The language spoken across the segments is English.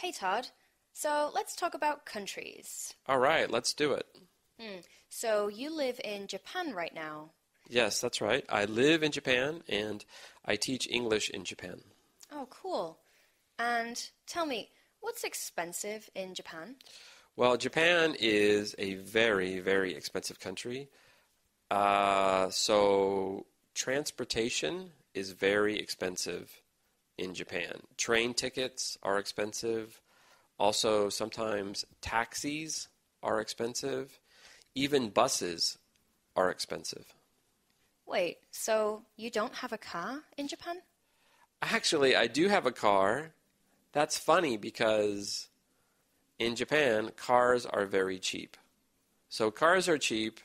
Hey Todd, so let's talk about countries. All right, let's do it. So you live in Japan right now. Yes, that's right. I live in Japan and I teach English in Japan. Oh, cool. And tell me, what's expensive in Japan? Well, Japan is a very, very expensive country. So transportation is very expensive in Japan. Train tickets are expensive. Also, sometimes taxis are expensive. Even buses are expensive. Wait, so you don't have a car in Japan? Actually, I do have a car. That's funny because in Japan, cars are very cheap. So cars are cheap,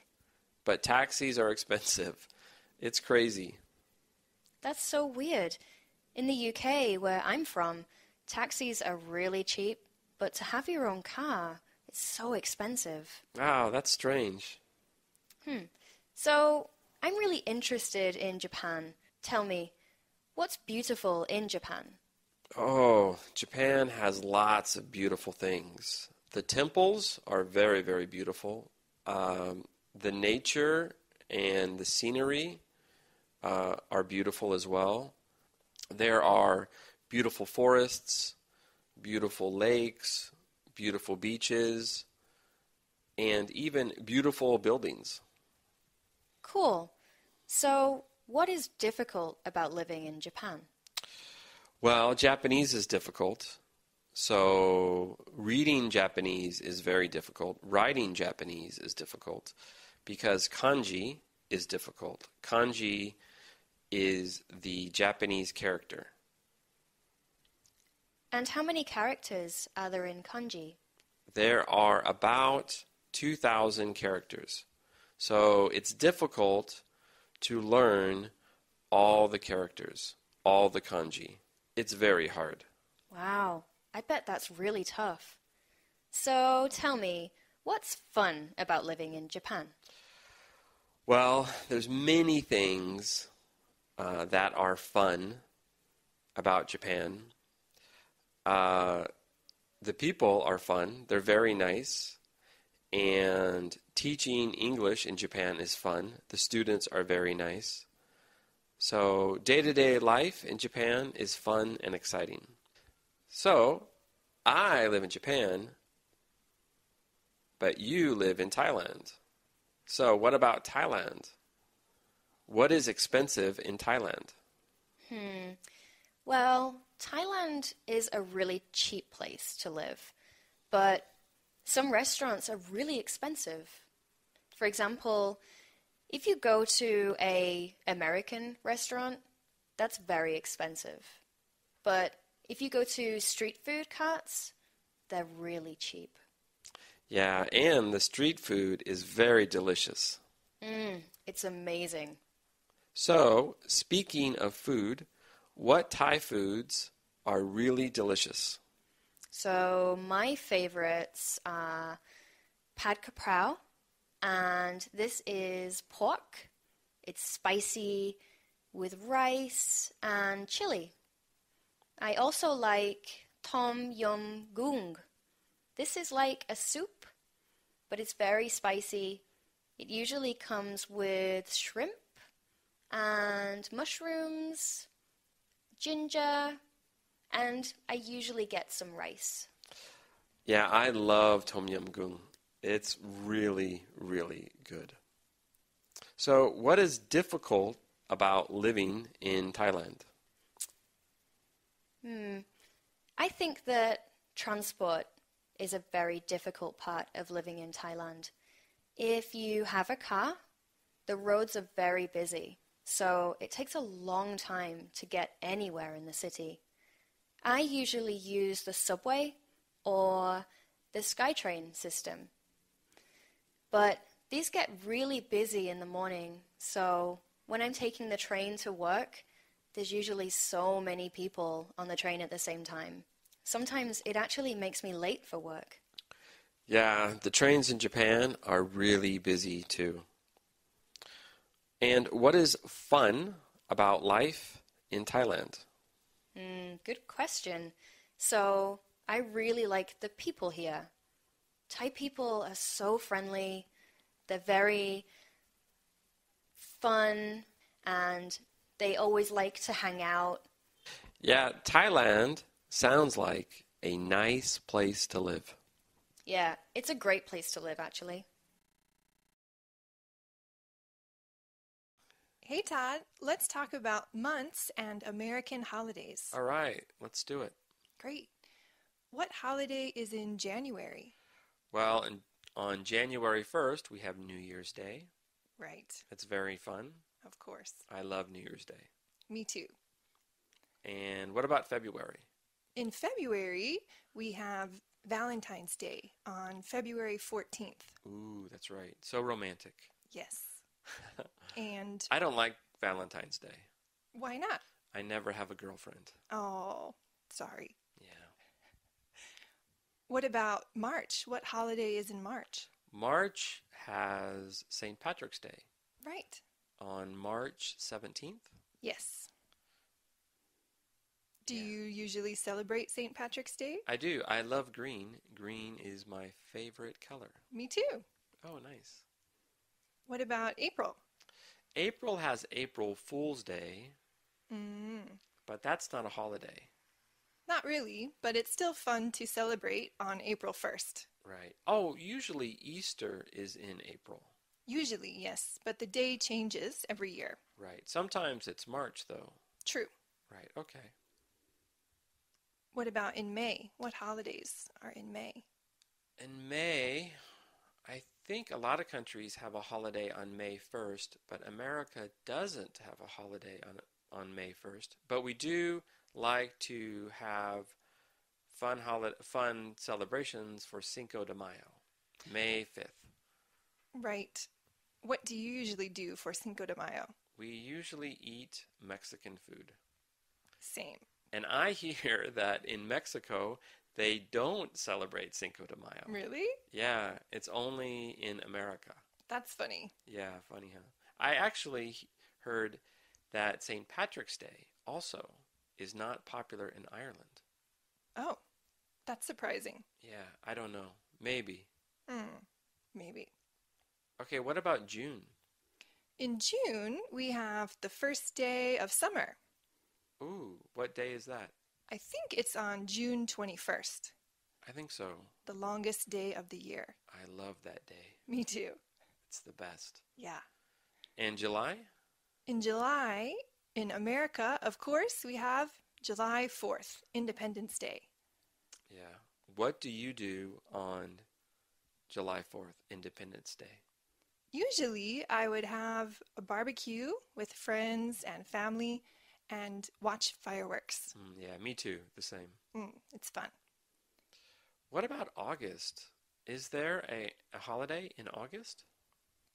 but taxis are expensive. It's crazy. That's so weird. In the UK, where I'm from, taxis are really cheap, but to have your own car, it's so expensive. Wow, that's strange. So I'm really interested in Japan. Tell me, what's beautiful in Japan? Oh, Japan has lots of beautiful things. The temples are very, very beautiful. The nature and the scenery are beautiful as well. There are beautiful forests, beautiful lakes, beautiful beaches, and even beautiful buildings. Cool. So, what is difficult about living in Japan? Well, Japanese is difficult. So, reading Japanese is very difficult. Writing Japanese is difficult because kanji is difficult. Kanji is the Japanese character. And how many characters are there in kanji? There are about 2,000 characters. So, it's difficult to learn all the characters, all the kanji. It's very hard. Wow, I bet that's really tough. So, tell me, what's fun about living in Japan? Well, there's many things that are fun about Japan. The people are fun. They're very nice. And teaching English in Japan is fun. The students are very nice. So day-to-day life in Japan is fun and exciting. So I live in Japan, but you live in Thailand. So what about Thailand? What is expensive in Thailand? Well, Thailand is a really cheap place to live, but some restaurants are really expensive. For example, if you go to a American restaurant, that's very expensive. But if you go to street food carts, they're really cheap. Yeah, and the street food is very delicious. It's amazing. So, speaking of food, what Thai foods are really delicious? So my favorites are pad kaprao, and this is pork. It's spicy with rice and chili. I also like tom yum goong. This is like a soup, but it's very spicy. It usually comes with shrimp and mushrooms, ginger, and I usually get some rice. Yeah, I love Tom Yum Goong. It's really, really good. So, what is difficult about living in Thailand? I think that transport is a very difficult part of living in Thailand. If you have a car, the roads are very busy, so it takes a long time to get anywhere in the city. I usually use the subway or the SkyTrain system. But these get really busy in the morning, so when I'm taking the train to work, there's usually so many people on the train at the same time. Sometimes it actually makes me late for work. Yeah, the trains in Japan are really busy too. And what is fun about life in Thailand? Good question. So, I really like the people here. Thai people are so friendly. They're very fun and they always like to hang out. Yeah, Thailand sounds like a nice place to live. Yeah, it's a great place to live, actually. Hey Todd, let's talk about months and American holidays. All right, let's do it. Great. What holiday is in January? Well, on January 1st, we have New Year's Day. Right, It's very fun. of course. I love New Year's Day. Me too. And what about February? In February, we have Valentine's Day on February 14th. Ooh, that's right. So romantic. Yes. And I don't like Valentine's Day. why not? I never have a girlfriend. Oh, sorry. Yeah. What about March? What holiday is in March? March has St. Patrick's Day Right. on March 17th. Yes. Do Yeah. you usually celebrate St. Patrick's Day? I do. I love green. Green is my favorite color. Me too. Oh, nice. What about April? April has April Fool's Day, but that's not a holiday. Not really, but it's still fun to celebrate on April 1st. Right. Oh, usually Easter is in April. Usually, yes, but the day changes every year. Right. Sometimes it's March, though. True. Right. Okay. What about in May? What holidays are in May? In May, I think a lot of countries have a holiday on May 1st, but America doesn't have a holiday on May 1st. But we do like to have fun celebrations for Cinco de Mayo, May 5th. Right. What do you usually do for Cinco de Mayo? We usually eat Mexican food. Same. And I hear that in Mexico, they don't celebrate Cinco de Mayo. Really? Yeah, it's only in America. That's funny. Yeah, funny, huh? I actually heard that St. Patrick's Day also is not popular in Ireland. Oh, that's surprising. Yeah, I don't know. Maybe. Maybe. Okay, what about June? In June, we have the first day of summer. Ooh, what day is that? I think it's on June 21st, I think so. the longest day of the year. I love that day. Me too. It's the best. Yeah. And July? In July, in America, of course, we have July 4th, Independence Day. Yeah. What do you do on July 4th, Independence Day? Usually, I would have a barbecue with friends and family and watch fireworks. Yeah, me too. The same. It's fun. What about August? Is there a holiday in August?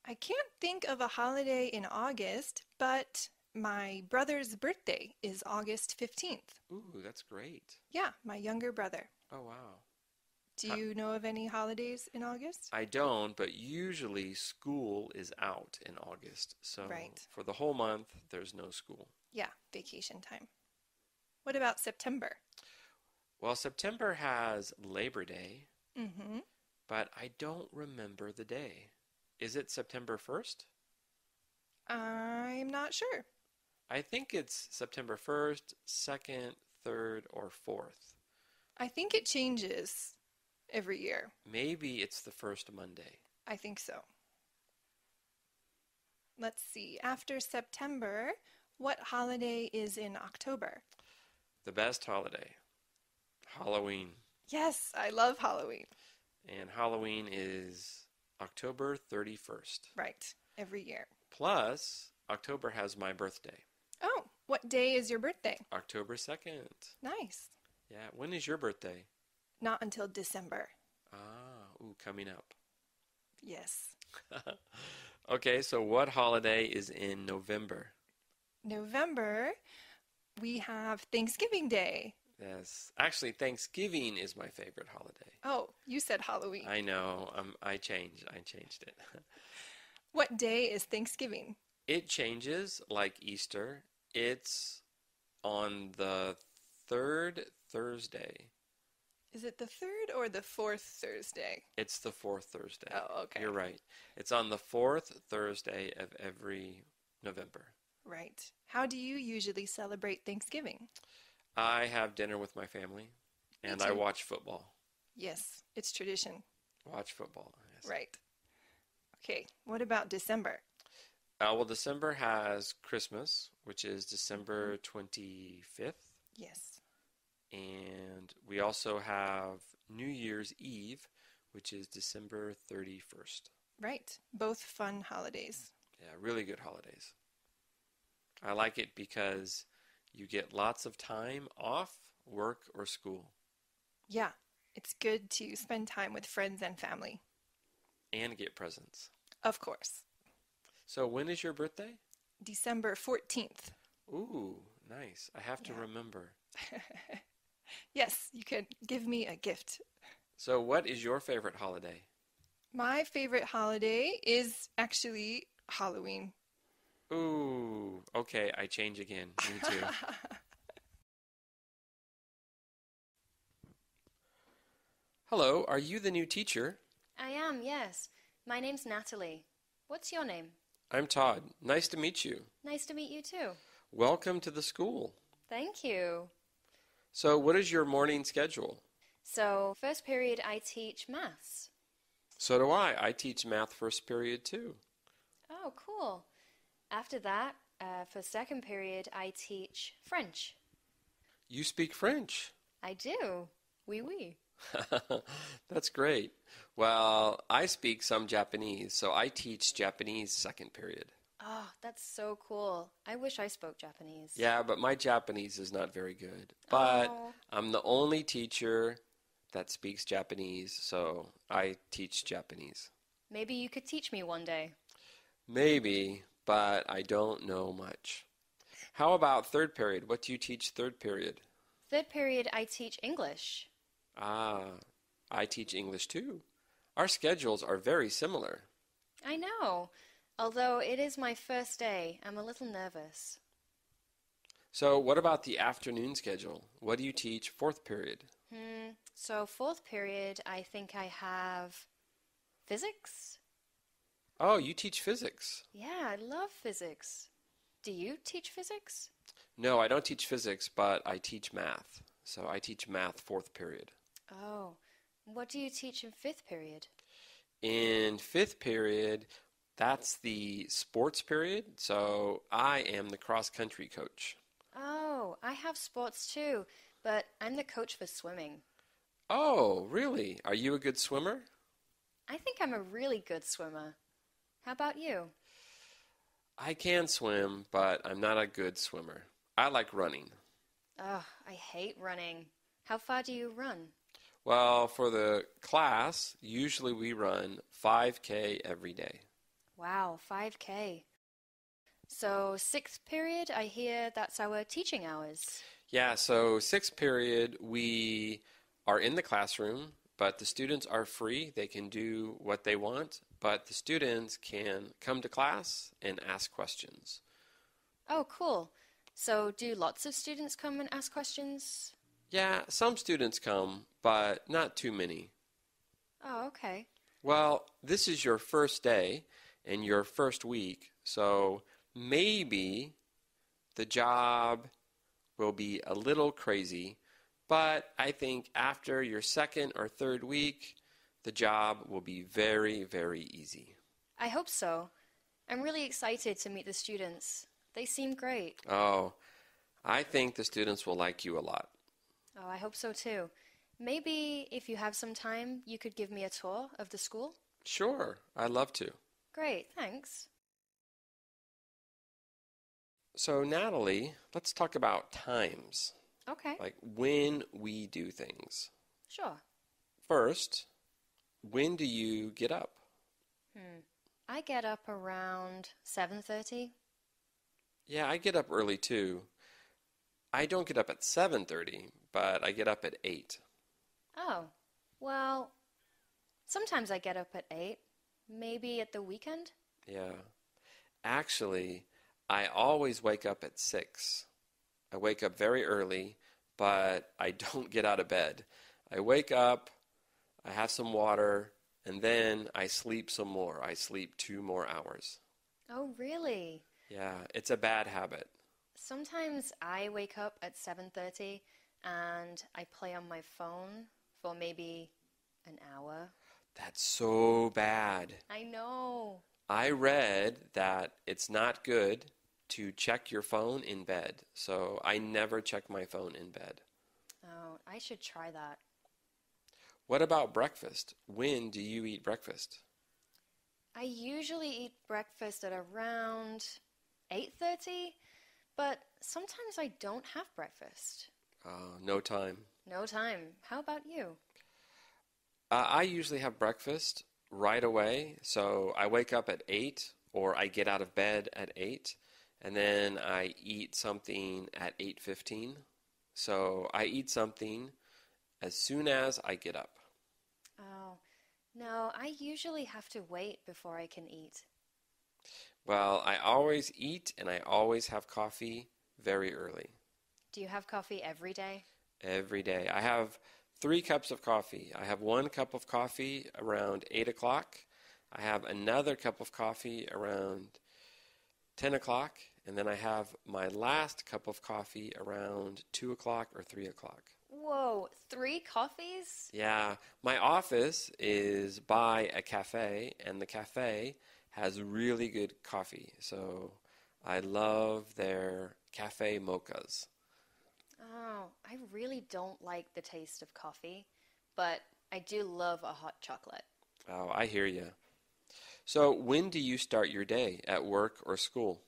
I can't think of a holiday in August, but my brother's birthday is August 15th. Ooh, that's great. Yeah, my younger brother. Oh, wow. Do you know of any holidays in August? I don't, but usually school is out in August. So Right. for the whole month, there's no school. Yeah, vacation time. What about September? Well, September has Labor Day, Mm-hmm. but I don't remember the day. Is it September 1st? I'm not sure. I think it's September 1st, 2nd, 3rd, or 4th. I think it changes every year. Maybe it's the first Monday. I think so. Let's see. After September, what holiday is in October? The best holiday, Halloween. Yes, I love Halloween. And Halloween is October 31st. Right, every year. Plus, October has my birthday, Oh, what day is your birthday? October 2nd. Nice. Yeah, when is your birthday? Not until December. Coming up. Yes. Okay, so what holiday is in November? November, we have Thanksgiving Day. Yes, actually, Thanksgiving is my favorite holiday. Oh, you said Halloween. I know. I changed it. What day is Thanksgiving? It changes like Easter. It's on the third Thursday Is it the third or the fourth Thursday? It's the fourth Thursday. Oh, okay. You're right. It's on the fourth Thursday of every November. Right. How do you usually celebrate Thanksgiving? I have dinner with my family, Me and I too. watch football. Yes, it's tradition. Watch football, yes. Right. Okay, what about December? Well, December has Christmas, which is December 25th. Yes. And we also have New Year's Eve, which is December 31st. Right. Both fun holidays. Yeah, really good holidays. I like it because you get lots of time off work or school Yeah, it's good to spend time with friends and family. and get presents. Of course. So when is your birthday? December 14th. Ooh, nice. I have to Yeah. remember. Yes, you could give me a gift. So what is your favorite holiday? My favorite holiday is actually Halloween. Ooh, okay, I change again. Me too. Hello, are you the new teacher? I am, yes. My name's Natalie. What's your name? I'm Todd. Nice to meet you. Nice to meet you too. Welcome to the school. Thank you. So what is your morning schedule? So, first period I teach maths. So do I. I teach math first period too. Oh, cool. After that, for second period I teach French. You speak French. I do. Oui, oui. That's great. Well, I speak some Japanese, so I teach Japanese second period. Oh, that's so cool. I wish I spoke Japanese. Yeah, but my Japanese is not very good. But Oh. I'm the only teacher that speaks Japanese, so I teach Japanese. Maybe you could teach me one day. Maybe, but I don't know much. How about third period? What do you teach third period? Third period I teach English. Ah, I teach English too. Our schedules are very similar. I know. Although it is my first day, I'm a little nervous. So what about the afternoon schedule? What do you teach fourth period? So fourth period, I think I have physics. Oh, you teach physics. Yeah, I love physics. Do you teach physics? No, I don't teach physics, but I teach math. So I teach math fourth period. Oh, what do you teach in fifth period? In fifth period, that's the sports period. So I am the cross-country coach. Oh, I have sports too, but I'm the coach for swimming. Oh, really? Are you a good swimmer? I think I'm a really good swimmer. How about you? I can swim, but I'm not a good swimmer. I like running. Oh, I hate running. How far do you run? Well, for the class, usually we run 5K every day. Wow, 5K. So sixth period, I hear that's our teaching hours. Yeah, so sixth period, we are in the classroom, but the students are free. They can do what they want, but the students can come to class and ask questions. Oh, cool. So do lots of students come and ask questions? Yeah, some students come, but not too many. Oh, okay. Well, this is your first day and your first week, so maybe the job will be a little crazy, but I think after your second or third week, the job will be very, very easy. I hope so. I'm really excited to meet the students. They seem great. Oh, I think the students will like you a lot. Oh, I hope so too. Maybe if you have some time, you could give me a tour of the school? Sure, I'd love to. Great, thanks. So, Natalie, let's talk about times, Okay, like when we do things. sure. First, when do you get up? I get up around 7:30. Yeah, I get up early too. I don't get up at 7:30, but I get up at 8. Oh, well, sometimes I get up at 8. Maybe at the weekend? Yeah. Actually, I always wake up at 6. I wake up very early, but I don't get out of bed. I wake up, I have some water, and then I sleep some more. I sleep 2 more hours. Oh, really? Yeah, it's a bad habit. Sometimes I wake up at 7:30 and I play on my phone for maybe an hour. That's so bad. I know. I read that it's not good to check your phone in bed, so I never check my phone in bed. Oh, I should try that. What about breakfast? When do you eat breakfast? I usually eat breakfast at around 8:30, but sometimes I don't have breakfast. No time. No time. How about you? I usually have breakfast right away, so I wake up at 8 or I get out of bed at 8 and then I eat something at 8:15. So I eat something as soon as I get up. Oh, no, I usually have to wait before I can eat. Well, I always eat and I always have coffee very early. Do you have coffee every day? Every day. I have 3 cups of coffee. I have 1 cup of coffee around 8 o'clock. I have another cup of coffee around 10 o'clock. And then I have my last cup of coffee around 2 o'clock or 3 o'clock. Whoa, 3 coffees? Yeah, my office is by a cafe, and the cafe has really good coffee. So I love their cafe mochas. Oh, I really don't like the taste of coffee, but I do love a hot chocolate. Oh, I hear you. So when do you start your day, at work or school?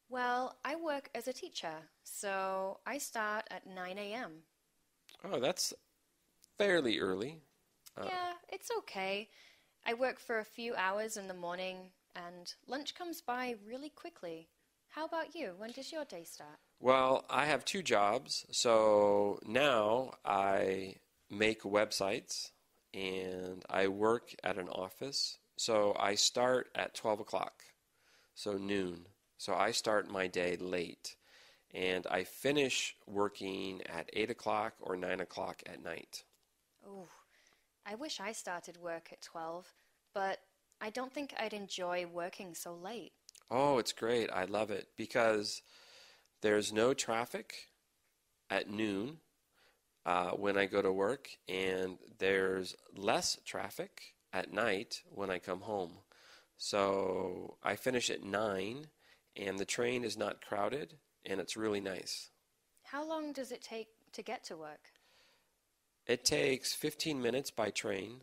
Well, I work as a teacher, so I start at 9 a.m. Oh, that's fairly early. Yeah, it's okay. I work for a few hours in the morning, and lunch comes by really quickly. How about you? When does your day start? Well, I have 2 jobs. So now I make websites and I work at an office. So I start at 12 o'clock, so noon. So I start my day late and I finish working at 8 o'clock or 9 o'clock at night. Oh, I wish I started work at 12, but I don't think I'd enjoy working so late. Oh, it's great. I love it because there's no traffic at noon when I go to work, and there's less traffic at night when I come home. So I finish at 9, and the train is not crowded, and it's really nice. How long does it take to get to work? It takes 15 minutes by train,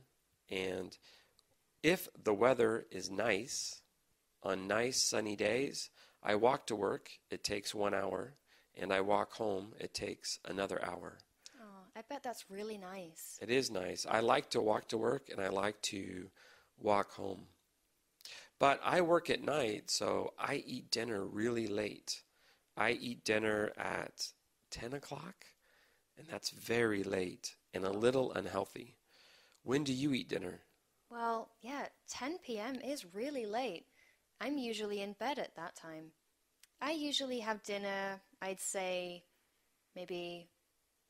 and if the weather is nice, on nice sunny days, I walk to work, it takes 1 hour, and I walk home, it takes another hour. Oh, I bet that's really nice. It is nice. I like to walk to work and I like to walk home. But I work at night, so I eat dinner really late. I eat dinner at 10 o'clock, and that's very late and a little unhealthy. When do you eat dinner? Well, yeah, 10 p.m. is really late. I'm usually in bed at that time. I usually have dinner, I'd say maybe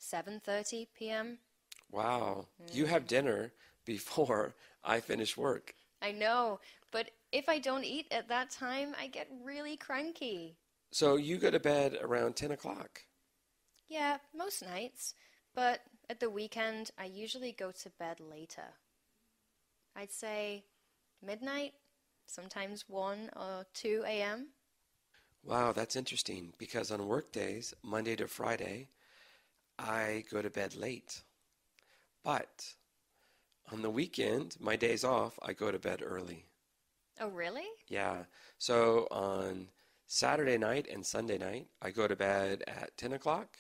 7:30 p.m. Wow, you have dinner before I finish work. I know, but if I don't eat at that time, I get really cranky. So you go to bed around 10 o'clock. Yeah, most nights, but at the weekend, I usually go to bed later. I'd say midnight, sometimes 1 or 2 a.m. Wow, that's interesting because on work days, Monday to Friday, I go to bed late. But on the weekend, my days off, I go to bed early. Oh, really? Yeah. So on Saturday night and Sunday night, I go to bed at 10 o'clock.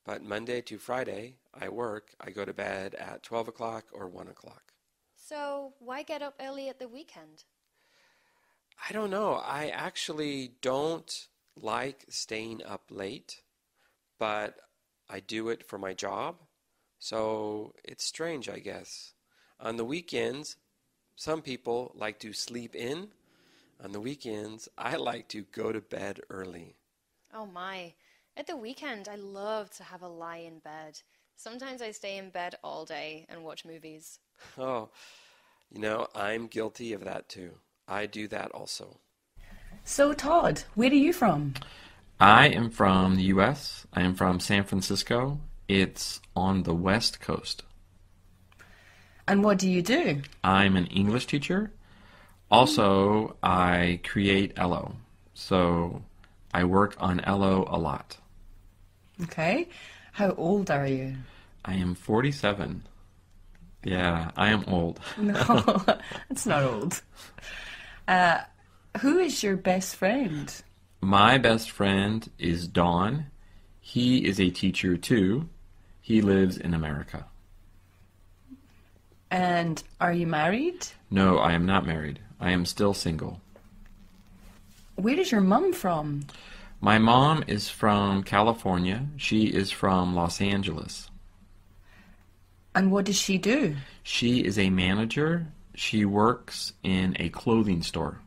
But Monday to Friday, I work. I go to bed at 12 o'clock or 1 o'clock. So why get up early at the weekend? I don't know. I actually don't like staying up late, but I do it for my job. So it's strange, I guess. On the weekends, some people like to sleep in. On the weekends, I like to go to bed early. Oh my. At the weekend, I love to have a lie in bed. Sometimes I stay in bed all day and watch movies. Oh, I'm guilty of that too. I do that also. So, Todd, where are you from? I am from the U.S. I am from San Francisco. It's on the West Coast. And what do you do? I'm an English teacher. Also, I create Ello. So I work on Ello a lot. Okay. How old are you? I am 47. Yeah, I am old. No, it's not old. Who is your best friend? My best friend is Don. He is a teacher too. He lives in America. And are you married? No, I am not married. I am still single. Where is your mum from? My mom is from California. She is from Los Angeles. And what does she do? She is a manager. She works in a clothing store.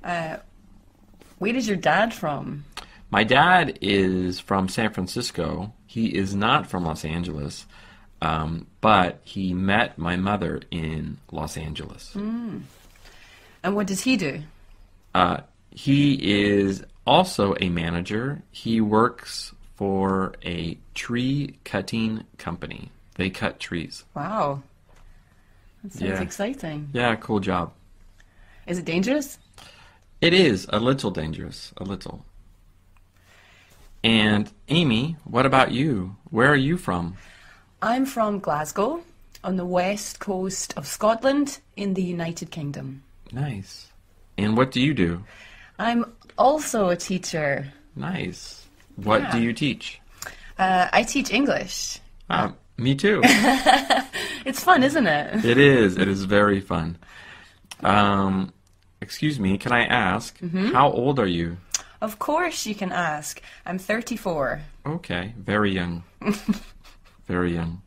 Where is your dad from? My dad is from San Francisco. He is not from Los Angeles, but he met my mother in Los Angeles. And what does he do? He is also a manager. He works for a tree cutting company. They cut trees. Wow. That sounds Yeah. exciting. Yeah, cool job. Is it dangerous? It is a little dangerous, a little. And Amy, what about you? Where are you from? I'm from Glasgow, on the west coast of Scotland, in the United Kingdom. Nice. And what do you do? I'm also a teacher. Nice. What do Yeah. you teach? I teach English. Me too. It's fun, isn't it? It is. It is very fun. Excuse me, can I ask, how old are you? Of course you can ask. I'm 34. Okay, very young. Very young.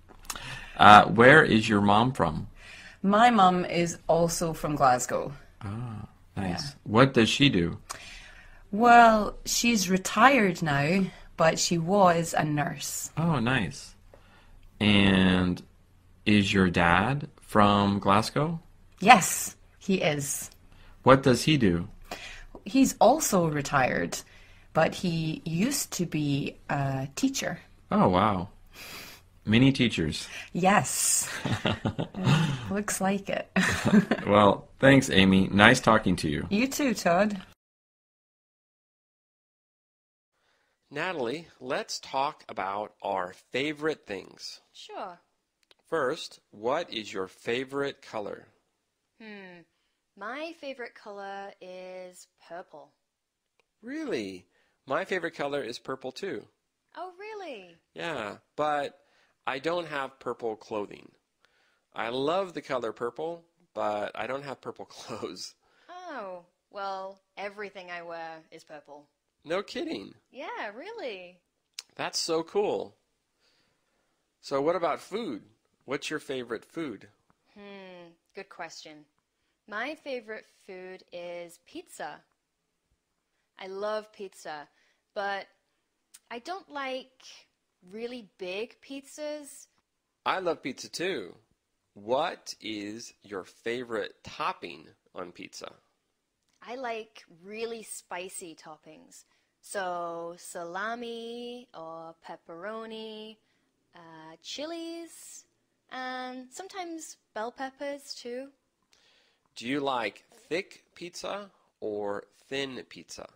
Where is your mom from? My mum is also from Glasgow. Nice. Yeah. What does she do? Well, she's retired now, but she was a nurse. Oh, nice. And is your dad from Glasgow? Yes, he is. What does he do? He's also retired, but he used to be a teacher. Oh, wow. Many teachers. Yes. Looks like it. Well, thanks, Amy. Nice talking to you. You too, Todd. Natalie, let's talk about our favorite things. Sure. First, what is your favorite color? My favorite color is purple. Really? My favorite color is purple too. Oh, really? Yeah, but I don't have purple clothing. I love the color purple, but I don't have purple clothes. Oh, well, everything I wear is purple. No kidding. Yeah, really. That's so cool. So what about food? What's your favorite food? Good question. My favorite food is pizza. I love pizza, but I don't like really big pizzas. I love pizza too. What is your favorite topping on pizza? I like really spicy toppings. So salami or pepperoni, chilies, and sometimes bell peppers too. Do you like thick pizza or thin pizza?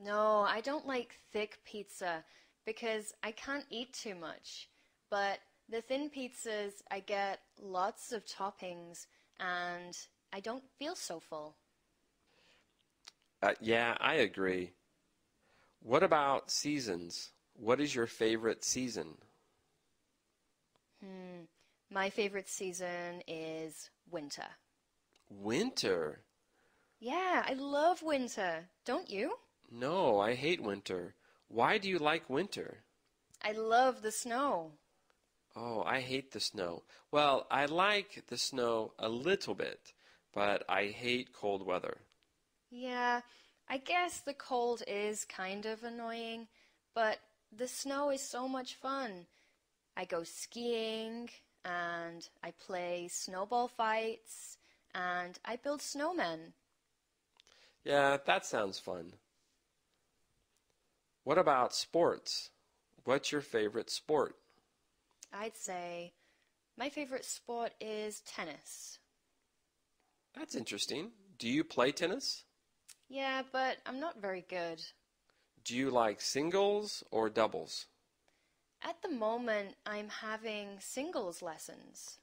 No, I don't like thick pizza because I can't eat too much. But the thin pizzas, I get lots of toppings and I don't feel so full. Yeah, I agree. What about seasons? What is your favorite season? My favorite season is winter. Winter? Yeah, I love winter. Don't you? No, I hate winter. Why do you like winter? I love the snow. Oh, I hate the snow. Well, I like the snow a little bit, but I hate cold weather. Yeah, I guess the cold is kind of annoying, but the snow is so much fun. I go skiing, and I play snowball fights, and I build snowmen. Yeah, that sounds fun. What about sports? What's your favorite sport? I'd say my favorite sport is tennis. That's interesting. Do you play tennis? Yeah, but I'm not very good. Do you like singles or doubles? At the moment, I'm having singles lessons.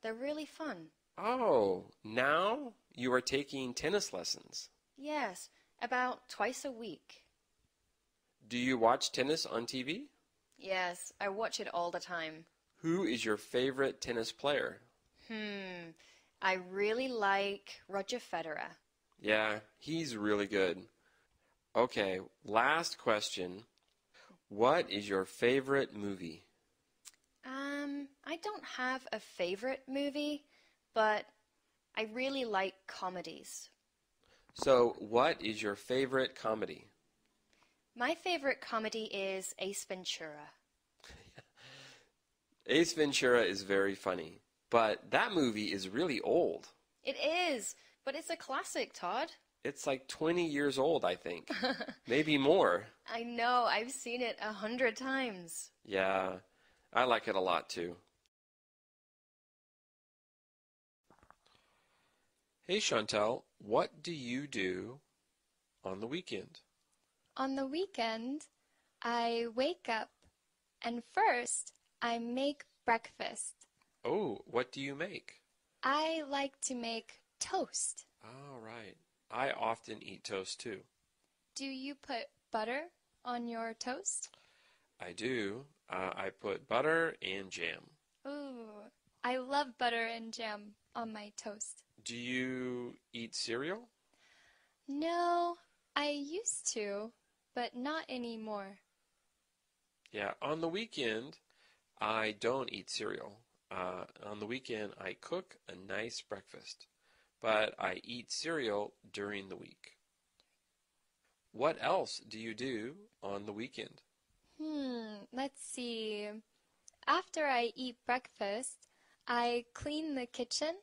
They're really fun. Oh, now you are taking tennis lessons. Yes, about twice a week. Do you watch tennis on TV? Yes, I watch it all the time. Who is your favorite tennis player? I really like Roger Federer. Yeah, he's really good. Okay, last question. What is your favorite movie? I don't have a favorite movie, but I really like comedies. So, what is your favorite comedy? My favorite comedy is Ace Ventura. Ace Ventura is very funny, but that movie is really old. It is, but it's a classic, Todd. It's like 20 years old, I think. Maybe more. I know, I've seen it 100 times. Yeah, I like it a lot too. Hey Chantel, what do you do on the weekend? On the weekend, I wake up and first I make breakfast. Oh, what do you make? I like to make toast. All right. I often eat toast too. Do you put butter on your toast? I do. I put butter and jam. Ooh, I love butter and jam on my toast. Do you eat cereal? No, I used to, but not anymore. Yeah, on the weekend, I don't eat cereal. On the weekend, I cook a nice breakfast, but I eat cereal during the week. What else do you do on the weekend? Let's see. After I eat breakfast, I clean the kitchen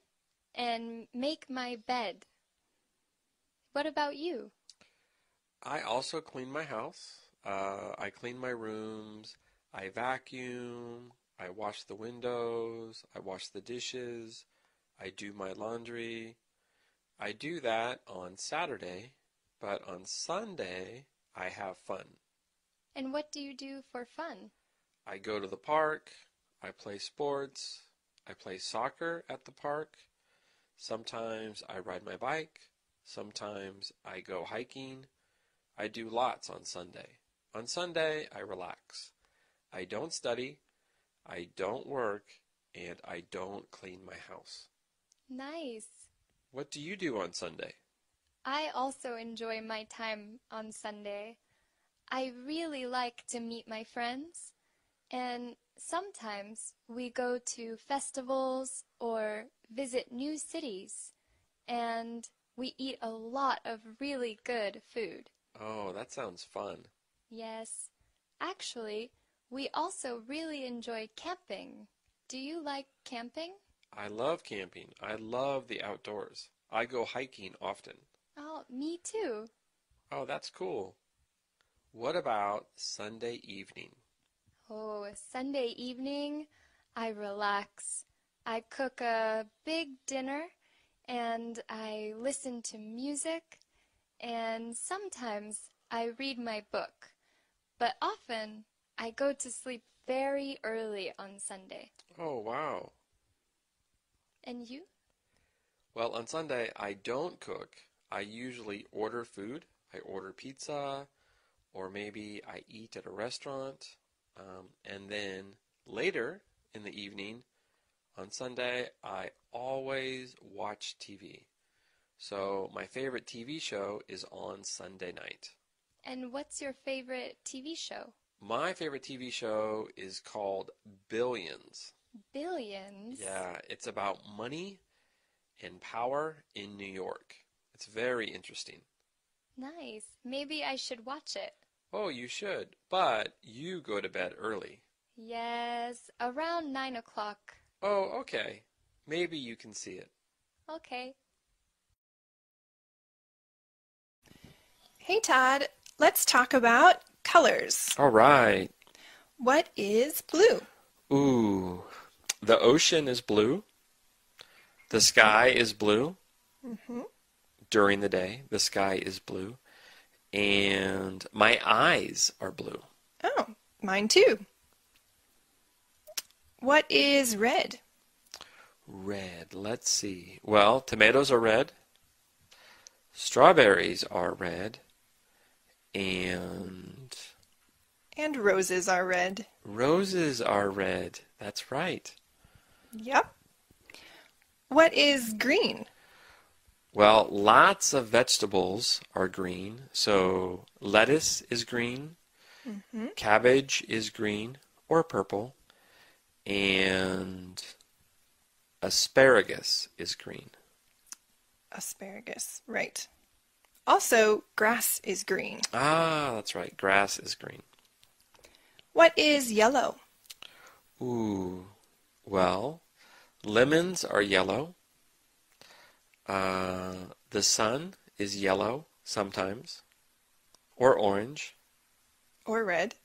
and make my bed. What about you? I also clean my house. I clean my rooms. I vacuum. I wash the windows. I wash the dishes. I do my laundry. I do that on Saturday, but on Sunday, I have fun. And what do you do for fun? I go to the park. I play sports. I play soccer at the park. Sometimes I ride my bike. Sometimes I go hiking. I do lots on Sunday. On Sunday, I relax. I don't study. I don't work. And I don't clean my house. Nice. What do you do on Sunday? I also enjoy my time on Sunday. I really like to meet my friends, and sometimes we go to festivals or visit new cities, and we eat a lot of really good food. Oh, that sounds fun. Yes, actually, we also really enjoy camping. Do you like camping? I love camping. I love the outdoors. I go hiking often. Oh, me too. Oh, that's cool. What about Sunday evening? Oh, Sunday evening, I relax. I cook a big dinner and I listen to music and sometimes I read my book. But often I go to sleep very early on Sunday. Oh, wow. And you? Well, on Sunday, I don't cook. I usually order food. I order pizza, or maybe I eat at a restaurant. And then later in the evening, on Sunday, I always watch TV. So my favorite TV show is on Sunday night. And what's your favorite TV show? My favorite TV show is called Billions. Billions? Yeah, it's about money and power in New York. It's very interesting. Nice. Maybe I should watch it. Oh, you should, but you go to bed early. Yes, around 9 o'clock. Oh, okay. Maybe you can see it. Okay. Hey Todd, let's talk about colors. All right. What is blue? Ooh, the ocean is blue. The sky is blue. During the day, the sky is blue. And my eyes are blue. Oh, mine too. What is red? Red, let's see. Well, tomatoes are red. Strawberries are red. And And roses are red. roses are red. That's right. Yep. What is green? Well, lots of vegetables are green. So lettuce is green. Cabbage is green or purple. And asparagus is green. Asparagus, right. Also, grass is green. Ah, that's right. Grass is green. What is yellow? Ooh, well, lemons are yellow. The sun is yellow sometimes, or orange. Or red?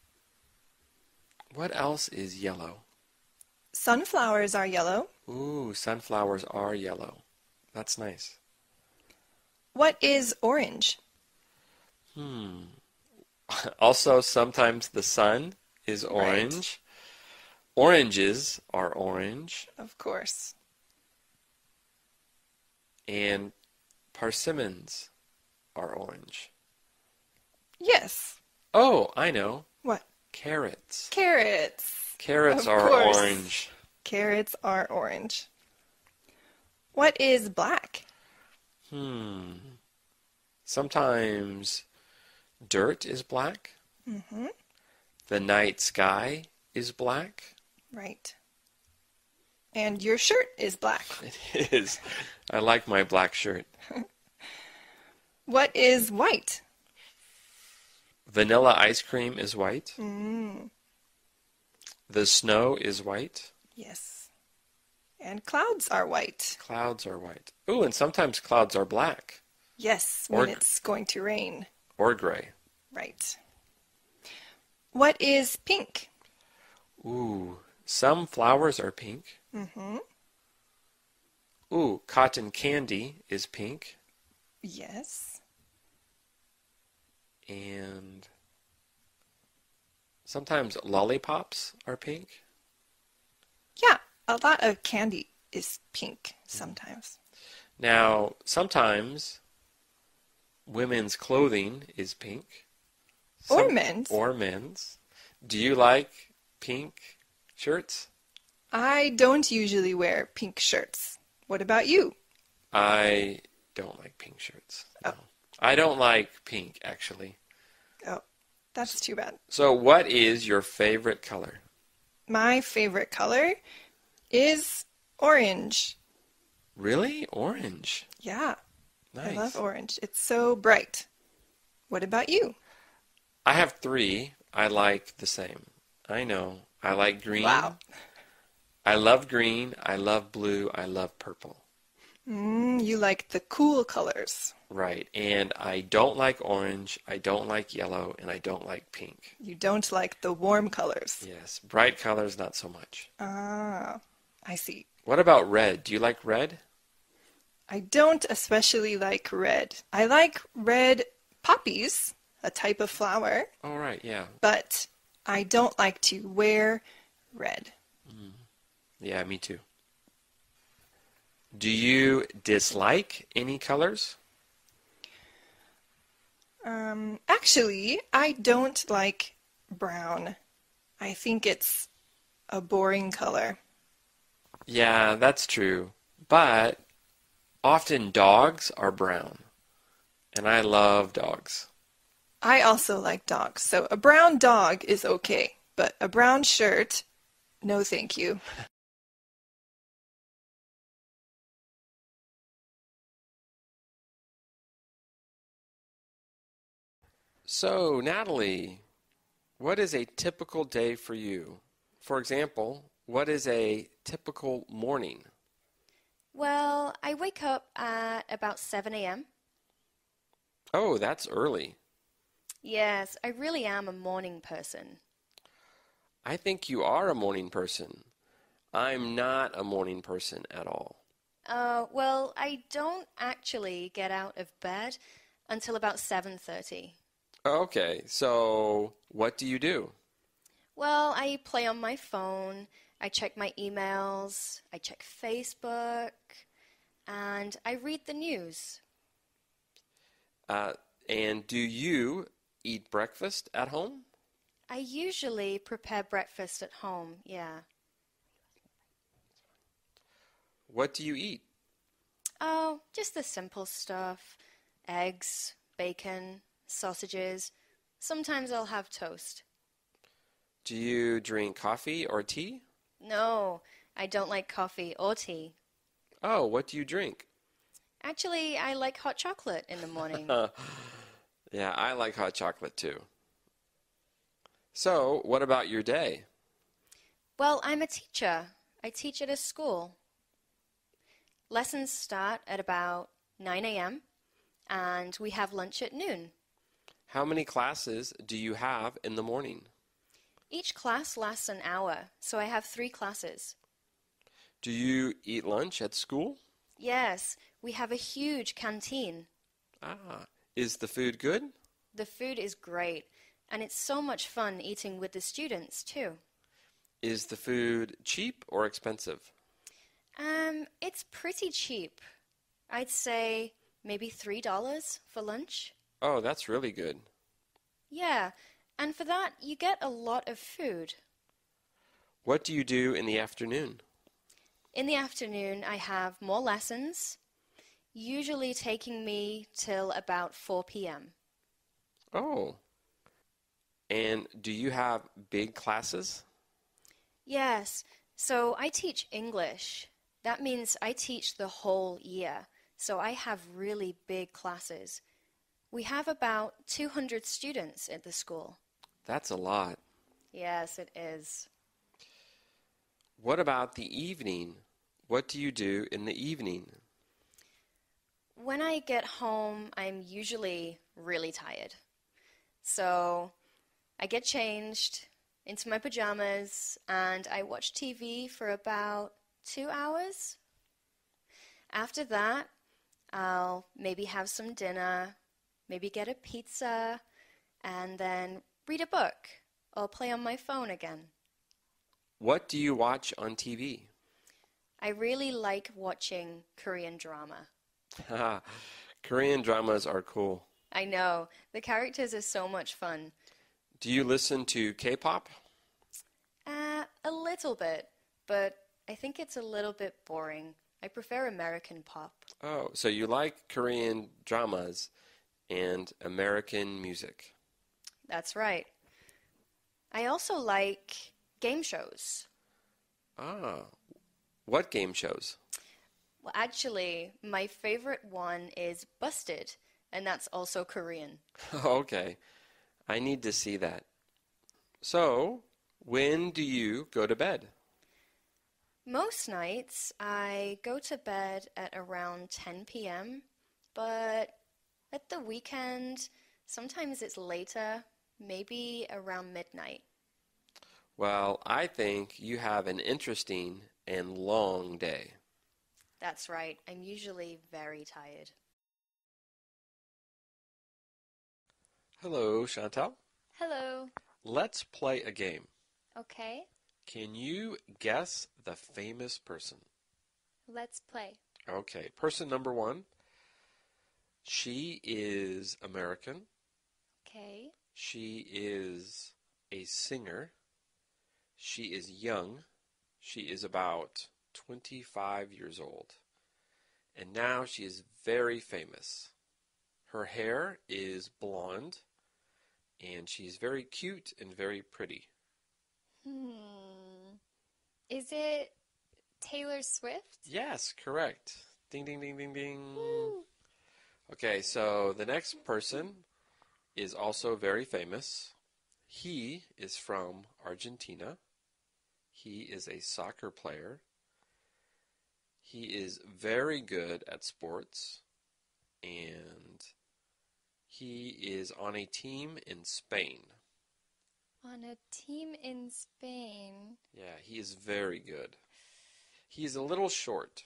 What else is yellow? Sunflowers are yellow. Ooh, sunflowers are yellow. That's nice. What is orange? Also, sometimes the sun is orange. Oranges are orange. Of course. And persimmons are orange. Yes. Oh, I know. What? Carrots. Carrots. Carrots Of are course. orange. Carrots are orange. What is black? Sometimes dirt is black. The night sky is black. Right. And your shirt is black. It is. I like my black shirt. What is white? Vanilla ice cream is white. The snow is white. Yes. And clouds are white. Clouds are white. Ooh, and sometimes clouds are black Yes, when it's going to rain. or gray. Right. What is pink? Ooh, some flowers are pink. Ooh, cotton candy is pink. Yes. And sometimes lollipops are pink. Yeah, a lot of candy is pink sometimes. Now, sometimes women's clothing is pink. Or men's. Or men's. Do you like pink shirts? I don't usually wear pink shirts. What about you? I don't like pink shirts. No. I don't like pink, actually. Oh, that's too bad. So what is your favorite color? My favorite color is orange. Really? Orange. Yeah, Nice. I love orange. It's so bright. What about you? I have three. I like the same. I know. I like green. Wow. I love green. I love blue. I love purple. You like the cool colors. Right. And I don't like orange. I don't like yellow. And I don't like pink. You don't like the warm colors. Yes. Bright colors, not so much. Ah, I see. What about red? Do you like red? I don't especially like red. I like red poppies, a type of flower, Oh, right. Yeah. but I don't like to wear red. Yeah, me too. Do you dislike any colors? Actually, I don't like brown. I think it's a boring color. Yeah, that's true. But often dogs are brown. And I love dogs. I also like dogs, so a brown dog is okay, but a brown shirt, no thank you. So, Natalie, what is a typical day for you? For example, what is a typical morning? Well, I wake up at about 7 a.m. Oh, that's early. Yes, I really am a morning person. I think you are a morning person. I'm not a morning person at all. Well, I don't actually get out of bed until about 7:30. Okay, so what do you do? Well, I play on my phone, I check my emails, I check Facebook, and I read the news. And do you eat breakfast at home? I usually prepare breakfast at home, yeah. What do you eat? Oh, just the simple stuff. Eggs, bacon, sausages. Sometimes I'll have toast. Do you drink coffee or tea? No, I don't like coffee or tea. Oh, what do you drink? Actually, I like hot chocolate in the morning. Yeah, I like hot chocolate too. So, what about your day? Well, I'm a teacher. I teach at a school. Lessons start at about 9 a.m. and we have lunch at noon. How many classes do you have in the morning? Each class lasts an hour, so I have 3 classes. Do you eat lunch at school? Yes, we have a huge canteen. Ah, is the food good? The food is great, and it's so much fun eating with the students, too. Is the food cheap or expensive? It's pretty cheap. I'd say maybe $3 for lunch. Oh, that's really good. Yeah, and for that, you get a lot of food. What do you do in the afternoon? In the afternoon, I have more lessons, usually taking me till about 4 p.m. Oh. And do you have big classes? Yes, so I teach English. That means I teach the whole year, so I have really big classes. We have about 200 students at the school. That's a lot. Yes, it is. What about the evening? What do you do in the evening? When I get home, I'm usually really tired. So I get changed into my pajamas and I watch TV for about 2 hours. After that, I'll maybe have some dinner, maybe get a pizza, and then read a book or play on my phone again. What do you watch on TV? I really like watching Korean drama. Korean dramas are cool. I know, the characters are so much fun. Do you listen to K-pop? A little bit, but I think it's a little bit boring. I prefer American pop. Oh, so you like Korean dramas and American music. That's right. I also like game shows. Ah, what game shows? Well, actually, my favorite one is Busted, and that's also Korean. Okay, I need to see that. So, when do you go to bed? Most nights I go to bed at around 10 p.m., but at the weekend, sometimes it's later, maybe around midnight. Well, I think you have an interesting and long day. That's right. I'm usually very tired. Hello, Chantal. Hello. Let's play a game. Okay, Can you guess the famous person? let's play. Okay, person number 1. She is American. Okay, She is a singer. She is young. She is about 25 years old. And now she is very famous. Her hair is blonde, and she's very cute and very pretty. is it Taylor Swift? Yes, correct. Ding, ding, ding, ding, ding. Okay, so the next person is also very famous. He is from Argentina. He is a soccer player. He is very good at sports, and he is on a team in Spain. On a team in Spain. Yeah, he is very good. He is a little short,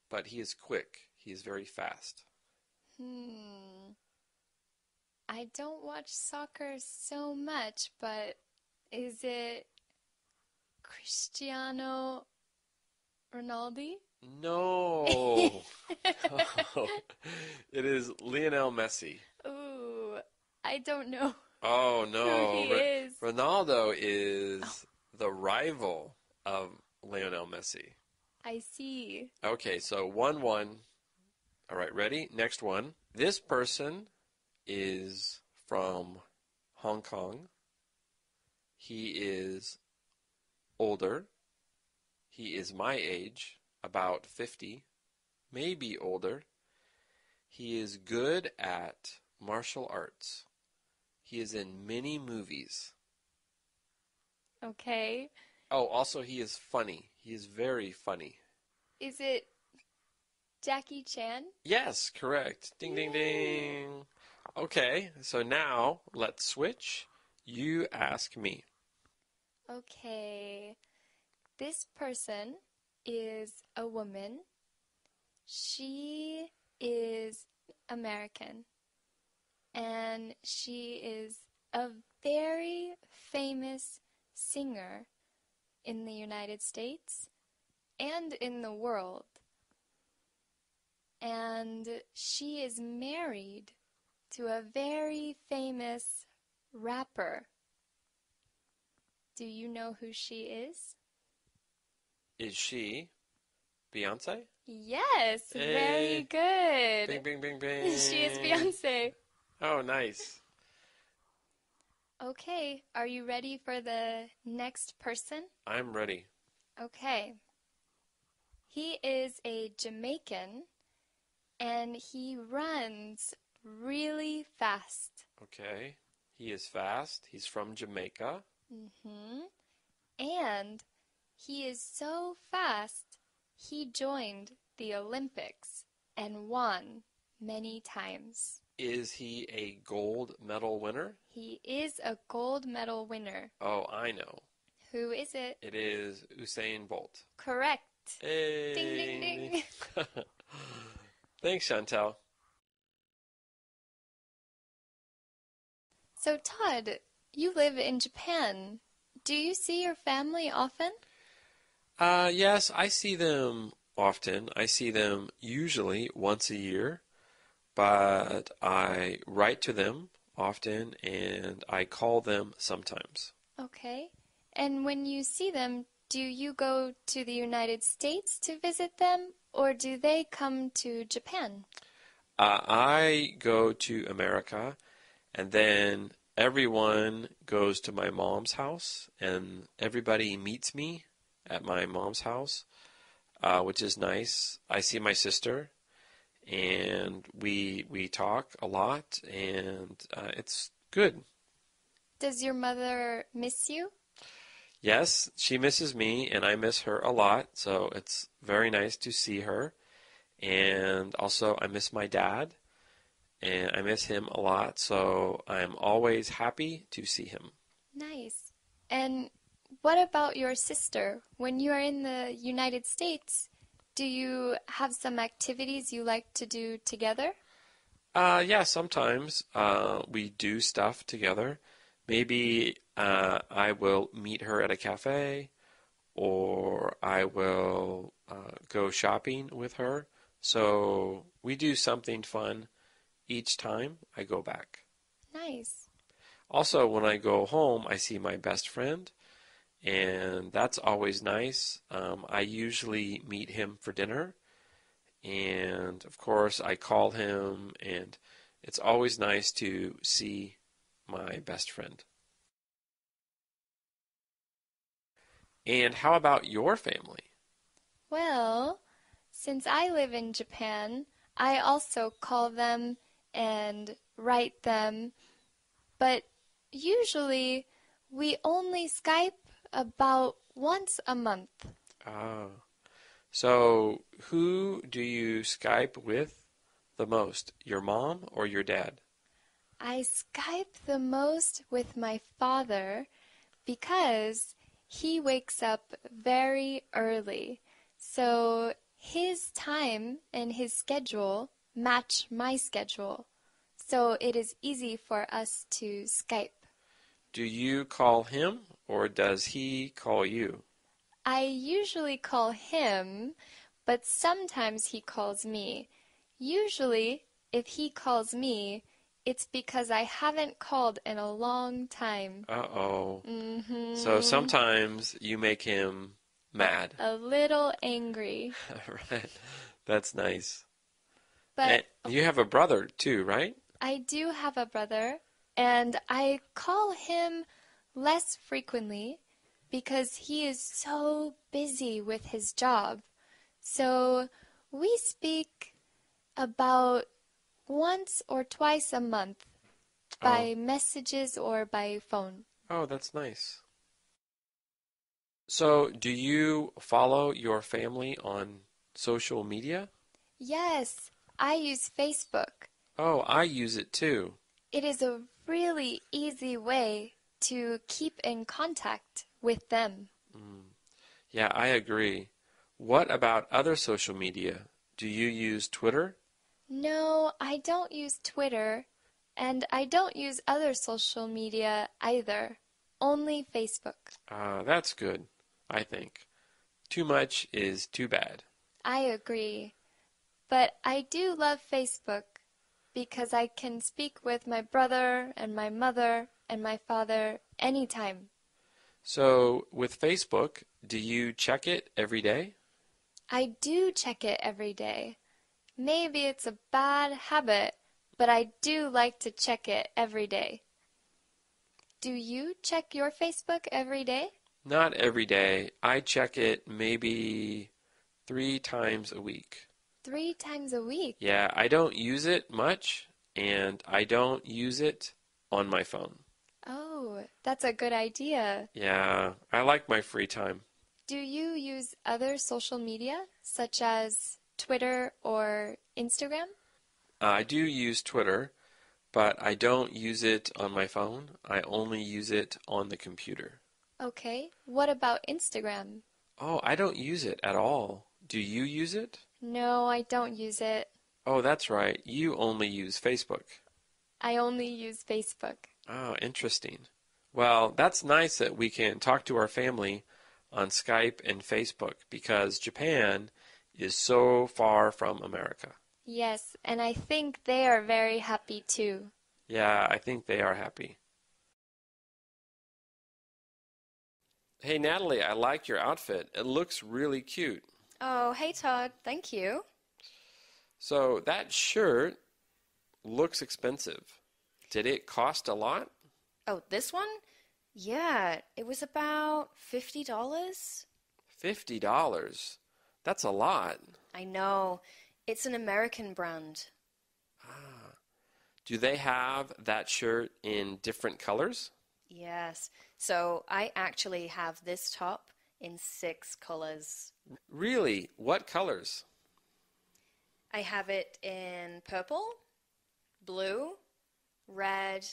but he is quick. He is very fast. I don't watch soccer so much, but is it Cristiano Ronaldo? No. Oh, it is Lionel Messi. Ooh, I don't know Oh, no. who he is. Ronaldo is the rival of Lionel Messi. I see. Okay, so 1-1. All right, ready? Next one. This person is from Hong Kong. He is older. He is my age, about 50, maybe older. He is good at martial arts. He is in many movies. Okay. Oh, also he is funny. He is very funny. Is it Jackie Chan? Yes, correct. Ding, ding, ding. Okay, so now let's switch. You ask me. Okay. This person is a woman. She is American. And she is a very famous singer in the United States and in the world. And she is married to a very famous rapper. Do you know who she is? Is she Beyonce? Yes, Hey. very good. Bing, bing, bing, bing. She is Beyonce. Oh, nice. Okay, are you ready for the next person? I'm ready. Okay. He is a Jamaican and he runs really fast. Okay. He is fast. He's from Jamaica. And he is so fast, he joined the Olympics and won many times. Is he a gold medal winner? He is a gold medal winner. Oh, I know. Who is it? It is Usain Bolt. Correct. Hey. Ding, ding, ding. Thanks, Chantel. So, Todd, you live in Japan. Do you see your family often? Yes, I see them often. I see them usually once a year, but I write to them often and I call them sometimes. Okay. And when you see them, do you go to the United States to visit them, or do they come to Japan? I go to America, and then everyone goes to my mom's house, and everybody meets me at my mom's house, which is nice. I see my sister, and we talk a lot, and it's good. Does your mother miss you? Yes, she misses me, and I miss her a lot, so it's very nice to see her. And also, I miss my dad, and I miss him a lot, so I'm always happy to see him. Nice. And what about your sister? When you are in the United States, do you have some activities you like to do together? Yeah, sometimes we do stuff together. Maybe I will meet her at a cafe, or I will go shopping with her. So we do something fun each time I go back. Nice. Also, when I go home, I see my best friend, and that's always nice. I usually meet him for dinner, and of course, I call him, and it's always nice to see my best friend. And how about your family? Well, since I live in Japan, I also call them and write them, but usually we only Skype about once a month. Ah. So, who do you Skype with the most? Your mom or your dad? I Skype the most with my father because he wakes up very early. So his time and his schedule match my schedule. So it is easy for us to Skype. Do you call him or does he call you? I usually call him, but sometimes he calls me. Usually, if he calls me, it's because I haven't called in a long time. Uh-oh. Mm-hmm. So sometimes you make him mad. A little angry. Right. That's nice. But And you have a brother too, right? I do have a brother, and I call him less frequently because he is so busy with his job. So we speak about once or twice a month by messages or by phone. Oh, that's nice. So, do you follow your family on social media? Yes, I use Facebook. Oh, I use it too. It is a really easy way to keep in contact with them. Yeah, I agree. What about other social media? Do you use Twitter? No, I don't use Twitter, and I don't use other social media either. Only Facebook. That's good, I think. Too much is too bad. I agree. But I do love Facebook because I can speak with my brother and my mother and my father anytime. So, with Facebook, do you check it every day? I do check it every day. Maybe it's a bad habit, but I do like to check it every day. Do you check your Facebook every day? Not every day. I check it maybe 3 times a week. 3 times a week? Yeah, I don't use it much, and I don't use it on my phone. Oh, that's a good idea. Yeah, I like my free time. Do you use other social media, such as Twitter or Instagram? I do use Twitter, but I don't use it on my phone. I only use it on the computer. Okay. What about Instagram? Oh, I don't use it at all. Do you use it? No, I don't use it. Oh, that's right. You only use Facebook. I only use Facebook. Oh, interesting. Well, that's nice that we can talk to our family on Skype and Facebook because Japan is so far from America. Yes, and I think they are very happy too. Yeah, I think they are happy. Hey, Natalie, I like your outfit. It looks really cute. Oh, hey Todd, thank you. So that shirt looks expensive. Did it cost a lot? Oh, this one? Yeah, it was about $50. $50. That's a lot. I know. It's an American brand. Do they have that shirt in different colors? Yes. So I actually have this top in 6 colors. Really? What colors? I have it in purple, blue, red,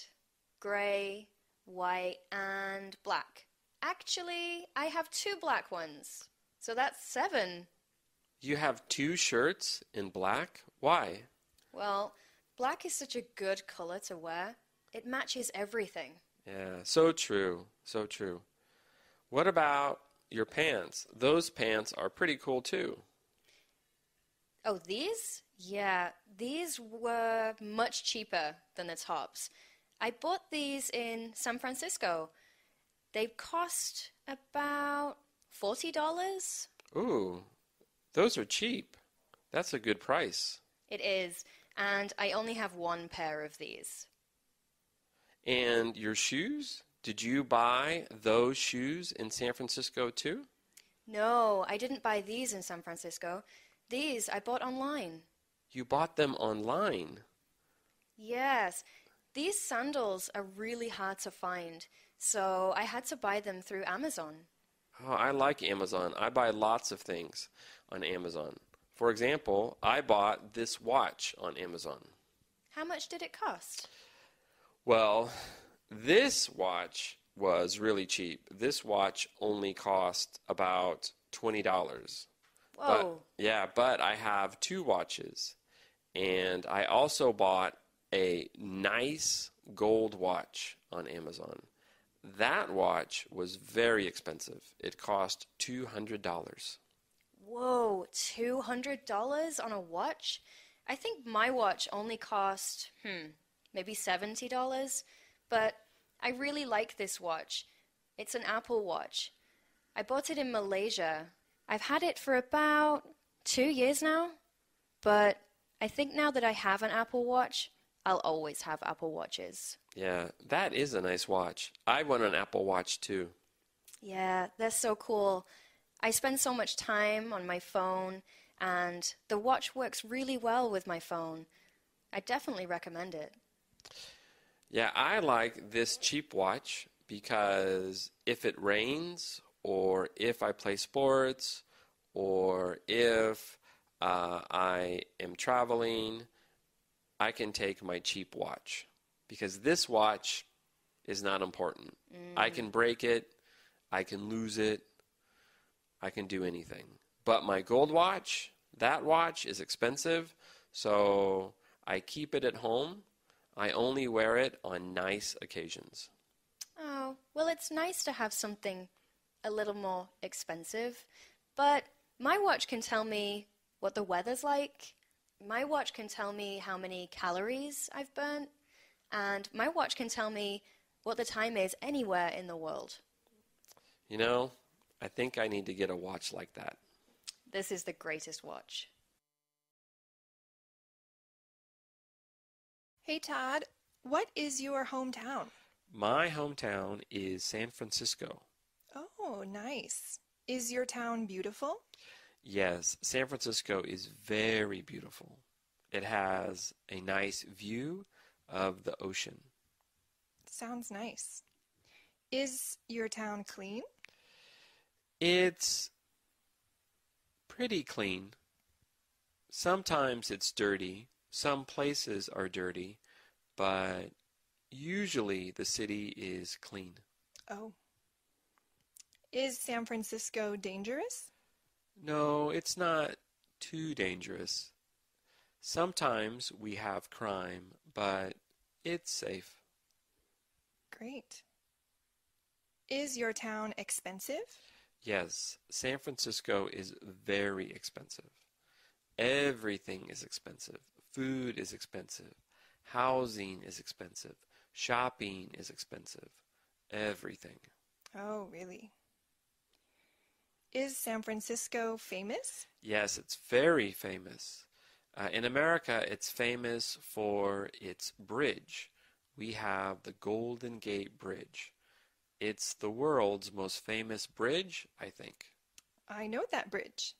gray, white, and black. Actually, I have 2 black ones. So that's 7. You have 2 shirts in black? Why? Well, black is such a good color to wear. It matches everything. Yeah, so true. So true. What about your pants? Those pants are pretty cool too. Oh, these? Yeah, these were much cheaper than the tops. I bought these in San Francisco. They cost about $40. Ooh, those are cheap. That's a good price. It is, and I only have 1 pair of these. And your shoes? Did you buy those shoes in San Francisco too? No, I didn't buy these in San Francisco. These I bought online. You bought them online. Yes, these sandals are really hard to find, so I had to buy them through Amazon. Oh, I like Amazon. I buy lots of things on Amazon. For example, I bought this watch on Amazon. How much did it cost? Well, this watch was really cheap. This watch only cost about $20. Whoa. But I have two watches. And I also bought a nice gold watch on Amazon. That watch was very expensive. It cost $200. Whoa, $200 on a watch? I think my watch only cost, maybe $70, but I really like this watch. It's an Apple Watch. I bought it in Malaysia. I've had it for about 2 years now, but I think now that I have an Apple Watch, I'll always have Apple Watches. Yeah, that is a nice watch. I want an Apple Watch too. Yeah, they're so cool. I spend so much time on my phone, and the watch works really well with my phone. I definitely recommend it. Yeah, I like this cheap watch because if it rains, or if I play sports, or if I am traveling, I can take my cheap watch because this watch is not important. I can break it, I can lose it, I can do anything. But my gold watch, that watch is expensive, so I keep it at home. I only wear it on nice occasions. Oh, well, it's nice to have something a little more expensive, but my watch can tell me what the weather's like. My watch can tell me how many calories I've burnt, and my watch can tell me what the time is anywhere in the world. You know, I think I need to get a watch like that. This is the greatest watch. Hey Todd, what is your hometown? My hometown is San Francisco. Oh, nice. Is your town beautiful? Yes, San Francisco is very beautiful. It has a nice view of the ocean. Sounds nice. Is your town clean? It's pretty clean. Sometimes it's dirty. Some places are dirty, but usually the city is clean. Oh. Is San Francisco dangerous? No, it's not too dangerous. Sometimes we have crime, but it's safe. Great. Is your town expensive? Yes, San Francisco is very expensive. Everything is expensive. Food is expensive. Housing is expensive. Shopping is expensive. Everything. Oh, really? Is San Francisco famous? Yes, it's very famous. In America, it's famous for its bridge. We have the Golden Gate Bridge. It's the world's most famous bridge, I think. I know that bridge.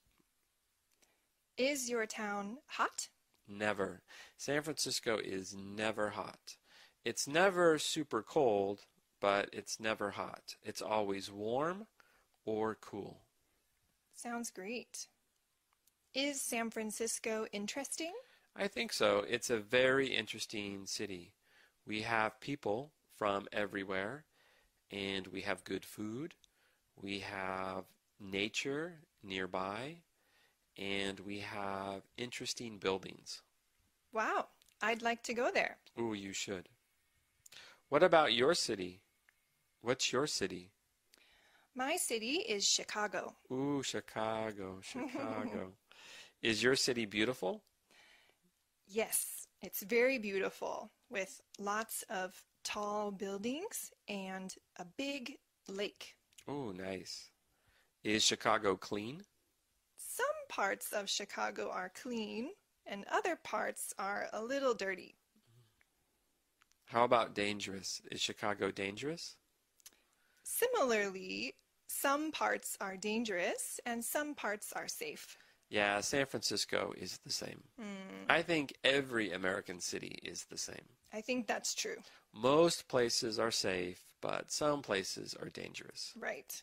Is your town hot? Never. San Francisco is never hot. It's never super cold, but it's never hot. It's always warm or cool. Sounds great. Is San Francisco interesting? I think so. It's a very interesting city. We have people from everywhere, and we have good food. We have nature nearby, and we have interesting buildings. Wow, I'd like to go there. Ooh, you should. What about your city? What's your city? My city is Chicago. Ooh, Chicago, Chicago. Is your city beautiful? Yes, it's very beautiful with lots of tall buildings and a big lake. Ooh, nice. Is Chicago clean? Some parts of Chicago are clean and other parts are a little dirty. How about dangerous? Is Chicago dangerous? Similarly, some parts are dangerous and some parts are safe. Yeah, San Francisco is the same. I think every American city is the same. I think that's true. Most places are safe, but some places are dangerous. Right.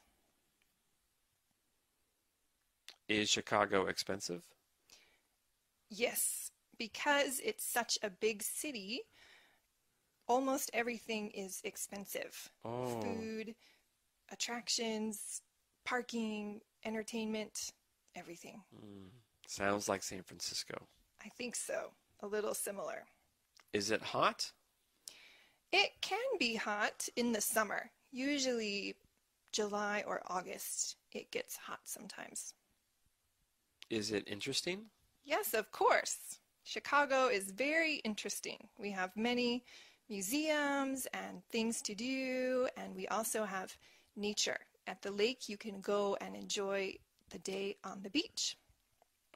Is Chicago expensive? Yes, because it's such a big city, almost everything is expensive. Oh, Food, attractions, parking, entertainment, everything. sounds like San Francisco. I think so. A little similar. Is it hot? It can be hot in the summer. Usually July or August, it gets hot sometimes. Is it interesting? Yes, of course. Chicago is very interesting. We have many museums and things to do, and we also have nature. At the lake, you can go and enjoy the day on the beach.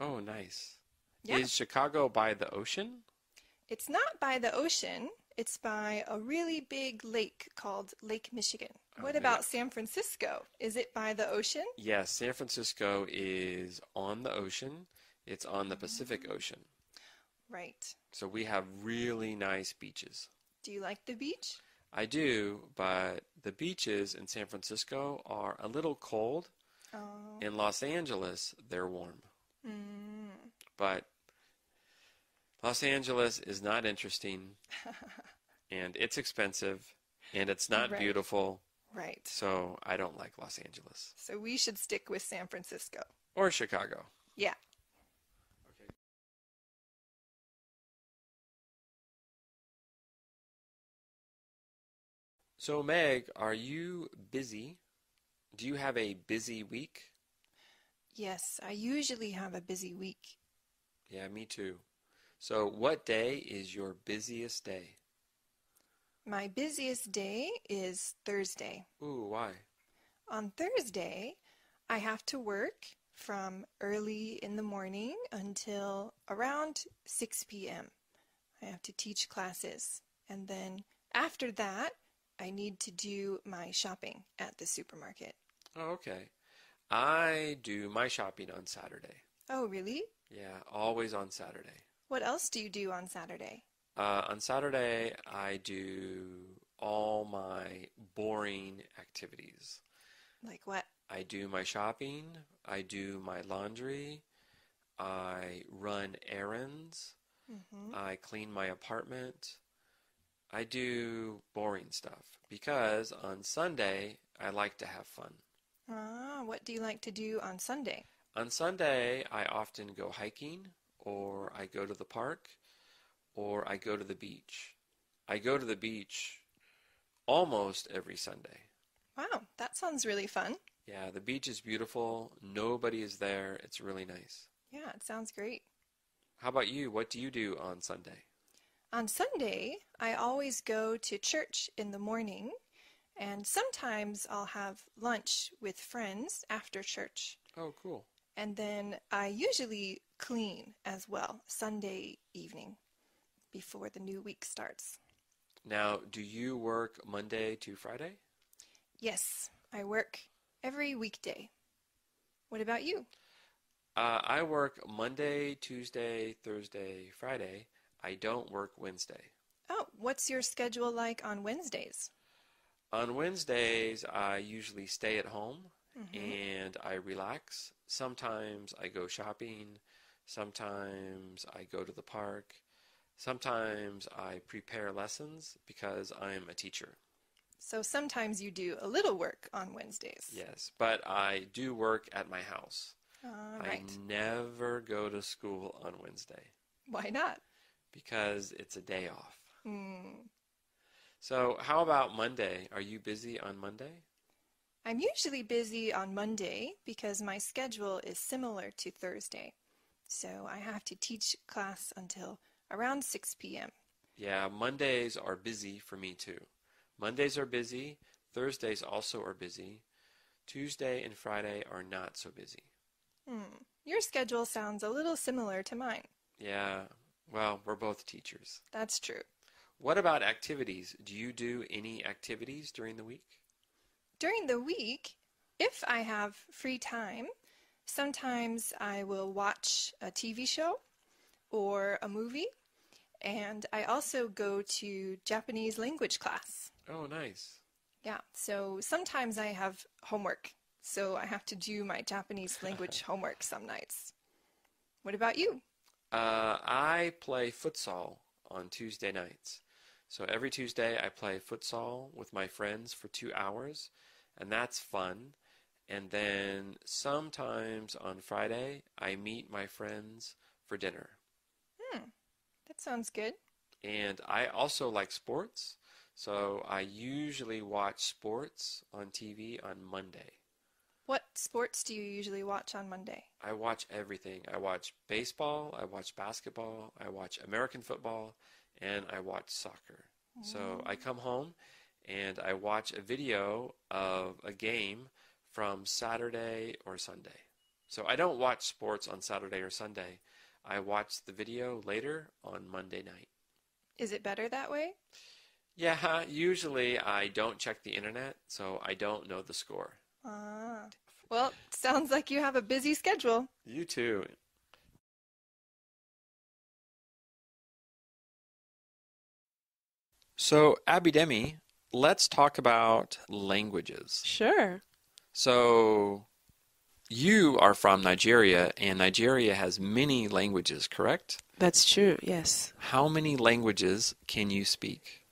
Oh, nice. Yeah. Is Chicago by the ocean? It's not by the ocean. It's by a really big lake called Lake Michigan. What about San Francisco? Is it by the ocean? Yes, San Francisco is on the ocean. It's on the Pacific Ocean. Right. So we have really nice beaches. Do you like the beach? I do, but the beaches in San Francisco are a little cold. Oh. In Los Angeles, they're warm. But Los Angeles is not interesting, and it's expensive, and it's not Right. beautiful, Right. so I don't like Los Angeles. So we should stick with San Francisco. Or Chicago. Yeah. Okay. So Meg, are you busy? Do you have a busy week? Yes, I usually have a busy week. Yeah, me too. So what day is your busiest day? My busiest day is Thursday. Ooh, why? On Thursday, I have to work from early in the morning until around 6 p.m. I have to teach classes. And then after that, I need to do my shopping at the supermarket. Oh, okay. I do my shopping on Saturday. Oh, really? Yeah, always on Saturday. What else do you do on Saturday? On Saturday, I do all my boring activities. Like what? I do my shopping, I do my laundry, I run errands, I clean my apartment. I do boring stuff because on Sunday, I like to have fun. What do you like to do on Sunday? On Sunday, I often go hiking, or I go to the park, or I go to the beach. I go to the beach almost every Sunday. Wow, that sounds really fun. Yeah, the beach is beautiful. Nobody is there. It's really nice. Yeah, it sounds great. How about you? What do you do on Sunday? On Sunday, I always go to church in the morning, and sometimes I'll have lunch with friends after church. Oh, cool. And then I usually clean as well Sunday evening before the new week starts. Now, do you work Monday to Friday? Yes, I work every weekday. What about you? I work Monday, Tuesday, Thursday, Friday. I don't work Wednesday. Oh, what's your schedule like on Wednesdays? On Wednesdays, I usually stay at home and I relax. Sometimes I go shopping. Sometimes I go to the park. Sometimes I prepare lessons because I'm a teacher. So sometimes you do a little work on Wednesdays. Yes, but I do work at my house. Right. I never go to school on Wednesday Why not? because it's a day off. So how about Monday? Are you busy on Monday? I'm usually busy on Monday because my schedule is similar to Thursday. So I have to teach class until around 6 p.m. Yeah, Mondays are busy for me too. Mondays are busy. Thursdays also are busy. Tuesday and Friday are not so busy. Your schedule sounds a little similar to mine. Yeah, well, we're both teachers. That's true. What about activities? Do you do any activities during the week? During the week, if I have free time, sometimes I will watch a TV show or a movie, And I also go to Japanese language class. Oh, nice. Yeah, so sometimes I have homework, so I have to do my Japanese language homework some nights. What about you? I play futsal on Tuesday nights. So every Tuesday I play futsal with my friends for 2 hours, and that's fun. And then sometimes on Friday I meet my friends for dinner. That sounds good. And I also like sports, so I usually watch sports on TV on Monday. What sports do you usually watch on Monday? I watch everything. I watch baseball, I watch basketball, I watch American football, and I watch soccer. So I come home and I watch a video of a game from Saturday or Sunday. So I don't watch sports on Saturday or Sunday. I watch the video later on Monday night. Is it better that way? Yeah, usually I don't check the internet, so I don't know the score. Ah, well, sounds like you have a busy schedule. You too. So, Abidemi, let's talk about languages. Sure. So, you are from Nigeria, and Nigeria has many languages, correct? That's true, yes. How many languages can you speak?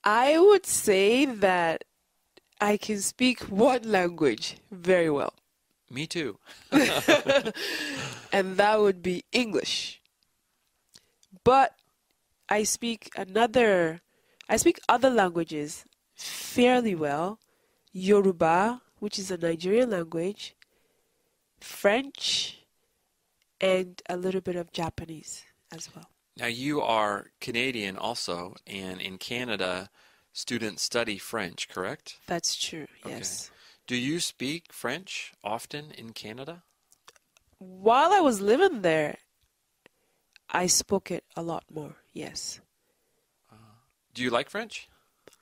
I would say that I can speak one language very well, Me too. and that would be English. But I speak other languages fairly well. Yoruba, which is a Nigerian language, French, and a little bit of Japanese as well. Now, you are Canadian also, and in Canada, students study French, correct? That's true, Okay. yes. Do you speak French often in Canada? While I was living there, I spoke it a lot more, yes. Do you like French?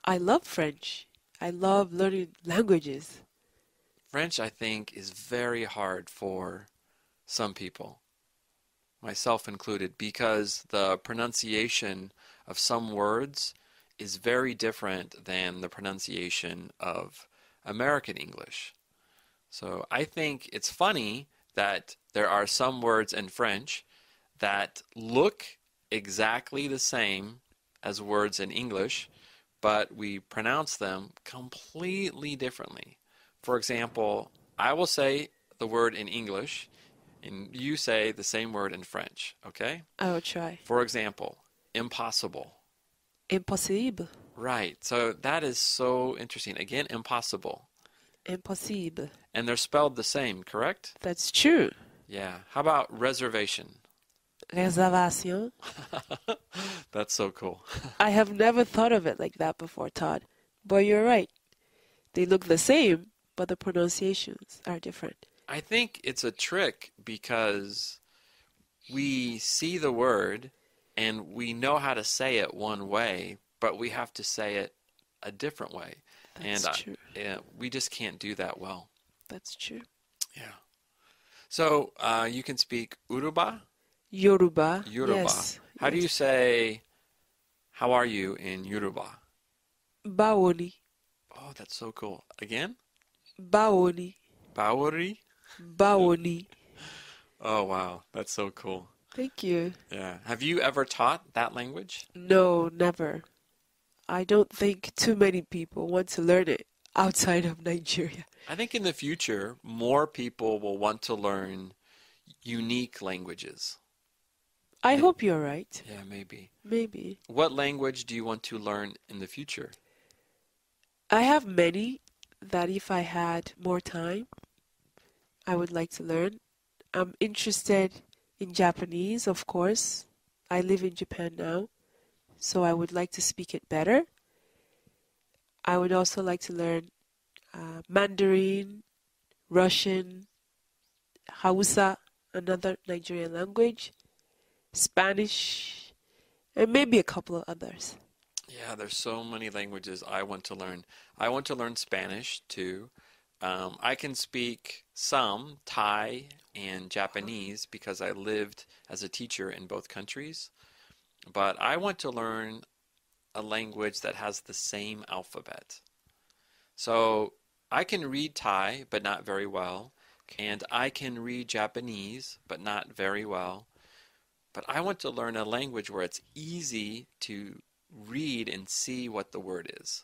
I love French. I love learning languages. French, I think, is very hard for some people, myself included, because the pronunciation of some words is very different than the pronunciation of American English. So I think it's funny that there are some words in French that look exactly the same as words in English, but we pronounce them completely differently. For example, I will say the word in English, and you say the same word in French, okay? I will try. For example, impossible. Impossible. Right, so that is so interesting. Again, impossible. Impossible. And they're spelled the same, correct? That's true. Yeah. How about reservation? Réservation. That's so cool. I have never thought of it like that before, Todd. But you're right. They look the same, but the pronunciations are different. I think it's a trick because we see the word and we know how to say it one way, but we have to say it a different way. That's true. We just can't do that well. That's true. Yeah. So you can speak Uruba? Yoruba. Yoruba. Yes. How do you say, how are you in Yoruba? Bawoni. Oh, that's so cool. Again? Bawoni. Bawari? Bawoni. Oh, wow. That's so cool. Thank you. Yeah. Have you ever taught that language? No, never. I don't think too many people want to learn it outside of Nigeria. I think in the future, more people will want to learn unique languages. I hope you're right. Yeah, maybe. Maybe. What language do you want to learn in the future? I have many that if I had more time, I would like to learn. I'm interested in Japanese, of course. I live in Japan now, so I would like to speak it better. I would also like to learn Mandarin, Russian, Hausa, another Nigerian language, Spanish, and maybe a couple of others. Yeah, there's so many languages I want to learn. I want to learn Spanish too. I can speak some Thai and Japanese because I lived as a teacher in both countries. but I want to learn a language that has the same alphabet. So I can read Thai, but not very well, and I can read Japanese, but not very well. But I want to learn a language where it's easy to read and see what the word is.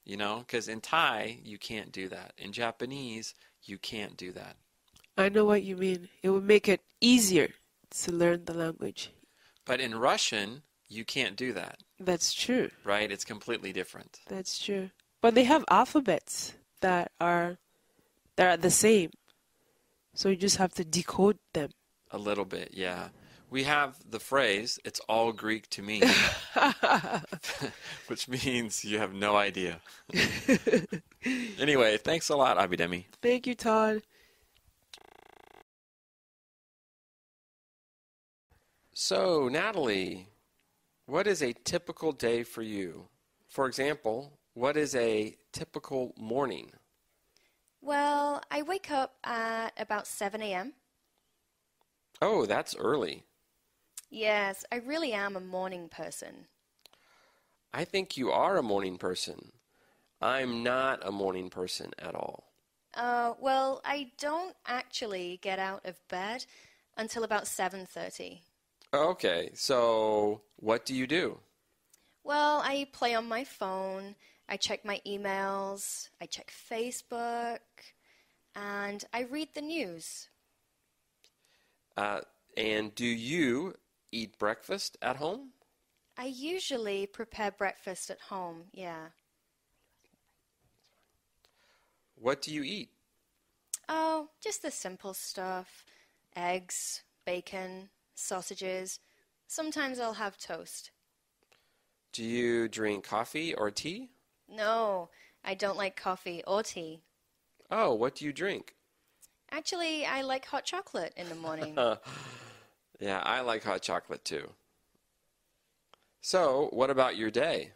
You know, because in Thai, you can't do that. In Japanese, you can't do that. I know what you mean. It would make it easier to learn the language. But in Russian, you can't do that, That's true. right? It's completely different. That's true. But they have alphabets that are the same. So you just have to decode them. A little bit, yeah. We have the phrase, it's all Greek to me, which means you have no idea. Anyway, thanks a lot, Abidemi. Thank you, Todd. So, Natalie, what is a typical day for you? For example, what is a typical morning? Well, I wake up at about 7 a.m. Oh, that's early. Yes, I really am a morning person. I think you are a morning person. I'm not a morning person at all. Well, I don't actually get out of bed until about 7:30. Okay, so what do you do? Well, I play on my phone, I check my emails, I check Facebook, and I read the news. And do you eat breakfast at home? I usually prepare breakfast at home, yeah. What do you eat? Oh, just the simple stuff. Eggs, bacon, sausages. Sometimes I'll have toast. Do you drink coffee or tea? No, I don't like coffee or tea. Oh, what do you drink? Actually, I like hot chocolate in the morning. Yeah, I like hot chocolate too. So, what about your day?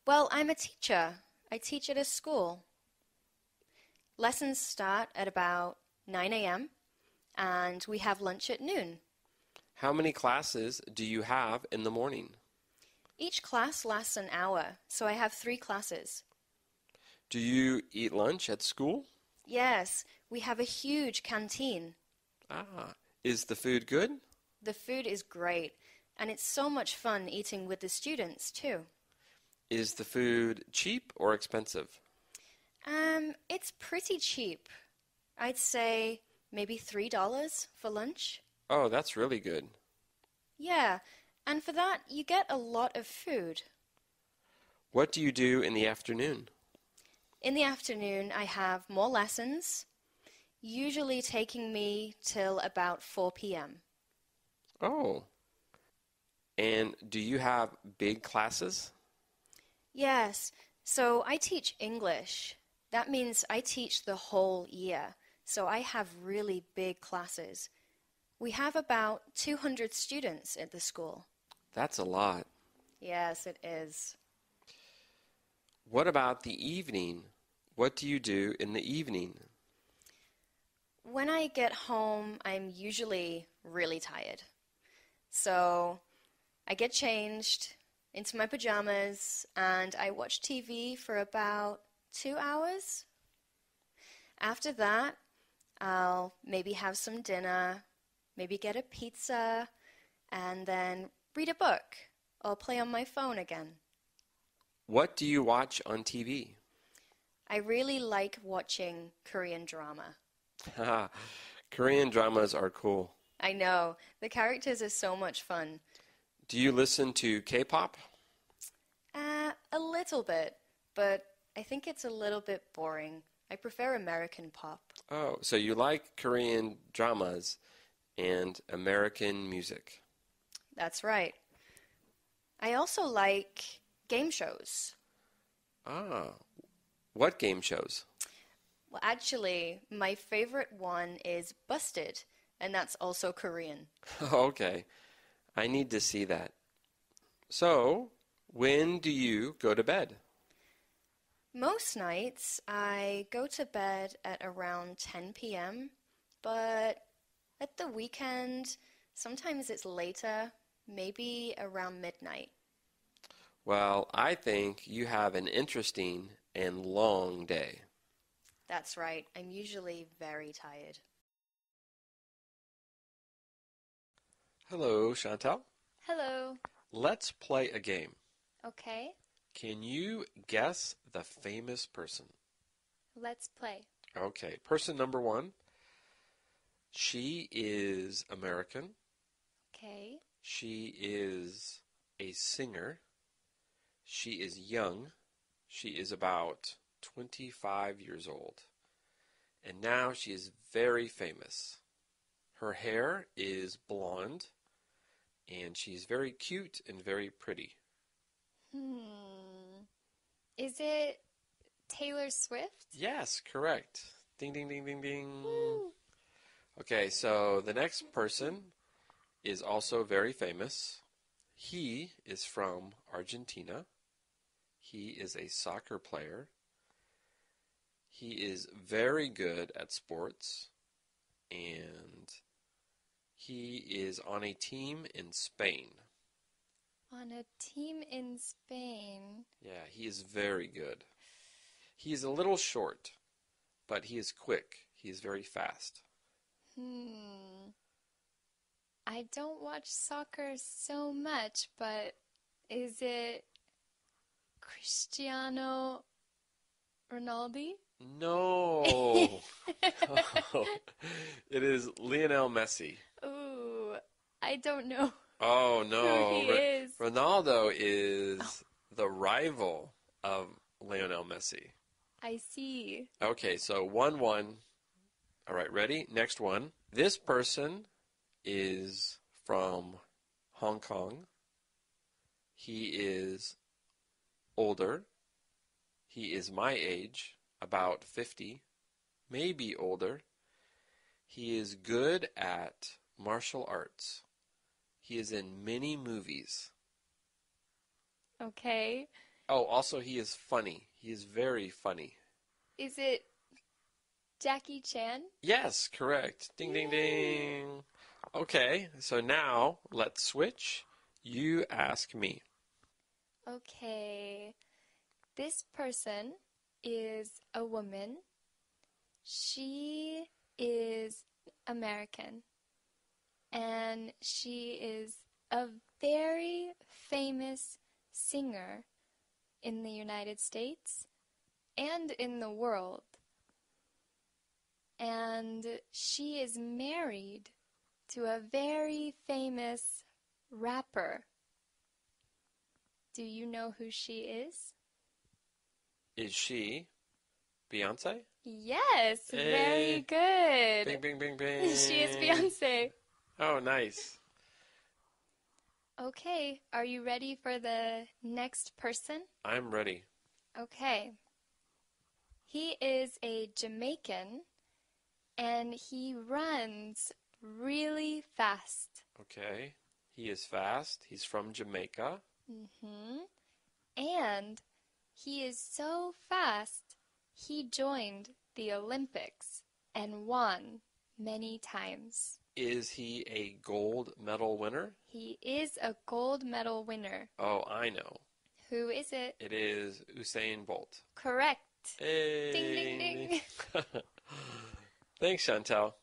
Well, I'm a teacher. I teach at a school. Lessons start at about 9 a.m. and we have lunch at noon. How many classes do you have in the morning? Each class lasts an hour, so I have 3 classes. Do you eat lunch at school? Yes, we have a huge canteen. Ah, is the food good? The food is great, and it's so much fun eating with the students, too. Is the food cheap or expensive? It's pretty cheap. I'd say maybe $3 for lunch. Oh, that's really good. Yeah, and for that, you get a lot of food. What do you do in the afternoon? In the afternoon, I have more lessons, usually taking me till about 4 p.m. Oh. And do you have big classes? Yes, so I teach English. That means I teach the whole year, so I have really big classes. We have about 200 students at the school. That's a lot. Yes, it is. What about the evening? What do you do in the evening? When I get home, I'm usually really tired. So I get changed into my pajamas and I watch TV for about 2 hours. After that, I'll maybe have some dinner, maybe get a pizza, and then read a book or play on my phone again. What do you watch on TV? I really like watching Korean drama. Korean dramas are cool. I know, the characters are so much fun. Do you listen to K-pop? A little bit, but I think it's a little bit boring. I prefer American pop. Oh, so you like Korean dramas and American music. That's right. I also like game shows. Ah, what game shows? Well, actually, my favorite one is Busted, and that's also Korean. Okay, I need to see that. So, when do you go to bed? Most nights I go to bed at around 10 p.m., but at the weekend, sometimes it's later, Maybe around midnight. Well, I think you have an interesting and long day. That's right. I'm usually very tired. Hello, Chantal. Hello. Let's play a game. Okay, Can you guess the famous person? let's play. Okay, person number one. She is American. Okay, She is a singer. She is young. She is about 25 years old. And now she is very famous. Her hair is blonde, and she's very cute and very pretty. Is it Taylor Swift? Yes, correct. Ding, ding, ding, ding, ding. Woo. Okay, so the next person is also very famous. He is from Argentina. He is a soccer player. He is very good at sports, and he is on a team in Spain. On a team in Spain. Yeah, he is very good. He is a little short, but he is quick. He is very fast. I don't watch soccer so much, but is it Cristiano Ronaldo? No. Oh, it is Lionel Messi. Ooh, I don't know Oh no. who he is. Ronaldo is the rival of Lionel Messi. I see. Okay, so 1-1. All right, ready? Next one. This person is from Hong Kong. He is older. He is my age, about 50, maybe older. He is good at martial arts. He is in many movies. Okay. Oh, also he is funny. He is very funny. Is it Jackie Chan? Yes, correct. Ding, ding, ding. Okay, so now let's switch. You ask me. Okay. This person is a woman. She is American. And she is a very famous singer in the United States and in the world. And she is married to a very famous rapper. Do you know who she is? Is she Beyonce? Yes, Hey. very good. Bing, bing, bing, bing. She is Beyonce. Oh, nice. Okay, are you ready for the next person? I'm ready. Okay. He is a Jamaican and he runs really fast. Okay. He is fast. He's from Jamaica. And he is so fast, he joined the Olympics and won many times. Is he a gold medal winner? He is a gold medal winner. Oh, I know. Who is it? It is Usain Bolt. Correct. Hey. Ding, ding, ding. Thanks, Chantal.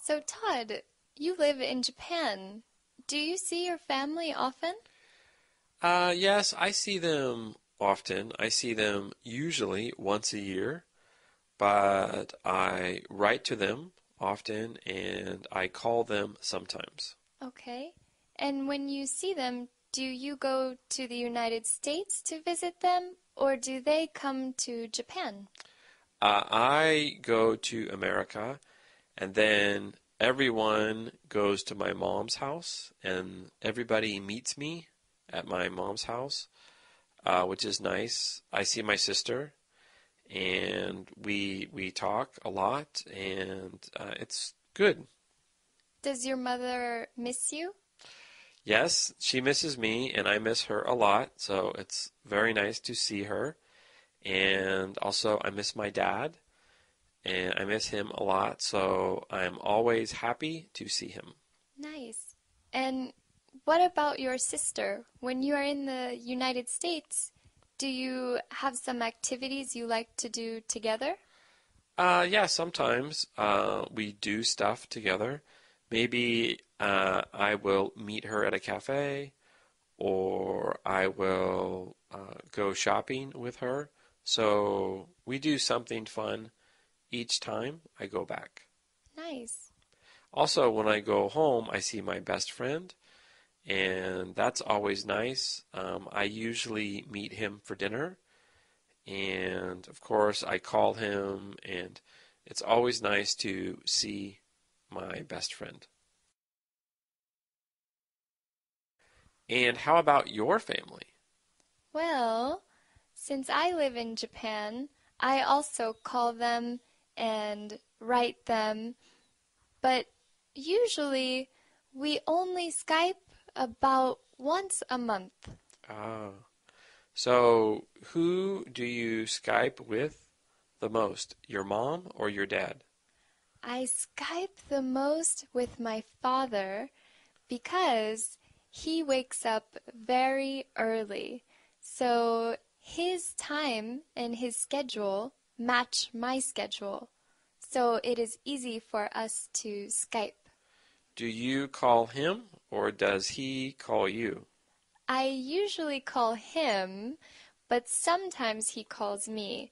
So, Todd, you live in Japan. Do you see your family often? Yes, I see them often. I see them usually once a year, but I write to them often and I call them sometimes. Okay. And when you see them, do you go to the United States to visit them, or do they come to Japan? I go to America, and then everyone goes to my mom's house, and everybody meets me at my mom's house, which is nice. I see my sister, and we talk a lot, and it's good. Does your mother miss you? Yes, she misses me, and I miss her a lot, so it's very nice to see her. And also, I miss my dad, and I miss him a lot, so I'm always happy to see him. Nice. And what about your sister? When you are in the United States, do you have some activities you like to do together? Yeah, sometimes we do stuff together. Maybe I will meet her at a cafe, or I will go shopping with her. So we do something fun each time I go back. Nice. Also, when I go home, I see my best friend, and that's always nice. I usually meet him for dinner, and of course, I call him, and it's always nice to see my best friend. And how about your family? Well, since I live in Japan, I also call them and write them, but usually we only Skype about once a month. Ah, so who do you Skype with the most, your mom or your dad? I Skype the most with my father because he wakes up very early. So his time and his schedule match my schedule. So it is easy for us to Skype. Do you call him or does he call you? I usually call him, but sometimes he calls me.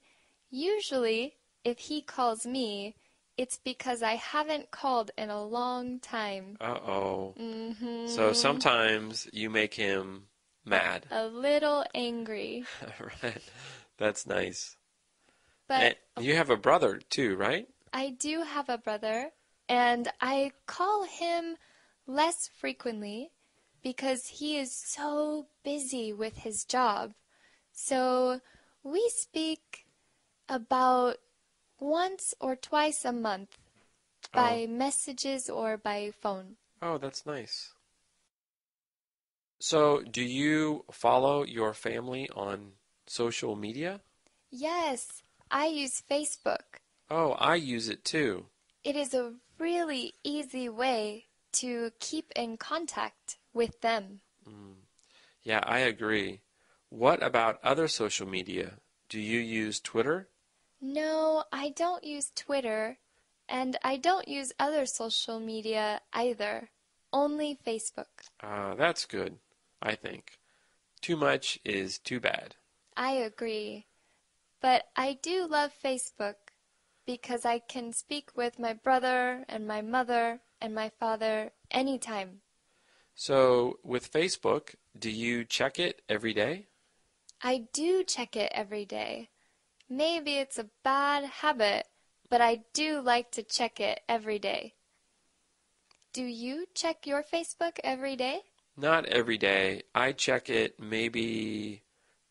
Usually, if he calls me, it's because I haven't called in a long time. Uh-oh. Mm-hmm. So sometimes you make him mad. A little angry. Right. That's nice. But And you have a brother too, right? I do have a brother, and I call him less frequently because he is so busy with his job. So we speak about once or twice a month by messages or by phone. Oh, that's nice. So, do you follow your family on social media? Yes, I use Facebook. Oh, I use it too. It is a really easy way to keep in contact with them. Yeah, I agree. What about other social media? Do you use Twitter? No, I don't use Twitter, and I don't use other social media either. Only Facebook. That's good, I think. Too much is too bad. I agree. But I do love Facebook because I can speak with my brother and my mother and my father anytime. So, with Facebook, do you check it every day? I do check it every day. Maybe it's a bad habit, but I do like to check it every day. Do you check your Facebook every day? Not every day. I check it maybe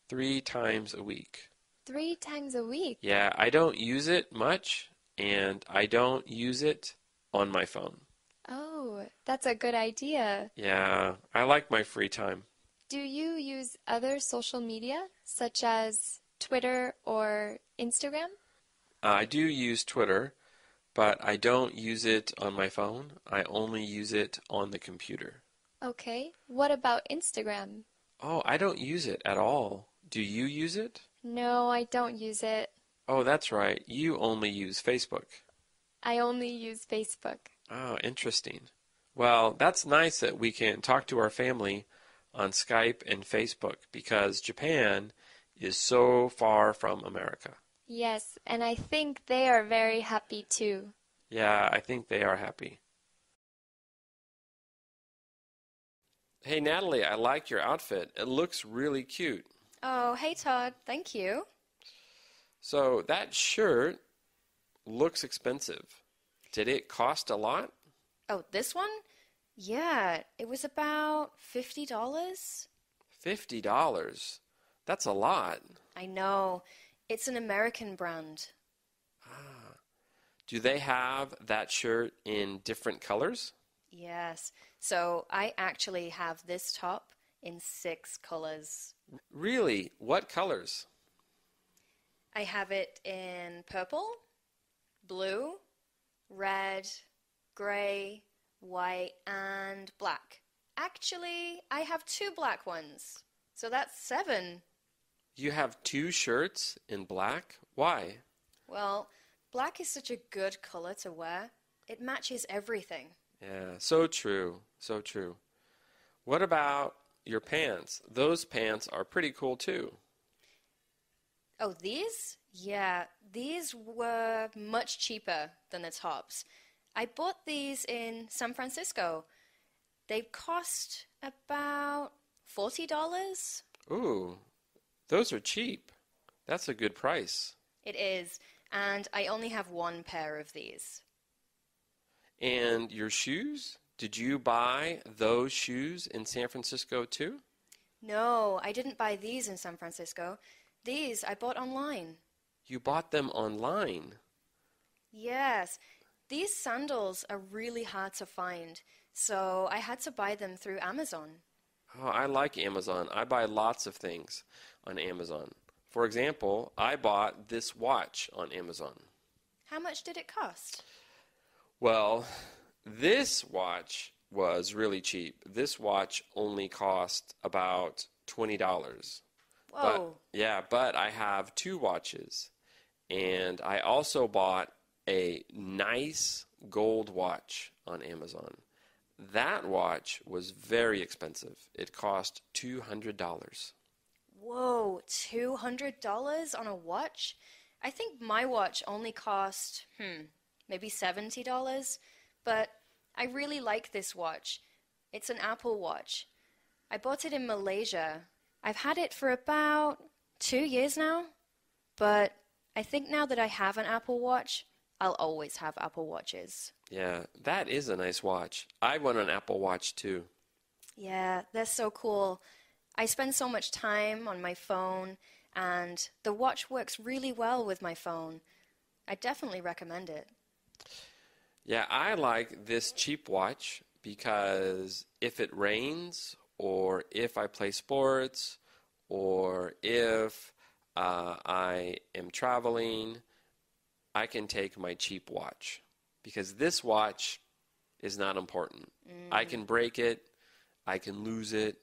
3 times a week. 3 times a week? Yeah, I don't use it much, and I don't use it on my phone. Oh, that's a good idea. Yeah, I like my free time. Do you use other social media, such as Twitter or Instagram? I do use Twitter, but I don't use it on my phone. I only use it on the computer. Okay. What about Instagram? Oh, I don't use it at all. Do you use it? No, I don't use it. Oh, that's right. You only use Facebook. I only use Facebook. Oh, interesting. Well, that's nice that we can talk to our family on Skype and Facebook because Japan is so far from America. Yes, and I think they are very happy too. Yeah, I think they are happy. Hey, Natalie, I like your outfit. It looks really cute. Oh, hey Todd, thank you. So that shirt looks expensive. Did it cost a lot? Oh, this one? Yeah, it was about $50. $50? That's a lot. I know. It's an American brand. Do they have that shirt in different colors? Yes. So I actually have this top in 6 colors. Really? What colors? I have it in purple, blue, red, grey, white, and black. Actually, I have 2 black ones, so that's 7. You have 2 shirts in black? Why? Well, black is such a good color to wear. It matches everything. Yeah, so true, so true. What about your pants? Those pants are pretty cool too. Oh, these? Yeah, these were much cheaper than the tops. I bought these in San Francisco. They cost about $40. Ooh, those are cheap. That's a good price. It is, and I only have 1 pair of these. And your shoes? Did you buy those shoes in San Francisco too? No, I didn't buy these in San Francisco. These I bought online. You bought them online. Yes, these sandals are really hard to find, so I had to buy them through Amazon. Oh, I like Amazon. I buy lots of things on Amazon. For example, I bought this watch on Amazon. How much did it cost? Well, this watch was really cheap. This watch only cost about $20. Whoa. But I have 2 watches. And I also bought a nice gold watch on Amazon. That watch was very expensive. It cost $200. Whoa, $200 on a watch? I think my watch only cost, maybe $70, but I really like this watch. It's an Apple Watch. I bought it in Malaysia. I've had it for about 2 years now, but I think now that I have an Apple Watch, I'll always have Apple Watches. Yeah, that is a nice watch. I want an Apple Watch too. Yeah, they're so cool. I spend so much time on my phone, and the watch works really well with my phone. I definitely recommend it. Yeah, I like this cheap watch because if it rains or if I play sports or if I am traveling, I can take my cheap watch because this watch is not important. I can break it, I can lose it,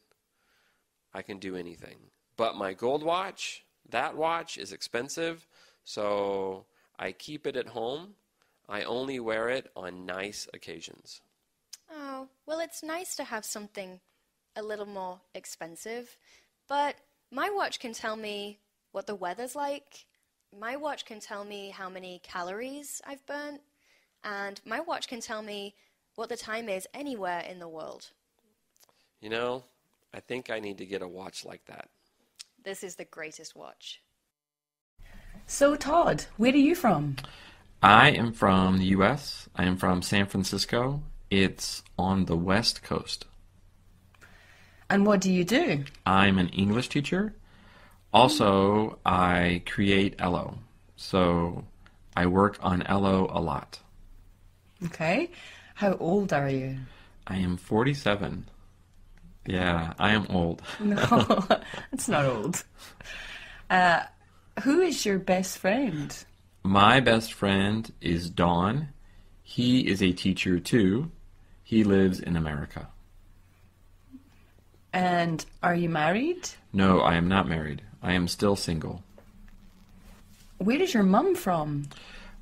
I can do anything. But my gold watch, that watch is expensive, so I keep it at home. I only wear it on nice occasions. Oh, well, it's nice to have something a little more expensive, but my watch can tell me what the weather's like. My watch can tell me how many calories I've burnt, and my watch can tell me what the time is anywhere in the world. You know, I think I need to get a watch like that. This is the greatest watch. So, Todd, where are you from? I am from the U.S. I am from San Francisco. It's on the West Coast. And what do you do? I'm an English teacher. Also, I create Ello. So I work on Ello a lot. Okay. How old are you? I am 47. Yeah, I am old. No, that's not old. Who is your best friend? My best friend is Don. He is a teacher too. He lives in America. And are you married? No, I am not married. I am still single. Where is your mum from?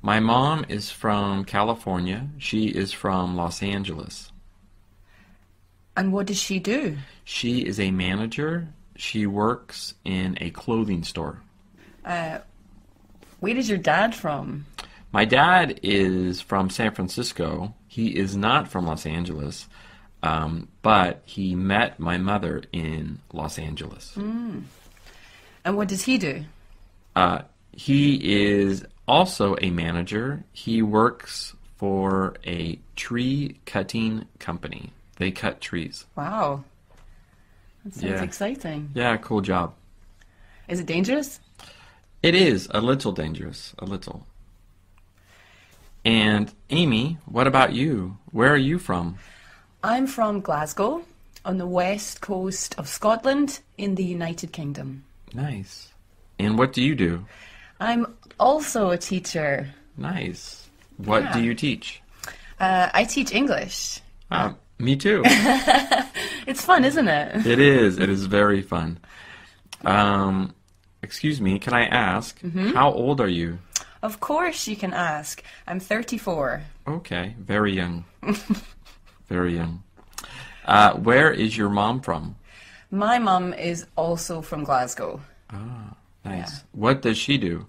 My mom is from California. She is from Los Angeles. And what does she do? She is a manager. She works in a clothing store. Where is your dad from? My dad is from San Francisco. He is not from Los Angeles, but he met my mother in Los Angeles. And what does he do? He is also a manager. He works for a tree cutting company. They cut trees. Wow. That sounds exciting. Yeah, cool job. Is it dangerous? It is a little dangerous, a little. And Amy, what about you? Where are you from? I'm from Glasgow, on the west coast of Scotland in the United Kingdom. Nice. And what do you do? I'm also a teacher. Nice. What do you teach? I teach English. Me too. It's fun, isn't it? It is. It is very fun. Excuse me, can I ask, how old are you? Of course you can ask. I'm 34. Okay, very young. Very young. Where is your mom from? My mum is also from Glasgow. Ah, nice. What does she do?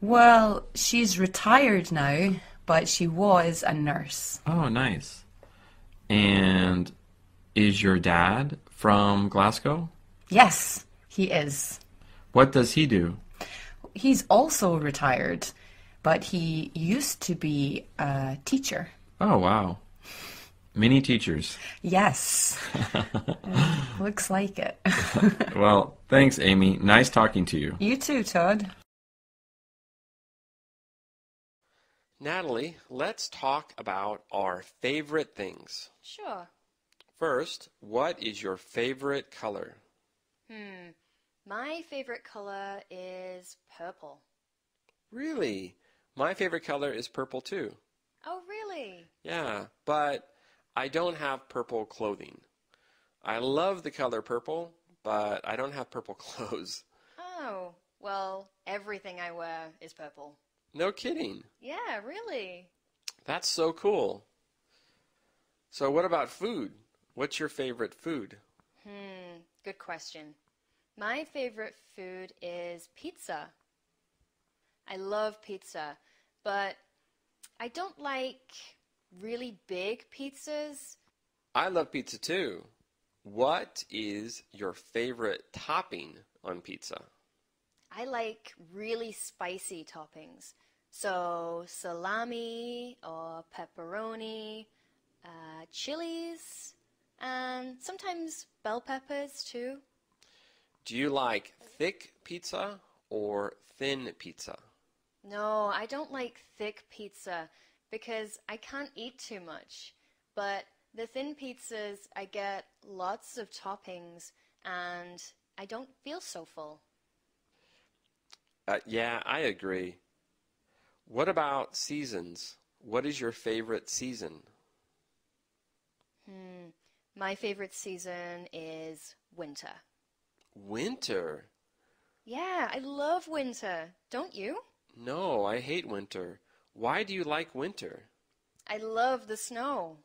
Well, she's retired now, but she was a nurse. Oh, nice. And is your dad from Glasgow? Yes, he is. What does he do? He's also retired, but he used to be a teacher. Oh, wow. Many teachers. Yes. Looks like it. Well, thanks, Amy. Nice talking to you. You too, Todd. Natalie, let's talk about our favorite things. Sure. First, what is your favorite color? My favorite color is purple. Really? My favorite color is purple too. Oh, really? Yeah, but I don't have purple clothing. I love the color purple, but I don't have purple clothes. Oh, well, everything I wear is purple. No kidding. Yeah, really. That's so cool. So what about food? What's your favorite food? Good question. My favorite food is pizza. I love pizza, but I don't like really big pizzas. I love pizza too. What is your favorite topping on pizza? I like really spicy toppings. So salami or pepperoni, chilies, and sometimes bell peppers too. Do you like thick pizza or thin pizza? No, I don't like thick pizza because I can't eat too much. But the thin pizzas, I get lots of toppings and I don't feel so full. Yeah, I agree. What about seasons? What is your favorite season? My favorite season is winter. Winter? Yeah, I love winter. Don't you? No, I hate winter. Why do you like winter? I love the snow.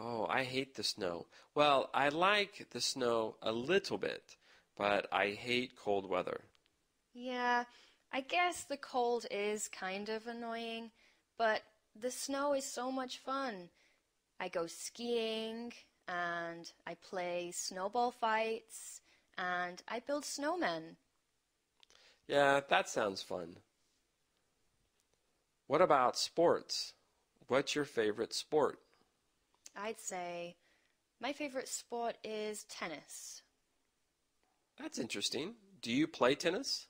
Oh, I hate the snow. Well, I like the snow a little bit, but I hate cold weather. Yeah, I guess the cold is kind of annoying, but the snow is so much fun. I go skiing, and I play snowball fights, and I build snowmen. Yeah, that sounds fun. What about sports? What's your favorite sport? I'd say my favorite sport is tennis. That's interesting. Do you play tennis?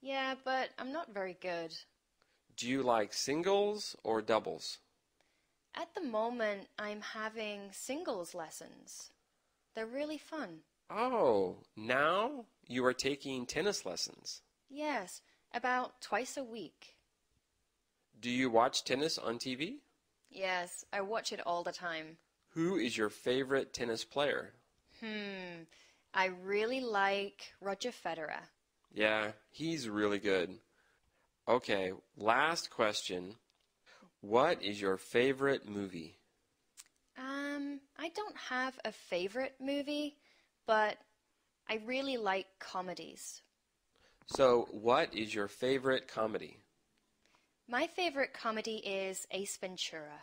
Yeah, but I'm not very good. Do you like singles or doubles? At the moment, I'm having singles lessons. They're really fun. Oh, now you are taking tennis lessons. Yes, about twice a week. Do you watch tennis on TV? Yes, I watch it all the time. Who is your favorite tennis player? I really like Roger Federer. Yeah, he's really good. Okay, last question. What is your favorite movie? I don't have a favorite movie, but I really like comedies. So, what is your favorite comedy? My favorite comedy is Ace Ventura.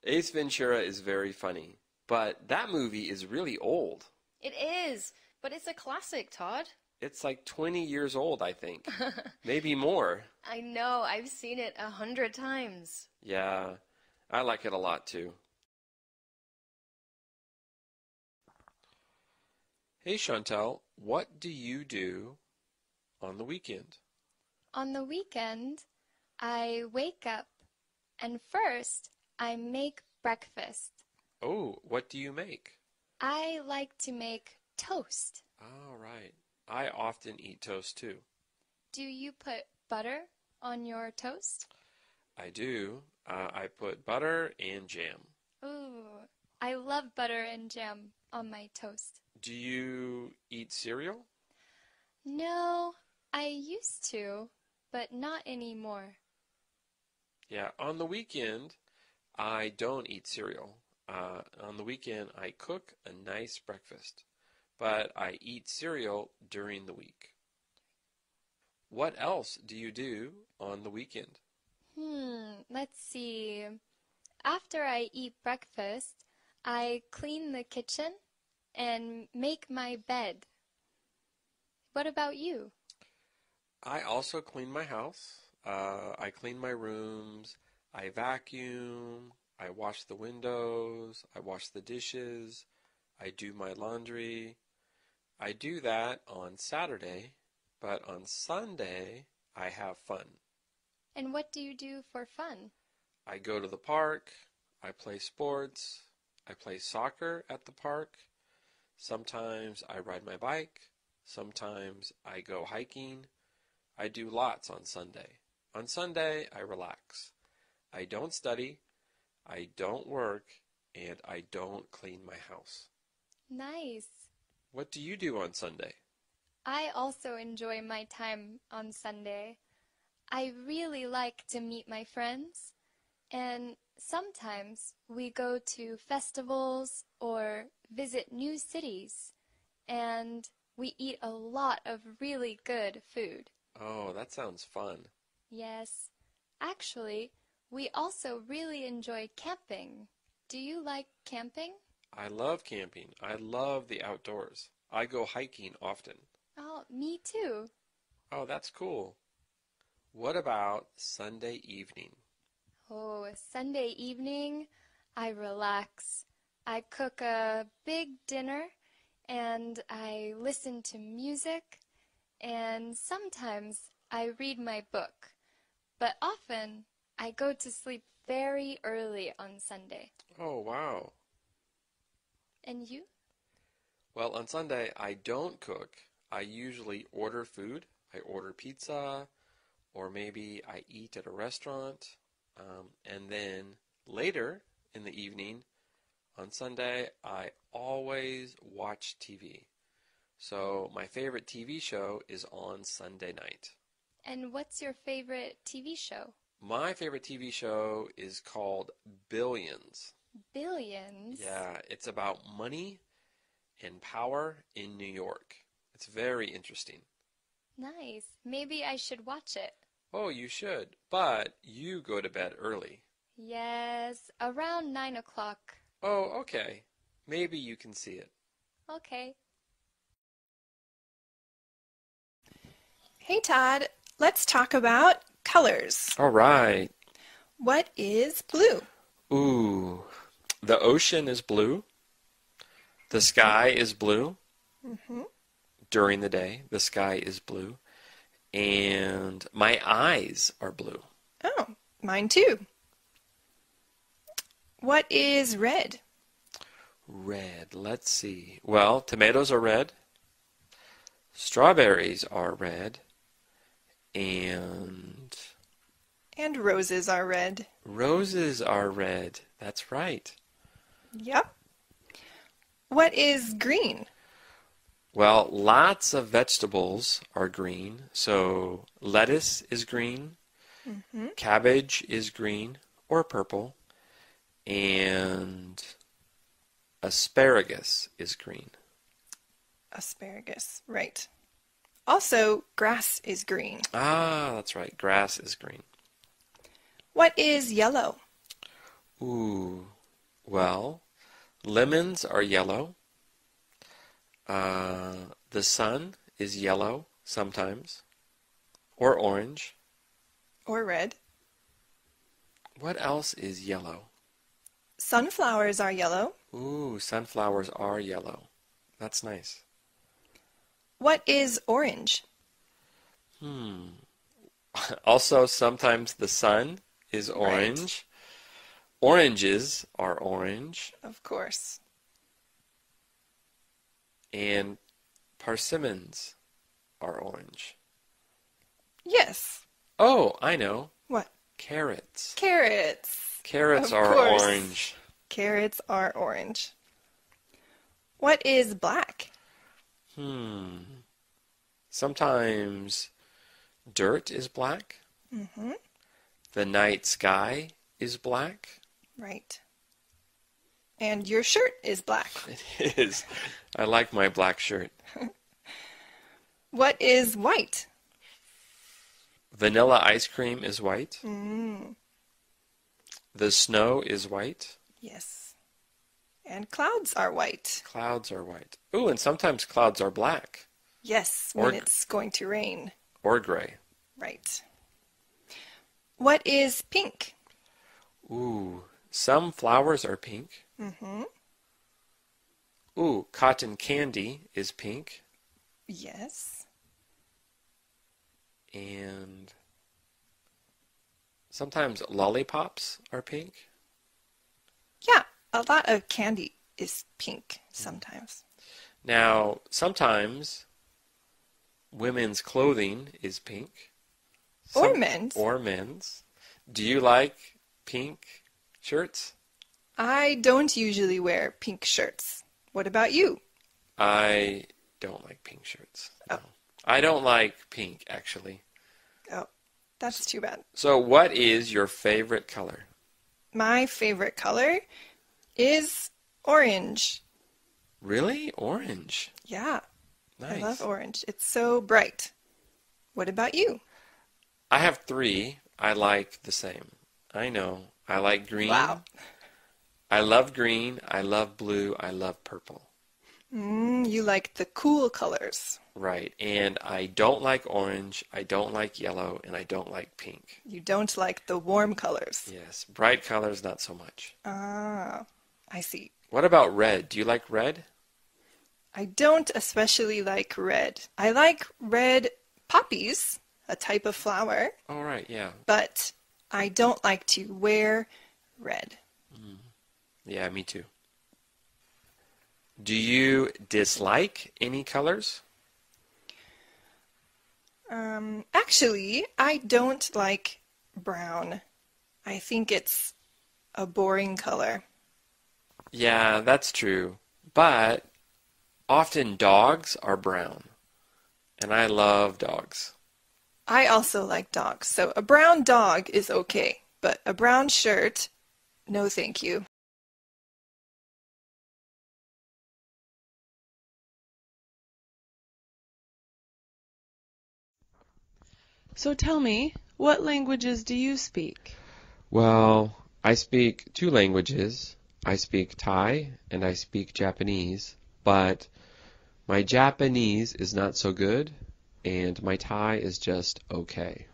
Ace Ventura is very funny, but that movie is really old. It is, but it's a classic, Todd. It's like 20 years old, I think. Maybe more. I know, I've seen it 100 times. Yeah, I like it a lot too. Hey Chantel, what do you do on the weekend? On the weekend, I wake up and first I make breakfast. Oh, what do you make? I like to make toast. All right. I often eat toast too. Do you put butter on your toast? I do. I put butter and jam. Ooh, I love butter and jam on my toast. Do you eat cereal? No, I used to, but not anymore. Yeah, on the weekend, I don't eat cereal. On the weekend, I cook a nice breakfast, but I eat cereal during the week. What else do you do on the weekend? Let's see. After I eat breakfast, I clean the kitchen and make my bed. What about you? I also clean my house. I clean my rooms. I vacuum. I wash the windows. I wash the dishes. I do my laundry. I do that on Saturday, but on Sunday, I have fun. And what do you do for fun? I go to the park. I play sports. I play soccer at the park. Sometimes I ride my bike. Sometimes I go hiking. I do lots on Sunday. On Sunday, I relax. I don't study. I don't work. And I don't clean my house. Nice. What do you do on Sunday? I also enjoy my time on Sunday. I really like to meet my friends, and sometimes we go to festivals or visit new cities, and we eat a lot of really good food. Oh, that sounds fun. Yes, actually, we also really enjoy camping. Do you like camping? I love camping. I love the outdoors. I go hiking often. Oh, me too. Oh, that's cool. What about Sunday evening? Oh, Sunday evening, I relax. I cook a big dinner and I listen to music and sometimes I read my book. But often I go to sleep very early on Sunday. Oh, wow. And you? Well, on Sunday, I don't cook. I usually order food. I order pizza, or maybe I eat at a restaurant. And then later in the evening, on Sunday, I always watch TV. So my favorite TV show is on Sunday night. And what's your favorite TV show? My favorite TV show is called Billions. Billions? Yeah, it's about money and power in New York. It's very interesting. Nice. Maybe I should watch it. Oh, you should, but you go to bed early. Yes, around 9 o'clock. Oh, okay. Maybe you can see it. Okay. Hey Todd, let's talk about colors. All right. What is blue? Ooh, the ocean is blue. The sky is blue. During the day, the sky is blue. And my eyes are blue. Oh, mine too. What is red? Red, let's see. Well, tomatoes are red. Strawberries are red. And roses are red. roses are red. That's right. Yep. What is green? Well, lots of vegetables are green. So lettuce is green. Cabbage is green or purple. And asparagus is green. Asparagus, right. Also, grass is green. Ah, that's right. Grass is green. What is yellow? Ooh, well, lemons are yellow. The sun is yellow sometimes, or orange. Or red? What else is yellow? Sunflowers are yellow. Ooh, sunflowers are yellow. That's nice. What is orange? Also, sometimes the sun is orange. Oranges are orange. Of course. And persimmons are orange. Yes. Oh, I know. What? Carrots. Carrots. Carrots Of are course. orange. Carrots are orange. What is black? Sometimes dirt is black. Mm-hmm. The night sky is black. Right. And your shirt is black. It is. I like my black shirt. What is white? Vanilla ice cream is white. Mm, The snow is white. yes. And clouds are white. Clouds are white. Ooh, and sometimes clouds are black Yes, Or- when it's going to rain. or gray. Right. What is pink? Ooh, some flowers are pink. Mm-hmm. Ooh, cotton candy is pink. Yes. And sometimes lollipops are pink. Yeah, a lot of candy is pink sometimes. Now, sometimes women's clothing is pink. Or men's. Or men's. Do you like pink shirts? I don't usually wear pink shirts. What about you? I don't like pink shirts. Oh. No. I don't like pink, actually. Oh, that's too bad. So what is your favorite color? My favorite color is orange. Really? Orange. Yeah, Nice. I love orange. It's so bright. What about you? I have 3. I like the same. I know. I like green. Wow. I love green. I love blue. I love purple. You like the cool colors. Right. And I don't like orange. I don't like yellow. And I don't like pink. You don't like the warm colors. Yes. Bright colors, not so much. Ah, I see. What about red? Do you like red? I don't especially like red. I like red poppies, a type of flower, All right. Yeah. but I don't like to wear red. Yeah, me too. Do you dislike any colors? Actually, I don't like brown. I think it's a boring color. Yeah, that's true. But often dogs are brown. And I love dogs. I also like dogs, so a brown dog is okay, but a brown shirt, no thank you. So tell me, what languages do you speak? Well, I speak 2 languages. I speak Thai and I speak Japanese, but my Japanese is not so good and my Thai is just okay.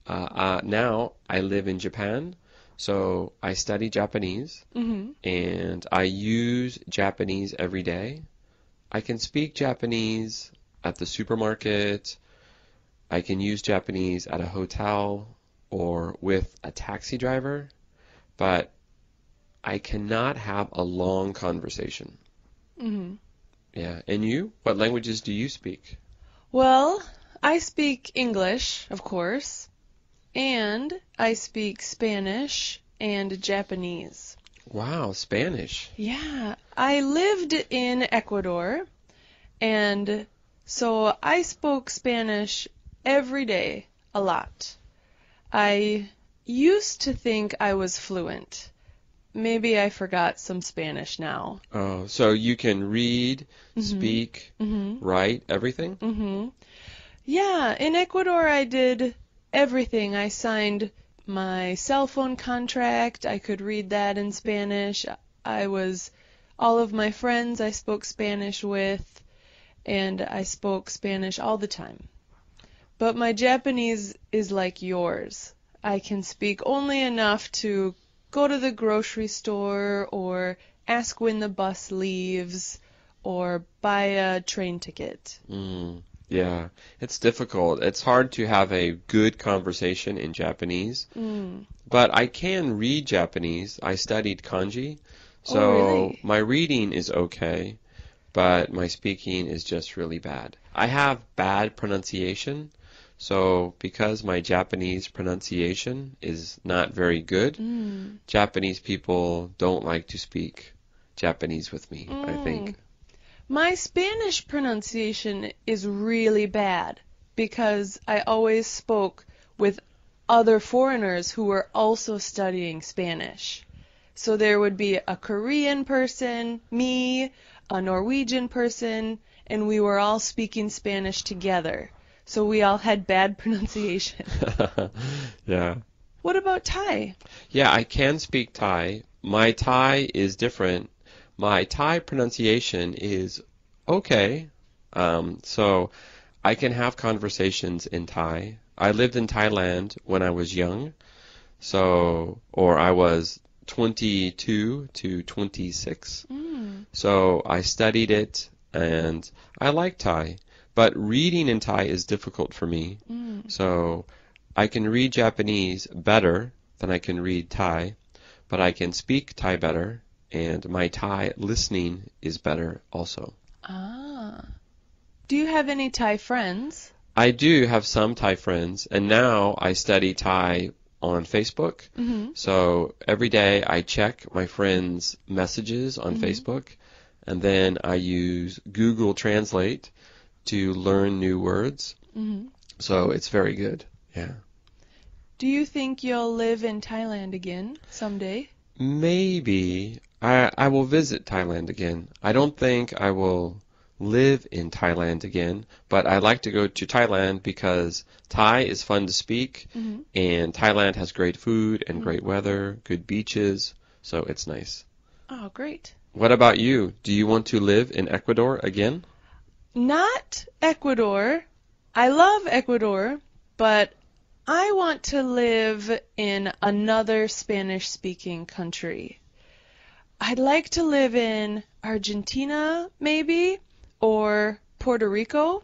Now I live in Japan, so I study Japanese and I use Japanese every day. I can speak Japanese at the supermarket. I can use Japanese at a hotel or with a taxi driver, but I cannot have a long conversation. Yeah. And you? What languages do you speak? Well, I speak English, of course, and I speak Spanish and Japanese. Wow, Spanish. Yeah, I lived in Ecuador, and so I spoke Spanish every day, a lot. I used to think I was fluent. Maybe I forgot some Spanish now. Oh, so you can read, speak, write, everything? Yeah, in Ecuador I did everything. I signed my cell phone contract. I could read that in Spanish. All of my friends I spoke Spanish with, and I spoke Spanish all the time. But my Japanese is like yours. I can speak only enough to go to the grocery store or ask when the bus leaves or buy a train ticket. Yeah, it's difficult. It's hard to have a good conversation in Japanese. But I can read Japanese. I studied kanji. So really? my reading is okay, but my speaking is just really bad. I have bad pronunciation. So because my Japanese pronunciation is not very good, Japanese people don't like to speak Japanese with me, I think. My Spanish pronunciation is really bad because I always spoke with other foreigners who were also studying Spanish. So there would be a Korean person, me, a Norwegian person, and we were all speaking Spanish together. So we all had bad pronunciation. Yeah. What about Thai? Yeah, I can speak Thai. My Thai is different. My Thai pronunciation is okay. So I can have conversations in Thai. I lived in Thailand when I was young. Or I was 22 to 26. So I studied it and I like Thai. But reading in Thai is difficult for me. So I can read Japanese better than I can read Thai, but I can speak Thai better, and my Thai listening is better also. Ah. Do you have any Thai friends? I do have some Thai friends, and now I study Thai on Facebook. So every day I check my friends' messages on Facebook, and then I use Google Translate to learn new words. So it's very good. Yeah. Do you think you'll live in Thailand again someday? Maybe I will visit Thailand again. I don't think I will live in Thailand again, but I like to go to Thailand because Thai is fun to speak, and Thailand has great food and great weather, good beaches, so it's nice. Oh, great. What about you? Do you want to live in Ecuador again? Not Ecuador. I love Ecuador, but I want to live in another Spanish-speaking country. I'd like to live in Argentina, maybe, or Puerto Rico.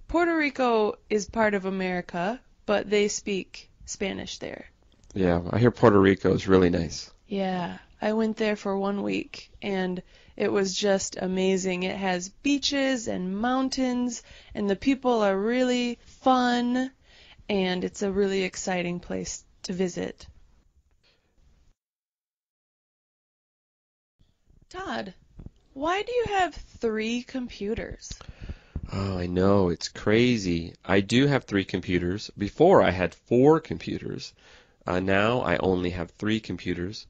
Puerto Rico is part of America, but they speak Spanish there. Yeah, I hear Puerto Rico is really nice. Yeah, I went there for 1 week, and it was just amazing. It has beaches and mountains, and the people are really fun, and it's a really exciting place to visit. Todd, why do you have 3 computers? Oh, I know, it's crazy. I do have 3 computers. Before I had 4 computers. Now I only have 3 computers.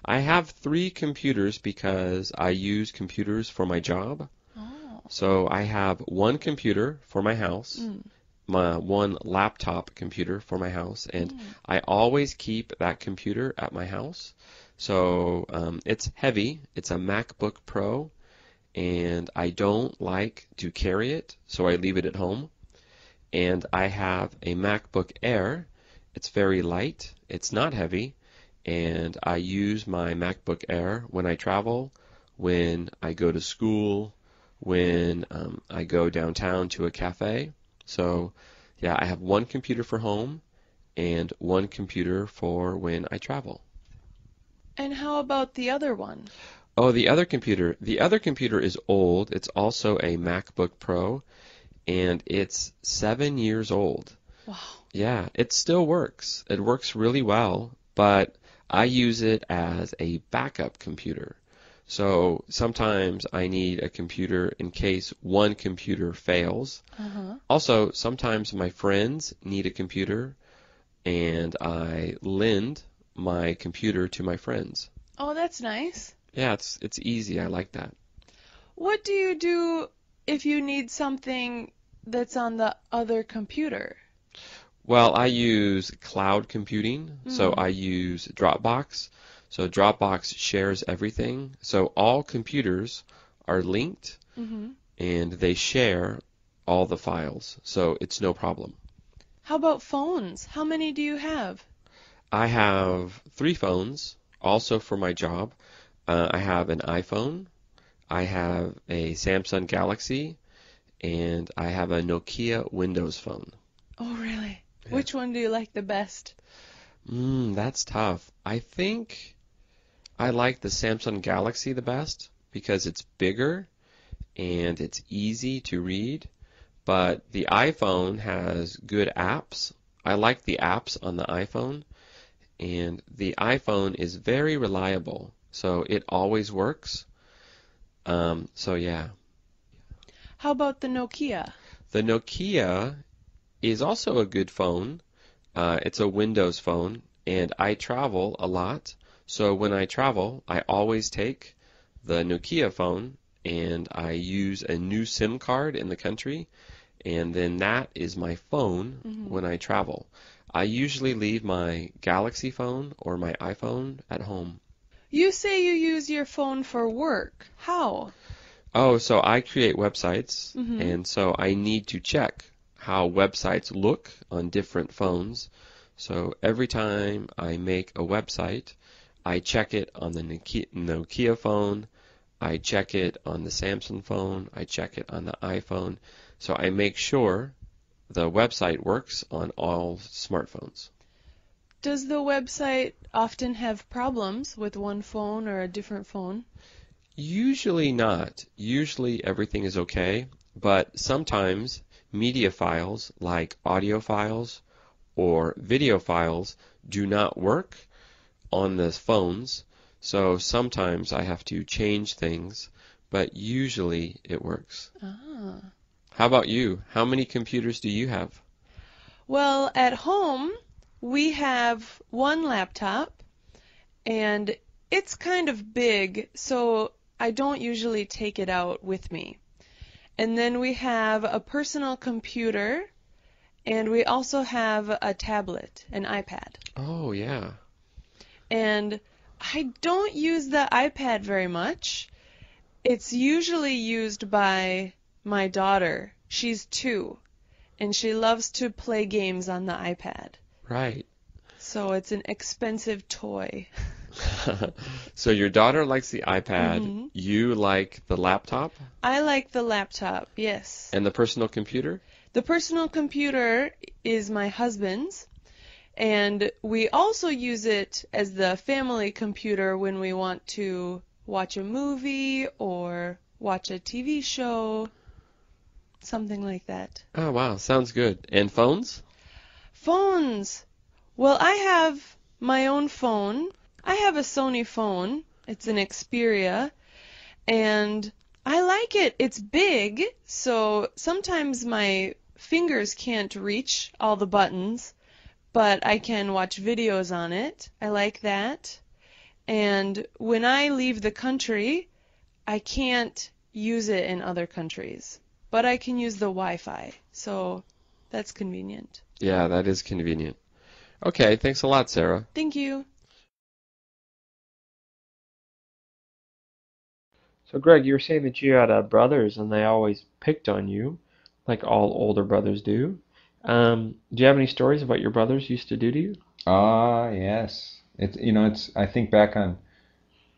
I have 3 computers because I use computers for my job. Oh. So I have 1 computer for my house, my 1 laptop computer for my house, and I always keep that computer at my house. So it's heavy. It's a MacBook Pro, and I don't like to carry it, so I leave it at home. And I have a MacBook Air. It's very light. It's not heavy. And I use my MacBook Air when I travel, when I go to school, when I go downtown to a cafe. So, yeah, I have 1 computer for home and 1 computer for when I travel. And how about the other one? Oh, the other computer. The other computer is old. It's also a MacBook Pro, and it's 7 years old. Wow. Yeah, it still works. It works really well, but I use it as a backup computer. So sometimes I need a computer in case 1 computer fails. Also, sometimes my friends need a computer, and I lend my computer to my friends. Oh, that's nice. Yeah, it's easy. I like that. What do you do if you need something that's on the other computer? Well, I use cloud computing, so I use Dropbox. So Dropbox shares everything. So all computers are linked, and they share all the files. So it's no problem. How about phones? How many do you have? I have 3 phones, also for my job. I have an iPhone, I have a Samsung Galaxy, and I have a Nokia Windows Phone. Oh, really? Yeah. Which one do you like the best? That's tough. I think I like the Samsung Galaxy the best because it's bigger and it's easy to read. but the iPhone has good apps. I like the apps on the iPhone, and the iPhone is very reliable, so it always works. So yeah. How about the Nokia? The Nokia is also a good phone. It's a Windows phone, and I travel a lot. So when I travel, I always take the Nokia phone, and I use a new SIM card in the country, and then that is my phone when I travel. I usually leave my Galaxy phone or my iPhone at home. You say you use your phone for work. How? Oh, so I create websites, and so I need to check how websites look on different phones. So every time I make a website, I check it on the Nokia phone, I check it on the Samsung phone, I check it on the iPhone. So I make sure the website works on all smartphones. Does the website often have problems with one phone or a different phone? Usually not. Usually everything is okay, but sometimes media files like audio files or video files do not work on the phones, so sometimes I have to change things, but usually it works. Ah. How about you? How many computers do you have? Well, at home, we have one laptop, and it's kind of big, so I don't usually take it out with me. And then we have a personal computer, and we also have a tablet, an iPad. Oh, yeah. And I don't use the iPad very much. It's usually used by my daughter. She's 2, and she loves to play games on the iPad. Right. So it's an expensive toy. So your daughter likes the iPad, you like the laptop, I like the laptop, yes. and the personal computer? The personal computer is my husband's, and we also use it as the family computer when we want to watch a movie or watch a TV show, something like that. Oh, wow. Sounds good. And phones? Phones. Well, I have my own phone. I have a Sony phone. It's an Xperia, and I like it. It's big, so sometimes my fingers can't reach all the buttons, but I can watch videos on it. I like that. And when I leave the country, I can't use it in other countries, but I can use the Wi-Fi, so that's convenient. Yeah, that is convenient. Okay, thanks a lot, Sarah. Thank you. So, Greg, you were saying that you had brothers and they always picked on you, like all older brothers do. Do you have any stories of what your brothers used to do to you? Yes. It's I think back on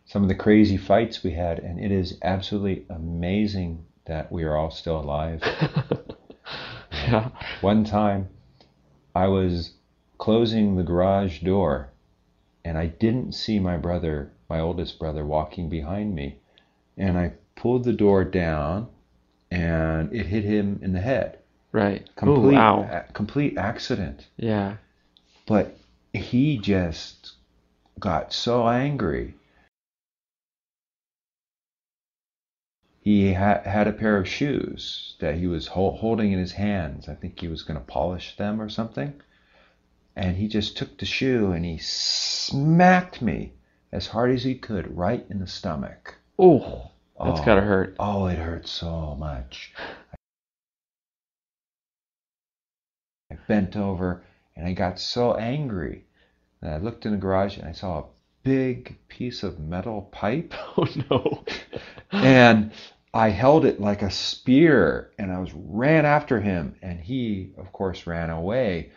some of the crazy fights we had, and it is absolutely amazing that we are all still alive. Yeah. One time, I was closing the garage door, and I didn't see my brother, my oldest brother, walking behind me. And I pulled the door down, and it hit him in the head. Right. Complete, Ooh, wow. complete accident. Yeah. But he just got so angry. He had a pair of shoes that he was holding in his hands. I think he was going to polish them or something. And he just took the shoe and he smacked me as hard as he could right in the stomach. Ooh, that's gotta hurt. Oh, it hurt so much. I bent over and I got so angry. And I looked in the garage and I saw a big piece of metal pipe. Oh, no. And I held it like a spear and I ran after him. And he, of course, ran away.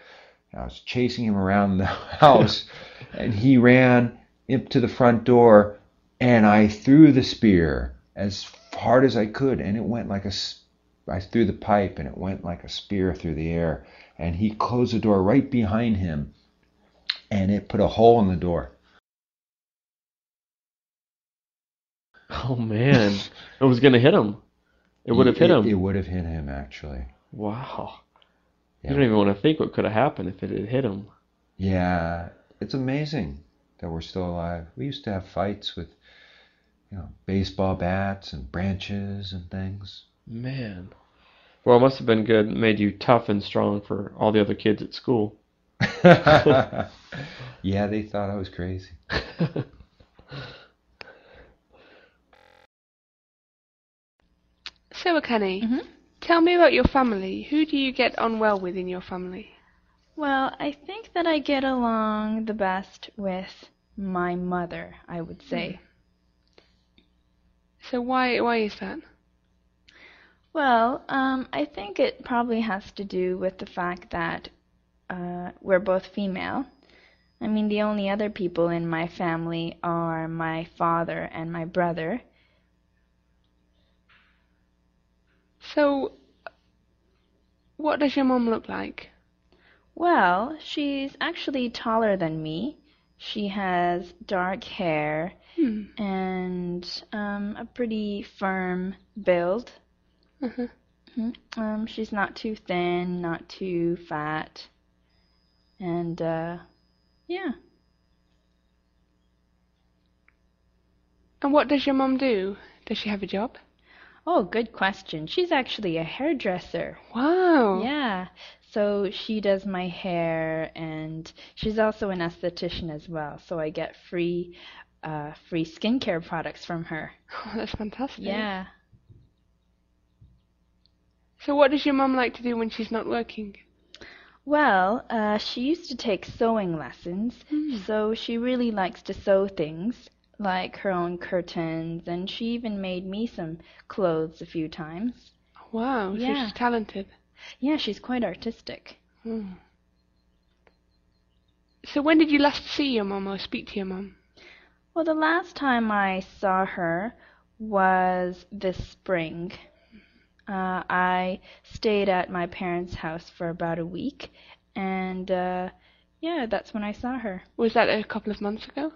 And I was chasing him around the house and he ran up to the front door and I threw the spear as hard as I could. And it went like I threw the pipe and it went like a spear through the air. And he closed the door right behind him and it put a hole in the door. Oh, man. It was going to hit him. It would have hit him. It would have hit him, actually. Wow. Yeah. You don't even want to think what could have happened if it had hit him. Yeah, it's amazing that we're still alive. We used to have fights with, baseball bats and branches and things. Man. Well, it must have been good. It made you tough and strong for all the other kids at school. Yeah, they thought I was crazy. So, Akane, tell me about your family. Who do you get on well with in your family? Well, I think that I get along the best with my mother, I would say. So why is that? Well, I think it probably has to do with the fact that we're both female. I mean, the only other people in my family are my father and my brother. So, what does your mom look like? Well, she's actually taller than me. She has dark hair and a pretty firm build. She's not too thin, not too fat. And, yeah. And what does your mom do? Does she have a job? Oh, good question. She's actually a hairdresser. Wow. Yeah. So she does my hair, and she's also an esthetician as well. So I get free skincare products from her. Oh, that's fantastic. Yeah. So what does your mom like to do when she's not working? Well, she used to take sewing lessons, so she really likes to sew things, like her own curtains, and she even made me some clothes a few times. Wow, so Yeah. she's talented. Yeah, she's quite artistic. So when did you last see your mom or speak to your mom? Well, the last time I saw her was this spring. I stayed at my parents' house for about a week, and yeah, that's when I saw her. Was that a couple of months ago?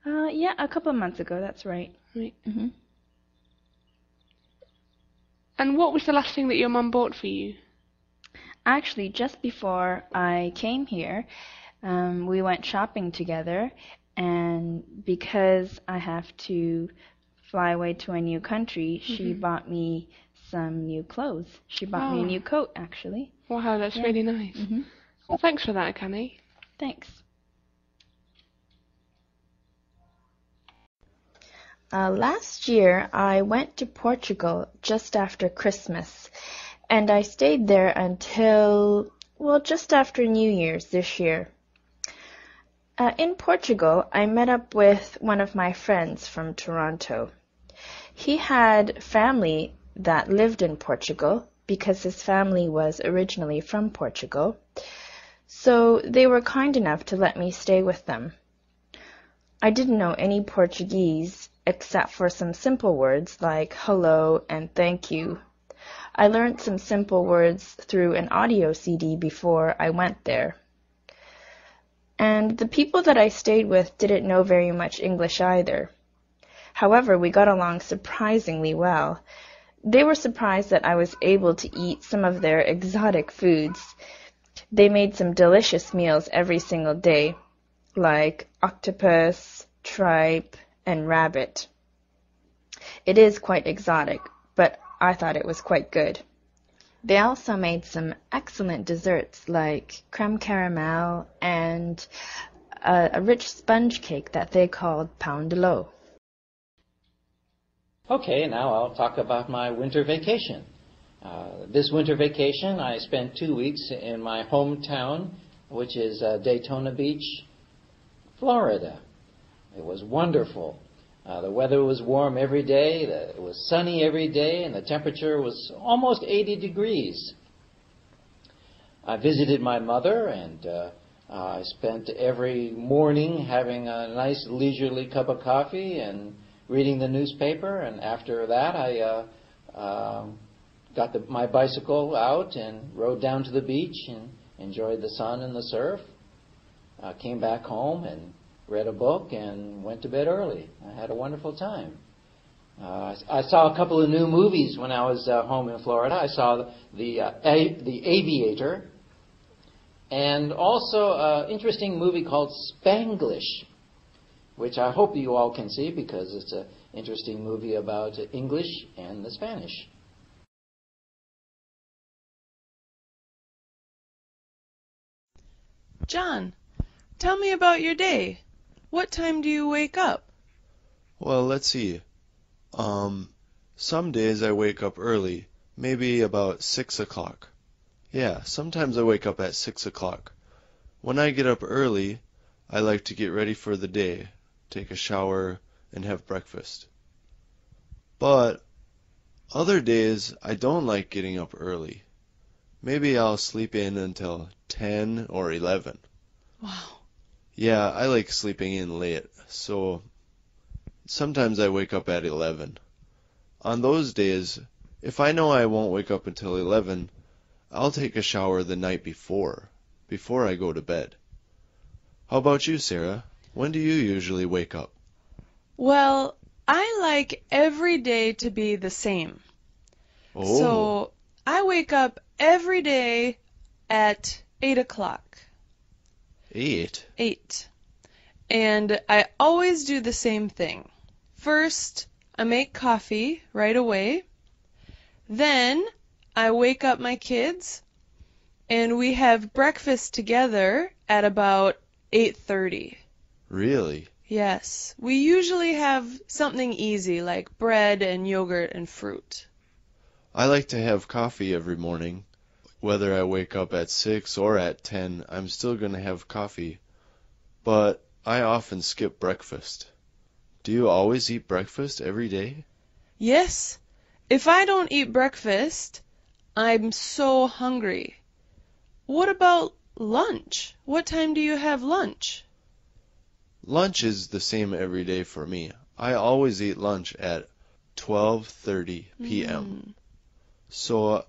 Yeah, a couple of months ago, that's right. Right. Mm-hmm. And what was the last thing that your mum bought for you? Actually, just before I came here, we went shopping together, and because I have to fly away to a new country, she bought me some new clothes. She bought me a new coat, actually. Wow, that's really nice. Well, thanks for that, Akane. Thanks. Last year, I went to Portugal just after Christmas, and I stayed there until, well, just after New Year's this year. In Portugal, I met up with one of my friends from Toronto. He had family that lived in Portugal because his family was originally from Portugal, so they were kind enough to let me stay with them. I didn't know any Portuguese except for some simple words like hello and thank you. I learned some simple words through an audio CD before I went there. And the people that I stayed with didn't know very much English either. However, we got along surprisingly well. They were surprised that I was able to eat some of their exotic foods. They made some delicious meals every single day, like octopus, tripe, and rabbit. It is quite exotic, but I thought it was quite good. They also made some excellent desserts like creme caramel and a rich sponge cake that they called pão de ló. Okay, now I'll talk about my winter vacation. This winter vacation, I spent 2 weeks in my hometown, which is Daytona Beach, Florida. It was wonderful. The weather was warm every day, it was sunny every day, and the temperature was almost 80 degrees. I visited my mother, and I spent every morning having a nice leisurely cup of coffee and reading the newspaper, and after that I got my bicycle out and rode down to the beach and enjoyed the sun and the surf. Came back home and read a book and went to bed early. I had a wonderful time. I saw a couple of new movies when I was home in Florida. I saw the Aviator, and also an interesting movie called Spanglish, which I hope you all can see because it's an interesting movie about English and the Spanish. John, tell me about your day. What time do you wake up? Well, let's see. Some days I wake up early, maybe about 6 o'clock. Yeah, sometimes I wake up at 6 o'clock. When I get up early, I like to get ready for the day, take a shower, and have breakfast. But other days I don't like getting up early. Maybe I'll sleep in until 10 or 11. Wow. Yeah, I like sleeping in late, so sometimes I wake up at 11. On those days, if I know I won't wake up until 11, I'll take a shower the night before I go to bed. How about you, Sarah? When do you usually wake up? Well, I like every day to be the same. Oh. So I wake up every day at 8 o'clock. 8? 8. And I always do the same thing. First, I make coffee right away. Then I wake up my kids and we have breakfast together at about 8:30. Really? Yes. We usually have something easy like bread and yogurt and fruit. I like to have coffee every morning. Whether I wake up at 6 or at 10, I'm still going to have coffee. But I often skip breakfast. Do you always eat breakfast every day? Yes. If I don't eat breakfast, I'm so hungry. What about lunch? What time do you have lunch? Lunch is the same every day for me. I always eat lunch at 12:30 p.m. So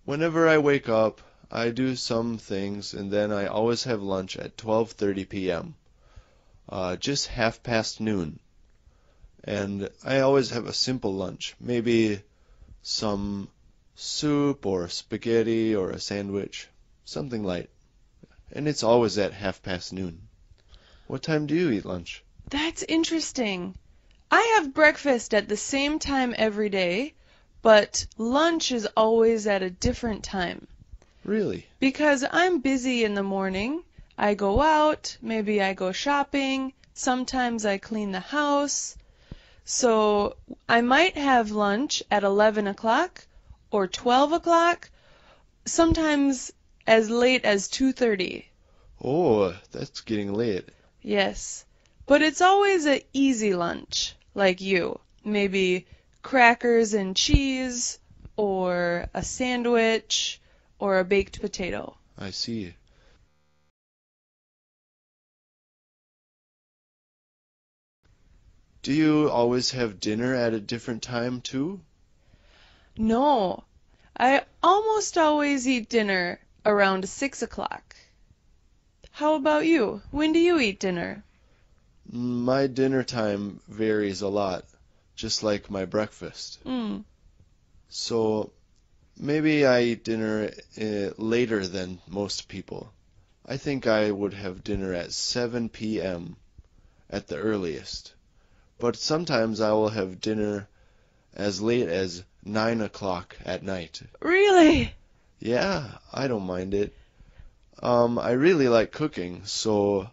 whenever I wake up, I do some things, and then I always have lunch at 12:30 p.m. Just half past noon. And I always have a simple lunch, maybe some soup or spaghetti or a sandwich, something light. And it's always at half past noon. What time do you eat lunch? That's interesting. I have breakfast at the same time every day, but lunch is always at a different time. Really? Because I'm busy in the morning. I go out, maybe I go shopping, sometimes I clean the house. So I might have lunch at 11 o'clock or 12 o'clock, sometimes as late as 2:30. Oh, that's getting late. Yes, but it's always an easy lunch, like you. Maybe crackers and cheese, or a sandwich, or a baked potato. I see. Do you always have dinner at a different time, too? No, I almost always eat dinner around 6 o'clock. How about you? When do you eat dinner? My dinner time varies a lot, just like my breakfast. So maybe I eat dinner later than most people. I think I would have dinner at 7 p.m. at the earliest. But sometimes I will have dinner as late as 9 o'clock at night. Really? Yeah, I don't mind it. I really like cooking, so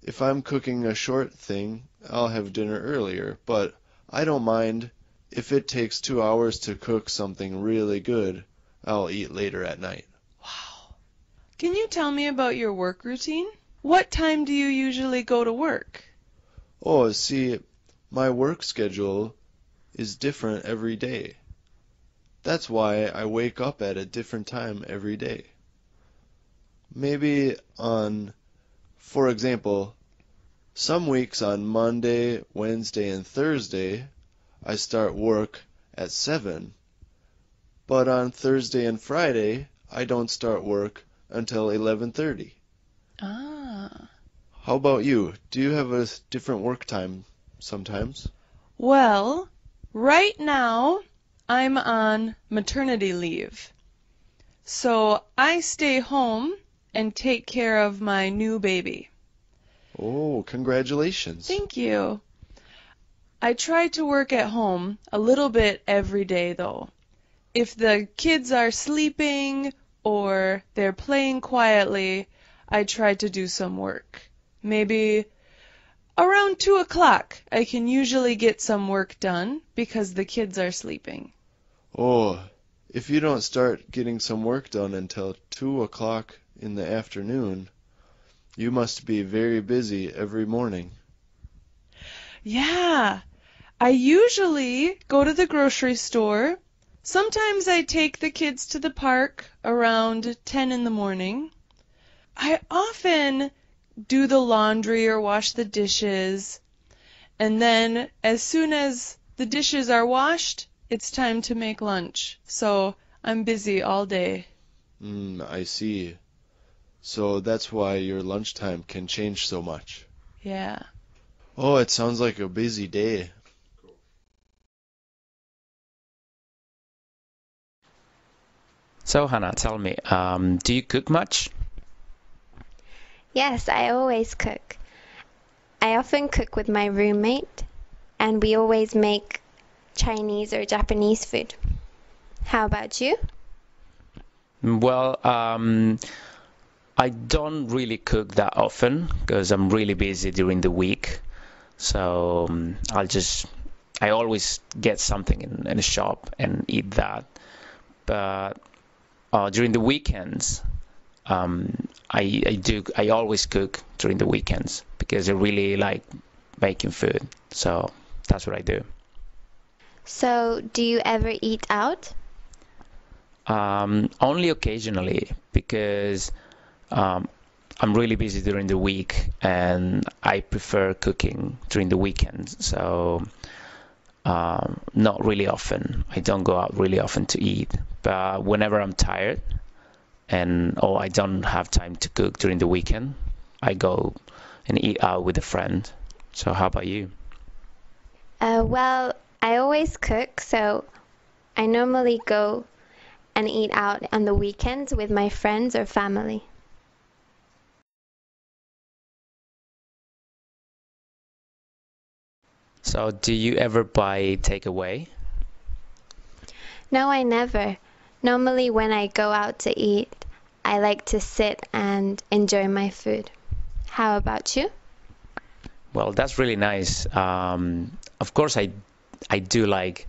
if I'm cooking a short thing, I'll have dinner earlier, but I don't mind if it takes 2 hours to cook something really good, I'll eat later at night. Wow. Can you tell me about your work routine? What time do you usually go to work? Oh, see, my work schedule is different every day. That's why I wake up at a different time every day. Maybe for example, some weeks on Monday, Wednesday, and Thursday, I start work at 7. But on Thursday and Friday, I don't start work until 11:30. Ah. How about you? Do you have a different work time sometimes? Well, Right now, I'm on maternity leave. So I stay home and take care of my new baby. Oh, congratulations. Thank you. I try to work at home a little bit every day, though. If the kids are sleeping or they're playing quietly, I try to do some work. Maybe around 2 o'clock, I can usually get some work done because the kids are sleeping. Oh, if you don't start getting some work done until 2 o'clock in the afternoon, you must be very busy every morning. Yeah, I usually go to the grocery store. Sometimes I take the kids to the park around 10 in the morning. I often do the laundry or wash the dishes. And then as soon as the dishes are washed, it's time to make lunch. So I'm busy all day. I see. So that's why your lunchtime can change so much. Yeah. Oh, it sounds like a busy day. So, Hannah, tell me, do you cook much? Yes, I always cook. I often cook with my roommate, and we always make Chinese or Japanese food. How about you? Well, I don't really cook that often because I'm really busy during the week. So I always get something in a shop and eat that. But during the weekends, I always cook during the weekends because I really like making food. So that's what I do. So, do you ever eat out? Only occasionally because I'm really busy during the week and I prefer cooking during the weekends. So not really often. I don't go out really often to eat. But whenever I'm tired or I don't have time to cook during the weekend, I go and eat out with a friend. So how about you? Well, I always cook, so I normally go and eat out on the weekends with my friends or family. So do you ever buy takeaway? No, I never. Normally when I go out to eat, I like to sit and enjoy my food. How about you? Well, that's really nice. Of course, I do like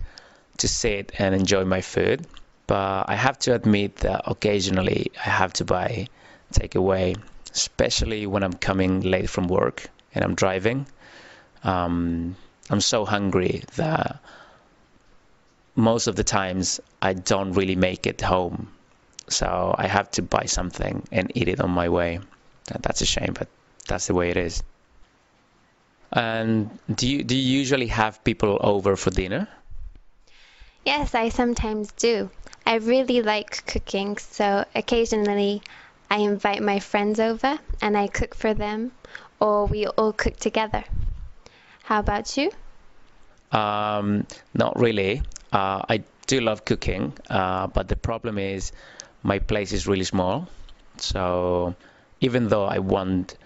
to sit and enjoy my food, but I have to admit that occasionally I have to buy takeaway, especially when I'm coming late from work and I'm driving. I'm so hungry that most of the times I don't really make it home. So I have to buy something and eat it on my way. That's a shame, but that's the way it is. And do you usually have people over for dinner? Yes, I sometimes do. I really like cooking, so occasionally I invite my friends over and I cook for them, or we all cook together. How about you? Not really. I do love cooking, but the problem is my place is really small. So even though I want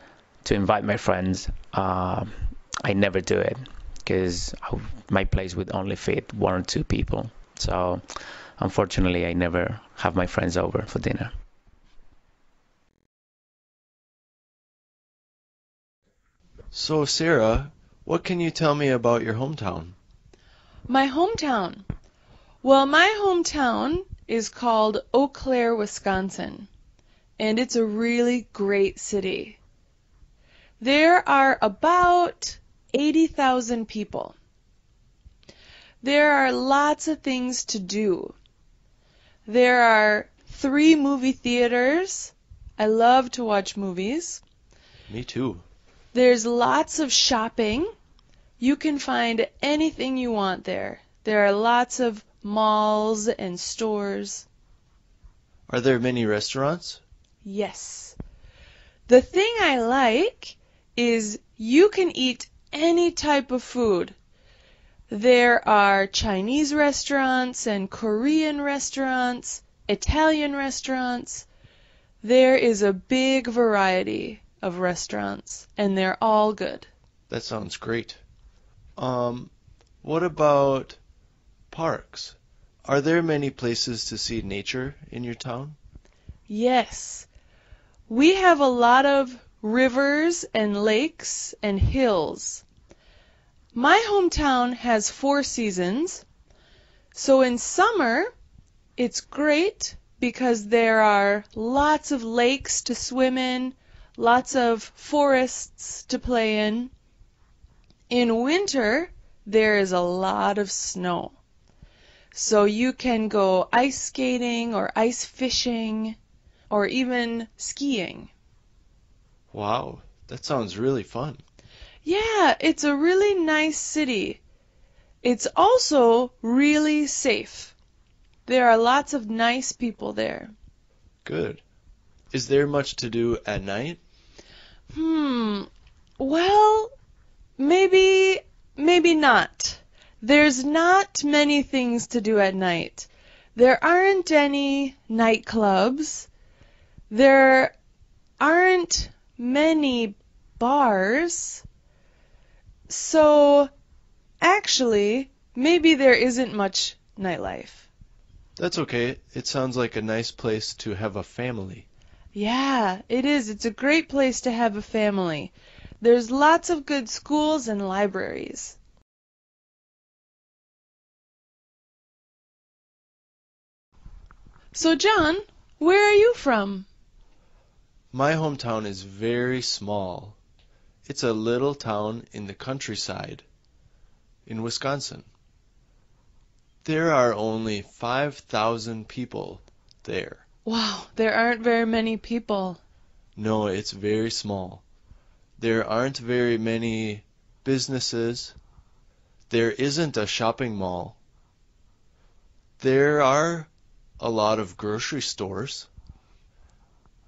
to invite my friends, I never do it because my place would only fit 1 or 2 people. So unfortunately, I never have my friends over for dinner. So, Sarah, what can you tell me about your hometown? My hometown. Well, my hometown is called Eau Claire, Wisconsin, and it's a really great city. There are about 80,000 people. There are lots of things to do. There are 3 movie theaters. I love to watch movies. Me too. There's lots of shopping. You can find anything you want there. There are lots of malls and stores. Are there many restaurants? Yes. The thing I like is you can eat any type of food. There are Chinese restaurants and Korean restaurants, Italian restaurants. There is a big variety of restaurants, and they're all good. That sounds great. What about parks? Are there many places to see nature in your town? Yes. We have a lot of rivers and lakes and hills. My hometown has 4 seasons. So in summer, it's great because there are lots of lakes to swim in, lots of forests to play in. In winter, there is a lot of snow. So you can go ice skating or ice fishing or even skiing. Wow, that sounds really fun. Yeah, it's a really nice city. It's also really safe. There are lots of nice people there. Good. Is there much to do at night? Well, maybe not. There's not many things to do at night. There aren't any nightclubs. There aren't many bars. So, actually, maybe there isn't much nightlife. That's okay. It sounds like a nice place to have a family. Yeah, it is. It's a great place to have a family. There's lots of good schools and libraries. So, John, where are you from? My hometown is very small. It's a little town in the countryside in Wisconsin. There are only 5,000 people there. Wow, there aren't very many people. No, it's very small. There aren't very many businesses. There isn't a shopping mall. There are a lot of grocery stores.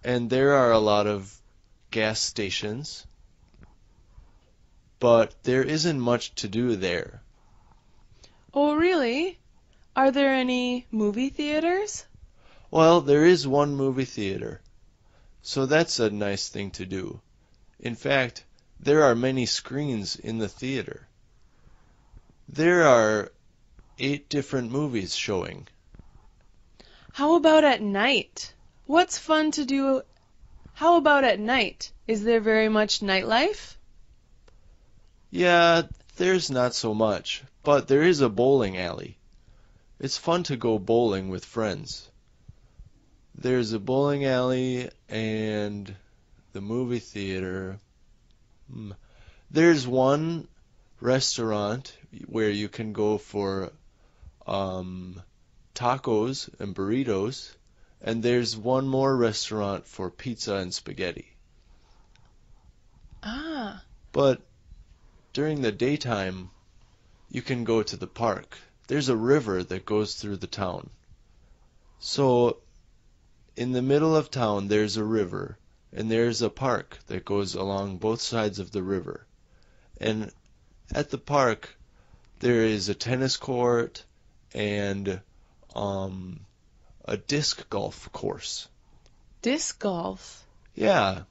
And there are a lot of gas stations. But there isn't much to do there. Oh, really? Are there any movie theaters? Well, there is one movie theater. So that's a nice thing to do. In fact, there are many screens in the theater. There are 8 different movies showing. How about at night? What's fun to do? How about at night? Is there very much nightlife? Yeah, there's not so much, but there is a bowling alley. It's fun to go bowling with friends. There's a bowling alley and the movie theater. There's one restaurant where you can go for tacos and burritos, and there's one more restaurant for pizza and spaghetti. Ah. But during the daytime, you can go to the park. There's a river that goes through the town. So, in the middle of town, there's a river, and there's a park that goes along both sides of the river. And at the park, there is a tennis court and a disc golf course. Disc golf? Yeah,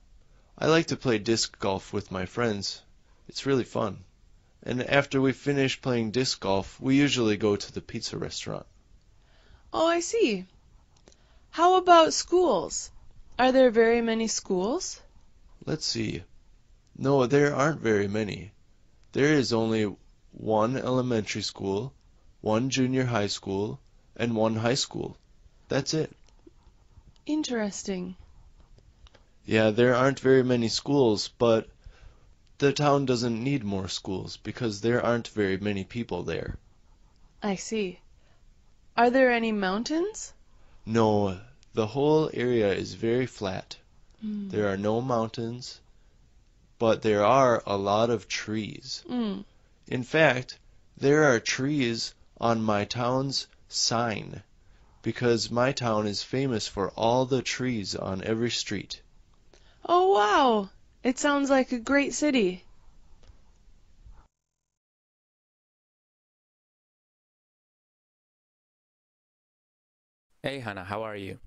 I like to play disc golf with my friends. It's really fun. And after we finish playing disc golf, we usually go to the pizza restaurant. Oh, I see. How about schools? Are there very many schools? Let's see. No, there aren't very many. There is only one elementary school, one junior high school, and one high school. That's it. Interesting. Yeah, there aren't very many schools, but the town doesn't need more schools because there aren't very many people there. I see. Are there any mountains? No, the whole area is very flat. There are no mountains, but there are a lot of trees. In fact, there are trees on my town's sign because my town is famous for all the trees on every street. Oh, wow. It sounds like a great city. Hey, Hannah, how are you?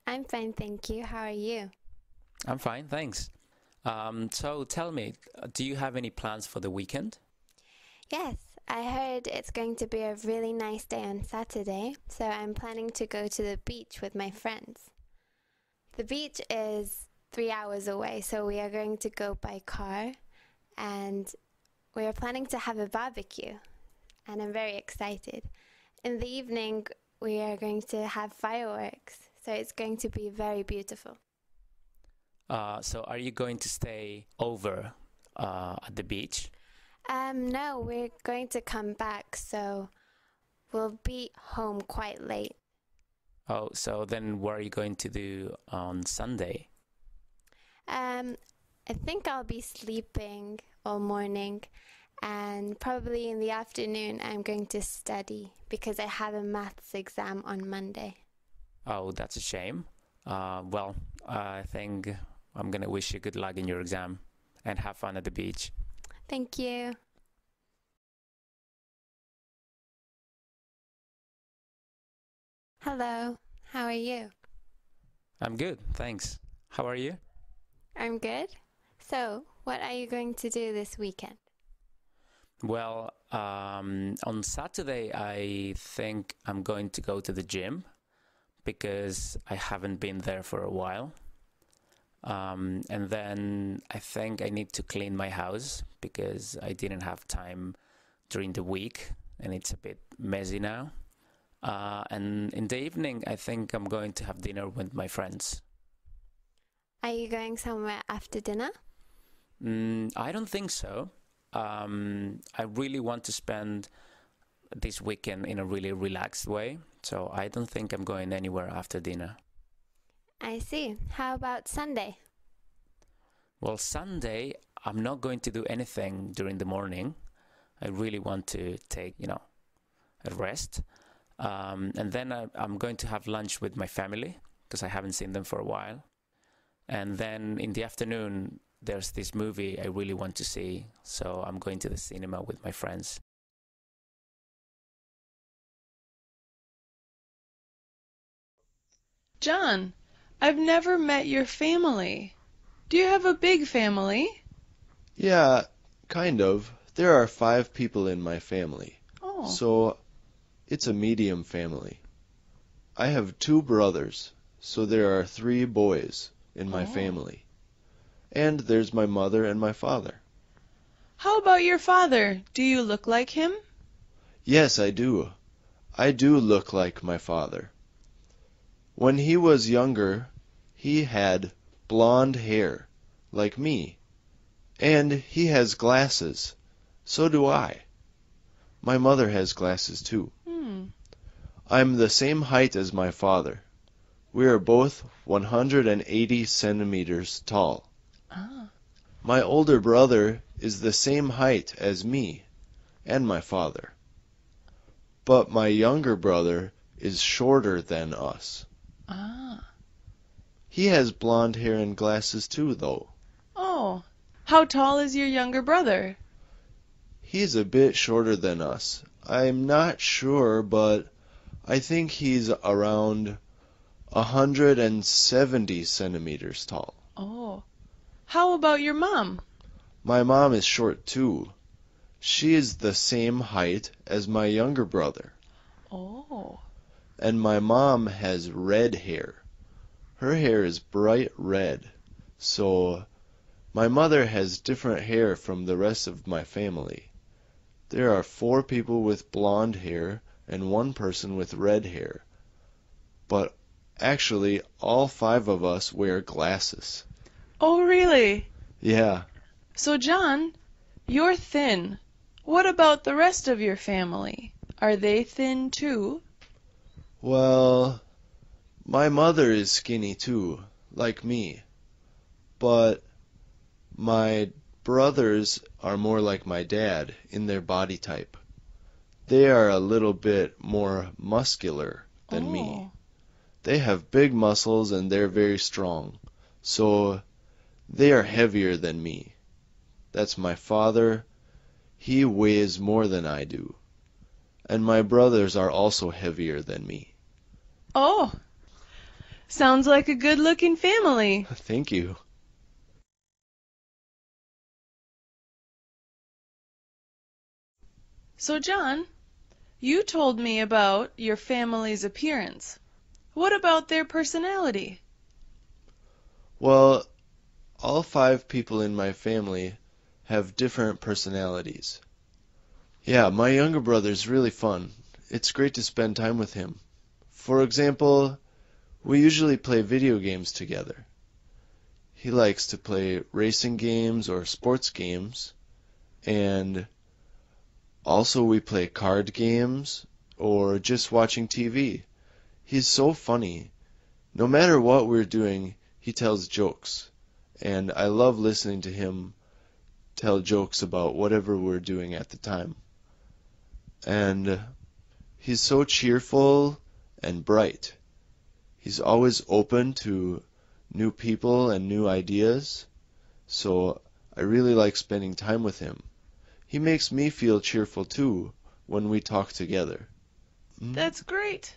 I'm fine, thank you. How are you? I'm fine, thanks. So tell me, do you have any plans for the weekend? Yes, I heard it's going to be a really nice day on Saturday, so I'm planning to go to the beach with my friends. The beach is 3 hours away, so we are going to go by car, and we are planning to have a barbecue, and I'm very excited. In the evening, we are going to have fireworks, so it's going to be very beautiful. So are you going to stay over at the beach? No, we're going to come back, so we'll be home quite late. Oh, so then what are you going to do on Sunday? I think I'll be sleeping all morning, and probably in the afternoon I'm going to study because I have a maths exam on Monday. Oh, that's a shame. Well, I think I'm going to wish you good luck in your exam and have fun at the beach. Thank you. Hello, how are you? I'm good, thanks. How are you? I'm good. So, what are you going to do this weekend? Well, on Saturday, I think I'm going to go to the gym because I haven't been there for a while. And then I think I need to clean my house because I didn't have time during the week and it's a bit messy now. And in the evening, I think I'm going to have dinner with my friends. Are you going somewhere after dinner? I don't think so. I really want to spend this weekend in a really relaxed way, so I don't think I'm going anywhere after dinner. I see. How about Sunday? Well, Sunday, I'm not going to do anything during the morning. I really want to take, a rest. And then I'm going to have lunch with my family because I haven't seen them for a while. And then in the afternoon, there's this movie I really want to see, so I'm going to the cinema with my friends. John, I've never met your family. Do you have a big family? Yeah, kind of. There are 5 people in my family. Oh. So it's a medium family. I have 2 brothers, so there are 3 boys in my family. And there's my mother and my father. How about your father? Do you look like him? Yes, I do. I do look like my father. When he was younger, he had blonde hair, like me. And he has glasses. So do I. My mother has glasses too. I'm the same height as my father. We are both 180 centimeters tall. My older brother is the same height as me and my father. But my younger brother is shorter than us. He has blonde hair and glasses too, though. Oh. How tall is your younger brother? He's a bit shorter than us. I'm not sure, but I think he's around 170 centimeters tall. Oh. How about your mom? My mom is short too. She is the same height as my younger brother. Oh. And my mom has red hair. Her hair is bright red. So my mother has different hair from the rest of my family. There are 4 people with blonde hair and 1 person with red hair. But actually, all 5 of us wear glasses. Oh, really? Yeah. So, John, you're thin. What about the rest of your family? Are they thin too? Well, my mother is skinny too, like me. But my brothers are more like my dad in their body type. They are a little bit more muscular than me. They have big muscles and they're very strong. So they are heavier than me. That's my father. He weighs more than I do. And my brothers are also heavier than me. Oh, sounds like a good-looking family. Thank you. So, John, you told me about your family's appearance. What about their personality? Well, all 5 people in my family have different personalities. Yeah, my younger brother's really fun. It's great to spend time with him. For example, we usually play video games together. He likes to play racing games or sports games, and also we play card games or just watching TV. He's so funny. No matter what we're doing, he tells jokes, and I love listening to him tell jokes about whatever we're doing at the time. And he's so cheerful and bright. He's always open to new people and new ideas, so I really like spending time with him. He makes me feel cheerful too when we talk together. That's great.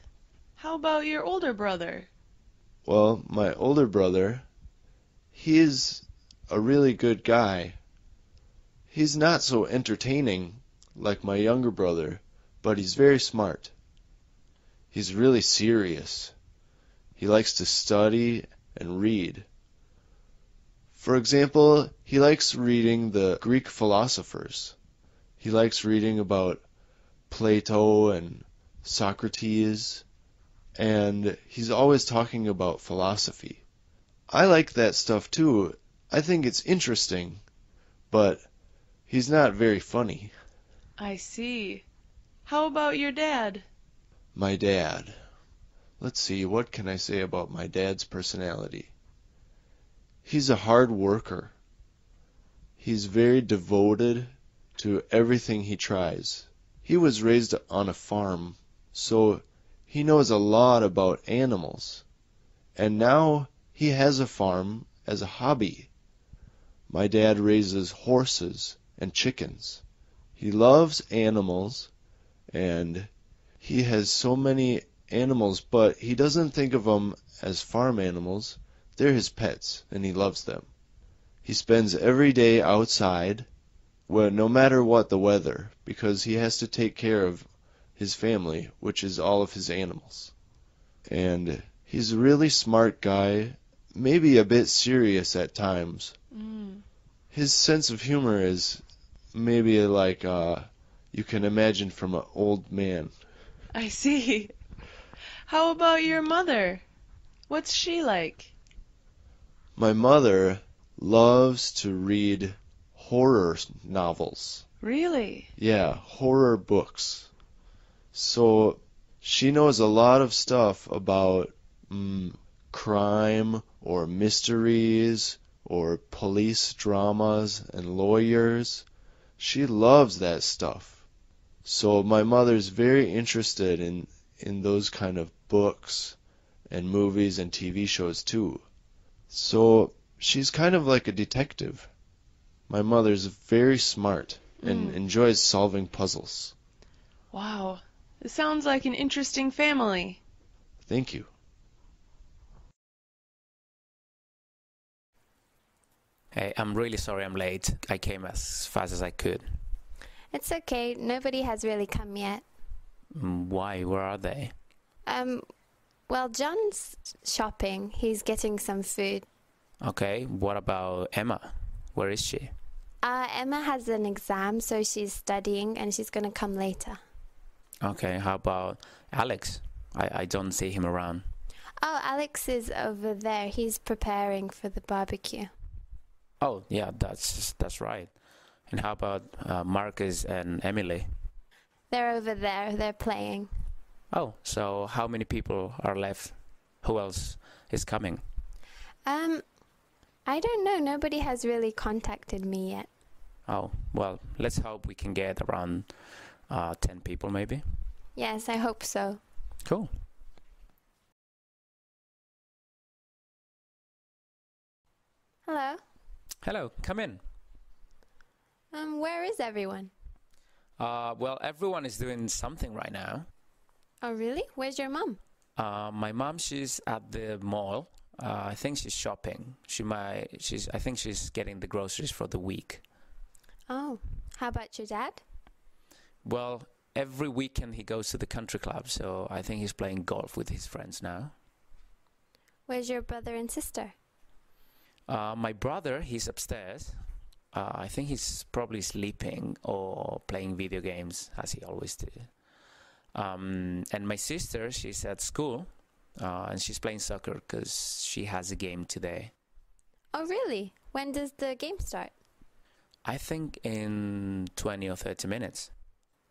How about your older brother? Well, my older brother, he's a really good guy. He's not so entertaining like my younger brother, but he's very smart. He's really serious. He likes to study and read. For example, he likes reading the Greek philosophers. He likes reading about Plato and Socrates, and he's always talking about philosophy. I like that stuff too. I think it's interesting, but he's not very funny. I see. How about your dad? My dad. Let's see, what can I say about my dad's personality? He's a hard worker. He's very devoted to everything he tries. He was raised on a farm, so he knows a lot about animals. And now he has a farm as a hobby. My dad raises horses and chickens. He loves animals, and he has so many animals, but he doesn't think of them as farm animals. They're his pets, and he loves them. He spends every day outside, well, no matter what the weather, because he has to take care of his family, which is all of his animals. And he's a really smart guy, maybe a bit serious at times. His sense of humor is maybe like you can imagine from an old man. I see. How about your mother? What's she like? My mother loves to read horror novels. Really? Yeah, horror books. So she knows a lot of stuff about crime or mysteries or police dramas and lawyers. She loves that stuff. So my mother's very interested in those kind of books and movies and TV shows too. So she's kind of like a detective. My mother's very smart and enjoys solving puzzles. Wow. It sounds like an interesting family. Thank you. Hey, I'm really sorry I'm late. I came as fast as I could. It's okay. Nobody has really come yet. Why? Where are they? Well, John's shopping. He's getting some food. Okay, what about Emma? Where is she? Emma has an exam, so she's studying and she's going to come later. Okay, how about Alex? I don't see him around. Oh, Alex is over there. He's preparing for the barbecue. Oh, yeah, that's right. And how about Marcus and Emily? They're over there. They're playing. Oh, so how many people are left? Who else is coming? I don't know. Nobody has really contacted me yet. Oh, well, let's hope we can get around 10 people maybe. Yes, I hope so. Cool. Hello. Hello, come in. Where is everyone? Well, everyone is doing something right now. Oh, really? Where's your mum? My mom, she's at the mall. I think she's shopping. I think she's getting the groceries for the week. Oh, how about your dad? Well, every weekend he goes to the country club, so I think he's playing golf with his friends now. Where's your brother and sister? My brother, he's upstairs. I think he's probably sleeping or playing video games, as he always do. And my sister, she's at school, and she's playing soccer because she has a game today. Oh, really? When does the game start? I think in 20 or 30 minutes.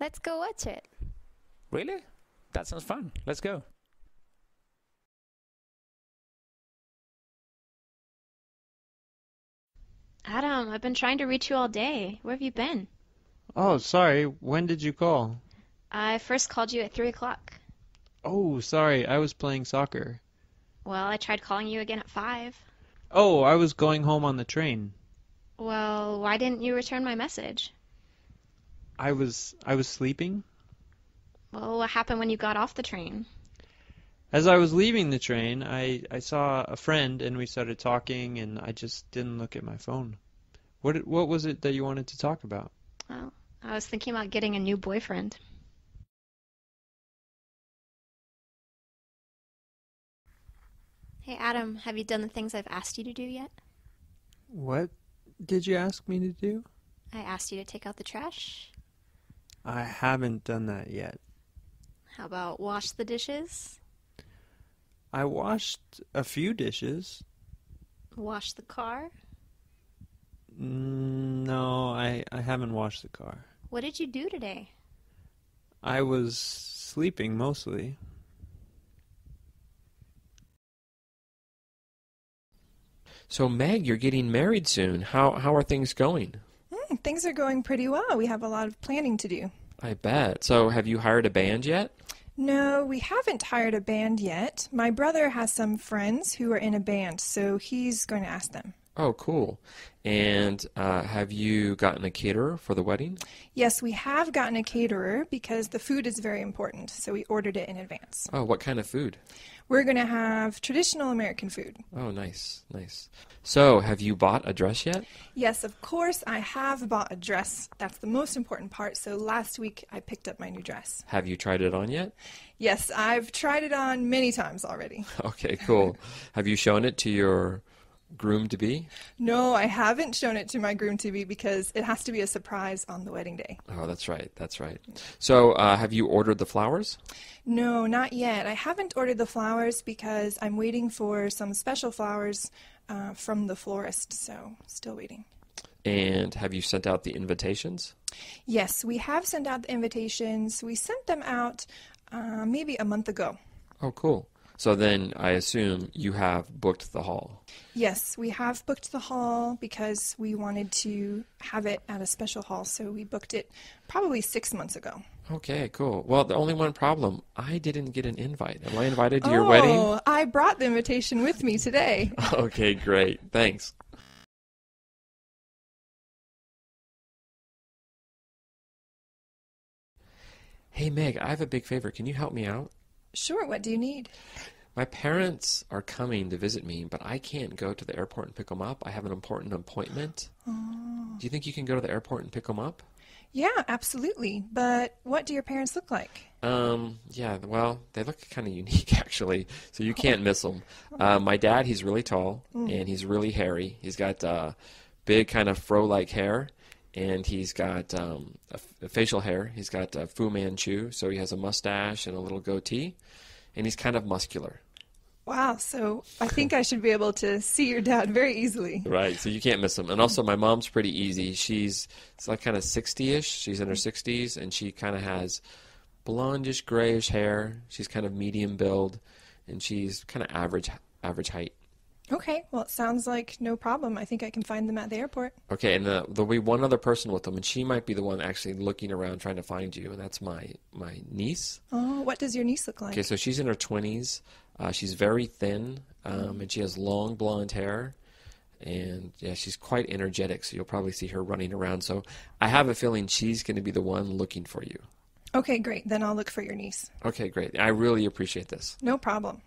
Let's go watch it. Really? That sounds fun. Let's go. Adam, I've been trying to reach you all day. Where have you been? Oh, sorry. When did you call? I first called you at 3 o'clock. Oh, sorry. I was playing soccer. Well, I tried calling you again at 5. Oh, I was going home on the train. Well, why didn't you return my message? I was sleeping. Well, what happened when you got off the train? As I was leaving the train, I saw a friend and we started talking and I just didn't look at my phone. What was it that you wanted to talk about? Oh, I was thinking about getting a new boyfriend. Hey, Adam, have you done the things I've asked you to do yet? What did you ask me to do? I asked you to take out the trash. I haven't done that yet. How about wash the dishes? I washed a few dishes. Wash the car? No, I haven't washed the car. What did you do today? I was sleeping mostly. So, Meg, you're getting married soon. How are things going? Things are going pretty well. We have a lot of planning to do. I bet. So, have you hired a band yet? No, we haven't hired a band yet. My brother has some friends who are in a band, so he's going to ask them. Oh, cool. And have you gotten a caterer for the wedding? Yes, we have gotten a caterer because the food is very important, so we ordered it in advance. Oh, what kind of food? We're going to have traditional American food. Oh, nice, nice. So, have you bought a dress yet? Yes, of course, I have bought a dress. That's the most important part, so last week I picked up my new dress. Have you tried it on yet? Yes, I've tried it on many times already. Okay, cool. Have you shown it to your groom-to-be? No, I haven't shown it to my groom-to-be because it has to be a surprise on the wedding day. Oh, that's right, that's right. So, have you ordered the flowers? No, not yet. I haven't ordered the flowers because I'm waiting for some special flowers from the florist, so still waiting. And have you sent out the invitations? Yes, we have sent out the invitations. We sent them out maybe a month ago. Oh, cool. So then I assume you have booked the hall. Yes, we have booked the hall because we wanted to have it at a special hall, so we booked it probably 6 months ago. Okay, cool. Well, the only one problem, I didn't get an invite. Am I invited to your wedding? Oh, I brought the invitation with me today. Okay, great. Thanks. Hey, Meg, I have a big favor. Can you help me out? Sure, what do you need? My parents are coming to visit me, but I can't go to the airport and pick them up. I have an important appointment. Oh. Do you think you can go to the airport and pick them up? Yeah, absolutely. But what do your parents look like? Yeah, well, they look kind of unique, actually, so you can't miss them. My dad, he's really tall, and he's really hairy. He's got big kind of fro-like hair, and he's got a facial hair. He's got Fu Manchu, so he has a mustache and a little goatee, and he's kind of muscular. Wow, so I think I should be able to see your dad very easily. Right, so you can't miss him. And also, my mom's pretty easy. It's like kind of 60-ish. She's in her 60s, and she kind of has blondish, grayish hair. She's kind of medium build, and she's kind of average height. Okay, well, it sounds like no problem. I think I can find them at the airport. Okay, and there'll be one other person with them, and she might be the one actually looking around trying to find you, and that's my niece. Oh, what does your niece look like? Okay, so she's in her 20s. She's very thin, and she has long blonde hair, and yeah, she's quite energetic, so you'll probably see her running around. So I have a feeling she's going to be the one looking for you. Okay, great. Then I'll look for your niece. Okay, great. I really appreciate this. No problem.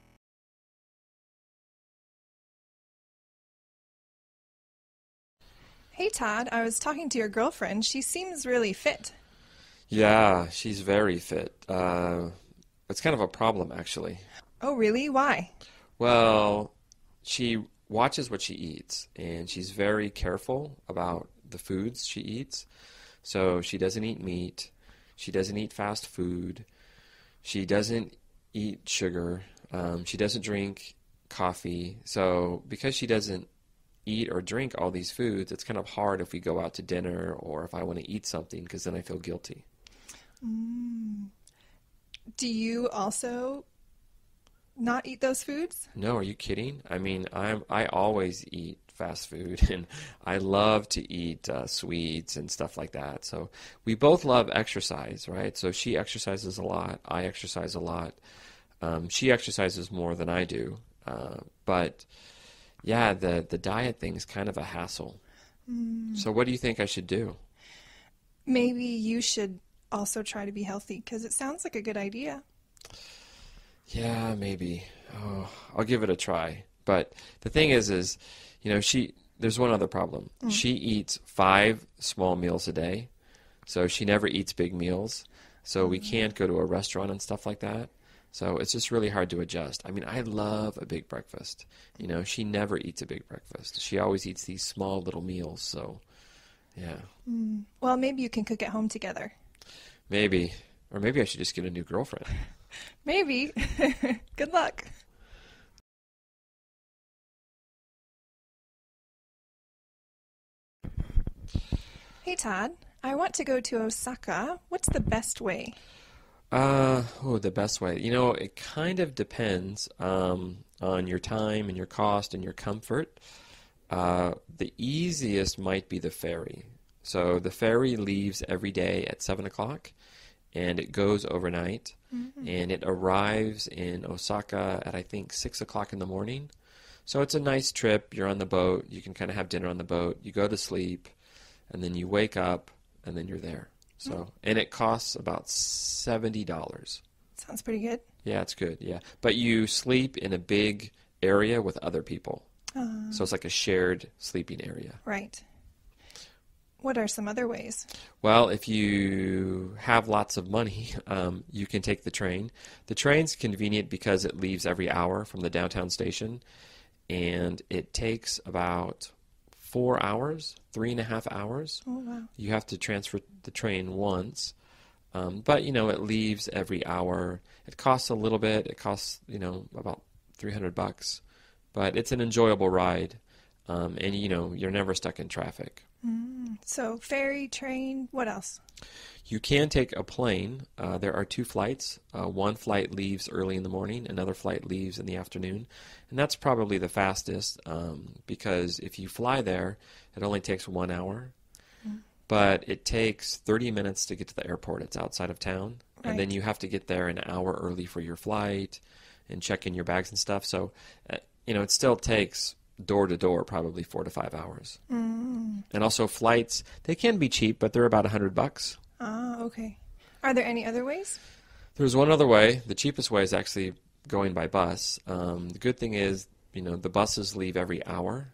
Hey, Todd. I was talking to your girlfriend. She seems really fit. Yeah, she's very fit. It's kind of a problem, actually. Oh, really? Why? Well, she watches what she eats, and she's very careful about the foods she eats. So she doesn't eat meat. She doesn't eat fast food. She doesn't eat sugar. She doesn't drink coffee. So because she doesn't eat or drink all these foods, it's kind of hard if we go out to dinner or if I want to eat something, because then I feel guilty. Do you also not eat those foods? No, are you kidding? I mean, I always eat fast food, and I love to eat sweets and stuff like that. So we both love exercise, right? So she exercises a lot. I exercise a lot. She exercises more than I do. But yeah, the diet thing is kind of a hassle. So what do you think I should do? Maybe you should also try to be healthy, because it sounds like a good idea. Yeah, maybe. Oh, I'll give it a try. But the thing is, you know, there's one other problem. She eats 5 small meals a day, so she never eats big meals. So we can't go to a restaurant and stuff like that. So it's just really hard to adjust. I mean, I love a big breakfast. You know, she never eats a big breakfast. She always eats these small little meals. So, yeah. Well, maybe you can cook at home together. Maybe. Or maybe I should just get a new girlfriend. Maybe. Good luck. Hey, Todd. I want to go to Osaka. What's the best way? The best way. You know, it kind of depends on your time and your cost and your comfort. The easiest might be the ferry. So the ferry leaves every day at 7 o'clock, and it goes overnight, and it arrives in Osaka at, I think, 6 o'clock in the morning. So it's a nice trip. You're on the boat. You can kind of have dinner on the boat. You go to sleep, and then you wake up, and then you're there. So, and it costs about $70. Sounds pretty good. Yeah, it's good, yeah. But you sleep in a big area with other people. So it's like a shared sleeping area. Right. What are some other ways? Well, if you have lots of money, you can take the train. The train's convenient because it leaves every hour from the downtown station, and it takes about 4 hours, 3.5 hours. Oh, wow. You have to transfer the train once, but, you know, it leaves every hour. It costs a little bit. It costs, you know, about $300, but it's an enjoyable ride, and, you know, you're never stuck in traffic. So ferry, train, what else? You can take a plane. There are 2 flights. One flight leaves early in the morning. Another flight leaves in the afternoon. And that's probably the fastest because if you fly there, it only takes 1 hour. But it takes 30 minutes to get to the airport. It's outside of town. Right. And then you have to get there an hour early for your flight and check in your bags and stuff. So, you know, it still takes door to door probably 4 to 5 hours. And also flights, they can be cheap, but they're about $100. Ah, okay. Are there any other ways? There's one other way. The cheapest way is actually going by bus. The good thing is, you know, the buses leave every hour,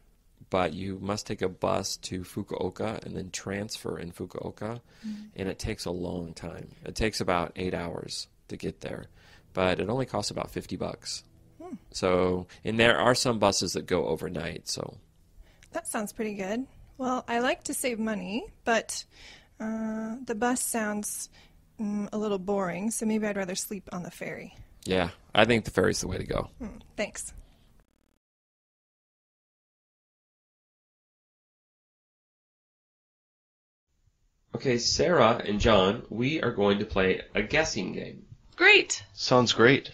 but you must take a bus to Fukuoka and then transfer in Fukuoka, and it takes a long time. It takes about 8 hours to get there, but it only costs about $50. So, and there are some buses that go overnight, so. That sounds pretty good. Well, I like to save money, but the bus sounds a little boring, so maybe I'd rather sleep on the ferry. Yeah, I think the ferry's the way to go. Thanks. Okay, Sarah and John, we are going to play a guessing game. Great. Sounds great.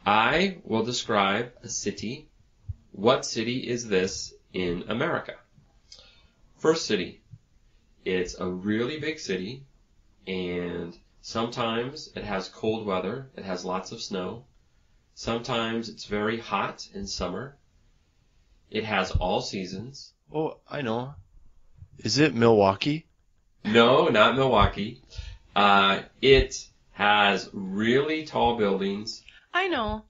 I will describe a city. What city is this in America? First city. It's a really big city, and sometimes it has cold weather. It has lots of snow. Sometimes it's very hot in summer. It has all seasons. Oh, I know. Is it Milwaukee? No, not Milwaukee. It has really tall buildings. I know.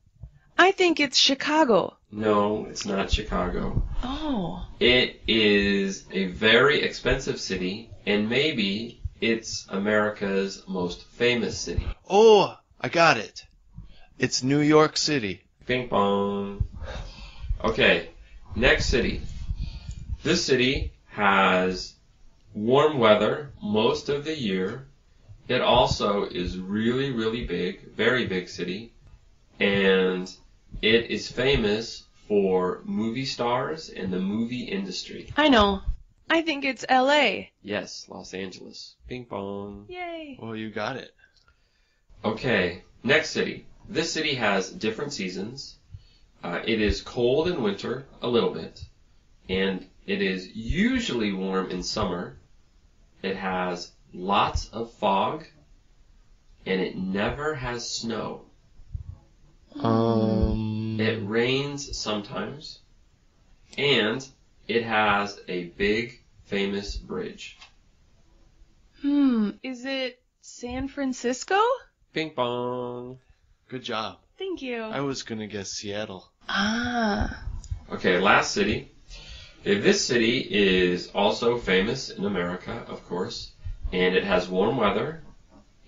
I think it's Chicago. No, it's not Chicago. Oh. It is a very expensive city, and maybe it's America's most famous city. Oh, I got it. It's New York City. Bing bong. Okay, next city. This city has warm weather most of the year. It also is really, really big, very big city. And it is famous for movie stars and the movie industry. I know. I think it's L.A. Yes, Los Angeles. Bing bong. Yay. Well, you got it. Okay, next city. This city has different seasons. It is cold in winter, a little bit. And it is usually warm in summer. It has lots of fog. And it never has snow. It rains sometimes, and it has a big, famous bridge. Is it San Francisco? Ping pong. Good job. Thank you. I was going to guess Seattle. Ah. Okay, last city. Okay, this city is also famous in America, of course, and it has warm weather,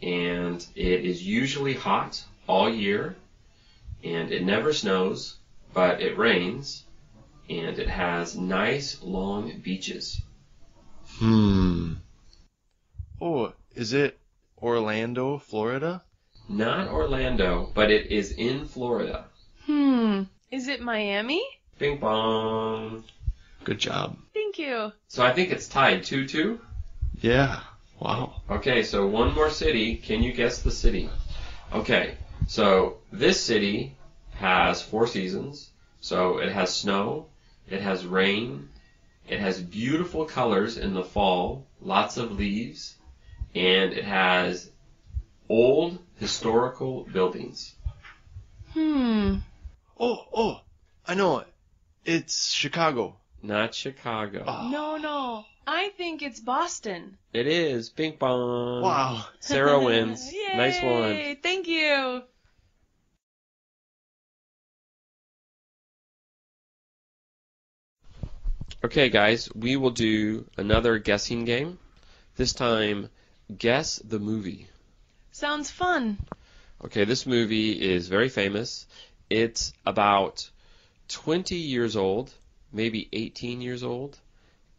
and it is usually hot all year. And it never snows, but it rains, and it has nice long beaches. Oh, is it Orlando, Florida? Not Orlando, but it is in Florida. Is it Miami? Bing bong. Good job. Thank you. So I think it's tied 2-2. Yeah. Wow. Okay, so one more city. Can you guess the city? Okay. So this city has 4 seasons. So it has snow, it has rain, it has beautiful colors in the fall, lots of leaves, and it has old historical buildings. Oh, I know it. It's Chicago. Not Chicago. No. I think it's Boston. It is. Ping pong. Wow. Sarah wins. Yay. Nice one. Thank you. Okay, guys, we will do another guessing game. This time, guess the movie. Sounds fun. Okay, this movie is very famous. It's about 20 years old, maybe 18 years old,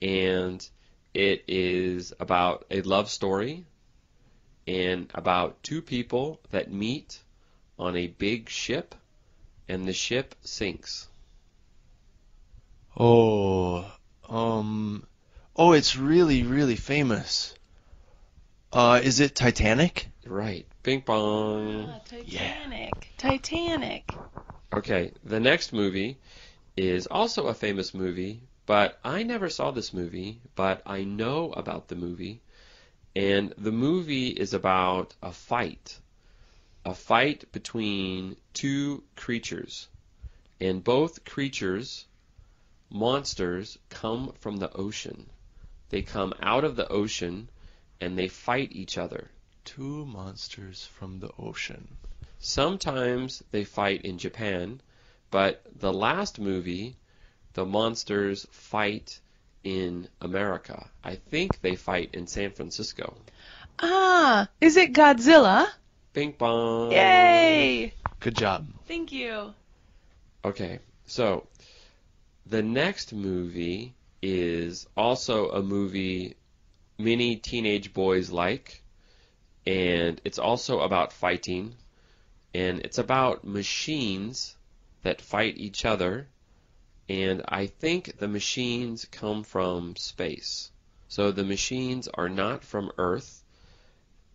and it is about a love story and about 2 people that meet on a big ship, and the ship sinks. It's really, really famous. Is it Titanic? Right. Ping pong. Titanic. Okay, the next movie is also a famous movie, but I never saw this movie, but I know about the movie. And the movie is about a fight between 2 creatures. And both creatures, monsters, come from the ocean. They come out of the ocean and they fight each other. 2 monsters from the ocean. Sometimes they fight in Japan, but the last movie, the monsters fight in America. I think they fight in San Francisco. Is it Godzilla? Bing bong. Yay! Good job. Thank you. Okay, so the next movie is also a movie many teenage boys like, and it's also about fighting, and it's about machines that fight each other, and I think the machines come from space. So the machines are not from Earth,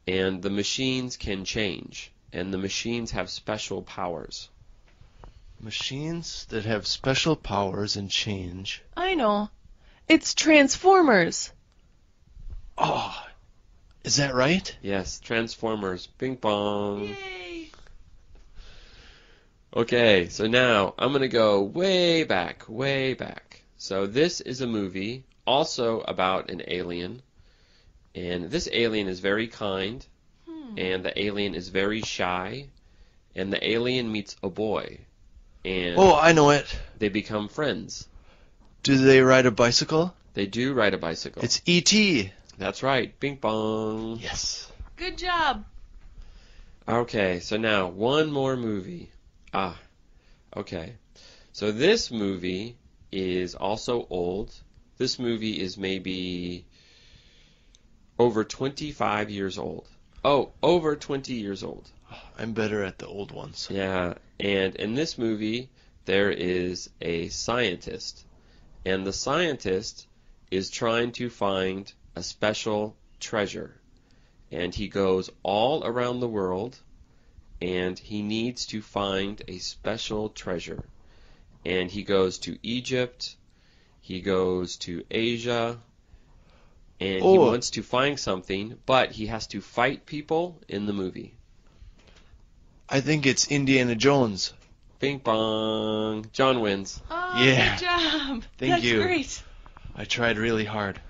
and the machines can change, and the machines have special powers. Machines that have special powers and change. I know. It's Transformers. Is that right? Yes, Transformers. Ping pong. Yay! Okay, so now I'm going to go way back. So this is a movie also about an alien, and this alien is very kind, and the alien is very shy, and the alien meets a boy, and Oh, I know it. they become friends. Do they ride a bicycle? They do ride a bicycle. It's E.T. That's right. Bing bong. Yes. Good job. Okay, so now one more movie. Okay. So this movie is also old. This movie is maybe over 25 years old. Oh, over 20 years old. I'm better at the old ones. Yeah, and in this movie, there is a scientist. And the scientist is trying to find a special treasure. And he goes all around the world, and he needs to find a special treasure. And he goes to Egypt, he goes to Asia, and he wants to find something, but he has to fight people in the movie. I think it's Indiana Jones. Bing bong. John wins. Oh, Yeah. good job. Thank That's you. great. I tried really hard.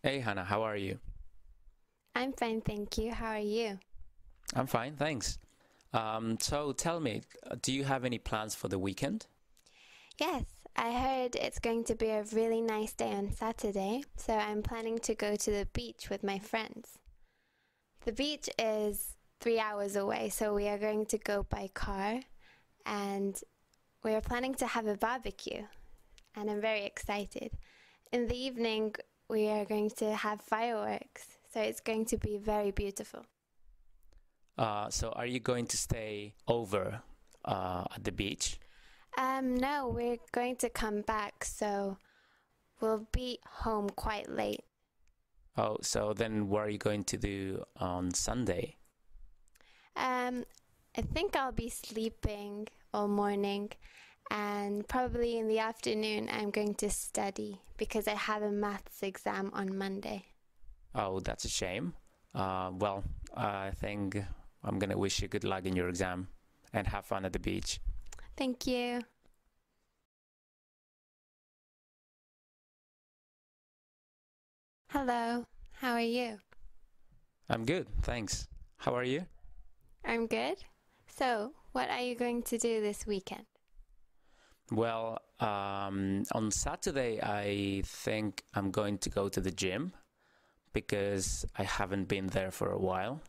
Hey, Hannah, how are you? I'm fine, thank you. How are you? I'm fine, thanks. So tell me, do you have any plans for the weekend? Yes, I heard it's going to be a really nice day on Saturday, so I'm planning to go to the beach with my friends. The beach is 3 hours away, so we are going to go by car, and we are planning to have a barbecue, and I'm very excited. In the evening, we are going to have fireworks, so it's going to be very beautiful. So are you going to stay over at the beach? No, we're going to come back, so we'll be home quite late. Oh, so then what are you going to do on Sunday? I think I'll be sleeping all morning, and probably in the afternoon I'm going to study because I have a maths exam on Monday. Oh, that's a shame. Well, I think I'm going to wish you good luck in your exam and have fun at the beach. Thank you. Hello, how are you? I'm good, thanks. How are you? I'm good. So, what are you going to do this weekend? Well, on Saturday, I think I'm going to go to the gym because I haven't been there for a while.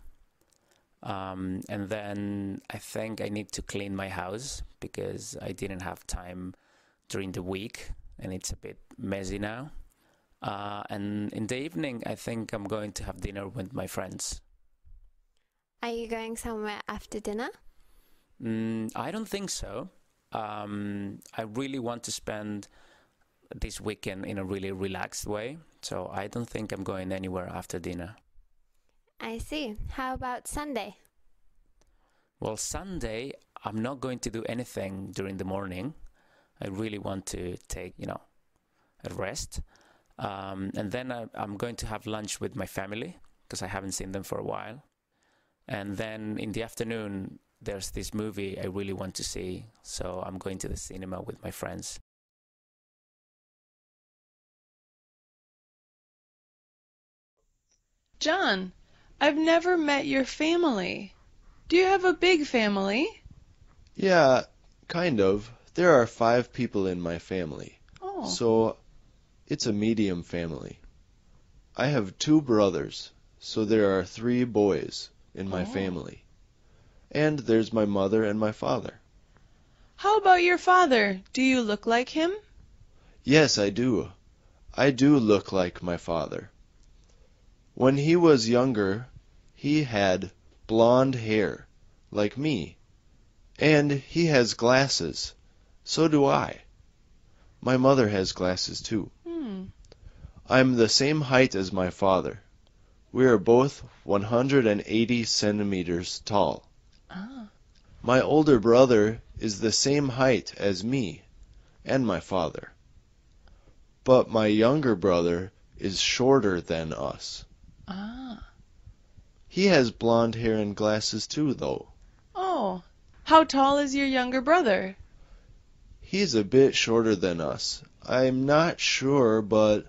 And then I think I need to clean my house because I didn't have time during the week and it's a bit messy now. And in the evening, I think I'm going to have dinner with my friends. Are you going somewhere after dinner? I don't think so. I really want to spend this weekend in a really relaxed way, so I don't think I'm going anywhere after dinner. I see. How about Sunday? Well, Sunday, I'm not going to do anything during the morning. I really want to take, a rest. And then I'm going to have lunch with my family because I haven't seen them for a while. And then in the afternoon, there's this movie I really want to see, so I'm going to the cinema with my friends. John, I've never met your family. Do you have a big family? Yeah, kind of. There are 5 people in my family. Oh. So it's a medium family. I have 2 brothers, so there are 3 boys in my family. And there's my mother and my father. How about your father? Do you look like him? Yes, I do. I do look like my father. When he was younger, he had blonde hair, like me. And he has glasses. So do I. My mother has glasses too. I'm the same height as my father. We are both 180 centimeters tall. My older brother is the same height as me and my father. But my younger brother is shorter than us. He has blonde hair and glasses too, though. Oh. How tall is your younger brother? He's a bit shorter than us. I'm not sure, but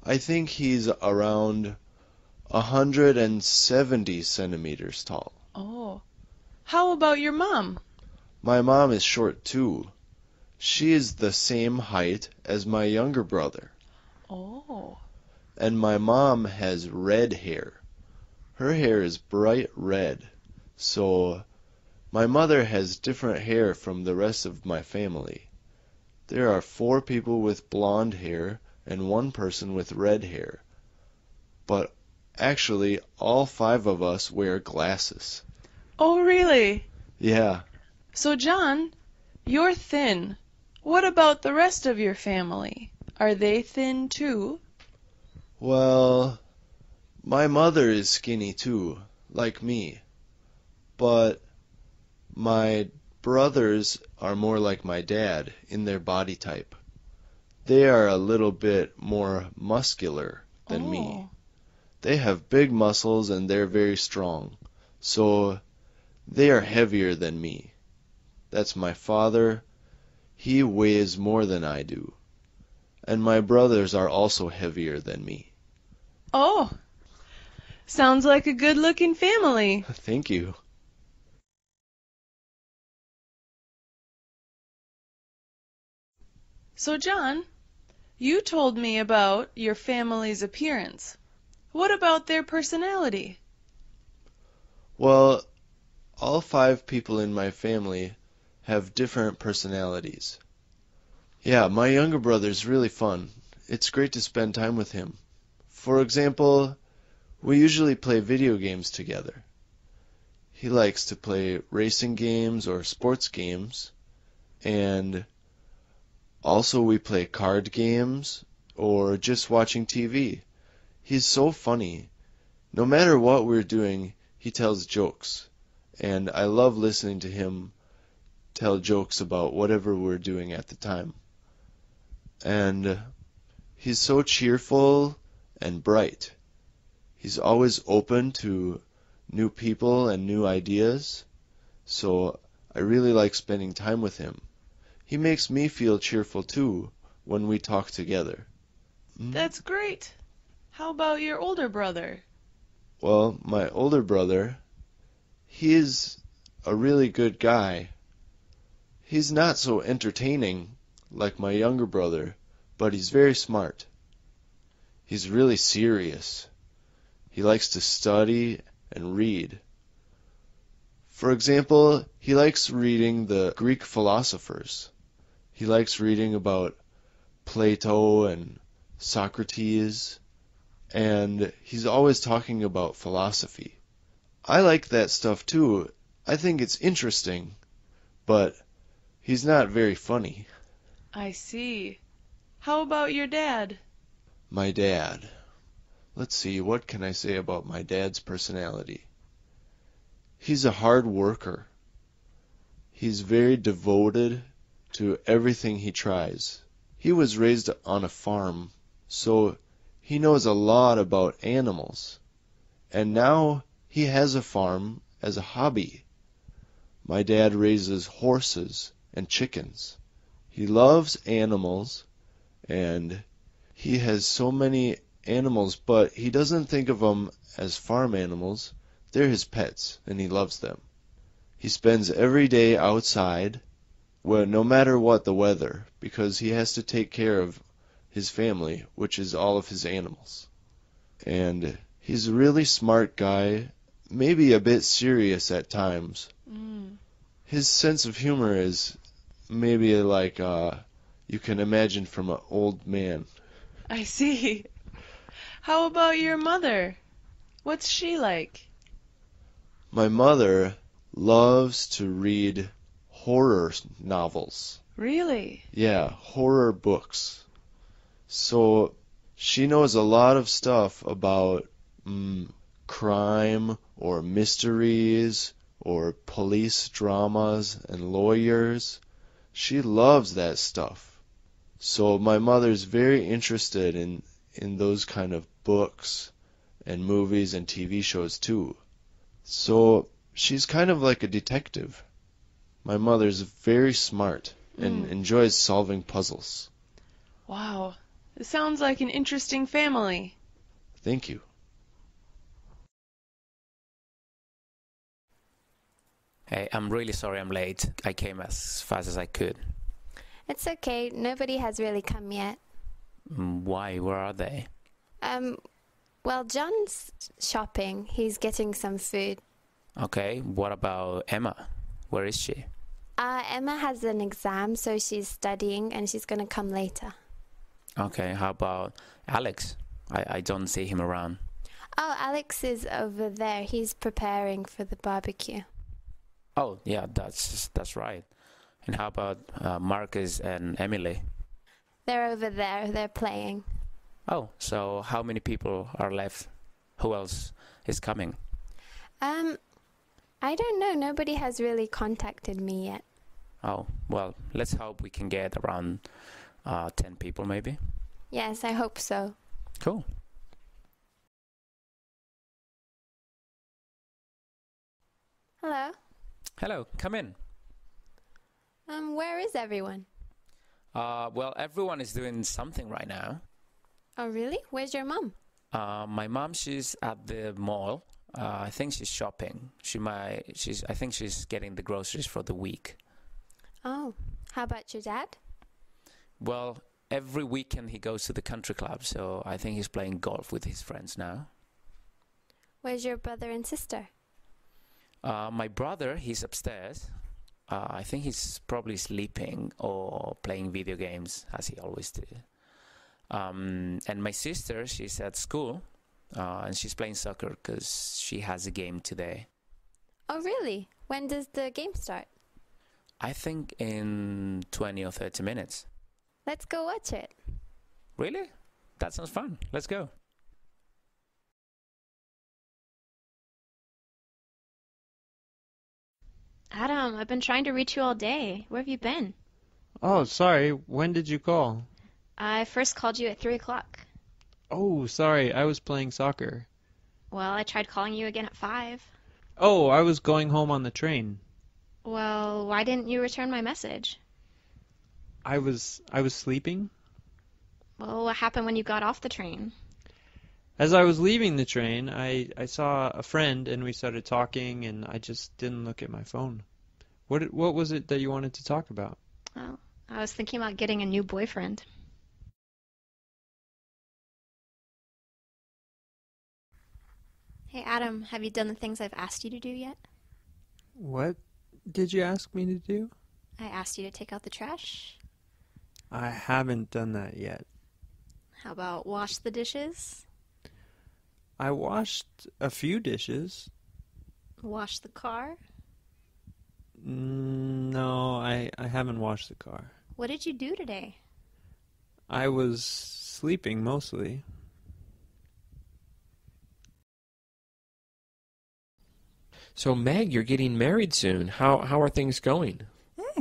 I think he's around 170 centimeters tall. Oh. How about your mom? My mom is short too. She is the same height as my younger brother. Oh. And my mom has red hair. Her hair is bright red. So my mother has different hair from the rest of my family. There are 4 people with blonde hair and 1 person with red hair. But actually, all 5 of us wear glasses. Oh, really? Yeah. So, John, you're thin. What about the rest of your family? Are they thin too? Well, my mother is skinny too, like me. But my brothers are more like my dad in their body type. They are a little bit more muscular than me. They have big muscles and they're very strong. So they are heavier than me. That's my father. He weighs more than I do. And my brothers are also heavier than me. Oh, sounds like a good-looking family. Thank you. So, John, you told me about your family's appearance. What about their personality? Well, all 5 people in my family have different personalities. Yeah, my younger brother's really fun. It's great to spend time with him. For example, we usually play video games together. He likes to play racing games or sports games, and also we play card games or just watching TV. He's so funny. No matter what we're doing, he tells jokes, and I love listening to him tell jokes about whatever we're doing at the time. And he's so cheerful and bright. He's always open to new people and new ideas, so I really like spending time with him. He makes me feel cheerful too when we talk together. That's great. How about your older brother? Well, my older brother, he's a really good guy. He's not so entertaining like my younger brother, but he's very smart. He's really serious. He likes to study and read. For example, he likes reading the Greek philosophers. He likes reading about Plato and Socrates, and he's always talking about philosophy. I like that stuff too. I think it's interesting, but he's not very funny. I see. How about your dad? My dad. Let's see, what can I say about my dad's personality? He's a hard worker. He's very devoted to everything he tries. He was raised on a farm, so he knows a lot about animals. And now he has a farm as a hobby. My dad raises horses and chickens. He loves animals, and he has so many animals, but he doesn't think of them as farm animals. They're his pets, and he loves them. He spends every day outside, well, no matter what the weather, because he has to take care of his family, which is all of his animals. And he's a really smart guy, maybe a bit serious at times. His sense of humor is maybe like you can imagine from an old man. I see. How about your mother? What's she like? My mother loves to read horror novels. Really? Yeah, horror books. So she knows a lot of stuff about crime or mysteries or police dramas and lawyers. She loves that stuff. So my mother's very interested in those kind of books and movies and TV shows too. So she's kind of like a detective. My mother's very smart. and enjoys solving puzzles. Wow. It sounds like an interesting family. Thank you. Hey, I'm really sorry I'm late. I came as fast as I could. It's okay. Nobody has really come yet. Why? Where are they? Well, John's shopping. He's getting some food. Okay, what about Emma? Where is she? Emma has an exam, so she's studying and she's going to come later. Okay, how about Alex? I don't see him around. Oh, Alex is over there. He's preparing for the barbecue. Oh, yeah, that's right. And how about Marcus and Emily? They're over there. They're playing. Oh, so how many people are left? Who else is coming? I don't know. Nobody has really contacted me yet. Oh, well, let's hope we can get around 10 people maybe. Yes, I hope so. Cool. Hello. Hello, come in. Where is everyone? Well, everyone is doing something right now. Oh, really? Where's your mom? My mom, she's at the mall. I think she's shopping. I think she's getting the groceries for the week. Oh, how about your dad? Well, every weekend he goes to the country club, so I think he's playing golf with his friends now. Where's your brother and sister? My brother, he's upstairs. I think he's probably sleeping or playing video games, as he always did. And my sister, she's at school, and she's playing soccer because she has a game today. Oh, really? When does the game start? I think in 20 or 30 minutes. Let's go watch it. Really? That sounds fun. Let's go. Adam, I've been trying to reach you all day. Where have you been? Oh, sorry. When did you call? I first called you at 3 o'clock. Oh, sorry. I was playing soccer. Well, I tried calling you again at 5. Oh, I was going home on the train. Well, why didn't you return my message? I was sleeping. Well, what happened when you got off the train? As I was leaving the train, I saw a friend and we started talking and I just didn't look at my phone. What was it that you wanted to talk about? Oh, I was thinking about getting a new boyfriend. Hey, Adam, have you done the things I've asked you to do yet? What did you ask me to do? I asked you to take out the trash. I haven't done that yet. How about wash the dishes? I washed a few dishes. Wash the car? No, I haven't washed the car. What did you do today? I was sleeping mostly. So, Meg, you're getting married soon. How are things going?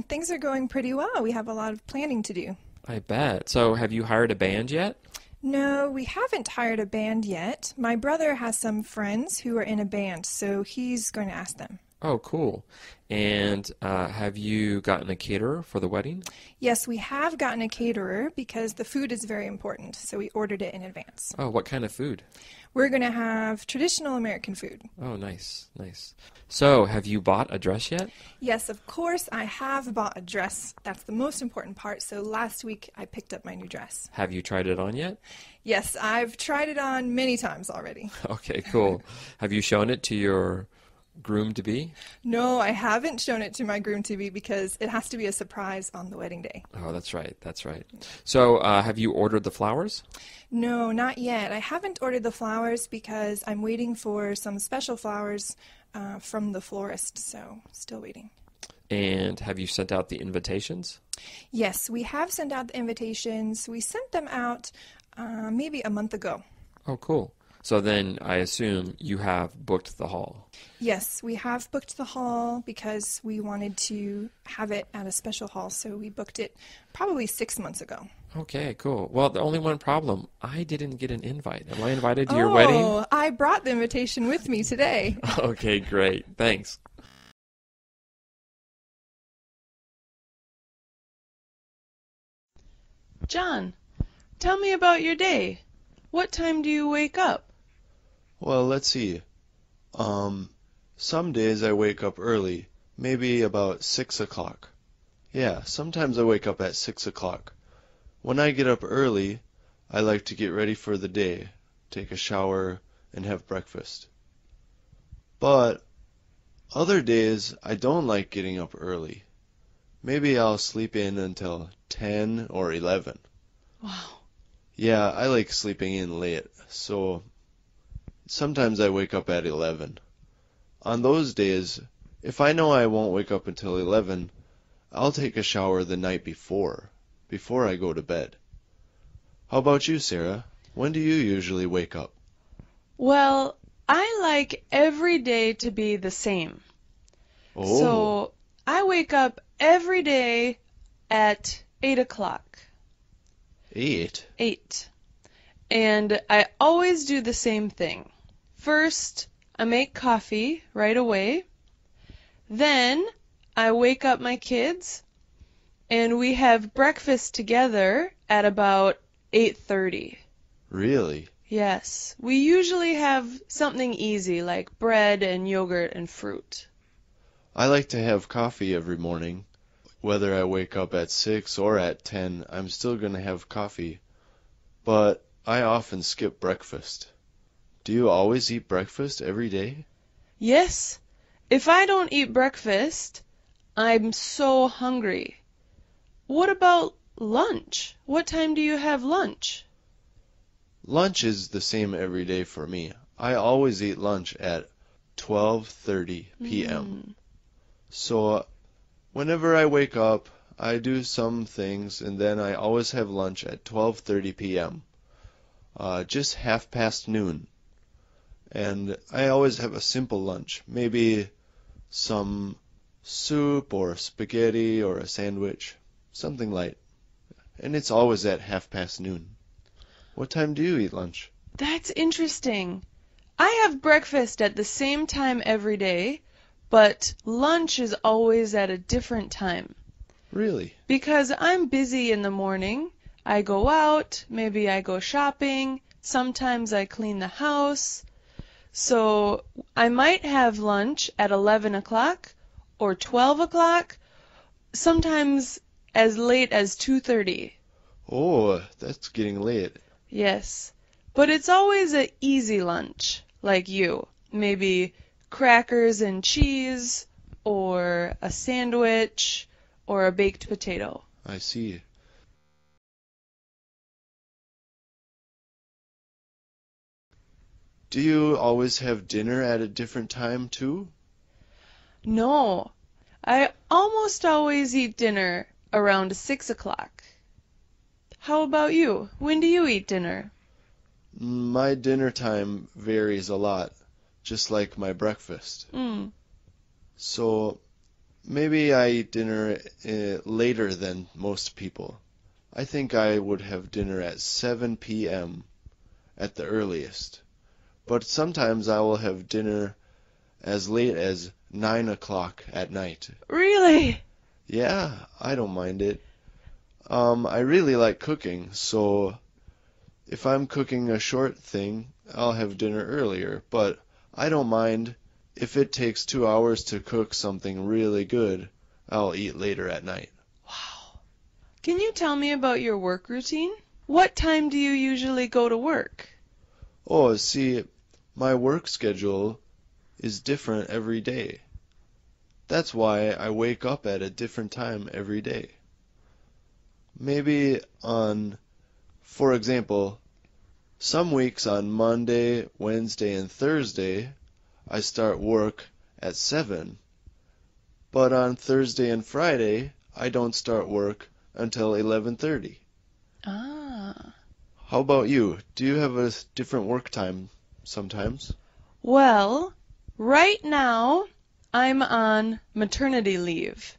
Things are going pretty well. We have a lot of planning to do. I bet. So, have you hired a band yet? No, we haven't hired a band yet. My brother has some friends who are in a band, so he's going to ask them. Oh, cool. And have you gotten a caterer for the wedding? Yes, we have gotten a caterer because the food is very important, so we ordered it in advance. Oh, what kind of food? We're going to have traditional American food. Oh, nice, nice. So, have you bought a dress yet? Yes, of course, I have bought a dress. That's the most important part, so last week I picked up my new dress. Have you tried it on yet? Yes, I've tried it on many times already. Okay, cool. Have you shown it to your groom-to-be? No, I haven't shown it to my groom-to-be because it has to be a surprise on the wedding day. Oh, that's right, that's right. So, have you ordered the flowers? No, not yet. I haven't ordered the flowers because I'm waiting for some special flowers from the florist, so still waiting. And have you sent out the invitations? Yes, we have sent out the invitations. We sent them out maybe a month ago. Oh, cool. So then I assume you have booked the hall. Yes, we have booked the hall because we wanted to have it at a special hall, so we booked it probably 6 months ago. Okay, cool. Well, the only one problem, I didn't get an invite. Am I invited to your wedding? Oh, I brought the invitation with me today. Okay, great. Thanks. John, tell me about your day. What time do you wake up? Well, let's see. Some days I wake up early, maybe about 6 o'clock. Yeah, sometimes I wake up at 6 o'clock. When I get up early, I like to get ready for the day, take a shower, and have breakfast. But other days, I don't like getting up early. Maybe I'll sleep in until 10 or 11. Wow. Yeah, I like sleeping in late, so sometimes I wake up at 11. On those days, if I know I won't wake up until 11, I'll take a shower the night before I go to bed. How about you, Sarah? When do you usually wake up? Well, I like every day to be the same. Oh. So I wake up every day at 8 o'clock. 8? 8. And I always do the same thing. First, I make coffee right away. Then I wake up my kids and we have breakfast together at about 8:30. Really? Yes. We usually have something easy like bread and yogurt and fruit. I like to have coffee every morning. Whether I wake up at 6 or at 10, I'm still going to have coffee. But I often skip breakfast. Do you always eat breakfast every day? Yes. If I don't eat breakfast, I'm so hungry. What about lunch? What time do you have lunch? Lunch is the same every day for me. I always eat lunch at 12:30 p.m. So whenever I wake up, I do some things, and then I always have lunch at 12:30 p.m. Just half past noon. And I always have a simple lunch, maybe some soup or spaghetti or a sandwich, something light. And it's always at half past noon. What time do you eat lunch? That's interesting. I have breakfast at the same time every day, but lunch is always at a different time. Really? Because I'm busy in the morning. I go out, maybe I go shopping, sometimes I clean the house. So I might have lunch at 11 o'clock or 12 o'clock, sometimes as late as 2:30. Oh, that's getting late. Yes, but it's always an easy lunch, like you. Maybe crackers and cheese, or a sandwich, or a baked potato. I see. Do you always have dinner at a different time, too? No, I almost always eat dinner around 6 o'clock. How about you? When do you eat dinner? My dinner time varies a lot, just like my breakfast. So maybe I eat dinner later than most people. I think I would have dinner at 7 p.m. at the earliest. But sometimes I will have dinner as late as 9 o'clock at night. Really? Yeah, I don't mind it. I really like cooking, so if I'm cooking a short thing, I'll have dinner earlier, but I don't mind if it takes 2 hours to cook something really good, I'll eat later at night. Wow. Can you tell me about your work routine? What time do you usually go to work? Oh, see, my work schedule is different every day. That's why I wake up at a different time every day. Maybe for example, some weeks on Monday, Wednesday, and Thursday, I start work at 7. But on Thursday and Friday, I don't start work until 11:30. Ah. How about you? Do you have a different work time sometimes? Well, right now I'm on maternity leave.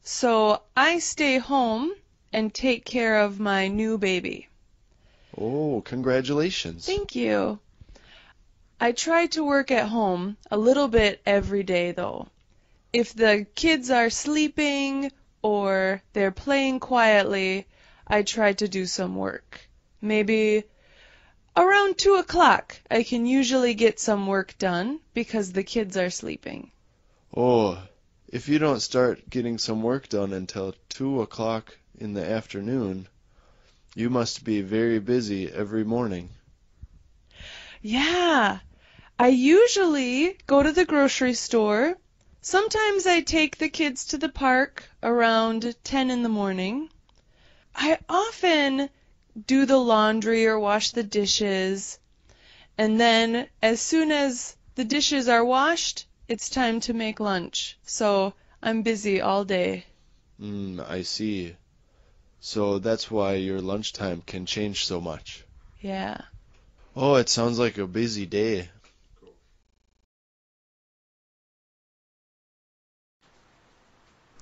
So I stay home and take care of my new baby. Oh, congratulations. Thank you. I try to work at home a little bit every day, though. If the kids are sleeping or they're playing quietly, I try to do some work. Maybe around 2 o'clock I can usually get some work done because the kids are sleeping. Oh, if you don't start getting some work done until 2 o'clock in the afternoon, you must be very busy every morning. Yeah, I usually go to the grocery store. Sometimes I take the kids to the park around 10 in the morning. I often do the laundry or wash the dishes. And then as soon as the dishes are washed, it's time to make lunch. So I'm busy all day. I see. So that's why your lunchtime can change so much. Yeah. Oh, it sounds like a busy day.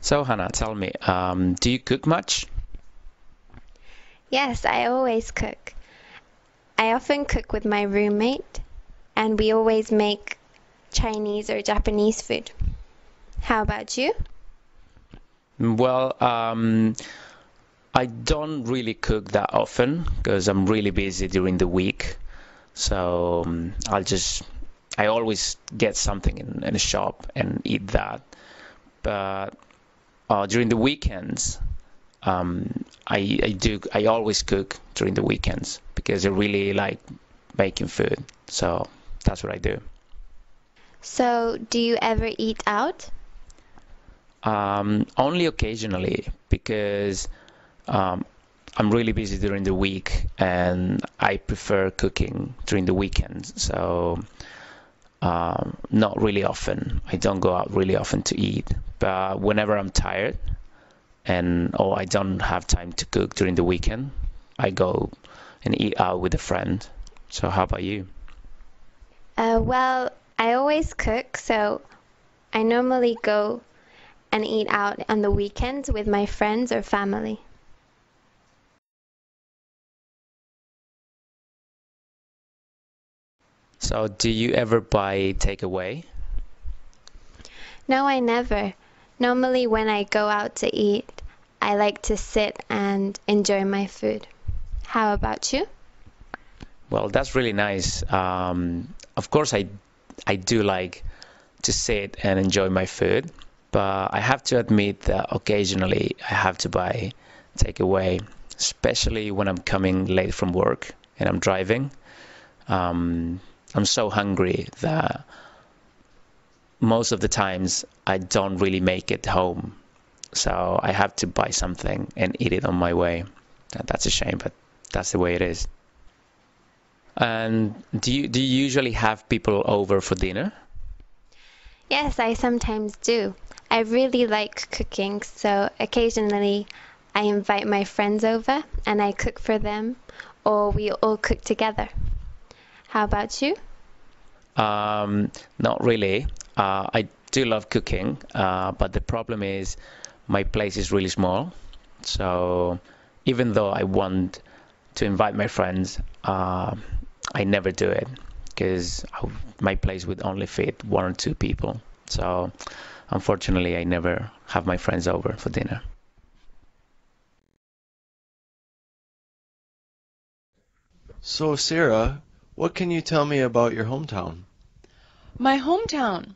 So, Hannah, tell me, do you cook much? Yes, I always cook. I often cook with my roommate, and we always make Chinese or Japanese food. How about you? Well, I don't really cook that often because I'm really busy during the week. So I always get something in a shop and eat that. But during the weekends, I always cook during the weekends because I really like making food. So that's what I do. So, do you ever eat out? Only occasionally because I'm really busy during the week and I prefer cooking during the weekends. So not really often. I don't go out really often to eat. But whenever I'm tired or I don't have time to cook during the weekend, I go and eat out with a friend. So how about you? Well, I always cook, so I normally go and eat out on the weekends with my friends or family. So do you ever buy takeaway? No, I never. Normally when I go out to eat, I like to sit and enjoy my food. How about you? Well, that's really nice. Of course, I do like to sit and enjoy my food, but I have to admit that occasionally I have to buy takeaway, especially when I'm coming late from work and I'm driving. I'm so hungry that most of the times I don't really make it home. So I have to buy something and eat it on my way. That's a shame, but that's the way it is. And do you usually have people over for dinner? Yes, I sometimes do. I really like cooking, so occasionally I invite my friends over and I cook for them, or we all cook together. How about you? Not really. I do love cooking, but the problem is my place is really small. So even though I want to invite my friends, I never do it because my place would only fit 1 or 2 people. So unfortunately, I never have my friends over for dinner. So, Sarah, what can you tell me about your hometown? My hometown.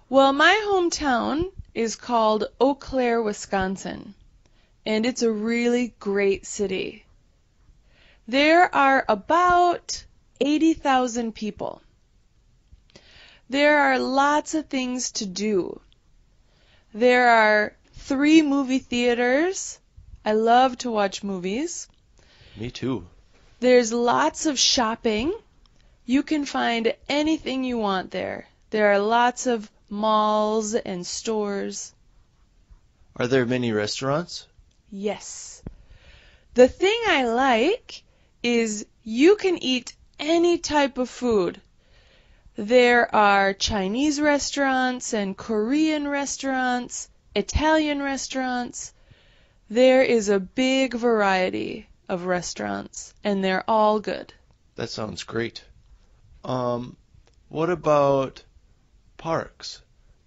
Well, my hometown is called Eau Claire, Wisconsin, and it's a really great city. There are about 80,000 people. There are lots of things to do. There are 3 movie theaters. I love to watch movies. Me too. There's lots of shopping. You can find anything you want there. There are lots of malls and stores. Are there many restaurants? Yes. The thing I like is you can eat any type of food. There are Chinese restaurants and Korean restaurants, Italian restaurants. There is a big variety of restaurants, and they're all good. That sounds great. What about parks?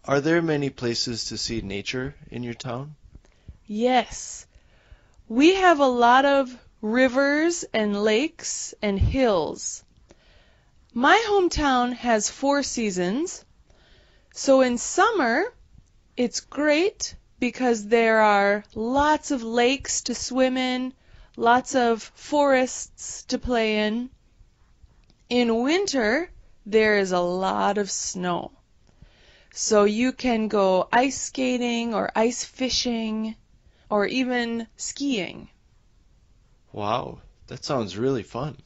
Are there many places to see nature in your town? Yes. We have a lot of rivers and lakes and hills. My hometown has 4 seasons. So in summer, it's great because there are lots of lakes to swim in, lots of forests to play in. In winter, there is a lot of snow. So you can go ice skating or ice fishing or even skiing. Wow, that sounds really fun.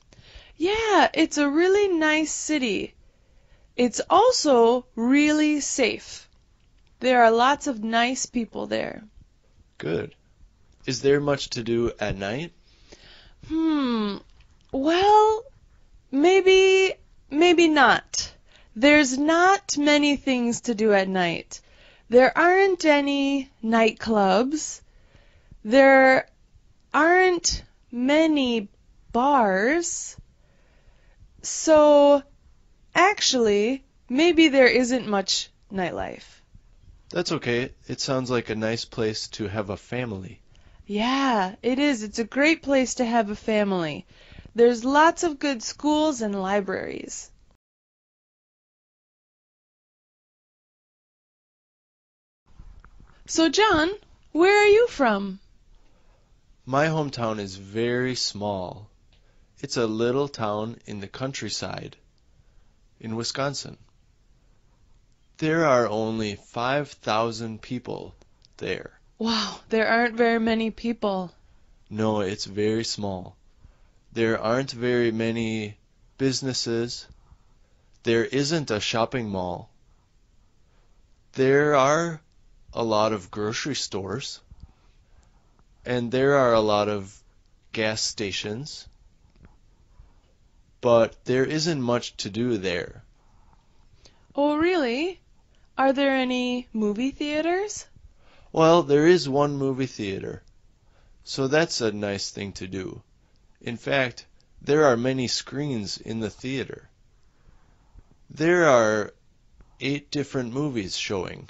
Yeah, it's a really nice city. It's also really safe. There are lots of nice people there. Good. Is there much to do at night? Well, maybe not. There's not many things to do at night. There aren't any nightclubs. There aren't many bars. So, actually, maybe there isn't much nightlife. That's okay. It sounds like a nice place to have a family. Yeah, it is. It's a great place to have a family. There's lots of good schools and libraries. So, John, where are you from? My hometown is very small. It's a little town in the countryside in Wisconsin. There are only 5,000 people there. Wow, there aren't very many people. No, it's very small. There aren't very many businesses. There isn't a shopping mall. There are a lot of grocery stores. And there are a lot of gas stations. But there isn't much to do there. Oh, really? Are there any movie theaters? Well, there is one movie theater. So that's a nice thing to do. In fact, there are many screens in the theater. There are 8 different movies showing.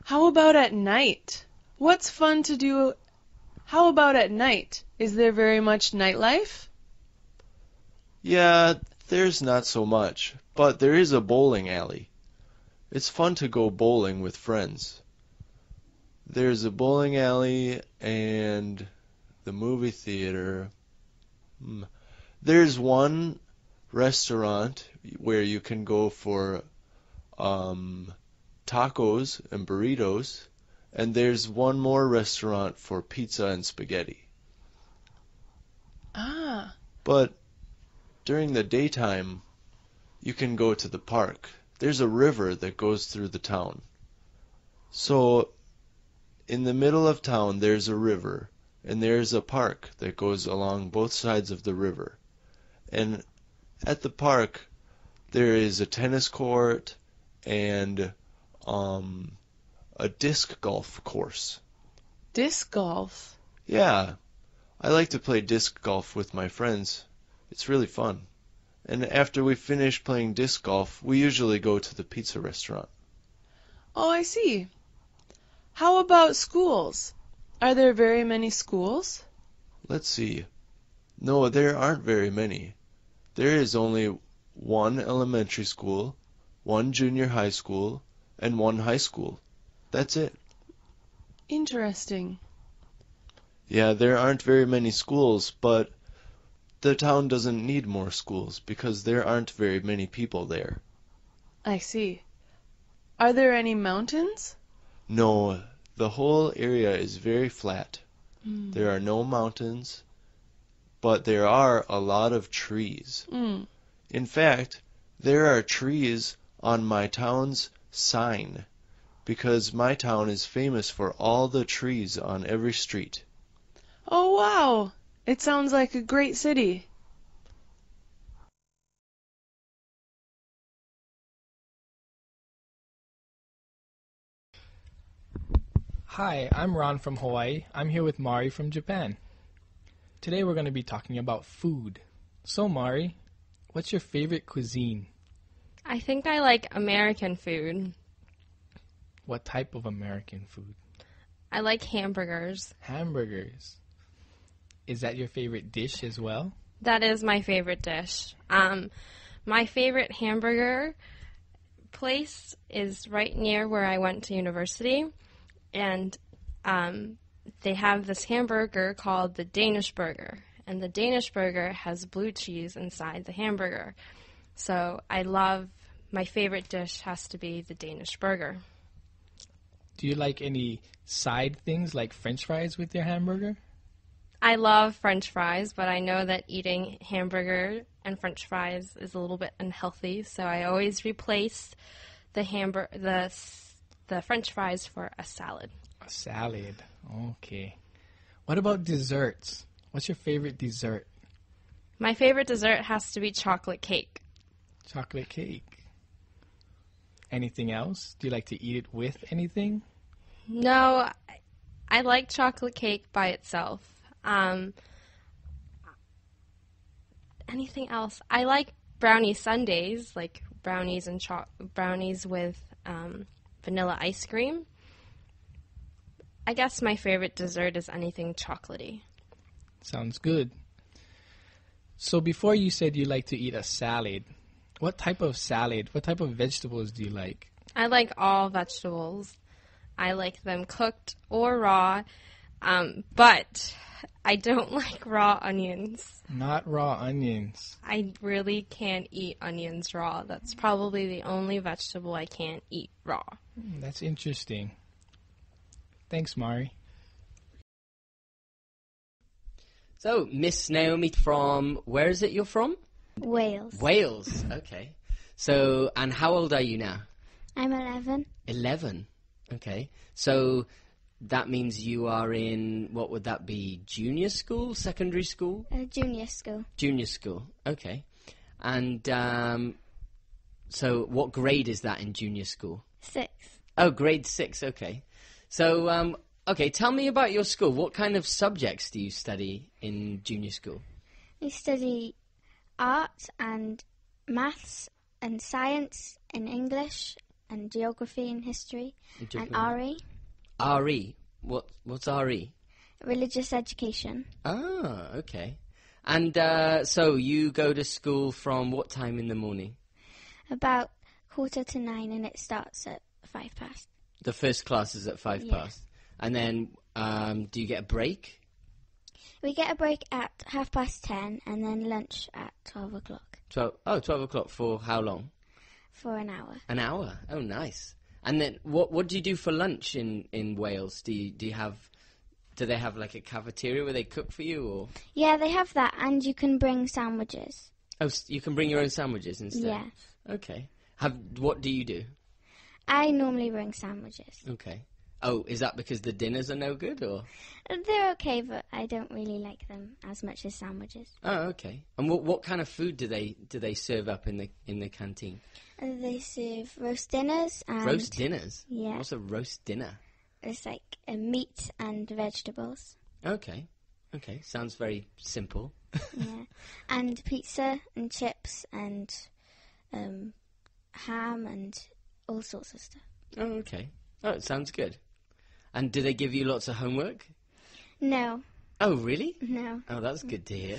How about at night? What's fun to do? How about at night? Is there very much nightlife? Yeah, there's not so much, but there is a bowling alley. It's fun to go bowling with friends. There's a bowling alley and the movie theater. There's one restaurant where you can go for tacos and burritos, and there's one more restaurant for pizza and spaghetti. Ah. But during the daytime, you can go to the park. There's a river that goes through the town. So, in the middle of town, there's a river, and there's a park that goes along both sides of the river. And at the park, there is a tennis court and a disc golf course. Disc golf? Yeah, I like to play disc golf with my friends. It's really fun. And after we finish playing disc golf, we usually go to the pizza restaurant. Oh, I see. How about schools? Are there very many schools? Let's see. No, there aren't very many. There is only one elementary school, one junior high school, and one high school. That's it. Interesting. Yeah, there aren't very many schools, but the town doesn't need more schools because there aren't very many people there. I see. Are there any mountains? No, the whole area is very flat. There are no mountains, but there are a lot of trees. In fact, there are trees on my town's sign because my town is famous for all the trees on every street. Oh, wow. It sounds like a great city. Hi, I'm Ron from Hawaii. I'm here with Mari from Japan. Today we're going to be talking about food. So Mari, what's your favorite cuisine? I think I like American food. What type of American food? I like hamburgers. Hamburgers. Is that your favorite dish as well? That is my favorite dish. My favorite hamburger place is right near where I went to university, and they have this hamburger called the Danish burger, and the Danish burger has blue cheese inside the hamburger. So my favorite dish has to be the Danish burger. Do you like any side things like French fries with your hamburger? I love French fries, but I know that eating hamburger and French fries is a little bit unhealthy, so I always replace the French fries for a salad. A salad. Okay. What about desserts? What's your favorite dessert? My favorite dessert has to be chocolate cake. Chocolate cake. Anything else? Do you like to eat it with anything? No, I like chocolate cake by itself. Anything else? I like brownie sundaes, like brownies and brownies with vanilla ice cream. I guess my favorite dessert is anything chocolatey. Sounds good. So before you said you like to eat a salad, what type of vegetables do you like? I like all vegetables. I like them cooked or raw, but I don't like raw onions. Not raw onions. I really can't eat onions raw. That's probably the only vegetable I can't eat raw. That's interesting. Thanks, Mari. So, Miss Naomi from, where is it you're from? Wales. Wales, okay. So, and how old are you now? I'm 11. 11, okay. So, that means you are in, what would that be, junior school, secondary school? Junior school. Junior school, okay. And, so what grade is that in junior school? 6. Oh, grade 6, okay. So, okay, tell me about your school. What kind of subjects do you study in junior school? We study art and maths and science and English and geography and history and RE. RE? What's RE? Religious education. Ah, okay. And so you go to school from what time in the morning? About 9:15 and it starts at 5:15. The first class is at 5 past. And then do you get a break? We get a break at 10:30 and then lunch at 12 o'clock. 12 o'clock for how long? For an hour. An hour? Oh, nice. And then what do you do for lunch in Wales? Do they have like a cafeteria where they cook for you, or? Yeah, they have that, and you can bring sandwiches. Oh, you can bring your own sandwiches instead? Yeah. Okay. What do you do? I normally bring sandwiches. Okay. Oh, is that because the dinners are no good, or? They're okay, but I don't really like them as much as sandwiches. Oh, okay. And what kind of food do they serve up in the canteen? They serve roast dinners. And roast dinners? Yeah. What's a roast dinner? It's like meat and vegetables. Okay. Okay. Sounds very simple. Yeah. And pizza and chips and ham and all sorts of stuff. Oh, okay. Oh, it sounds good. And do they give you lots of homework? No. Oh, really? No. Oh, that's good to hear.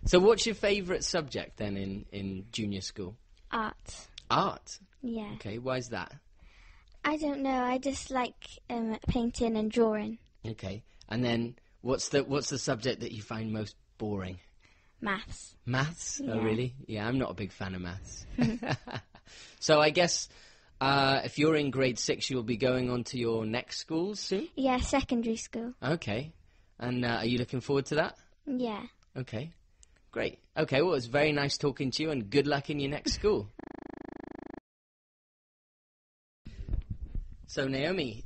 So what's your favourite subject then in junior school? Art. Art? Yeah. Okay, why is that? I don't know. I just like painting and drawing. Okay. And then what's the subject that you find most boring? Maths. Maths? Yeah. Oh, really? Yeah, I'm not a big fan of maths. So I guess if you're in grade 6, you'll be going on to your next school soon? Yeah, secondary school. Okay. And are you looking forward to that? Yeah. Okay. Great. Okay, well, it's very nice talking to you, and good luck in your next school. So, Naomi,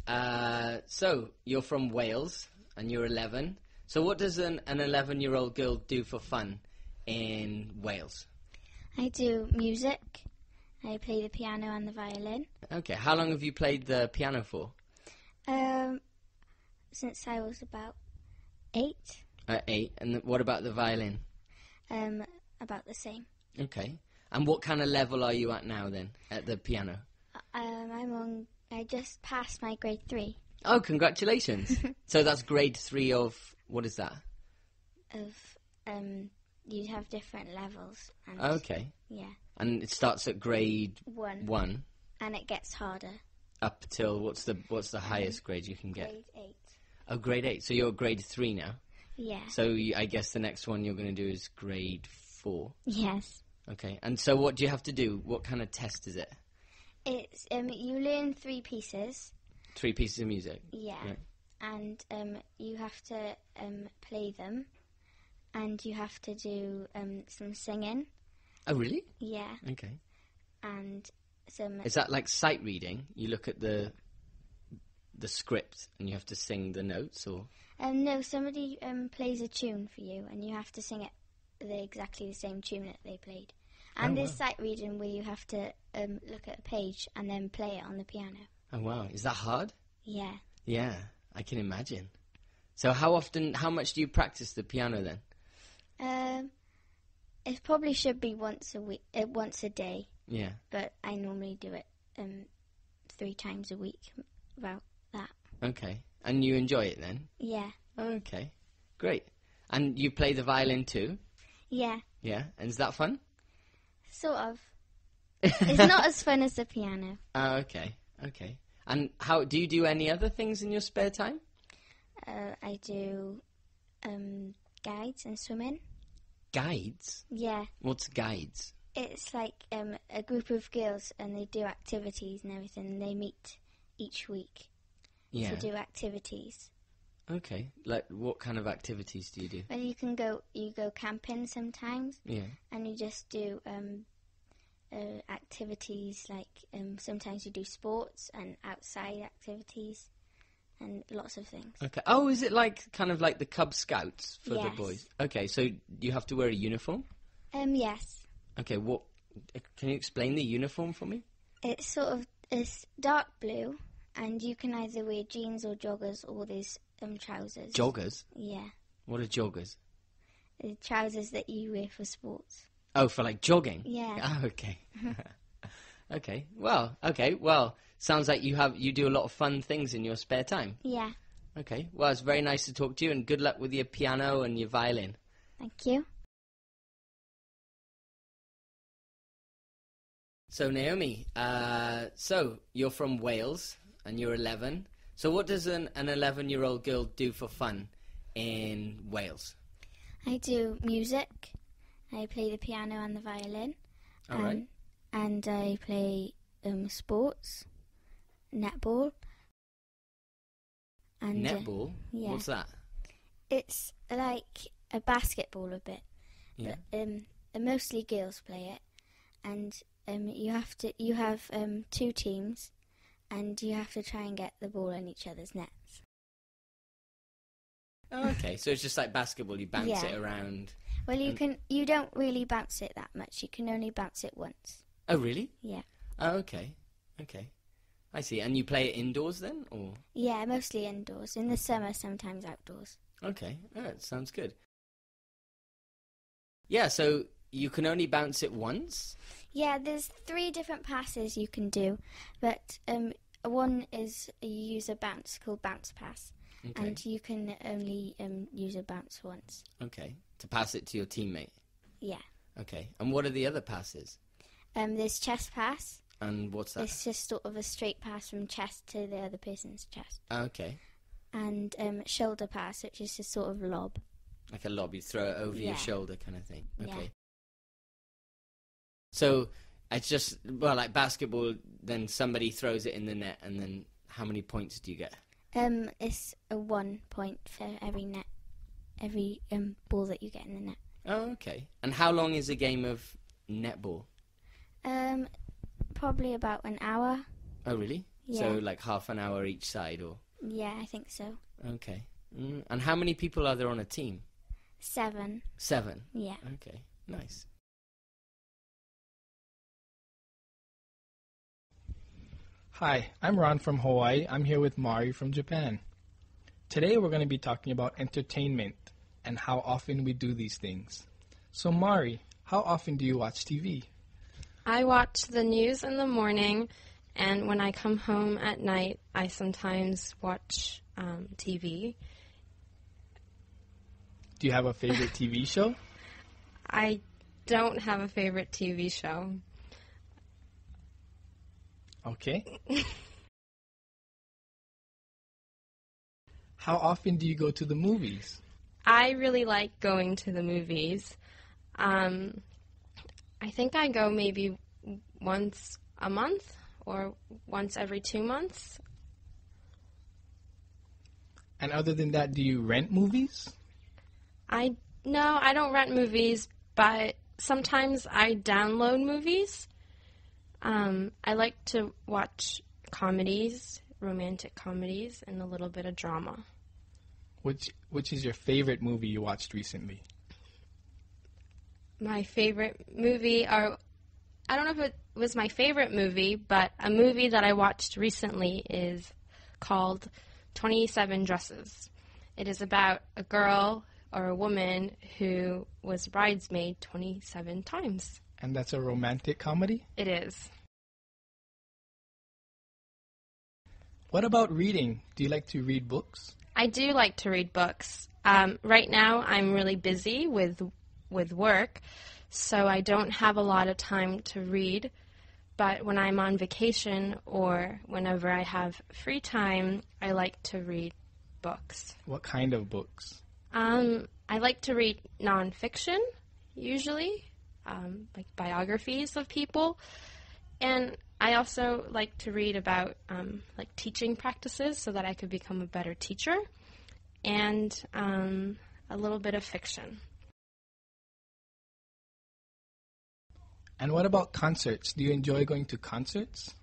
so you're from Wales, and you're 11. So what does an 11-year-old girl do for fun in Wales? I do music. I play the piano and the violin. Okay, how long have you played the piano for? Since I was about 8. 8, and what about the violin? About the same. Okay, and what kind of level are you at now then, at the piano? I just passed my grade 3. Oh, congratulations. So that's grade 3 of, what is that? You have different levels. And Okay. Yeah. And it starts at grade 1. And it gets harder. Up till, what's the highest grade you can get? Grade 8. Oh, grade 8. So you're at grade 3 now? Yeah. So I guess the next one you're going to do is grade 4. Yes. Okay. And so what do you have to do? What kind of test is it? It's you learn 3 pieces. 3 pieces of music? Yeah. Right. And you have to play them. And you have to do some singing. Oh, really? Yeah. Okay. And some... Is that like sight reading? You look at the script and you have to sing the notes, or...? No, somebody plays a tune for you, and you have to sing it exactly the same tune that they played. And there's sight reading where you have to look at a page and then play it on the piano. Oh, wow. Is that hard? Yeah. Yeah, I can imagine. So how much do you practice the piano then? It probably should be once a day. Yeah. But I normally do it 3 times a week, about that. Okay. And you enjoy it then? Yeah. Okay. Great. And you play the violin too? Yeah. Yeah. And is that fun? Sort of. It's not as fun as the piano. Oh, okay. Okay. And how do you do any other things in your spare time? I do guides and swimming. Guides? Yeah. What's guides? It's like a group of girls, and they do activities and everything. And they meet each week to do activities. Okay. Like, what kind of activities do you do? Well, you go camping sometimes. Yeah. And you just do activities like sometimes you do sports and outside activities and lots of things. Okay. Oh, is it like kind of like the Cub Scouts for the Yes. boys? Okay. So you have to wear a uniform? Yes. Okay. What? Can you explain the uniform for me? It's dark blue, and you can either wear jeans or joggers or these trousers. Joggers? Yeah. What are joggers? The trousers that you wear for sports. Oh, for like jogging? Yeah. Oh, okay. Okay. Well, sounds like you do a lot of fun things in your spare time. Yeah. Okay. Well, it's very nice to talk to you, and good luck with your piano and your violin. Thank you. So, Naomi, so you're from Wales, and you're 11. So what does an 11-year-old girl do for fun in Wales? I do music. I play the piano and the violin. All right. And I play sports, netball. And, Netball? Yeah. What's that? It's like a basketball a bit. Yeah. But, mostly girls play it. And you have 2 teams, and you have to try and get the ball in each other's nets. Oh, okay, so it's just like basketball. You bounce Yeah. it around. Well, you don't really bounce it that much. You can only bounce it once. Oh, really? Yeah. Oh, okay. Okay. I see. And you play it indoors then, or? Yeah, mostly indoors. In the summer, sometimes outdoors. Okay. Oh, that sounds good. Yeah, so you can only bounce it once? Yeah, there's 3 different passes you can do, but one is you use a bounce called bounce pass, Okay. and you can only use a bounce once. Okay. To pass it to your teammate? Yeah. Okay. And what are the other passes? There's chest pass. And what's that? It's just sort of a straight pass from chest to the other person's chest. Okay. And shoulder pass, which is just sort of lob. Like a lob, you throw it over Yeah. your shoulder kind of thing. Okay. Yeah. So it's just, well, like basketball, then somebody throws it in the net, and then how many points do you get? It's a 1 point for every ball that you get in the net. Oh, okay. And how long is a game of netball? Probably about an hour. Oh, really? Yeah. So like half an hour each side, or? Yeah, I think so. Okay. And how many people are there on a team? 7. 7? Yeah. Okay, nice. Hi, I'm Ron from Hawaii. I'm here with Mari from Japan. Today we're going to be talking about entertainment and how often we do these things. So Mari, how often do you watch TV? I watch the news in the morning, And when I come home at night, I sometimes watch TV. Do you have a favorite TV show? I don't have a favorite TV show. Okay. How often do you go to the movies? I really like going to the movies. I think I go maybe once a month or once every 2 months. And other than that, do you rent movies? No, I don't rent movies, but sometimes I download movies. I like to watch comedies, romantic comedies, and a little bit of drama. Which is your favorite movie you watched recently? My favorite movie, or I don't know if it was my favorite movie, but a movie that I watched recently is called 27 Dresses. It is about a girl or a woman who was bridesmaid 27 times. And that's a romantic comedy? It is. What about reading? Do you like to read books? I do like to read books. Right now I'm really busy with work, so I don't have a lot of time to read. But when I'm on vacation or whenever I have free time, I like to read books. What kind of books? I like to read nonfiction, usually, like biographies of people. And I also like to read about like teaching practices so that I could become a better teacher, and a little bit of fiction. And what about concerts? Do you enjoy going to concerts?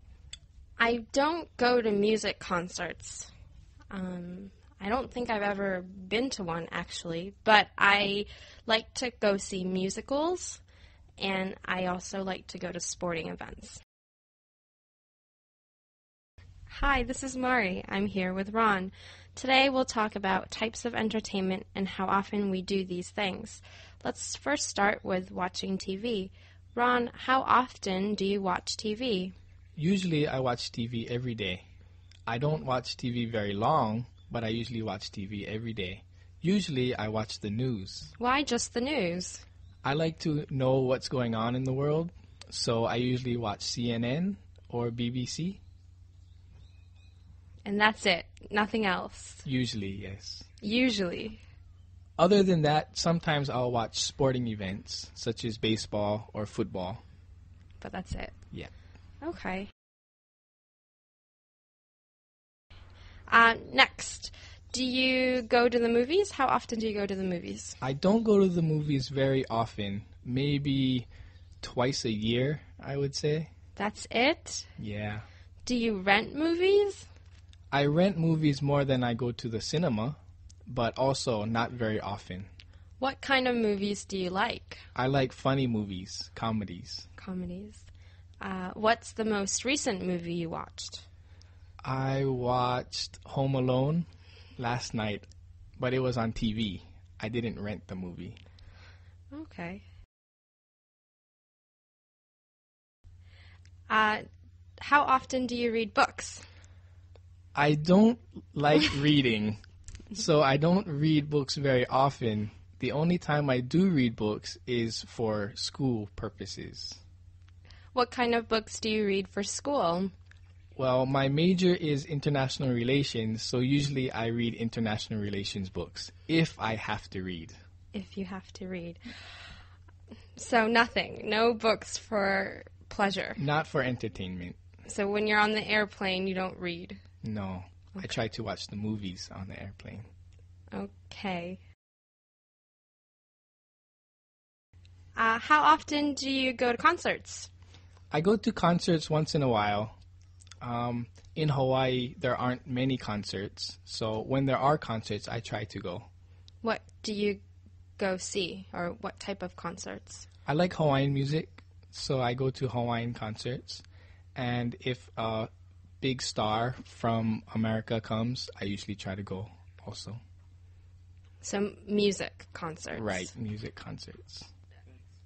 I don't go to music concerts. I don't think I've ever been to one, actually, but I like to go see musicals, and I also like to go to sporting events. Hi, this is Mari. I'm here with Ron. Today we'll talk about types of entertainment and how often we do these things. Let's first start with watching TV. Ron, how often do you watch TV? Usually I watch TV every day. I don't watch TV very long, but I usually watch TV every day. Usually I watch the news. Why just the news? I like to know what's going on in the world, so I usually watch CNN or BBC. And that's it? Nothing else? Usually, yes. Usually. Other than that, sometimes I'll watch sporting events, such as baseball or football. But that's it? Yeah. Okay. Next, do you go to the movies? How often do you go to the movies? I don't go to the movies very often. Maybe twice a year, I would say. That's it? Yeah. Do you rent movies? I rent movies more than I go to the cinema, but also not very often. What kind of movies do you like? I like funny movies, comedies. Comedies. What's the most recent movie you watched? I watched Home Alone last night, but it was on TV. I didn't rent the movie. Okay. How often do you read books? I don't like reading, so I don't read books very often. The only time I do read books is for school purposes. What kind of books do you read for school? Well, my major is international relations, so usually I read international relations books, if I have to read. If you have to read. So nothing, no books for pleasure? Not for entertainment. So when you're on the airplane, you don't read? No, okay. I try to watch the movies on the airplane. Okay. How often do you go to concerts? I go to concerts once in a while. In Hawaii, there aren't many concerts, so when there are concerts, I try to go. What do you go see, or what type of concerts? I like Hawaiian music, so I go to Hawaiian concerts. And if a big star from America comes, I usually try to go also. So music concerts. Right, music concerts.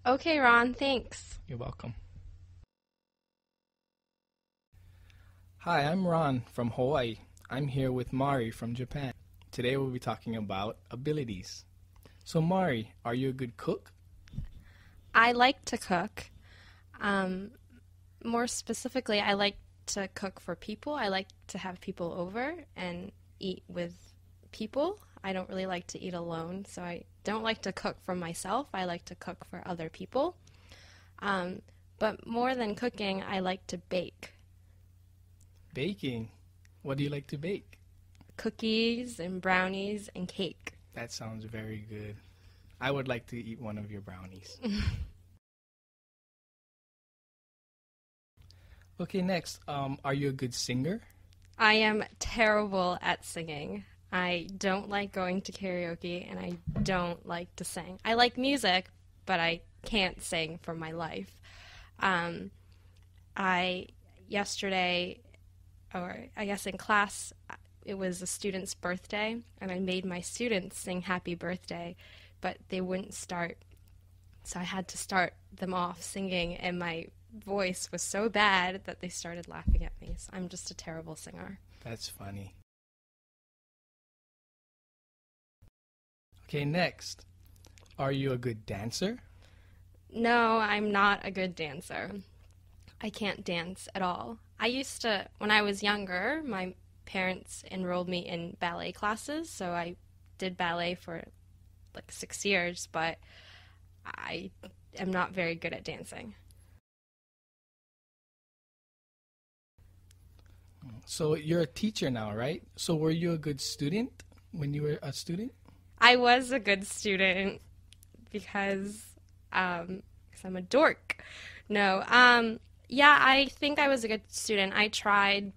Okay, Ron, thanks. You're welcome. Hi, I'm Ron from Hawaii. I'm here with Mari from Japan. Today we'll be talking about abilities. So Mari, are you a good cook? I like to cook. More specifically, I like to cook for people. I like to have people over and eat with people. I don't really like to eat alone, so I don't like to cook for myself. I like to cook for other people. But more than cooking, I like to bake. Baking? What do you like to bake? Cookies and brownies and cake. That sounds very good. I would like to eat one of your brownies. Okay, next, are you a good singer? I am terrible at singing. I don't like going to karaoke, and I don't like to sing. I like music, but I can't sing for my life. Yesterday, or I guess in class, it was a student's birthday, and I made my students sing happy birthday, but they wouldn't start. So I had to start them off singing, and my voice was so bad that they started laughing at me. So I'm just a terrible singer. That's funny. Okay, next. Are you a good dancer? No, I'm not a good dancer. I can't dance at all. I used to, when I was younger, my parents enrolled me in ballet classes, so I did ballet for like 6 years, but I am not very good at dancing. So you're a teacher now, right? So were you a good student when you were a student? I was a good student because I'm a dork. No, yeah, I think I was a good student. I tried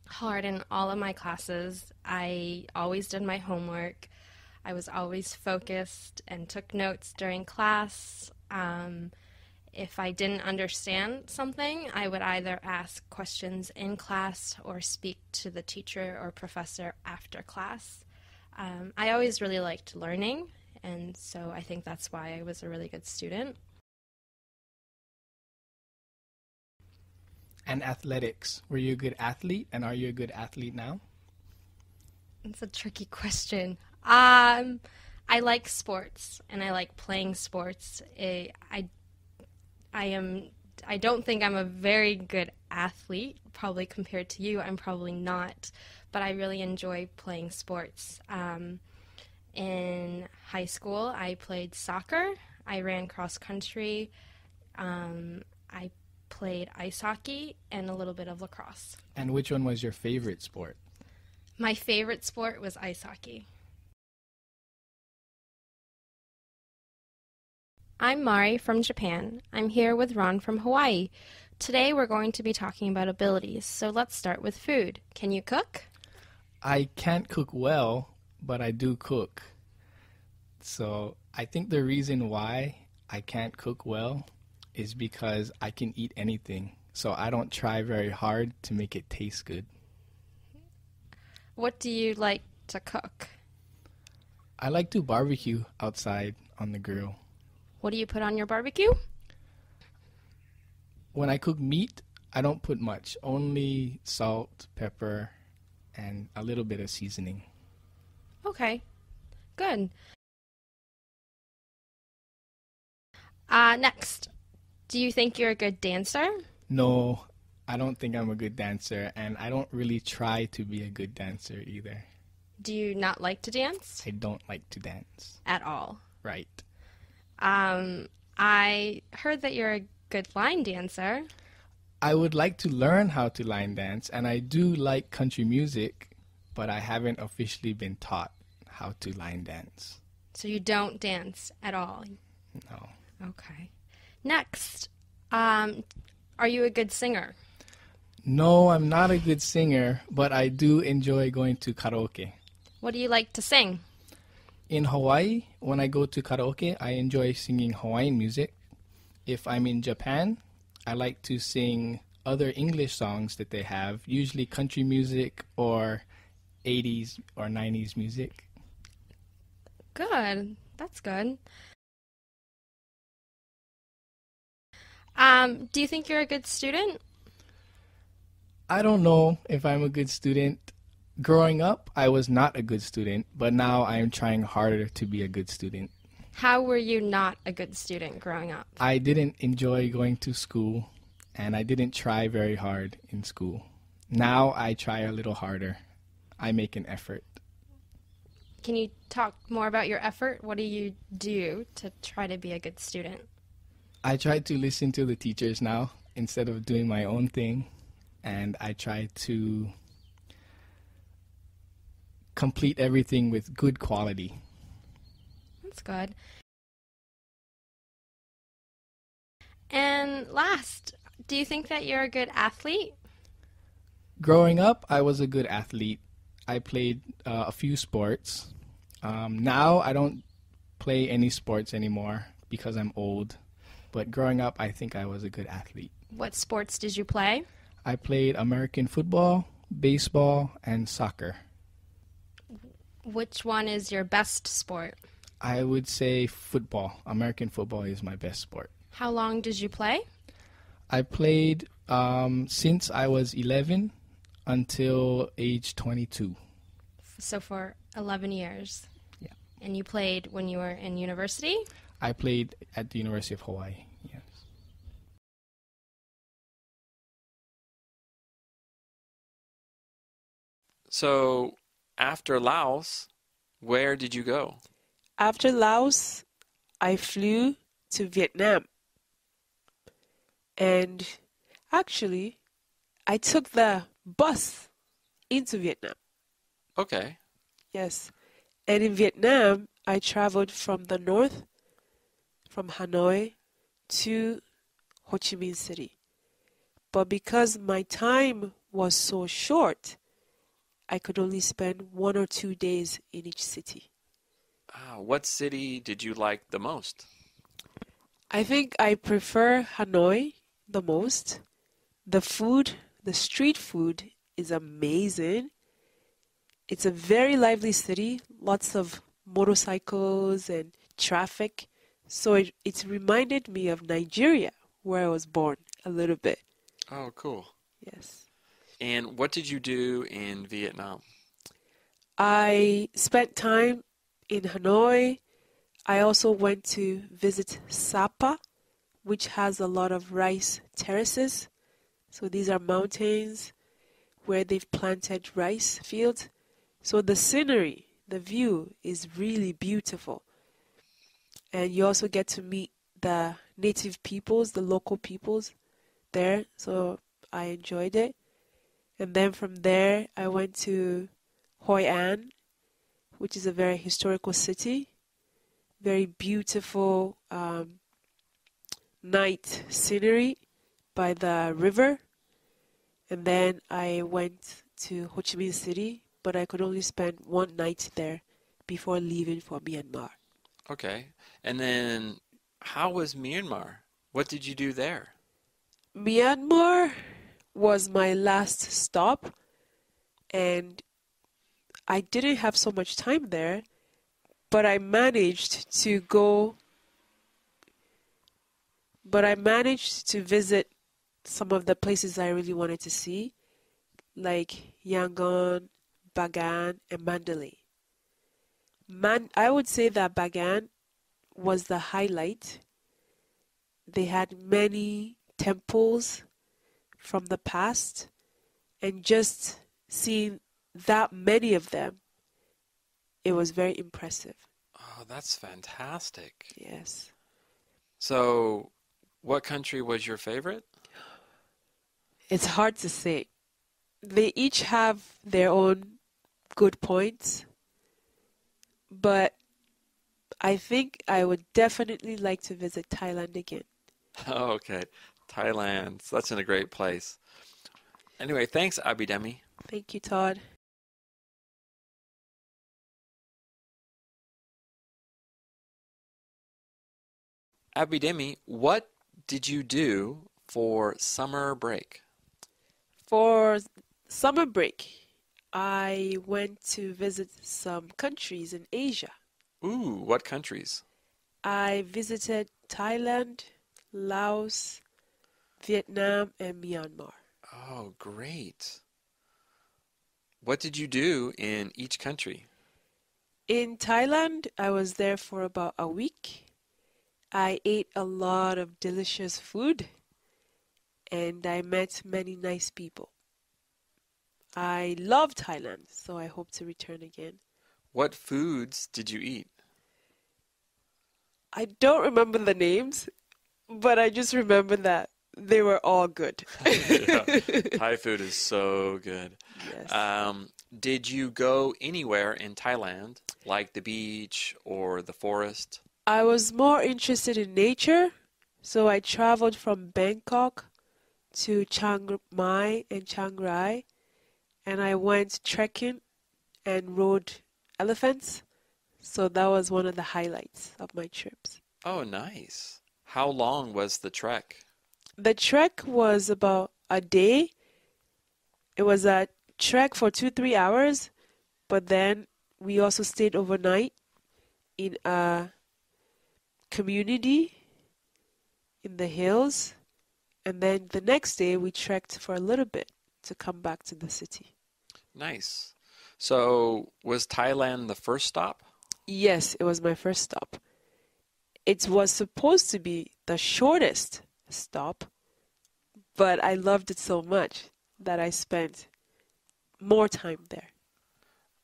hard in all of my classes. I always did my homework. I was always focused and took notes during class. If I didn't understand something, I would either ask questions in class or speak to the teacher or professor after class. I always really liked learning, and so I think that's why I was a really good student. And athletics. Were you a good athlete, and are you a good athlete now? It's a tricky question. I like sports, and I like playing sports. I don't think I'm a very good athlete, probably compared to you. I'm probably not, but I really enjoy playing sports. In high school, I played soccer. I ran cross country. I played ice hockey and a little bit of lacrosse. And which one was your favorite sport? My favorite sport was ice hockey. I'm Mari from Japan. I'm here with Ron from Hawaii. Today we're going to be talking about abilities, so let's start with food. Can you cook? I can't cook well, but I do cook. So I think the reason why I can't cook well is because I can eat anything. So I don't try very hard to make it taste good. What do you like to cook? I like to barbecue outside on the grill. What do you put on your barbecue? When I cook meat, I don't put much. Only salt, pepper, and a little bit of seasoning. Okay, good. Next, do you think you're a good dancer? No, I don't think I'm a good dancer, and I don't really try to be a good dancer either. Do you not like to dance? I don't like to dance. At all? Right. I heard that you're a good line dancer. I would like to learn how to line dance, and I do like country music, but I haven't officially been taught how to line dance. So you don't dance at all? No. Okay. Next, are you a good singer? No, I'm not a good singer, but I do enjoy going to karaoke. What do you like to sing? In Hawaii, when I go to karaoke, I enjoy singing Hawaiian music. If I'm in Japan, I like to sing other English songs that they have, usually country music or 80s or 90s music. Good. That's good. Do you think you're a good student? I don't know if I'm a good student. Growing up, I was not a good student, but now I am trying harder to be a good student. How were you not a good student growing up? I didn't enjoy going to school, and I didn't try very hard in school. Now I try a little harder. I make an effort. Can you talk more about your effort? What do you do to try to be a good student? I try to listen to the teachers now instead of doing my own thing, and I try to complete everything with good quality. That's good. And last, do you think that you're a good athlete? Growing up, I was a good athlete. I played a few sports. Now I don't play any sports anymore because I'm old. But growing up, I think I was a good athlete. What sports did you play? I played American football, baseball, and soccer. Which one is your best sport? I would say football. American football is my best sport. How long did you play? I played since I was 11 until age 22. So for 11 years. Yeah. And you played when you were in university? I played at the University of Hawaii, yes. So, after Laos, where did you go? After Laos, I flew to Vietnam. And actually, I took the bus into Vietnam. Okay. Yes. And in Vietnam, I traveled from the north, from Hanoi to Ho Chi Minh City. But because my time was so short, I could only spend 1 or 2 days in each city. What city did you like the most? I think I prefer Hanoi the most. The food, the street food is amazing. It's a very lively city, lots of motorcycles and traffic. So it reminded me of Nigeria, where I was born, a little bit. Oh, cool. Yes. And what did you do in Vietnam? I spent time in Hanoi. I also went to visit Sapa, which has a lot of rice terraces. So these are mountains where they've planted rice fields. So the scenery, the view is really beautiful. And you also get to meet the native peoples, the local peoples there. So I enjoyed it. And then from there, I went to Hoi An, which is a very historical city. Very beautiful night scenery by the river. And then I went to Ho Chi Minh City, but I could only spend 1 night there before leaving for Myanmar. Okay. And then how was Myanmar? What did you do there? Myanmar was my last stop, and I didn't have so much time there, but I managed to visit some of the places I really wanted to see, like Yangon, Bagan, and Mandalay. I would say that Bagan was the highlight. They had many temples from the past, and just seeing that many of them, it was very impressive. Oh, that's fantastic. Yes. So, what country was your favorite? It's hard to say. They each have their own good points, but I think I would definitely like to visit Thailand again. Oh, okay. Thailand. That's in a great place. Anyway, thanks, Abidemi. Thank you, Todd. Abidemi, what did you do for summer break? For summer break, I went to visit some countries in Asia. Ooh, what countries? I visited Thailand, Laos, Vietnam, and Myanmar. Oh, great. What did you do in each country? In Thailand, I was there for about a week. I ate a lot of delicious food and I met many nice people. I love Thailand, so I hope to return again. What foods did you eat? I don't remember the names, but I just remember that they were all good. Yeah. Thai food is so good. Yes. Did you go anywhere in Thailand, like the beach or the forest? I was more interested in nature, so I traveled from Bangkok to Chiang Mai and Chiang Rai, and I went trekking and rode elephants. So that was one of the highlights of my trips. Oh, nice. How long was the trek? The trek was about a day. It was a trek for 2-3 hours, but then we also stayed overnight in a community in the hills, and then the next day we trekked for a little bit to come back to the city. Nice. So, was Thailand the first stop? Yes, it was my first stop. It was supposed to be the shortest stop, but I loved it so much that I spent more time there.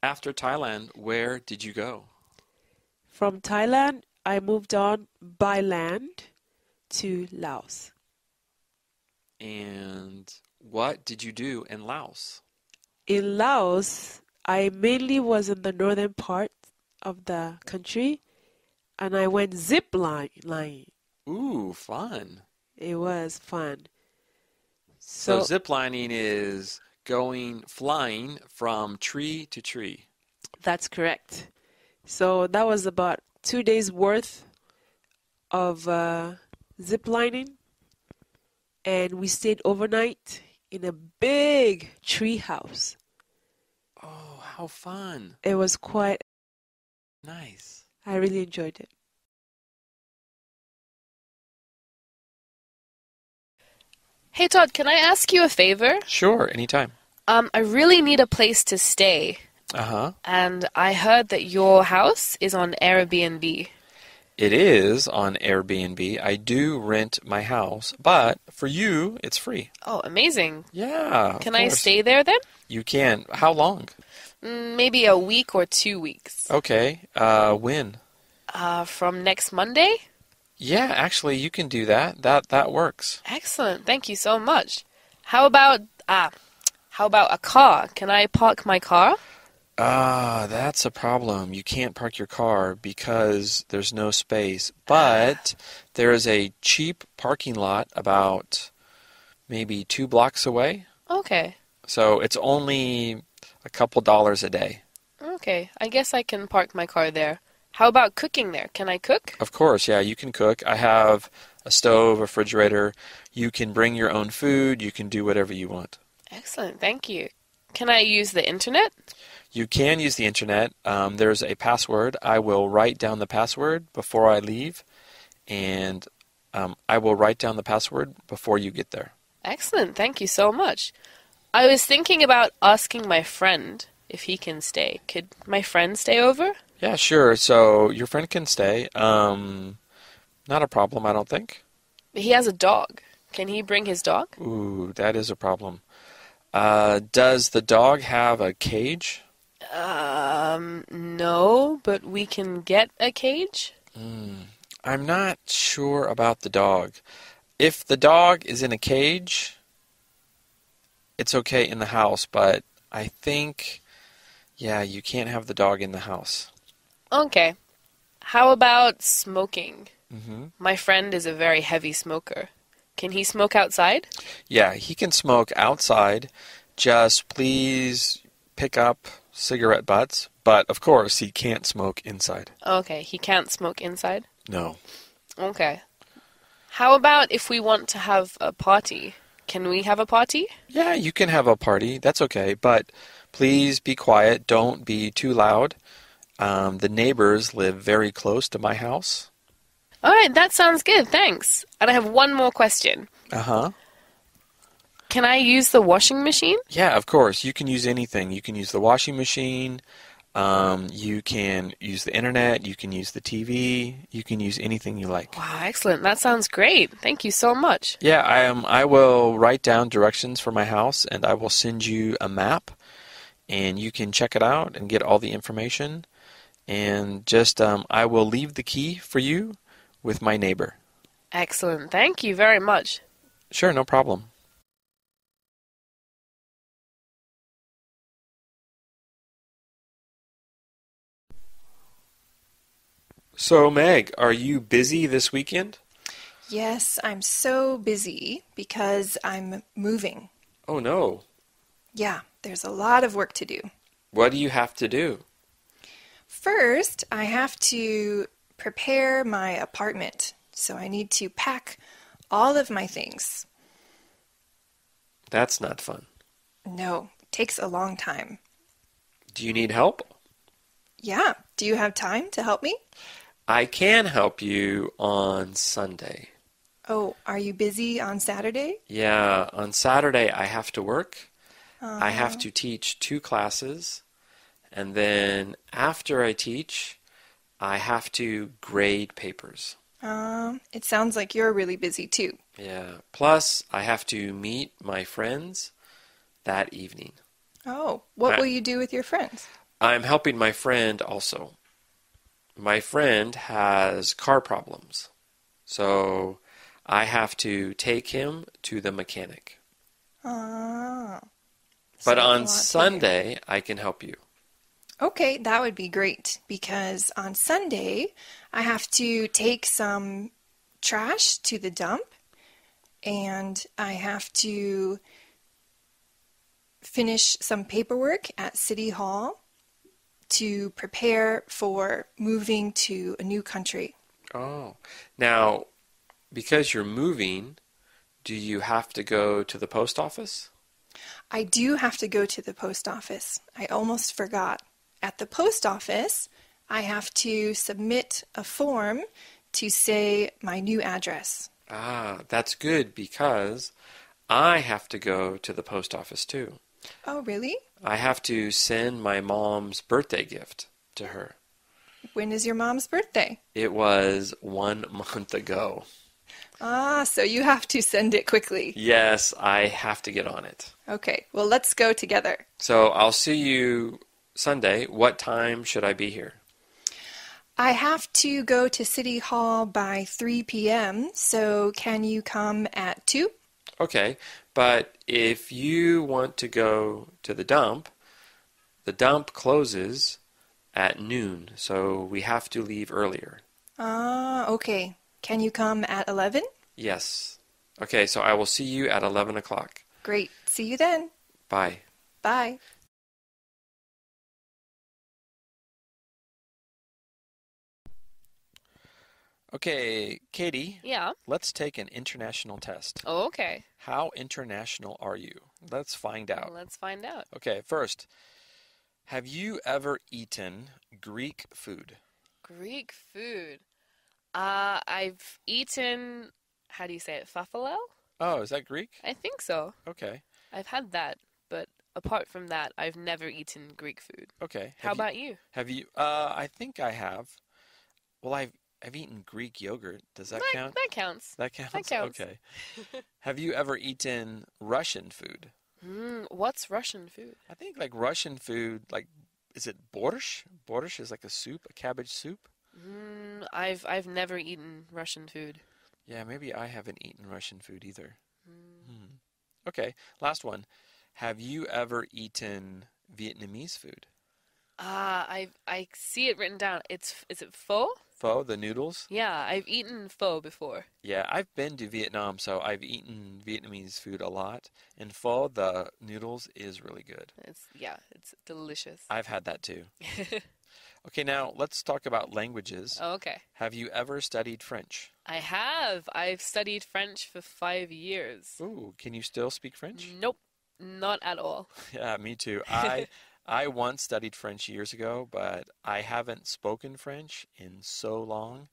After Thailand, where did you go? From Thailand, I moved on by land to Laos. And what did you do in Laos? In Laos, I mainly was in the northern part of the country, and I went zip lining. Ooh, fun. It was fun. So zip lining is flying from tree to tree. That's correct. So that was about 2 days worth of zip lining, and we stayed overnight in a big tree house. Oh, how fun. It was quite nice. I really enjoyed it. Hey Todd, can I ask you a favor? Sure, anytime. I really need a place to stay, Uh-huh. and I heard that your house is on Airbnb. It is on Airbnb. I do rent my house, but for you, it's free. Oh, amazing. Yeah. Can I stay there then? You can. How long? Maybe a week or 2 weeks. Okay. When? From next Monday? Yeah, actually, you can do that. That works. Excellent. Thank you so much. How about a car? Can I park my car? That's a problem. You can't park your car because there's no space. But there is a cheap parking lot about maybe 2 blocks away. Okay. So it's only a couple dollars a day. Okay. I guess I can park my car there. How about cooking there? Can I cook? Of course, yeah, you can cook. I have a stove, a refrigerator. You can bring your own food. You can do whatever you want. Excellent. Thank you. Can I use the internet? You can use the internet. There's a password. I will write down the password before I leave, and I will write down the password before you get there. Excellent. Thank you so much. I was thinking about asking my friend if he can stay. Could my friend stay over? Yeah, sure. So your friend can stay. Not a problem, I don't think. He has a dog. Can he bring his dog? Ooh, that is a problem. Does the dog have a cage? No, but we can get a cage. I'm not sure about the dog. If the dog is in a cage, it's okay in the house, but I think, yeah, you can't have the dog in the house. Okay. How about smoking? Mm-hmm. My friend is a very heavy smoker. Can he smoke outside? Yeah, he can smoke outside. Just please pick up cigarette butts. But, of course, he can't smoke inside. Okay, he can't smoke inside? No. Okay. How about if we want to have a party? Can we have a party? Yeah, you can have a party. That's okay. But please be quiet. Don't be too loud. The neighbors live very close to my house. All right, that sounds good. Thanks. And I have one more question. Uh-huh. Can I use the washing machine? Yeah, of course. You can use anything. You can use the washing machine. You can use the internet. You can use the TV. You can use anything you like. Wow, excellent. That sounds great. Thank you so much. Yeah, I will write down directions for my house, and I will send you a map, and you can check it out and get all the information. And just I will leave the key for you with my neighbor. Excellent. Thank you very much. Sure, no problem. So, Meg, are you busy this weekend? Yes, I'm so busy because I'm moving. Oh, no. Yeah, there's a lot of work to do. What do you have to do? First, I have to prepare my apartment. So I need to pack all of my things. That's not fun. No, it takes a long time. Do you need help? Yeah, do you have time to help me? I can help you on Sunday. Oh, are you busy on Saturday? Yeah, on Saturday I have to work. I have to teach 2 classes. And then after I teach, I have to grade papers. It sounds like you're really busy too. Yeah. Plus, I have to meet my friends that evening. Oh, what will you do with your friends? I'm helping my friend also. My friend has car problems. So I have to take him to the mechanic. But on Sunday, I can help you. Okay, that would be great because on Sunday I have to take some trash to the dump and I have to finish some paperwork at City Hall to prepare for moving to a new country. Oh, now because you're moving, do you have to go to the post office? I do have to go to the post office. I almost forgot. At the post office, I have to submit a form to say my new address. Ah, that's good because I have to go to the post office too. Oh, really? I have to send my mom's birthday gift to her. When is your mom's birthday? It was 1 month ago. Ah, so you have to send it quickly. Yes, I have to get on it. Okay, well, let's go together. So I'll see you Sunday. What time should I be here? I have to go to City Hall by 3 p.m., so can you come at 2? Okay, but if you want to go to the dump closes at noon, so we have to leave earlier. Ah, okay. Can you come at 11? Yes. Okay, so I will see you at 11 o'clock. Great. See you then. Bye. Bye. Okay, Katie. Yeah? Let's take an international test. Oh, okay. How international are you? Let's find out. Let's find out. Okay, first, have you ever eaten Greek food? Greek food. I've eaten, how do you say it, falafel? Oh, is that Greek? I think so. Okay. I've had that, but apart from that, I've never eaten Greek food. Okay. How about you? Have you? I think I have. Well, I've eaten Greek yogurt. Does that count? That counts. That counts? That counts. Okay. Have you ever eaten Russian food? What's Russian food? I think like Russian food, like, is it borscht? Borscht is like a soup, a cabbage soup. I've never eaten Russian food. Yeah, maybe I haven't eaten Russian food either. Okay, last one. Have you ever eaten Vietnamese food? I see it written down. Is it pho? Pho, the noodles? Yeah, I've eaten pho before. Yeah, I've been to Vietnam, so I've eaten Vietnamese food a lot. And pho, the noodles, is really good. It's delicious. I've had that too. Okay, now let's talk about languages. Oh, okay. Have you ever studied French? I have. I've studied French for 5 years. Ooh, can you still speak French? Nope, not at all. Yeah, me too. I once studied French years ago, but I haven't spoken French in so long,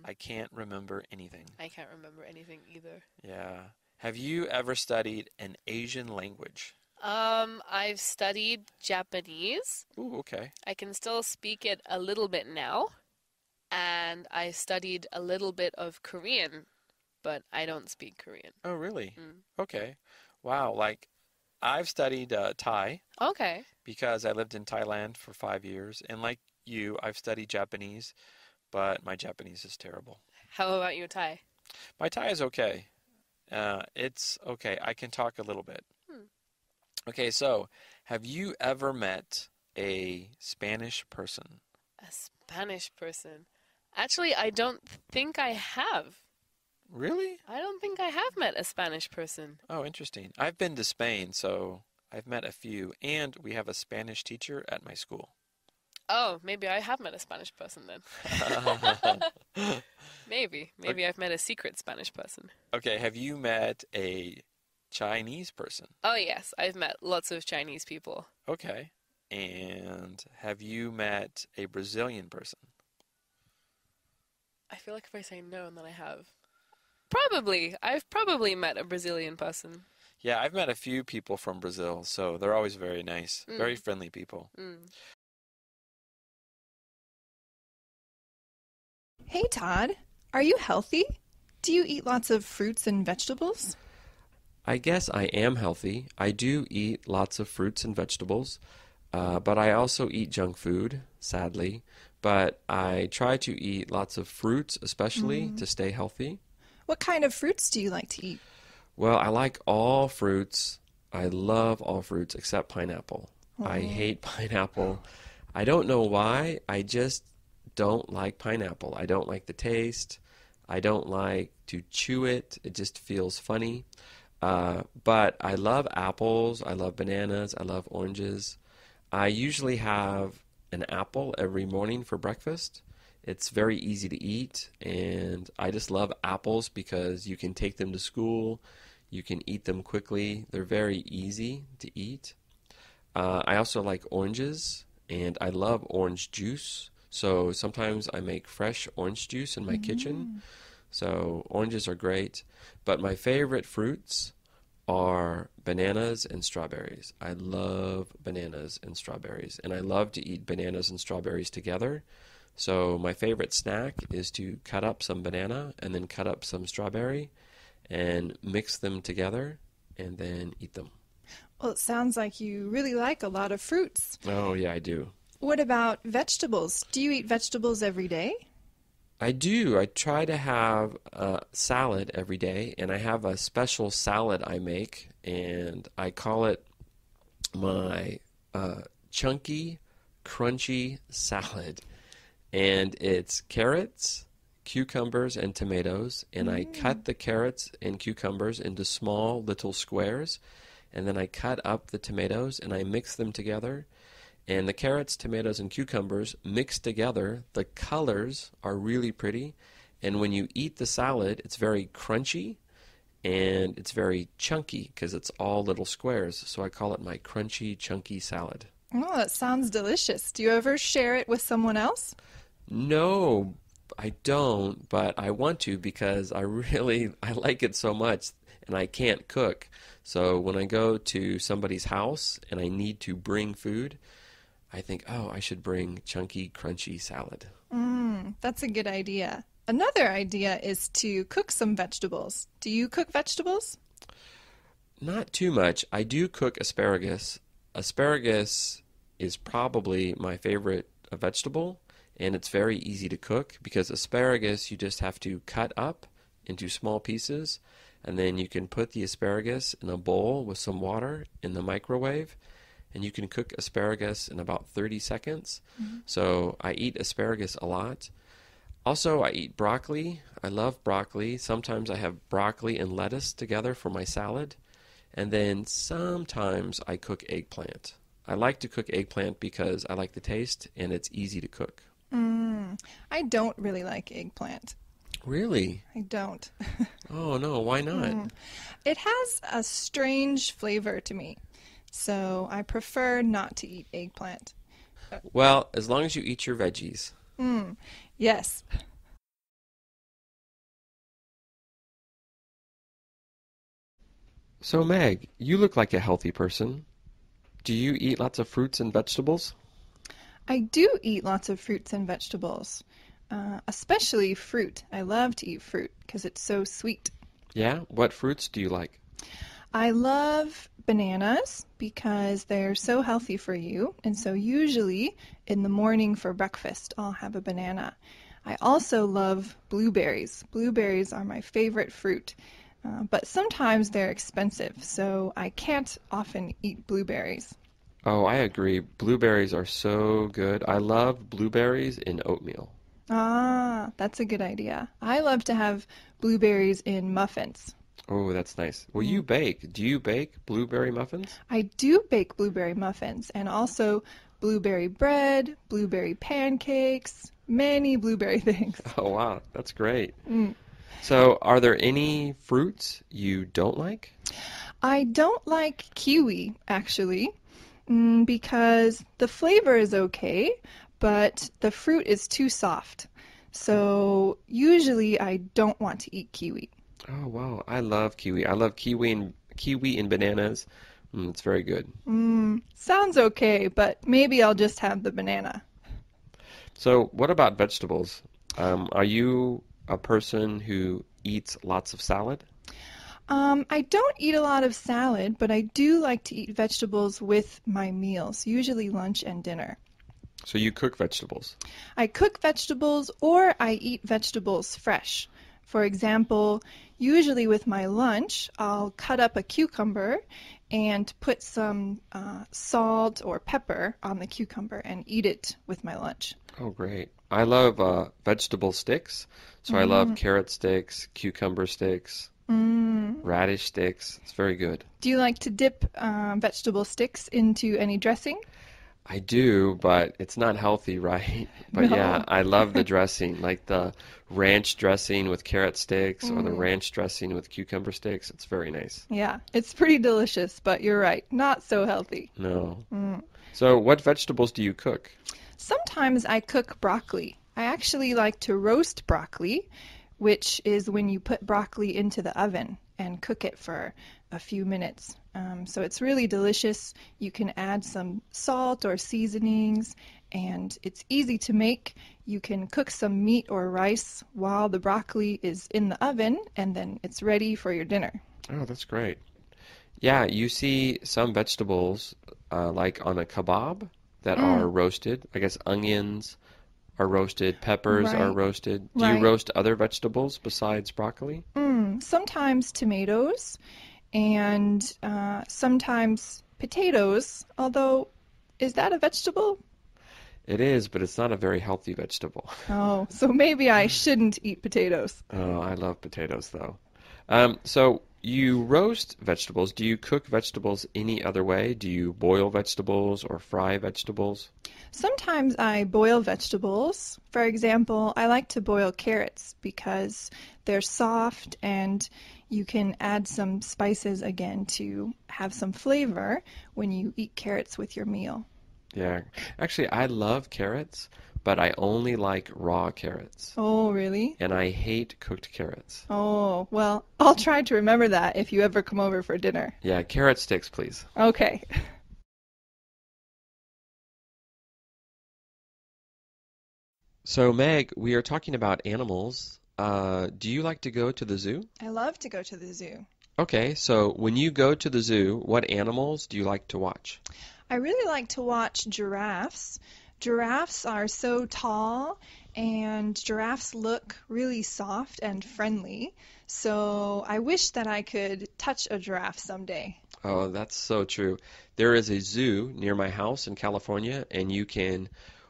I can't remember anything. I can't remember anything either. Yeah. Have you ever studied an Asian language? I've studied Japanese. Ooh, okay. I can still speak it a little bit now. And I studied a little bit of Korean, but I don't speak Korean. Oh, really? Okay. Wow, like I've studied Thai. Okay. Because I lived in Thailand for 5 years. And like you, I've studied Japanese, but my Japanese is terrible. How about your Thai? My Thai is okay. It's okay. I can talk a little bit. Okay, so have you ever met a Spanish person? A Spanish person? Actually, I don't think I have. Really? I don't think I have met a Spanish person. Oh, interesting. I've been to Spain, so I've met a few, and we have a Spanish teacher at my school. Oh, maybe I have met a Spanish person then. Maybe I've met a secret Spanish person. Okay, have you met a Chinese person? Oh, yes, I've met lots of Chinese people. Okay. And have you met a Brazilian person? I feel like if I say no, then I have. Probably. I've probably met a Brazilian person. Yeah, I've met a few people from Brazil, so they're always very nice, very friendly people. Hey, Todd. Are you healthy? Do you eat lots of fruits and vegetables? I guess I am healthy. I do eat lots of fruits and vegetables, but I also eat junk food, sadly. But I try to eat lots of fruits, especially to stay healthy. What kind of fruits do you like to eat? Well, I like all fruits. I love all fruits except pineapple. I hate pineapple. I don't know why. I just don't like pineapple. I don't like the taste. I don't like to chew it. It just feels funny. But I love apples. I love bananas. I love oranges. I usually have an apple every morning for breakfast. It's very easy to eat, and I just love apples because you can take them to school. You can eat them quickly. They're very easy to eat. I also like oranges, and I love orange juice. So sometimes I make fresh orange juice in my kitchen. So oranges are great. But my favorite fruits are bananas and strawberries. I love bananas and strawberries, and I love to eat bananas and strawberries together. So my favorite snack is to cut up some banana and then cut up some strawberry and mix them together and then eat them. Well, it sounds like you really like a lot of fruits. Oh, yeah, I do. What about vegetables? Do you eat vegetables every day? I do. I try to have a salad every day, and I have a special salad I make, and I call it my chunky, crunchy salad. And it's carrots, cucumbers, and tomatoes, and I cut the carrots and cucumbers into small little squares, and then I cut up the tomatoes, and I mix them together. And the carrots, tomatoes, and cucumbers mixed together, the colors are really pretty. And when you eat the salad, it's very crunchy and it's very chunky because it's all little squares. So I call it my crunchy, chunky salad. Oh, that sounds delicious. Do you ever share it with someone else? No, I don't, but I want to because I like it so much and I can't cook. So when I go to somebody's house and I need to bring food, I think, oh, I should bring chunky, crunchy salad. That's a good idea. Another idea is to cook some vegetables. Do you cook vegetables? Not too much. I do cook asparagus. Asparagus is probably my favorite vegetable, and it's very easy to cook because asparagus you just have to cut up into small pieces, and then you can put the asparagus in a bowl with some water in the microwave, and you can cook asparagus in about 30 seconds. So I eat asparagus a lot. Also, I eat broccoli. I love broccoli. Sometimes I have broccoli and lettuce together for my salad. And then sometimes I cook eggplant. I like to cook eggplant because I like the taste and it's easy to cook. I don't really like eggplant. Really? I don't. Oh, no. Why not? It has a strange flavor to me. So I prefer not to eat eggplant. Well, as long as you eat your veggies. Yes. So, Meg, you look like a healthy person. Do you eat lots of fruits and vegetables? I do eat lots of fruits and vegetables, especially fruit. I love to eat fruit because it's so sweet. Yeah? What fruits do you like? I love bananas because they're so healthy for you, and so usually in the morning for breakfast I'll have a banana. I also love blueberries. Blueberries are my favorite fruit, but sometimes they're expensive, so I can't often eat blueberries. Oh, I agree. Blueberries are so good. I love blueberries in oatmeal. Ah, that's a good idea. I love to have blueberries in muffins. Oh, that's nice. Well, you bake. Do you bake blueberry muffins? I do bake blueberry muffins and also blueberry bread, blueberry pancakes, many blueberry things. Oh, wow. That's great. Mm. So, are there any fruits you don't like? I don't like kiwi, actually, because the flavor is okay, but the fruit is too soft. So, usually I don't want to eat kiwi. Oh, wow. I love kiwi. I love kiwi and bananas. It's very good. Sounds okay, but maybe I'll just have the banana. So, what about vegetables? Are you a person who eats lots of salad? I don't eat a lot of salad, but I do like to eat vegetables with my meals, usually lunch and dinner. So you cook vegetables? I cook vegetables or I eat vegetables fresh. For example, usually with my lunch, I'll cut up a cucumber and put some salt or pepper on the cucumber and eat it with my lunch. Oh, great. I love vegetable sticks. So I love carrot sticks, cucumber sticks, radish sticks. It's very good. Do you like to dip vegetable sticks into any dressing? I do, but it's not healthy, right? But No. yeah, I love the dressing, like the ranch dressing with carrot sticks or the ranch dressing with cucumber sticks. It's very nice. Yeah, it's pretty delicious, but you're right, not so healthy. No. So what vegetables do you cook? Sometimes I cook broccoli. I actually like to roast broccoli, which is when you put broccoli into the oven and cook it for a few minutes. So it's really delicious. You can add some salt or seasonings, and it's easy to make. You can cook some meat or rice while the broccoli is in the oven, and then it's ready for your dinner. Oh, that's great. Yeah, you see some vegetables like on a kebab that are roasted. I guess onions are roasted, peppers are Right. roasted. Do you Right. roast other vegetables besides broccoli? Sometimes tomatoes and sometimes potatoes, although, is that a vegetable? It is, but it's not a very healthy vegetable. Oh, so maybe I shouldn't eat potatoes. Oh, I love potatoes, though. So you roast vegetables. Do you cook vegetables any other way? Do you boil vegetables or fry vegetables? Sometimes I boil vegetables. For example, I like to boil carrots because they're soft and you can add some spices again to have some flavor when you eat carrots with your meal. Yeah. Actually, I love carrots, but I only like raw carrots. Oh, really? And I hate cooked carrots. Oh, well, I'll try to remember that if you ever come over for dinner. Yeah, carrot sticks, please. Okay. So, Meg, we are talking about animals. Do you like to go to the zoo? I love to go to the zoo. Okay, so when you go to the zoo, what animals do you like to watch? I really like to watch giraffes. Giraffes are so tall, and giraffes look really soft and friendly. So I wish that I could touch a giraffe someday. Oh, that's so true. There is a zoo near my house in California, and you can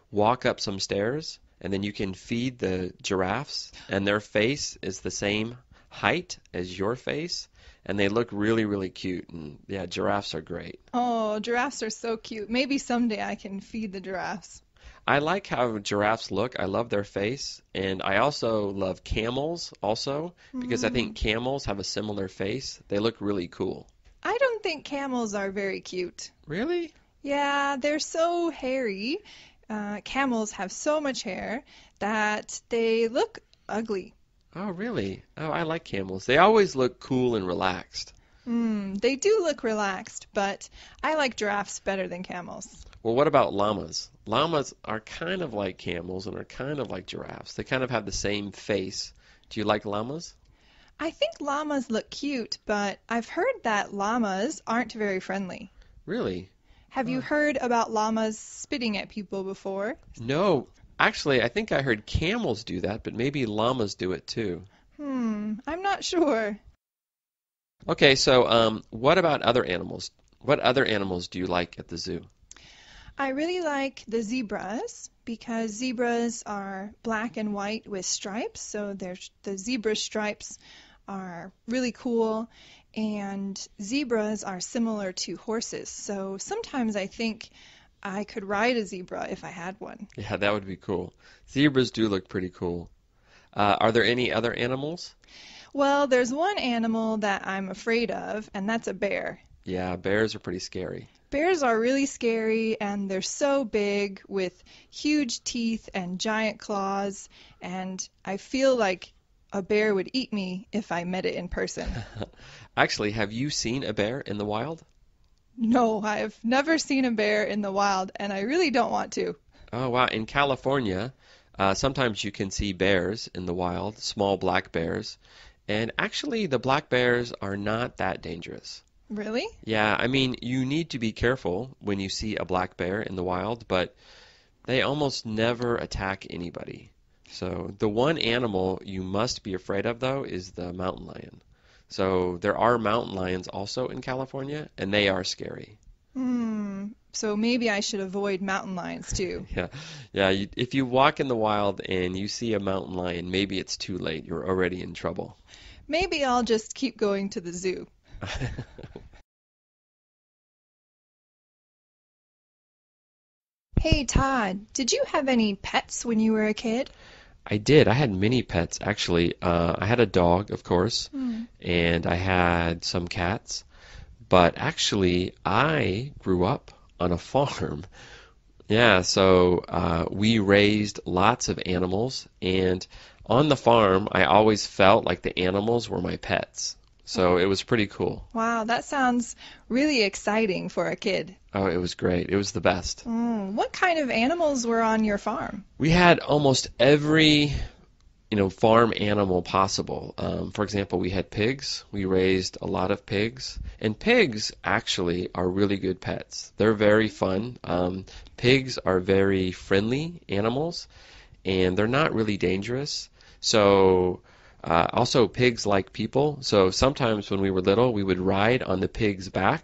walk up some stairs, and then you can feed the giraffes, and their face is the same height as your face, and they look really, really cute. And yeah, giraffes are great. Oh, giraffes are so cute. Maybe someday I can feed the giraffes. I like how giraffes look. I love their face, and I also love camels also because I think camels have a similar face. They look really cool. I don't think camels are very cute. Really? Yeah, they're so hairy. Camels have so much hair that they look ugly. Oh, really? Oh, I like camels. They always look cool and relaxed. They do look relaxed, but I like giraffes better than camels. Well, what about llamas? Llamas are kind of like camels and are kind of like giraffes. They kind of have the same face. Do you like llamas? I think llamas look cute, but I've heard that llamas aren't very friendly. Really? Have you heard about llamas spitting at people before? No. Actually, I think I heard camels do that, but maybe llamas do it too. I'm not sure. Okay, so what about other animals? What other animals do you like at the zoo? I really like the zebras because zebras are black and white with stripes, so the zebra stripes are really cool, and zebras are similar to horses, so sometimes I think I could ride a zebra if I had one. Yeah, that would be cool. Zebras do look pretty cool. Are there any other animals? Well, there's one animal that I'm afraid of, and that's a bear. Yeah, bears are pretty scary. Bears are really scary, and they're so big with huge teeth and giant claws, and I feel like a bear would eat me if I met it in person. Actually, have you seen a bear in the wild? No, I've never seen a bear in the wild, and I really don't want to. Oh, wow. In California, sometimes you can see bears in the wild, small black bears, and actually the black bears are not that dangerous. Really? Yeah, I mean, you need to be careful when you see a black bear in the wild, but they almost never attack anybody. So the one animal you must be afraid of, though, is the mountain lion. So there are mountain lions also in California, and they are scary. So maybe I should avoid mountain lions, too. Yeah. If you walk in the wild and you see a mountain lion, maybe it's too late. You're already in trouble. Maybe I'll just keep going to the zoo. Hey, Todd, did you have any pets when you were a kid? I did. I had many pets, actually. I had a dog, of course, and I had some cats. But actually, I grew up on a farm. Yeah, so we raised lots of animals, and on the farm, I always felt like the animals were my pets. So it was pretty cool. Wow, that sounds really exciting for a kid. Oh, it was great. It was the best. What kind of animals were on your farm? We had almost every, farm animal possible. For example, we had pigs. We raised a lot of pigs. And pigs actually are really good pets. They're very fun. Pigs are very friendly animals, and they're not really dangerous. So also, pigs like people. So sometimes when we were little, we would ride on the pig's back.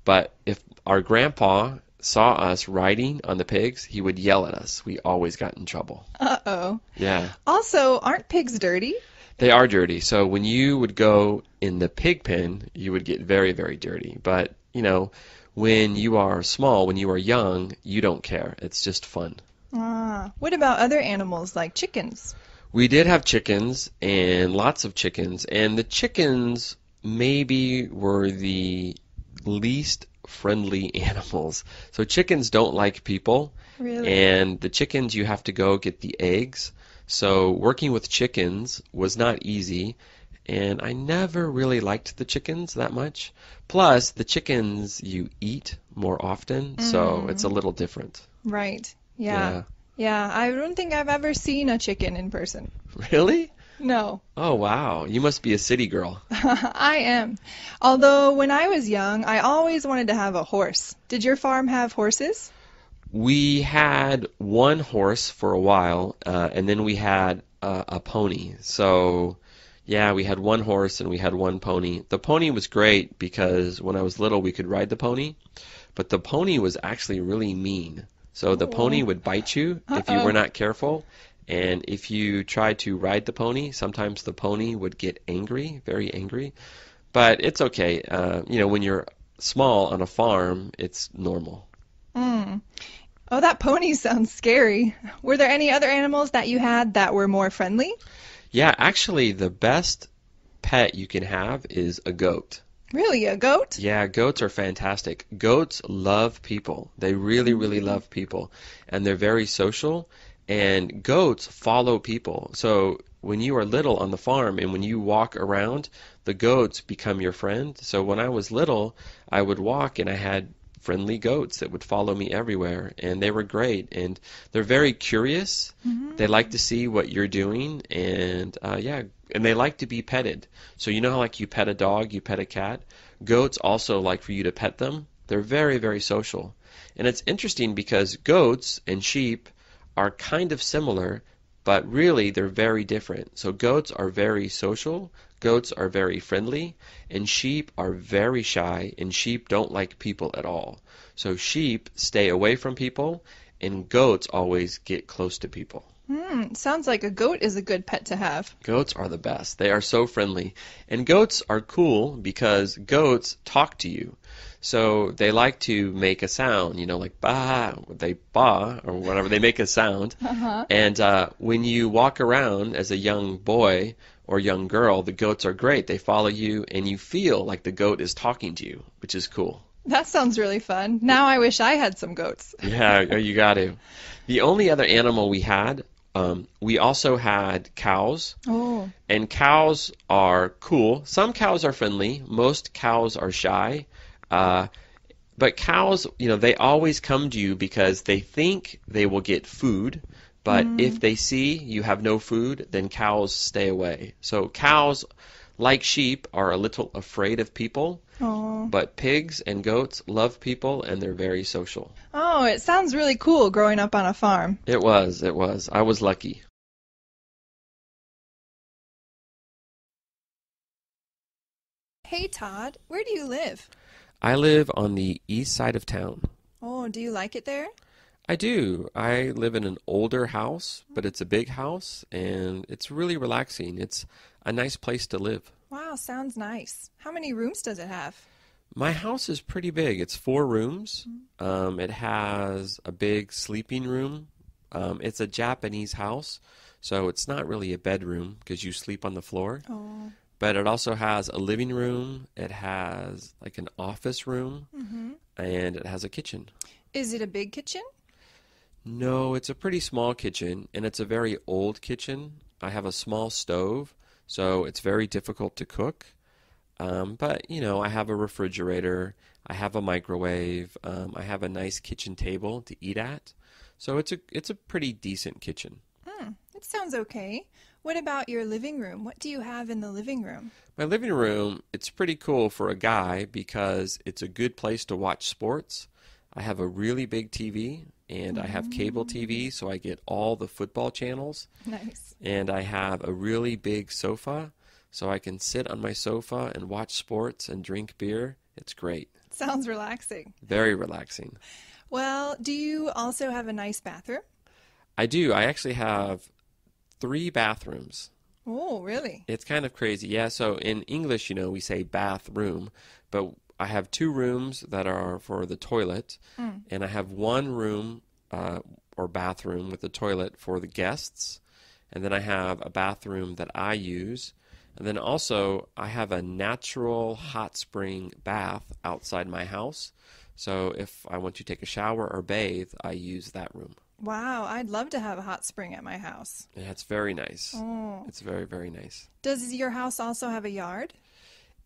But if our grandpa saw us riding on the pigs, he would yell at us. We always got in trouble. Uh-oh. Yeah. Also, aren't pigs dirty? They are dirty. So when you would go in the pig pen, you would get very, very dirty. But, when you are small, when you are young, you don't care. It's just fun. What about other animals like chickens? We did have chickens, and lots of chickens, and the chickens maybe were the least friendly animals. So chickens don't like people, Really? and the chickens, you have to go get the eggs. So working with chickens was not easy, and I never really liked the chickens that much. Plus, the chickens you eat more often, so it's a little different. Right. Yeah, I don't think I've ever seen a chicken in person. Really? No. Oh, wow. You must be a city girl. I am. Although when I was young, I always wanted to have a horse. Did your farm have horses? We had one horse for a while, and then we had a pony. So, yeah, we had one horse and we had one pony. The pony was great because when I was little, we could ride the pony, but the pony was actually really mean. So the pony would bite you if you were not careful, and if you tried to ride the pony, sometimes the pony would get angry, very angry. But it's okay. When you're small on a farm, it's normal. Oh, that pony sounds scary. Were there any other animals that you had that were more friendly? Yeah, actually, the best pet you can have is a goat. Really, a goat? Yeah, goats are fantastic. Goats love people. They really, really love people. And they're very social. And goats follow people. So when you are little on the farm and when you walk around, the goats become your friend. So when I was little, I would walk and I had friendly goats that would follow me everywhere, and they were great. And they're very curious. They like to see what you're doing, and and they like to be petted. So you know how like you pet a dog, you pet a cat? Goats also like for you to pet them. They're very, very social. And it's interesting because goats and sheep are kind of similar, but really they're very different. So goats are very social, goats are very friendly, and sheep are very shy, and sheep don't like people at all. So sheep stay away from people, and goats always get close to people. Sounds like a goat is a good pet to have. Goats are the best. They are so friendly. And goats are cool because goats talk to you. So they like to make a sound, you know, like bah, they bah, or whatever, they make a sound. And when you walk around as a young boy or young girl, the goats are great. They follow you, and you feel like the goat is talking to you, which is cool. That sounds really fun. Now I wish I had some goats. Yeah, you got to. The only other animal we had, we also had cows. Oh. And cows are cool. Some cows are friendly. Most cows are shy. But cows, you know, they always come to you because they think they will get food. But if they see you have no food, then cows stay away. So cows, like sheep, are a little afraid of people. Oh. But pigs and goats love people, and they're very social. Oh, it sounds really cool growing up on a farm. It was. I was lucky. Hey, Todd, where do you live? I live on the east side of town. Oh, do you like it there? I do. I live in an older house, but it's a big house, and it's really relaxing. It's a nice place to live. Wow, sounds nice. How many rooms does it have? My house is pretty big. It's 4 rooms. It has a big sleeping room. It's a Japanese house, so it's not really a bedroom because you sleep on the floor. Oh. But it also has a living room. It has like an office room, and it has a kitchen. Is it a big kitchen? No, it's a pretty small kitchen, and it's a very old kitchen. I have a small stove, so it's very difficult to cook. But, you know, I have a refrigerator, I have a microwave, I have a nice kitchen table to eat at. So it's a pretty decent kitchen. It sounds okay. What about your living room? What do you have in the living room? My living room, it's pretty cool for a guy because it's a good place to watch sports. I have a really big TV, and I have cable TV, so I get all the football channels. Nice. And I have a really big sofa, so I can sit on my sofa and watch sports and drink beer. It's great. Sounds relaxing. Very relaxing. Well, do you also have a nice bathroom? I do. I actually have 3 bathrooms. Oh, really? It's kind of crazy. Yeah, so in English, you know, we say bathroom, but I have 2 rooms that are for the toilet, and I have 1 room or bathroom with the toilet for the guests, and then I have a bathroom that I use, and then also I have a natural hot spring bath outside my house, so if I want to take a shower or bathe, I use that room. Wow, I'd love to have a hot spring at my house. Yeah, it's very nice. Oh. It's very, very nice. Does your house also have a yard?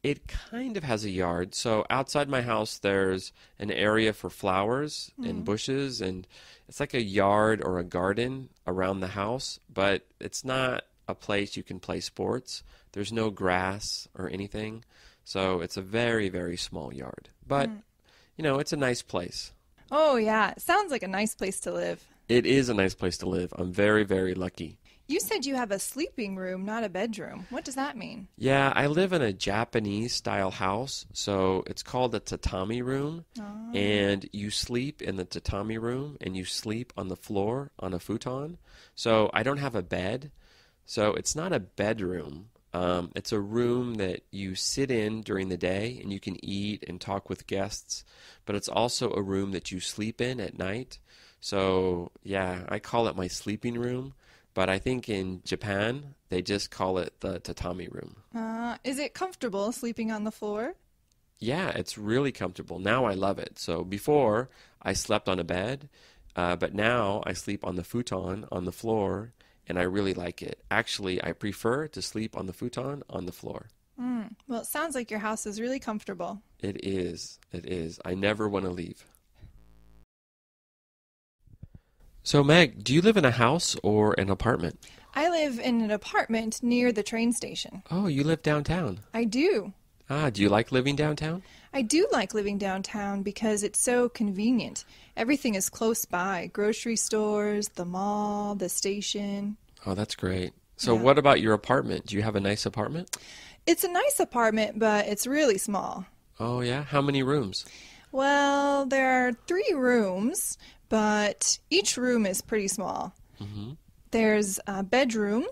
It kind of has a yard. So outside my house, there's an area for flowers and bushes, and it's like a yard or a garden around the house, but it's not a place you can play sports. There's no grass or anything. So it's a very, very small yard. But, you know, it's a nice place. Oh, yeah. It sounds like a nice place to live. It is a nice place to live. I'm very, very lucky. You said you have a sleeping room, not a bedroom. What does that mean? Yeah, I live in a Japanese-style house, so it's called a tatami room, and you sleep in the tatami room, and you sleep on the floor on a futon. So I don't have a bed, so it's not a bedroom. It's a room that you sit in during the day, and you can eat and talk with guests, but it's also a room that you sleep in at night. So, yeah, I call it my sleeping room. But I think in Japan, they just call it the tatami room. Is it comfortable sleeping on the floor? Yeah, it's really comfortable. Now I love it. So before, I slept on a bed, but now I sleep on the futon on the floor, and I really like it. Actually, I prefer to sleep on the futon on the floor. Well, it sounds like your house is really comfortable. It is. It is. I never want to leave. So, Meg, do you live in a house or an apartment? I live in an apartment near the train station. Oh, you live downtown. I do. Do you like living downtown? I do like living downtown because it's so convenient. Everything is close by. Grocery stores, the mall, the station. Oh, that's great. So Yeah. what about your apartment? Do you have a nice apartment? It's a nice apartment, but it's really small. Oh, yeah? How many rooms? Well, there are 3 rooms, but each room is pretty small. Mm-hmm. There's a bedroom,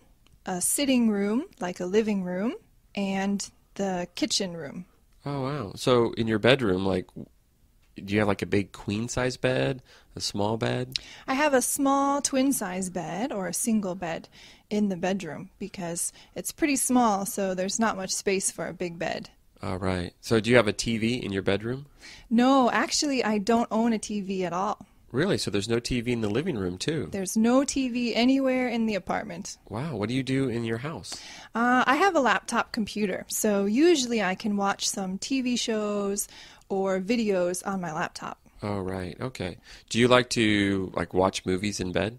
a sitting room, like a living room, and the kitchen room. Oh, wow. So in your bedroom, like, do you have like a big queen-size bed, a small bed? I have a small twin-size bed or a single bed in the bedroom because it's pretty small, so there's not much space for a big bed. All right. So do you have a TV in your bedroom? No, actually, I don't own a TV at all. Really? So there's no TV in the living room, too? There's no TV anywhere in the apartment. Wow. What do you do in your house? I have a laptop computer, so usually I can watch some TV shows or videos on my laptop. Oh, right. Okay. Do you like to watch movies in bed?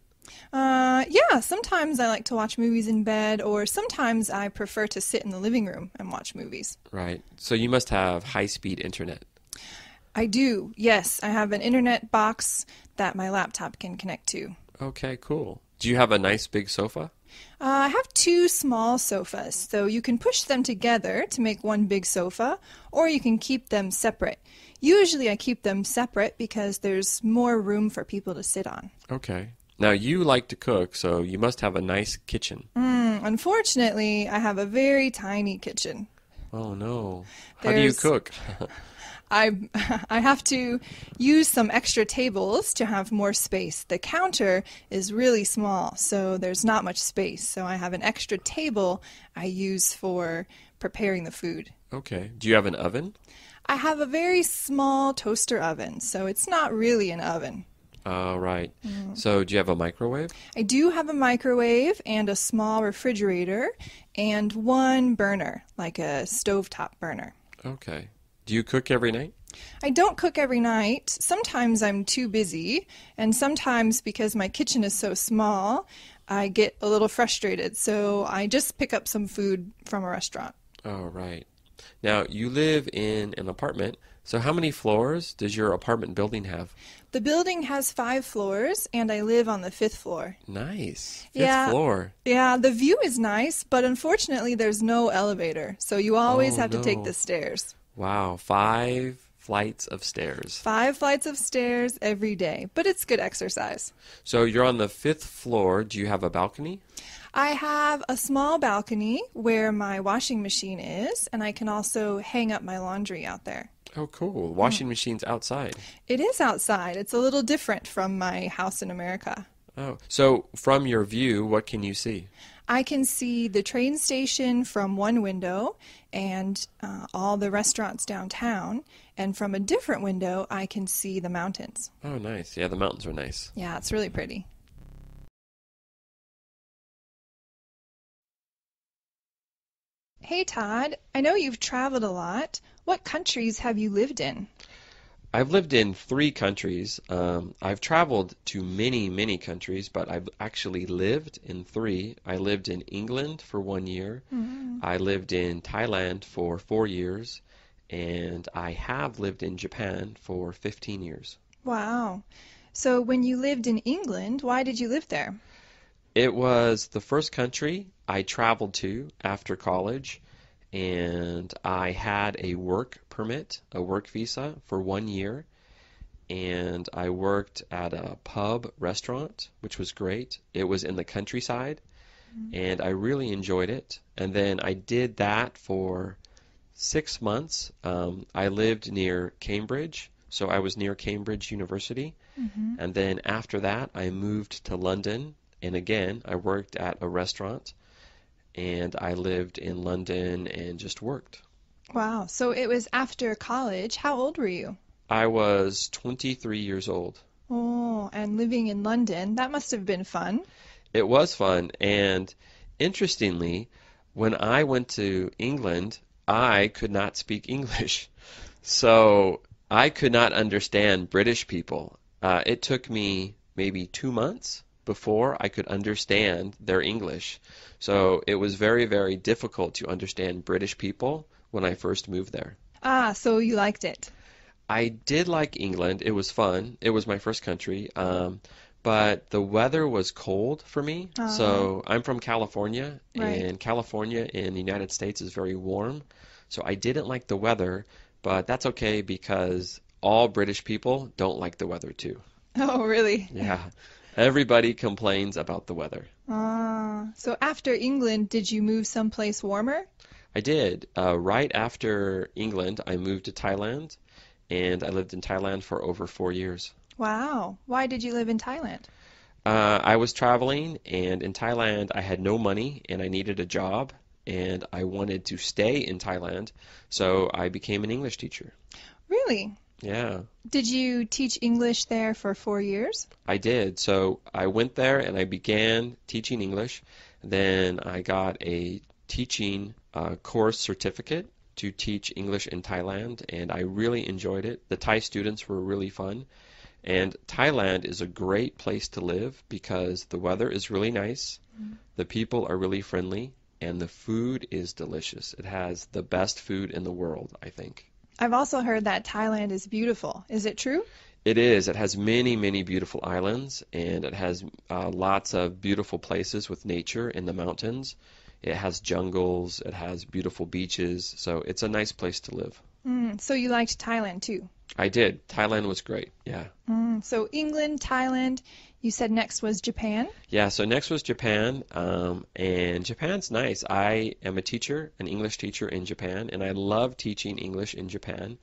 Yeah, sometimes I like to watch movies in bed, or sometimes I prefer to sit in the living room and watch movies. Right. So you must have high-speed internet. I do, yes. I have an internet box that my laptop can connect to. Okay, cool. Do you have a nice big sofa? I have 2 small sofas, so you can push them together to make one big sofa, or you can keep them separate. Usually I keep them separate because there's more room for people to sit on. Okay. Now, you like to cook, so you must have a nice kitchen. Unfortunately, I have a very tiny kitchen. Oh, no. How do you cook? I have to use some extra tables to have more space. The counter is really small, so there's not much space. So I have an extra table I use for preparing the food. Okay. Do you have an oven? I have a very small toaster oven, so it's not really an oven. Right. So do you have a microwave? I do have a microwave and a small refrigerator and one burner, like a stovetop burner. Okay. Do you cook every night? I don't cook every night. Sometimes I'm too busy, and sometimes because my kitchen is so small, I get a little frustrated, so I just pick up some food from a restaurant. Oh, right. Now, you live in an apartment, so how many floors does your apartment building have? The building has 5 floors, and I live on the 5th floor. Nice. Fifth Yeah. floor. Yeah, the view is nice, but unfortunately there's no elevator, so you always have to take no. the stairs. Wow, 5 flights of stairs. 5 flights of stairs every day, but it's good exercise. So you're on the 5th floor. Do you have a balcony? I have a small balcony where my washing machine is, and I can also hang up my laundry out there. Oh, cool. Washing machine's outside. It is outside. It's a little different from my house in America. Oh, so from your view, what can you see? I can see the train station from one window and all the restaurants downtown, and from a different window, I can see the mountains. Oh, nice. Yeah, the mountains are nice. Yeah, it's really pretty. Hey, Todd, I know you've traveled a lot. What countries have you lived in? I've lived in 3 countries. I've traveled to many, many countries, but I've actually lived in 3. I lived in England for 1 year. I lived in Thailand for 4 years, and I have lived in Japan for 15 years. Wow. So when you lived in England, why did you live there? It was the first country I traveled to after college, and I had a work permit, a work visa for 1 year, and I worked at a pub restaurant, which was great. It was in the countryside, and I really enjoyed it. And then I did that for 6 months. I lived near Cambridge, so I was near Cambridge University, and then after that I moved to London, and again I worked at a restaurant, and I lived in London and just worked. Wow. So it was after college. How old were you? I was 23 years old. Oh, and living in London, that must have been fun. It was fun, and interestingly, when I went to England, I could not speak English. So I could not understand British people. It took me maybe 2 months before I could understand their English. So it was very, very difficult to understand British people when I first moved there. Ah, so you liked it. I did like England. It was fun. It was my first country. But the weather was cold for me. So I'm from California, Right. and California in the United States is very warm. So I didn't like the weather, but that's okay because all British people don't like the weather too. Oh, really? Yeah. Everybody complains about the weather. Ah, so after England, did you move someplace warmer? I did. Right after England, I moved to Thailand, and I lived in Thailand for over 4 years. Wow. Why did you live in Thailand? I was traveling, and in Thailand, I had no money, and I needed a job, and I wanted to stay in Thailand, so I became an English teacher. Really? Yeah, Did you teach English there for 4 years? I did. So I went there and I began teaching English. Then I got a teaching course certificate to teach English in Thailand, and I really enjoyed it. The Thai students were really fun. And Thailand is a great place to live because the weather is really nice, the people are really friendly, and the food is delicious. It has the best food in the world, I think. I've also heard that Thailand is beautiful. Is it true? It is. It has many, many beautiful islands, and it has lots of beautiful places with nature in the mountains. It has jungles, it has beautiful beaches, so it's a nice place to live. So you liked Thailand too? I did. Thailand was great, yeah. So England, Thailand, you said next was Japan? Yeah, so next was Japan, and Japan's nice. I am a teacher, an English teacher in Japan, and I love teaching English in Japan.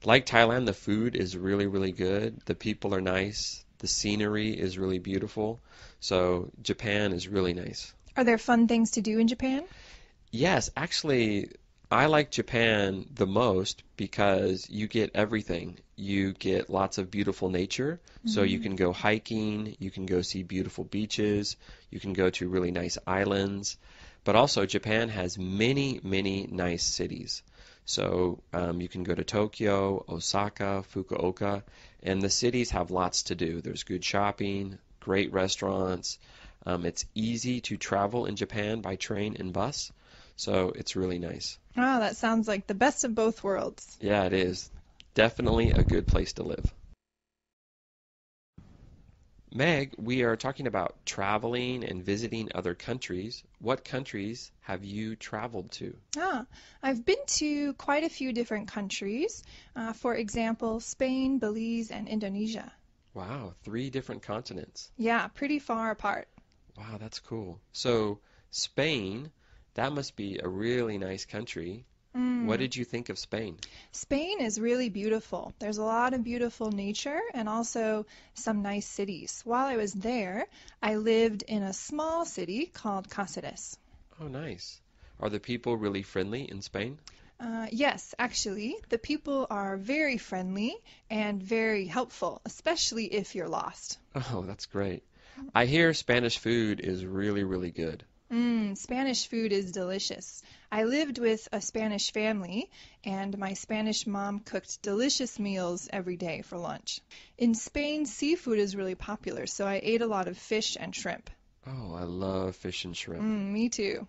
Like Thailand, the food is really, really good. The people are nice. The scenery is really beautiful. So Japan is really nice. Are there fun things to do in Japan? Yes, actually, I like Japan the most because you get everything. You get lots of beautiful nature, so you can go hiking, you can go see beautiful beaches, you can go to really nice islands. But also, Japan has many, many nice cities. So you can go to Tokyo, Osaka, Fukuoka, and the cities have lots to do. There's good shopping, great restaurants. It's easy to travel in Japan by train and bus, so it's really nice. Oh, that sounds like the best of both worlds. Yeah, it is. Definitely a good place to live. Meg, we are talking about traveling and visiting other countries. What countries have you traveled to? I've been to quite a few different countries. For example, Spain, Belize, and Indonesia. Wow, 3 different continents. Yeah, pretty far apart. Wow, that's cool. So, Spain, that must be a really nice country. What did you think of Spain? Spain is really beautiful. There's a lot of beautiful nature and also some nice cities. While I was there, I lived in a small city called Cáceres. Oh, nice. Are the people really friendly in Spain? Yes, actually, the people are very friendly and very helpful, especially if you're lost. Oh, that's great. I hear Spanish food is really, really good. Spanish food is delicious. I lived with a Spanish family, and my Spanish mom cooked delicious meals every day for lunch. In Spain, seafood is really popular, so I ate a lot of fish and shrimp. Oh, I love fish and shrimp. Me too.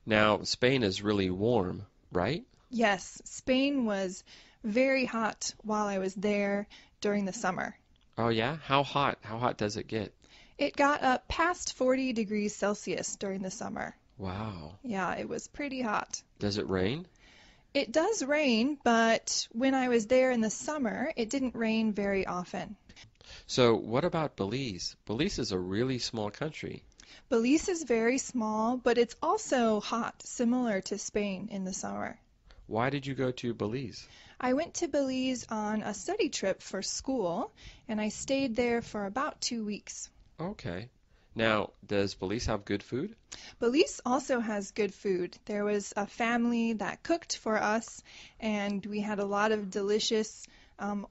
Now, Spain is really warm, right? Yes, Spain was very hot while I was there during the summer. Oh, yeah? How hot? How hot does it get? It got up past 40 degrees Celsius during the summer. Wow. Yeah, it was pretty hot. Does it rain? It does rain, but when I was there in the summer, it didn't rain very often. So what about Belize? Belize is a really small country. Belize is very small, but it's also hot, similar to Spain in the summer. Why did you go to Belize? I went to Belize on a study trip for school, and I stayed there for about 2 weeks. Okay. Now, does Belize have good food? Belize also has good food. There was a family that cooked for us, and we had a lot of delicious,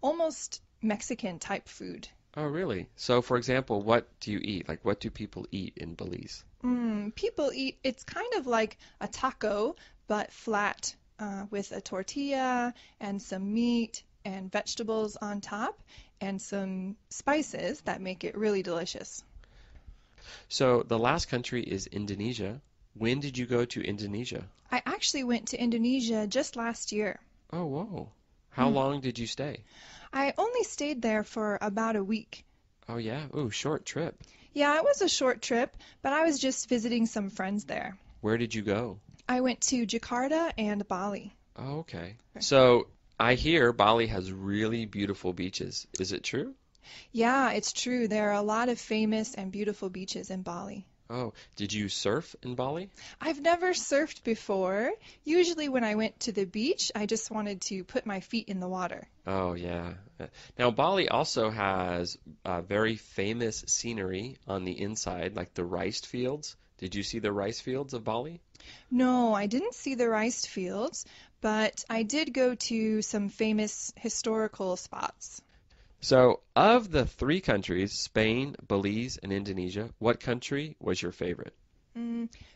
almost Mexican type food. Oh, really? So, for example, what do you eat? Like, what do people eat in Belize? People eat, it's kind of like a taco, but flat, with a tortilla and some meat and vegetables on top and some spices that make it really delicious. So, the last country is Indonesia. When did you go to Indonesia? I actually went to Indonesia just last year. Oh, whoa. How long did you stay? I only stayed there for about a week. Oh, yeah. Ooh, short trip. Yeah, it was a short trip, but I was just visiting some friends there. Where did you go? I went to Jakarta and Bali. Oh, okay. So, I hear Bali has really beautiful beaches. Is it true? Yeah, it's true. There are a lot of famous and beautiful beaches in Bali. Oh, did you surf in Bali? I've never surfed before. Usually when I went to the beach, I just wanted to put my feet in the water. Oh, yeah. Now, Bali also has very famous scenery on the inside, like the rice fields. Did you see the rice fields of Bali? No, I didn't see the rice fields, but I did go to some famous historical spots. So, of the three countries, Spain, Belize, and Indonesia, what country was your favorite?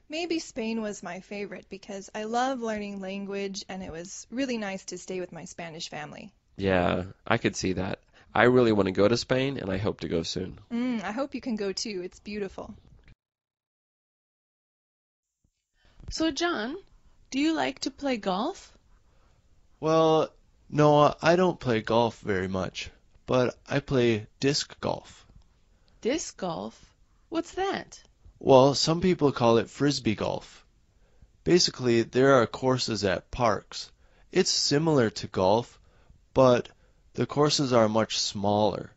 Maybe Spain was my favorite because I love learning language and it was really nice to stay with my Spanish family. Yeah, I could see that. I really want to go to Spain, and I hope to go soon. I hope you can go too. It's beautiful. So, John, do you like to play golf? Well, no, I don't play golf very much, but I play disc golf. Disc golf? What's that? Well, some people call it frisbee golf. Basically, there are courses at parks. It's similar to golf, but the courses are much smaller.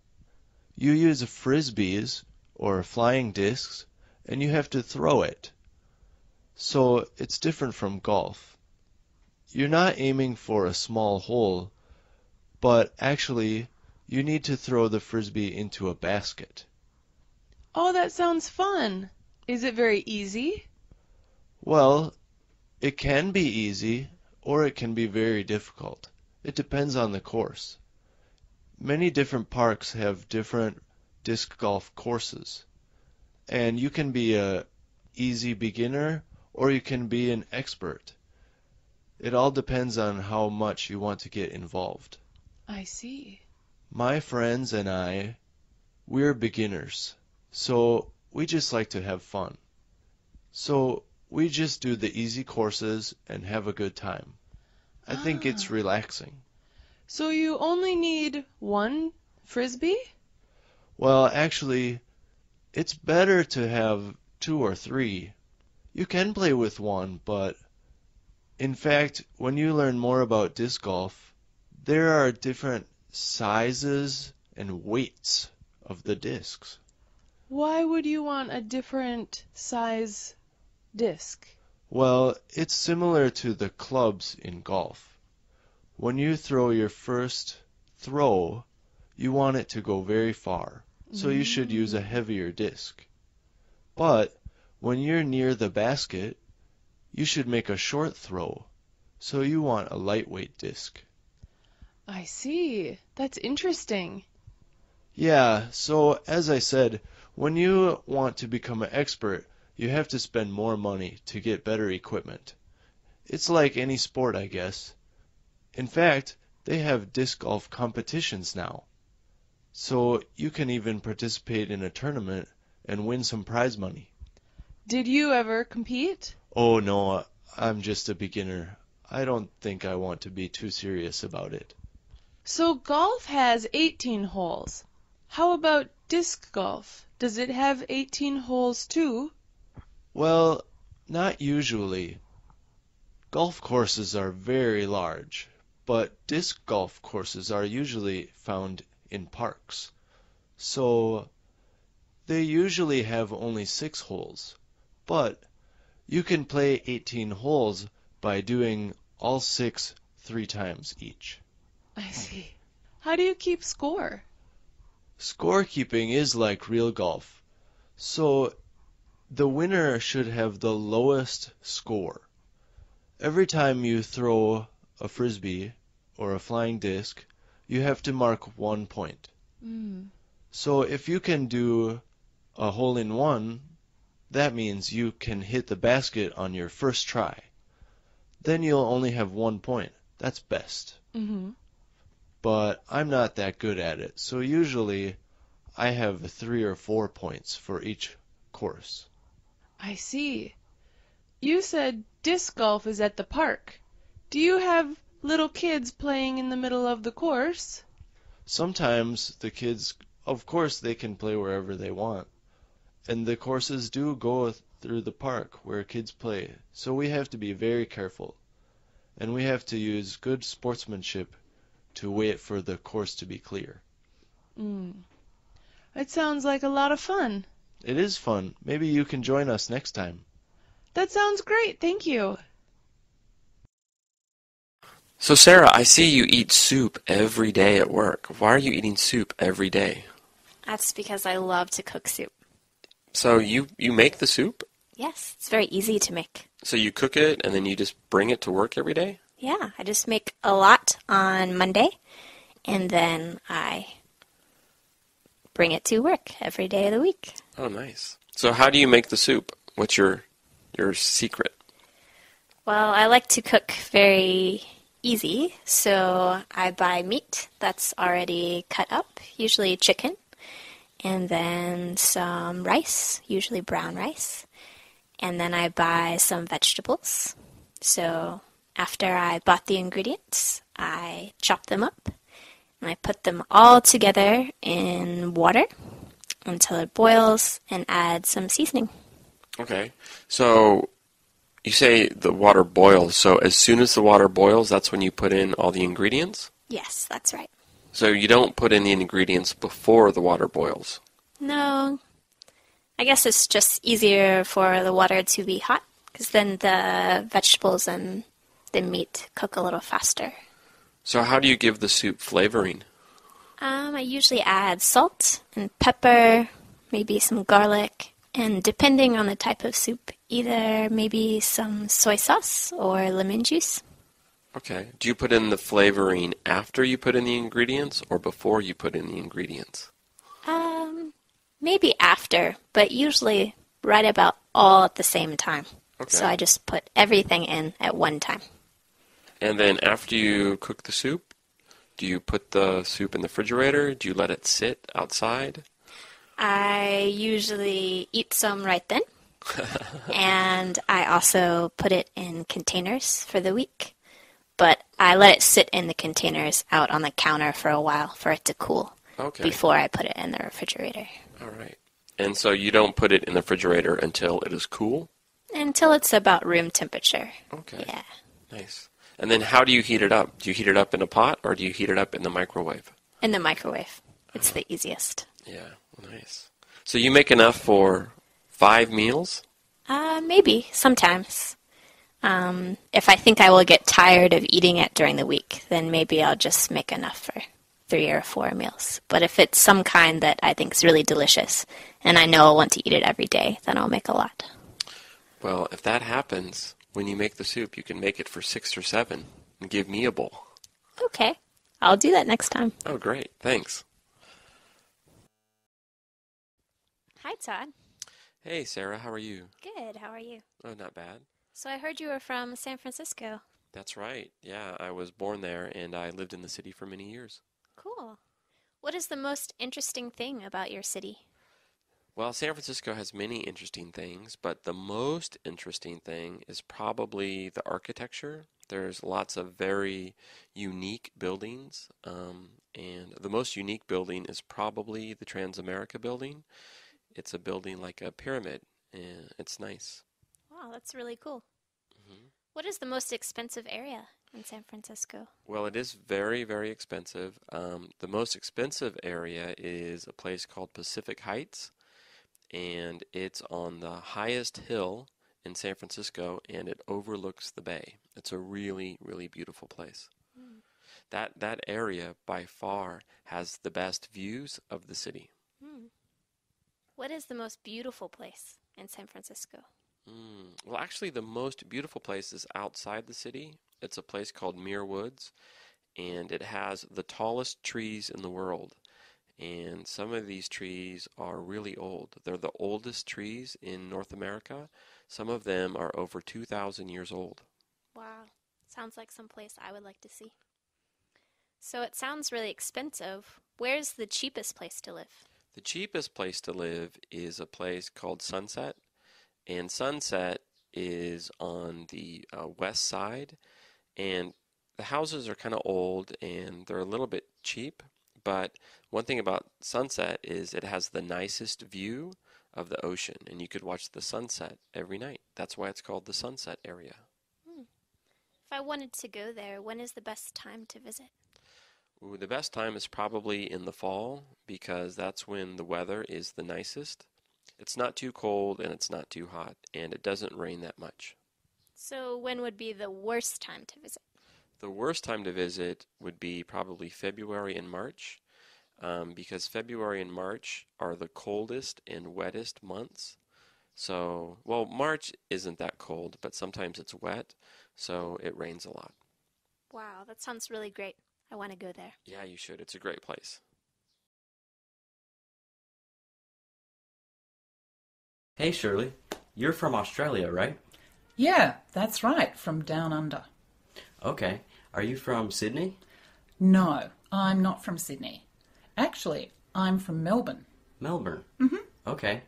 You use frisbees, or flying discs, and you have to throw it. So it's different from golf. You're not aiming for a small hole, but actually you need to throw the frisbee into a basket. Oh, that sounds fun. Is it very easy? Well, it can be easy or it can be very difficult. It depends on the course. Many different parks have different disc golf courses, and you can be a easy beginner or you can be an expert. It all depends on how much you want to get involved. I see. My friends and I, we're beginners, so we just like to have fun. So we just do the easy courses and have a good time. I think it's relaxing. So you only need one frisbee? Well, actually, it's better to have 2 or 3. You can play with one, but in fact, when you learn more about disc golf, there are different sizes and weights of the discs. Why would you want a different size disc? Well, it's similar to the clubs in golf. When you throw your first throw, you want it to go very far, so you should use a heavier disc. But when you're near the basket, you should make a short throw, so you want a lightweight disc. I see. That's interesting. Yeah, so as I said, when you want to become an expert, you have to spend more money to get better equipment. It's like any sport, I guess. In fact, they have disc golf competitions now. So you can even participate in a tournament and win some prize money. Did you ever compete? Oh no, I'm just a beginner. I don't think I want to be too serious about it. So golf has 18 holes. How about disc golf? Does it have 18 holes too? Well, not usually. Golf courses are very large, but disc golf courses are usually found in parks. So they usually have only 6 holes, but you can play 18 holes by doing all 6 3 times each. I see. How do you keep score? Scorekeeping is like real golf. So the winner should have the lowest score. Every time you throw a frisbee or a flying disc, you have to mark 1 point. So if you can do a hole in one, that means you can hit the basket on your first try. Then you'll only have 1 point. That's best. Mm-hmm. But I'm not that good at it, so usually I have 3 or 4 points for each course. I see. You said disc golf is at the park. Do you have little kids playing in the middle of the course? Sometimes the kids, of course, they can play wherever they want. And the courses do go through the park where kids play, so we have to be very careful. And we have to use good sportsmanship to wait for the course to be clear. It sounds like a lot of fun. It is fun. Maybe you can join us next time. That sounds great. Thank you. So Sarah, I see you eat soup every day at work. Why are you eating soup every day? That's because I love to cook soup. So you make the soup? Yes, it's very easy to make. So you cook it and then you just bring it to work every day? Yeah, I just make a lot on Monday, and then I bring it to work every day of the week. Oh, nice. So how do you make the soup? What's your secret? Well, I like to cook very easy, so I buy meat that's already cut up, usually chicken, and then some rice, usually brown rice, and then I buy some vegetables. So after I bought the ingredients, I chop them up, and I put them all together in water until it boils and add some seasoning. Okay. So you say the water boils, so as soon as the water boils, that's when you put in all the ingredients? Yes, that's right. So you don't put in the ingredients before the water boils? No, I guess it's just easier for the water to be hot, because then the vegetables and the meat cook a little faster. So how do you give the soup flavoring? I usually add salt and pepper, maybe some garlic, and depending on the type of soup, either maybe some soy sauce or lemon juice. Okay. Do you put in the flavoring after you put in the ingredients or before you put in the ingredients? Maybe after, but usually right about all at the same time. Okay. So I just put everything in at one time. And then after you cook the soup, do you put the soup in the refrigerator? Do you let it sit outside? I usually eat some right then. And I also put it in containers for the week. But I let it sit in the containers out on the counter for a while for it to cool before I put it in the refrigerator. All right. And so you don't put it in the refrigerator until it is cool? Until it's about room temperature. Okay. Yeah. Nice. And then how do you heat it up? Do you heat it up in a pot or do you heat it up in the microwave? In the microwave. It's the easiest. Yeah, nice. So you make enough for 5 meals? Maybe, sometimes. If I think I will get tired of eating it during the week, then maybe I'll just make enough for 3 or 4 meals. But if it's some kind that I think is really delicious and I know I'll want to eat it every day, then I'll make a lot. Well, if that happens, when you make the soup, you can make it for 6 or 7 and give me a bowl. Okay. I'll do that next time. Oh, great. Thanks. Hi, Todd. Hey, Sarah. How are you? Good. How are you? Oh, not bad. So I heard you were from San Francisco. That's right. Yeah, I was born there and I lived in the city for many years. Cool. What is the most interesting thing about your city? Well, San Francisco has many interesting things, but the most interesting thing is probably the architecture. There's lots of very unique buildings, and the most unique building is probably the Transamerica building. It's a building like a pyramid, and it's nice. Wow, that's really cool. What is the most expensive area in San Francisco? Well, it is very, very expensive. The most expensive area is a place called Pacific Heights, and it's on the highest hill in San Francisco, and it overlooks the bay. It's a really, really beautiful place. That area, by far, has the best views of the city. What is the most beautiful place in San Francisco? Well, actually, the most beautiful place is outside the city. It's a place called Muir Woods, and it has the tallest trees in the world. And some of these trees are really old. They're the oldest trees in North America. Some of them are over 2,000 years old. Wow, sounds like some place I would like to see. So it sounds really expensive. Where's the cheapest place to live? The cheapest place to live is a place called Sunset. And Sunset is on the west side. And the houses are kind of old and they're a little bit cheap. But one thing about Sunset is it has the nicest view of the ocean, and you could watch the sunset every night. That's why it's called the Sunset area. If I wanted to go there, when is the best time to visit? Ooh, the best time is probably in the fall because that's when the weather is the nicest. It's not too cold and it's not too hot, and it doesn't rain that much. So when would be the worst time to visit? The worst time to visit would be probably February and March, because February and March are the coldest and wettest months. So, well, March isn't that cold, but sometimes it's wet, so it rains a lot. Wow, that sounds really great. I want to go there. Yeah, you should. It's a great place. Hey, Shirley. You're from Australia, right? Yeah, that's right, from down under. Okay. Are you from Sydney? No, I'm not from Sydney. Actually, I'm from Melbourne. Melbourne? Mm-hmm. Okay.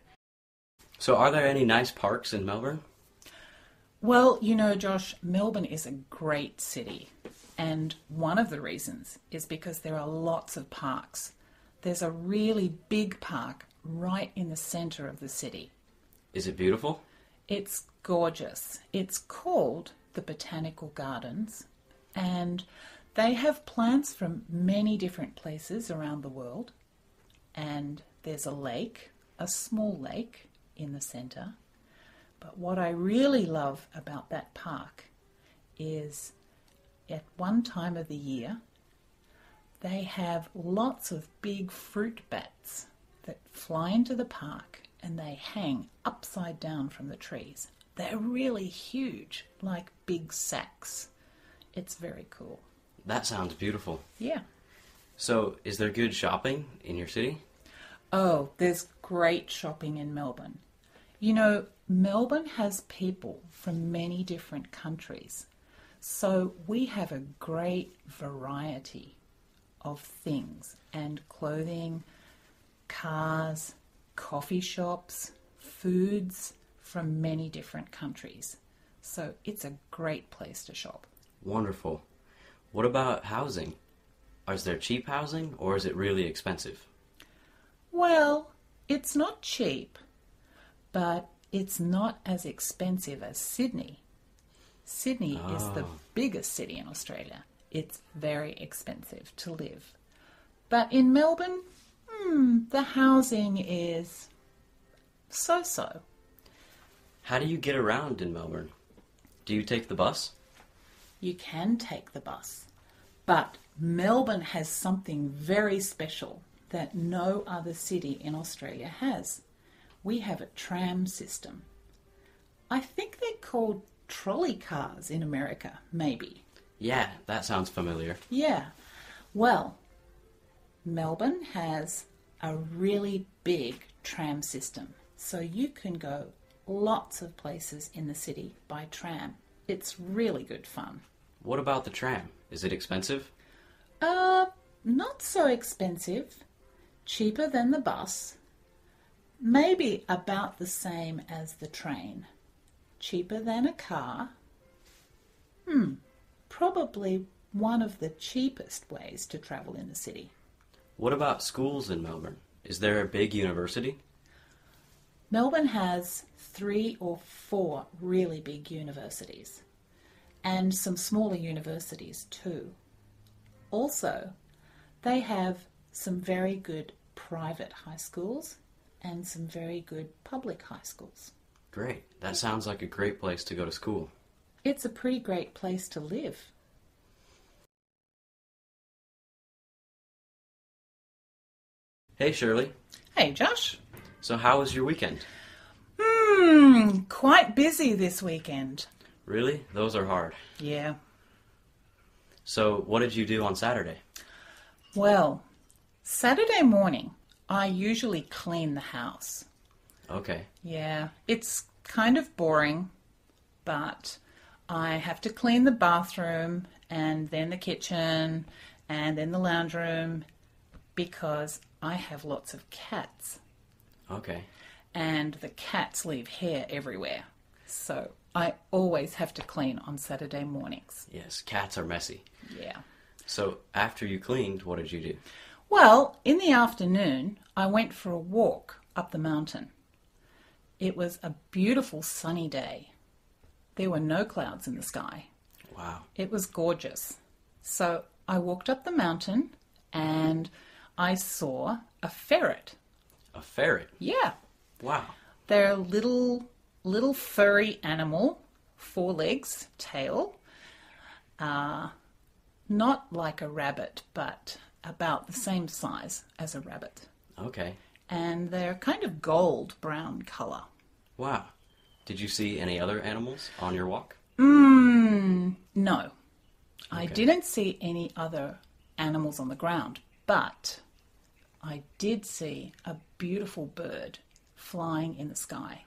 So are there any nice parks in Melbourne? Well, you know, Josh, Melbourne is a great city. And one of the reasons is because there are lots of parks. There's a really big park right in the centre of the city. Is it beautiful? It's gorgeous. It's called the Botanical Gardens, and they have plants from many different places around the world. And there's a lake, a small lake in the centre. But what I really love about that park is at one time of the year, they have lots of big fruit bats that fly into the park and they hang upside down from the trees. They're really huge, like big sacks. It's very cool. That sounds beautiful. Yeah. So, is there good shopping in your city? Oh, there's great shopping in Melbourne. You know, Melbourne has people from many different countries. So we have a great variety of things and clothing, cars, coffee shops, foods from many different countries. So it's a great place to shop. Wonderful. What about housing? Is there cheap housing or is it really expensive? Well, it's not cheap, but it's not as expensive as Sydney. Sydney is the biggest city in Australia. It's very expensive to live. But in Melbourne, the housing is so-so. How do you get around in Melbourne? Do you take the bus? You can take the bus, but Melbourne has something very special that no other city in Australia has. We have a tram system. I think they're called trolley cars in America, maybe. Yeah, that sounds familiar. Yeah. Well, Melbourne has a really big tram system, so you can go lots of places in the city by tram. It's really good fun. What about the tram? Is it expensive? Not so expensive. Cheaper than the bus. Maybe about the same as the train. Cheaper than a car. Probably one of the cheapest ways to travel in the city. What about schools in Melbourne? Is there a big university? Melbourne has 3 or 4 really big universities and some smaller universities too. Also, they have some very good private high schools and some very good public high schools. Great. That sounds like a great place to go to school. It's a pretty great place to live. Hey, Shirley. Hey, Josh. So how was your weekend? Quite busy this weekend. Really? Those are hard. Yeah. So what did you do on Saturday? Well, Saturday morning, I usually clean the house. Okay. Yeah, it's kind of boring, but I have to clean the bathroom and then the kitchen and then the lounge room because I have lots of cats. Okay. And the cats leave hair everywhere. So I always have to clean on Saturday mornings. Yes, cats are messy. Yeah. So after you cleaned, what did you do? Well, in the afternoon, I went for a walk up the mountain. It was a beautiful sunny day. There were no clouds in the sky. Wow. It was gorgeous. So I walked up the mountain and I saw a ferret. A ferret? Yeah. Wow. They're a little furry animal, 4 legs, tail. Not like a rabbit, but about the same size as a rabbit. Okay. And they're kind of gold-brown colour. Wow. Did you see any other animals on your walk? No. I Okay. didn't see any other animals on the ground, but I did see a beautiful bird flying in the sky.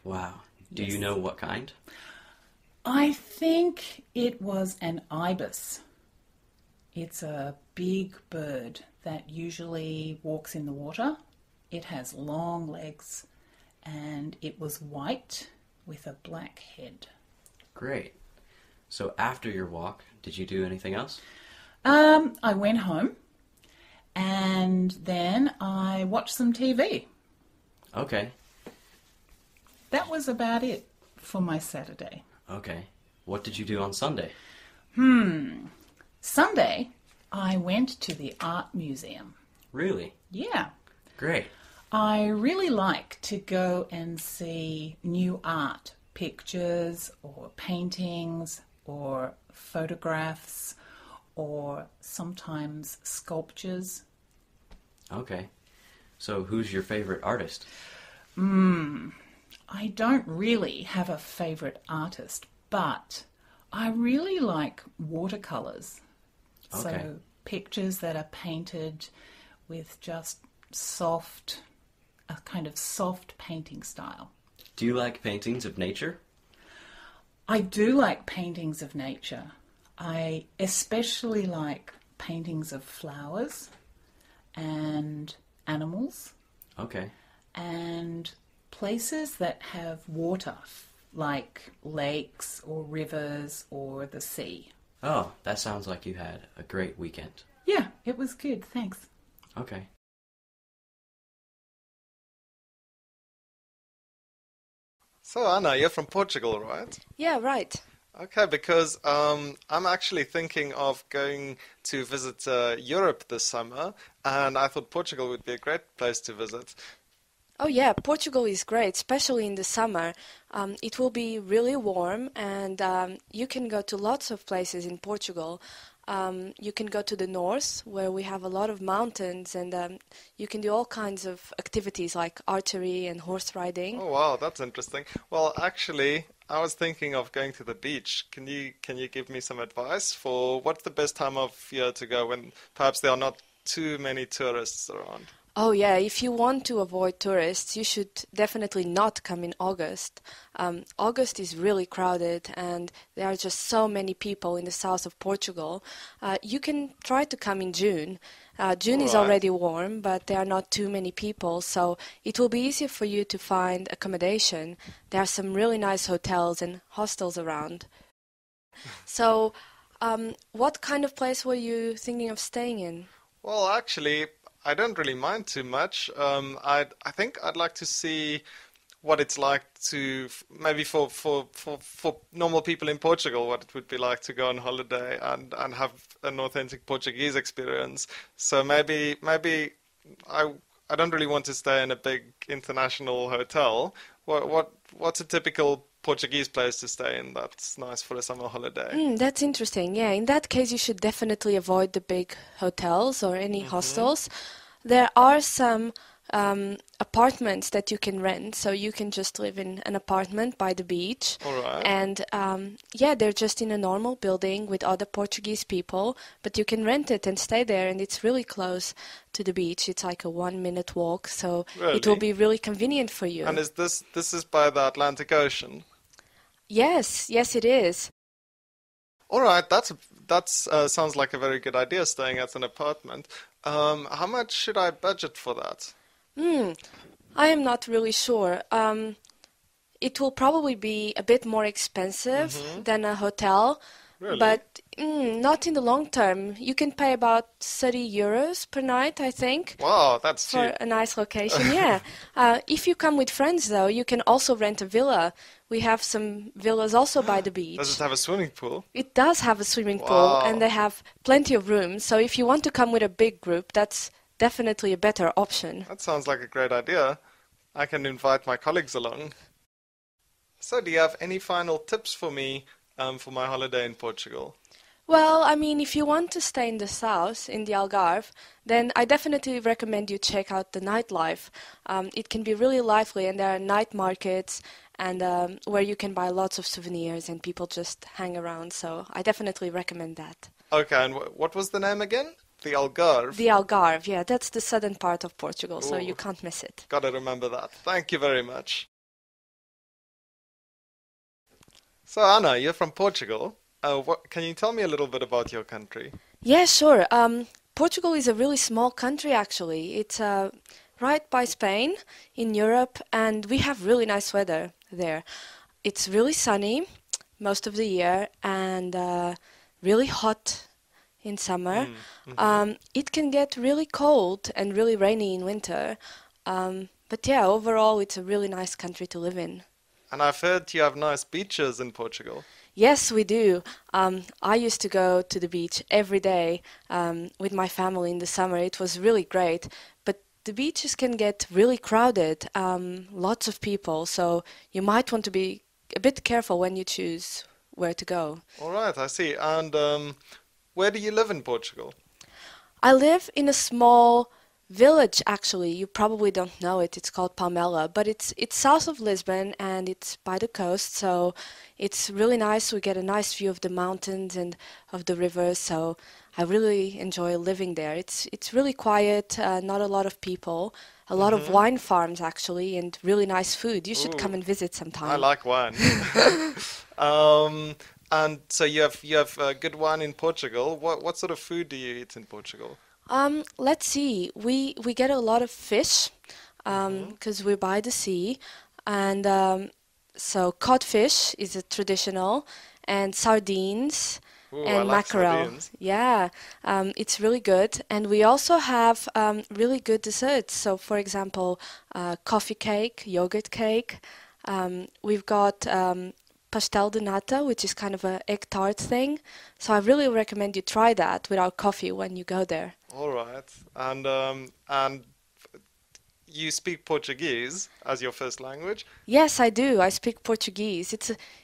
Wow. Do Yes. you know what kind? I think it was an ibis. It's a big bird that usually walks in the water. It has long legs and it was white with a black head. Great. So after your walk, did you do anything else? I went home and then I watched some TV. Okay. That was about it for my Saturday. Okay. What did you do on Sunday? Sunday, I went to the art museum. Really? Yeah. Great. I really like to go and see new art, pictures or paintings or photographs or sometimes sculptures. Okay. So who's your favorite artist? I don't really have a favourite artist, but I really like watercolours. Okay. So pictures that are painted with just a kind of soft painting style. Do you like paintings of nature? I do like paintings of nature. I especially like paintings of flowers and animals Okay. and places that have water, like lakes or rivers or the sea. Oh, that sounds like you had a great weekend. Yeah, it was good, thanks. Okay. So, Anna, you're from Portugal, right? Yeah, right. Okay, because I'm actually thinking of going to visit Europe this summer, and I thought Portugal would be a great place to visit. Oh yeah, Portugal is great, especially in the summer. It will be really warm, and you can go to lots of places in Portugal. You can go to the north, where we have a lot of mountains, and you can do all kinds of activities like archery and horse riding. Oh wow, that's interesting. Well, actually, I was thinking of going to the beach. Can you give me some advice for what's the best time of year to go when perhaps there are not too many tourists around? Oh yeah, if you want to avoid tourists, you should definitely not come in August. August is really crowded and there are just so many people in the south of Portugal. You can try to come in June. June is Right. already warm, but there are not too many people, so it will be easier for you to find accommodation. There are some really nice hotels and hostels around. So, what kind of place were you thinking of staying in? Well, actually, I don't really mind too much. I think I'd like to see what it's like to maybe for normal people in Portugal, what it would be like to go on holiday and have an authentic Portuguese experience. So maybe I don't really want to stay in a big international hotel. What's a typical Portuguese place to stay in that's nice for a summer holiday? That's interesting. Yeah, in that case, you should definitely avoid the big hotels or any hostels. There are some apartments that you can rent. So you can just live in an apartment by the beach. All right. And yeah, they're just in a normal building with other Portuguese people, but you can rent it and stay there, and it's really close to the beach. It's like a 1-minute walk, so it will be really convenient for you. And is this is by the Atlantic Ocean? Yes, it is. All right, that's sounds like a very good idea, staying at an apartment. How much should I budget for that? I am not really sure. It will probably be a bit more expensive than a hotel, Really? but not in the long term. You can pay about 30 euros per night, I think. Wow, that's for cheap. a nice location. Yeah. If you come with friends, though, you can also rent a villa. We have some villas also by the beach. Does it have a swimming pool? It does have a swimming pool, Wow. and they have plenty of rooms. So if you want to come with a big group, that's definitely a better option. That sounds like a great idea. I can invite my colleagues along. So, do you have any final tips for me for my holiday in Portugal? Well, I mean, if you want to stay in the south, in the Algarve, then I definitely recommend you check out the nightlife. It can be really lively, and there are night markets and where you can buy lots of souvenirs and people just hang around. So I definitely recommend that. Okay, and what was the name again? The Algarve? The Algarve, yeah, that's the southern part of Portugal, so Ooh. you can't miss it. Gotta remember that. Thank you very much. So, Anna, you're from Portugal. Can you tell me a little bit about your country? Yeah, sure. Portugal is a really small country, actually. It's right by Spain in Europe, and we have really nice weather there. It's really sunny most of the year and really hot in summer. It can get really cold and really rainy in winter. But yeah, overall, it's a really nice country to live in. And I've heard you have nice beaches in Portugal. Yes, we do. I used to go to the beach every day with my family in the summer. It was really great. But the beaches can get really crowded, lots of people. So you might want to be a bit careful when you choose where to go. All right, I see. And where do you live in Portugal? I live in a small village, actually. You probably don't know it. It's called Palmela, but it's south of Lisbon and it's by the coast, so it's really nice. We get a nice view of the mountains and of the rivers, so I really enjoy living there. It's really quiet, not a lot of people, a lot of wine farms actually, and really nice food. You should come and visit sometime. I like wine. And so you have good wine in Portugal. What sort of food do you eat in Portugal? Let's see. We get a lot of fish because we're by the sea, and so codfish is a traditional, and sardines. Ooh, And I like mackerel. sardines. Yeah, it's really good. And we also have really good desserts. So, for example, coffee cake, yogurt cake. We've got pastel de nata, which is kind of an egg tart thing. So I really recommend you try that with our coffee when you go there. All right. And you speak Portuguese as your first language? Yes, I do. I speak Portuguese.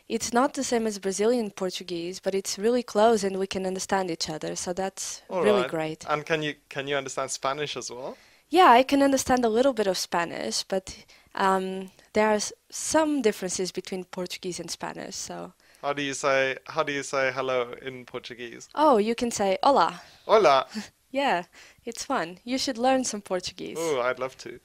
It's not the same as Brazilian Portuguese, but it's really close and we can understand each other. So that's All really right. great. And can you understand Spanish as well? Yeah, I can understand a little bit of Spanish, but there are some differences between Portuguese and Spanish. So, How do you say hello in Portuguese? oh, you can say hola. Hola. Yeah, it's fun. You should learn some Portuguese. Oh, I'd love to.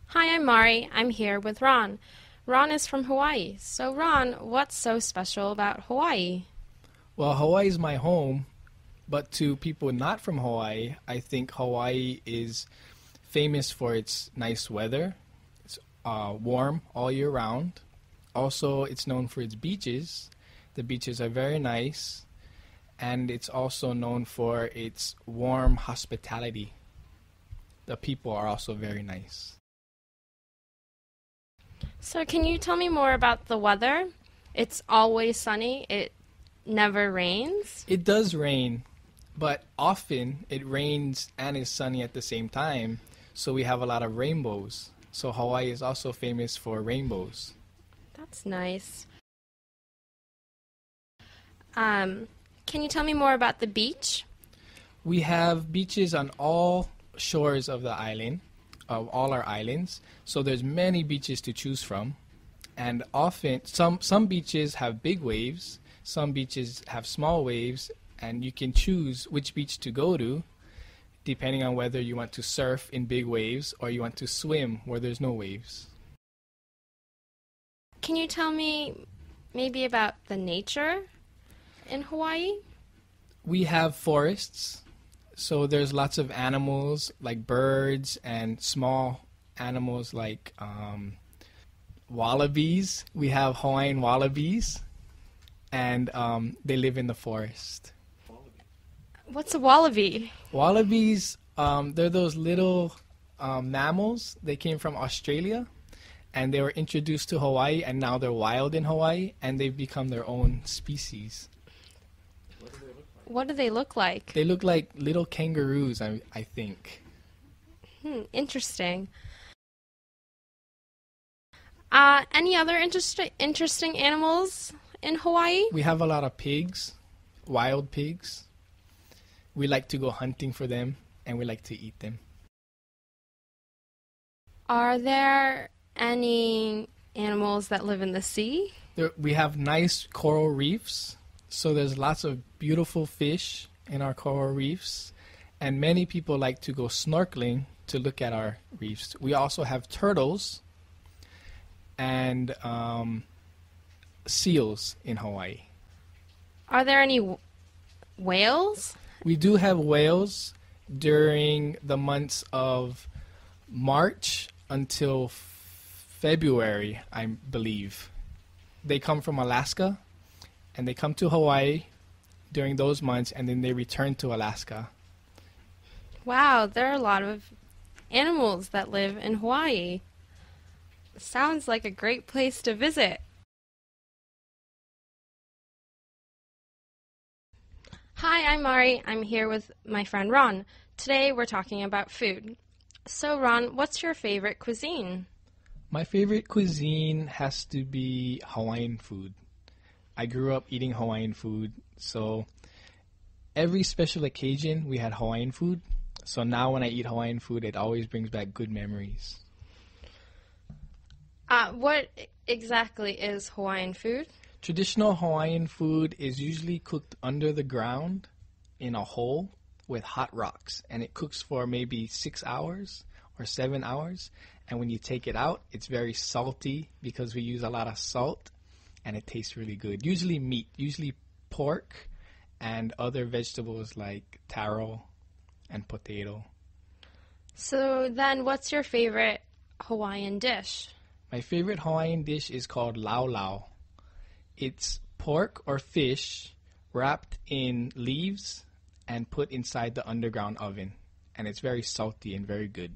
Hi, I'm Mari. I'm here with Ron. Ron is from Hawaii. So, Ron, what's so special about Hawaii? Well, Hawaii is my home, but to people not from Hawaii, I think Hawaii is famous for its nice weather. It's warm all year round. Also, it's known for its beaches. The beaches are very nice, and it's also known for its warm hospitality. The people are also very nice. So, can you tell me more about the weather? It's always sunny. It never rains. It does rain, but often it rains and is sunny at the same time, so we have a lot of rainbows. So Hawaii is also famous for rainbows. That's nice. Can you tell me more about the beach? We have beaches on all shores of the island, of all our islands. So there's many beaches to choose from. And often, some beaches have big waves, some beaches have small waves, and you can choose which beach to go to depending on whether you want to surf in big waves or you want to swim where there's no waves. Can you tell me maybe about the nature in Hawaii? We have forests, so there's lots of animals like birds and small animals like wallabies. We have Hawaiian wallabies, and they live in the forest. What's a wallaby? Wallabies, they're those little mammals. They came from Australia, and they were introduced to Hawaii, and now they're wild in Hawaii, and they've become their own species. What do they look like? They look like little kangaroos, I think. Interesting. Any other interesting animals in Hawaii? We have a lot of pigs, wild pigs. We like to go hunting for them, and we like to eat them. Are there any animals that live in the sea? We have nice coral reefs, so there's lots of beautiful fish in our coral reefs, and many people like to go snorkeling to look at our reefs. We also have turtles and seals in Hawaii. Are there any whales? We do have whales during the months of March until February, I believe. They come from Alaska, and they come to Hawaii during those months, and then they return to Alaska. Wow, there are a lot of animals that live in Hawaii. Sounds like a great place to visit. Hi, I'm Mari. I'm here with my friend Ron. Today we're talking about food. So Ron, what's your favorite cuisine? My favorite cuisine has to be Hawaiian food. I grew up eating Hawaiian food, so every special occasion we had Hawaiian food. So now when I eat Hawaiian food, it always brings back good memories. What exactly is Hawaiian food? Traditional Hawaiian food is usually cooked under the ground in a hole with hot rocks, and it cooks for maybe 6 hours or 7 hours. And when you take it out, it's very salty because we use a lot of salt, and it tastes really good. Usually meat, usually pork and other vegetables like taro and potato. So then what's your favorite Hawaiian dish? My favorite Hawaiian dish is called lau lau. It's pork or fish wrapped in leaves and put inside the underground oven. And it's very salty and very good.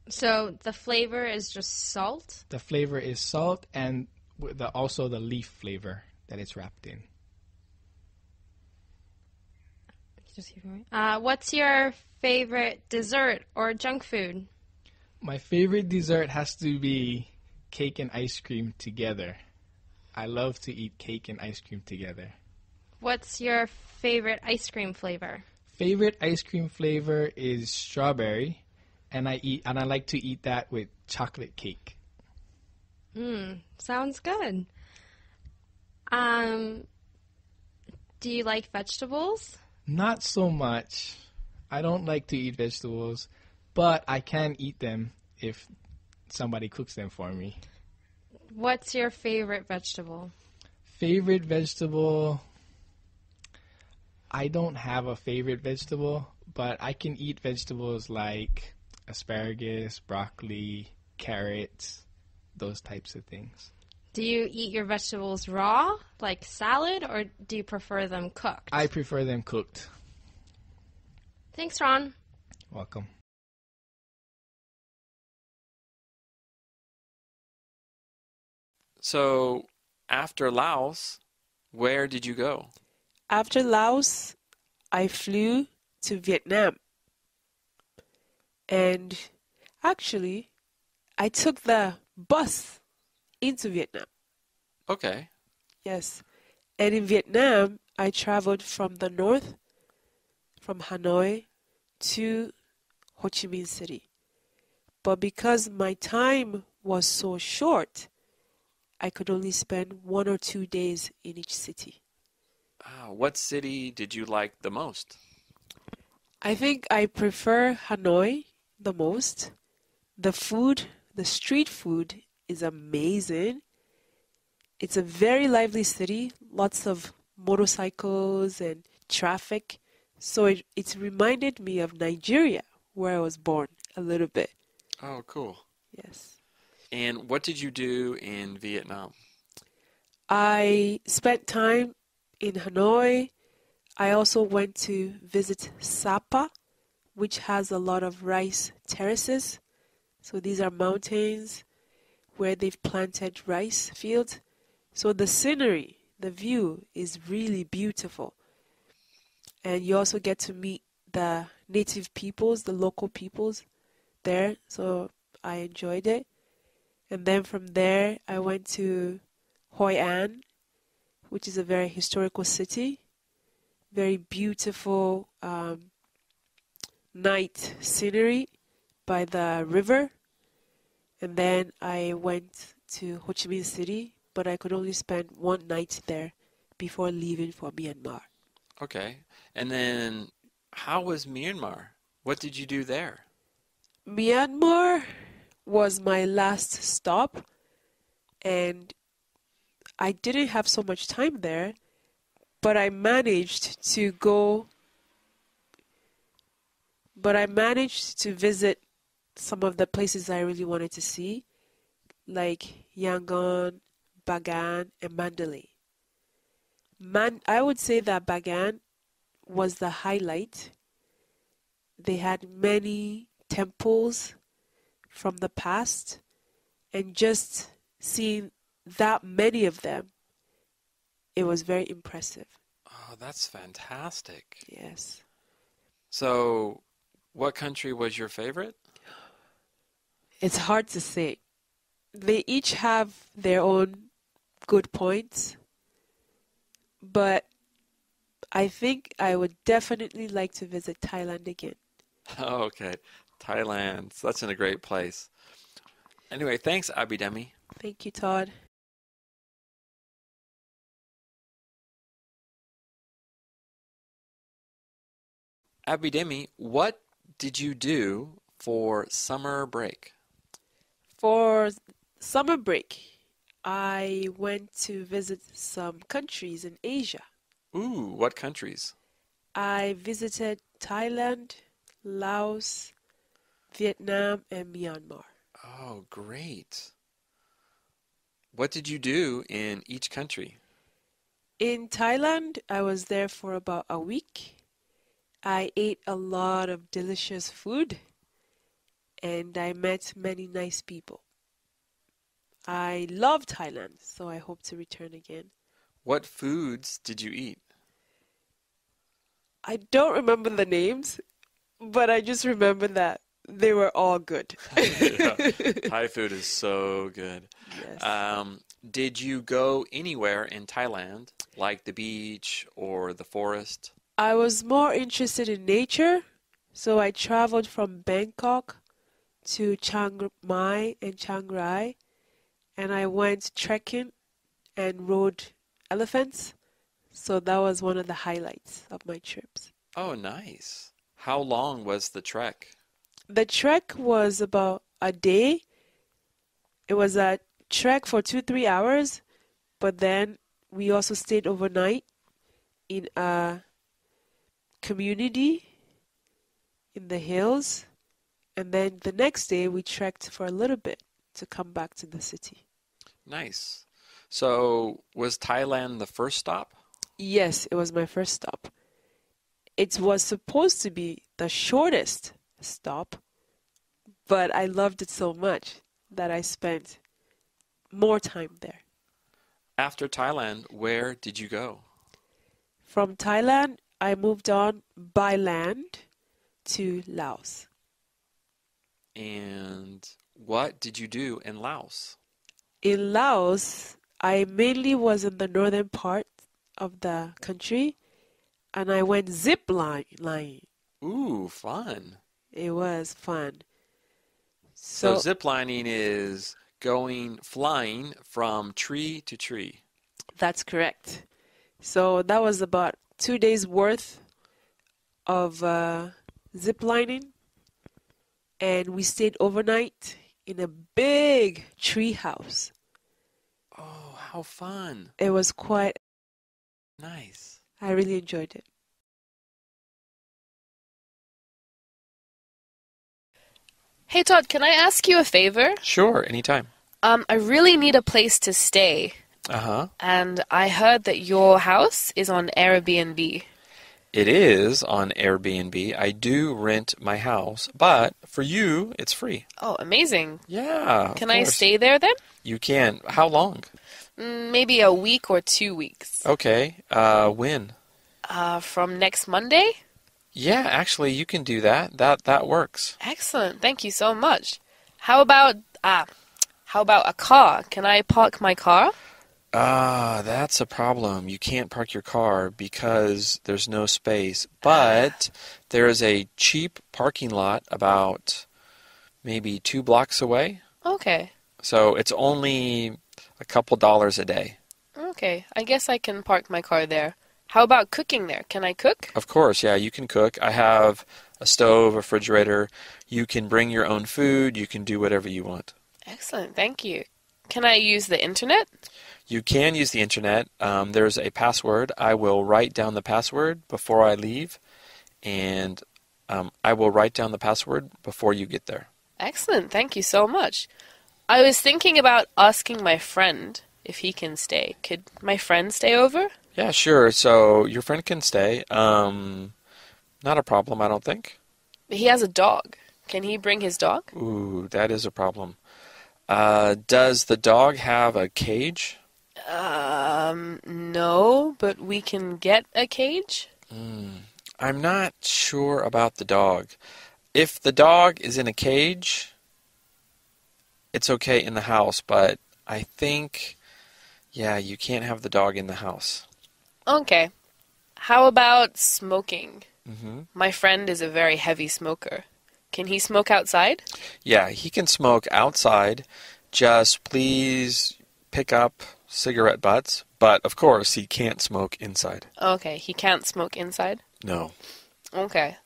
So the flavor is just salt? The flavor is salt and also the leaf flavor that it's wrapped in. What's your favorite dessert or junk food? My favorite dessert has to be cake and ice cream together. I love to eat cake and ice cream together. What's your favorite ice cream flavor? Favorite ice cream flavor is strawberry, and I like to eat that with chocolate cake. Sounds good. Do you like vegetables? Not so much. I don't like to eat vegetables, but I can eat them if somebody cooks them for me. What's your favorite vegetable? Favorite vegetable? I don't have a favorite vegetable, but I can eat vegetables like asparagus, broccoli, carrots, those types of things. Do you eat your vegetables raw, like salad, or do you prefer them cooked? I prefer them cooked. Thanks, Ron. Welcome. So, after Laos, where did you go? After Laos, I flew to Vietnam. And actually, I took the bus into Vietnam. Okay. Yes. And in Vietnam, I traveled from the north, from Hanoi to Ho Chi Minh City. But because my time was so short, I could only spend 1 or 2 days in each city. What city did you like the most? I think I prefer Hanoi the most. The food, the street food is amazing. It's a very lively city, lots of motorcycles and traffic. So it reminded me of Nigeria, where I was born, a little bit. Oh, cool. Yes. And what did you do in Vietnam? I spent time in Hanoi. I also went to visit Sapa, which has a lot of rice terraces. So these are mountains where they've planted rice fields. So the scenery, the view is really beautiful. And you also get to meet the native peoples, the local peoples there. So I enjoyed it. And then from there, I went to Hoi An, which is a very historical city. Very beautiful night scenery by the river. And then I went to Ho Chi Minh City, but I could only spend 1 night there before leaving for Myanmar. Okay. And then how was Myanmar? What did you do there? Myanmar was my last stop, and I didn't have so much time there, but I managed to visit some of the places I really wanted to see, like Yangon, Bagan, and Mandalay. I would say that Bagan was the highlight. They had many temples from the past, and just seeing that many of them, it was very impressive. Oh, that's fantastic. Yes. So, what country was your favorite? It's hard to say. They each have their own good points, but I think I would definitely like to visit Thailand again. Oh, okay. Thailand. Such a great place. Anyway, thanks, Abhidemi. Thank you, Todd. Abhidemi, what did you do for summer break? For summer break, I went to visit some countries in Asia. Ooh, what countries? I visited Thailand, Laos, Vietnam, and Myanmar. Oh, great. What did you do in each country? In Thailand, I was there for about a week. I ate a lot of delicious food, and I met many nice people. I love Thailand, so I hope to return again. What foods did you eat? I don't remember the names, but I just remember that they were all good. Yeah, Thai food is so good. Yes. Did you go anywhere in Thailand, like the beach or the forest? I was more interested in nature, so I traveled from Bangkok to Chiang Mai and Chiang Rai, and I went trekking and rode elephants. So that was one of the highlights of my trips. Oh, nice. How long was the trek? The trek was about a day. It was a trek for 2-3 hours, but then we also stayed overnight in a community in the hills, and then the next day we trekked for a little bit to come back to the city. Nice. So, was Thailand the first stop? Yes, it was my first stop. It was supposed to be the shortest stop, but I loved it so much that I spent more time there. After Thailand, where did you go? From Thailand, I moved on by land to Laos. And what did you do in Laos? In Laos, I mainly was in the northern part of the country. and I went zip line. Ooh, fun. It was fun. So zip lining is flying from tree to tree. That's correct. So that was about 2 days worth of zip lining, and we stayed overnight in a big tree house. Oh, how fun. It was quite nice. I really enjoyed it. Hey Todd, can I ask you a favor? Sure, anytime. I really need a place to stay, Uh-huh. and I heard that your house is on Airbnb. It is on Airbnb. I do rent my house, but for you, it's free. Oh, amazing. Yeah, of Can I course. stay there then? You can. How long? Maybe a week or 2 weeks. Okay. When? From next Monday? Yeah, actually, you can do that. That works. Excellent. Thank you so much. How about a car? Can I park my car? That's a problem. You can't park your car because there's no space. But there is a cheap parking lot about maybe 2 blocks away. Okay. So it's only a couple dollars a day. Okay. I guess I can park my car there. How about cooking there? Can I cook? Of course, yeah, you can cook. I have a stove, a refrigerator. You can bring your own food. You can do whatever you want. Excellent. Thank you. Can I use the internet? You can use the internet. There's a password. I will write down the password before I leave, and I will write down the password before you get there. Excellent. Thank you so much. I was thinking about asking my friend if he can stay. Could my friend stay over? Yeah, sure. So your friend can stay. Not a problem, I don't think. He has a dog. Can he bring his dog? Ooh, that is a problem. Does the dog have a cage? No, but we can get a cage. I'm not sure about the dog. If the dog is in a cage, it's okay in the house, but I think, yeah, you can't have the dog in the house. Okay. How about smoking? Mm-hmm. My friend is a very heavy smoker. Can he smoke outside? Yeah, he can smoke outside. Just please pick up cigarette butts. But, of course, he can't smoke inside. Okay, he can't smoke inside? No. Okay.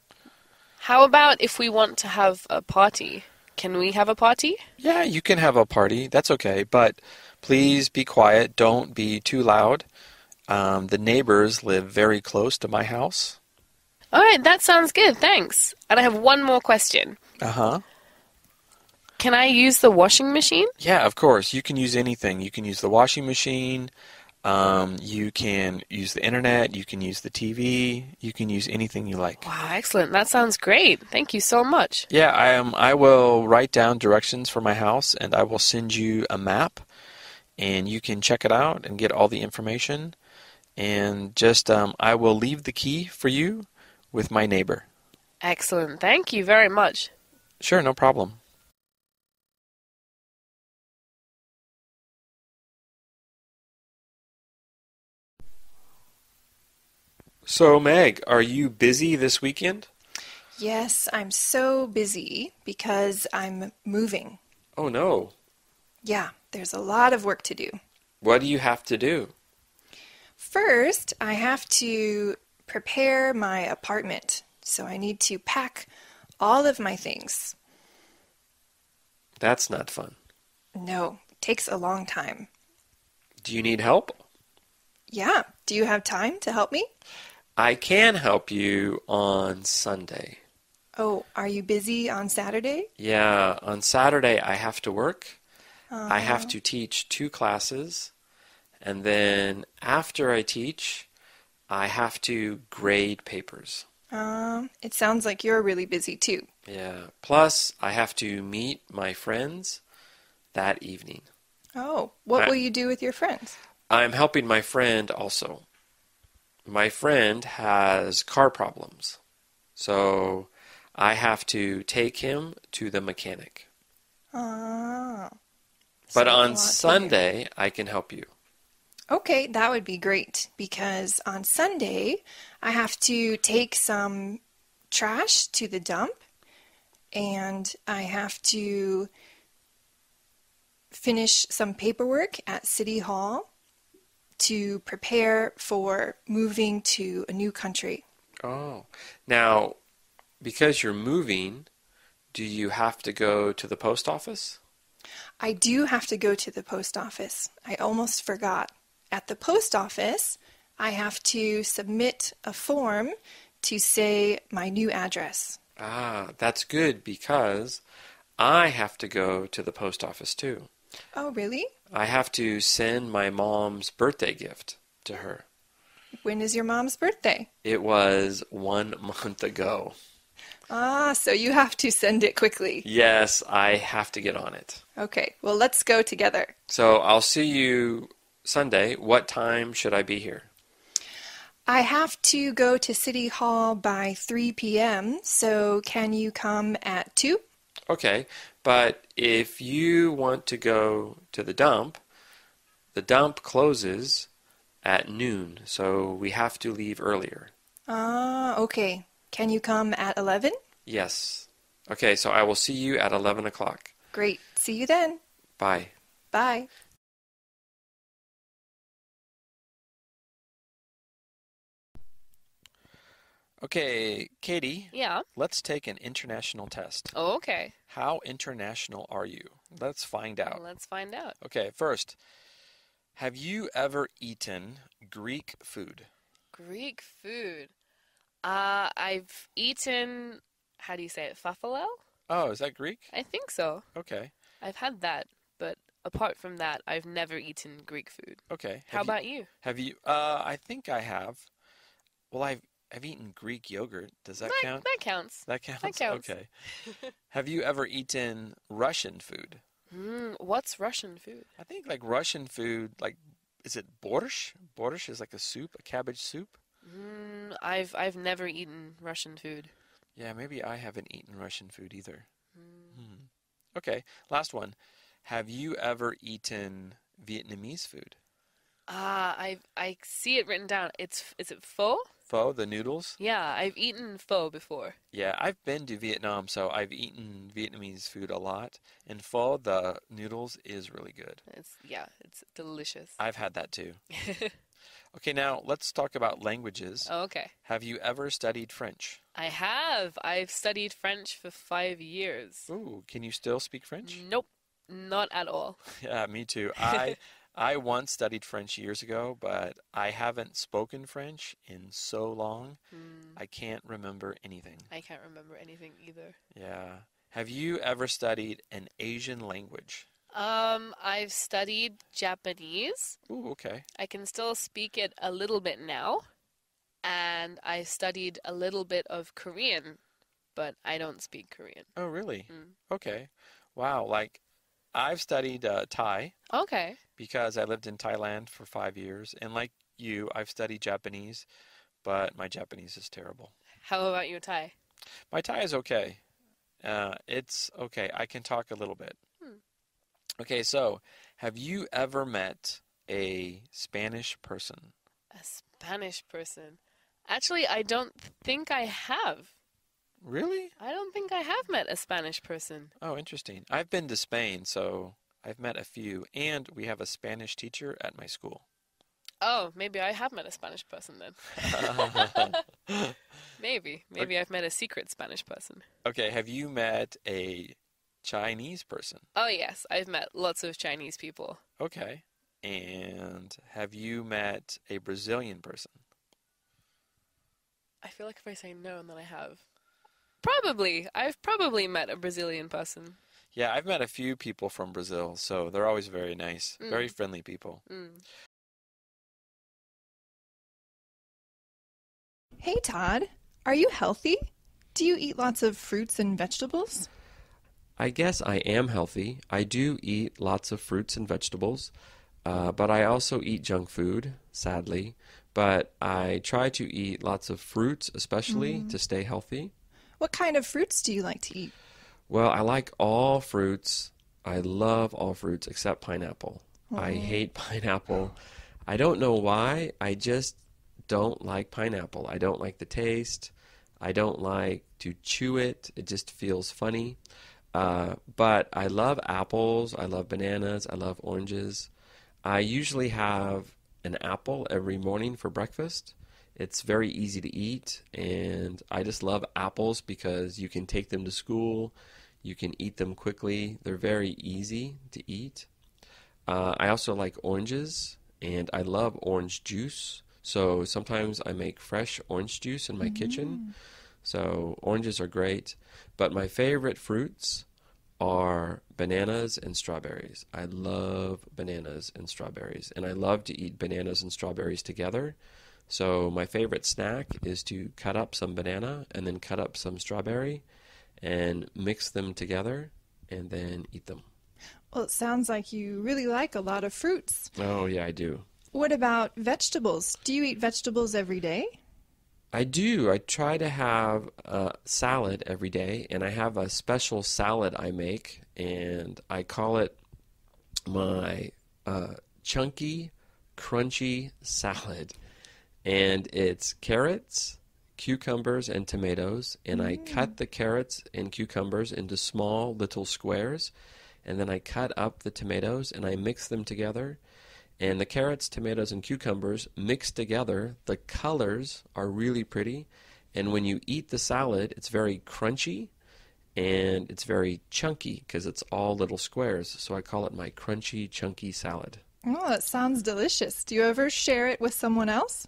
How about if we want to have a party? Can we have a party? Yeah, you can have a party. That's okay. But please be quiet. Don't be too loud. The neighbors live very close to my house. All right, that sounds good. Thanks. And I have one more question. Uh-huh. Can I use the washing machine? Yeah, of course. You can use anything. You can use the washing machine. You can use the internet. You can use the TV. You can use anything you like. Wow, excellent. That sounds great. Thank you so much. Yeah, I will write down directions for my house, and I will send you a map, and you can check it out and get all the information. And just I will leave the key for you with my neighbor. Excellent. Thank you very much. Sure, no problem. So, Meg, are you busy this weekend? Yes, I'm so busy because I'm moving. Oh, no. Yeah, there's a lot of work to do. What do you have to do? First, I have to prepare my apartment. So I need to pack all of my things. That's not fun. No, it takes a long time. Do you need help? Yeah, do you have time to help me? I can help you on Sunday. Oh, are you busy on Saturday? Yeah, on Saturday I have to work. I have to teach 2 classes. And then after I teach, I have to grade papers. It sounds like you're really busy too. Yeah. Plus, I have to meet my friends that evening. Oh, what will you do with your friends? I'm helping my friend also. My friend has car problems. So I have to take him to the mechanic. Ah. But on Sunday, I can help you. Okay, that would be great because on Sunday I have to take some trash to the dump and I have to finish some paperwork at City Hall to prepare for moving to a new country. Oh, now, because you're moving, do you have to go to the post office? I do have to go to the post office. I almost forgot. At the post office, I have to submit a form to say my new address. Ah, that's good because I have to go to the post office too. Oh, really? I have to send my mom's birthday gift to her. When is your mom's birthday? It was 1 month ago. Ah, so you have to send it quickly. Yes, I have to get on it. Okay, well, let's go together. So I'll see you Sunday. What time should I be here? I have to go to City Hall by 3 p.m., so can you come at 2? Okay, but if you want to go to the dump closes at noon, so we have to leave earlier. Ah, okay. Can you come at 11? Yes. Okay, so I will see you at 11 o'clock. Great. See you then. Bye. Bye. Okay, Katie. Yeah. Let's take an international test. Oh, okay. How international are you? Let's find out. Let's find out. Okay, first, have you ever eaten Greek food? Greek food. I've eaten, how do you say it, falafel? Oh, is that Greek? I think so. Okay. I've had that, but apart from that, I've never eaten Greek food. Okay. How about you? Have you? I think I have. Well, I've eaten Greek yogurt. Does that count? That counts. That counts? That counts. Okay. Have you ever eaten Russian food? What's Russian food? I think like Russian food, like, is it borscht? Borscht is like a soup, a cabbage soup. I've never eaten Russian food. Yeah, maybe I haven't eaten Russian food either. Okay, last one. Have you ever eaten Vietnamese food? I see it written down. Is it pho? Pho, the noodles? Yeah, I've eaten pho before. Yeah, I've been to Vietnam, so I've eaten Vietnamese food a lot. And pho, the noodles, is really good. It's delicious. I've had that too. Okay, now let's talk about languages. Oh, okay. Have you ever studied French? I have. I've studied French for 5 years. Ooh, can you still speak French? Nope, not at all. Yeah, me too. I once studied French years ago, but I haven't spoken French in so long, I can't remember anything. I can't remember anything either. Yeah. Have you ever studied an Asian language? I've studied Japanese. Ooh, okay. I can still speak it a little bit now. And I studied a little bit of Korean, but I don't speak Korean. Oh, really? Okay. Wow, like I've studied Thai. Okay. Because I lived in Thailand for 5 years. And like you, I've studied Japanese, but my Japanese is terrible. How about your Thai? My Thai is okay. It's okay. I can talk a little bit. Okay, so have you ever met a Spanish person? A Spanish person? Actually, I don't think I have. Really? I don't think I have met a Spanish person. Oh, interesting. I've been to Spain, so I've met a few, and we have a Spanish teacher at my school. Oh, maybe I have met a Spanish person then. Maybe I've met a secret Spanish person. Okay, have you met a Chinese person? Oh, yes, I've met lots of Chinese people. Okay. And have you met a Brazilian person? I feel like if I say no, then I have. Probably. I've probably met a Brazilian person. Yeah, I've met a few people from Brazil, so they're always very nice, very friendly people. Hey, Todd. Are you healthy? Do you eat lots of fruits and vegetables? I guess I am healthy. I do eat lots of fruits and vegetables, but I also eat junk food, sadly. But I try to eat lots of fruits, especially to stay healthy. What kind of fruits do you like to eat? Well, I like all fruits. I love all fruits except pineapple. I hate pineapple. I don't know why. I just don't like pineapple. I don't like the taste. I don't like to chew it. It just feels funny. But I love apples. I love bananas. I love oranges. I usually have an apple every morning for breakfast. It's very easy to eat, and I just love apples because you can take them to school. You can eat them quickly. They're very easy to eat. I also like oranges, and I love orange juice. So sometimes I make fresh orange juice in my kitchen. So oranges are great. But my favorite fruits are bananas and strawberries. I love bananas and strawberries, and I love to eat bananas and strawberries together. So my favorite snack is to cut up some banana and then cut up some strawberry and mix them together and then eat them. Well, it sounds like you really like a lot of fruits. Oh, yeah, I do. What about vegetables? Do you eat vegetables every day? I do. I try to have a salad every day, and I have a special salad I make, and I call it my chunky, crunchy salad. And it's carrots, cucumbers, and tomatoes, and I cut the carrots and cucumbers into small little squares, and then I cut up the tomatoes, and I mix them together. And the carrots, tomatoes, and cucumbers mixed together, the colors are really pretty. And when you eat the salad, it's very crunchy and it's very chunky because it's all little squares. So I call it my crunchy, chunky salad. Oh, that sounds delicious. Do you ever share it with someone else?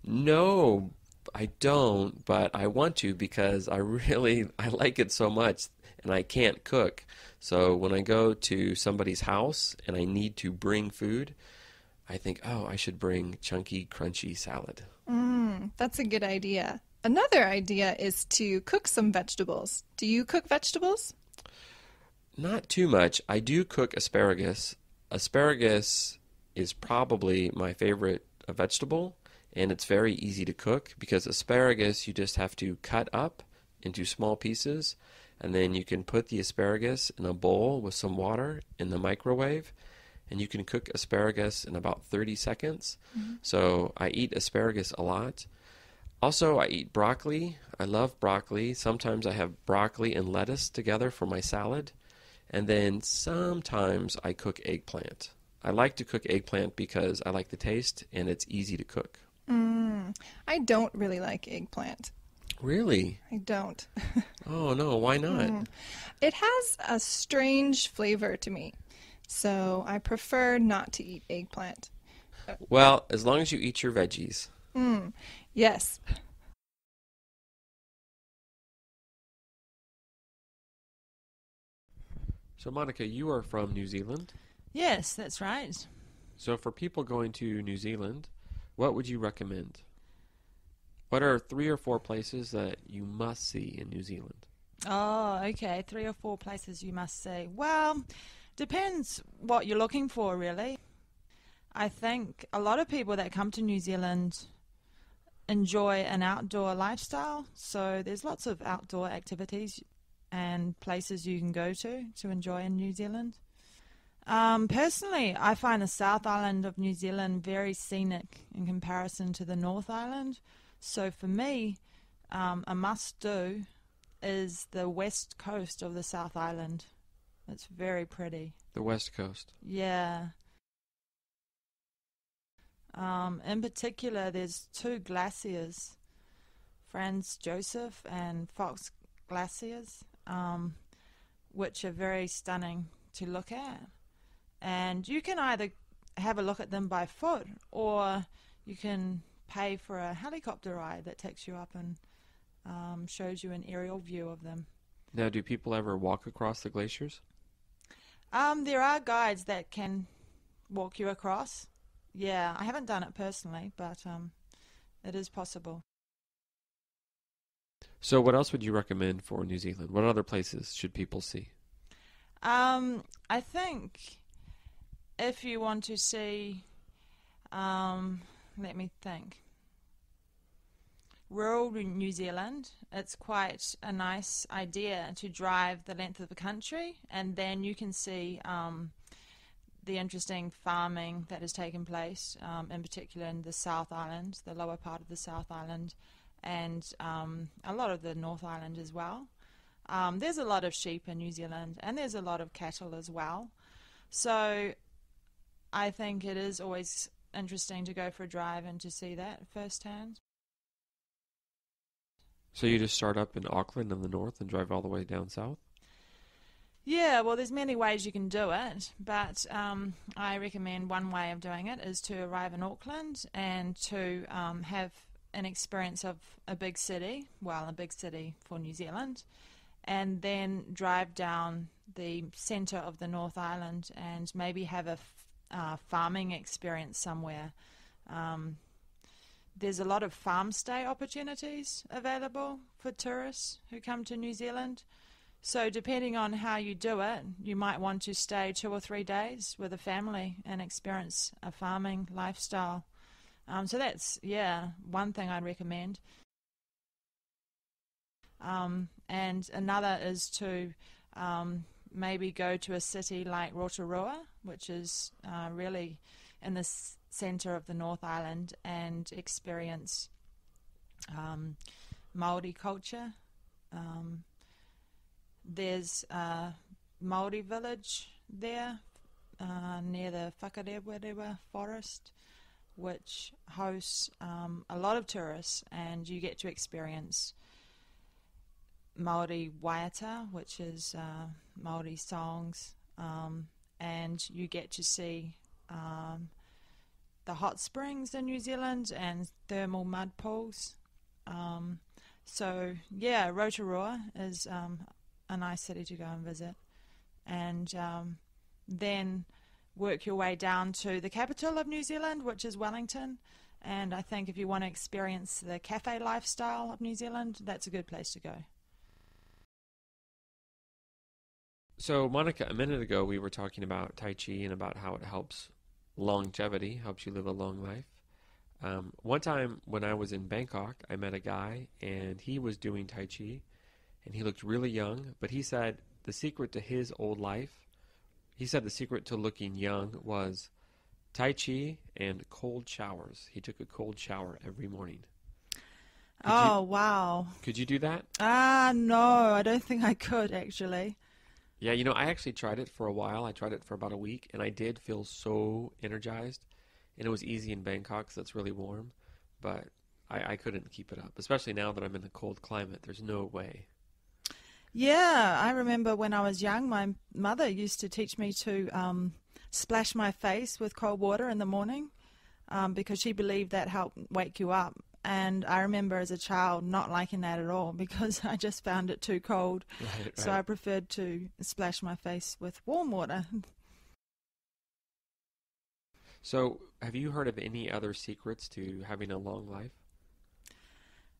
No, I don't, but I want to because I like it so much and I can't cook. So when I go to somebody's house and I need to bring food, I think, oh, I should bring chunky, crunchy salad. That's a good idea. Another idea is to cook some vegetables. Do you cook vegetables? Not too much. I do cook asparagus. Asparagus is probably my favorite vegetable, and it's very easy to cook because asparagus you just have to cut up into small pieces, and then you can put the asparagus in a bowl with some water in the microwave, and you can cook asparagus in about 30 seconds. So I eat asparagus a lot. Also, I eat broccoli. I love broccoli. Sometimes I have broccoli and lettuce together for my salad. And then sometimes I cook eggplant. I like to cook eggplant because I like the taste and it's easy to cook. I don't really like eggplant. Really? I don't. Oh, no. Why not? It has a strange flavor to me. So I prefer not to eat eggplant. Well, as long as you eat your veggies. Yes. So, Monica, you are from New Zealand? Yes, that's right. So for people going to New Zealand, what would you recommend? What are 3 or 4 places that you must see in New Zealand? Oh, okay. 3 or 4 places you must see. Well, depends what you're looking for, really. I think a lot of people that come to New Zealand enjoy an outdoor lifestyle, so there's lots of outdoor activities and places you can go to enjoy in New Zealand. Personally, I find the South Island of New Zealand very scenic in comparison to the North Island. So for me, a must-do is the west coast of the South Island. It's very pretty. The West Coast. Yeah. In particular, there's 2 glaciers, Franz Josef and Fox glaciers, which are very stunning to look at. And you can either have a look at them by foot, or you can pay for a helicopter ride that takes you up and shows you an aerial view of them. Now, do people ever walk across the glaciers? There are guides that can walk you across. Yeah, I haven't done it personally, but it is possible. So what else would you recommend for New Zealand? What other places should people see? I think if you want to see, let me think, rural New Zealand, it's quite a nice idea to drive the length of the country, and then you can see the interesting farming that has taken place, in particular in the South Island, the lower part of the South Island, and a lot of the North Island as well. There's a lot of sheep in New Zealand, and there's a lot of cattle as well. So I think it is always interesting to go for a drive and to see that firsthand. So you just start up in Auckland in the north and drive all the way down south? Yeah, well, there's many ways you can do it, but I recommend one way of doing it is to arrive in Auckland and to have an experience of a big city, well, a big city for New Zealand, and then drive down the centre of the North Island and maybe have a farming experience somewhere. There's a lot of farm stay opportunities available for tourists who come to New Zealand. So depending on how you do it, you might want to stay 2 or 3 days with a family and experience a farming lifestyle. So that's, one thing I'd recommend. And another is to maybe go to a city like Rotorua, which is really in the centre of the North Island, and experience Māori culture. There's a Māori village there near the Whakarewarewa forest, which hosts a lot of tourists, and you get to experience Māori waiata, which is Māori songs, and you get to see the hot springs in New Zealand and thermal mud pools. So yeah, Rotorua is a nice city to go and visit, and then work your way down to the capital of New Zealand, which is Wellington. And I think if you want to experience the cafe lifestyle of New Zealand, that's a good place to go. So, Monica, a minute ago we were talking about Tai Chi and about how it helps longevity, helps you live a long life. One time when I was in Bangkok, I met a guy, and he was doing Tai Chi, and he looked really young, but he said the secret to his old life, he said the secret to looking young was Tai Chi and cold showers. He took a cold shower every morning. Wow. Could you do that? No, I don't think I could, actually. Yeah, I actually tried it for a while. I tried it for about a week, and I did feel so energized. And it was easy in Bangkok, so it's really warm. But I couldn't keep it up, especially now that I'm in a cold climate. There's no way. Yeah, I remember when I was young, my mother used to teach me to splash my face with cold water in the morning because she believed that helped wake you up. And I remember as a child not liking that at all because I just found it too cold. Right. So I preferred to splash my face with warm water. So have you heard of any other secrets to having a long life?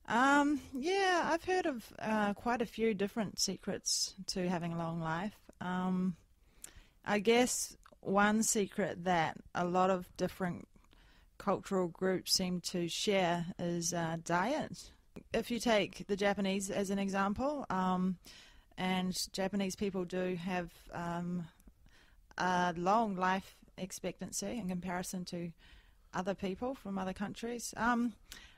Yeah, I've heard of quite a few different secrets to having a long life. I guess one secret that a lot of different cultural groups seem to share is diet. If you take the Japanese as an example, and Japanese people do have a long life expectancy in comparison to other people from other countries.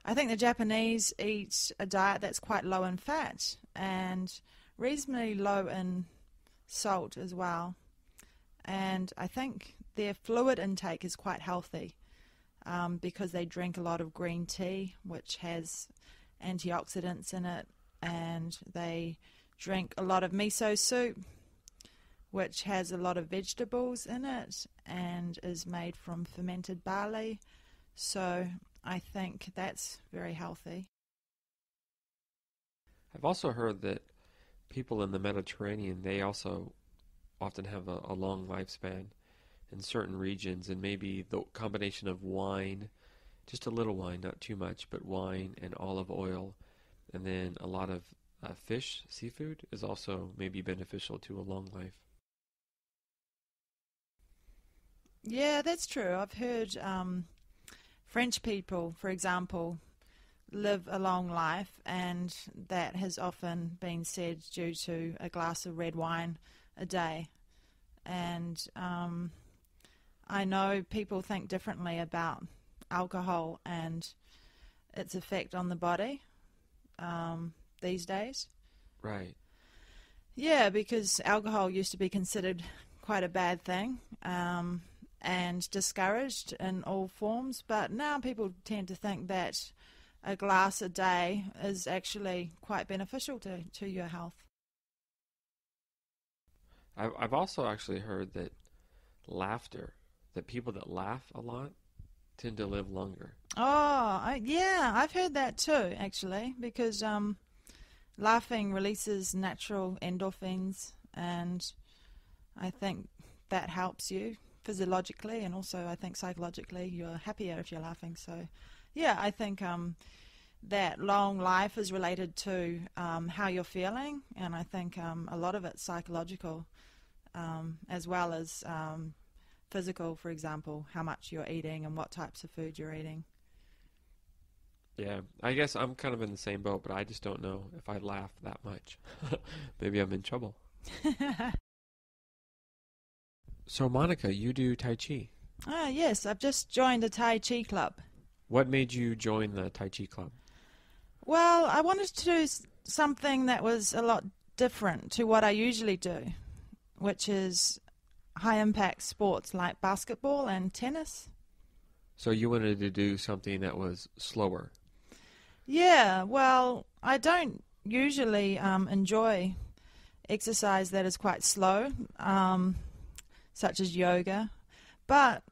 I think the Japanese eat a diet that's quite low in fat and reasonably low in salt as well. And I think their fluid intake is quite healthy because they drink a lot of green tea, which has antioxidants in it, and they drink a lot of miso soup, which has a lot of vegetables in it and is made from fermented barley. So I think that's very healthy. I've also heard that people in the Mediterranean, they also often have a long lifespan in certain regions, and maybe the combination of wine, just a little wine, not too much, but wine and olive oil, and then a lot of fish, seafood, is also maybe beneficial to a long life. Yeah, that's true. I've heard French people, for example, live a long life, and that has often been said due to a glass of red wine a day. And I know people think differently about alcohol and its effect on the body these days. Right. Yeah, because alcohol used to be considered quite a bad thing and discouraged in all forms, but now people tend to think that a glass a day is actually quite beneficial to your health. I've also actually heard that that people that laugh a lot tend to live longer. Yeah, I've heard that too, actually, because laughing releases natural endorphins, and I think that helps you physiologically, and also I think psychologically you're happier if you're laughing. So, yeah, I think that long life is related to how you're feeling, and I think a lot of it's psychological as well as physical, for example, how much you're eating and what types of food you're eating. Yeah, I guess I'm kind of in the same boat, but I just don't know if I laugh that much. Maybe I'm in trouble. So, Monica, you do Tai Chi. Yes, I've just joined a Tai Chi club. What made you join the Tai Chi club? Well, I wanted to do something that was a lot different to what I usually do, which is high-impact sports like basketball and tennis. So you wanted to do something that was slower. Yeah, well, I don't usually enjoy exercise that is quite slow, such as yoga, but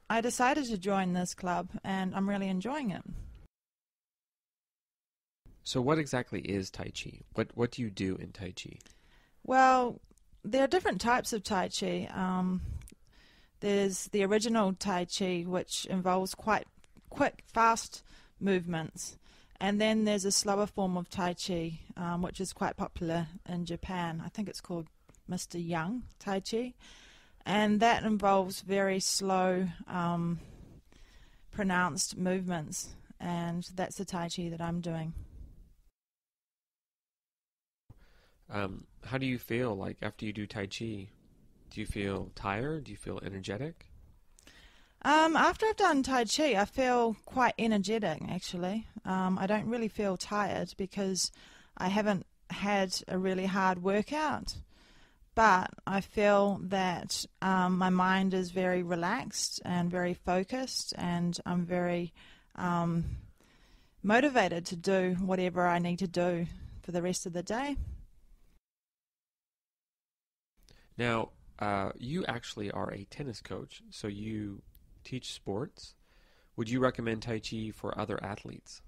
I decided to join this club and I'm really enjoying it. So what exactly is Tai Chi? What do you do in Tai Chi? Well, there are different types of Tai Chi. There's the original Tai Chi, which involves quite quick, fast movements. And then there's a slower form of Tai Chi, which is quite popular in Japan. I think it's called Mr. Young Tai Chi. And that involves very slow, pronounced movements. And that's the Tai Chi that I'm doing. How do you feel like after you do Tai Chi? Do you feel tired? Do you feel energetic? After I've done Tai Chi, I feel quite energetic, actually. I don't really feel tired because I haven't had a really hard workout. But I feel that my mind is very relaxed and very focused, and I'm very motivated to do whatever I need to do for the rest of the day. Now, you actually are a tennis coach, so you teach sports. Would you recommend Tai Chi for other athletes?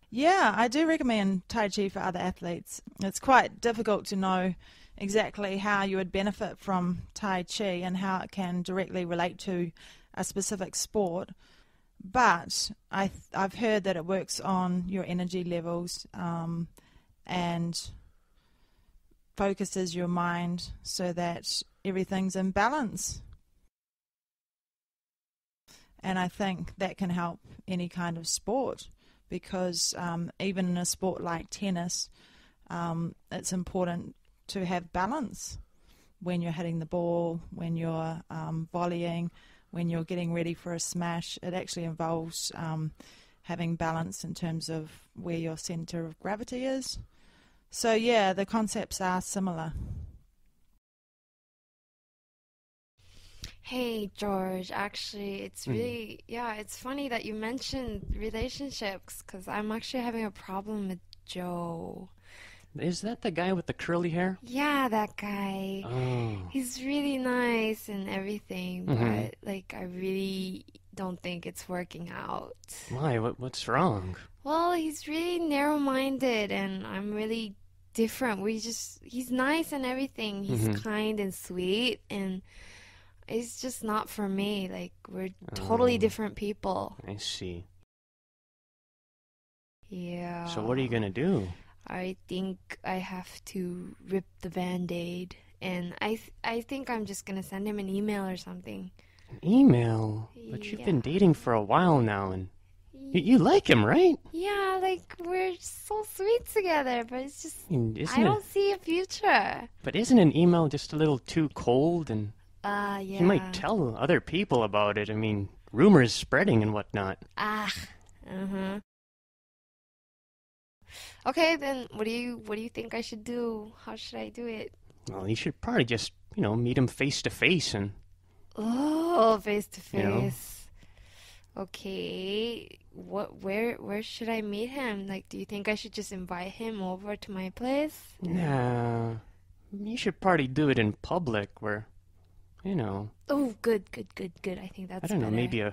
Yeah, I do recommend Tai Chi for other athletes. It's quite difficult to know exactly how you would benefit from Tai Chi and how it can directly relate to a specific sport. But I've heard that it works on your energy levels and focuses your mind so that everything's in balance. And I think that can help any kind of sport because even in a sport like tennis, it's important to have balance when you're hitting the ball, when you're volleying, when you're getting ready for a smash. It actually involves having balance in terms of where your center of gravity is. So yeah, the concepts are similar. Hey, George. Actually, it's really, it's funny that you mentioned relationships because I'm actually having a problem with Joe. Is that the guy with the curly hair? Yeah, that guy. Oh. He's really nice and everything, but I really don't think it's working out. Why? What's wrong? Well, he's really narrow-minded and I'm really different. He's nice and everything. He's kind and sweet and it's just not for me. We're totally different people. I see. Yeah. So what are you going to do? I think I have to rip the Band-Aid. And I think I'm just going to send him an email or something. An email? But you've been dating for a while now, and you like him, right? Yeah, we're so sweet together, but it's just, I mean, I don't see a future. But isn't an email just a little too cold and Yeah. He might tell other people about it. I mean, rumors spreading and whatnot. Mm-hmm. Okay, then what do you think I should do? How should I do it? Well, you should probably just, meet him face to face and... Oh, face to You know? face. Okay. Where should I meet him? Like, do you think I should just invite him over to my place? Nah, you should probably do it in public where, Oh, good. I think that's I don't know, better. maybe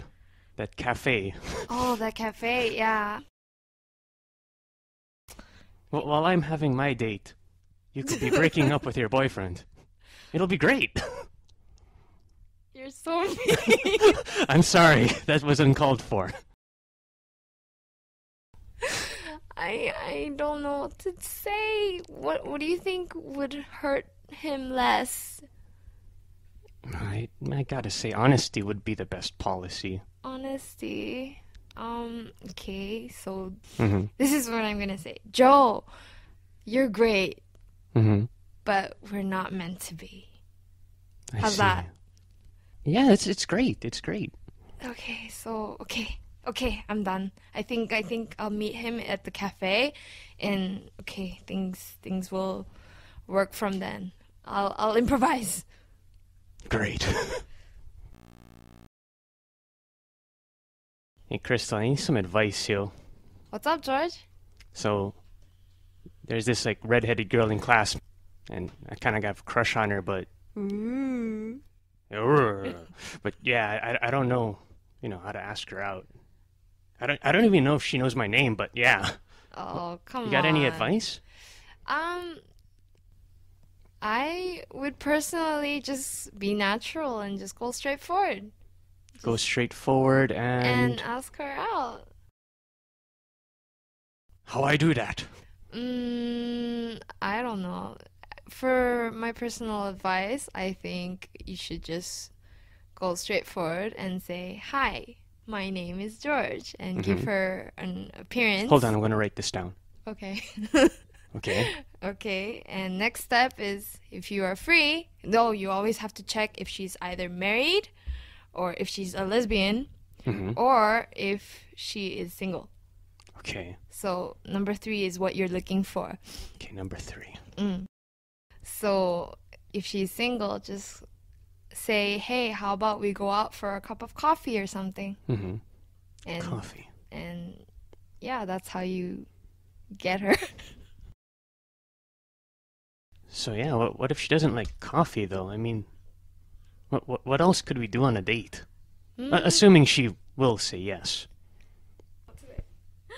that cafe. Oh, that cafe, yeah. Well, while I'm having my date, you could be breaking up with your boyfriend. It'll be great. You're so mean. I'm sorry, that was uncalled for. I don't know what to say. What do you think would hurt him less? I gotta say, honesty would be the best policy. Honesty. Okay, so Mhm. this is what I'm gonna say. Joe, you're great, Mm-hmm. but we're not meant to be. I How's see. that? Yeah, it's great. It's great. Okay, so okay, I'm done. I think I'll meet him at the cafe, and okay, things will work from then. I'll improvise. Great. Hey, Crystal, I need some advice here. What's up, George? So, there's this, redheaded girl in class, and I kind of got a crush on her, but... Ooh. But, yeah, I don't know, how to ask her out. I don't even know if she knows my name, but yeah. Oh, come on. You got any advice? I would personally just be natural and just go straight forward Go straight forward and ask her out. How I do that? I don't know. For my personal advice, I think you should just go straight forward and say, "Hi, my name is George," and give Mhm. her an appearance. Hold on, I'm going to write this down. Okay. Okay. Okay, and next step is if you are free, though you always have to check if she's either married or if she's a lesbian Mhm. or if she is single. Okay. So number 3 is what you're looking for. Okay, number 3. So if she's single, just say, "Hey, how about we go out for a cup of coffee or something?" Mm-hmm. And Coffee. And yeah, that's how you get her. So yeah, what if she doesn't like coffee though? I mean, what else could we do on a date? Assuming she will say yes.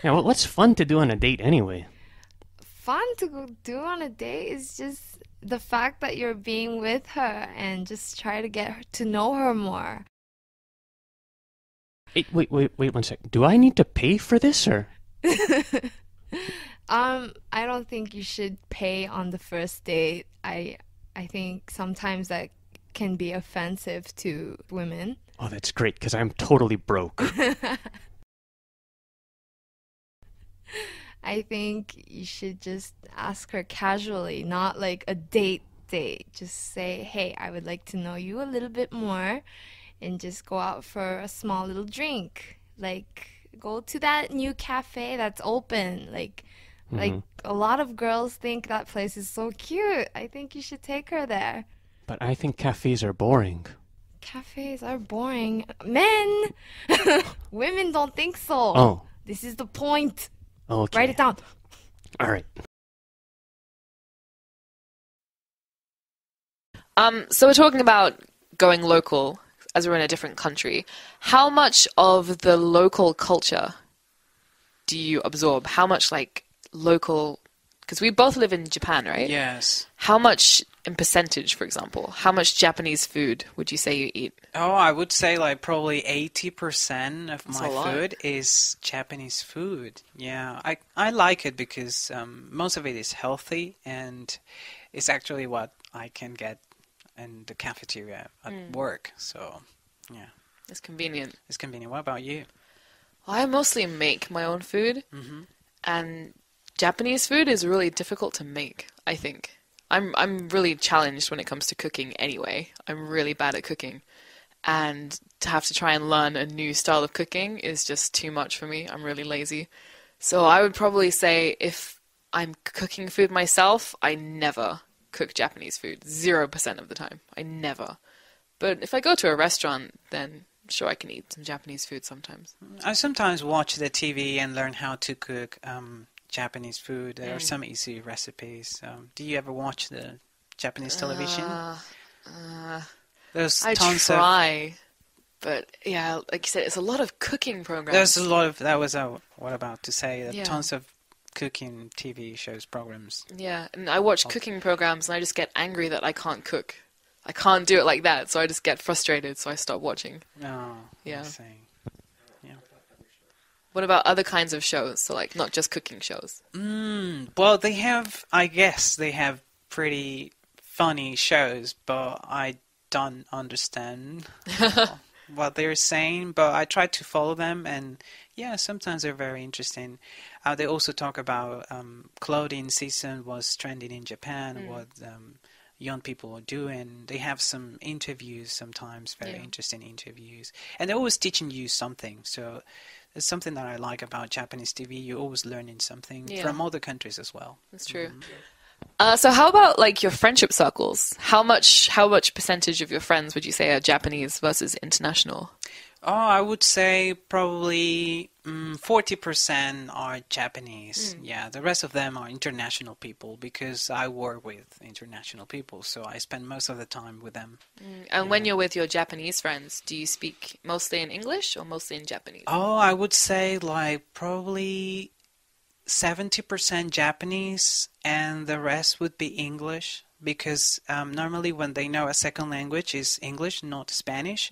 Yeah, what's fun to do on a date anyway? Fun to go do on a date is just the fact that you're being with her and just try to get her to know her more. Hey, wait 1 sec. Do I need to pay for this or? I don't think you should pay on the first date. I think sometimes that can be offensive to women. Oh, that's great because I'm totally broke. I think you should just ask her casually, not like a date. Just say, "Hey, I would like to know you a little bit more," and just go out for a small little drink. Like, go to that new cafe that's open. Like a lot of girls think that place is so cute. I think you should take her there. But I think cafes are boring. Cafes are boring. Men! Women don't think so. Oh. This is the point. Okay. Write it down. All right. So we're talking about going local as we're in a different country. How much of the local culture do you absorb? How much local, because we both live in Japan, right? Yes. How much in percentage, for example? How much Japanese food would you say you eat? Oh, I would say probably 80% of That's my a lot. food is Japanese food. Yeah, I like it because most of it is healthy and it's actually what I can get in the cafeteria at work. So, yeah. It's convenient. It's convenient. What about you? Well, I mostly make my own food, and Japanese food is really difficult to make, I think. I'm really challenged when it comes to cooking anyway. I'm really bad at cooking. And to have to try and learn a new style of cooking is just too much for me. I'm really lazy. So I would probably say if I'm cooking food myself, I never cook Japanese food. 0% of the time. I never. But if I go to a restaurant, then sure I can eat some Japanese food sometimes. I sometimes watch the TV and learn how to cook Japanese food. There are some easy recipes. Do you ever watch the Japanese television? There's I tons try, but yeah, like you said, it's a lot of cooking programs. There's a lot of, that was what I'm about to say, Yeah. tons of cooking TV shows, programs. Yeah, and I watch cooking programs and I just get angry that I can't cook. I can't do it like that, so I just get frustrated, so I stop watching. Oh, Yeah. I see. Yeah. What about other kinds of shows? So like not just cooking shows. Well, I guess they have pretty funny shows, but I don't understand what they're saying, but I try to follow them, and yeah, sometimes they're very interesting. They also talk about clothing season, what's trending in Japan, what young people are doing. They have some interviews sometimes, very interesting interviews, and they're always teaching you something. So it's something that I like about Japanese TV. You're always learning something from other countries as well. That's true. So how about like your friendship circles? How much percentage of your friends would you say are Japanese versus international? Oh, I would say probably 40% are Japanese. Yeah, the rest of them are international people because I work with international people, so I spend most of the time with them. And when you're with your Japanese friends, do you speak mostly in English or mostly in Japanese? Oh, I would say like probably 70% Japanese and the rest would be English because normally when they know a second language is English, not Spanish.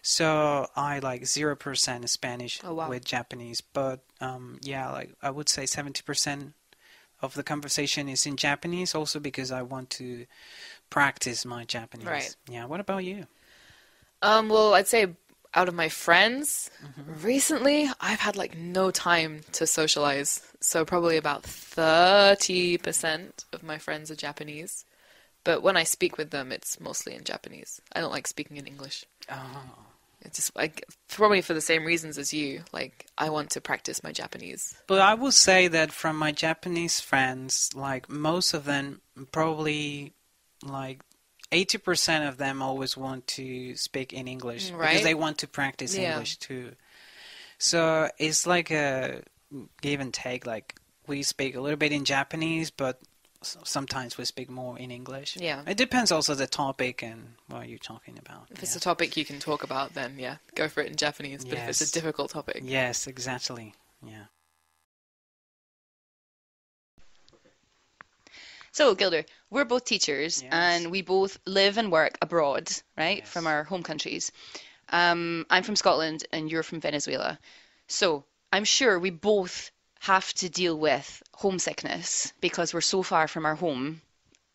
So I like 0% Spanish with Japanese, but yeah, like I would say 70% of the conversation is in Japanese also because I want to practice my Japanese. Right. Yeah, what about you? Well, I'd say out of my friends, recently I've had like no time to socialize. So probably about 30% of my friends are Japanese. But when I speak with them, it's mostly in Japanese. I don't like speaking in English. Oh. It's just like probably for the same reasons as you. Like I want to practice my Japanese. But I would say that from my Japanese friends, like most of them, probably like 80% of them always want to speak in English because they want to practice English too. So it's like a give and take. Like we speak a little bit in Japanese, but sometimes we speak more in English. Yeah. It depends also the topic and what you're talking about. If it's a topic you can talk about, then yeah, go for it in Japanese. But if it's a difficult topic. Yes, exactly. Yeah. So, Gilder, we're both teachers and we both live and work abroad, right, from our home countries. I'm from Scotland and you're from Venezuela. So, I'm sure we both have to deal with homesickness because we're so far from our home.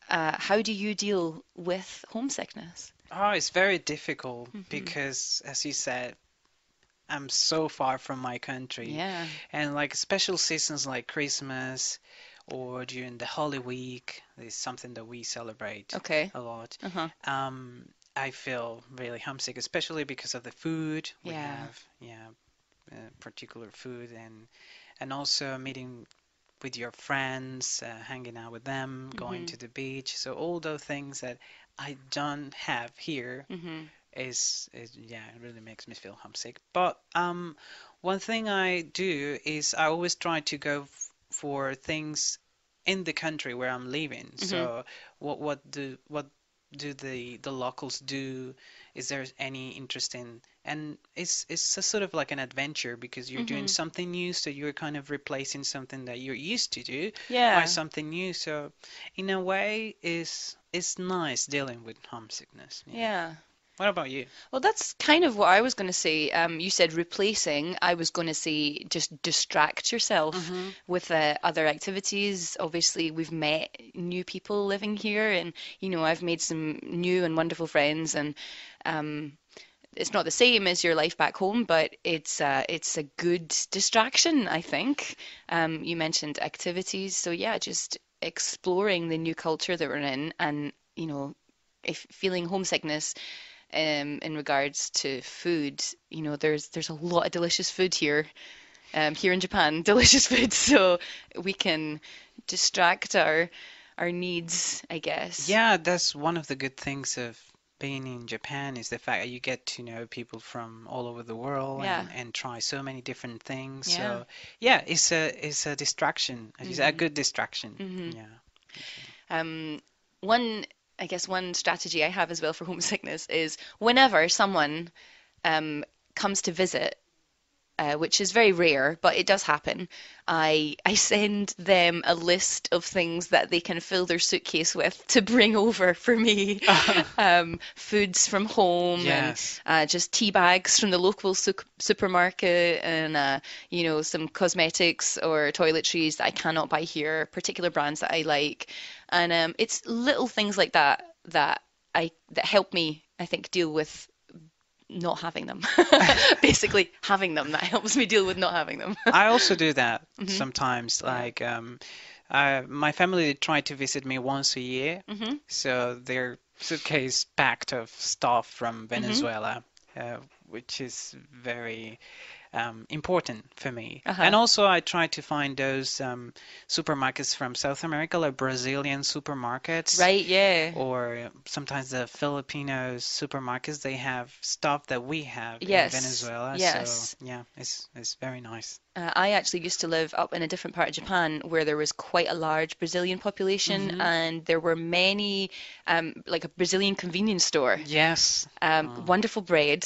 How do you deal with homesickness? Oh, it's very difficult because, as you said, I'm so far from my country. Yeah. And like special seasons like Christmas or during the Holy Week is something that we celebrate a lot. I feel really homesick, especially because of the food we have. Particular food and also meeting with your friends, hanging out with them, going to the beach. So all those things that I don't have here is it really makes me feel homesick. But one thing I do is I always try to go for things in the country where I'm living. So what do the locals do? Is there any interesting? And it's a sort of like an adventure because you're doing something new, so you're kind of replacing something that you're used to do by something new. So in a way, it's nice dealing with homesickness. Yeah. What about you? Well, that's kind of what I was going to say. You said replacing. I was going to say just distract yourself with other activities. Obviously, we've met new people living here, and I've made some new and wonderful friends. And it's not the same as your life back home, but it's a good distraction, I think. You mentioned activities, so yeah, just exploring the new culture that we're in, and if feeling homesickness in regards to food, there's a lot of delicious food here. Here in Japan, delicious food, so we can distract our needs, I guess. Yeah, that's one of the good things of being in Japan is the fact that you get to know people from all over the world Yeah. and try so many different things. Yeah. So yeah, it's a distraction. It's a good distraction. Mhm. Yeah. One strategy I have as well for homesickness is whenever someone comes to visit, which is very rare, but it does happen, I send them a list of things that they can fill their suitcase with to bring over for me. Foods from home, Yes. and just tea bags from the local supermarket, and some cosmetics or toiletries that I cannot buy here, particular brands that I like. And it's little things like that that help me, I think, deal with not having them. Basically, having them, that helps me deal with not having them. I also do that Mhm. sometimes. Like my family try to visit me once a year, Mhm. so their suitcase packed of stuff from Venezuela, which is very important for me. Uh-huh. And also, I try to find those supermarkets from South America, like Brazilian supermarkets. Right, yeah. Or sometimes the Filipino supermarkets, they have stuff that we have Yes, in Venezuela. yes. So yeah, it's very nice. I actually used to live up in a different part of Japan where there was quite a large Brazilian population, Mhm. and there were many, like a Brazilian convenience store. Yes. Wonderful bread.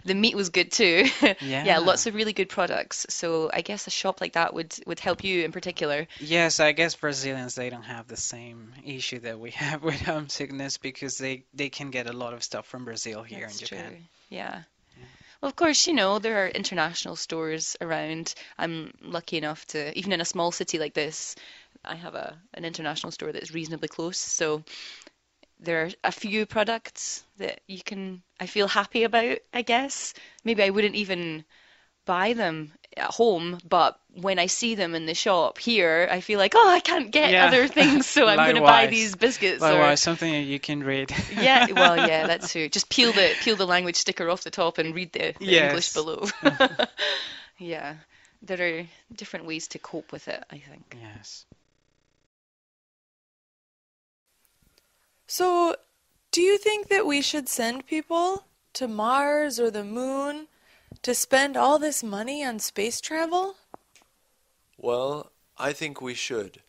The meat was good too. Yeah. Lots of really good products. So I guess a shop like that would help you in particular. Yes, I guess Brazilians, they don't have the same issue that we have with homesickness because they can get a lot of stuff from Brazil here That's in Japan. true. Yeah. Well, of course, there are international stores around. I'm lucky enough to, even in a small city like this, I have an international store that's reasonably close. So there are a few products that I feel happy about, I guess. Maybe I wouldn't even buy them at home, but when I see them in the shop here, I feel like, oh, I can't get Yeah. other things, so I'm going to buy Likewise. these biscuits. Likewise, something that you can read. Yeah, well, yeah, that's true. Just peel the language sticker off the top and read the English Yes. below. Yeah, there are different ways to cope with it, I think. Yes. So, do you think that we should send people to Mars or the moon to spend all this money on space travel? Well, I think we should.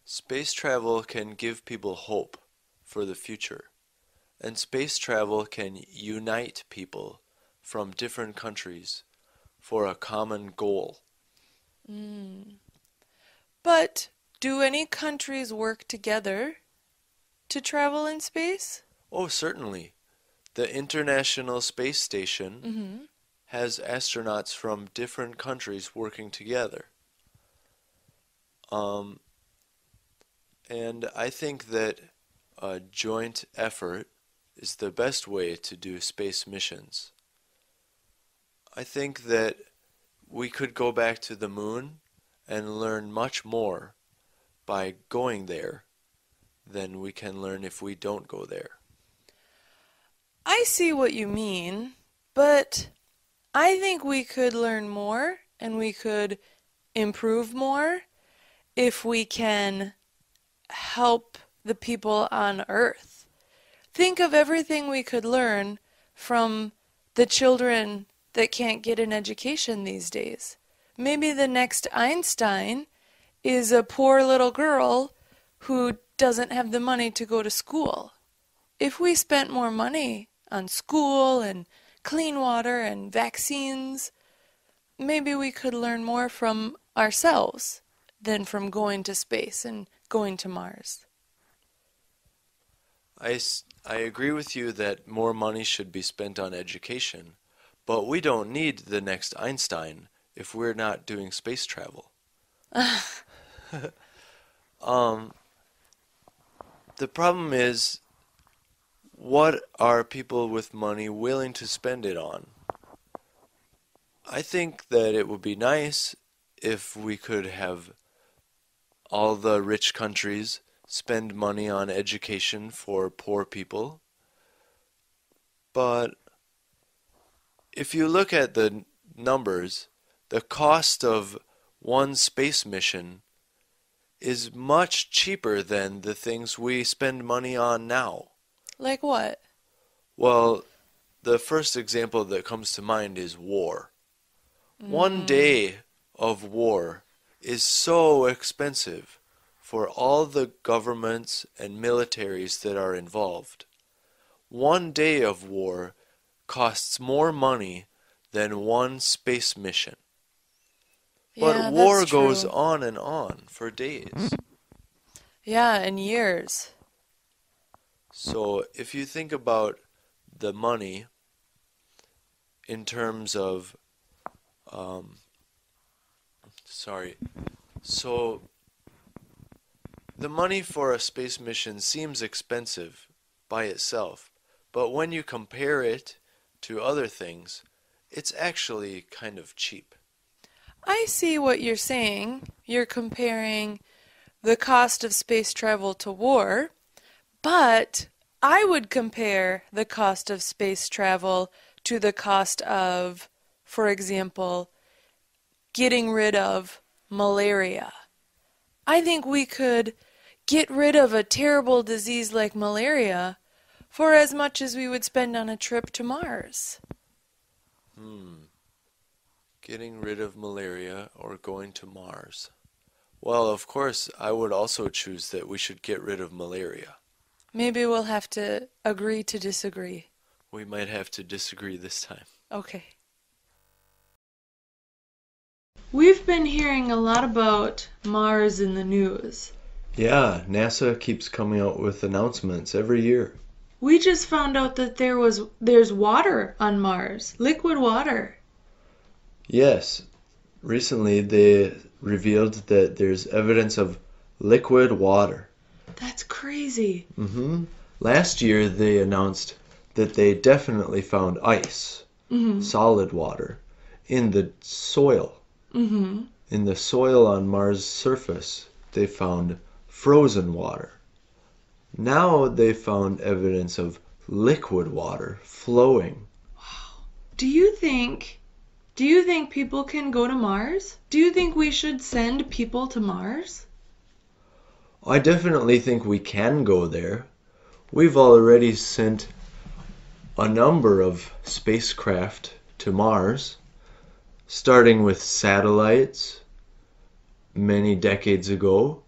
Space travel can give people hope for the future, and space travel can unite people from different countries for a common goal. But do any countries work together to travel in space? Oh, certainly. The International Space Station Mm-hmm. has astronauts from different countries working together. And I think that a joint effort is the best way to do space missions. I think that we could go back to the moon and learn much more by going there than we can learn if we don't go there. I see what you mean, but I think we could learn more and we could improve more if we can help the people on Earth. Think of everything we could learn from the children that can't get an education these days. Maybe the next Einstein is a poor little girl who doesn't have the money to go to school. If we spent more money on school and clean water and vaccines, maybe we could learn more from ourselves than from going to space and going to Mars. I agree with you that more money should be spent on education, but we don't need the next Einstein if we're not doing space travel. The problem is, what are people with money willing to spend it on? I think that it would be nice if we could have all the rich countries spend money on education for poor people. But if you look at the numbers, the cost of one space mission is much cheaper than the things we spend money on now. Like what? Well, the first example that comes to mind is war. One day of war is so expensive for all the governments and militaries that are involved. One day of war costs more money than one space mission. But Yeah, war that's goes true. on and on for days. Yeah, and years. So if you think about the money in terms of, so the money for a space mission seems expensive by itself, but when you compare it to other things, it's actually kind of cheap. I see what you're saying. You're comparing the cost of space travel to war, but I would compare the cost of space travel to the cost of, for example, getting rid of malaria. I think we could get rid of a terrible disease like malaria for as much as we would spend on a trip to Mars. Getting rid of malaria or going to Mars. Well, of course, I would also choose that we should get rid of malaria. Maybe we'll have to agree to disagree. We might have to disagree this time. Okay. We've been hearing a lot about Mars in the news. Yeah, NASA keeps coming out with announcements every year. We just found out that there's water on Mars, liquid water. Yes, recently they revealed that there's evidence of liquid water. That's crazy. Last year they announced that they definitely found ice, solid water, in the soil. In the soil on Mars' surface, they found frozen water. Now they found evidence of liquid water flowing. Do you think people can go to Mars? Do you think we should send people to Mars? I definitely think we can go there. We've already sent a number of spacecraft to Mars, starting with satellites many decades ago.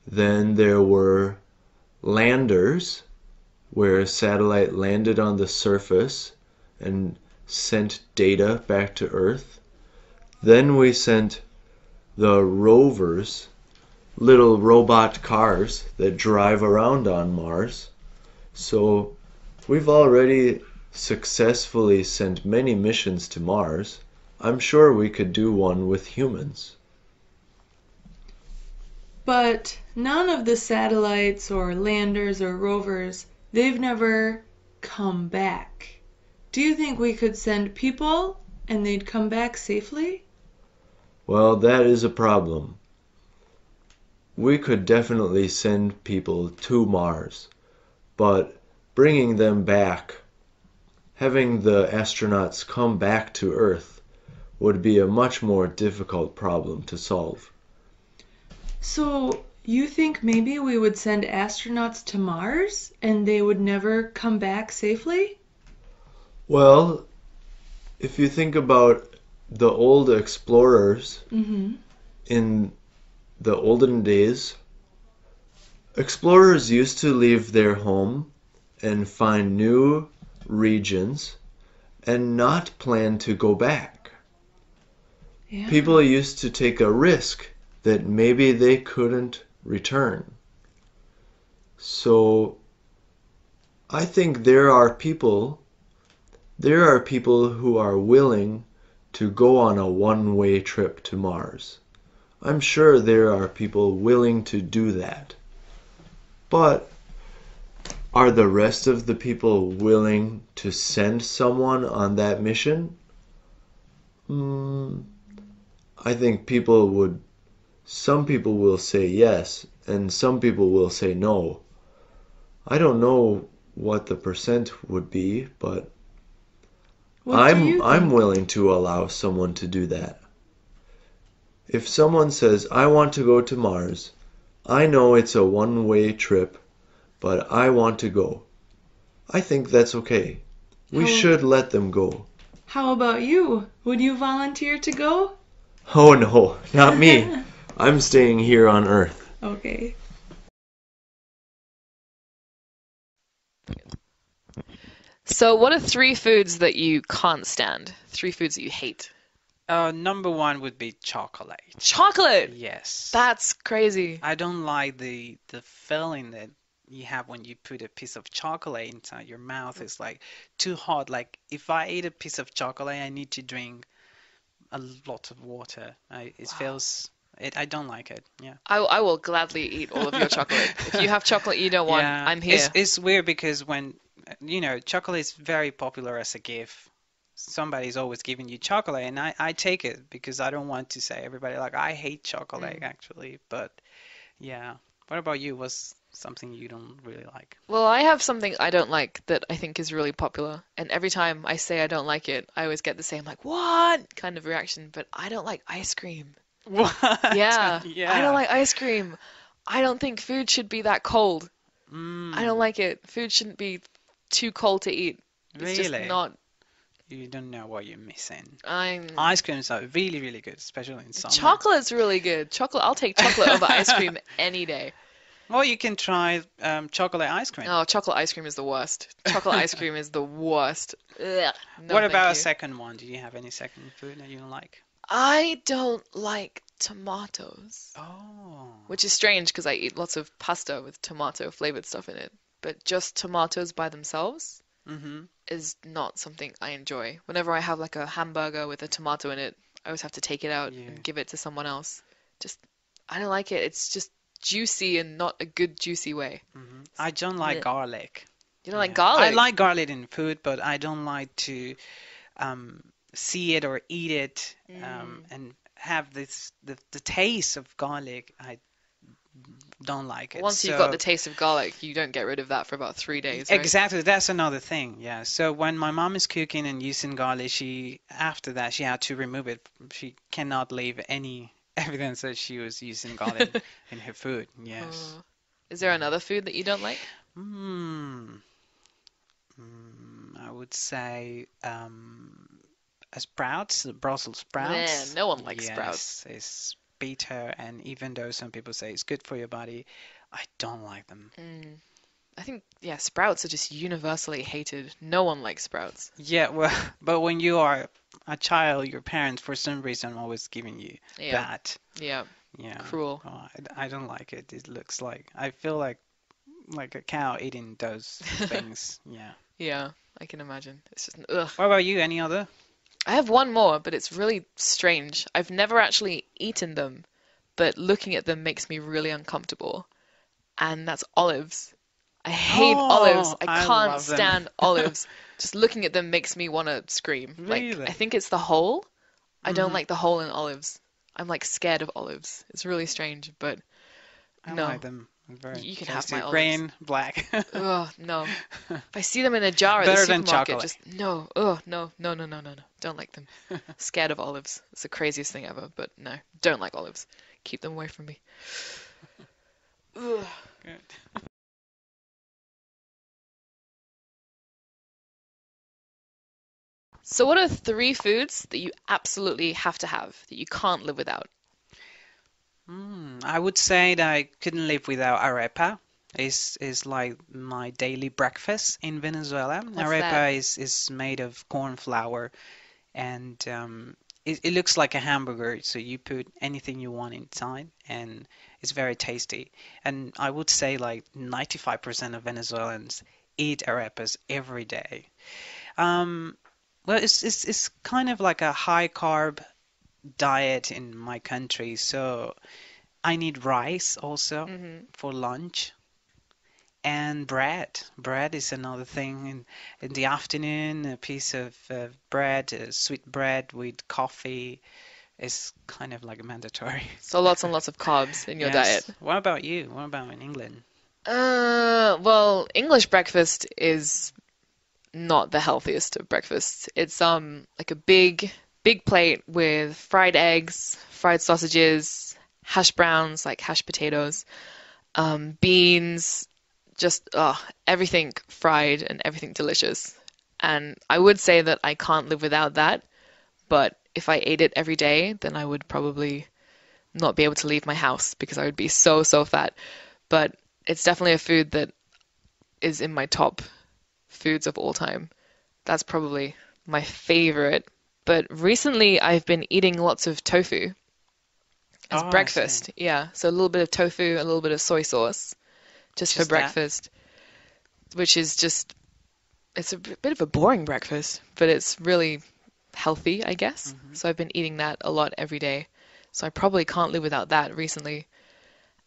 Then there were landers, where a satellite landed on the surface and sent data back to Earth. Then we sent the rovers, little robot cars that drive around on Mars. So we've already successfully sent many missions to Mars. I'm sure we could do one with humans. But none of the satellites or landers or rovers, they've never come back. Do you think we could send people and they'd come back safely? Well, that is a problem. We could definitely send people to Mars, but bringing them back, having the astronauts come back to Earth, would be a much more difficult problem to solve. So you think maybe we would send astronauts to Mars and they would never come back safely? Well, if you think about the old explorers in the olden days, explorers used to leave their home and find new regions and not plan to go back. Yeah. People used to take a risk that maybe they couldn't return. So I think there are people who are willing to go on a one-way trip to Mars. I'm sure there are people willing to do that. But are the rest of the people willing to send someone on that mission? I think people would Some people will say yes, and some people will say no. I don't know what the percent would be, but I'm willing to allow someone to do that. If someone says, I want to go to Mars, I know it's a one-way trip, but I want to go. I think that's okay. We should let them go. How about you? Would you volunteer to go? Oh no, not me. I'm staying here on Earth. Okay. So, what are 3 foods that you can't stand? 3 foods that you hate? Number 1 would be chocolate. Chocolate? Yes. That's crazy. I don't like the feeling that you have when you put a piece of chocolate inside your mouth. It's like too hot. Like if I eat a piece of chocolate, I need to drink a lot of water. I don't like it. Yeah. I will gladly eat all of your chocolate. If you have chocolate you don't want, Yeah. I'm here. It's weird because when, chocolate is very popular as a gift. Somebody's always giving you chocolate, and I take it because I don't want to say everybody like I hate chocolate actually. But yeah. What about you? What's something you don't really like? Well, I have something I don't like that I think is really popular, and every time I say I don't like it, I always get the same like "what" kind of reaction. But I don't like ice cream. What? Yeah, Yeah. I don't like ice cream. I don't think food should be that cold. I don't like it. Food shouldn't be too cold to eat. It's just Really? not. You don't know what you're missing. I'm. Ice creams are really, really good, especially in summer. Chocolate's really good. I'll take chocolate over ice cream any day. Well, you can try chocolate ice cream. Oh, chocolate ice cream is the worst. Chocolate ice cream is the worst. Ugh. No, What thank about you. a second one? Do you have any second food that you don't like? I don't like tomatoes. Oh. Which is strange because I eat lots of pasta with tomato flavored stuff in it. But just tomatoes by themselves Mm-hmm. is not something I enjoy. Whenever I have like a hamburger with a tomato in it, I always have to take it out and give it to someone else. I don't like it. It's just juicy and not a good juicy way. Mm-hmm. I don't like Blech. garlic. You don't like garlic? I like garlic in food, but I don't like to see it or eat it and have the taste of garlic. I don't like it. Once you've got the taste of garlic, you don't get rid of that for about 3 days, right? Exactly, that's another thing. Yeah. So when my mom is cooking and using garlic, after that she had to remove it. She cannot leave any evidence that she was using garlic in her food. Yes. Is there another food that you don't like? I would say sprouts, Brussels sprouts. Man, no one likes sprouts. Yes, it's bitter, and even though some people say it's good for your body, I don't like them. I think, sprouts are just universally hated. No one likes sprouts. Yeah, well, but when you are a child, your parents, for some reason, are always giving you that. Yeah. Yeah. Cruel. Oh, I don't like it. It looks like, I feel like a cow eating those things. Yeah. Yeah, I can imagine. It's just, ugh. What about you? Any other? I have one more, but it's really strange. I've never actually eaten them, but looking at them makes me really uncomfortable. And that's olives. I hate olives. I can't love them. stand olives. Just looking at them makes me want to scream. Really? Like, I think it's the hole. I don't like the hole in olives. I'm like scared of olives. It's really strange, but I no. like them. Very You can have tasty. my olives. Green, black. Ugh, no. If I see them in a jar at Better the than supermarket, chocolate. just no. Ugh, no. Don't like them. Scared of olives. It's the craziest thing ever, but no. Don't like olives. Keep them away from me. Ugh. Good. So what are 3 foods that you absolutely have to have, that you can't live without? I would say that I couldn't live without arepa. Is like my daily breakfast in Venezuela. Arepa that? is made of corn flour, and it looks like a hamburger. So you put anything you want inside, and it's very tasty. And I would say like 95% of Venezuelans eat arepas every day. Well, it's kind of like a high carb diet in my country, so I need rice also for lunch. And bread. Bread is another thing. In the afternoon, a piece of bread, sweet bread with coffee, is kind of like mandatory. So lots and lots of carbs in your diet. What about you? What about in England? Well, English breakfast is not the healthiest of breakfasts. It's like a big plate with fried eggs, fried sausages, hash browns, like hashed potatoes, beans, just everything fried and everything delicious. And I would say that I can't live without that, but if I ate it every day, then I would probably not be able to leave my house because I would be so fat. But it's definitely a food that is in my top foods of all time. That's probably my favorite. But recently I've been eating lots of tofu as breakfast. Yeah, so a little bit of tofu, a little bit of soy sauce just for breakfast, which is just, it's a bit of a boring breakfast, but it's really healthy, I guess. So I've been eating that a lot every day. So I probably can't live without that recently.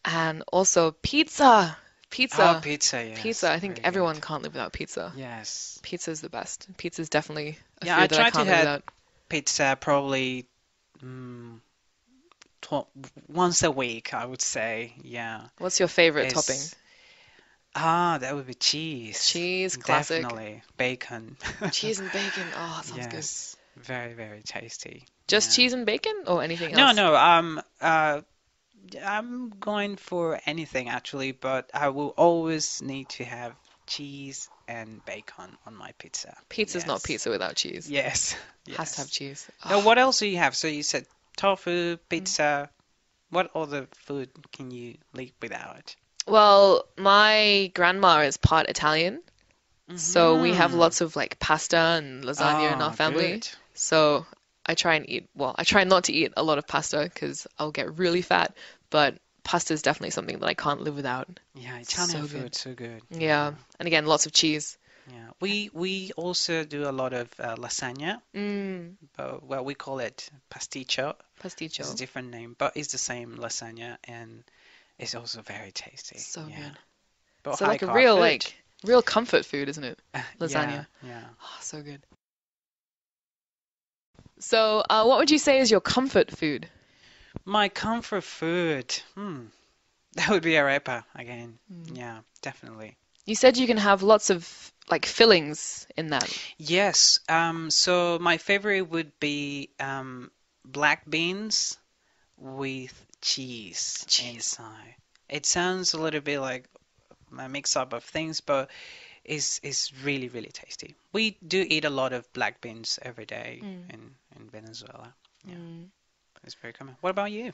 And also pizza. Oh, pizza, yes. Pizza. I think everyone can't live without pizza. Yes. Pizza is the best. Pizza is definitely a Yeah, food that I can't live without. Pizza probably once a week, I would say. Yeah. What's your favorite topping? That would be cheese. Cheese, classic. Definitely. Bacon. Cheese and bacon. Oh, that sounds yes. Good. Very, very tasty. Just cheese and bacon or anything else? No. I'm going for anything actually, but I will always need to have cheese and bacon on my pizza. Pizza's not pizza without cheese. Yes. Has to have cheese. Now, what else do you have? So you said tofu, pizza. What other food can you live without? Well, my grandma is part Italian, so we have lots of like pasta and lasagna in our family. Good. So I try not to eat a lot of pasta because I'll get really fat, but pasta is definitely something that I can't live without. Yeah, Italian food, so good. Yeah, and again, lots of cheese. Yeah, we also do a lot of lasagna. But, well, we call it pasticcio. Pasticcio. It's a different name, but it's the same lasagna, and it's also very tasty. So good. But so like a real comfort food, isn't it? Lasagna. Yeah. Oh, so good. So, what would you say is your comfort food? My comfort food? That would be arepa again. Yeah, definitely. You said you can have lots of like fillings in that. Yes. So my favorite would be black beans with cheese inside. It sounds a little bit like a mix-up of things, but it's really, really tasty. We do eat a lot of black beans every day in Venezuela. Yeah, it's very common. What about you?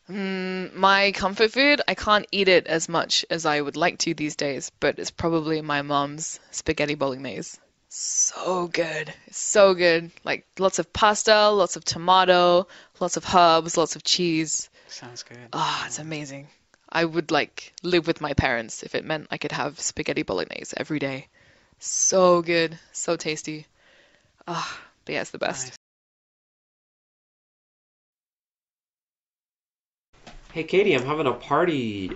My comfort food, I can't eat it as much as I would like to these days, but it's probably my mom's spaghetti bolognese. So good. It's so good. Like lots of pasta, lots of tomato, lots of herbs, lots of cheese. Sounds good. Ah, it's amazing. I would like live with my parents if it meant I could have spaghetti bolognese every day. So good. So tasty. Ah, but yeah, it's the best. Nice. Hey Katie, I'm having a party,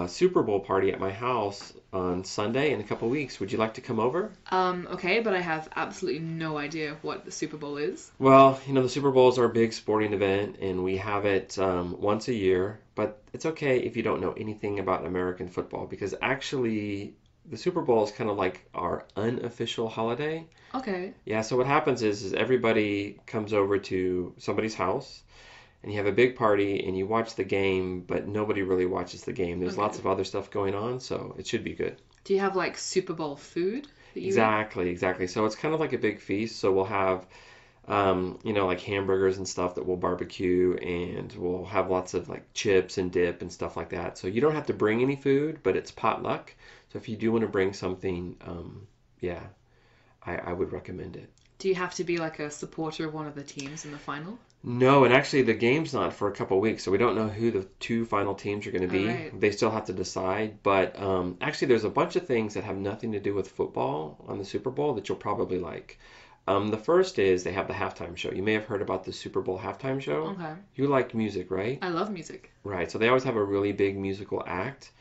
Super Bowl party at my house on Sunday in a couple weeks. Would you like to come over? Okay, but I have absolutely no idea what the Super Bowl is. Well, the Super Bowl is our big sporting event, and we have it once a year. But it's okay if you don't know anything about American football, because actually the Super Bowl is kind of like our unofficial holiday. Okay. Yeah, so what happens is everybody comes over to somebody's house, and you have a big party, and you watch the game, but nobody really watches the game. There's lots of other stuff going on, so it should be good. Do you have like Super Bowl food that you Exactly. So it's kind of like a big feast. So we'll have, like hamburgers and stuff that we'll barbecue, and we'll have lots of like chips and dip and stuff like that. So you don't have to bring any food, but it's potluck. So if you do want to bring something, I would recommend it. Do you have to be like a supporter of one of the teams in the final? No, and actually the game's not for a couple of weeks, so we don't know who the two final teams are going to be. Right. They still have to decide, but actually there's a bunch of things that have nothing to do with football on the Super Bowl that you'll probably like. The first is they have the halftime show. You may have heard about the Super Bowl halftime show. Okay. You like music, right? I love music. Right, so they always have a really big musical act.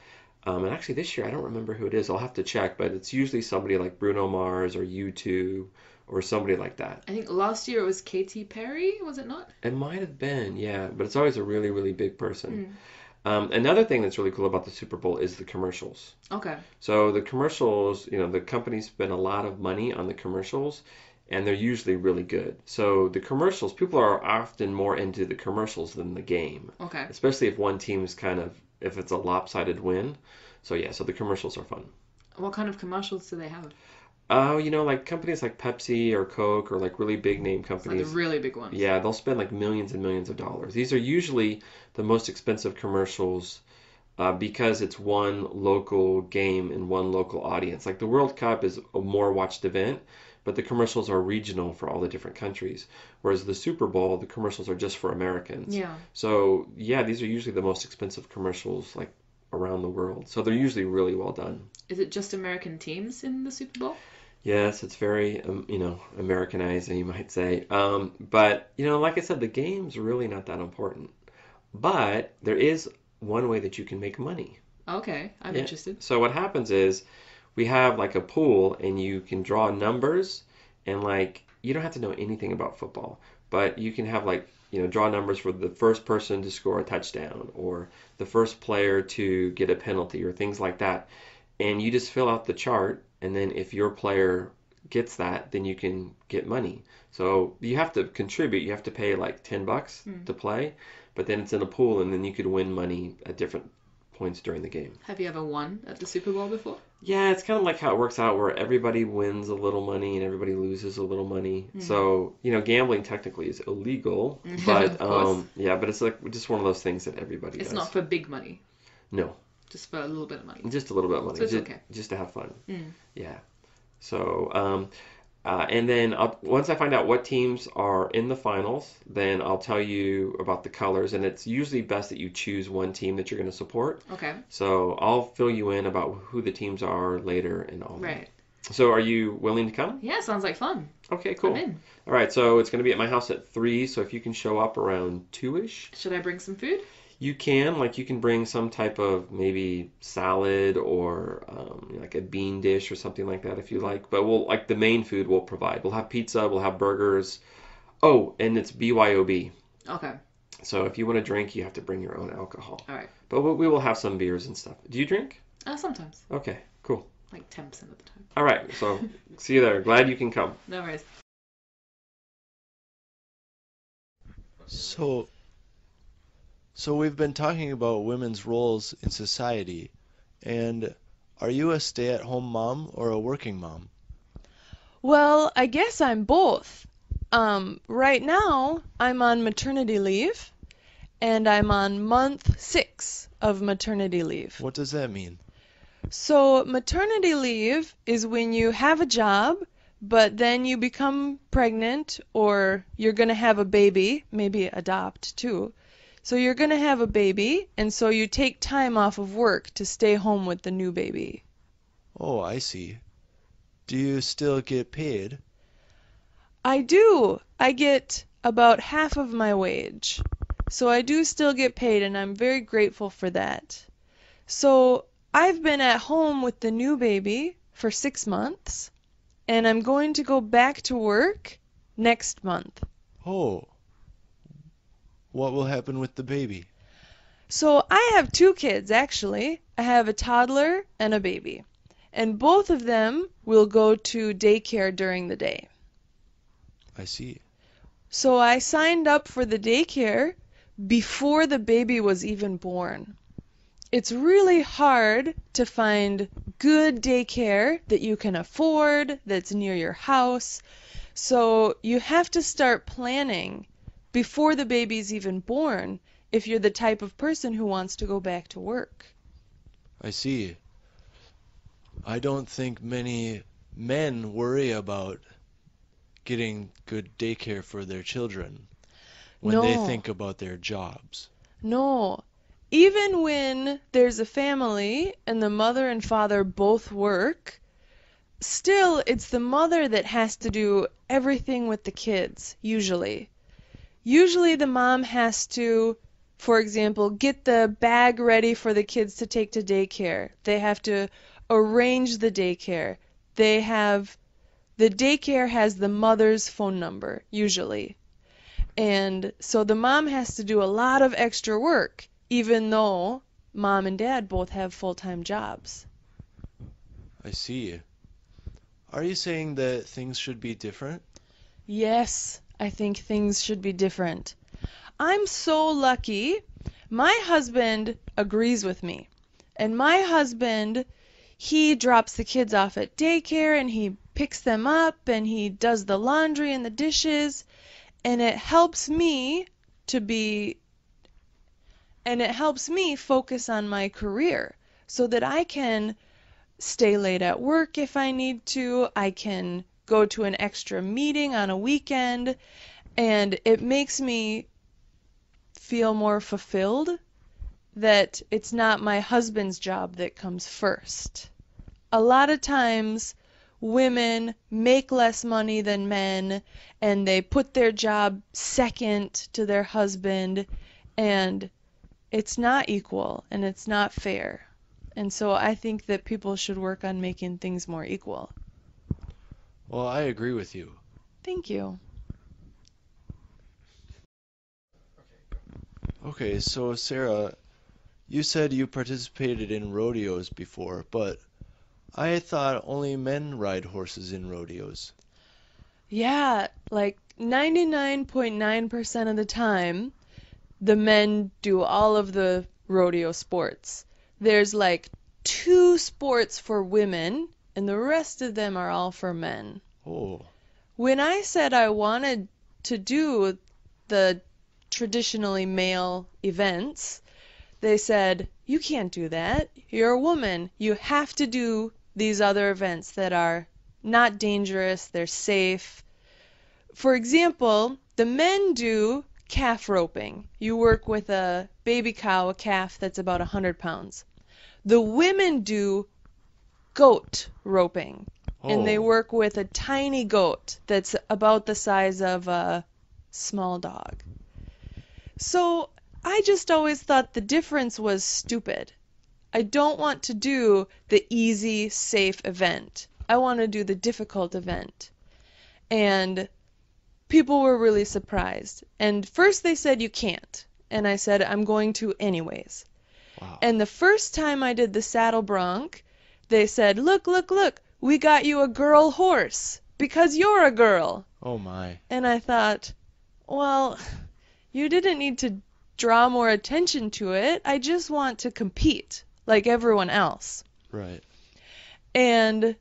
And actually this year, I don't remember who it is. I'll have to check, but it's usually somebody like Bruno Mars or U2 or somebody like that. I think last year it was Katy Perry, was it not? It might have been, yeah, but it's always a really, really big person. Another thing that's really cool about the Super Bowl is the commercials. Okay. So the commercials, the companies spend a lot of money on the commercials, and they're usually really good. So the commercials, people are often more into the commercials than the game. Okay. Especially if one team's if it's a lopsided win. So yeah, so the commercials are fun. What kind of commercials do they have? Oh, like companies like Pepsi or Coke or like really big name companies. Like the really big ones. Yeah, they'll spend like millions and millions of dollars. These are usually the most expensive commercials because it's one local game and one local audience. Like the World Cup is a more watched event, but the commercials are regional for all the different countries. Whereas the Super Bowl, the commercials are just for Americans. Yeah. So yeah, these are usually the most expensive commercials like around the world. So they're usually really well done. Is it just American teams in the Super Bowl? Yes, it's very, Americanized, you might say. But, like I said, the game's really not that important. But there is one way that you can make money. Okay, I'm interested. So what happens is we have like a pool and you can draw numbers and like, you don't have to know anything about football, but you can have like, draw numbers for the first person to score a touchdown or the first player to get a penalty or things like that. And you just fill out the chart, and then if your player gets that, then you can get money. So you have to contribute. You have to pay like $10 to play, but then it's in a pool, and then you could win money at different points during the game. Have you ever won at the Super Bowl before? Yeah, it's kind of like how it works out where everybody wins a little money and everybody loses a little money. So, gambling technically is illegal, but but it's like just one of those things that everybody does. It's not for big money. No. Just for a little bit of money. Just a little bit of money. So it's okay. Just to have fun. Yeah. So, and then once I find out what teams are in the finals, then I'll tell you about the colors. And it's usually best that you choose one team that you're going to support. Okay. So I'll fill you in about who the teams are later and all right. that. So are you willing to come? Yeah, sounds like fun. Okay, cool. I'm in. All right, so it's going to be at my house at 3. So if you can show up around 2-ish. Should I bring some food? You can bring some type of maybe salad or like a bean dish or something like that if you like. But the main food we'll provide. We'll have pizza, we'll have burgers. Oh, and it's BYOB. Okay. So if you want to drink, you have to bring your own alcohol. All right. But we will have some beers and stuff. Do you drink? Sometimes. Okay, cool. Like 10% of the time. All right, so see you there. Glad you can come. No worries. So we've been talking about women's roles in society, and are you a stay-at-home mom or a working mom? Well, I guess I'm both. Right now, I'm on maternity leave, and I'm on month 6 of maternity leave. What does that mean? So maternity leave is when you have a job, but then you become pregnant or you're going to have a baby, maybe adopt too. So you're going to have a baby, and so you take time off of work to stay home with the new baby. Oh, I see. Do you still get paid? I do. I get about half of my wage. So I do still get paid, and I'm very grateful for that. So I've been at home with the new baby for 6 months, and I'm going to go back to work next month. Oh. What will happen with the baby? So I have 2 kids, actually. I have a toddler and a baby. And both of them will go to daycare during the day. I see. So I signed up for the daycare before the baby was even born. It's really hard to find good daycare that you can afford, that's near your house. So you have to start planning before the baby's even born if you're the type of person who wants to go back to work. I see. I don't think many men worry about getting good daycare for their children when they think about their jobs. No. Even when there's a family and the mother and father both work, still it's the mother that has to do everything with the kids, usually. Usually the mom has to, for example, get the bag ready for the kids to take to daycare. They have to arrange the daycare. They have the daycare has the mother's phone number, usually. And so the mom has to do a lot of extra work, even though mom and dad both have full-time jobs. I see. Are you saying that things should be different? Yes, I think things should be different. I'm so lucky. My husband agrees with me. And my husband, he drops the kids off at daycare and he picks them up and he does the laundry and the dishes. And it helps me focus on my career so that I can stay late at work if I need to. I can go to an extra meeting on a weekend, and it makes me feel more fulfilled that it's not my husband's job that comes first. A lot of times women make less money than men and they put their job second to their husband, and it's not equal and it's not fair. And so I think that people should work on making things more equal. Well, I agree with you. Thank you. Okay, so Sarah, you said you participated in rodeos before, but I thought only men ride horses in rodeos. Yeah, like 99.9% of the time, the men do all of the rodeo sports. There's like 2 sports for women, and the rest of them are all for men. Oh. When I said I wanted to do the traditionally male events, they said, you can't do that. You're a woman. You have to do these other events that are not dangerous, they're safe. For example, the men do calf roping. You work with a baby cow, a calf that's about 100 pounds. The women do goat roping, and they work with a tiny goat that's about the size of a small dog. So I just always thought the difference was stupid. I don't want to do the easy, safe event. I want to do the difficult event. And people were really surprised. And first they said you can't. And I said I'm going to anyways. Wow. And the first time I did the saddle bronc, they said, look, look, look, we got you a girl horse because you're a girl. Oh my. And I thought, well, you didn't need to draw more attention to it. I just want to compete like everyone else. Right. And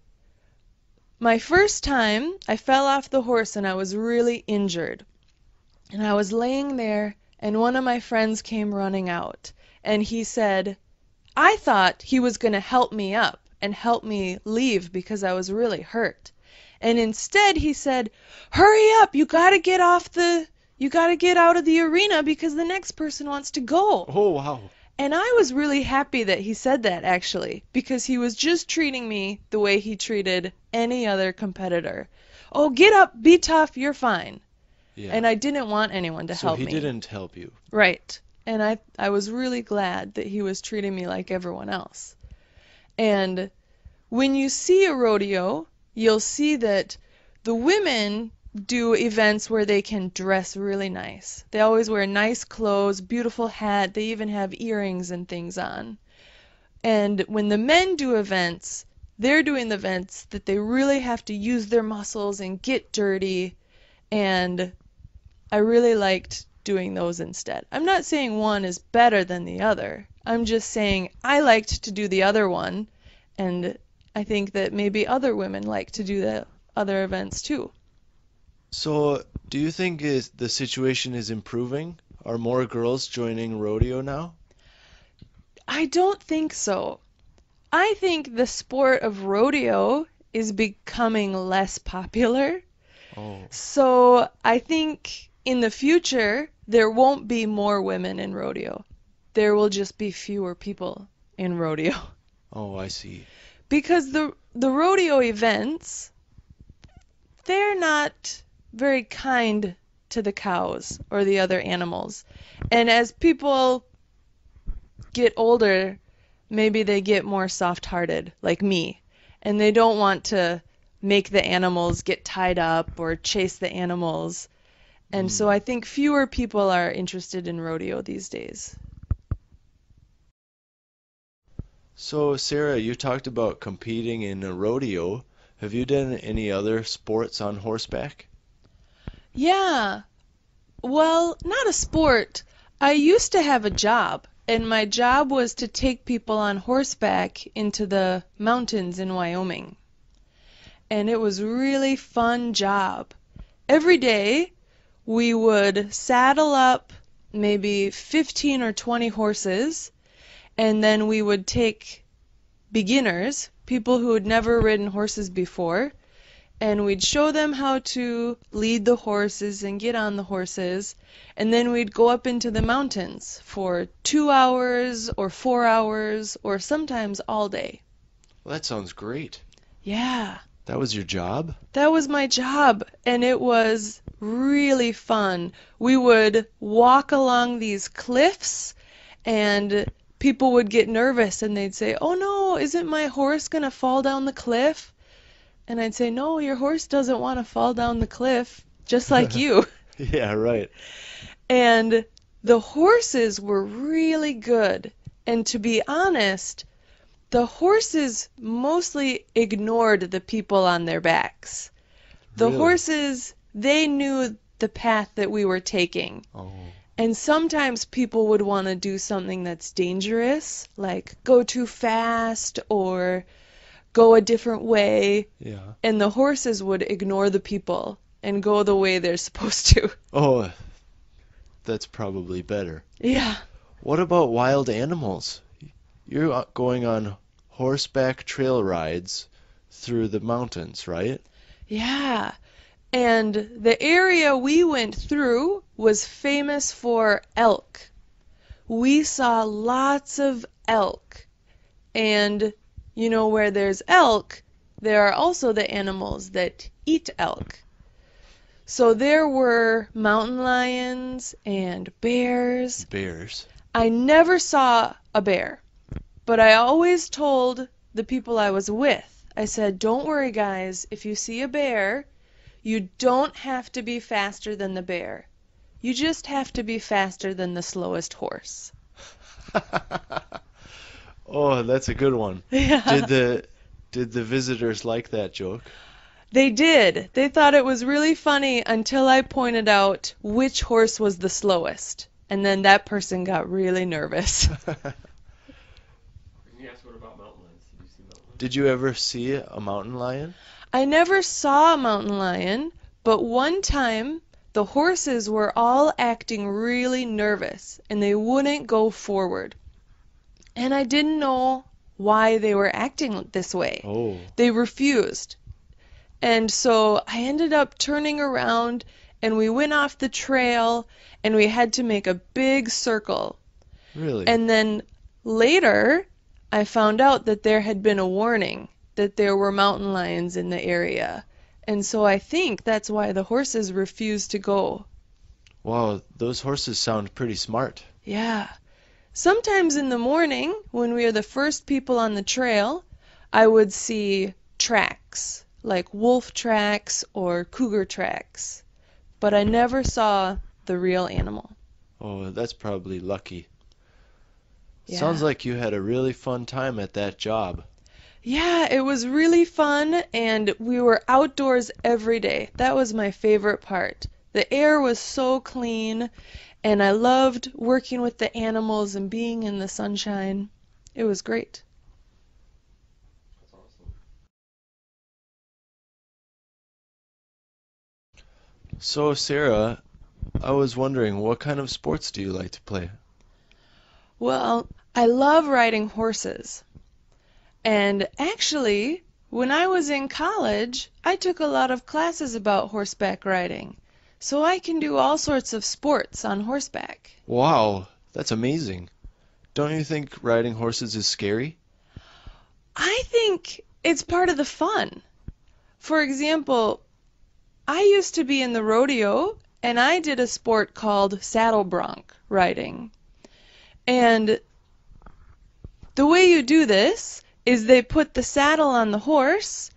my first time, I fell off the horse and I was really injured. And I was laying there, and one of my friends came running out. And he said, I thought he was going to help me up and help me leave because I was really hurt. And instead he said, hurry up, you got to get out of the arena because the next person wants to go. Oh, wow. And I was really happy that he said that, actually, because he was just treating me the way he treated any other competitor. Oh, get up, be tough, you're fine. Yeah. And I didn't want anyone to help me. So he didn't help you. Right. And I was really glad that he was treating me like everyone else. And when you see a rodeo, you'll see that the women do events where they can dress really nice. They always wear nice clothes, beautiful hat, they even have earrings and things on. And when the men do events, they're doing the events that they really have to use their muscles and get dirty, and I really liked doing those instead. I'm not saying one is better than the other. I'm just saying I liked to do the other one, and I think that maybe other women like to do the other events too. So, do you think the situation is improving? Are more girls joining rodeo now? I don't think so. I think the sport of rodeo is becoming less popular. Oh. So, I think in the future there won't be more women in rodeo. There will just be fewer people in rodeo. Oh, I see. Because the rodeo events, they're not very kind to the cows or the other animals. And as people get older, maybe they get more soft-hearted, like me, and they don't want to make the animals get tied up or chase the animals. And so I think fewer people are interested in rodeo these days. So, Sarah, you talked about competing in a rodeo. Have you done any other sports on horseback? Yeah. Well, not a sport. I used to have a job, and my job was to take people on horseback into the mountains in Wyoming. And it was a really fun job. Every day, we would saddle up maybe 15 or 20 horses, and then we would take beginners, people who had never ridden horses before, and we'd show them how to lead the horses and get on the horses, and then we'd go up into the mountains for 2 hours or 4 hours or sometimes all day. Well, that sounds great. Yeah. That was your job? That was my job, and it was really fun. We would walk along these cliffs, and people would get nervous, and they'd say, "Oh no, isn't my horse going to fall down the cliff?" And I'd say, "No, your horse doesn't want to fall down the cliff, just like you." Yeah, right. And the horses were really good. And to be honest, the horses mostly ignored the people on their backs. The Really? horses, they knew the path that we were taking. Oh. And sometimes people would want to do something that's dangerous, like go too fast or go a different way. Yeah. And the horses would ignore the people and go the way they're supposed to. Oh, that's probably better. Yeah. What about wild animals? You're going on horseback trail rides through the mountains, right? Yeah. And the area we went through was famous for elk. We saw lots of elk. And, you know, where there's elk, there are also the animals that eat elk. So there were mountain lions and bears. Bears. I never saw a bear, but I always told the people I was with, I said, "Don't worry, guys, if you see a bear, you don't have to be faster than the bear. You just have to be faster than the slowest horse." Oh, that's a good one. Yeah. Did the visitors like that joke? They did. They thought it was really funny until I pointed out which horse was the slowest. And then that person got really nervous. Yes, what about mountain lions? Did you see mountain lions? Did you ever see a mountain lion? I never saw a mountain lion, but one time the horses were all acting really nervous and they wouldn't go forward. And I didn't know why they were acting this way. Oh. They refused. And so I ended up turning around and we went off the trail and we had to make a big circle. Really? And then later I found out that there had been a warning that there were mountain lions in the area. And so I think that's why the horses refused to go. Wow, those horses sound pretty smart. Yeah. Sometimes in the morning, when we are the first people on the trail, I would see tracks, like wolf tracks or cougar tracks. But I never saw the real animal. Oh, that's probably lucky. Yeah. Sounds like you had a really fun time at that job. Yeah, it was really fun, and we were outdoors every day. That was my favorite part. The air was so clean, and I loved working with the animals and being in the sunshine. It was great. That's awesome. So, Sarah, I was wondering, what kind of sports do you like to play? Well, I love riding horses. And actually, when I was in college, I took a lot of classes about horseback riding. So I can do all sorts of sports on horseback. Wow, that's amazing. Don't you think riding horses is scary? I think it's part of the fun. For example, I used to be in the rodeo, and I did a sport called saddle bronc riding. And the way you do this is they put the saddle on the horse,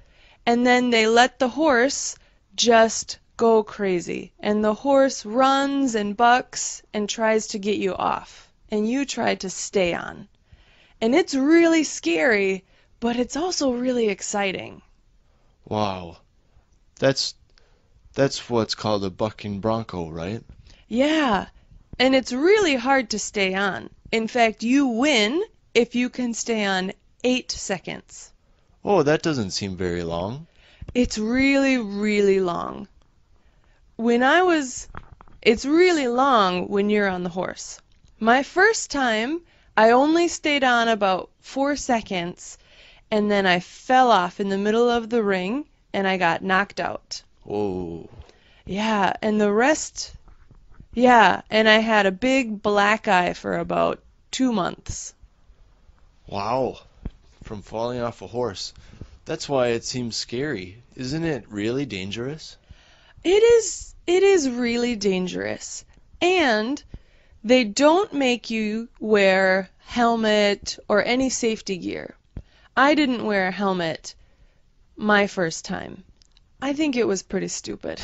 and then they let the horse just go crazy. And the horse runs and bucks and tries to get you off. And you try to stay on. And it's really scary, but it's also really exciting. Wow. That's what's called a bucking bronco, right? Yeah, and it's really hard to stay on. In fact, you win if you can stay on 8 seconds. Oh, that doesn't seem very long. It's really, really long. It's really long when you're on the horse. My first time, I only stayed on about 4 seconds, and then I fell off in the middle of the ring, and I got knocked out. Oh. Yeah, and the rest, yeah, and I had a big black eye for about 2 months. Wow. From falling off a horse. That's why it seems scary. Isn't it really dangerous? It is really dangerous. And they don't make you wear helmet or any safety gear. I didn't wear a helmet my first time. I think it was pretty stupid.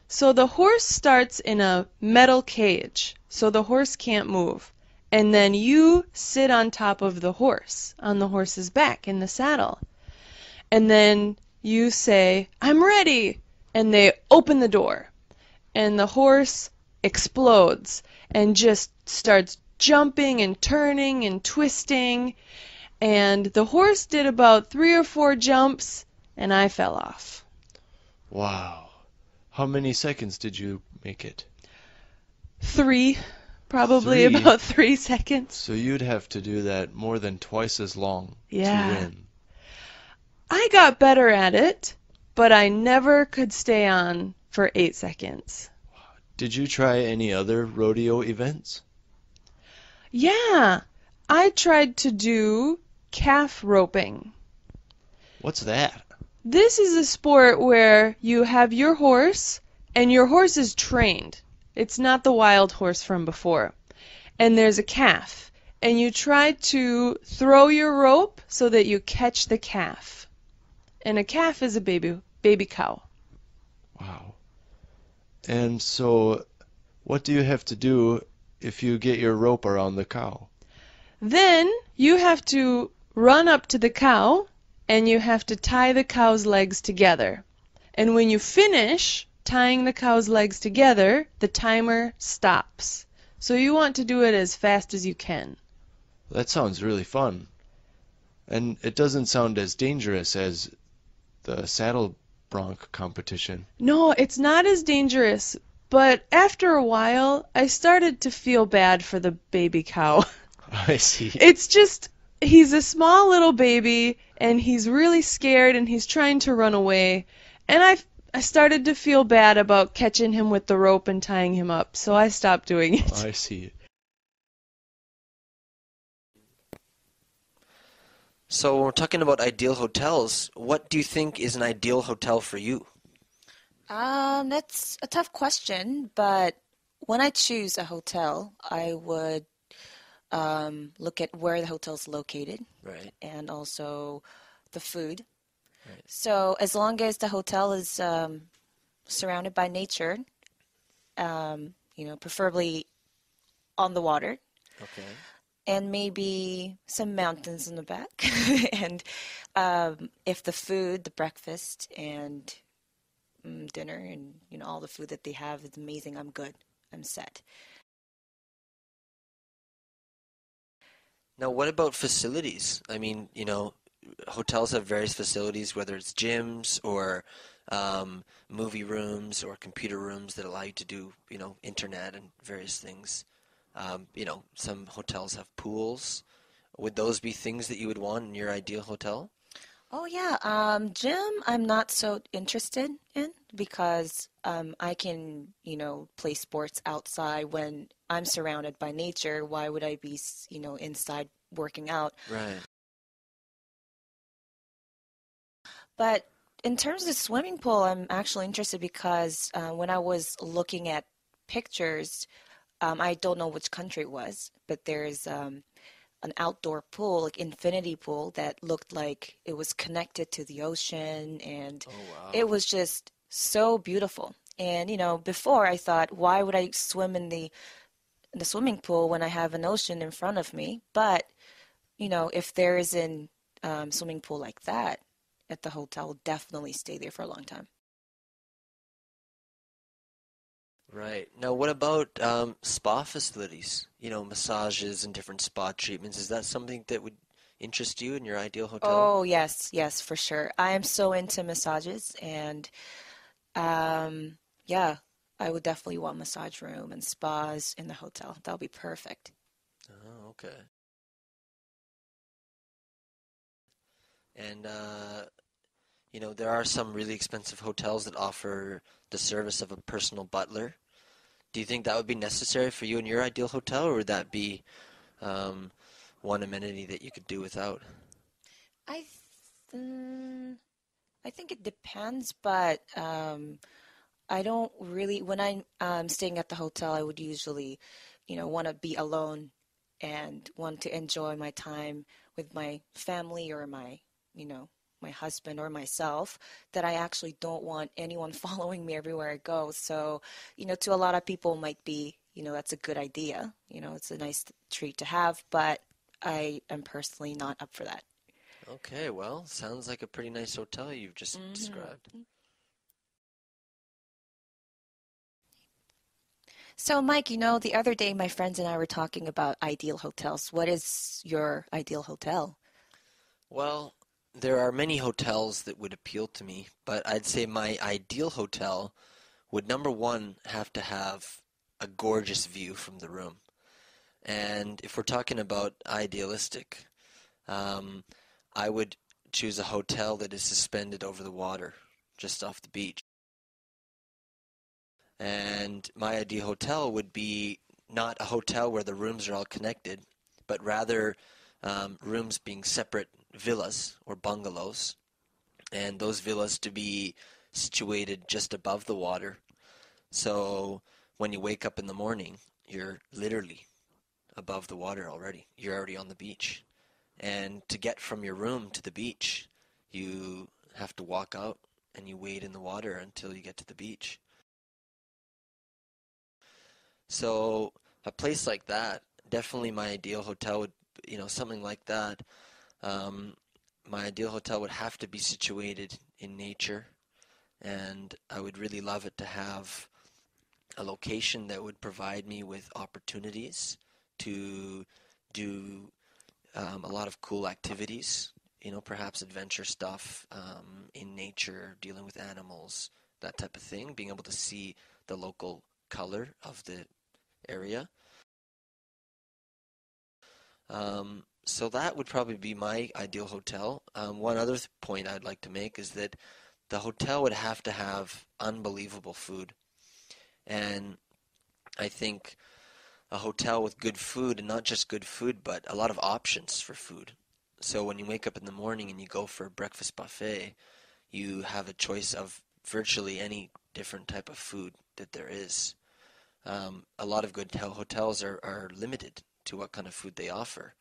So the horse starts in a metal cage, so the horse can't move. And then you sit on top of the horse, on the horse's back in the saddle. And then you say, "I'm ready," and they open the door. And the horse explodes and just starts jumping and turning and twisting. And the horse did about 3 or 4 jumps, and I fell off. Wow. How many seconds did you make it? 3, probably 3? about 3 seconds. So you'd have to do that more than twice as long Yeah. to win. I got better at it, but I never could stay on for 8 seconds. Did you try any other rodeo events? Yeah, I tried to do calf roping. What's that? This is a sport where you have your horse, and your horse is trained. It's not the wild horse from before. And there's a calf, and you try to throw your rope so that you catch the calf. And a calf is a baby cow. Wow. And so, what do you have to do if you get your rope around the cow? Then you have to run up to the cow, and you have to tie the cow's legs together. And when you finish tying the cow's legs together, the timer stops. So you want to do it as fast as you can. That sounds really fun. And it doesn't sound as dangerous as the saddle bronc competition. No, it's not as dangerous, but after a while, I started to feel bad for the baby cow. I see. It's just, he's a small little baby, and he's really scared, and he's trying to run away. And I started to feel bad about catching him with the rope and tying him up, so I stopped doing it. I see. So when we're talking about ideal hotels, what do you think is an ideal hotel for you? That's a tough question, but when I choose a hotel, I would look at where the hotel's located, right, and also the food. Right. So as long as the hotel is surrounded by nature, preferably on the water. Okay. And maybe some mountains in the back. And if the food, the breakfast and dinner and all the food that they have is amazing, I'm good. I'm set. Now, what about facilities? I mean, hotels have various facilities, whether it's gyms or movie rooms or computer rooms that allow you to do, internet and various things. Some hotels have pools. Would those be things that you would want in your ideal hotel? Oh, yeah. Gym, I'm not so interested in because I can, play sports outside when I'm surrounded by nature. Why would I be, inside working out? Right. But in terms of the swimming pool, I'm actually interested because when I was looking at pictures, I don't know which country it was, but there's an outdoor pool, like infinity pool, that looked like it was connected to the ocean, and it was just so beautiful. And before I thought, why would I swim in the swimming pool when I have an ocean in front of me? But if there is an swimming pool like that at the hotel, I'll definitely stay there for a long time. Right. Now, what about spa facilities? Massages and different spa treatments. Is that something that would interest you in your ideal hotel? Oh, yes, for sure. I am so into massages, and yeah, I would definitely want massage room and spas in the hotel. That would be perfect. Oh, okay. And, there are some really expensive hotels that offer the service of a personal butler. Do you think that would be necessary for you in your ideal hotel, or would that be one amenity that you could do without? I think it depends, but I don't really, when I'm staying at the hotel, I would usually, want to be alone and want to enjoy my time with my family or my husband or myself, that I actually don't want anyone following me everywhere I go. So, to a lot of people might be, that's a good idea. It's a nice treat to have, but I am personally not up for that. Okay, well, sounds like a pretty nice hotel you've just described. So, Mike, the other day my friends and I were talking about ideal hotels. What is your ideal hotel? Well, there are many hotels that would appeal to me, but I'd say my ideal hotel would, number one, have to have a gorgeous view from the room. And if we're talking about idealistic, I would choose a hotel that is suspended over the water, just off the beach. And my ideal hotel would be not a hotel where the rooms are all connected, but rather rooms being separate villas or bungalows, and those villas to be situated just above the water. So when you wake up in the morning, you're literally above the water already. You're already on the beach. And to get from your room to the beach, you have to walk out and you wade in the water until you get to the beach. So a place like that, definitely my ideal hotel would, something like that. My ideal hotel would have to be situated in nature, and I would really love it to have a location that would provide me with opportunities to do a lot of cool activities, perhaps adventure stuff in nature, dealing with animals, that type of thing, being able to see the local color of the area. So that would probably be my ideal hotel. One other point I'd like to make is that the hotel would have to have unbelievable food. And I think a hotel with good food, and not just good food, but a lot of options for food. So when you wake up in the morning and you go for a breakfast buffet, you have a choice of virtually any different type of food that there is. A lot of good hotels are limited to what kind of food they offer,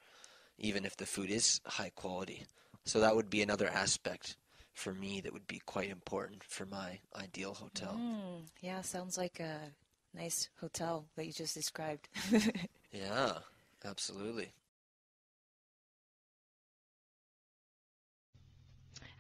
even if the food is high quality. So that would be another aspect for me that would be quite important for my ideal hotel. Yeah, sounds like a nice hotel that you just described. Yeah, absolutely.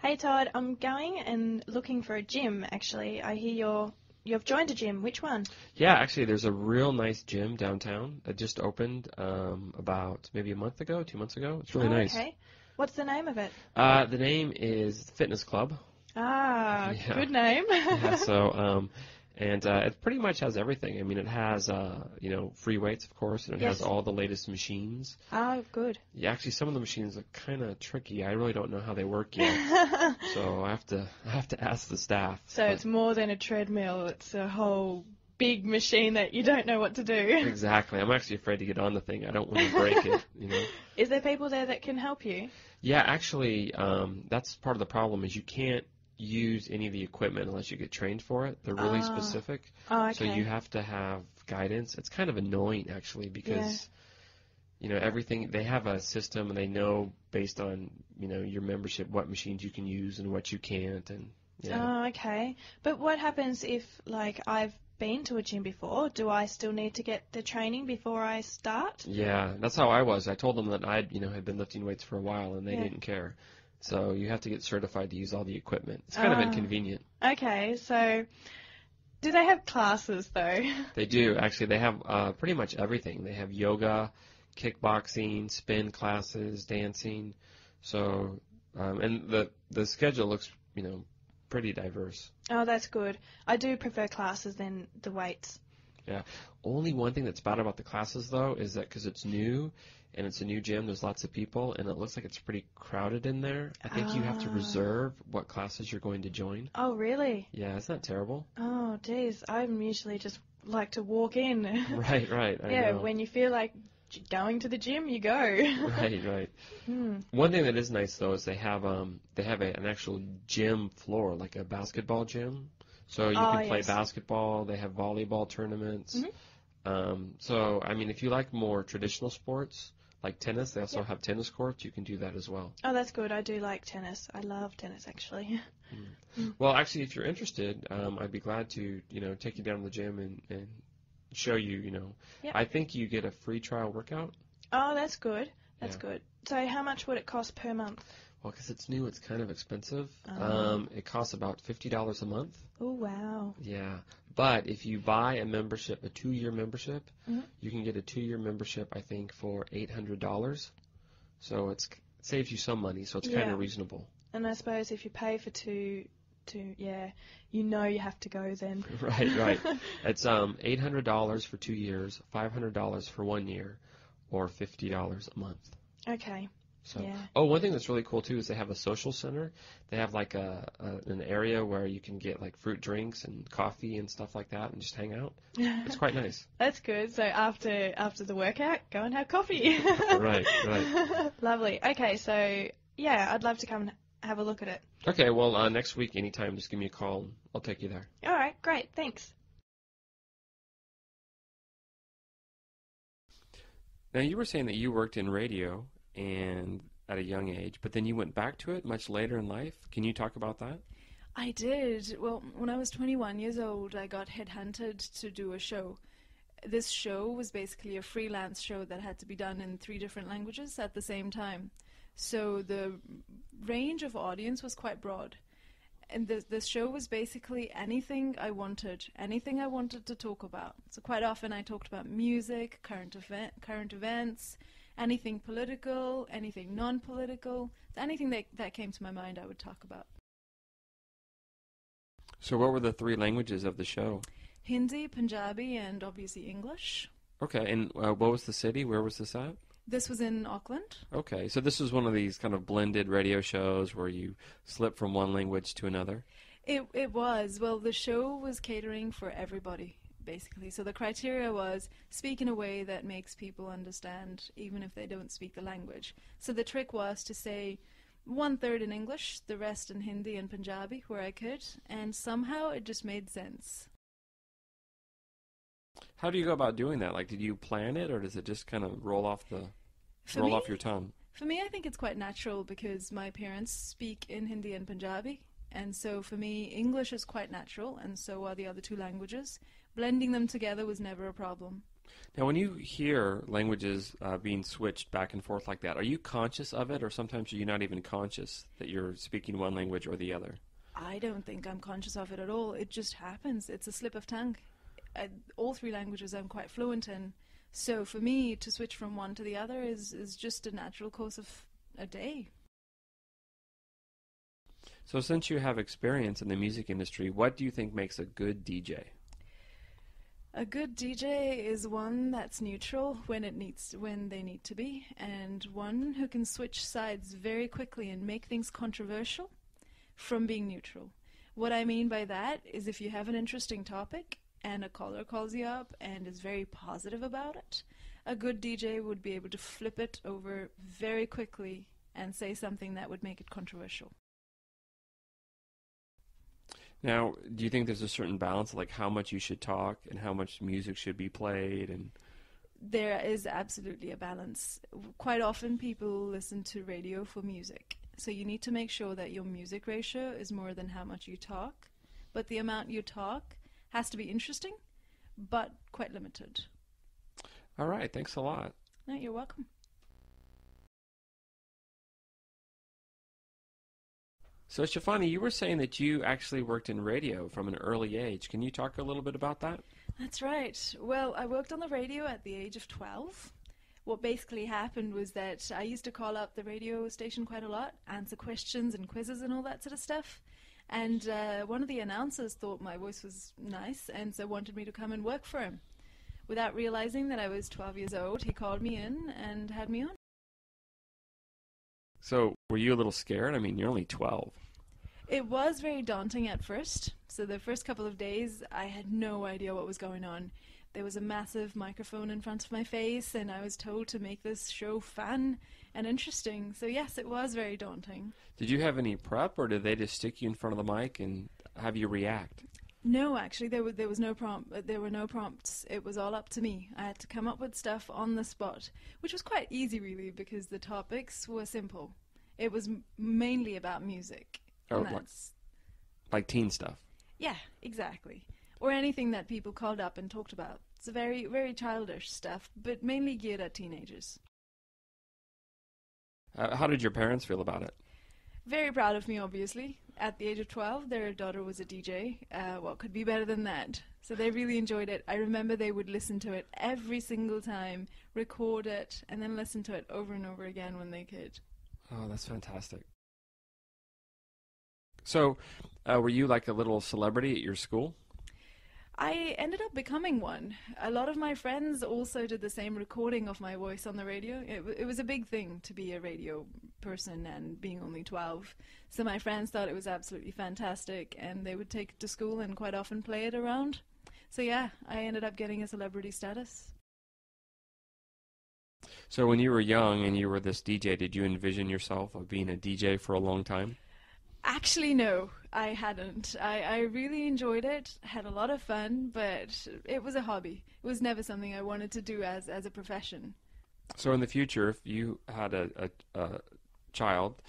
Hey Todd, I'm going and looking for a gym actually. I hear you've joined a gym. Which one? Yeah, actually, there's a real nice gym downtown that just opened about maybe a month ago, 2 months ago. It's really nice. Okay. What's the name of it? The name is Fitness Club. Ah, Yeah. good name. Yeah, so it pretty much has everything. I mean, it has free weights, of course, and it Yes. has all the latest machines. Oh, good. Yeah, actually, some of the machines are kind of tricky. I really don't know how they work yet, so I have to ask the staff. So it's more than a treadmill. It's a whole big machine that you don't know what to do. Exactly. I'm actually afraid to get on the thing. I don't want to break it. Is there people there that can help you? Yeah, actually, that's part of the problem is you can't use any of the equipment unless you get trained for it. They're really specific. Oh, So okay. you have to have guidance. It's kind of annoying, actually, because everything. They have a system, and they know based on your membership what machines you can use and what you can't, and Oh, okay. But what happens if, like, I've been to a gym before? Do I still need to get the training before I start? Yeah, that's how I was. I told them that I had been lifting weights for a while, and they Yeah. didn't care. So you have to get certified to use all the equipment. It's kind of inconvenient. Okay, so do they have classes though? They do, actually. They have pretty much everything. They have yoga, kickboxing, spin classes, dancing. So, and the schedule looks, pretty diverse. Oh, that's good. I do prefer classes than the weights. Yeah. Only one thing that's bad about the classes, though, is that because it's new and it's a new gym, there's lots of people, and it looks like it's pretty crowded in there. I think you have to reserve what classes you're going to join. Oh, really? Yeah, isn't that terrible? Oh, geez. I'm usually just like to walk in. Right. I know. When you feel like going to the gym, you go. Right. Hmm. One thing that is nice though is they have an actual gym floor, like a basketball gym, so you can play basketball. They have volleyball tournaments. So I mean, if you like more traditional sports like tennis, they also have tennis courts. You can do that as well. Oh, that's good. I do like tennis. I love tennis, actually. Well, actually, if you're interested, I'd be glad to take you down to the gym and show you. Yep. I think you get a free trial workout. Oh, that's good. That's Yeah. good. So how much would it cost per month? Well, because it's new, it's kind of expensive. Oh. It costs about $50 a month. Oh, wow. Yeah, but if you buy a membership, a 2-year membership, Mhm. you can get a 2-year membership, I think, for $800. So it saves you some money, so it's kind Yeah. of reasonable. And I suppose if you pay for two, you have to go then. Right. It's $800 for 2 years, $500 for 1 year, or $50 a month. Okay. So, Yeah. one thing that's really cool too is they have a social center. They have like an area where you can get like fruit drinks and coffee and stuff like that, and just hang out. It's quite nice. That's good. So after the workout, go and have coffee. Right. Lovely. Okay, so yeah, I'd love to come and have a look at it. Okay, well, next week, anytime, just give me a call, and I'll take you there. All right, great. Thanks. Now, you were saying that you worked in radio and at a young age, but then you went back to it much later in life. Can you talk about that? I did. Well, when I was 21 years old, I got headhunted to do a show. This show was basically a freelance show that had to be done in 3 different languages at the same time. So the range of audience was quite broad. And the show was basically anything I wanted to talk about. So quite often I talked about music, current events, anything political, anything non-political, anything that came to my mind I would talk about. So what were the 3 languages of the show? Hindi, Punjabi, and obviously English. Okay, and what was the city? Where was this at? This was in Auckland. Okay, so this was one of these kind of blended radio shows where you slip from one language to another? It was. Well, the show was catering for everybody, basically. So the criteria was speak in a way that makes people understand, even if they don't speak the language. So the trick was to say 1/3 in English, the rest in Hindi and Punjabi, where I could, and somehow it just made sense. How do you go about doing that? Like, did you plan it, or does it just kind of roll off your tongue? For me, I think it's quite natural because my parents speak in Hindi and Punjabi, and so for me, English is quite natural, and so are the other 2 languages. Blending them together was never a problem. Now, when you hear languages being switched back and forth like that, are you conscious of it, or sometimes are you not even conscious that you're speaking one language or the other? I don't think I'm conscious of it at all. It just happens. It's a slip of tongue. All 3 languages I'm quite fluent in. So for me, to switch from one to the other is just a natural course of a day. So since you have experience in the music industry, what do you think makes a good DJ? A good DJ is one that's neutral when they need to be, and one who can switch sides very quickly and make things controversial from being neutral. What I mean by that is if you have an interesting topic and a caller calls you up and is very positive about it, a good DJ would be able to flip it over very quickly and say something that would make it controversial. Now, do you think there's a certain balance, like how much you should talk and how much music should be played? And there is absolutely a balance. Quite often people listen to radio for music. So you need to make sure that your music ratio is more than how much you talk. But the amount you talk has to be interesting, but quite limited. All right, thanks a lot. No, you're welcome. So, Shafani, you were saying that you actually worked in radio from an early age. Can you talk a little bit about that? That's right. Well, I worked on the radio at the age of 12. What basically happened was that I used to call up the radio station quite a lot, answer questions and quizzes and all that sort of stuff. And one of the announcers thought my voice was nice and so wanted me to come and work for him. Without realizing that I was 12 years old, he called me in and had me on. So, were you a little scared? I mean, you're only 12. It was very daunting at first. So the first couple of days, I had no idea what was going on. There was a massive microphone in front of my face, and I was told to make this show fun and interesting. So yes, it was very daunting. Did you have any prep, or did they just stick you in front of the mic and have you react? No, actually, there was no prompt. There were no prompts. It was all up to me. I had to come up with stuff on the spot, which was quite easy, really, because the topics were simple. It was mainly about music. Oh, like teen stuff. Yeah, exactly. Or anything that people called up and talked about. It's a very, very childish stuff, but mainly geared at teenagers. How did your parents feel about it? Very proud of me, obviously. At the age of 12, their daughter was a DJ. What could be better than that? So they really enjoyed it. I remember they would listen to it every single time, record it, and then listen to it over and over again when they could. Oh, that's fantastic. So, were you like a little celebrity at your school? I ended up becoming one. A lot of my friends also did the same recording of my voice on the radio. It was a big thing to be a radio person and being only 12. So my friends thought it was absolutely fantastic, and they would take it to school and quite often play it around. So yeah, I ended up getting a celebrity status. So when you were young and you were this DJ, did you envision yourself of being a DJ for a long time? Actually, no, I hadn't. I really enjoyed it, had a lot of fun, but it was a hobby. It was never something I wanted to do as a profession. So in the future, if you had a child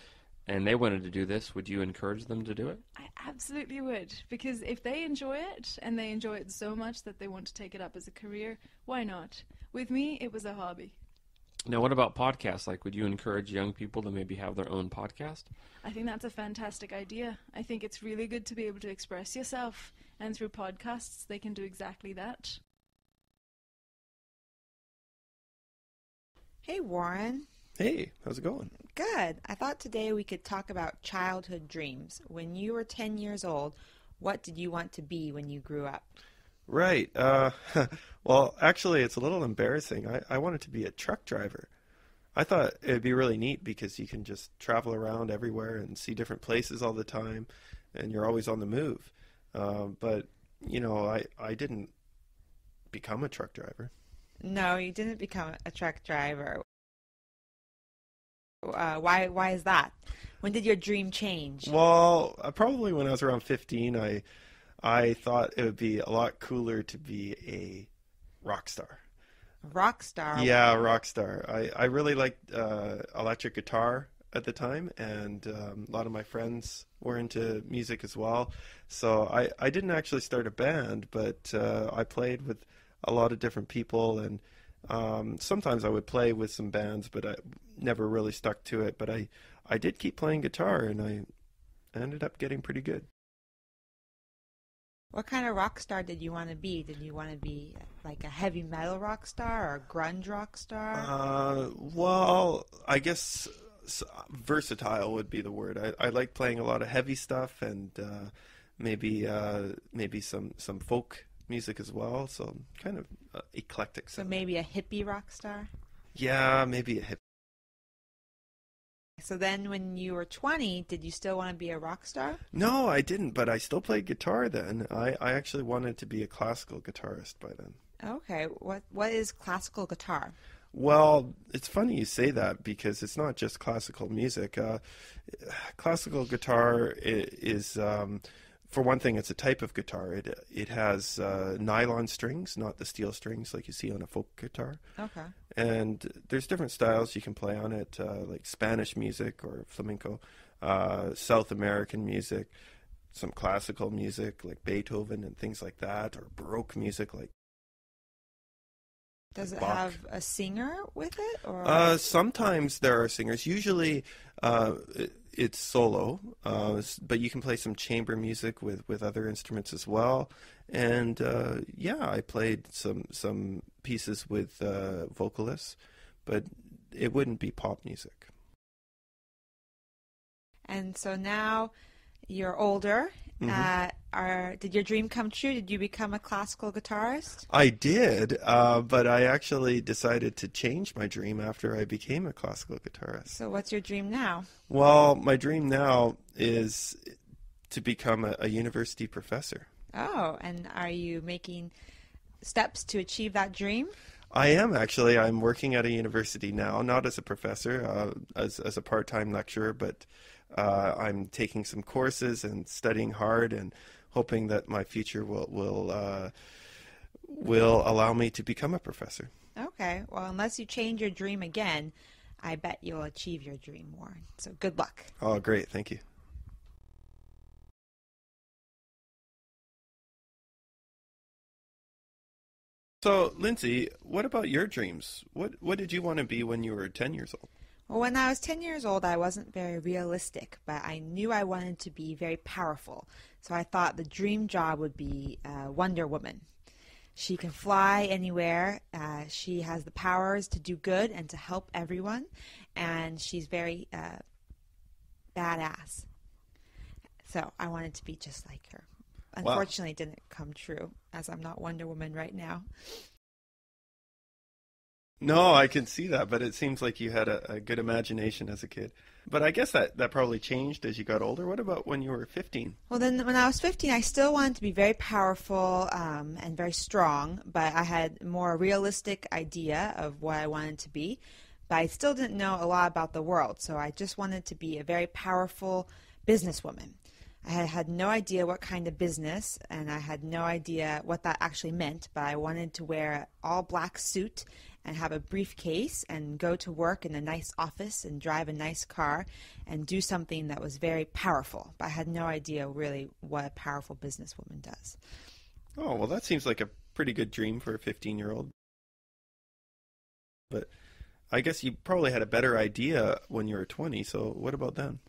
and they wanted to do this, would you encourage them to do it? I absolutely would, because if they enjoy it, and they enjoy it so much that they want to take it up as a career, why not? With me, it was a hobby. Now, what about podcasts? Like, would you encourage young people to maybe have their own podcast? I think that's a fantastic idea. I think it's really good to be able to express yourself, and through podcasts, they can do exactly that. Hey, Warren. Hey, how's it going? Good. I thought today we could talk about childhood dreams. When you were 10 years old, what did you want to be when you grew up? Right. Well, actually, it's a little embarrassing. I wanted to be a truck driver. I thought it'd be really neat because you can just travel around everywhere and see different places all the time, and you're always on the move. But, you know, I didn't become a truck driver. No, you didn't become a truck driver. Why is that? When did your dream change? Well, probably when I was around 15, I thought it would be a lot cooler to be a rock star. Rock star? Yeah, rock star. I really liked electric guitar at the time, and a lot of my friends were into music as well. So I didn't actually start a band, but I played with a lot of different people, and sometimes I would play with some bands, but I never really stuck to it. But I did keep playing guitar, and I ended up getting pretty good. What kind of rock star did you want to be? Did you want to be like a heavy metal rock star or a grunge rock star? Well, I guess versatile would be the word. I like playing a lot of heavy stuff and maybe some folk music as well. So kind of eclectic. So maybe a hippie rock star? Yeah, maybe a hippie. So then when you were 20, did you still want to be a rock star? No, I didn't, but I still played guitar then. I actually wanted to be a classical guitarist by then. Okay. What is classical guitar? Well, it's funny you say that because it's not just classical music. Classical guitar is for one thing, it's a type of guitar. It has nylon strings, not the steel strings like you see on a folk guitar. Okay. And there's different styles you can play on it, like Spanish music or flamenco, South American music, some classical music like Beethoven and things like that, or Baroque music like Does it Bach. have a singer with it? Or Sometimes there are singers. Usually it's solo, but you can play some chamber music with other instruments as well. And yeah, I played some pieces with vocalists, but it wouldn't be pop music. And so now you're older. Did your dream come true? Did you become a classical guitarist? I did, but I actually decided to change my dream after I became a classical guitarist. So what's your dream now? Well, my dream now is to become a university professor. Oh, and are you making steps to achieve that dream? I am actually. I'm working at a university now, not as a professor, as a part-time lecturer, but I'm taking some courses and studying hard and hoping that my future will allow me to become a professor. Okay. Well, unless you change your dream again, I bet you'll achieve your dream, Warren. So good luck. Oh, great. Thank you. So, Lindsay, what about your dreams? What did you want to be when you were 10 years old? Well, when I was 10 years old, I wasn't very realistic, but I knew I wanted to be very powerful. So I thought the dream job would be Wonder Woman. She can fly anywhere. She has the powers to do good and to help everyone, and she's very badass. So I wanted to be just like her. Unfortunately, it didn't come true, as I'm not Wonder Woman right now. No, I can see that, but it seems like you had a good imagination as a kid. But I guess that probably changed as you got older. What about when you were 15? Well, then when I was 15, I still wanted to be very powerful and very strong, but I had a more realistic idea of what I wanted to be. But I still didn't know a lot about the world, so I just wanted to be a very powerful businesswoman. I had no idea what kind of business, and I had no idea what that actually meant, but I wanted to wear an all-black suit and have a briefcase and go to work in a nice office and drive a nice car and do something that was very powerful. But I had no idea really what a powerful businesswoman does. Oh, well, that seems like a pretty good dream for a 15-year-old. But I guess you probably had a better idea when you were 20, so what about then?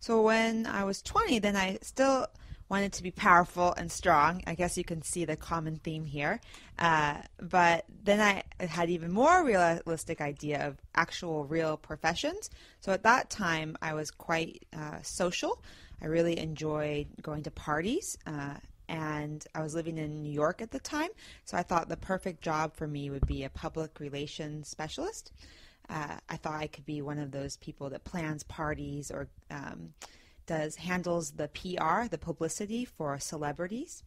So when I was 20, then I still wanted to be powerful and strong. I guess you can see the common theme here. But then I had even more realistic idea of actual real professions. So at that time, I was quite social. I really enjoyed going to parties. And I was living in New York at the time. So I thought the perfect job for me would be a public relations specialist. I thought I could be one of those people that plans parties or handles the PR, the publicity for celebrities.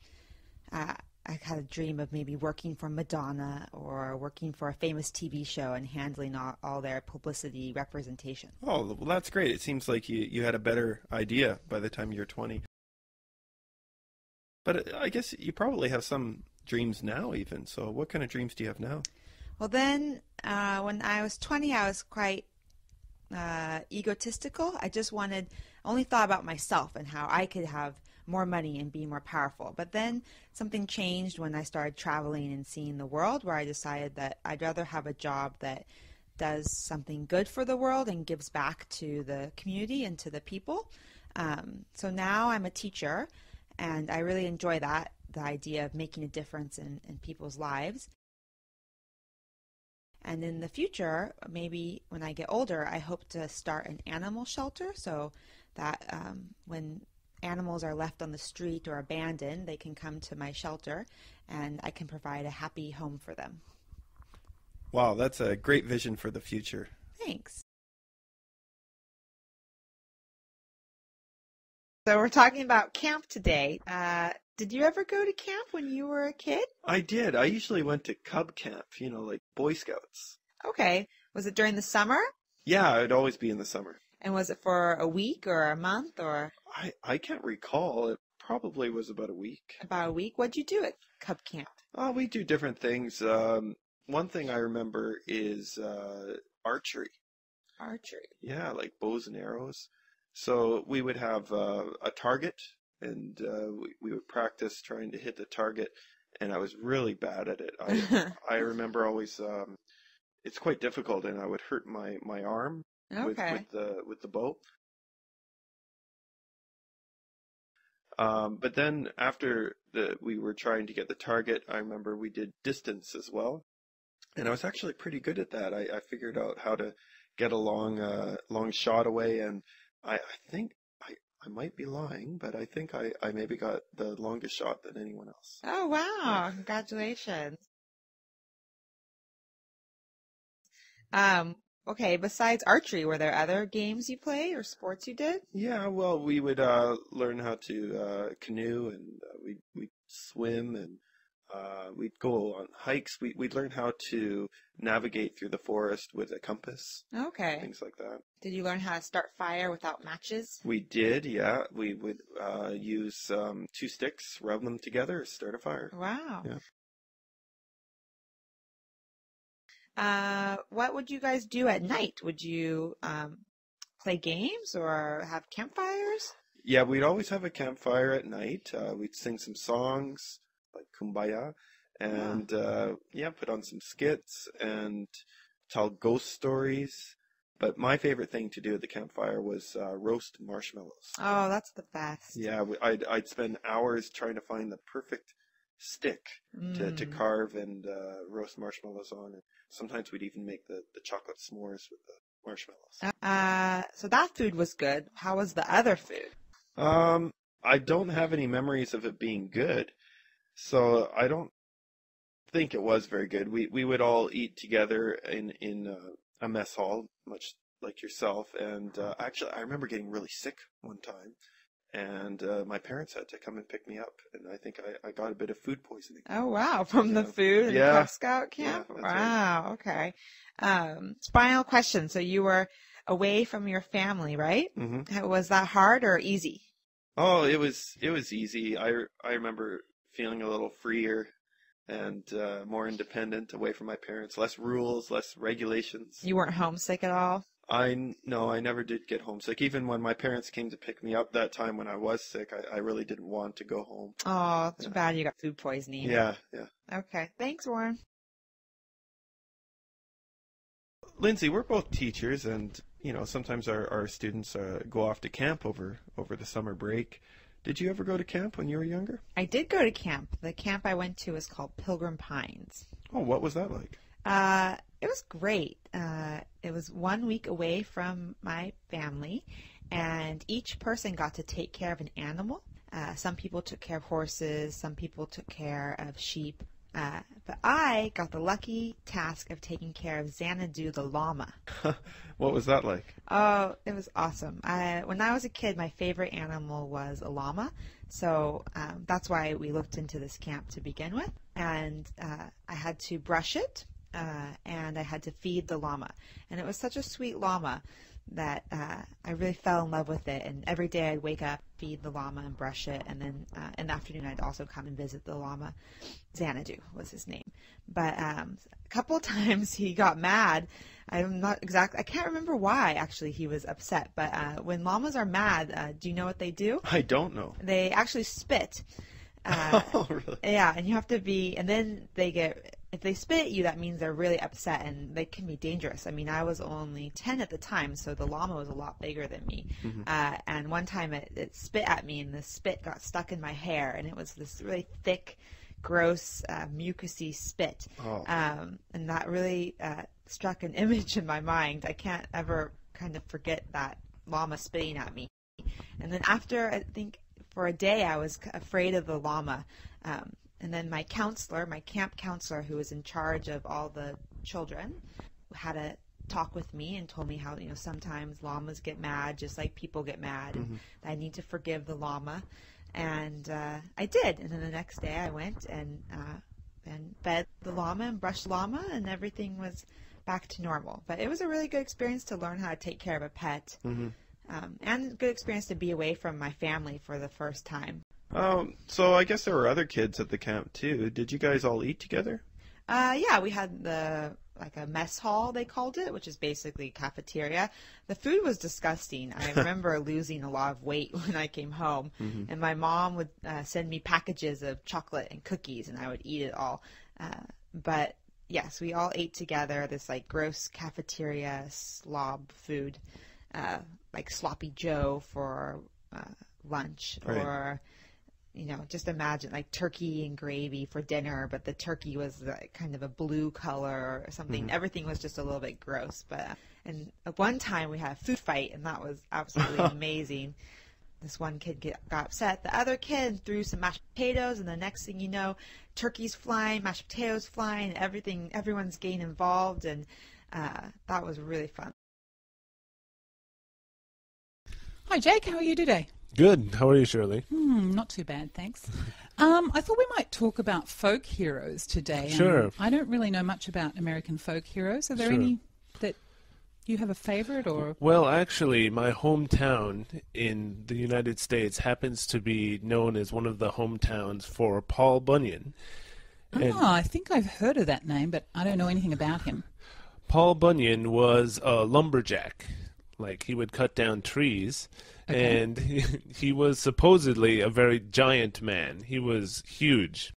I had a dream of maybe working for Madonna or working for a famous TV show and handling all their publicity representation. Oh, well, that's great. It seems like you had a better idea by the time you're 20. But I guess you probably have some dreams now even. So what kind of dreams do you have now? Well, then, when I was 20, I was quite egotistical. I just only thought about myself and how I could have more money and be more powerful. But then something changed when I started traveling and seeing the world, where I decided that I'd rather have a job that does something good for the world and gives back to the community and to the people. So now I'm a teacher, and I really enjoy that, the idea of making a difference in people's lives. And in the future, maybe when I get older, I hope to start an animal shelter so that when animals are left on the street or abandoned, they can come to my shelter and I can provide a happy home for them. Wow, that's a great vision for the future. Thanks. So we're talking about camp today. Did you ever go to camp when you were a kid? I did. I usually went to Cub Camp, like Boy Scouts. Okay. Was it during the summer? Yeah, it'd always be in the summer. And was it for a week or a month or? I can't recall. It probably was about a week. About a week. What'd you do at Cub Camp? We do different things. One thing I remember is archery. Archery. Yeah, like bows and arrows. So we would have a target, and we would practice trying to hit the target, and I was really bad at it. I remember always, it's quite difficult, and I would hurt my arm with the bow. But then after we were trying to get the target, I remember we did distance as well. And I was actually pretty good at that. I figured out how to get a long shot away, and I think I might be lying, but I think I maybe got the longest shot than anyone else. Oh, wow. Congratulations. Okay, besides archery, were there other games you played or sports you did? Yeah, well, we would learn how to canoe, and we'd swim, and we'd go on hikes. We'd learn how to navigate through the forest with a compass. Okay. Things like that. Did you learn how to start fire without matches? We did, yeah. We would use 2 sticks, rub them together, start a fire. Wow. Yeah. What would you guys do at night? Would you play games or have campfires? Yeah, we'd always have a campfire at night. We'd sing some songs like Kumbaya, and put on some skits and tell ghost stories. But my favorite thing to do at the campfire was roast marshmallows. Oh, that's the best. Yeah, I'd spend hours trying to find the perfect stick to carve and roast marshmallows on. And sometimes we'd even make the chocolate s'mores with the marshmallows. So that food was good. How was the other food? I don't have any memories of it being good, so I don't think it was very good. We would all eat together in a mess hall, much like yourself. And actually, I remember getting really sick one time. And my parents had to come and pick me up, and I think I got a bit of food poisoning. Oh, wow. From the food in the Cub Scout camp? Yeah, wow, right. Okay. Final question. So you were away from your family, right? Mm-hmm. Was that hard or easy? Oh, it was easy. I remember feeling a little freer and more independent away from my parents. Less rules, less regulations. You weren't homesick at all? No, I never did get homesick. Even when my parents came to pick me up that time when I was sick, I really didn't want to go home. Oh, too bad you got food poisoning. Yeah. Okay. Thanks, Warren. Lindsay, we're both teachers, and sometimes our students go off to camp over the summer break. Did you ever go to camp when you were younger? I did go to camp. The camp I went to was called Pilgrim Pines. Oh, what was that like? It was great. It was 1 week away from my family, and each person got to take care of an animal. Some people took care of horses, some people took care of sheep, but I got the lucky task of taking care of Xanadu the llama. What was that like? Oh, it was awesome. When I was a kid, my favorite animal was a llama, so that's why we looked into this camp to begin with, and I had to brush it. And I had to feed the llama. And it was such a sweet llama that I really fell in love with it. And every day I'd wake up, feed the llama, and brush it. And then in the afternoon I'd also come and visit the llama. Xanadu was his name. But a couple of times he got mad. I can't remember why actually he was upset. But when llamas are mad, do you know what they do? I don't know. They actually spit. Oh, really? Yeah, and you have to be, and then if they spit at you, that means they're really upset, and they can be dangerous. I mean, I was only 10 at the time, so the llama was a lot bigger than me. Mm-hmm. And one time it spit at me, and the spit got stuck in my hair, and it was this really thick, gross, mucousy spit. Oh. And that really struck an image in my mind. I can't ever kind of forget that llama spitting at me. And then after, I think, for a day, I was afraid of the llama. And then my camp counselor, who was in charge of all the children, had a talk with me and told me how, sometimes llamas get mad just like people get mad. Mm-hmm. And I need to forgive the llama. And I did. And then the next day I went and fed the llama and brushed the llama, and everything was back to normal. But it was a really good experience to learn how to take care of a pet. Mm-hmm. And a good experience to be away from my family for the first time. So I guess there were other kids at the camp too. Did you guys all eat together? Yeah, we had like a mess hall, they called it, which is basically cafeteria. The food was disgusting. I remember losing a lot of weight when I came home, and my mom would send me packages of chocolate and cookies, and I would eat it all. But yes, we all ate together this like gross cafeteria slob food, like Sloppy Joe for lunch, or just imagine like turkey and gravy for dinner, but the turkey was kind of a blue color or something. Everything was just a little bit gross. And at one time we had a food fight, and that was absolutely amazing. This one kid got upset. The other kid threw some mashed potatoes, and the next thing you know, turkey's flying, mashed potatoes flying, everyone's getting involved, and that was really fun. Hi, Jake. How are you today? Good. How are you, Shirley? Not too bad, thanks. I thought we might talk about folk heroes today. Sure. I don't really know much about American folk heroes. Are there any that you have a favorite, or? Well, actually, my hometown in the United States happens to be known as one of the hometowns for Paul Bunyan. I think I've heard of that name, but I don't know anything about him. Paul Bunyan was a lumberjack. Like, he would cut down trees. Okay. And he was supposedly a very giant man. He was huge.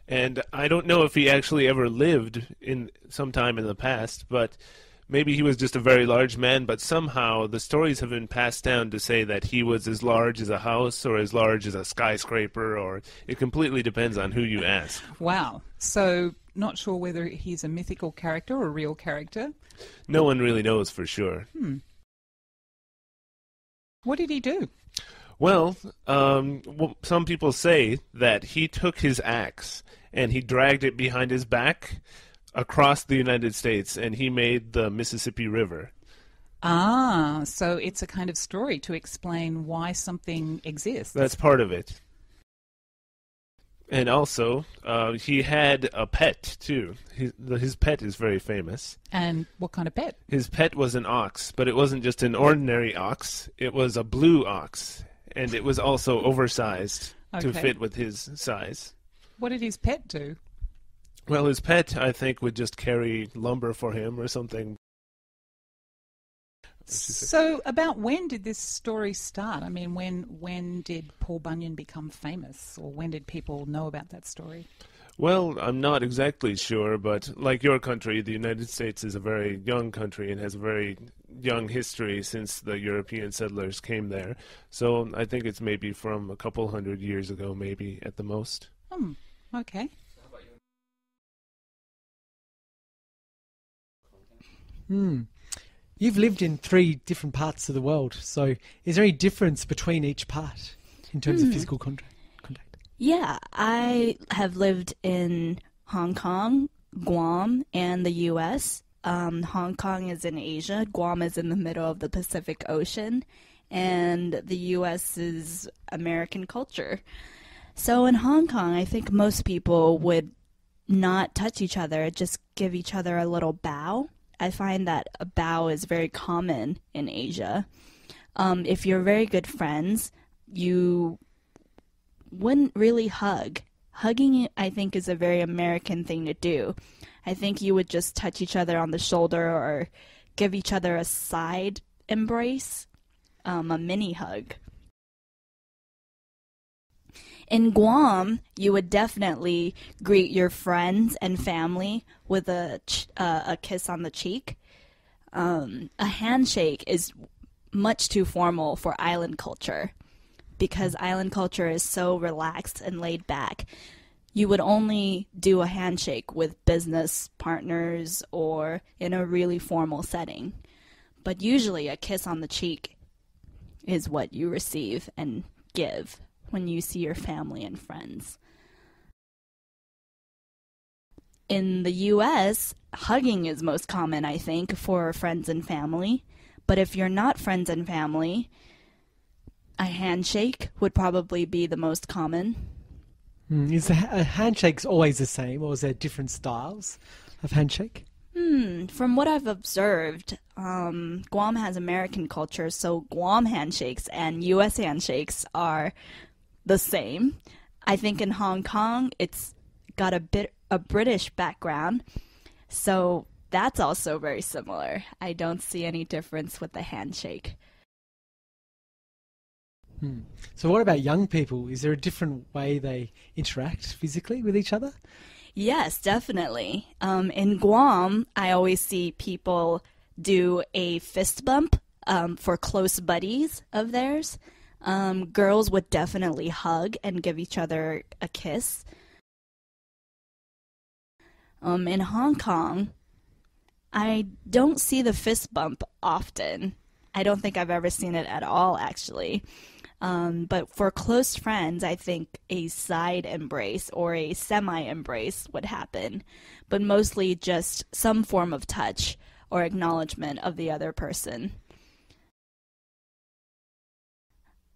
And I don't know if he actually ever lived in some time in the past, but maybe he was just a very large man, but somehow the stories have been passed down to say that he was as large as a house or as large as a skyscraper, or it completely depends on who you ask. Wow. So, not sure whether he's a mythical character or a real character? No one really knows for sure. What did he do? Well, some people say that he took his axe and he dragged it behind his back across the United States, and he made the Mississippi River. So it's a kind of story to explain why something exists. That's part of it. And also, he had a pet, too. His pet is very famous. And what kind of pet? His pet was an ox, but it wasn't just an ordinary ox. It was a blue ox, and it was also oversized to fit with his size. What did his pet do? Well, his pet, I think, would just carry lumber for him or something. So, about when did this story start? I mean, when did Paul Bunyan become famous, or when did people know about that story? Well, I'm not exactly sure, but like your country, the United States is a very young country and has a very young history since the European settlers came there. So I think it's maybe from a couple hundred years ago, maybe at the most. Okay. You've lived in 3 different parts of the world, so is there any difference between each part in terms of physical contact? Yeah, I have lived in Hong Kong, Guam, and the U.S. Hong Kong is in Asia, Guam is in the middle of the Pacific Ocean, and the U.S. is American culture. So in Hong Kong, I think most people would not touch each other, just give each other a little bow. I find that a bow is very common in Asia. If you're very good friends, you wouldn't really hug. Hugging, I think, is a very American thing to do. I think you would just touch each other on the shoulder or give each other a side embrace, a mini hug. In Guam, you would definitely greet your friends and family with a kiss on the cheek. A handshake is much too formal for island culture because island culture is so relaxed and laid back. You would only do a handshake with business partners or in a really formal setting. But usually a kiss on the cheek is what you receive and give when you see your family and friends. In the U.S., hugging is most common, I think, for friends and family. But if you're not friends and family, a handshake would probably be the most common. Is the handshakes always the same, or is there different styles of handshake? From what I've observed, Guam has American culture, so Guam handshakes and U.S. handshakes are the same. I think in Hong Kong, it's got a British background, so that's also very similar. I don't see any difference with the handshake. So what about young people? Is there a different way they interact physically with each other? Yes, definitely. In Guam, I always see people do a fist bump for close buddies of theirs. Girls would definitely hug and give each other a kiss. In Hong Kong, I don't see the fist bump often. I don't think I've ever seen it at all, actually. But for close friends, I think a side embrace or a semi-embrace would happen, but mostly just some form of touch or acknowledgement of the other person.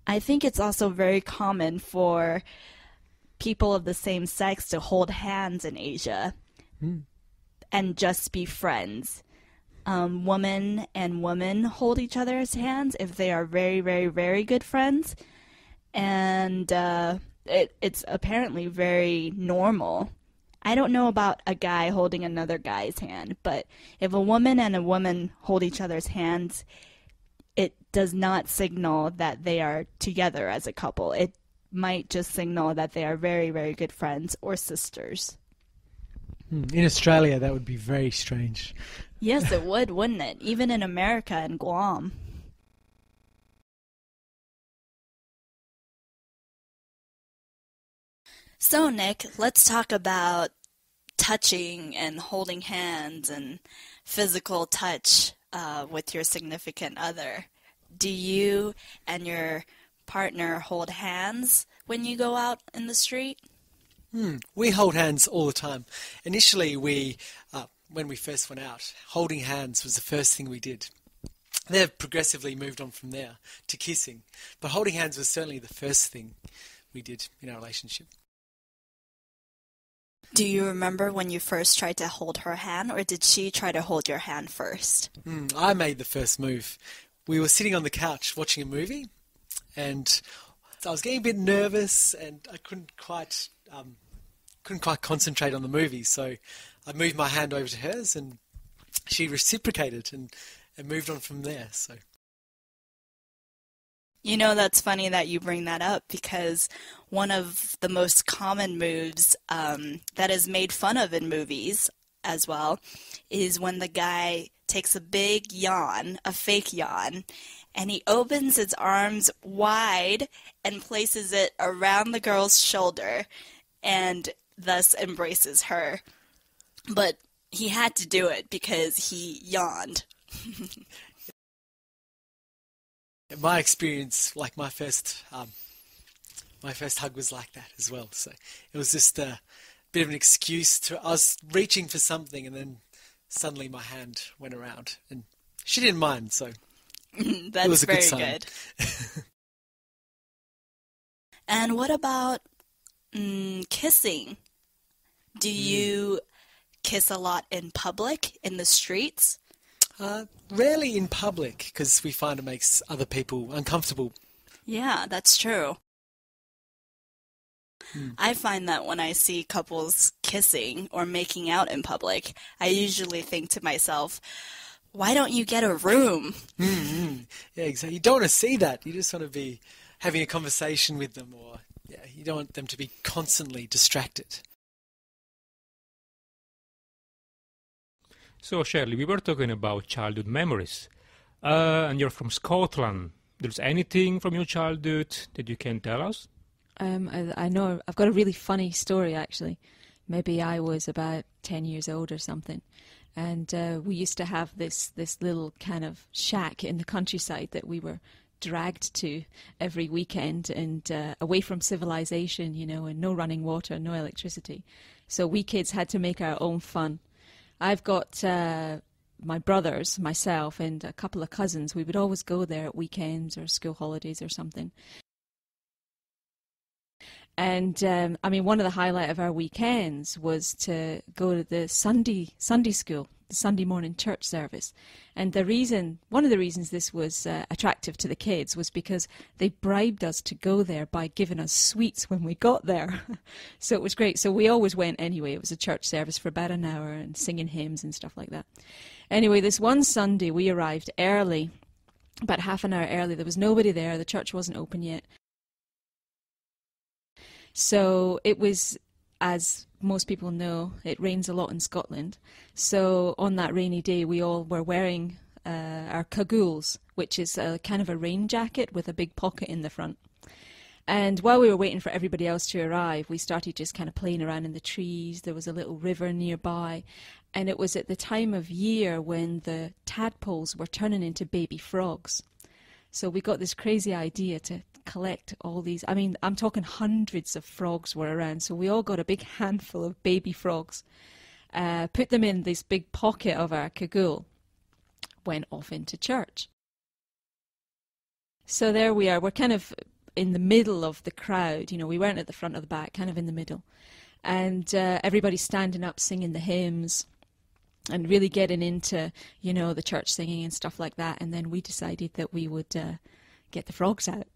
I think it's also very common for people of the same sex to hold hands in Asia and just be friends. Woman and woman hold each other's hands if they are very, very, very good friends. And it's apparently very normal. I don't know about a guy holding another guy's hand, but if a woman and a woman hold each other's hands, it does not signal that they are together as a couple. It might just signal that they are very, very good friends or sisters. In Australia, that would be very strange. Yes, it would, wouldn't it? Even in America and Guam. So, Nick, let's talk about touching and holding hands and physical touch with your significant other. Do you and your partner hold hands when you go out in the street? We hold hands all the time. Initially, when we first went out, holding hands was the first thing we did. They've progressively moved on from there to kissing, but holding hands was certainly the first thing we did in our relationship. Do you remember when you first tried to hold her hand, or did she try to hold your hand first? I made the first move. We were sitting on the couch watching a movie, and I was getting a bit nervous, and I couldn't quite concentrate on the movie, so I moved my hand over to hers, and she reciprocated and moved on from there. So, you know, that's funny that you bring that up, because one of the most common moves that is made fun of in movies as well is when the guy takes a big yawn, a fake yawn, and he opens his arms wide and places it around the girl's shoulder and thus embraces her. But he had to do it because he yawned. In my experience, like my first hug was like that as well. So it was just a bit of an excuse I was reaching for something, and then suddenly my hand went around, and she didn't mind. So that's it was a very good sign. Good. And what about kissing? Do you kiss a lot in public, in the streets? Rarely in public, because we find it makes other people uncomfortable. Yeah, that's true. I find that when I see couples kissing or making out in public, I usually think to myself, why don't you get a room? Yeah, exactly. You don't want to see that. You just want to be having a conversation with them, or you don't want them to be constantly distracted. So, Shirley, we were talking about childhood memories, and you're from Scotland. There's anything from your childhood that you can tell us? I know. I've got a really funny story, actually. Maybe I was about 10 years old or something. And we used to have this little kind of shack in the countryside that we were dragged to every weekend, and away from civilization, you know, and no running water, no electricity. So we kids had to make our own fun. I've got my brothers, myself, and a couple of cousins. We would always go there at weekends or school holidays or something. And I mean, one of the highlights of our weekends was to go to the Sunday school, Sunday morning church service. And one of the reasons this was attractive to the kids was because they bribed us to go there by giving us sweets when we got there. So it was great. So we always went anyway. It was a church service for about an hour and singing hymns and stuff like that. Anyway, this one Sunday we arrived early, about half an hour early. There was nobody there. The church wasn't open yet. So it was, as most people know, it rains a lot in Scotland. So on that rainy day, we all were wearing our cagoules, which is a kind of a rain jacket with a big pocket in the front. And while we were waiting for everybody else to arrive, we started just kind of playing around in the trees. There was a little river nearby. And it was at the time of year when the tadpoles were turning into baby frogs. So we got this crazy idea to collect all these. I mean, I'm talking hundreds of frogs were around. So we all got a big handful of baby frogs, put them in this big pocket of our cagoule, went off into church. So there we are. We're kind of in the middle of the crowd. You know, we weren't at the front or the back, kind of in the middle. And everybody's standing up singing the hymns and really getting into, you know, the church singing and stuff like that. And then we decided that we would get the frogs out.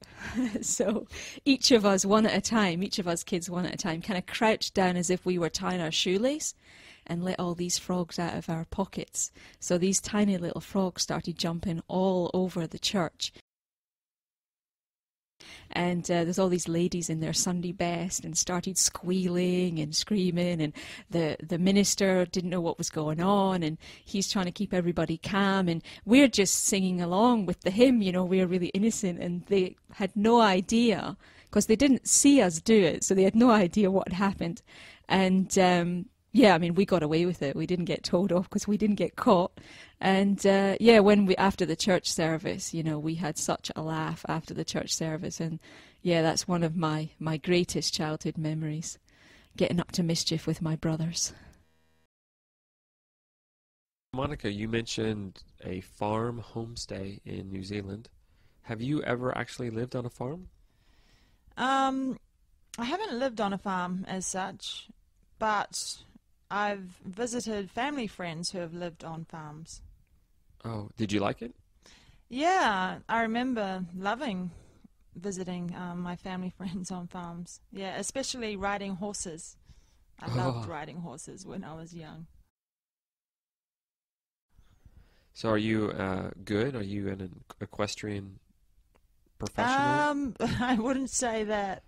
So each of us one at a time, each of us kids one at a time, kind of crouched down as if we were tying our shoelace and let all these frogs out of our pockets. So these tiny little frogs started jumping all over the church. And there's all these ladies in their Sunday best and started squealing and screaming, and the minister didn't know what was going on, and he's trying to keep everybody calm, and we're just singing along with the hymn. You know, we're really innocent, and they had no idea because they didn't see us do it, so they had no idea what had happened. And yeah, I mean, we got away with it. We didn't get told off because we didn't get caught. And yeah, after the church service, you know, we had such a laugh after the church service. And yeah, that's one of my greatest childhood memories, getting up to mischief with my brothers. Monica, you mentioned a farm homestay in New Zealand. Have you ever actually lived on a farm? I haven't lived on a farm as such, but I've visited family friends who have lived on farms. Oh, did you like it? Yeah, I remember loving visiting my family friends on farms. Yeah, especially riding horses. I loved riding horses when I was young. So are you good? Are you an equestrian professional? I wouldn't say that.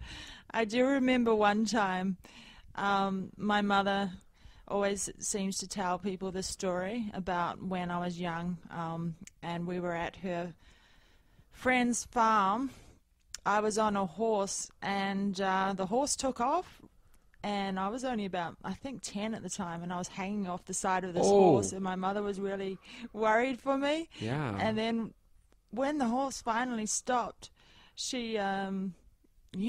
I do remember one time my mother always seems to tell people this story about when I was young, and we were at her friend's farm. I was on a horse, and the horse took off, and I was only about, I think, 10 at the time, and I was hanging off the side of this horse, and my mother was really worried for me. Yeah. And then when the horse finally stopped, she, you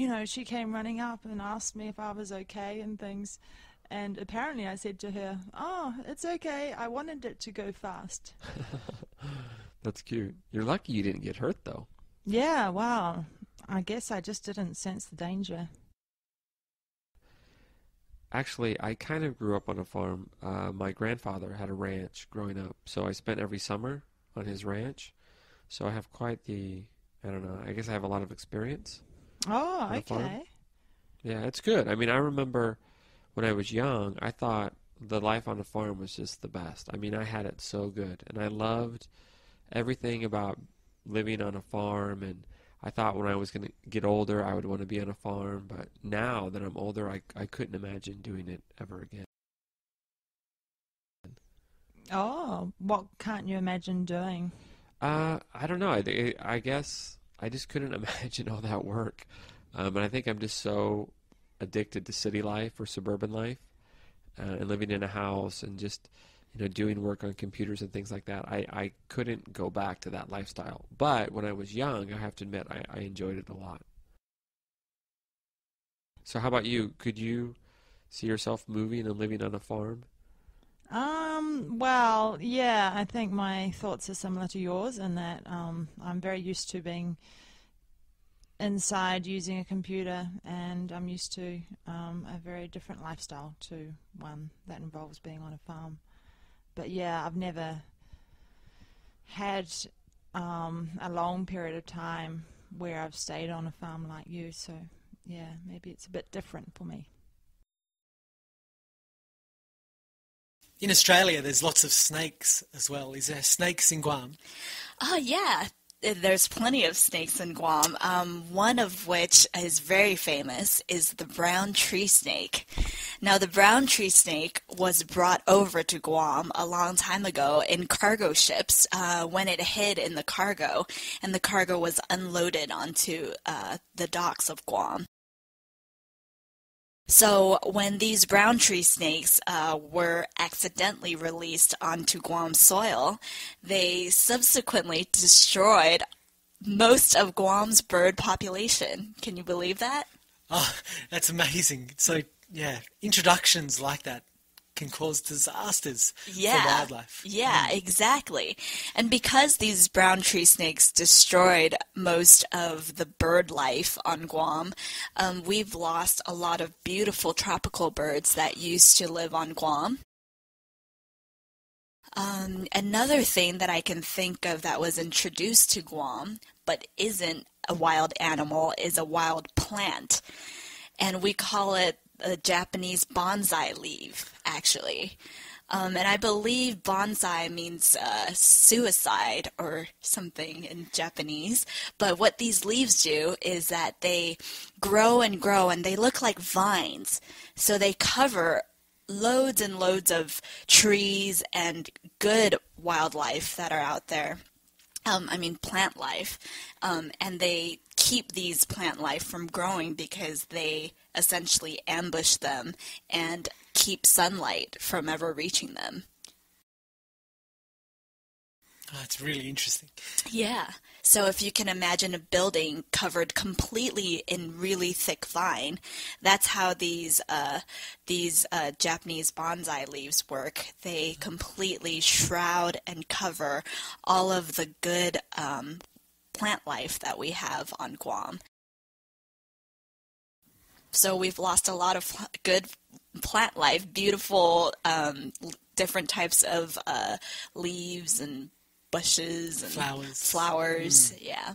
know, she came running up and asked me if I was okay and things. And apparently I said to her, "Oh, it's okay. I wanted it to go fast." That's cute. You're lucky you didn't get hurt, though. Yeah, wow. I guess I just didn't sense the danger. Actually, I kind of grew up on a farm. My grandfather had a ranch growing up, so I spent every summer on his ranch. So I have quite the, I don't know, I guess I have a lot of experience. Oh, okay. Yeah, it's good. I mean, I remember when I was young, I thought the life on a farm was just the best. I mean, I had it so good, and I loved everything about living on a farm, and I thought when I was going to get older, I would want to be on a farm, but now that I'm older, I couldn't imagine doing it ever again. Oh, what can't you imagine doing? I don't know. I guess I just couldn't imagine all that work. And I think I'm just so addicted to city life or suburban life, and living in a house and just, you know, doing work on computers and things like that. I couldn't go back to that lifestyle. But when I was young, I have to admit, I enjoyed it a lot. So how about you? Could you see yourself moving and living on a farm? Well, yeah, I think my thoughts are similar to yours in that I'm very used to being inside using a computer, and I'm used to a very different lifestyle to one that involves being on a farm. but yeah, I've never had a long period of time where I've stayed on a farm like you, so yeah, maybe it's a bit different for me. In Australia, there's lots of snakes as well. Is there snakes in Guam? Oh, yeah. There's plenty of snakes in Guam. One of which is very famous is the brown tree snake. Now, the brown tree snake was brought over to Guam a long time ago in cargo ships when it hid in the cargo, and the cargo was unloaded onto the docks of Guam. So when these brown tree snakes were accidentally released onto Guam soil, they subsequently destroyed most of Guam's bird population. Can you believe that? Oh, that's amazing. So, yeah, introductions like that can cause disasters for wildlife. Yeah, exactly. And because these brown tree snakes destroyed most of the bird life on Guam, we've lost a lot of beautiful tropical birds that used to live on Guam. Another thing that I can think of that was introduced to Guam but isn't a wild animal is a wild plant. And we call it a Japanese bonsai leaf, actually. And I believe bonsai means suicide or something in Japanese. But what these leaves do is that they grow and grow, and they look like vines. So they cover loads and loads of trees and good wildlife that are out there. Plant life. And they keep these plant life from growing because they essentially ambush them and keep sunlight from ever reaching them. Oh, that's really interesting. Yeah. So if you can imagine a building covered completely in really thick vine, that's how these Japanese bonsai leaves work. They completely shroud and cover all of the good plant life that we have on Guam. So we've lost a lot of good plant life, beautiful different types of leaves and bushes and flowers. Yeah.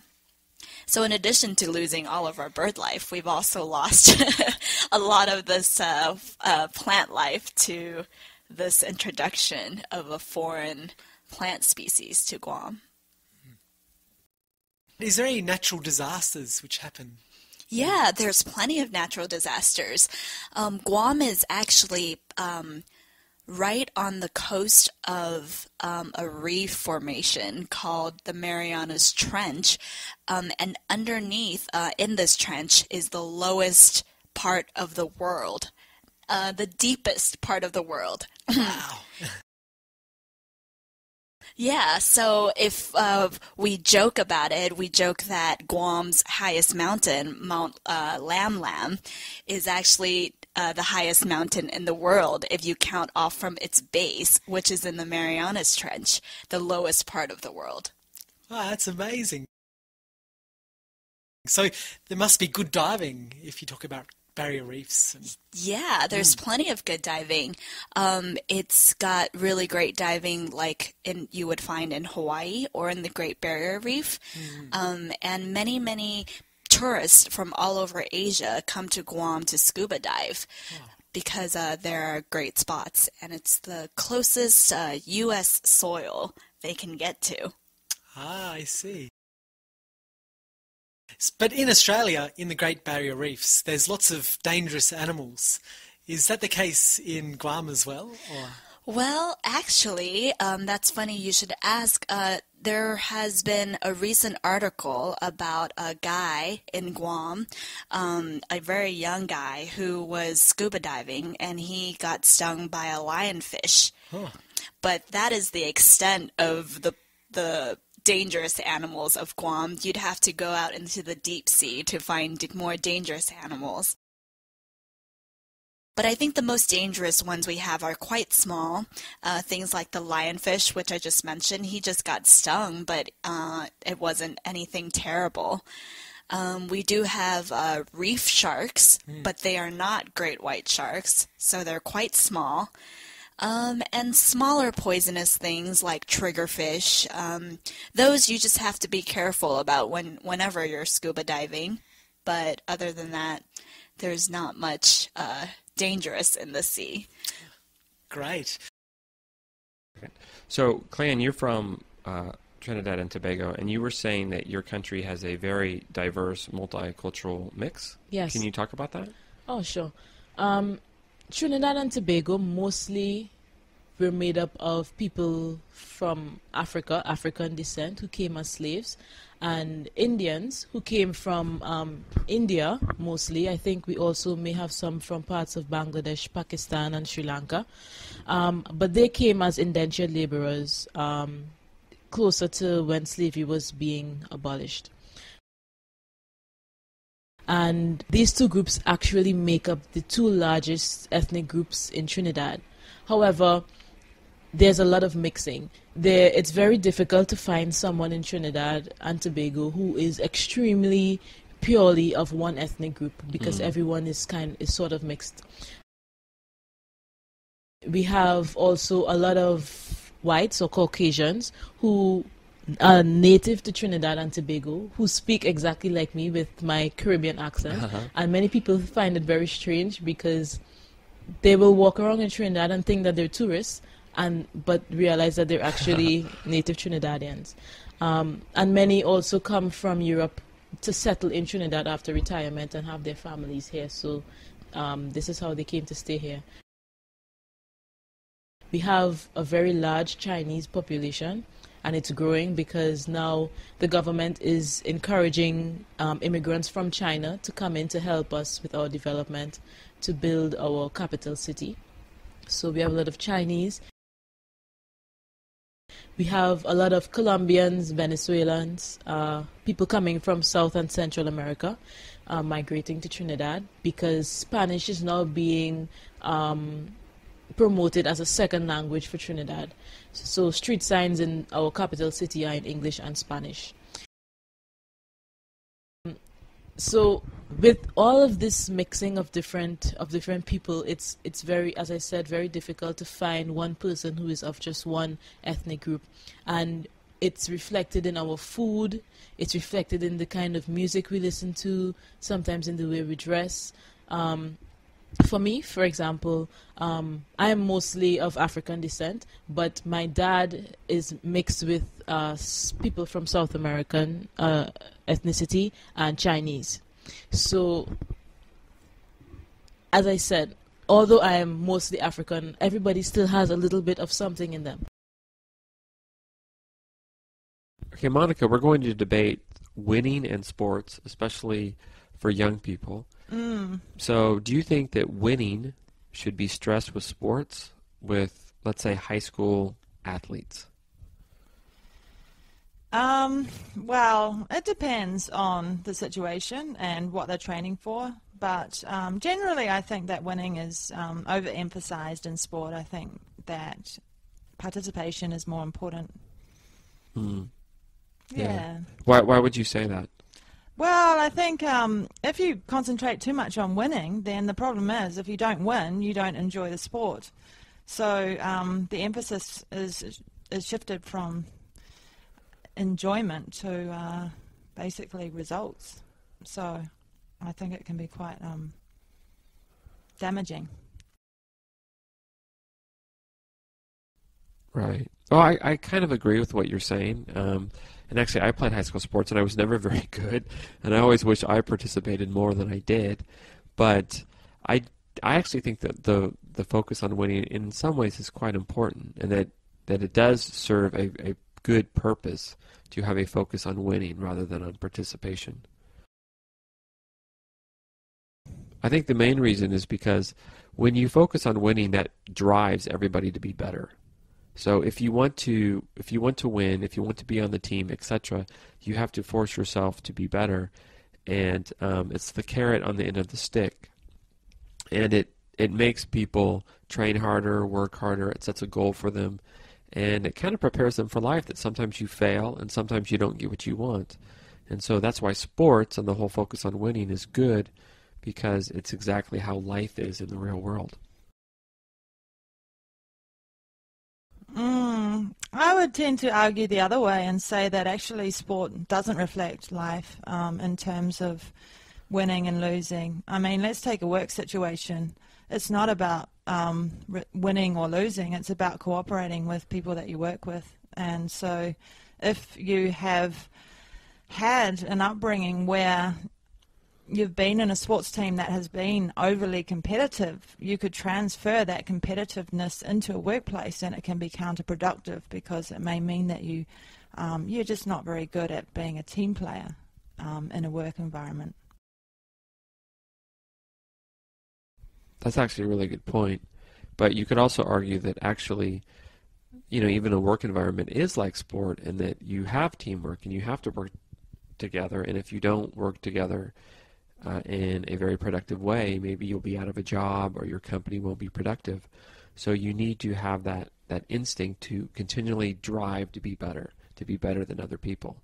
So in addition to losing all of our bird life, we've also lost a lot of this plant life to this introduction of a foreign plant species to Guam. Is there any natural disasters which happen? Yeah, there's plenty of natural disasters. Guam is actually right on the coast of a reef formation called the Marianas Trench, and underneath in this trench is the lowest part of the world, the deepest part of the world. Wow. Yeah, so if we joke about it, we joke that Guam's highest mountain, Mount Lam Lam, is actually the highest mountain in the world if you count off from its base, which is in the Marianas Trench, the lowest part of the world. Wow, that's amazing. So there must be good diving if you talk about barrier reefs. Yeah, there's plenty of good diving. It's got really great diving like you would find in Hawaii or in the Great Barrier Reef. And many, many tourists from all over Asia come to Guam to scuba dive because there are great spots, and it's the closest U.S. soil they can get to. Ah, I see. But in Australia, in the Great Barrier Reefs, there's lots of dangerous animals. Is that the case in Guam as well? Or? Well, actually, that's funny you should ask. There has been a recent article about a guy in Guam, a very young guy who was scuba diving, and he got stung by a lionfish. Huh. But that is the extent of the dangerous animals of Guam. You'd have to go out into the deep sea to find more dangerous animals. But I think the most dangerous ones we have are quite small. Things like the lionfish, which I just mentioned. He just got stung, but it wasn't anything terrible. We do have reef sharks, but they are not great white sharks, so they're quite small. And smaller poisonous things like triggerfish. Those you just have to be careful about whenever you're scuba diving. But other than that, there's not much dangerous in the sea. Great. So, Clan, you're from Trinidad and Tobago, and you were saying that your country has a very diverse multicultural mix. Yes. Can you talk about that? Oh, sure. Trinidad and Tobago mostly were made up of people from Africa, African descent, who came as slaves, and Indians who came from India mostly. I think we also may have some from parts of Bangladesh, Pakistan, and Sri Lanka. But they came as indentured laborers closer to when slavery was being abolished. And these two groups actually make up the two largest ethnic groups in Trinidad. However, there's a lot of mixing. It's very difficult to find someone in Trinidad and Tobago who is extremely purely of one ethnic group, because everyone is sort of mixed. We have also a lot of whites or Caucasians who are native to Trinidad and Tobago, who speak exactly like me with my Caribbean accent. And many people find it very strange because they will walk around in Trinidad and think that they're tourists, but realize that they're actually native Trinidadians. And many also come from Europe to settle in Trinidad after retirement and have their families here. So this is how they came to stay here. We have a very large Chinese population, and it's growing because now the government is encouraging immigrants from China to come in to help us with our development to build our capital city. So we have a lot of Chinese. We have a lot of Colombians, Venezuelans, people coming from South and Central America, migrating to Trinidad because Spanish is now being promoted as a second language for Trinidad. So street signs in our capital city are in English and Spanish. So with all of this mixing of different people, it's very, as I said, very difficult to find one person who is of just one ethnic group. And it's reflected in our food, it's reflected in the kind of music we listen to, sometimes in the way we dress. For me, for example, I am mostly of African descent, but my dad is mixed with people from South American ethnicity and Chinese. So, as I said, although I am mostly African, everybody still has a little bit of something in them. Okay, Monica, we're going to debate winning in sports, especially for young people. So do you think that winning should be stressed with sports, with, let's say, high school athletes? Well, it depends on the situation and what they're training for. But generally, I think that winning is overemphasized in sport. I think that participation is more important. Yeah. Why would you say that? Well, I think if you concentrate too much on winning, then the problem is if you don't win, you don't enjoy the sport. So the emphasis is shifted from enjoyment to basically results. So I think it can be quite damaging. Right. Oh, I kind of agree with what you're saying. And actually, I played high school sports, and I was never very good. And I always wish I participated more than I did. But I actually think that the focus on winning in some ways is quite important, and that it does serve a good purpose to have a focus on winning rather than on participation. I think the main reason is because when you focus on winning, that drives everybody to be better. So if you want to win, if you want to be on the team, etc., you have to force yourself to be better, and it's the carrot on the end of the stick, and it makes people train harder, work harder. It sets a goal for them, and it kind of prepares them for life. That sometimes you fail, and sometimes you don't get what you want, and so that's why sports and the whole focus on winning is good, because it's exactly how life is in the real world. would tend to argue the other way and say that actually sport doesn't reflect life in terms of winning and losing. I mean, let's take a work situation. It's not about winning or losing. It's about cooperating with people that you work with. And so if you have had an upbringing where you've been in a sports team that has been overly competitive, you could transfer that competitiveness into a workplace, and it can be counterproductive because it may mean that you're just not very good at being a team player in a work environment. That's actually a really good point. But you could also argue that actually, even a work environment is like sport, and that you have teamwork and you have to work together. And if you don't work together in a very productive way, maybe you'll be out of a job or your company won't be productive. So you need to have that instinct to continually drive to be better than other people.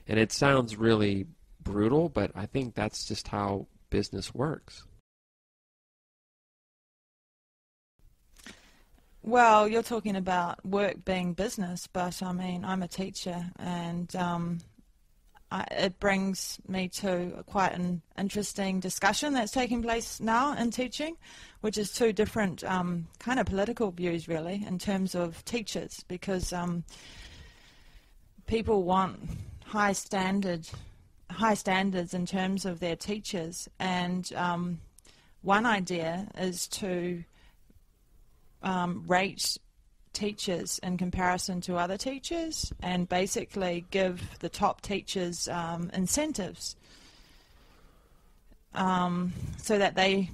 And it sounds really brutal, but I think that's just how business works. Well, you're talking about work being business, but I mean, I'm a teacher, and it brings me to quite an interesting discussion that's taking place now in teaching, which is two different kind of political views, really, in terms of teachers, because people want high standards in terms of their teachers, and one idea is to rate teachers in comparison to other teachers and basically give the top teachers incentives so that they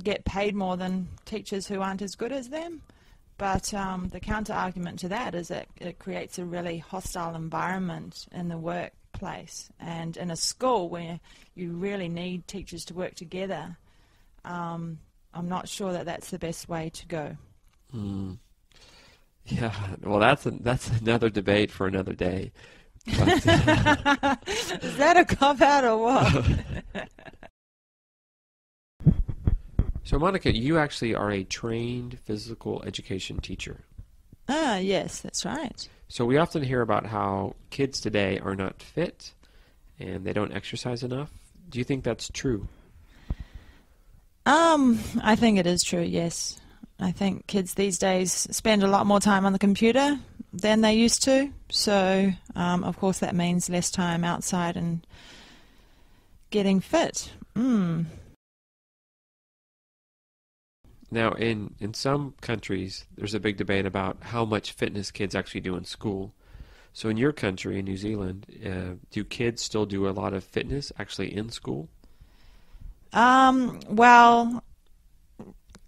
get paid more than teachers who aren't as good as them. But the counter-argument to that is that it creates a really hostile environment in the workplace, and in a school where you really need teachers to work together, I'm not sure that that's the best way to go. Yeah, well, that's another debate for another day. But, is that a cop-out or what? So, Monica, you actually are a trained physical education teacher. Yes, that's right. So we often hear about how kids today are not fit and they don't exercise enough. Do you think that's true? I think it is true, yes. I think kids these days spend a lot more time on the computer than they used to. So, of course, that means less time outside and getting fit. Now, in some countries, there's a big debate about how much fitness kids actually do in school. So in your country, in New Zealand, do kids still do a lot of fitness actually in school? Well,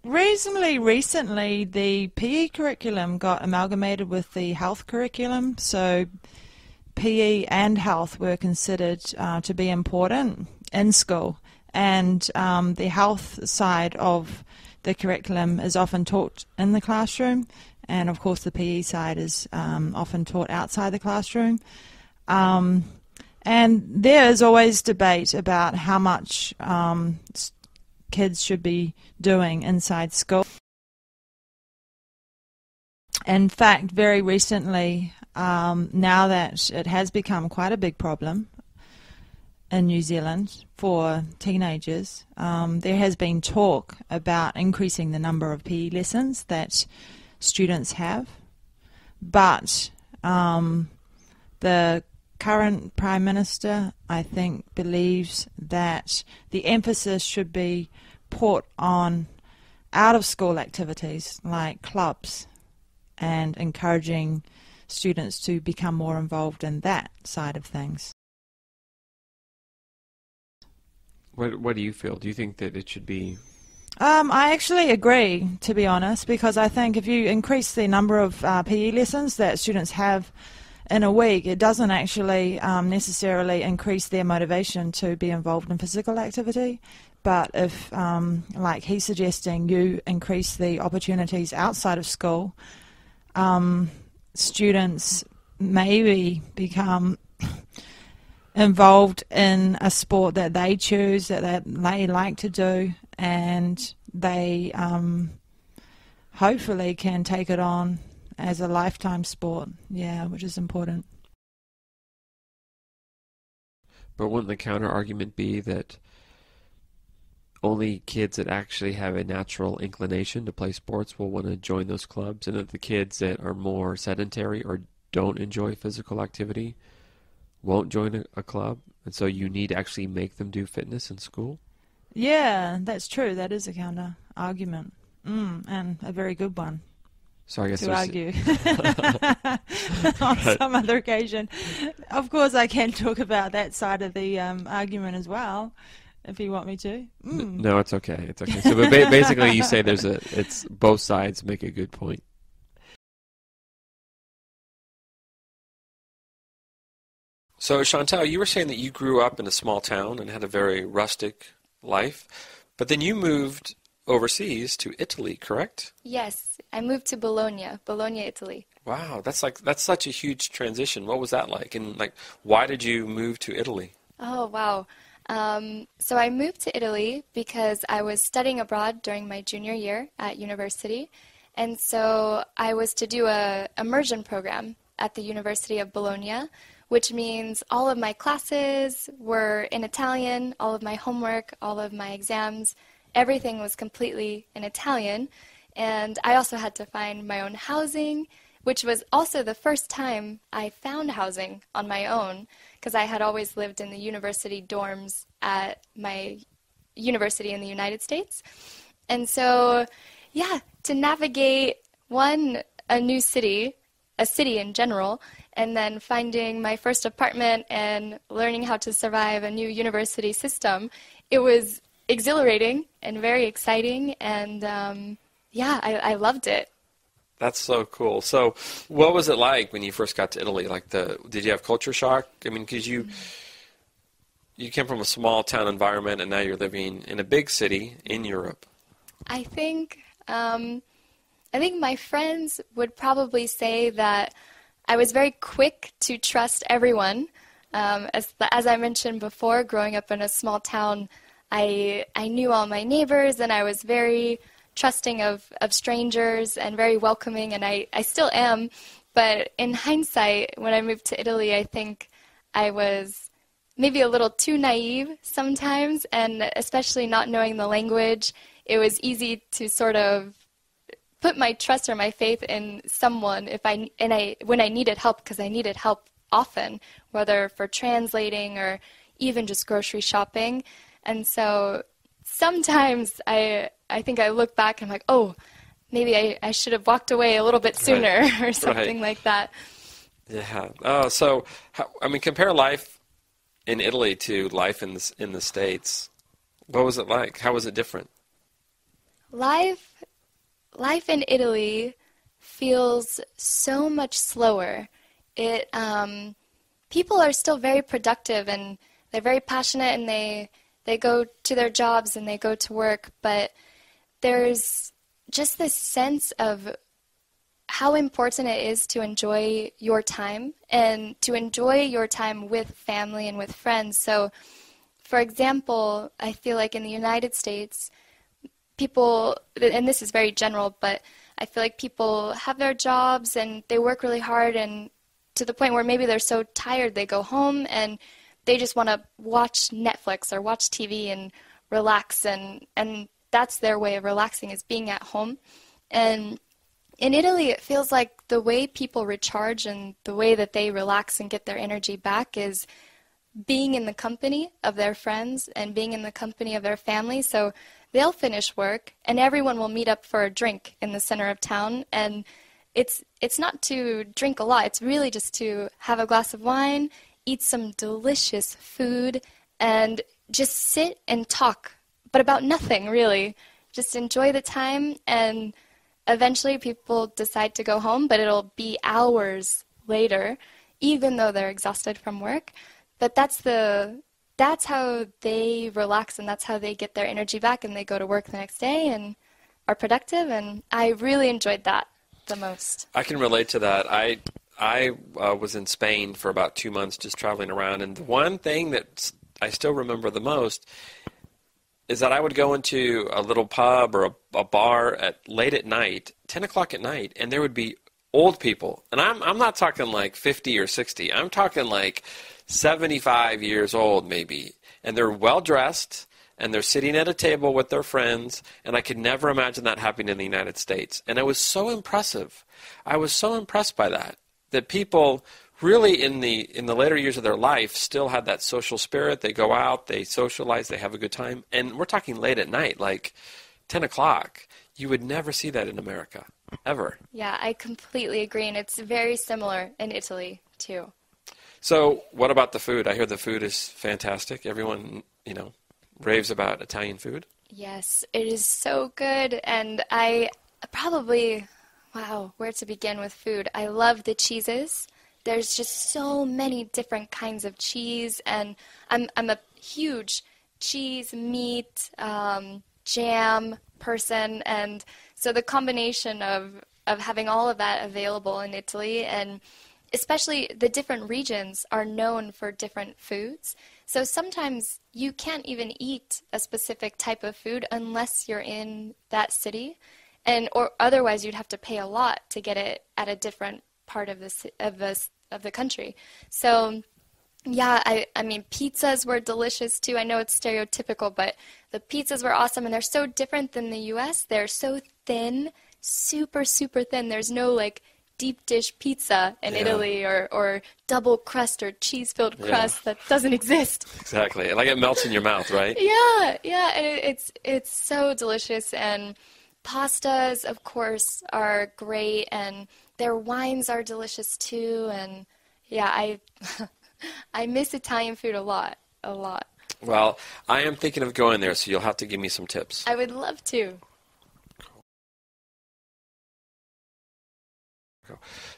reasonably recently, the PE curriculum got amalgamated with the health curriculum. So PE and health were considered to be important in school. And the health side of the curriculum is often taught in the classroom, and of course the PE side is often taught outside the classroom. And there is always debate about how much kids should be doing inside school. In fact, very recently, now that it has become quite a big problem in New Zealand for teenagers, there has been talk about increasing the number of PE lessons that students have. But the current Prime Minister, I think, believes that the emphasis should be put on out-of-school activities like clubs and encouraging students to become more involved in that side of things. What do you feel? Do you think that it should be? I actually agree, to be honest, because I think if you increase the number of PE lessons that students have in a week, it doesn't actually necessarily increase their motivation to be involved in physical activity. But if, like he's suggesting, you increase the opportunities outside of school, students maybe become involved in a sport that they choose, that they like to do, and they hopefully can take it on as a lifetime sport. Yeah, which is important. But wouldn't the counter argument be that only kids that actually have a natural inclination to play sports will want to join those clubs, and that the kids that are more sedentary or don't enjoy physical activity won't join a club, and so you need to actually make them do fitness in school? Yeah, that's true. That is a counter argument, and a very good one. So I guess to argue on some other occasion. Of course, I can talk about that side of the argument as well, if you want me to. No, it's okay. It's okay. So, but basically, you say it's both sides make a good point. So, Chantal, you were saying that you grew up in a small town and had a very rustic life, but then you moved overseas to Italy, correct? Yes, I moved to Bologna, Italy. Wow, that's such a huge transition. What was that like? And why did you move to Italy? Oh, wow. So I moved to Italy because I was studying abroad during my junior year at university, and so I was to do a immersion program at the University of Bologna, which means all of my classes were in Italian, all of my homework, all of my exams, everything was completely in Italian. And I also had to find my own housing, which was also the first time I found housing on my own, because I had always lived in the university dorms at my university in the United States. And so, yeah, to navigate, a new city, a city in general, and then finding my first apartment and learning how to survive a new university system, it was exhilarating and very exciting, and I loved it. That's so cool. So what was it like when you first got to Italy? Did you have culture shock? I mean, because you came from a small town environment and now you're living in a big city in Europe. I think my friends would probably say that I was very quick to trust everyone. As I mentioned before, growing up in a small town, I knew all my neighbors, and I was very trusting of strangers and very welcoming, and I still am. But in hindsight, when I moved to Italy, I think I was maybe a little too naive sometimes, and especially not knowing the language, it was easy to sort of put my trust or my faith in someone when I needed help, because I needed help often, whether for translating or even just grocery shopping. And so sometimes I think I look back and I'm like, oh, maybe I should have walked away a little bit sooner or something like that. Yeah. Oh, so compare life in Italy to life in the States. What was it like? How was it different? Life in Italy feels so much slower. People are still very productive, and they're very passionate, and they go to their jobs and they go to work, but there's just this sense of how important it is to enjoy your time and to enjoy your time with family and with friends. So, for example, I feel like in the United States, people, and this is very general, but I feel like people have their jobs and they work really hard, and to the point where maybe they're so tired they go home and they just want to watch Netflix or watch TV and relax, and that's their way of relaxing, is being at home. And in Italy, it feels like the way people recharge and the way that they relax and get their energy back is being in the company of their friends and being in the company of their family. So they'll finish work and everyone will meet up for a drink in the center of town, and it's not to drink a lot, it's really just to have a glass of wine, eat some delicious food, and just sit and talk, but about nothing really. Just enjoy the time, and eventually people decide to go home, but it'll be hours later, even though they're exhausted from work. But that's how they relax, and that's how they get their energy back, and they go to work the next day and are productive, and I really enjoyed that the most. I can relate to that. I was in Spain for about 2 months just traveling around, and the one thing that I still remember the most is that I would go into a little pub or a bar late at night, 10 o'clock at night, and there would be old people, and I'm not talking like 50 or 60. I'm talking like 75 years old maybe, and they're well dressed and they're sitting at a table with their friends, and I could never imagine that happening in the United States. And it was so impressive. I was so impressed by that people really in the later years of their life still had that social spirit. They go out, they socialize, they have a good time, and we're talking late at night, like 10 o'clock. You would never see that in America, ever. Yeah, I completely agree, and it's very similar in Italy, too. So what about the food? I hear the food is fantastic. Everyone, raves about Italian food. Yes, it is so good, and I probably, where to begin with food? I love the cheeses. There's just so many different kinds of cheese, and I'm a huge cheese, meat, jam person, and so the combination of having all of that available in Italy, and especially the different regions are known for different foods. So sometimes you can't even eat a specific type of food unless you're in that city, or otherwise you'd have to pay a lot to get it at a different part of the country. So yeah, I mean, pizzas were delicious too. I know it's stereotypical, but the pizzas were awesome, and they're so different than the U.S. They're so thin, super, super thin. There's no like deep dish pizza in Italy or double crust or cheese-filled crust that doesn't exist. Exactly. Like it melts in your mouth, right? Yeah, and it's so delicious, and pastas, of course, are great, and their wines are delicious too, and yeah, I miss Italian food a lot. Well, I am thinking of going there, so you'll have to give me some tips. I would love to.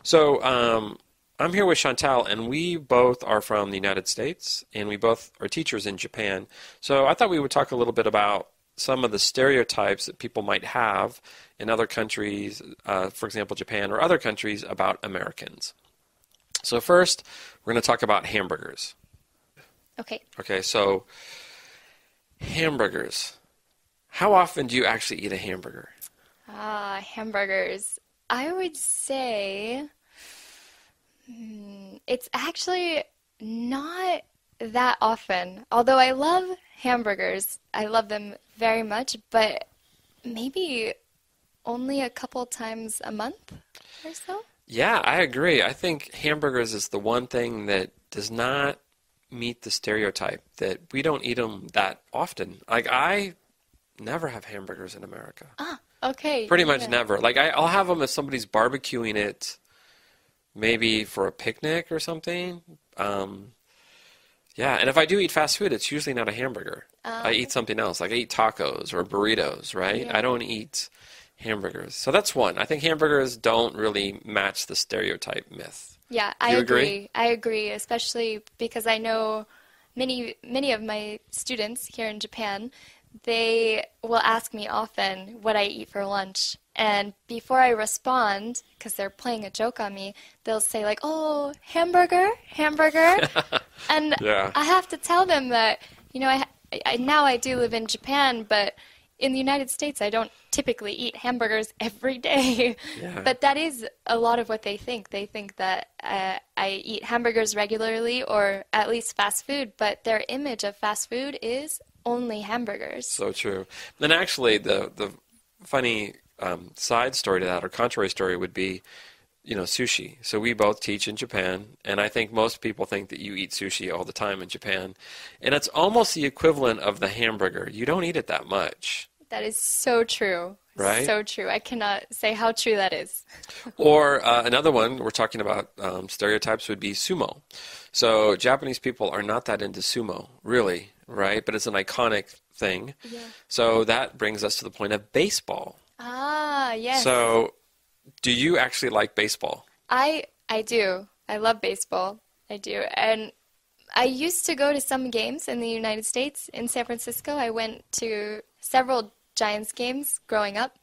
So I'm here with Chantal, and we both are from the United States, and we both are teachers in Japan. So I thought we would talk a little bit about some of the stereotypes that people might have in other countries, for example, Japan or other countries, about Americans. So first, we're going to talk about hamburgers. Okay, so hamburgers. How often do you actually eat a hamburger? Hamburgers. I would say it's actually not that often. Although I love hamburgers, I love them very much, but maybe only a couple times a month or so. Yeah, I agree. I think hamburgers is the one thing that does not meet the stereotype that we don't eat them that often. Like, I never have hamburgers in America. Okay. Pretty much never. Like, I'll have them if somebody's barbecuing it, maybe for a picnic or something. Yeah, and if I do eat fast food, it's usually not a hamburger. I eat something else. Like, I eat tacos or burritos, right? Yeah. I don't eat hamburgers. So that's one. I think hamburgers don't really match the stereotype myth. Yeah, I agree. I agree, especially because I know many of my students here in Japan, they will ask me often what I eat for lunch. And before I respond, because they're playing a joke on me, they'll say like, "Oh, hamburger." And I have to tell them that, now I do live in Japan, but in the United States, I don't typically eat hamburgers every day. Yeah. But that is a lot of what they think. They think that I eat hamburgers regularly, or at least fast food, but their image of fast food is only hamburgers. So true. And actually, the funny side story to that, or contrary story, would be, sushi. So we both teach in Japan, and I think most people think that you eat sushi all the time in Japan. And it's almost the equivalent of the hamburger. You don't eat it that much. That is so true. Right? So true. I cannot say how true that is. Or another one, we're talking about stereotypes, would be sumo. So Japanese people are not that into sumo, really, right? But it's an iconic thing. Yeah. So that brings us to the point of baseball. Yes. So do you actually like baseball? I do. I love baseball. I do. And I used to go to some games in the United States. In San Francisco, I went to several Giants games growing up.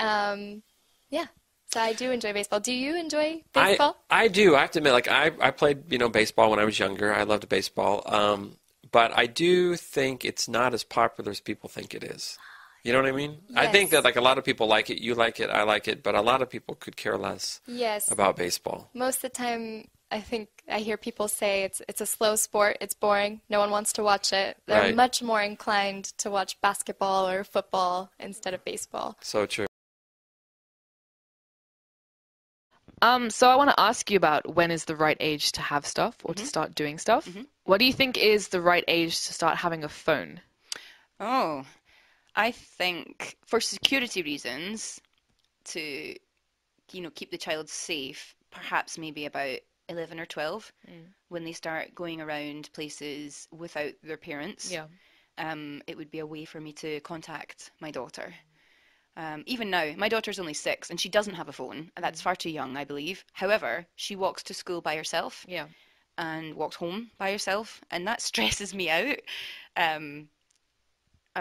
So I do enjoy baseball. Do you enjoy baseball? I do. I have to admit, I played baseball when I was younger. I loved baseball. But I do think it's not as popular as people think it is. You know what I mean? I think Yes. that like a lot of people like it, you like it, I like it, but a lot of people could care less Yes. about baseball. Most of the time, I think I hear people say it's a slow sport, it's boring, no one wants to watch it. They're Right. much more inclined to watch basketball or football instead of baseball. So true. So I want to ask you about when is the right age to have stuff or to start doing stuff. What do you think is the right age to start having a phone? Oh, I think for security reasons, to keep the child safe, perhaps maybe about 11 or 12, when they start going around places without their parents. Yeah. It would be a way for me to contact my daughter. Even now, my daughter's only 6 and she doesn't have a phone. That's far too young, I believe. However, she walks to school by herself. Yeah. And walks home by herself, and that stresses me out.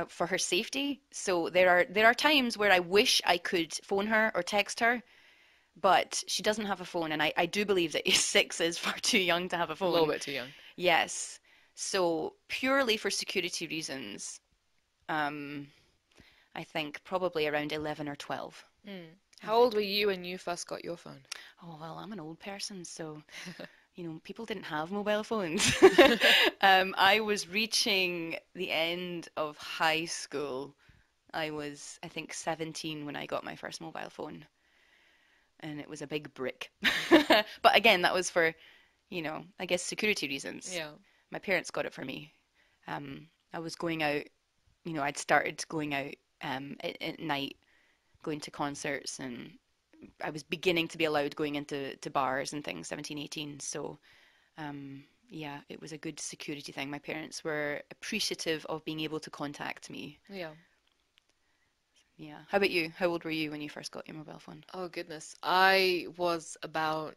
For her safety. So there are times where I wish I could phone her or text her, but she doesn't have a phone, and I do believe that 6 is far too young to have a phone. A little bit too young. Yes. So purely for security reasons, I think probably around 11 or 12. How old were you when you first got your phone? Oh, well, I'm an old person, so people didn't have mobile phones. I was reaching the end of high school. I was, I think, 17 when I got my first mobile phone. And it was a big brick. But again, that was for, I guess security reasons. Yeah. My parents got it for me. I was going out, I'd started going out at night, going to concerts, and I was beginning to be allowed going into bars and things, 17, 18. So, yeah, it was a good security thing. My parents were appreciative of being able to contact me. Yeah. Yeah. How about you? How old were you when you first got your mobile phone? Oh, goodness. I was about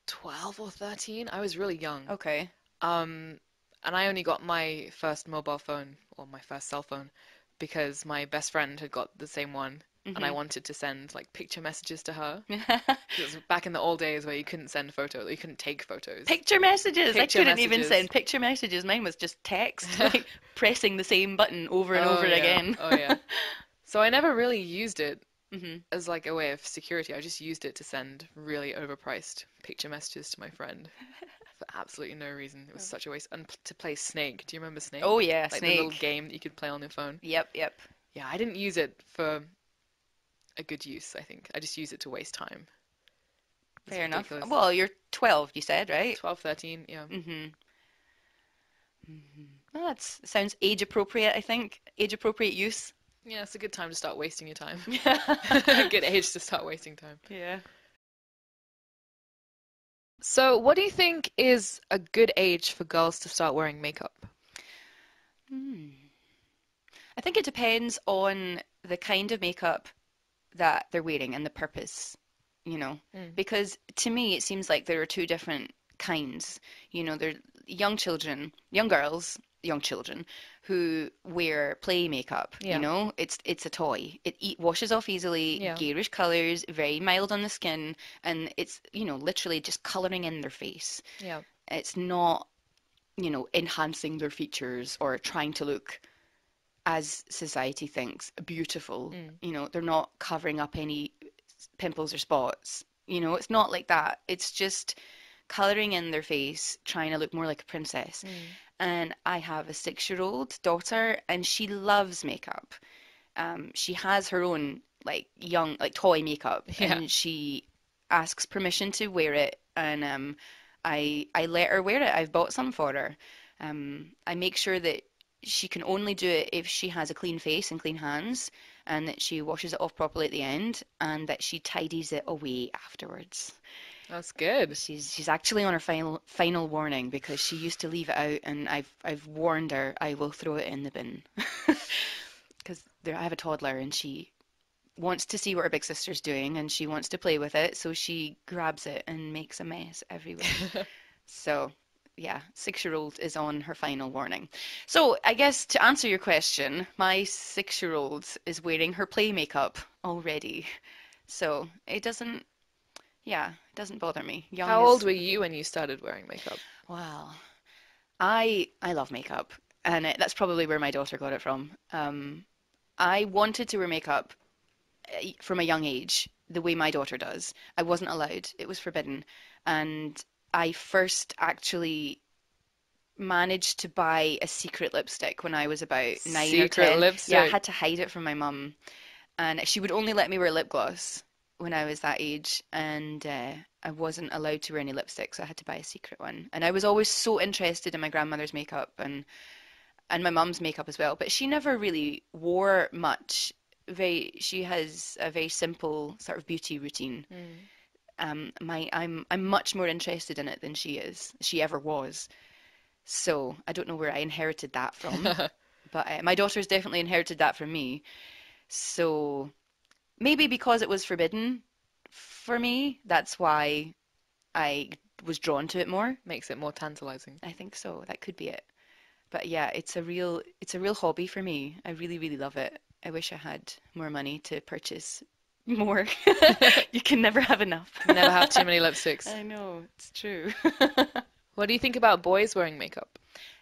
12 or 13. I was really young. Okay. And I only got my first mobile phone, or my first cell phone, because my best friend had got the same one. And I wanted to send like picture messages to her. It was back in the old days where you couldn't send photos, you couldn't take photos. Picture messages. Picture I couldn't even messages. send picture messages. Mine was just text, like pressing the same button over and over yeah. again. Oh yeah. So I never really used it as like a way of security. I just used it to send really overpriced picture messages to my friend for absolutely no reason. It was such a waste. And to play Snake. Do you remember Snake? Oh yeah, like Snake. the little game that you could play on your phone. Yep. Yeah, I didn't use it for a good use, I think. I just used it to waste time. It's Fair enough. ridiculous. Well, you're 12, you said, right? 12, 13, yeah. Well, that sounds age appropriate, I think. Age appropriate use. Yeah, it's a good time to start wasting your time. Good age to start wasting time. Yeah. So, what do you think is a good age for girls to start wearing makeup? I think it depends on the kind of makeup that they're wearing and the purpose, because to me it seems like there are two different kinds. They're young girls who wear play makeup. Yeah. It's a toy. It washes off easily, Yeah. garish colors, very mild on the skin, and it's literally just coloring in their face. Yeah. It's not enhancing their features or trying to look, as society thinks, beautiful. They're not covering up any pimples or spots. It's not like that. It's just coloring in their face, trying to look more like a princess. And I have a 6-year-old daughter, and she loves makeup. She has her own young toy makeup, Yeah. and she asks permission to wear it, and I let her wear it. I've bought some for her. I make sure that she can only do it if she has a clean face and clean hands, and that she washes it off properly at the end, and that she tidies it away afterwards. That's good. She's actually on her final warning, because she used to leave it out, and I've warned her I will throw it in the bin. Because I have a toddler, and she wants to see what her big sister's doing, and she wants to play with it, so she grabs it and makes a mess everywhere. So yeah, 6-year-old is on her final warning. So I guess to answer your question, my 6-year-old is wearing her play makeup already. So it doesn't bother me. How old were you when you started wearing makeup? Well, I love makeup, and that's probably where my daughter got it from. I wanted to wear makeup from a young age, the way my daughter does. I wasn't allowed. It was forbidden. And I first actually managed to buy a secret lipstick when I was about 9 or Secret 10. lipstick. Yeah, I had to hide it from my mum. And she would only let me wear lip gloss when I was that age. And I wasn't allowed to wear any lipstick, so I had to buy a secret one. And I was always so interested in my grandmother's makeup and my mum's makeup as well. But she never really wore much. She has a very simple sort of beauty routine. I'm much more interested in it than she is. She ever was. So I don't know where I inherited that from, but my daughter's definitely inherited that from me. So maybe because it was forbidden for me, that's why I was drawn to it more. Makes it more tantalizing. I think so. That could be it. But yeah, it's a real hobby for me. I really, really love it. I wish I had more money to purchase more. You can never have enough. Never have too many lipsticks. I know, it's true. What do you think about boys wearing makeup?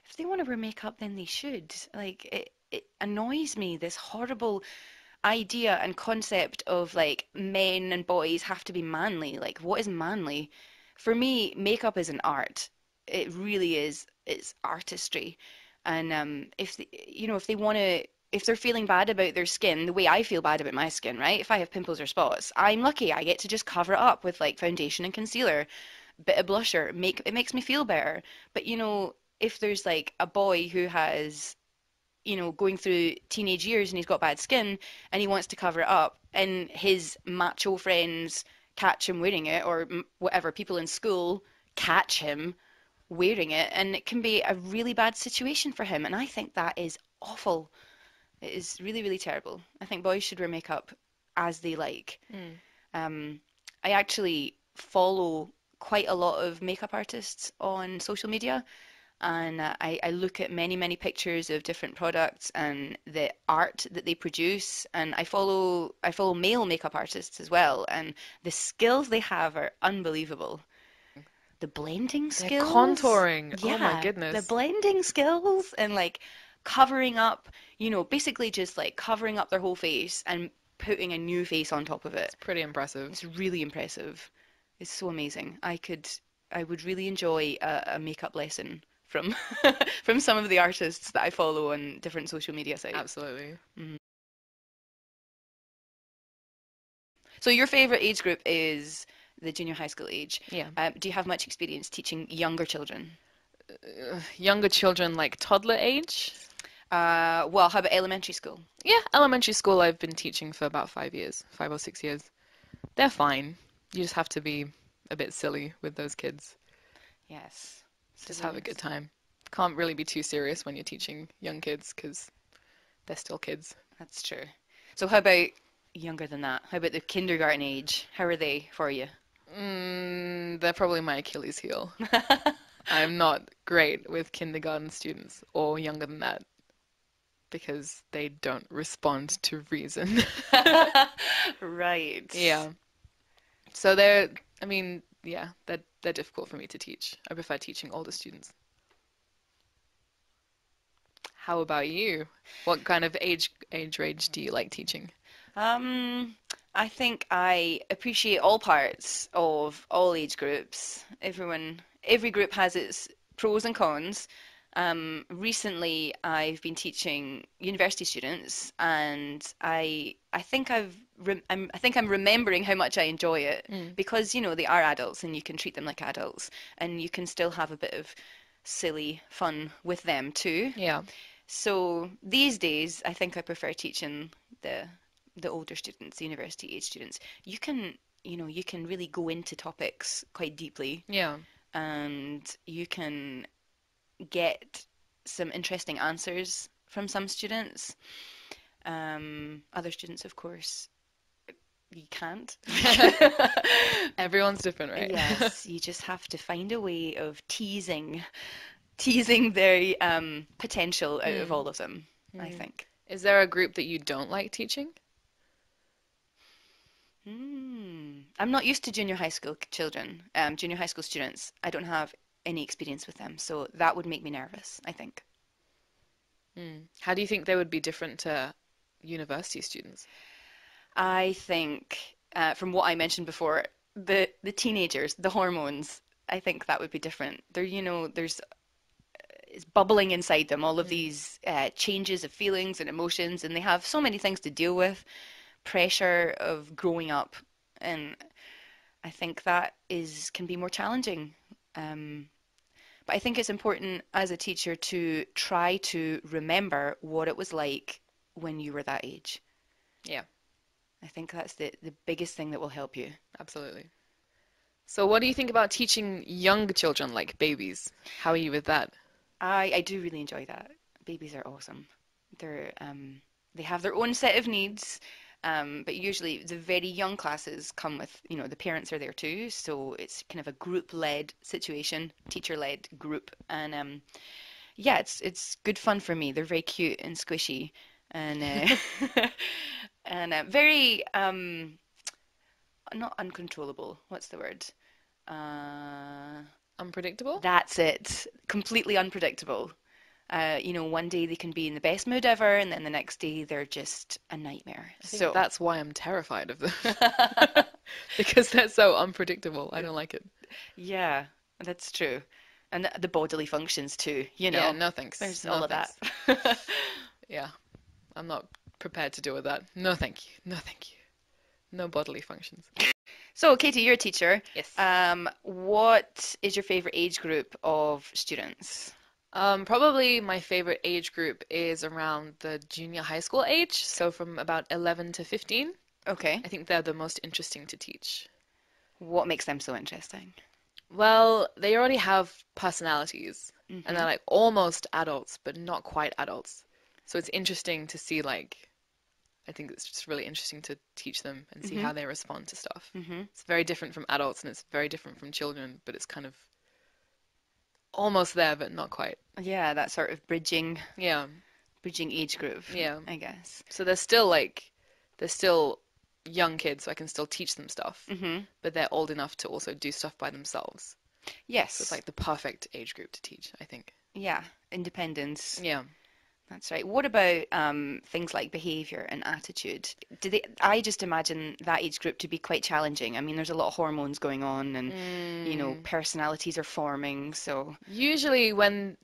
If they want to wear makeup, then they should. Like, it annoys me, this horrible idea and concept of like men and boys have to be manly. Like, what is manly? For me, makeup is an art. It really is. It's artistry. And if they're feeling bad about their skin, the way I feel bad about my skin, right? If I have pimples or spots, I'm lucky. I get to just cover it up with like foundation and concealer, bit of blusher. It makes me feel better. But if there's like a boy who has, going through teenage years and he's got bad skin and he wants to cover it up, and his macho friends catch him wearing it, or whatever, people in school catch him wearing it, and it can be a really bad situation for him. And I think that is awful. It is really, really terrible. I think boys should wear makeup as they like. I actually follow quite a lot of makeup artists on social media, and I look at many, many pictures of different products and the art that they produce, and I follow male makeup artists as well, and the skills they have are unbelievable. The blending skills. They're contouring. Yeah, oh my goodness. The blending skills and like covering up, basically just like covering up their whole face and putting a new face on top of it. It's pretty impressive. It's really impressive. It's so amazing. I would really enjoy a makeup lesson from from some of the artists that I follow on different social media sites. Absolutely. So your favorite age group is the junior high school age. Yeah. Do you have much experience teaching younger children? Younger children, like toddler age? Well, how about elementary school? Yeah, elementary school I've been teaching for about 5 or 6 years. They're fine. You just have to be a bit silly with those kids. Yes. Just have a good time. Can't really be too serious when you're teaching young kids because they're still kids. That's true. So how about younger than that? How about the kindergarten age? How are they for you? They're probably my Achilles heel. I'm not great with kindergarten students or younger than that because they don't respond to reason. Right. Yeah. So they're difficult for me to teach. I prefer teaching older students. How about you? What kind of age range do you like teaching? I think I appreciate all parts of all age groups. Every group has its pros and cons. Recently, I've been teaching university students, and I think I'm remembering how much I enjoy it because they are adults, and you can treat them like adults, and you can still have a bit of silly fun with them too. Yeah. So these days, I think I prefer teaching the older students, the university age students. You can really go into topics quite deeply. Yeah. And you can get some interesting answers from some students. Other students, of course, you can't. Everyone's different, right? Yes, you just have to find a way of teasing their potential out of all of them, I think. Is there a group that you don't like teaching? I'm not used to junior high school children, junior high school students. I don't have any experience with them, so that would make me nervous, I think. How do you think they would be different to university students? I think, from what I mentioned before, the teenagers, the hormones, I think that would be different. There's it's bubbling inside them, all of these changes of feelings and emotions, and they have so many things to deal with, pressure of growing up, and I think that can be more challenging. But I think it's important as a teacher to try to remember what it was like when you were that age. Yeah. I think that's the biggest thing that will help you. Absolutely. So what do you think about teaching young children, like babies? How are you with that? I do really enjoy that. Babies are awesome. They have their own set of needs, but usually the very young classes come with, the parents are there too, so it's kind of a group-led situation, teacher-led group, and yeah, it's good fun for me. They're very cute and squishy, and and very not uncontrollable. What's the word? Unpredictable? That's it. Completely unpredictable. One day they can be in the best mood ever, and then the next day they're just a nightmare. I think that's why I'm terrified of them. Because they're so unpredictable. I don't like it. Yeah, that's true. And the bodily functions too, Yeah, no thanks. There's No all of thanks. that. Yeah, I'm not prepared to deal with that. No, thank you. No, thank you. No bodily functions. So, Katie, you're a teacher. Yes. What is your favorite age group of students? Probably my favorite age group is around the junior high school age, so from about 11 to 15. Okay. I think they're the most interesting to teach. What makes them so interesting? Well, they already have personalities, and they're like almost adults, but not quite adults. So it's interesting to see, I think it's just really interesting to teach them and see how they respond to stuff. It's very different from adults, and it's very different from children, but it's kind of almost there, but not quite. Yeah, that sort of bridging age group. Yeah. I guess. So they're still young kids, so I can still teach them stuff, but they're old enough to also do stuff by themselves. Yes. So it's like the perfect age group to teach, I think. Yeah, independence. Yeah. That's right. What about things like behavior and attitude? I just imagine that age group to be quite challenging. I mean, there's a lot of hormones going on, and personalities are forming. So usually, when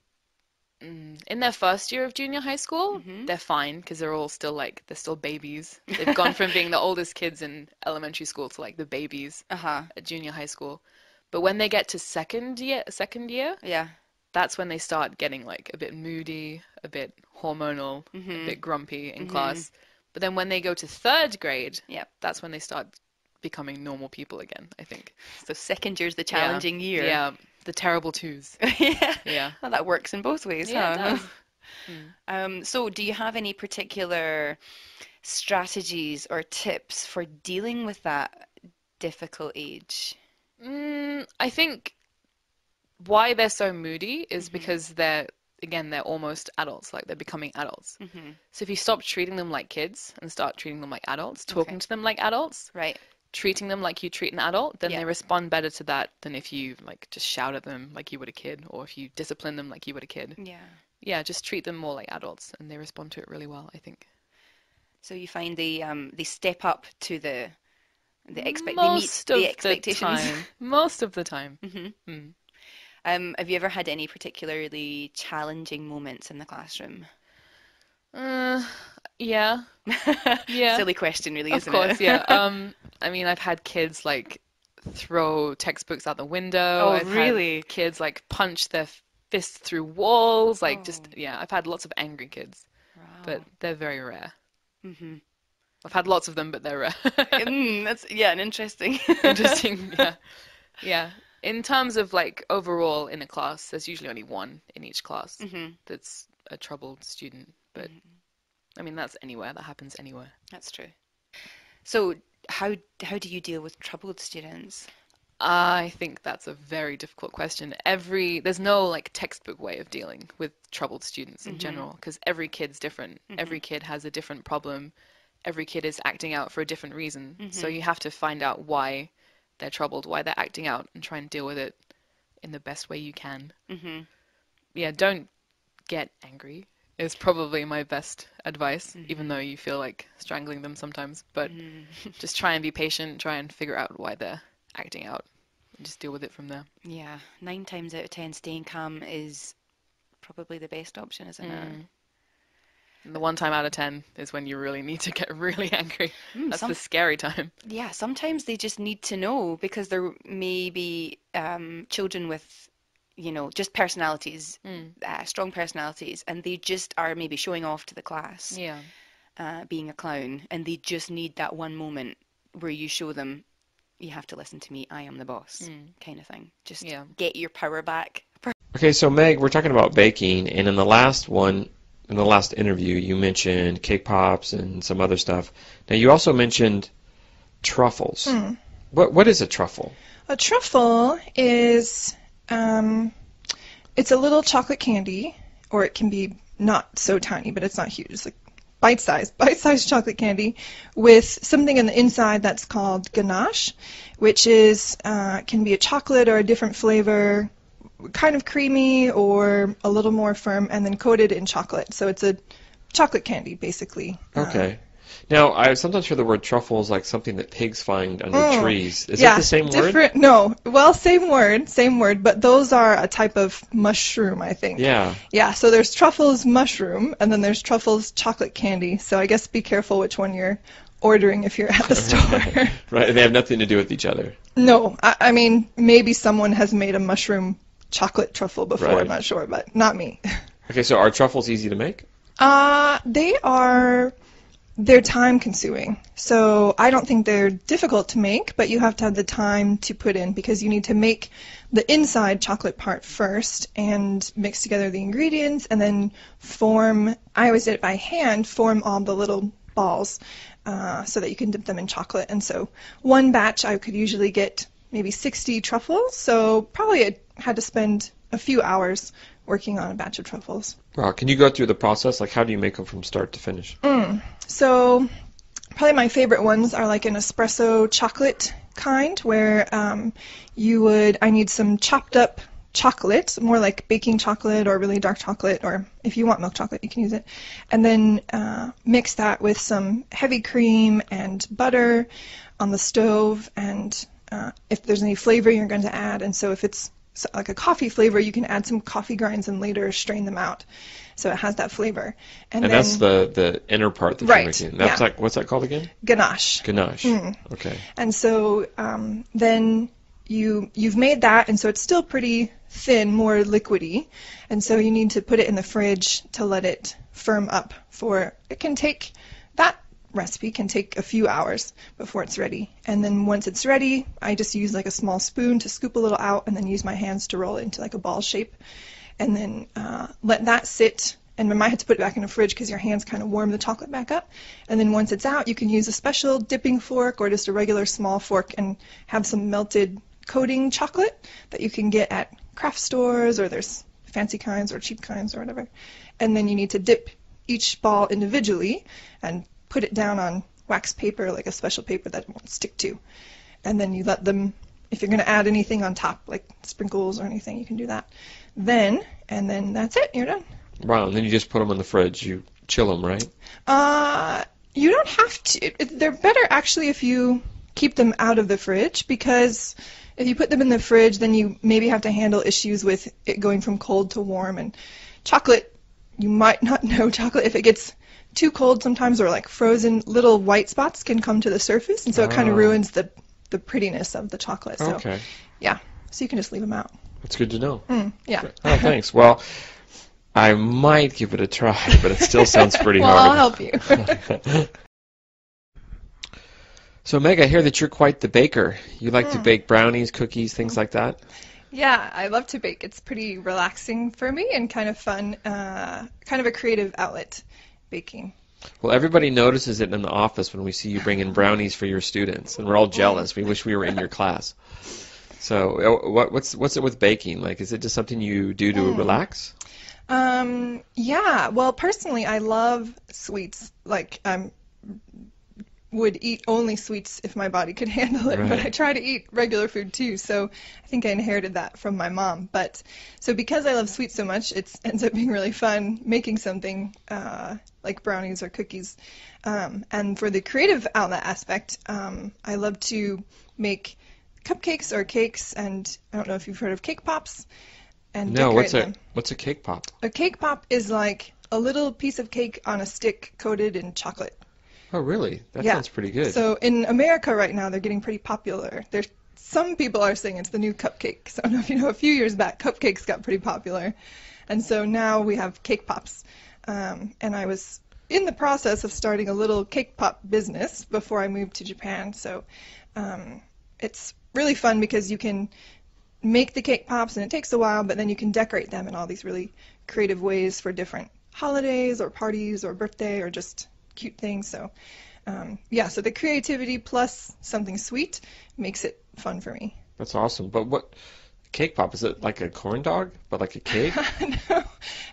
in their first year of junior high school, they're fine because they're still babies. They've gone from being the oldest kids in elementary school to the babies at junior high school. But when they get to second year, yeah, that's when they start getting a bit moody, a bit hormonal, a bit grumpy in class. But then when they go to third grade, that's when they start becoming normal people again, I think. So second year's the challenging year. Yeah, the terrible twos. Yeah. Well, that works in both ways, Yeah, huh? it does. So do you have any particular strategies or tips for dealing with that difficult age? I think why they're so moody is because they're almost adults, they're becoming adults. So if you stop treating them like kids and start treating them like adults, talking to them like adults, right, treating them like you treat an adult, then they respond better to that than if you just shout at them like you would a kid, or if you discipline them like you would a kid. Yeah, just treat them more like adults and they respond to it really well, I think. So you find they step up to the Most of the expectations. the time. Most of the time. Have you ever had any particularly challenging moments in the classroom? Yeah. Yeah. Silly question, really, Of isn't course, it? yeah. I mean, I've had kids throw textbooks out the window. Oh, I've really? had kids punch their fists through walls. I've had lots of angry kids, but they're very rare. I've had lots of them, but they're rare. That's an interesting. Interesting, yeah. Yeah. In terms of overall in a class, there's usually only one in each class that's a troubled student. But I mean, that's anywhere. That happens anywhere. That's true. So how do you deal with troubled students? I think that's a very difficult question. There's no textbook way of dealing with troubled students in general, because every kid's different. Every kid has a different problem. Every kid is acting out for a different reason. So you have to find out why they're troubled, why they're acting out, and try and deal with it in the best way you can. Yeah, don't get angry. is probably my best advice, even though you feel like strangling them sometimes. But just try and be patient, try and figure out why they're acting out, and just deal with it from there. Yeah, 9 times out of 10, staying calm is probably the best option, isn't it? And the 1 time out of 10 is when you really need to get really angry. That's the scary time. Yeah, sometimes they just need to know, because there may be children with, you know, just personalities, strong personalities, and they just are maybe showing off to the class, being a clown, and they just need that one moment where you show them, you have to listen to me, I am the boss, kind of thing. Just get your power back. Okay, so Meg, we're talking about baking, and in the last interview, you mentioned cake pops and some other stuff. Now, you also mentioned truffles. What is a truffle? A truffle is, it's a little chocolate candy, or it can be not so tiny, but it's not huge. It's like bite-sized chocolate candy with something in the inside that's called ganache, which is can be a chocolate or a different flavor, kind of creamy or a little more firm, and then coated in chocolate. So it's a chocolate candy, basically. Okay. Now, I sometimes hear the word truffles like something that pigs find under trees. Is it the same word? No. Well, same word, but those are a type of mushroom, I think. Yeah. Yeah, so there's truffles mushroom, and then there's truffles chocolate candy. So I guess be careful which one you're ordering if you're at the store. Right, and they have nothing to do with each other. No, I mean, maybe someone has made a mushroom chocolate truffle before, Right. I'm not sure, but not me. Okay, so are truffles easy to make? They're time consuming. So I don't think they're difficult to make, but you have to have the time to put in, because you need to make the inside chocolate part first and mix together the ingredients, and then I always did it by hand, form all the little balls so that you can dip them in chocolate. And so one batch I could usually get maybe 60 truffles, so probably I had to spend a few hours working on a batch of truffles. Wow, can you go through the process? Like, how do you make them from start to finish? So probably my favorite ones are like an espresso chocolate kind, where I need some chopped up chocolate, more like baking chocolate or really dark chocolate, or if you want milk chocolate, you can use it. And then mix that with some heavy cream and butter on the stove, and if there's any flavor you're going to add. And so if it's like a coffee flavor, you can add some coffee grinds and later strain them out, so it has that flavor. And then, that's the inner part that you're making. That's like, what's that called again? Ganache. Ganache. Okay. And so then you've made that, and so it's still pretty thin, more liquidy, and so you need to put it in the fridge to let it firm up. That recipe can take a few hours before it's ready. And then once it's ready, I just use like a small spoon to scoop a little out, and then use my hands to roll it into like a ball shape, and then let that sit. And I might have to put it back in the fridge because your hands kind of warm the chocolate back up. And then once it's out, you can use a special dipping fork or just a regular small fork and have some melted coating chocolate that you can get at craft stores, or there's fancy kinds or cheap kinds or whatever. And then you need to dip each ball individually and put it down on wax paper, like a special paper that it won't stick to. And then you let them, if you're going to add anything on top, like sprinkles or anything, you can do that. And then that's it, you're done. Wow, and then you just put them in the fridge. You chill them, right? You don't have to. They're better actually if you keep them out of the fridge, because if you put them in the fridge, then you maybe have to handle issues with it going from cold to warm. And chocolate, you might not know, chocolate, if it gets too cold sometimes, or like frozen, little white spots can come to the surface, and so it kind of ruins the prettiness of the chocolate. So, okay. Yeah, so you can just leave them out. That's good to know. Yeah. Oh, thanks. Well, I might give it a try, but it still sounds pretty well, hard. I'll help you. So, Meg, I hear that you're quite the baker. You like to bake brownies, cookies, things like that? Yeah, I love to bake. It's pretty relaxing for me and kind of fun, kind of a creative outlet, baking. Well, everybody notices it in the office when we see you bring in brownies for your students, and we're all jealous. We wish we were in your class. So, what's it with baking? Like, is it just something you do to relax? Yeah. Well, personally, I love sweets. Like, would eat only sweets if my body could handle it, but Right. I try to eat regular food too. So I think I inherited that from my mom. But so because I love sweets so much, it ends up being really fun making something like brownies or cookies. And for the creative outlet aspect, I love to make cupcakes or cakes, and I don't know if you've heard of cake pops, and No, decorate them. what's a cake pop? A cake pop is like a little piece of cake on a stick coated in chocolate. Oh, really? That Yeah. sounds pretty good. So in America right now, they're getting pretty popular. There's some people are saying it's the new cupcake. So I don't know if you know, a few years back, cupcakes got pretty popular, and so now we have cake pops. And I was in the process of starting a little cake pop business before I moved to Japan. So it's really fun because you can make the cake pops, and it takes a while, but then you can decorate them in all these really creative ways for different holidays or parties or birthday or just cute things. So yeah, so the creativity plus something sweet makes it fun for me. That's awesome. But what cake pop, is it like a corn dog, but like a cake? No,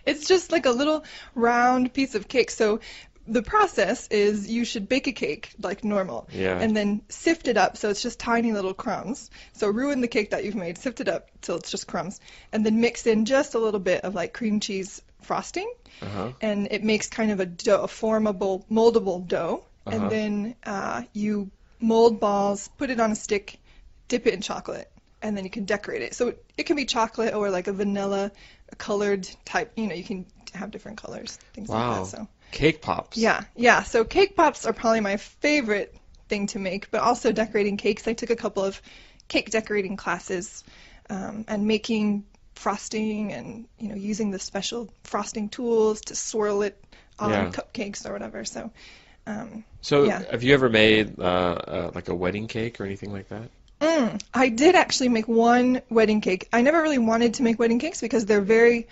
it's just like a little round piece of cake. So the process is you should bake a cake like normal, Yeah. and then sift it up so it's just tiny little crumbs. So ruin the cake that you've made, sift it up till it's just crumbs, and then mix in just a little bit of like cream cheese frosting, Uh-huh. and it makes kind of a dough, a formable, moldable dough. Uh-huh. And then you mold balls, put it on a stick, dip it in chocolate, and then you can decorate it. So it can be chocolate or like a vanilla colored type. You know, you can have different colors, things Wow. like that. So Cake pops. yeah. So cake pops are probably my favorite thing to make, but also decorating cakes. I took a couple of cake decorating classes, and making frosting and using the special frosting tools to swirl it on Yeah. cupcakes or whatever. So So yeah. have you ever made like a wedding cake or anything like that? I did actually make one wedding cake. I never really wanted to make wedding cakes because they're very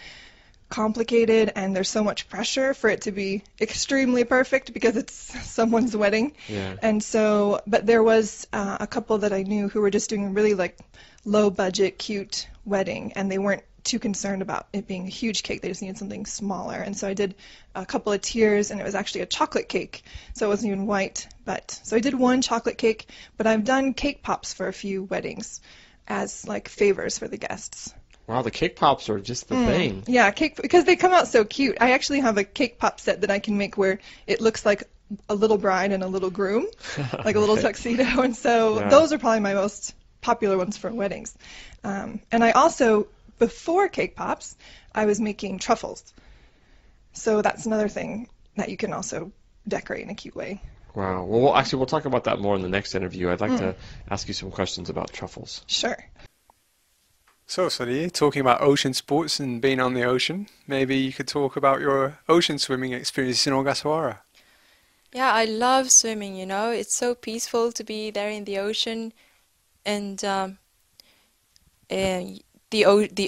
complicated and there's so much pressure for it to be extremely perfect because it's someone's wedding. Yeah. And so, but there was a couple that I knew who were just doing a really like low budget, cute wedding, and they weren't too concerned about it being a huge cake. They just needed something smaller. And so I did a couple of tiers, and it was actually a chocolate cake, so it wasn't even white. But so I did one chocolate cake, but I've done cake pops for a few weddings as like favors for the guests. Wow, the cake pops are just the thing. Yeah, cake, because they come out so cute. I actually have a cake pop set that I can make where it looks like a little bride and a little groom, like a little Right. tuxedo. And so Yeah. those are probably my most popular ones for weddings. And I also, before cake pops, I was making truffles. So that's another thing that you can also decorate in a cute way. Wow. Well, we'll talk about that more in the next interview. I'd like to ask you some questions about truffles. Sure. So, Sodie, talking about ocean sports and being on the ocean, maybe you could talk about your ocean swimming experience in Ogasawara. Yeah, I love swimming, It's so peaceful to be there in the ocean. And the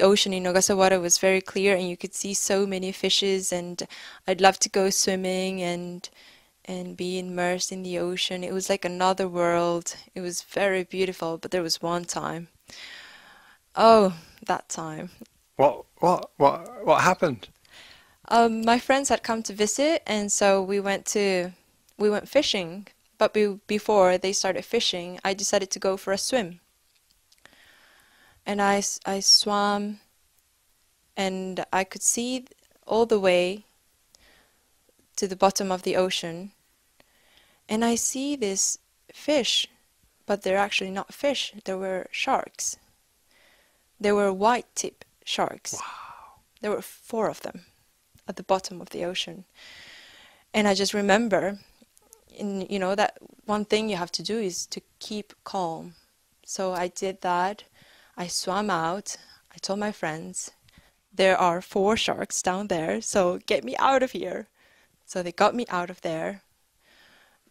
ocean in Ogasawara was very clear, and you could see so many fishes, and I'd love to go swimming and be immersed in the ocean. It was like another world. It was very beautiful, but there was one time. Oh, that time. What happened? My friends had come to visit, and so we went fishing. But before they started fishing, I decided to go for a swim. And I swam, and I could see all the way to the bottom of the ocean. And I see this fish, but they're actually not fish. They were sharks. They were white tip sharks. Wow. There were 4 of them at the bottom of the ocean. And I just remember, that one thing you have to do is to keep calm. So I did that. I swam out. I told my friends, there are 4 sharks down there, so get me out of here. So they got me out of there.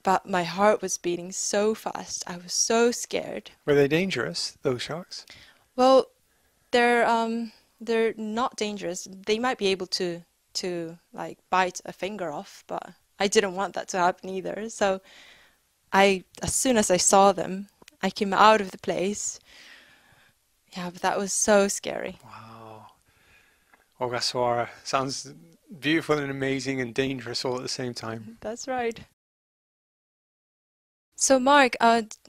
But my heart was beating so fast. I was so scared. Were they dangerous, those sharks? Well, they're not dangerous. They might be able to like bite a finger off, but I didn't want that to happen either. So as soon as I saw them, I came out of the place. Yeah, but that was so scary. Wow. Ogasawara sounds beautiful and amazing and dangerous all at the same time. That's right. So, Mark,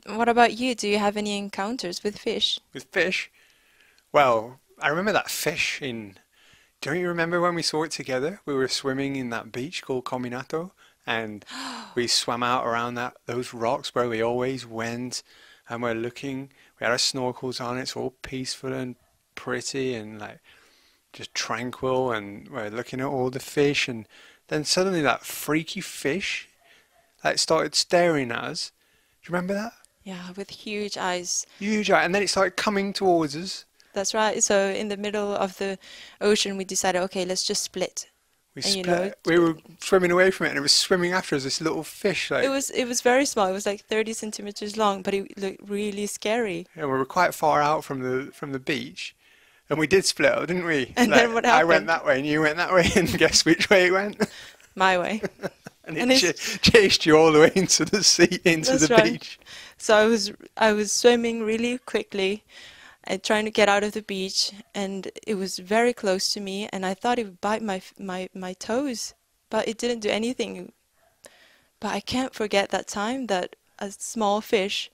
what about you? Do you have any encounters with fish? With fish? Well, I remember that fish in... Don't you remember when we saw it together? We were swimming in that beach called Cominato, and we swam out around those rocks where we always went, and we're looking. We had our snorkels on. It's all peaceful and pretty and like just tranquil, and we're looking at all the fish, and then suddenly that freaky fish like started staring at us. Do you remember that? Yeah, with huge eyes. Huge eye, and then it started coming towards us. That's right. So in the middle of the ocean, we decided, okay, let's just split. We And, split. We were swimming away from it, and it was swimming after us. This little fish, like it was very small. It was like 30 centimeters long, but it looked really scary. and we were quite far out from the beach, and we did split up, didn't we? And Like, then what I went happened? that way, and you went that way, and guess which way it went? My way. And And it it's- chased you all the way into the sea, into That's the right. beach. So I was swimming really quickly and trying to get out of the beach, and it was very close to me, and I thought it would bite my toes, but it didn't do anything. But I can't forget that time that a small fish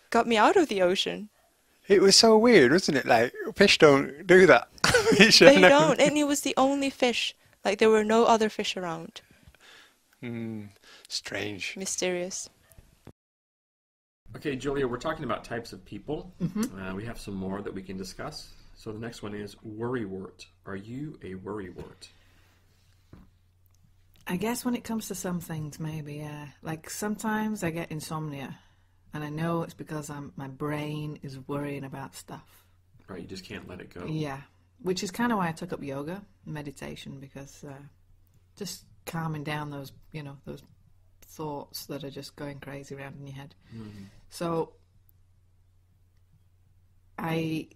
got me out of the ocean. It was so weird, wasn't it? Like fish don't do that. Fish They never- don't, and it was the only fish. Like there were no other fish around. Strange. Mysterious. Okay, Julia, we're talking about types of people. Mhm. We have some more that we can discuss. So the next one is worrywart. Are you a worrywart? I guess when it comes to some things, maybe, yeah. Like sometimes I get insomnia, and I know it's because my brain is worrying about stuff. Right, you just can't let it go. Yeah, which is kind of why I took up yoga, meditation, because just calming down those, those thoughts that are just going crazy around in your head. Mhm. So I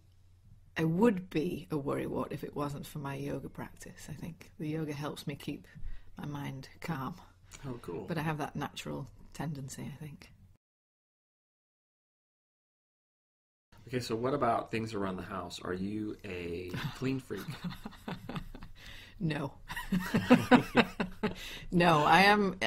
would be a worrywart if it wasn't for my yoga practice. I think the yoga helps me keep my mind calm. Oh, cool. But I have that natural tendency, I think. Okay, so what about things around the house? Are you a clean freak? No. No, I am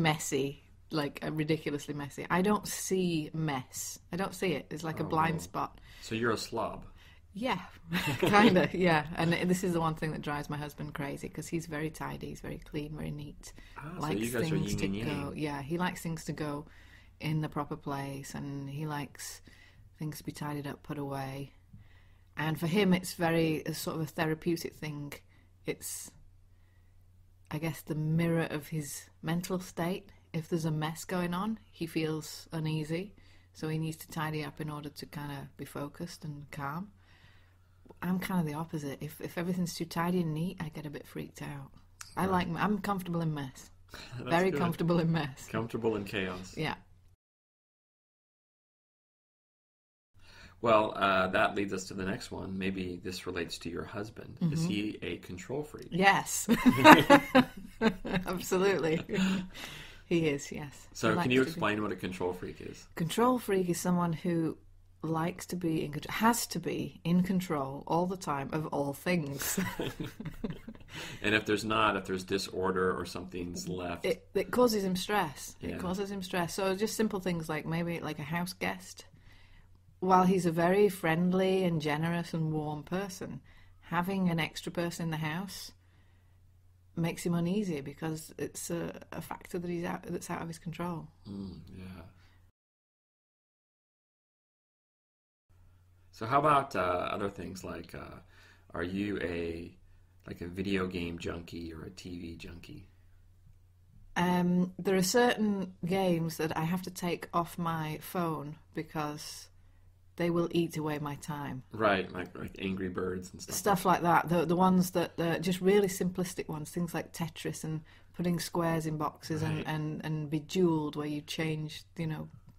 messy, like ridiculously messy. I don't see mess. I don't see it. It's like a blind spot. So you're a slob. Yeah, kind of, yeah. And this is the one thing that drives my husband crazy, because he's very tidy, he's very clean, very neat. So you guys are yin and yang. go. Yeah, he likes things to go in the proper place, and he likes things to be tidied up, put away. And for him, it's very sort of a therapeutic thing. It's, I guess, the mirror of his mental state. If there's a mess going on, he feels uneasy, so he needs to tidy up in order to kind of be focused and calm. I'm kind of the opposite. If everything's too tidy and neat, I get a bit freaked out. I'm comfortable in mess. That's Very good. comfortable in mess. Comfortable in chaos. Yeah. Well, that leads us to the next one. Maybe this relates to your husband. Is Mhm. he a control freak? Yes. Absolutely. He is, yes. So He can likes you to be- explain what a control freak is? Control freak is someone who likes to be in control, has to be in control all the time of all things. And if there's disorder or something's left, It causes him stress. Yeah. It causes him stress. So just simple things like maybe like a house guest. While he's a very friendly and generous and warm person, having an extra person in the house makes him uneasy because it's a factor that that's out of his control. Yeah. So how about other things like, are you a video game junkie or a TV junkie? There are certain games that I have to take off my phone because they will eat away my time. Right, like Angry Birds and stuff. Stuff like that. The ones that just really simplistic ones, things like Tetris and putting squares in boxes Right. and Bejeweled, where you change,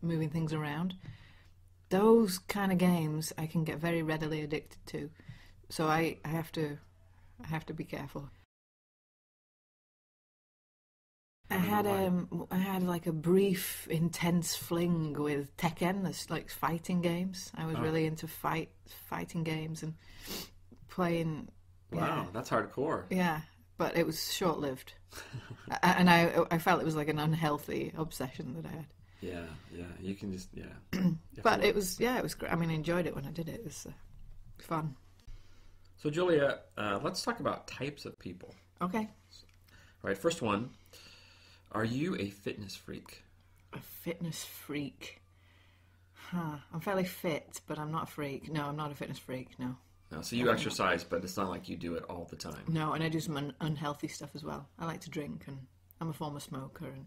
moving things around. Those kind of games I can get very readily addicted to. So I have to be careful. I had like a brief, intense fling with Tekken, that's like fighting games. I was Oh. really into fighting games and playing. Wow, that's hardcore. Yeah, but it was short-lived, and I felt it was like an unhealthy obsession that I had. Yeah, you can just But it was great. I mean, I enjoyed it when I did it. It was fun. So Julia, let's talk about types of people. Okay. All right, first one. Are you a fitness freak? A fitness freak? I'm fairly fit, but I'm not a freak. No, I'm not a fitness freak. No. No, so you exercise, but it's not like you do it all the time. No, and I do some unhealthy stuff as well. I like to drink, and I'm a former smoker, and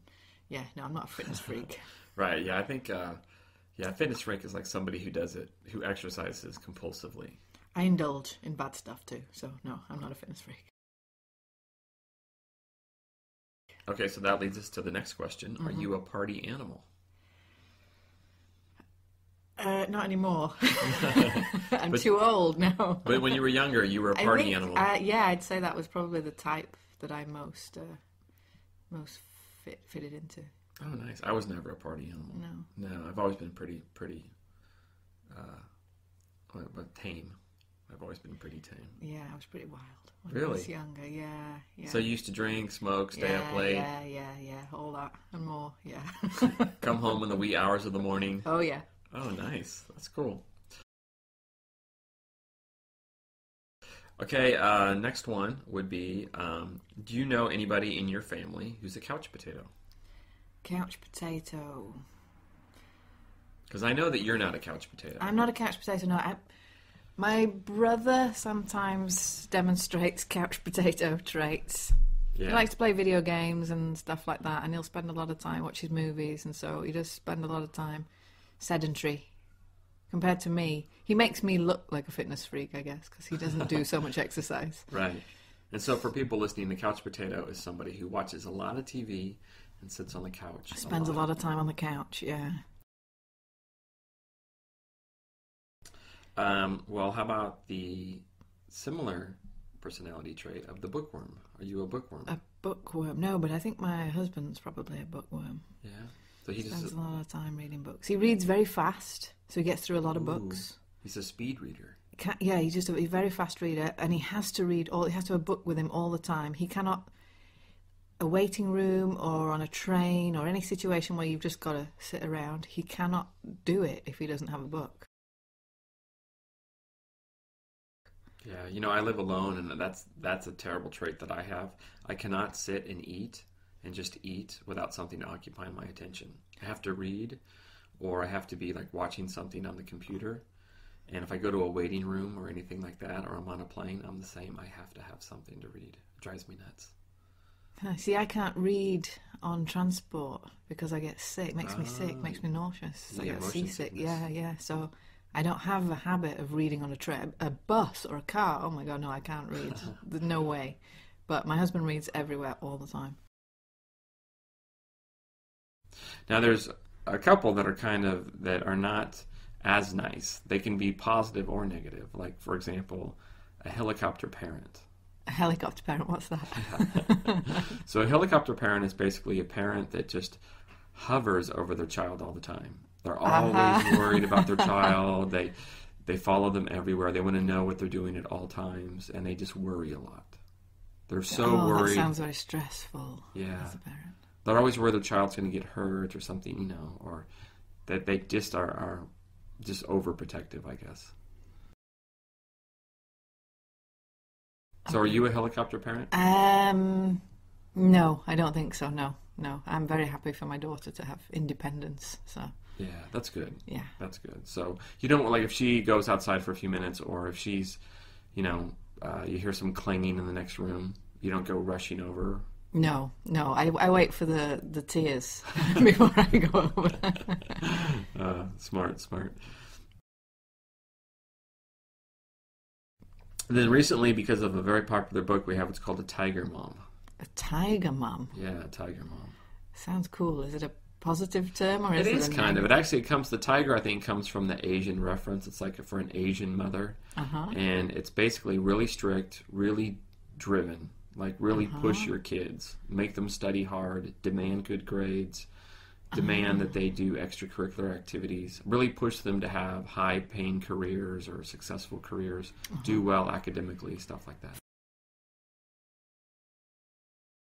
no, I'm not a fitness freak. Right, yeah, I think, fitness freak is like somebody who exercises compulsively. I indulge in bad stuff too, so no, I'm not a fitness freak. Okay, so that leads us to the next question. Are you a party animal? Not anymore. I'm too old now. But when you were younger, you were a party animal. Yeah, I'd say that was probably the type that I most fitted into. Oh, nice. I was never a party animal. No, I've always been pretty tame. I've always been pretty tame. Yeah, I was pretty wild when really? I was younger. Yeah. So you used to drink, smoke, stay up late. Yeah, all that and more. Yeah. Come home in the wee hours of the morning. Oh yeah. Oh, nice. That's cool. Okay, next one would be, do you know anybody in your family who's a couch potato? Couch potato. Because I know that you're not a couch potato. I'm not a couch potato, no. My brother sometimes demonstrates couch potato traits. Yeah. He likes to play video games and stuff like that, and he'll spend a lot of time watching movies, and so he does spend a lot of time sedentary compared to me. He makes me look like a fitness freak, I guess, because he doesn't do so much exercise. Right. And so for people listening, the couch potato is somebody who watches a lot of TV and sits on the couch. Spends a lot of time on the couch, yeah. Well, how about the similar personality trait of the bookworm? Are you a bookworm? A bookworm? No, but I think my husband's probably a bookworm. Yeah. So he spends a lot of time reading books. He reads very fast, so he gets through a lot of books. He's a speed reader. He's just a very fast reader, and he has to read he has to have a book with him all the time. He cannot, a waiting room or on a train or any situation where you've just got to sit around, he cannot do it if he doesn't have a book. Yeah, I live alone, and that's a terrible trait that I have. I cannot sit and eat and just eat without something to occupy my attention. I have to read, or I have to be like watching something on the computer. And if I go to a waiting room or anything like that, or I'm on a plane, I'm the same. I have to have something to read. It drives me nuts. See, I can't read on transport because I get sick. It makes me sick, makes me nauseous. I get seasick. Yeah. So I don't have a habit of reading on a bus or a car. Oh my God, no, I can't read. There's no way. But my husband reads everywhere all the time. Now there's a couple that are not as nice. They can be positive or negative. Like, for example, a helicopter parent. A helicopter parent, what's that? So a helicopter parent is basically a parent that just hovers over their child all the time. They're always worried about their child. They follow them everywhere. They want to know what they're doing at all times, and they just worry a lot. They're so worried. That sounds very stressful. Yeah. As a parent. They're always worried their child's going to get hurt or something, or that they just are just overprotective, I guess. So are you a helicopter parent? No, I don't think so. No. I'm very happy for my daughter to have independence. So. Yeah, that's good. Yeah. That's good. So you don't, like, if she goes outside for a few minutes, or if she's, you hear some clanging in the next room, you don't go rushing over. No. I wait for the tears before I go over. Smart. And then recently, because of a very popular book we have, it's called A Tiger Mom. A tiger mom? Yeah, a tiger mom. Sounds cool. Is it a positive term, or it is kind of? The tiger, I think, comes from the Asian reference. It's like for an Asian mother. And it's basically really strict, really driven. Like, really push your kids, make them study hard, demand good grades, demand that they do extracurricular activities, really push them to have high-paying careers or successful careers, do well academically, stuff like that.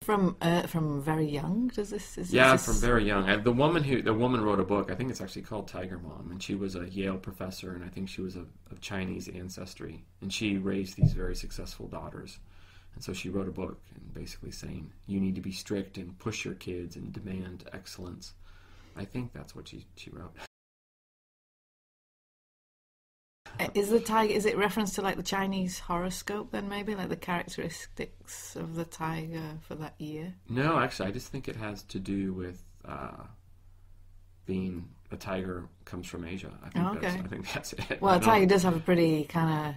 From very young, does this? From very young. The woman wrote a book. I think it's actually called Tiger Mom, and she was a Yale professor, and I think she was of Chinese ancestry, and she raised these very successful daughters, and so she wrote a book and basically saying you need to be strict and push your kids and demand excellence. I think that's what she wrote. Is it reference to like the Chinese horoscope then, maybe like the characteristics of the tiger for that year? No, actually, I just think it has to do with being a tiger comes from Asia. I think that's it. Well, a tiger does have a pretty kind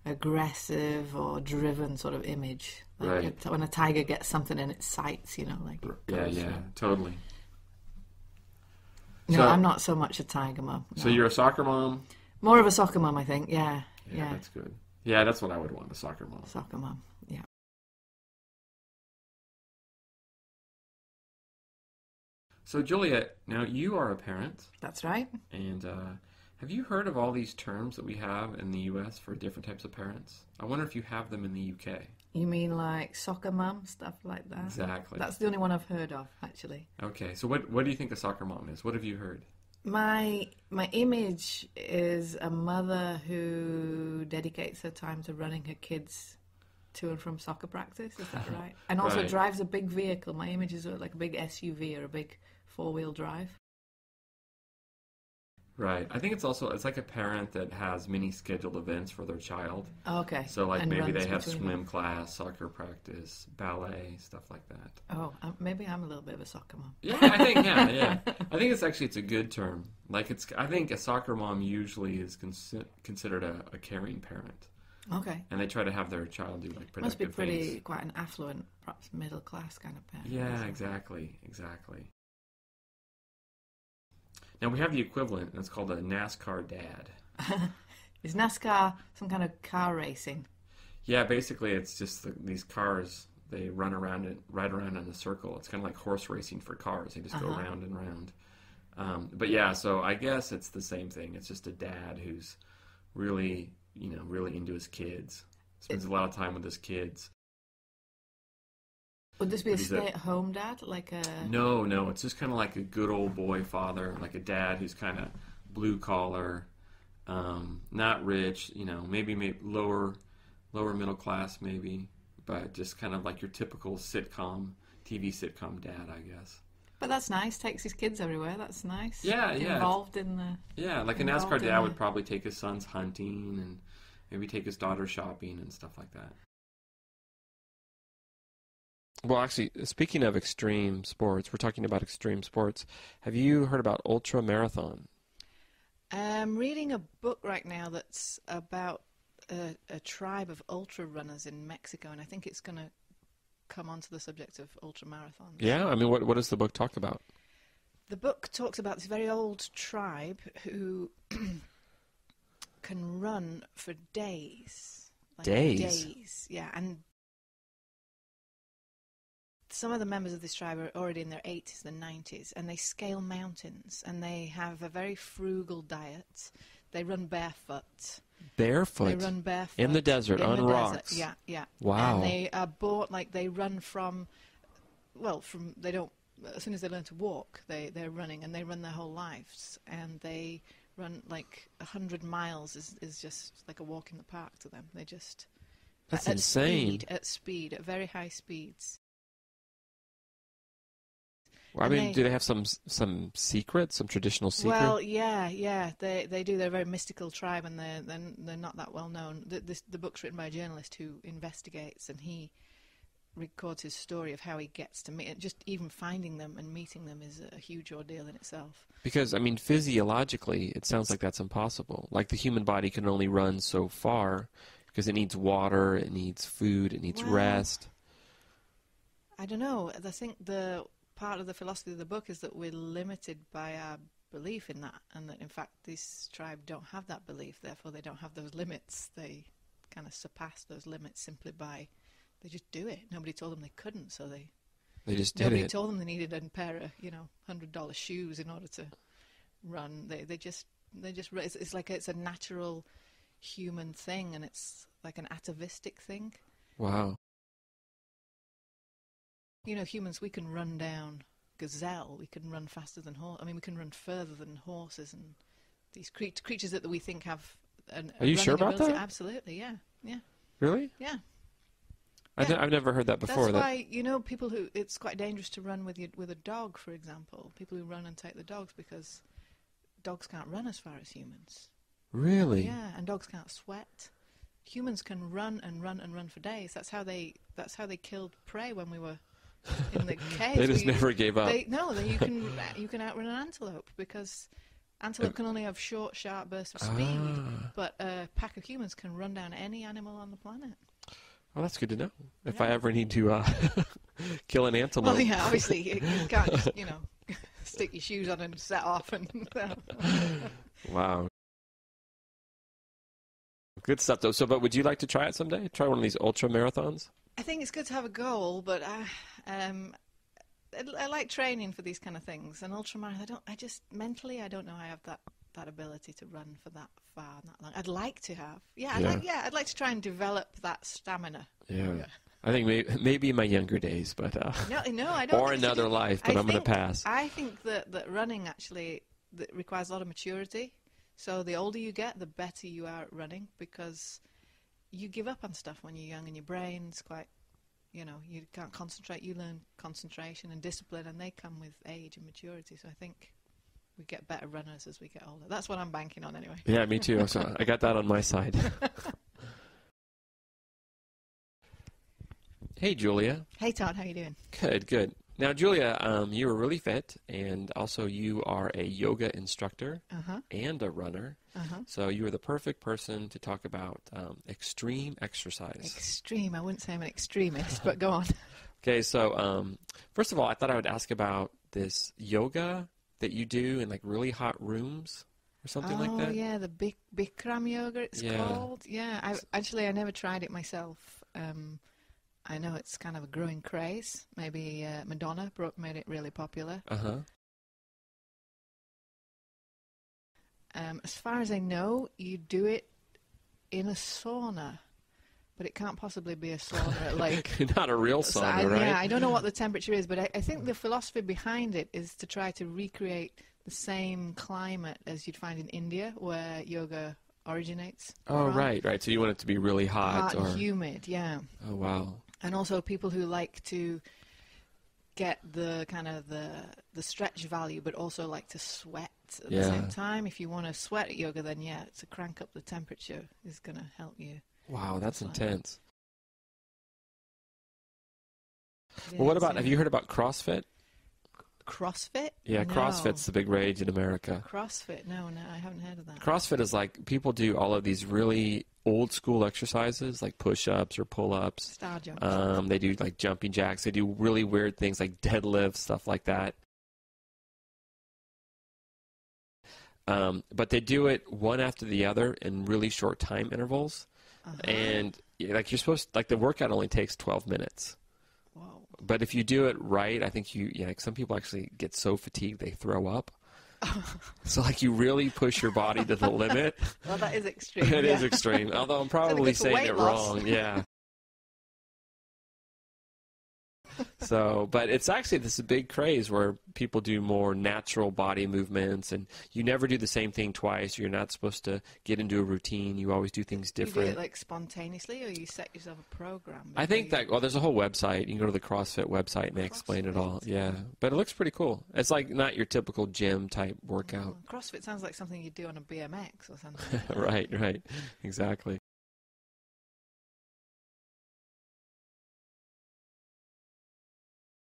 of aggressive or driven sort of image. Like right. When a tiger gets something in its sights, like totally. No, so, I'm not so much a tiger mom. No. So you're a soccer mom? More of a soccer mom, I think. Yeah. That's good. Yeah, that's what I would want, a soccer mom. Soccer mom, yeah. So Juliet, now you are a parent. That's right. And have you heard of all these terms that we have in the U.S. for different types of parents? I wonder if you have them in the U.K. You mean like soccer mom, stuff like that? Exactly. That's the only one I've heard of, actually. Okay, so what do you think a soccer mom is? What have you heard? My image is a mother who dedicates her time to running her kids to and from soccer practice. Is that right? And also drives a big vehicle. My image is like a big SUV or a big 4-wheel drive. Right. I think it's like a parent that has many scheduled events for their child. Okay. So like and maybe they have between swim class, soccer practice, ballet, stuff like that. Oh, maybe I'm a little bit of a soccer mom. Yeah, I think I think it's a good term. I think a soccer mom usually is considered a caring parent. Okay. And they try to have their child do like productive Must be pretty things. quite an affluent, perhaps middle class kind of parent. Yeah, exactly. Now we have the equivalent, and it's called a NASCAR dad. Is NASCAR some kind of car racing? Yeah, basically it's just these cars, they run around in a circle. It's kind of like horse racing for cars. They just go round and round. But yeah, so I guess it's the same thing. It's just a dad who's really, really into his kids. Spends a lot of time with his kids. Would this be a stay-at-home dad, like a? No. It's just kind of like a good old boy father, like a dad who's kind of blue collar, not rich. Maybe lower middle class, maybe, but just kind of like your typical TV sitcom dad, I guess. But that's nice. Takes his kids everywhere. That's nice. Yeah. Involved in the. Yeah, like a NASCAR dad would probably take his sons hunting and maybe take his daughter shopping and stuff like that. Well, actually, speaking of extreme sports, we're talking about extreme sports. Have you heard about ultra marathon? I'm reading a book right now that's about a tribe of ultra runners in Mexico, and I think it's going to come onto the subject of ultra marathons. Yeah, I mean, what does the book talk about? The book talks about this very old tribe who can run for days. Days, yeah, and some of the members of this tribe are already in their 80s and 90s, and they scale mountains, and they have a very frugal diet. They run barefoot. Barefoot? They run barefoot. In the desert, on rocks? Desert. Yeah. Wow. And they are they run they don't, as soon as they learn to walk, they're running, and they run their whole lives, and they run like 100 miles is just like a walk in the park to them. They just... That's insane. At very high speeds. Well, I mean, do they have some secret, some traditional secret? Well, yeah, they do. They're a very mystical tribe, and they're not that well known. The book's written by a journalist who investigates, and he records his story of how he gets to meet it. Just even finding them and meeting them is a huge ordeal in itself. Because, I mean, physiologically, it sounds like that's impossible. Like the human body can only run so far because it needs water, it needs food, it needs rest. I don't know. I think the part of the philosophy of the book is that we're limited by our belief in that, and that in fact this tribe don't have that belief, therefore they don't have those limits. They kind of surpass those limits simply by they just do it. Nobody told them they couldn't, so they just did nobody it. told them they needed a pair of $100 shoes in order to run. They just it's like it's a natural human thing, and it's like an atavistic thing. Wow. You know, humans, we can run down gazelle. We can run faster than horse. I mean, we can run further than horses and these creatures that we think have an. Are you sure about ability. that? Absolutely, yeah, yeah. Really? Yeah. I've never heard that before. That's why, you know, people who it's quite dangerous to run with a dog, for example. People who run and take the dogs because dogs can't run as far as humans. Really? Yeah, and dogs can't sweat. Humans can run and run and run for days. That's how they killed prey when we were in the caves. They just never gave up. You can outrun an antelope because antelope can only have short, sharp bursts of speed, but a pack of humans can run down any animal on the planet. Well, that's good to know. If I ever need to kill an antelope. Well, yeah, obviously you can't just, stick your shoes on and set off and. Wow. Good stuff, though. So, but would you like to try it someday? Try one of these ultra marathons? I think it's good to have a goal, but I like training for these kind of things. And ultramarathon, mentally, I don't know I have that ability to run for that far and that long. I'd like to have. I'd like to try and develop that stamina. Yeah. I think maybe in my younger days, but no, I don't. Or another life, but I'm going to pass. I think that running actually requires a lot of maturity. So the older you get, the better you are at running because you give up on stuff when you're young and your brain's quite, you can't concentrate. You learn concentration and discipline, and they come with age and maturity. So I think we get better runners as we get older. That's what I'm banking on anyway. Yeah, me too. So I got that on my side. Hey, Julia. Hey, Todd. How you doing? Good. Now, Julia, you are really fit, and also you are a yoga instructor and a runner. So you are the perfect person to talk about extreme exercise. Extreme. I wouldn't say I'm an extremist, but go on. Okay, so first of all, I thought I would ask about this yoga that you do in like really hot rooms or something like that. Oh, yeah, the Bikram yoga it's called. Yeah, I never tried it myself. I know it's kind of a growing craze. Maybe Madonna made it really popular. As far as I know, you do it in a sauna, but it can't possibly be a sauna like not a real sauna, right? Yeah, I don't know what the temperature is, but I think the philosophy behind it is to try to recreate the same climate as you'd find in India, where yoga originates. Oh, right. So you want it to be really hot and humid, yeah. Oh, wow. And also people who like to get the kind of the stretch value, but also like to sweat at the same time. If you want to sweat at yoga, then to crank up the temperature is going to help you. Wow, that's intense. Well, what about, have you heard about CrossFit? CrossFit? Yeah, no. CrossFit's the big rage in America. CrossFit? No, I haven't heard of that. CrossFit is like people do all of these really old school exercises like push-ups or pull-ups. Star jumps. They do like jumping jacks. They do really weird things like deadlifts, stuff like that. But they do it one after the other in really short time intervals. And like you're supposed to, like the workout only takes 12 minutes. Whoa. But if you do it right, I think like some people actually get so fatigued they throw up. So like you really push your body to the limit. Well, that is extreme. It is extreme. Although I'm probably saying it wrong. Yeah. So, but it's actually this big craze where people do more natural body movements, and you never do the same thing twice. You're not supposed to get into a routine. You always do things different. You do it like spontaneously, or you set yourself a program? I think that, there's a whole website. You can go to the CrossFit website and they explain it all. Yeah, but it looks pretty cool. It's like not your typical gym type workout. CrossFit sounds like something you do on a BMX or something. Right, exactly.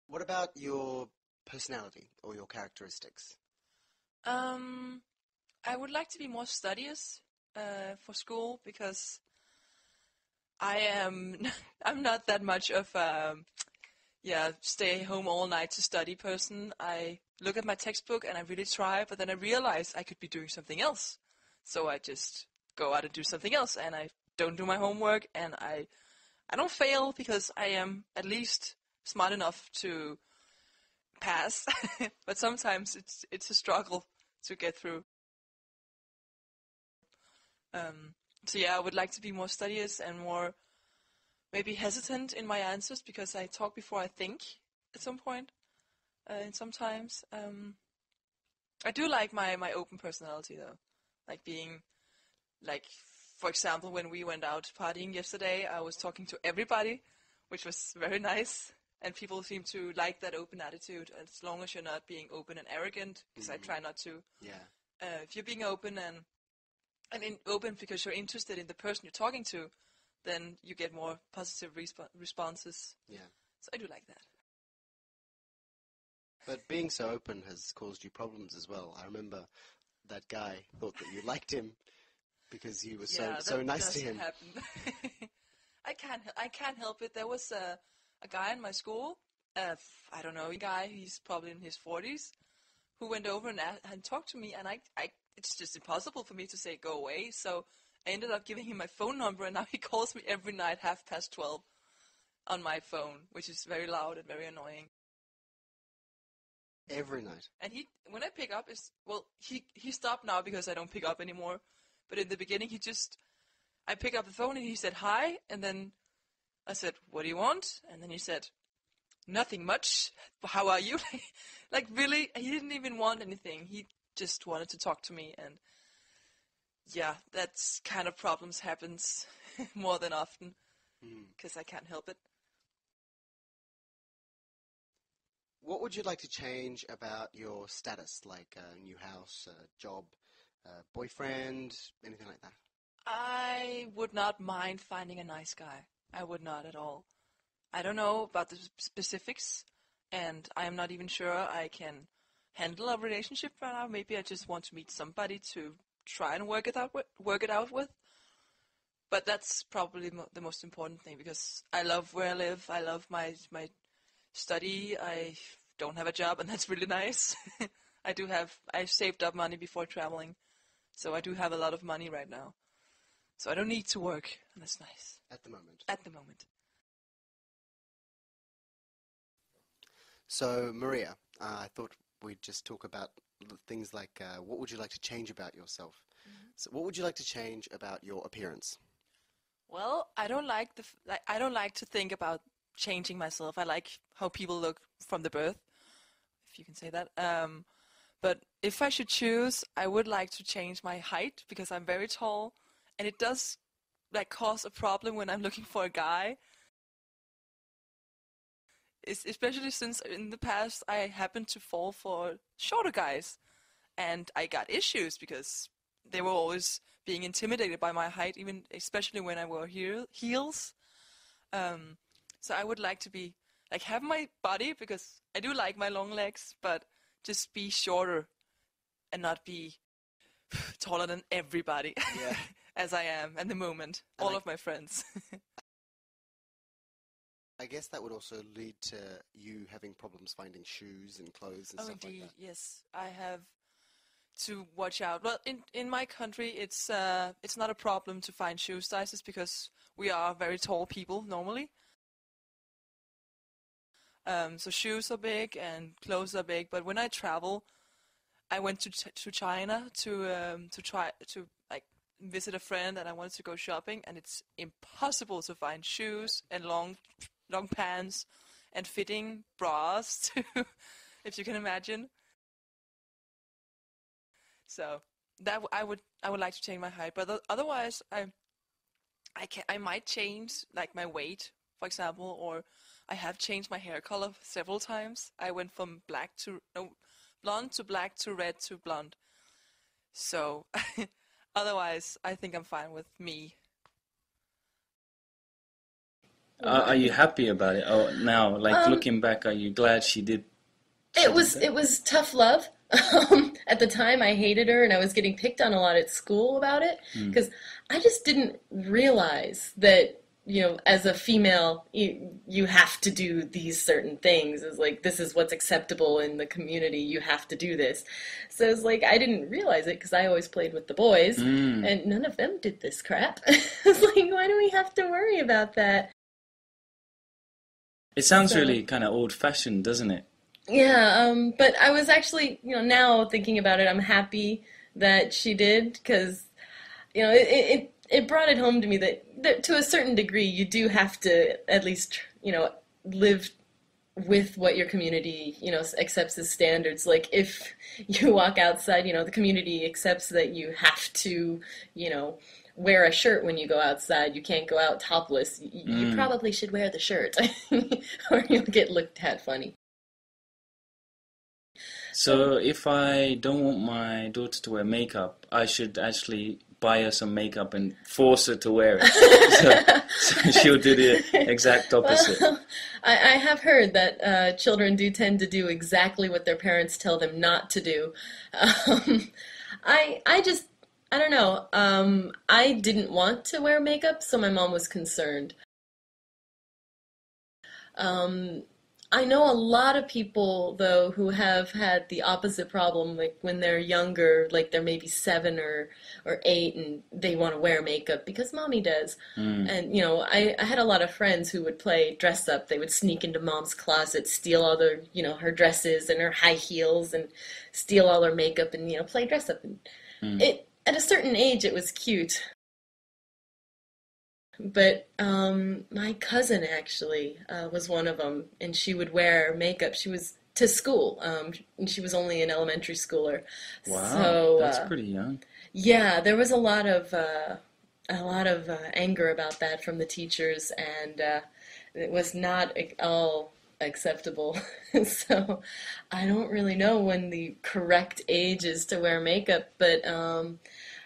What about your personality or your characteristics? I would like to be more studious for school because I'm not that much of stay home all night to study person. I look at my textbook and I really try, but then I realize I could be doing something else. So I just go out and do something else, and I don't do my homework, and I don't fail because I am at least smart enough to pass, but sometimes it's a struggle to get through. I would like to be more studious and more maybe hesitant in my answers because I talk before I think, at some point, and sometimes. I do like my open personality though, like being, like, for example, when we went out partying yesterday, I was talking to everybody, which was very nice, and people seem to like that open attitude, as long as you're not being open and arrogant, because I try not to. Yeah. If you're being open and open because you're interested in the person you're talking to, then you get more positive responses. Yeah. So I do like that. But being so open has caused you problems as well. I remember that guy thought that you liked him because you were so nice to him. Happen. I can't help it. There was a guy in my school, I don't know, a guy, he's probably in his 40s, who went over and talked to me, and it's just impossible for me to say go away. So I ended up giving him my phone number, and now he calls me every night 12:30 on my phone, which is very loud and very annoying. Every night. And when I pick up, he stopped now because I don't pick up anymore. But in the beginning, I pick up the phone and he said hi, and then I said, "What do you want?" And then he said, "Nothing much. How are you?" Like really, he didn't even want anything. He just wanted to talk to me, and yeah, that's kind of problems happens more than often because I can't help it. What would you like to change about your status, like a new house, a job, boyfriend, anything like that? I would not mind finding a nice guy. I would not at all. I don't know about the specifics, and I am not even sure I can handle a relationship right now. Maybe I just want to meet somebody to try and work it out with. But that's probably the most important thing, because I love where I live. I love my study. I don't have a job, and that's really nice. I saved up money before traveling, so I do have a lot of money right now. So I don't need to work, and that's nice. At the moment. At the moment. So, Maria, I thought we'd just talk about things like what would you like to change about yourself? Mm-hmm. So what would you like to change about your appearance? Well, I don't like to think about changing myself. I like how people look from the birth, if you can say that. But if I should choose, I would like to change my height, because I'm very tall, and it does cause a problem when I'm looking for a guy. Especially since in the past I happened to fall for shorter guys, and I got issues because they were always being intimidated by my height, even especially when I wore heels. So I would like to have my body, because I do like my long legs, but just be shorter and not be taller than everybody, as I am at the moment, and all of my friends. I guess that would also lead to you having problems finding shoes and clothes and stuff indeed, like that. Yes. I have to watch out. Well, in my country, it's not a problem to find shoe sizes, because we are very tall people normally. So shoes are big and clothes are big. But when I travel, I went to China to try to visit a friend, and I wanted to go shopping, and it's impossible to find shoes and long pants and fitting bras too, if you can imagine. So that I would like to change my height, but otherwise I might change my weight, for example, or I have changed my hair color several times. I went from blonde to black to red to blonde. So otherwise I think I'm fine with me. Are you happy about it? Oh, now, looking back, are you glad she did? It was tough love. At the time, I hated her, and I was getting picked on a lot at school about it, because I just didn't realize that, as a female, you have to do these certain things. It's this is what's acceptable in the community. You have to do this. So it's I didn't realize it, because I always played with the boys, and none of them did this crap. It's why do we have to worry about that? It sounds really kind of old-fashioned, doesn't it? Yeah, but I was actually, now thinking about it, I'm happy that she did, because, it brought it home to me that to a certain degree you do have to at least, live with what your community, accepts as standards. Like if you walk outside, the community accepts that you have to, wear a shirt when you go outside. You can't go out topless. You probably should wear the shirt or you'll get looked at funny. So if I don't want my daughter to wear makeup, I should actually buy her some makeup and force her to wear it. So she'll do the exact opposite. Well, I have heard that children do tend to do exactly what their parents tell them not to do. I don't know. I didn't want to wear makeup, so my mom was concerned. I know a lot of people, though, who have had the opposite problem, like when they're younger, like they're maybe 7 or 8, and they want to wear makeup because mommy does. And, I had a lot of friends who would play dress up. They would sneak into mom's closet, steal all their, her dresses and her high heels, and steal all her makeup and, play dress up. And at a certain age, it was cute. But my cousin actually was one of them, and she would wear makeup. She was to school, and she was only an elementary schooler. Wow, so, that's pretty young. Yeah, there was a lot of anger about that from the teachers, and it was not all acceptable. So I don't really know when the correct age is to wear makeup, but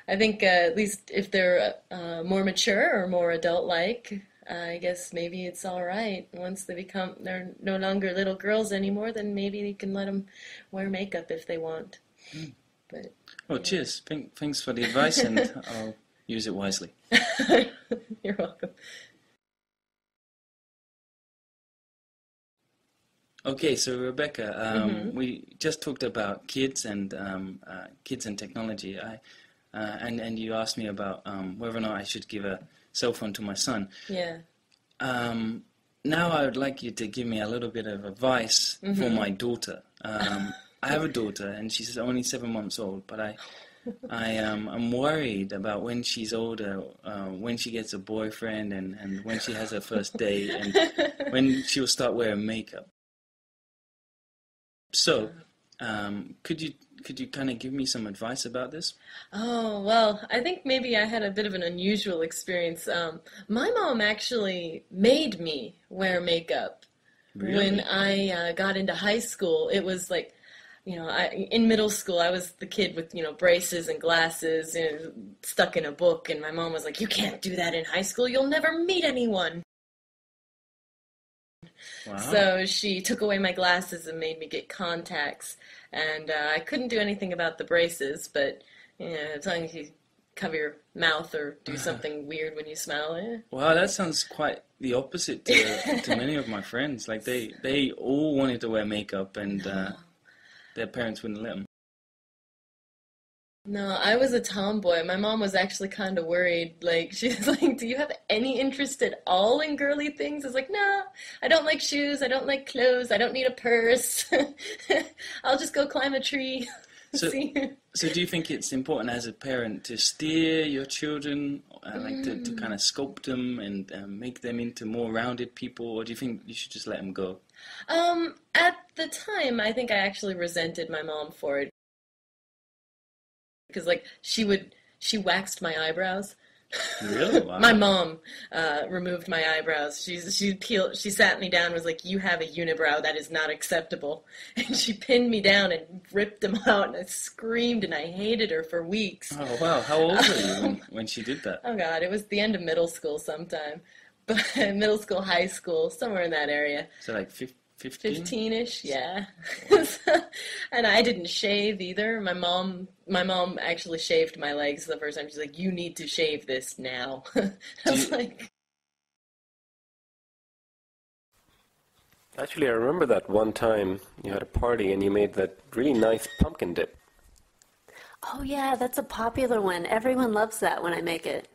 I think at least if they're more mature or more adult-like, I guess maybe it's all right. Once they're no longer little girls anymore, then maybe you can let them wear makeup if they want. But cheers. Thanks for the advice, and I'll use it wisely. You're welcome. Okay, so Rebecca, we just talked about kids and technology. And you asked me about whether or not I should give a cell phone to my son. Yeah. Now I would like you to give me a little bit of advice for my daughter. I have a daughter, and she's only 7 months old, but I'm worried about when she's older, when she gets a boyfriend, and when she has her first date, and when she'll start wearing makeup. So, could you kind of give me some advice about this? Oh, well, I think maybe I had a bit of an unusual experience. My mom actually made me wear makeup. Really? When I got into high school. It was like, in middle school, I was the kid with, braces and glasses and stuck in a book, and my mom was like, you can't do that in high school, you'll never meet anyone. Wow. So she took away my glasses and made me get contacts, and I couldn't do anything about the braces, but as long as you cover your mouth or do something weird when you smile. Wow, that sounds quite the opposite to many of my friends. Like they all wanted to wear makeup, and their parents wouldn't let them. No, I was a tomboy. My mom was actually kind of worried. Like, she's like, do you have any interest at all in girly things? I was like, no, I don't like shoes. I don't like clothes. I don't need a purse. I'll just go climb a tree. So do you think it's important as a parent to steer your children, to kind of sculpt them and make them into more rounded people, or do you think you should just let them go? At the time, I think I actually resented my mom for it. Because, she waxed my eyebrows. Really? Wow. My mom removed my eyebrows. She sat me down and was like, you have a unibrow, that is not acceptable. And she pinned me down and ripped them out, and I screamed, and I hated her for weeks. Oh, wow. How old were you when she did that? Oh, God, it was the end of middle school sometime. But middle school, high school, somewhere in that area. So, like 15? 15-ish, yeah. And I didn't shave either. My mom actually shaved my legs the first time. She's like, you need to shave this now. I was like... Actually, I remember that one time you had a party and you made that really nice pumpkin dip. Oh yeah, that's a popular one. Everyone loves that when I make it.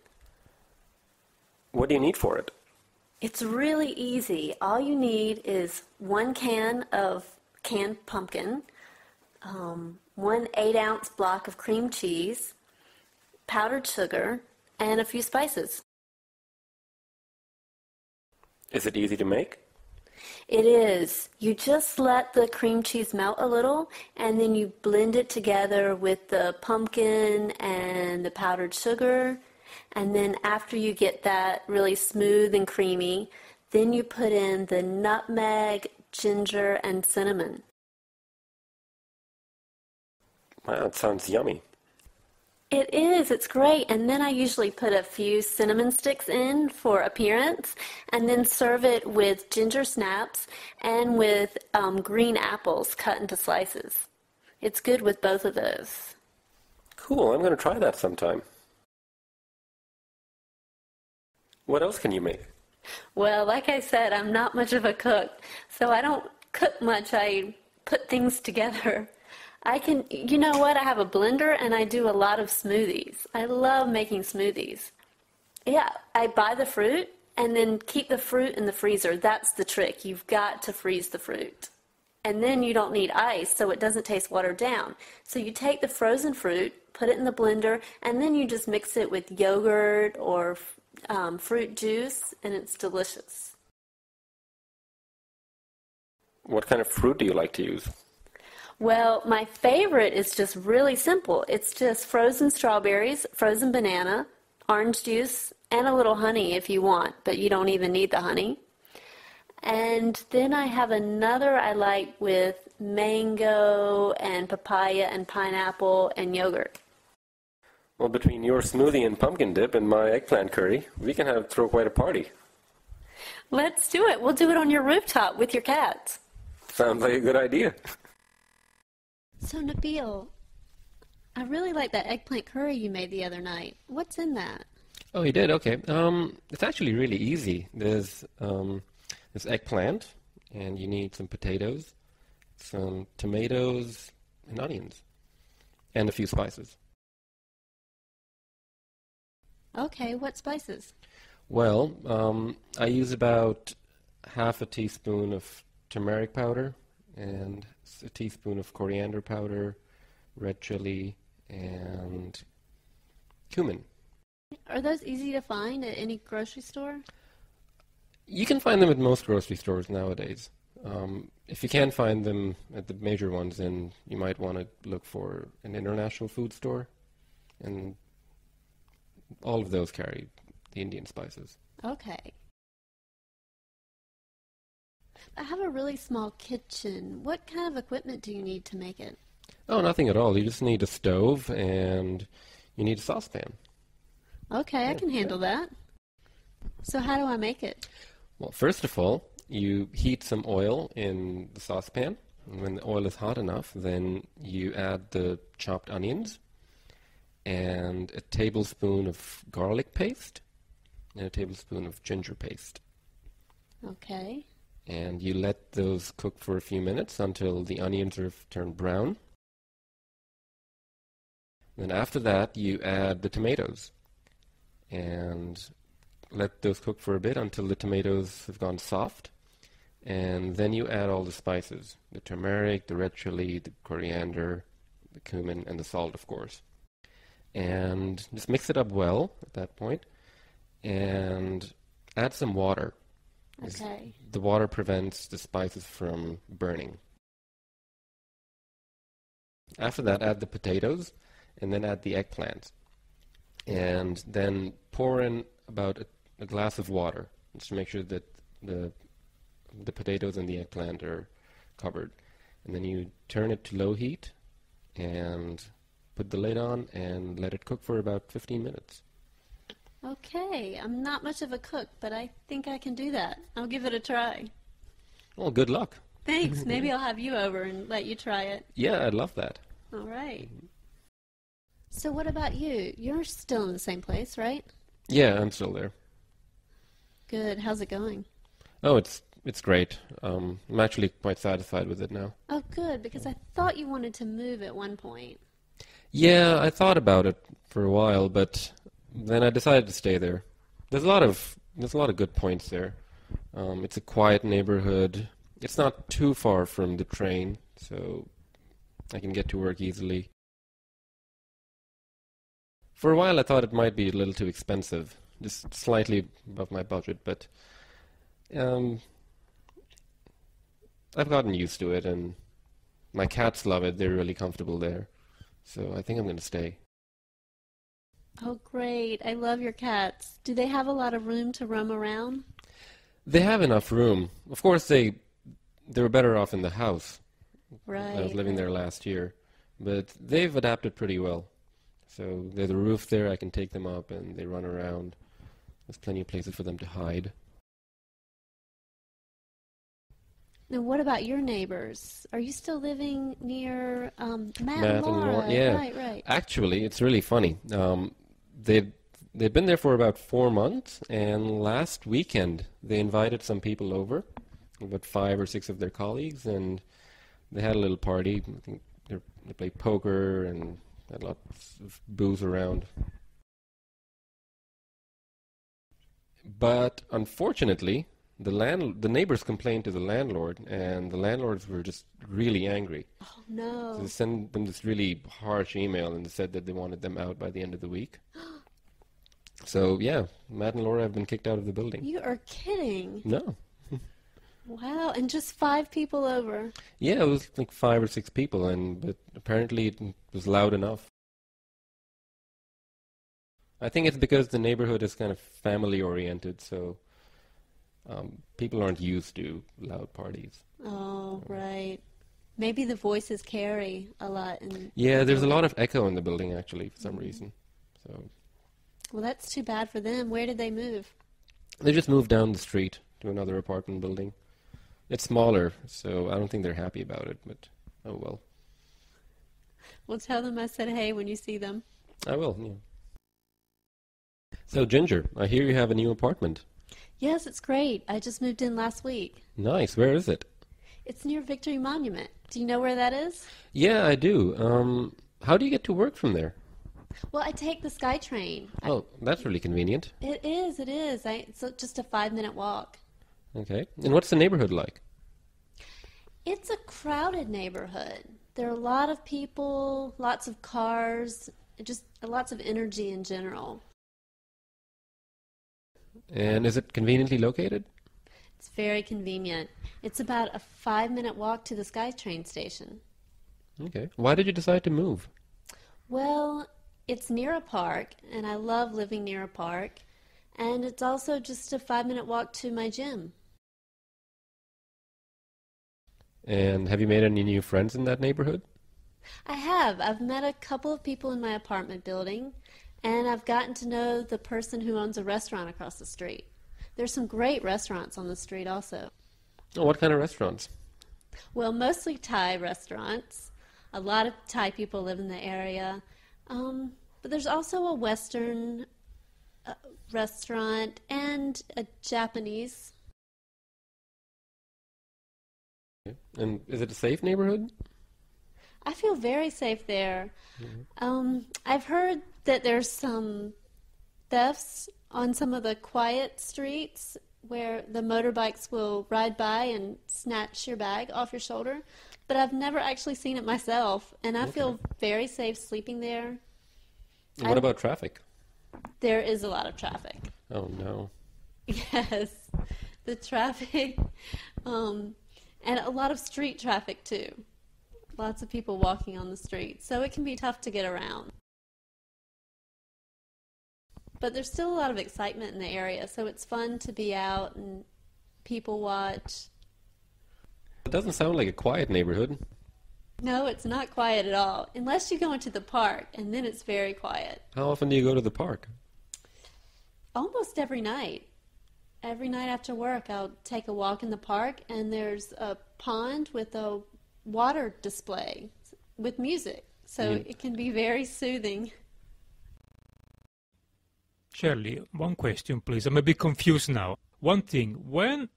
What do you need for it? It's really easy. All you need is 1 can of canned pumpkin, 1 8-ounce block of cream cheese, powdered sugar, and a few spices. Is it easy to make? It is. You just let the cream cheese melt a little, and then you blend it together with the pumpkin and the powdered sugar. And then after you get that really smooth and creamy, then you put in the nutmeg, ginger, and cinnamon. Wow, it sounds yummy. It is. It's great. And then I usually put a few cinnamon sticks in for appearance, and then serve it with ginger snaps and with green apples cut into slices. It's good with both of those. Cool, I'm going to try that sometime. What else can you make? Well, like I said, I'm not much of a cook, so I don't cook much. I put things together. You know what, I have a blender and I do a lot of smoothies. I love making smoothies. Yeah, I buy the fruit and then keep the fruit in the freezer. That's the trick. You've got to freeze the fruit. And then you don't need ice, so it doesn't taste watered down. So you take the frozen fruit, put it in the blender, and then you just mix it with yogurt or fruit juice, and it's delicious. What kind of fruit do you like to use? Well, my favorite is just really simple. It's just frozen strawberries, frozen banana, orange juice, and a little honey if you want, but you don't even need the honey. And then I have another I like with mango and papaya and pineapple and yogurt. Well, between your smoothie and pumpkin dip and my eggplant curry, we can throw quite a party. Let's do it. We'll do it on your rooftop with your cats. Sounds like a good idea. So, Nabil, I really like that eggplant curry you made the other night. What's in that? Oh, you did? Okay. It's actually really easy. There's eggplant, and you need some potatoes, some tomatoes, and onions, and a few spices. Okay, what spices? Well, I use about half a teaspoon of turmeric powder and a teaspoon of coriander powder, red chili, and cumin. Are those easy to find at any grocery store? You can find them at most grocery stores nowadays. If you can't find them at the major ones, then you might want to look for an international food store, and all of those carry the Indian spices. Okay. I have a really small kitchen. What kind of equipment do you need to make it? Oh, nothing at all. You just need a stove and you need a saucepan. Okay, I can handle that. So how do I make it? Well, first of all, you heat some oil in the saucepan. And when the oil is hot enough, then you add the chopped onions and a tablespoon of garlic paste and a tablespoon of ginger paste. Okay. And you let those cook for a few minutes until the onions are turned brown. Then after that, you add the tomatoes and let those cook for a bit until the tomatoes have gone soft. And then you add all the spices, the turmeric, the red chili, the coriander, the cumin, and the salt, of course. And just mix it up well at that point and add some water. Okay. The water prevents the spices from burning. After that, add the potatoes and then add the eggplant. And then pour in about a glass of water just to make sure that the potatoes and the eggplant are covered. And then you turn it to low heat and put the lid on and let it cook for about 15 minutes. Okay, I'm not much of a cook, but I think I can do that. I'll give it a try. Well, good luck. Thanks. Maybe I'll have you over and let you try it. Yeah, I'd love that. All right. So what about you? You're still in the same place, right? Yeah, I'm still there. Good. How's it going? Oh, it's great. I'm actually quite satisfied with it now. Oh, good, because I thought you wanted to move at one point. Yeah, I thought about it for a while, but then I decided to stay there. There's a lot of good points there. It's a quiet neighborhood. It's not too far from the train, so I can get to work easily. For a while I thought it might be a little too expensive, just slightly above my budget, but I've gotten used to it, and my cats love it. They're really comfortable there. So I think I'm going to stay. Oh, great. I love your cats. Do they have a lot of room to roam around? They have enough room. Of course, they were better off in the house. Right. I was living there last year. But they've adapted pretty well. So there's a roof there. I can take them up, and they run around. There's plenty of places for them to hide. Now, what about your neighbors? Are you still living near Matt and Laura? Yeah. Right. Actually, it's really funny. They've been there for about 4 months, and last weekend they invited some people over, about 5 or 6 of their colleagues, and they had a little party. I think they played poker and had lots of booze around. But unfortunately, the neighbors complained to the landlord, and the landlords were just really angry. Oh, no. So they sent them this really harsh email and said that they wanted them out by the end of the week. So, yeah, Matt and Laura have been kicked out of the building. You are kidding. No. Wow, and just 5 people over. Yeah, it was like 5 or 6 people, but apparently it was loud enough. I think it's because the neighborhood is kind of family-oriented, so people aren't used to loud parties. Oh, right. Maybe the voices carry a lot. Yeah, there's a lot of echo in the building, actually, for some reason. So. Well, that's too bad for them. Where did they move? They just moved down the street to another apartment building. It's smaller, so I don't think they're happy about it, but oh well. Well, tell them I said hey when you see them. I will, yeah. So, Ginger, I hear you have a new apartment. Yes, it's great. I just moved in last week. Nice. Where is it? It's near Victory Monument. Do you know where that is? Yeah, I do. How do you get to work from there? Well, I take the SkyTrain. Oh, that's really convenient. It is. It's just a 5-minute walk. Okay. And what's the neighborhood like? It's a crowded neighborhood. There are a lot of people, lots of cars, just lots of energy in general. And is it conveniently located? It's very convenient. It's about a 5-minute walk to the SkyTrain station. Okay. Why did you decide to move? Well, it's near a park, and I love living near a park. And it's also just a 5-minute walk to my gym. And have you made any new friends in that neighborhood? I have. I've met a couple of people in my apartment building, and I've gotten to know the person who owns a restaurant across the street. There's some great restaurants on the street also. Oh, what kind of restaurants? Well, mostly Thai restaurants. A lot of Thai people live in the area. But there's also a Western restaurant and a Japanese. And is it a safe neighborhood? I feel very safe there. Mm-hmm. I've heard that there's some thefts on some of the quiet streets where the motorbikes will ride by and snatch your bag off your shoulder, but I've never actually seen it myself, and I feel very safe sleeping there. And what about traffic? There is a lot of traffic. Oh, no. Yes, the traffic, and a lot of street traffic too. Lots of people walking on the street, so it can be tough to get around. But there's still a lot of excitement in the area, so it's fun to be out and people watch. It doesn't sound like a quiet neighborhood. No, it's not quiet at all, unless you go into the park, and then it's very quiet. How often do you go to the park? Almost every night. Every night after work, I'll take a walk in the park, and there's a pond with a water display with music, so it can be very soothing. Shirley, one question, please. I'm a bit confused now. One thing, when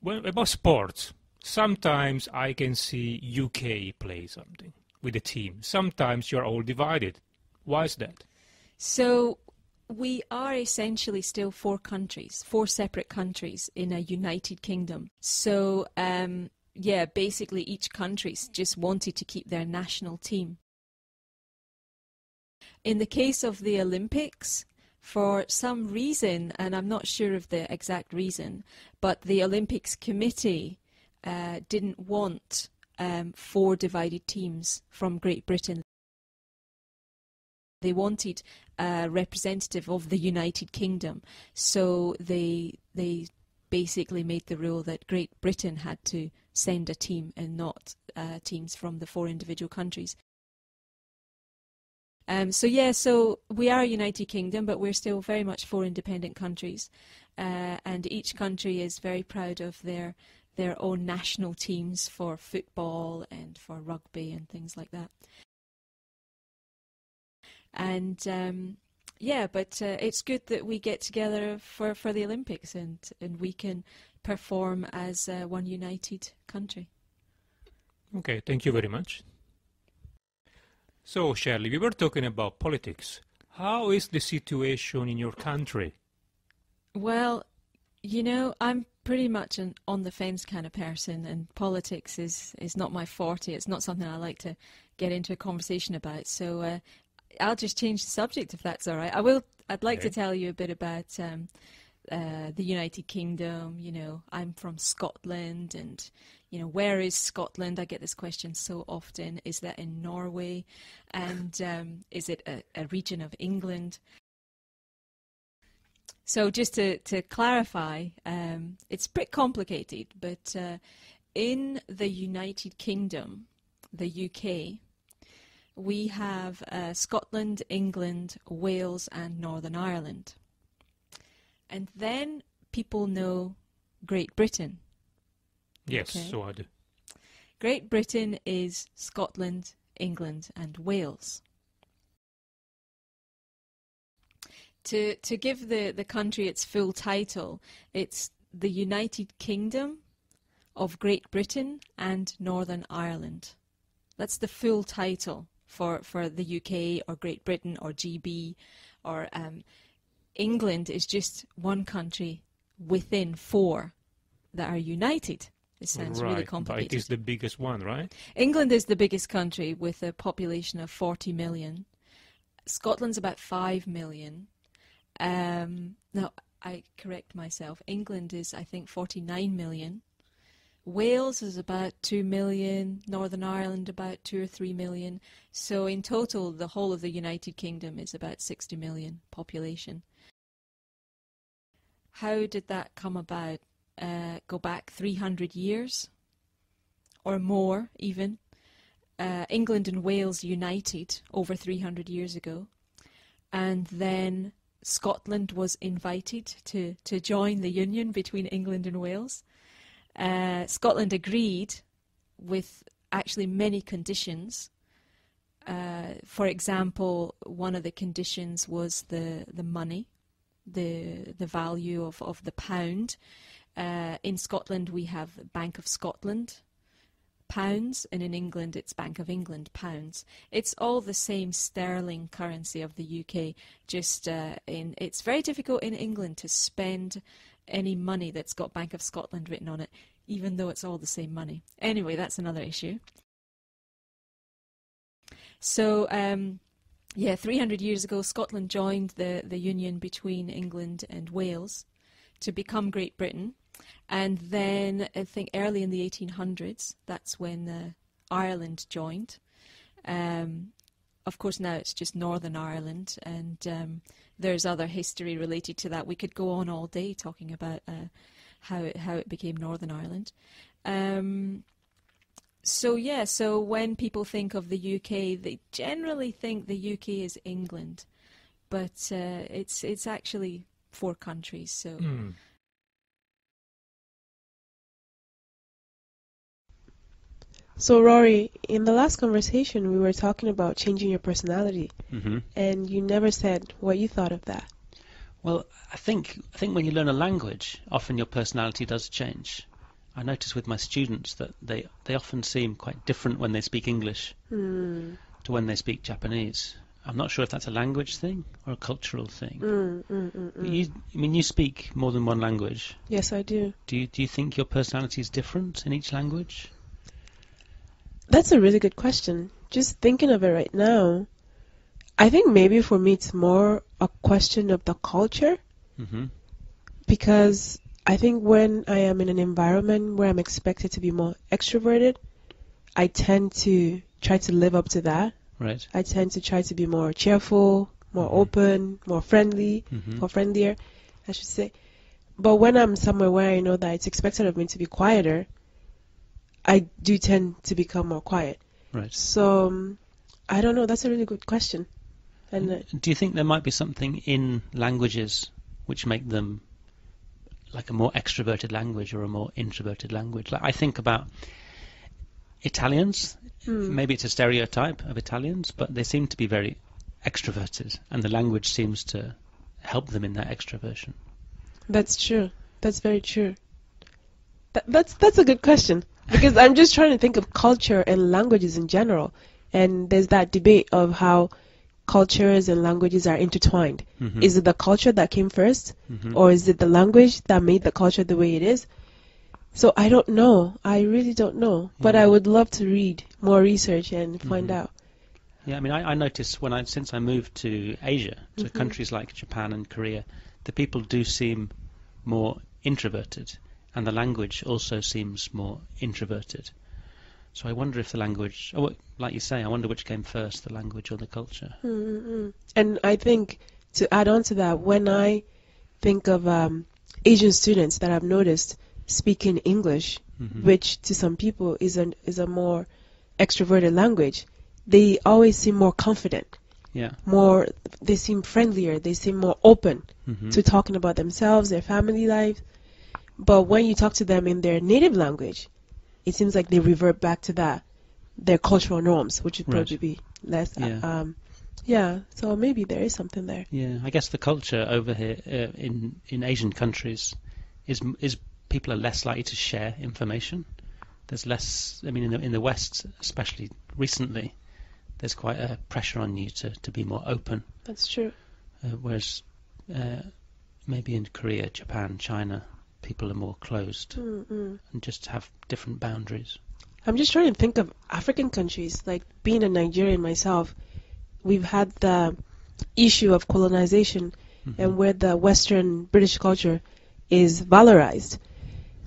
about sports, sometimes I can see UK play something with a team. Sometimes you're all divided. Why is that? So we are essentially still 4 countries, 4 separate countries in a united kingdom. So, basically each country's just wanted to keep their national team. In the case of the Olympics, for some reason, and I'm not sure of the exact reason, but the Olympics Committee didn't want 4 divided teams from Great Britain. They wanted a representative of the United Kingdom, so they basically made the rule that Great Britain had to send a team and not teams from the 4 individual countries. So we are a United Kingdom, but we're still very much 4 independent countries, and each country is very proud of their own national teams for football and for rugby and things like that. And but it's good that we get together for the Olympics and we can perform as one united country. Okay, thank you very much. So, Shirley, we were talking about politics. How is the situation in your country? Well, you know, I'm pretty much an on-the-fence kind of person, and politics is not my forte. It's not something I like to get into a conversation about. So I'll just change the subject if that's all right. I'd like to tell you a bit about the United Kingdom. You know, I'm from Scotland, and you know, where is Scotland? I get this question so often. Is that in Norway? And is it a region of England? So just to clarify, it's a bit complicated, but in the United Kingdom, the UK, we have Scotland, England, Wales, and Northern Ireland. And then people know Great Britain. Yes, so I do. Great Britain is Scotland, England, and Wales. To give the country its full title, it's the United Kingdom of Great Britain and Northern Ireland. That's the full title for the UK or Great Britain or GB, or England is just one country within 4 that are united. It sounds really complicated. But it is the biggest one, right? England is the biggest country with a population of 40 million. Scotland's about 5 million. No, I correct myself. England is, I think, 49 million. Wales is about 2 million. Northern Ireland about 2 or 3 million. So in total, the whole of the United Kingdom is about 60 million population. How did that come about? Go back 300 years or more even. England and Wales united over 300 years ago, and then Scotland was invited to join the union between England and Wales. Scotland agreed with actually many conditions. For example, one of the conditions was the money, the value of the pound. In Scotland we have Bank of Scotland pounds, and in England it's Bank of England pounds. It's all the same sterling currency of the UK, just it's very difficult in England to spend any money that's got Bank of Scotland written on it, even though it's all the same money. Anyway, that's another issue. So 300 years ago Scotland joined the union between England and Wales to become Great Britain. And then I think early in the 1800s, that's when Ireland joined. Of course, now it's just Northern Ireland, and there's other history related to that. We could go on all day talking about how it became Northern Ireland. So when people think of the UK, they generally think the UK is England, but it's actually 4 countries. So. So, Rory, in the last conversation, we were talking about changing your personality, and you never said what you thought of that. Well, I think when you learn a language, often your personality does change. I notice with my students that they often seem quite different when they speak English to when they speak Japanese. I'm not sure if that's a language thing or a cultural thing. But you speak more than one language. Yes, I do. Do you think your personality is different in each language? That's a really good question. Just thinking of it right now, I think maybe for me it's more a question of the culture. Because I think when I am in an environment where I'm expected to be more extroverted, I tend to try to live up to that. Right. I tend to try to be more cheerful, more open, more friendly, more friendlier, I should say. But when I'm somewhere where I know that it's expected of me to be quieter, I do tend to become more quiet. Right. So, I don't know. That's a really good question. And do you think there might be something in languages which make them like a more extroverted language or a more introverted language? Like I think about Italians. Maybe it's a stereotype of Italians, but they seem to be very extroverted, and the language seems to help them in that extroversion. That's true. That's very true. That's a good question, because I'm just trying to think of culture and languages in general, and there's that debate of how cultures and languages are intertwined. Is it the culture that came first, or is it the language that made the culture the way it is? So I don't know. I really don't know. But I would love to read more research and find out. Yeah, I mean, I noticed since I moved to Asia, to countries like Japan and Korea, the people do seem more introverted, and the language also seems more introverted. So I wonder if the language, like you say, I wonder which came first, the language or the culture. And I think, to add on to that, when I think of Asian students that I've noticed speaking English, which to some people is a more extroverted language, they always seem more confident. Yeah. They seem friendlier. They seem more open to talking about themselves, their family life. But when you talk to them in their native language, it seems like they revert back to their cultural norms, which would probably be less. So maybe there is something there. Yeah, I guess the culture over here in Asian countries is people are less likely to share information. There's less. I mean, in the West, especially recently, there's quite a pressure on you to be more open. That's true. Whereas maybe in Korea, Japan, China, people are more closed and just have different boundaries. I'm just trying to think of African countries. Like being a Nigerian myself, we've had the issue of colonization and where the Western British culture is valorized.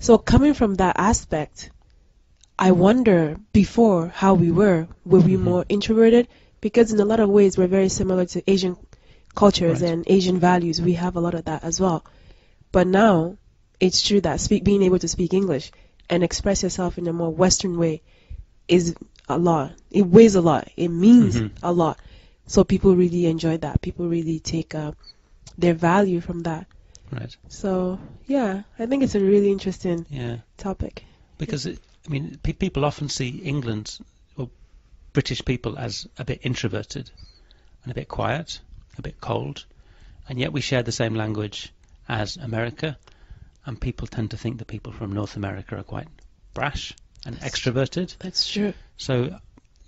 So coming from that aspect, I wonder before how we were we more introverted? Because in a lot of ways we're very similar to Asian cultures and Asian values. We have a lot of that as well. But now it's true that being able to speak English and express yourself in a more Western way is a lot. It weighs a lot. It means a lot. So people really enjoy that. People really take their value from that. Right. So, yeah, I think it's a really interesting topic. Because, people often see England or British people as a bit introverted and a bit quiet, a bit cold, and yet we share the same language as America, and people tend to think that people from North America are quite brash and extroverted. That's true. So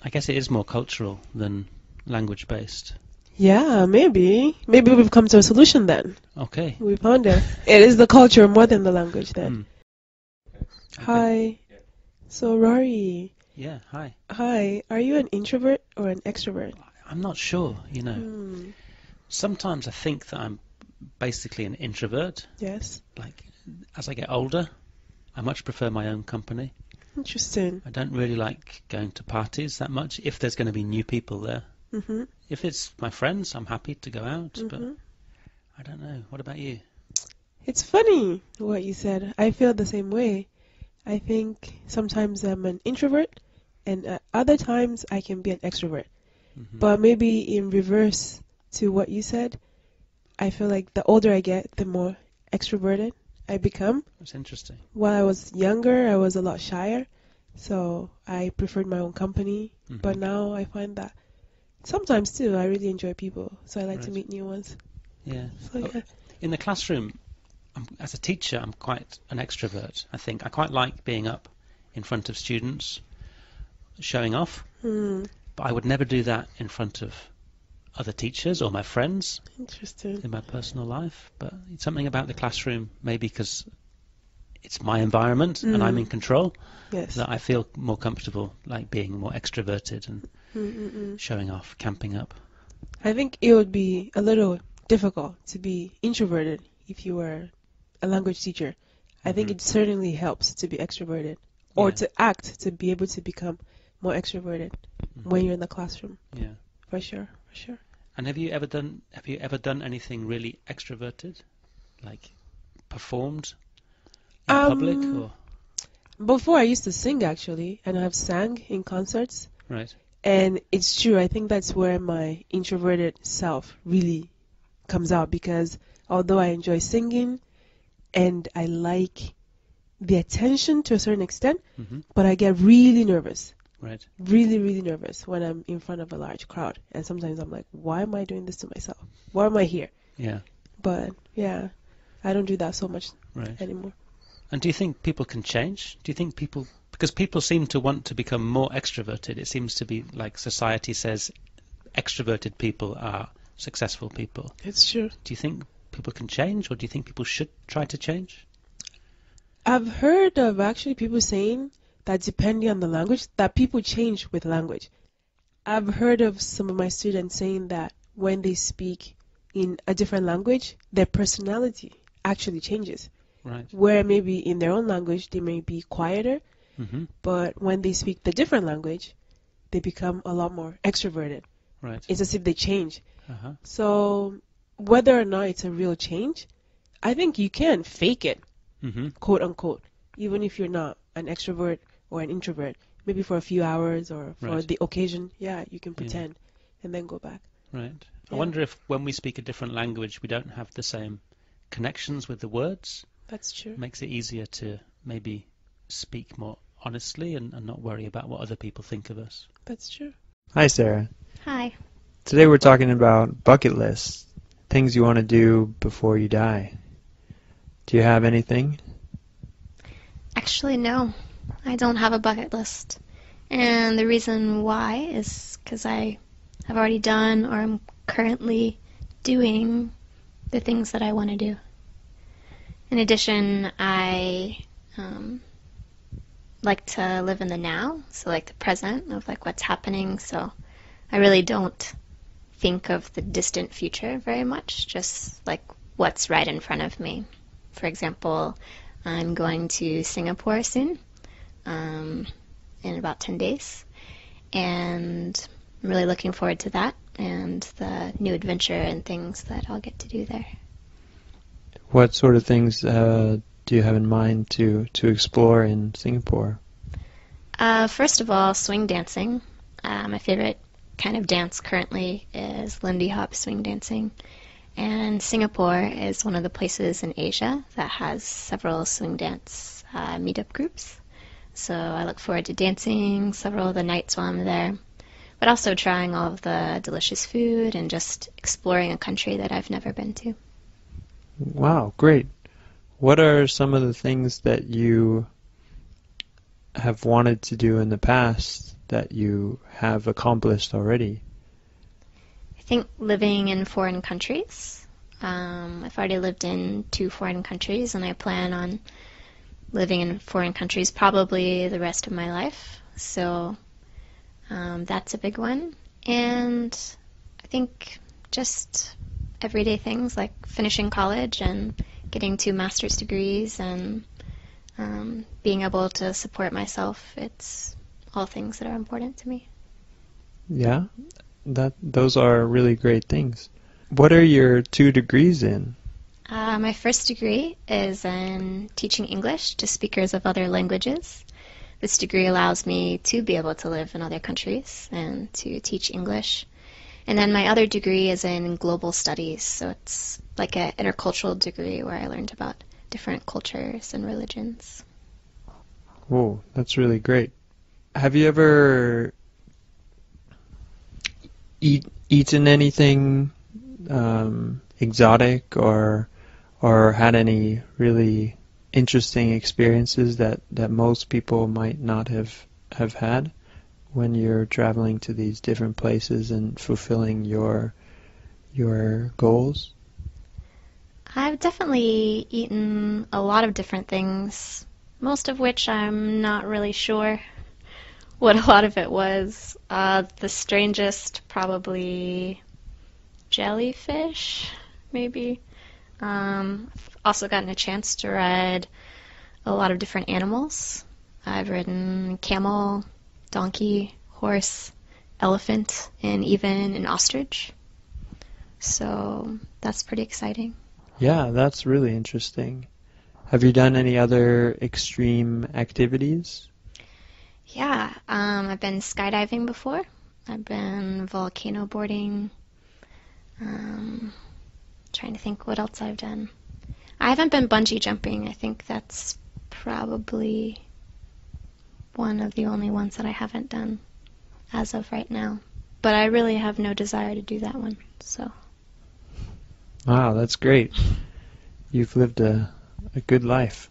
I guess it is more cultural than language-based. Yeah, maybe. Maybe we've come to a solution then. Okay. We found it. It is the culture more than the language then. Okay. Hi. So, Rory. Yeah, hi. Hi. Are you an introvert or an extrovert? I'm not sure, Sometimes I think that I'm basically an introvert. Yes. Like, as I get older, I much prefer my own company. Interesting. I don't really like going to parties that much if there's going to be new people there. If it's my friends, I'm happy to go out, but I don't know. What about you? It's funny what you said. I feel the same way. I think sometimes I'm an introvert, and at other times I can be an extrovert. But maybe in reverse to what you said, I feel like the older I get, the more extroverted I become. That's interesting. While I was younger, I was a lot shyer, so I preferred my own company. But now I find that sometimes too, I really enjoy people, so I like to meet new ones. Yeah. So, yeah. In the classroom, as a teacher, I'm quite an extrovert, I think. I quite like being up in front of students, showing off, but I would never do that in front of other teachers or my friends. Interesting. In my personal life. But it's something about the classroom, maybe because it's my environment and I'm in control, that I feel more comfortable, like being more extroverted and showing off, camping up. I think it would be a little difficult to be introverted if you were a language teacher, I think it certainly helps to be extroverted, or to act to be able to become more extroverted when you're in the classroom. Yeah. For sure, for sure. And have you ever done anything really extroverted, like performed in public or? Before I used to sing actually, and I've sang in concerts. Right. And it's true. I think that's where my introverted self really comes out, because although I enjoy singing and I like the attention to a certain extent, but I get really nervous. Right. Really, really nervous when I'm in front of a large crowd. And sometimes I'm like, why am I doing this to myself? Why am I here? Yeah. But yeah, I don't do that so much anymore. And do you think people can change? Do you think people, because people seem to want to become more extroverted, it seems to be like society says extroverted people are successful people. It's true. Do you think people can change, or do you think people should try to change? I've heard of actually people saying that depending on the language, that people change with language. I've heard of some of my students saying that when they speak in a different language, their personality actually changes. Right. Where maybe in their own language they may be quieter, but when they speak the different language, they become a lot more extroverted. Right. It's as if they change. So whether or not it's a real change, I think you can fake it, quote unquote, even if you're not an extrovert or an introvert. Maybe for a few hours or for the occasion, you can pretend and then go back. Right. I wonder if when we speak a different language, we don't have the same connections with the words. That's true. Makes it easier to maybe speak more honestly and not worry about what other people think of us. That's true. Hi, Sarah. Hi. Today we're talking about bucket lists, things you want to do before you die. Do you have anything? Actually, no. I don't have a bucket list. And the reason why is because I have already done or am currently doing the things that I want to do. In addition, I like to live in the now, so like the present of like what's happening. So I really don't think of the distant future very much, just like what's right in front of me. For example, I'm going to Singapore soon, in about 10 days, and I'm really looking forward to that and the new adventure and things that I'll get to do there. What sort of things do you have in mind to explore in Singapore? First of all, swing dancing. My favorite kind of dance currently is Lindy Hop swing dancing. And Singapore is one of the places in Asia that has several swing dance meetup groups. So I look forward to dancing several of the nights while I'm there, but also trying all of the delicious food and just exploring a country that I've never been to. Wow, great. What are some of the things that you have wanted to do in the past that you have accomplished already? I think living in foreign countries. I've already lived in 2 foreign countries, and I plan on living in foreign countries probably the rest of my life. So that's a big one. And I think just everyday things like finishing college and getting 2 master's degrees and being able to support myself. It's all things that are important to me. Yeah, those are really great things. What are your 2 degrees in? My first degree is in teaching English to speakers of other languages. This degree allows me to be able to live in other countries and to teach English. And then my other degree is in global studies, so it's like an intercultural degree where I learned about different cultures and religions. Whoa, that's really great. Have you ever eaten anything exotic or had any really interesting experiences that most people might not have had when you're traveling to these different places and fulfilling your goals? I've definitely eaten a lot of different things, most of which I'm not really sure what a lot of it was. The strangest, probably jellyfish, maybe. I've also gotten a chance to ride a lot of different animals. I've ridden camel, donkey, horse, elephant, and even an ostrich. So that's pretty exciting. Yeah, that's really interesting. Have you done any other extreme activities? Yeah, I've been skydiving before. I've been volcano boarding. Trying to think what else I've done. I haven't been bungee jumping. I think that's probably one of the only ones that I haven't done as of right now. But I really have no desire to do that one. So. Wow, that's great. You've lived a good life.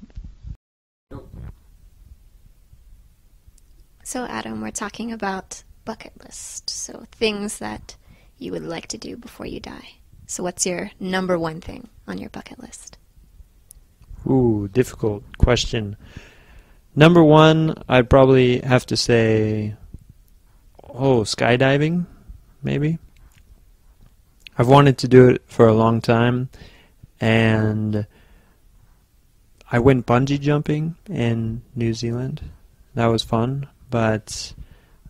So Adam, we're talking about bucket list. So things that you would like to do before you die. So what's your number one thing on your bucket list? Ooh, difficult question. Number one, I'd probably have to say, skydiving, maybe. I've wanted to do it for a long time, and I went bungee jumping in New Zealand. That was fun, but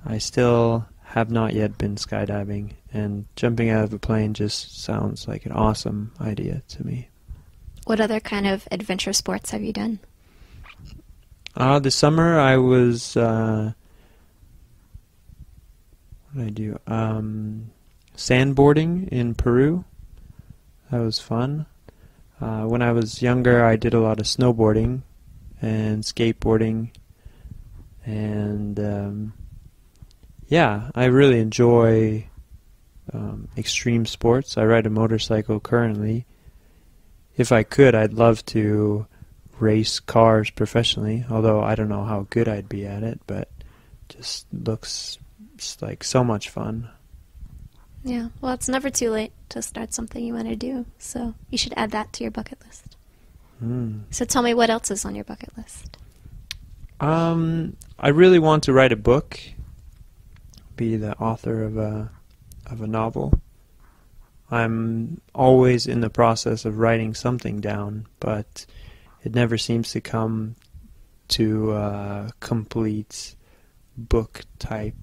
I still have not yet been skydiving, and jumping out of a plane just sounds like an awesome idea to me. What other kind of adventure sports have you done? This summer I was, what did I do? Sandboarding in Peru. That was fun. When I was younger, I did a lot of snowboarding and skateboarding, and yeah, I really enjoy extreme sports. I ride a motorcycle currently. If I could, I'd love to race cars professionally, although I don't know how good I'd be at it, but just looks like so much fun. Yeah, well, it's never too late to start something you want to do, so you should add that to your bucket list. So tell me, what else is on your bucket list? I really want to write a book, be the author of a novel. I'm always in the process of writing something down, but it never seems to come to a complete book-type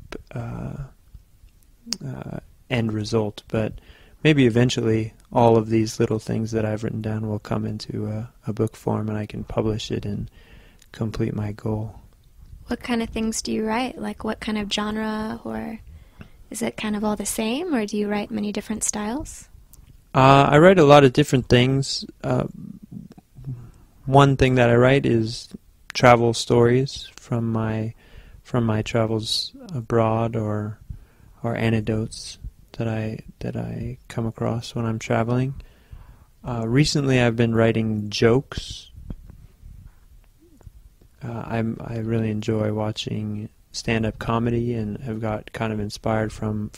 end result. But maybe eventually all of these little things that I've written down will come into a book form, and I can publish it and complete my goal. What kind of things do you write? Like what kind of genre, or is it kind of all the same, or do you write many different styles? I write a lot of different things. One thing that I write is travel stories from my travels abroad, or anecdotes that I come across when I'm traveling. Recently, I've been writing jokes. I really enjoy watching stand-up comedy, and have got kind of inspired from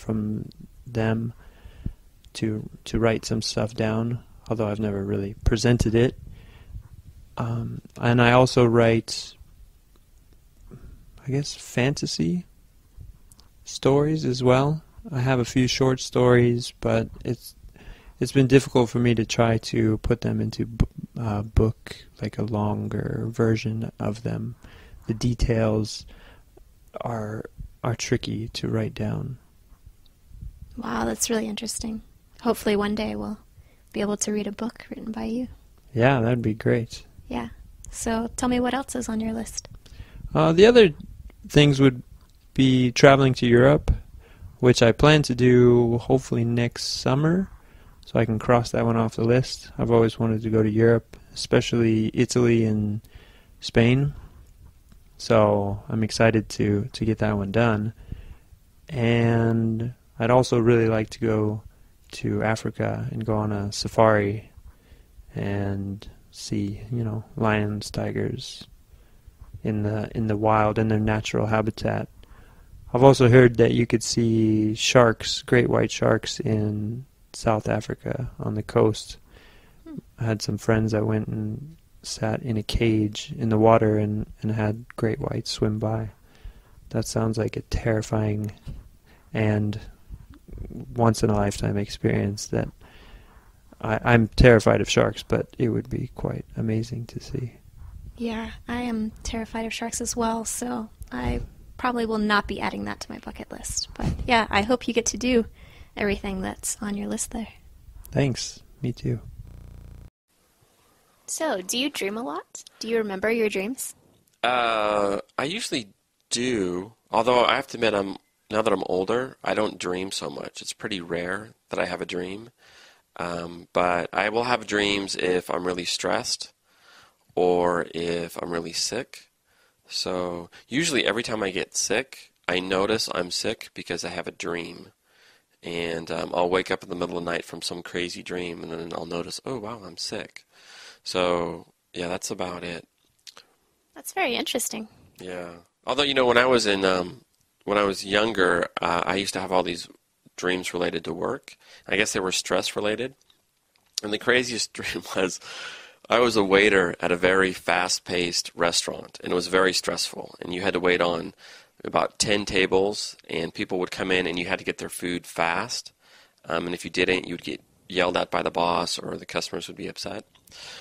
them to write some stuff down, although I've never really presented it. And I also write, I guess, fantasy stories as well. I have a few short stories, but it's been difficult for me to try to put them into book, like a longer version of them. The details are tricky to write down. Wow, that's really interesting. Hopefully one day we'll be able to read a book written by you. Yeah, that'd be great. Yeah. So tell me, what else is on your list? The other things would be traveling to Europe, which I plan to do hopefully next summer, so I can cross that one off the list. I've always wanted to go to Europe, especially Italy and Spain. So I'm excited to get that one done. And I'd also really like to go to Africa and go on a safari and see, lions, tigers in the wild, in their natural habitat. I've also heard that you could see sharks, great white sharks, in South Africa on the coast. I had some friends that went and sat in a cage in the water and had great whites swim by. That sounds like a terrifying and once-in-a-lifetime experience that I'm terrified of sharks, but it would be quite amazing to see. Yeah, I am terrified of sharks as well, so I probably will not be adding that to my bucket list. But yeah, I hope you get to do everything that's on your list there. Thanks. Me too. So, do you dream a lot? Do you remember your dreams? I usually do, although I have to admit, now that I'm older, I don't dream so much. It's pretty rare that I have a dream. But I will have dreams if I'm really stressed or if I'm really sick. So usually every time I get sick, I notice I'm sick because I have a dream. And I'll wake up in the middle of the night from some crazy dream, and then I'll notice, oh, wow, I'm sick. So, yeah, that's about it. That's very interesting. Yeah. Although, when I was when I was younger, I used to have all these dreams related to work. I guess they were stress related. And the craziest dream was I was a waiter at a very fast-paced restaurant, and it was very stressful. And you had to wait on about 10 tables, and people would come in, and you had to get their food fast. And if you didn't, you'd get yelled at by the boss, or the customers would be upset.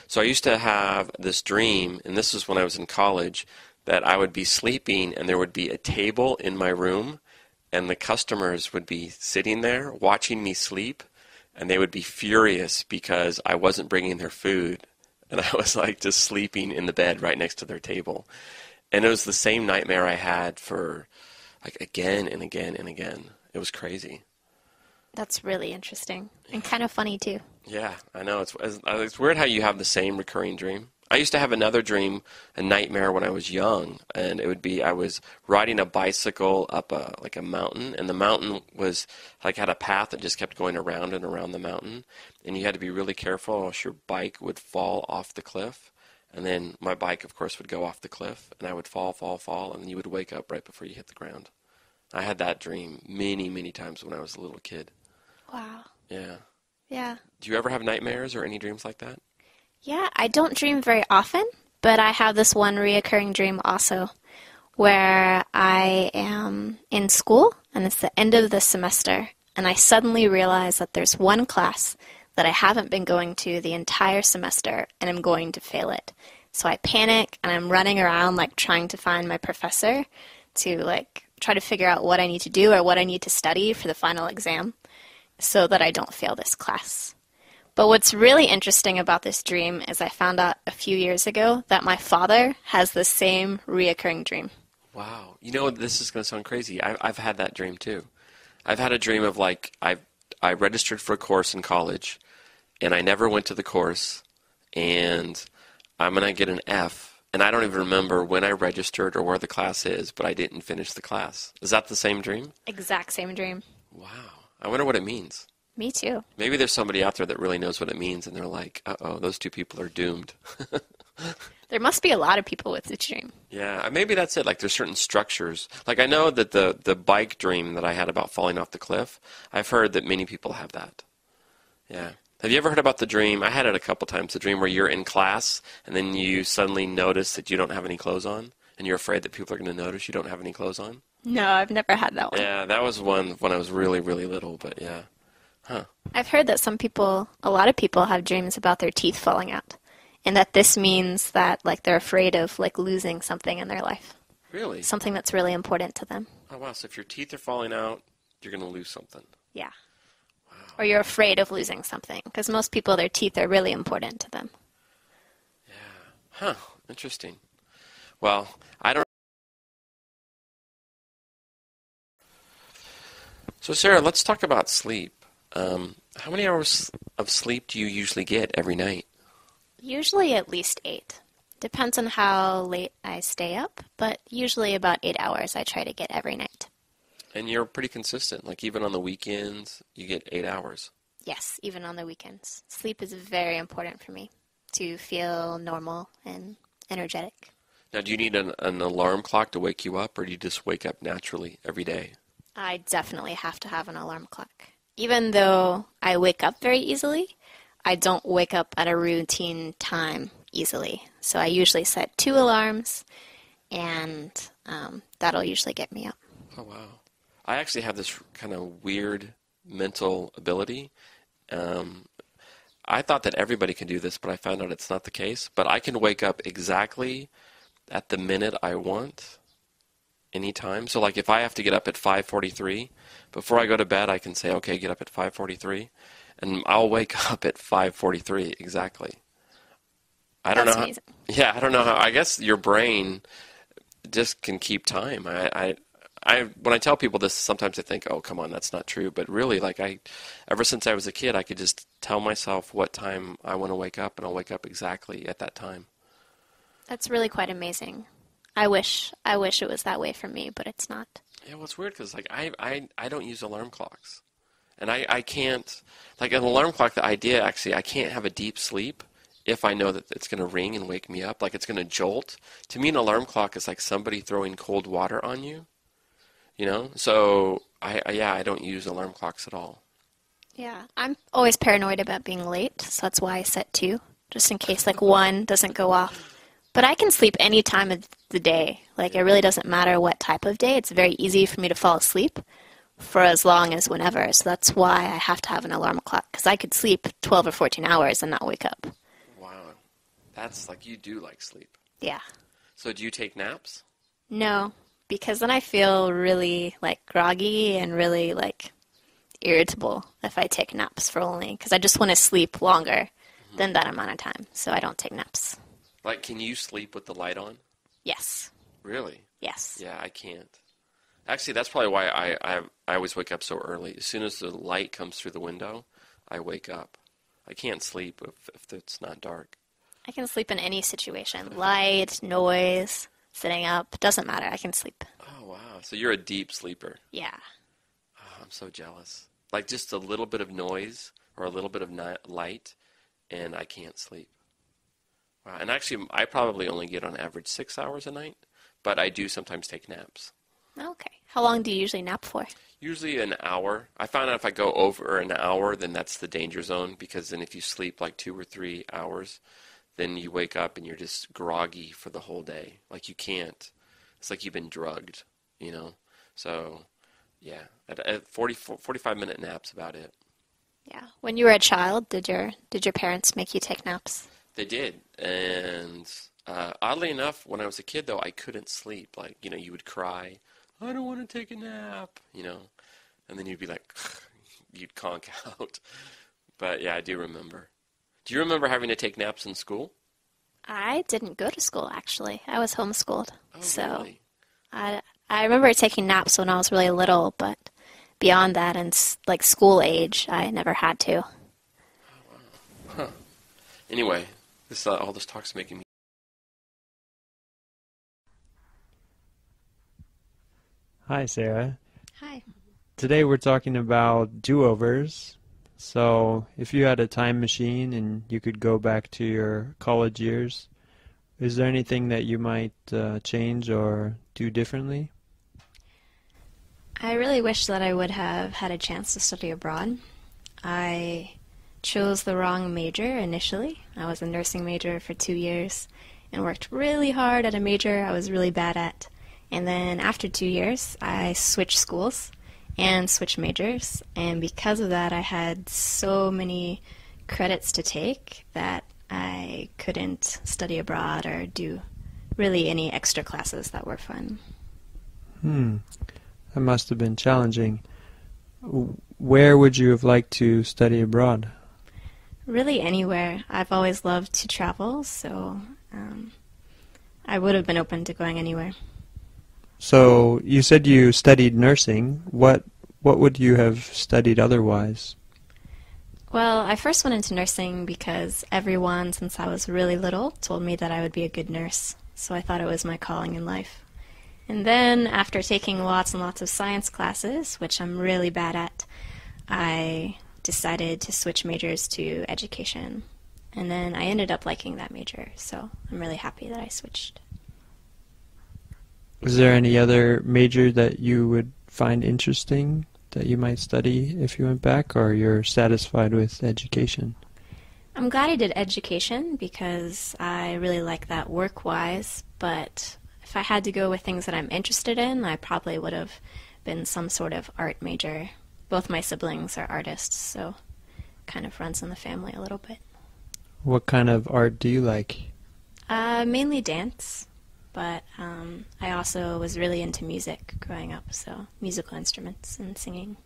So I used to have this dream, and this was when I was in college, that I would be sleeping, and there would be a table in my room, and the customers would be sitting there watching me sleep, and they would be furious because I wasn't bringing their food, and I was like just sleeping in the bed right next to their table. And it was the same nightmare I had for like again and again and again. It was crazy. That's really interesting and kind of funny too. Yeah, I know. It's weird how you have the same recurring dream. I used to have another dream, a nightmare when I was young, and it would be I was riding a bicycle up a mountain, and the mountain was had a path that just kept going around and around the mountain, and you had to be really careful or else your bike would fall off the cliff. And then my bike, of course, would go off the cliff, and I would fall, and then you would wake up right before you hit the ground. I had that dream many, many times when I was a little kid. Wow. Yeah. Yeah. Do you ever have nightmares or any dreams like that? Yeah, I don't dream very often, but I have this one reoccurring dream also where I am in school, and it's the end of the semester, and I suddenly realize that there's one class that I haven't been going to the entire semester, and I'm going to fail it. So I panic, and I'm running around trying to find my professor to try to figure out what I need to do or what I need to study for the final exam so that I don't fail this class. But what's really interesting about this dream is I found out a few years ago that my father has the same reoccurring dream. Wow. This is going to sound crazy. I've had that dream too. I've had a dream of I registered for a course in college, and I never went to the course, and I'm going to get an F, and I don't even remember when I registered or where the class is, but I didn't finish the class. Is that the same dream? Exact same dream. Wow. I wonder what it means. Me too. Maybe there's somebody out there that really knows what it means, and they're like, uh-oh, those two people are doomed. There must be a lot of people with this dream. Yeah, maybe that's it. There's certain structures. I know that the bike dream that I had about falling off the cliff, I've heard that many people have that. Yeah. Have you ever heard about the dream? I had it a couple times, the dream where you're in class, and then you suddenly notice that you don't have any clothes on, and you're afraid that people are going to notice you don't have any clothes on? No, I've never had that one. Yeah, that was one when I was really, really little, but yeah. Huh. I've heard that a lot of people have dreams about their teeth falling out, and that this means that they're afraid of losing something in their life. Really? Something that's really important to them. Oh, wow. So if your teeth are falling out, you're going to lose something. Yeah. Wow. Or you're afraid of losing something, because most people, their teeth are really important to them. Yeah. Huh. Interesting. Well, I don't... So, Sarah, let's talk about sleep. How many hours of sleep do you usually get every night? Usually at least 8. Depends on how late I stay up, but usually about 8 hours I try to get every night. And you're pretty consistent. Even on the weekends, you get 8 hours. Yes, even on the weekends. Sleep is very important for me to feel normal and energetic. Now, do you need an alarm clock to wake you up, or do you just wake up naturally every day? I definitely have to have an alarm clock. Even though I wake up very easily, I don't wake up at a routine time easily. So I usually set 2 alarms, and that'll usually get me up. Oh, wow. I actually have this kind of weird mental ability. I thought that everybody can do this, but I found out it's not the case. But I can wake up exactly at the minute I want, anytime. So like if I have to get up at 5:43, before I go to bed, I can say, okay, get up at 5:43, and I'll wake up at 5:43 exactly. I don't know. amazing. Yeah, I don't know how. I guess your brain just can keep time. When I tell people this, sometimes they think, "Oh, come on, that's not true." But really, like ever since I was a kid, I could just tell myself what time I want to wake up, and I'll wake up exactly at that time. That's really quite amazing. I wish it was that way for me, but it's not. Yeah, well, it's weird because like I don't use alarm clocks, and I can't like an alarm clock. The idea actually, I can't have a deep sleep if I know that it's going to ring and wake me up, like it's going to jolt. To me, an alarm clock is like somebody throwing cold water on you. You know, so I don't use alarm clocks at all. Yeah, I'm always paranoid about being late, so that's why I set 2, just in case like 1 doesn't go off. But I can sleep any time of the day. Like it really doesn't matter what type of day. It's very easy for me to fall asleep for as long as whenever. So that's why I have to have an alarm clock, because I could sleep 12 or 14 hours and not wake up. Wow, that's like you do like sleep. Yeah. So do you take naps? No, because then I feel really like groggy and really like irritable if I take naps for only, because I just want to sleep longer than that amount of time. So I don't take naps. Like, can you sleep with the light on? Yes. Really? Yes. Yeah, I can't. Actually, that's probably why I always wake up so early. As soon as the light comes through the window, I wake up. I can't sleep if it's not dark. I can sleep in any situation. Light, noise, sitting up, doesn't matter. I can sleep. Oh, wow. So you're a deep sleeper. Yeah. Oh, I'm so jealous. Like just a little bit of noise or a little bit of light, and I can't sleep. Wow. And actually, I probably only get on average 6 hours a night, but I do sometimes take naps. Okay. How long do you usually nap for? Usually an hour. I found out if I go over an hour, then that's the danger zone, because then if you sleep like 2 or 3 hours, then you wake up and you're just groggy for the whole day. Like you can't. It's like you've been drugged, you know? So, yeah, at 45-minute nap's about it. Yeah. When you were a child, did your parents make you take naps? They did. And oddly enough, when I was a kid, though, I couldn't sleep. Like, you know, you would cry, I don't want to take a nap, you know? And then you'd be like, you'd conk out. But, yeah, I do remember. Do you remember having to take naps in school? I didn't go to school, actually. I was homeschooled. Oh, so really? I remember taking naps when I was really little, but beyond that, and like school age, I never had to. Oh, wow. Huh. Anyway, all this talk's making me... Hi, Sarah. Hi. Today we're talking about do-overs. So, if you had a time machine and you could go back to your college years, is there anything that you might change or do differently? I really wish that I would have had a chance to study abroad. I chose the wrong major initially. I was a nursing major for 2 years and worked really hard at a major I was really bad at. And then after 2 years, I switched schools and switched majors, and because of that I had so many credits to take that I couldn't study abroad or do really any extra classes that were fun. That must have been challenging. Where would you have liked to study abroad? Really anywhere. I've always loved to travel, so I would have been open to going anywhere. So you said you studied nursing. What would you have studied otherwise? Well, I first went into nursing because everyone, since I was really little, told me that I would be a good nurse. So I thought it was my calling in life. And then, after taking lots and lots of science classes, which I'm really bad at, I decided to switch majors to education. And then I ended up liking that major, so I'm really happy that I switched. Is there any other major that you would find interesting that you might study if you went back, or you're satisfied with education? I'm glad I did education because I really like that work-wise, but if I had to go with things that I'm interested in, I probably would have been some sort of art major. Both my siblings are artists, so kind of runs in the family a little bit. What kind of art do you like? Mainly dance, but I also was really into music growing up, so musical instruments and singing.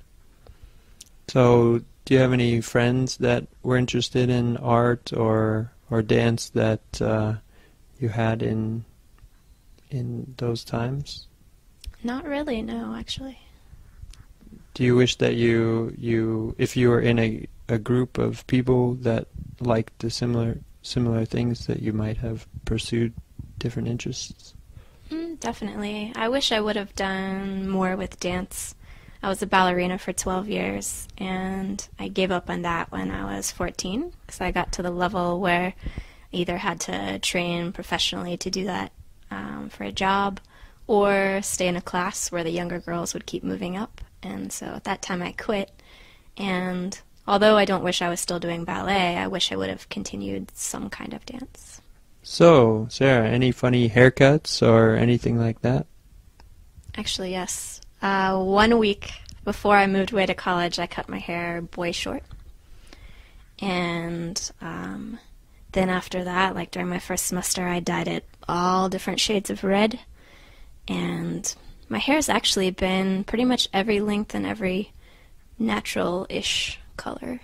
So, do you have any friends that were interested in art or dance that you had in those times? Not really, no, actually. Do you wish that if you were in a group of people that liked the similar things, that you might have pursued different interests? Definitely. I wish I would have done more with dance. I was a ballerina for 12 years, and I gave up on that when I was 14, because I got to the level where I either had to train professionally to do that for a job, or stay in a class where the younger girls would keep moving up. And so at that time I quit, and although I don't wish I was still doing ballet, I wish I would have continued some kind of dance. So, Sarah, any funny haircuts or anything like that? Actually, yes. 1 week before I moved away to college, I cut my hair boy short. And then after that, like during my first semester, I dyed it all different shades of red. And my hair's actually been pretty much every length and every natural-ish color.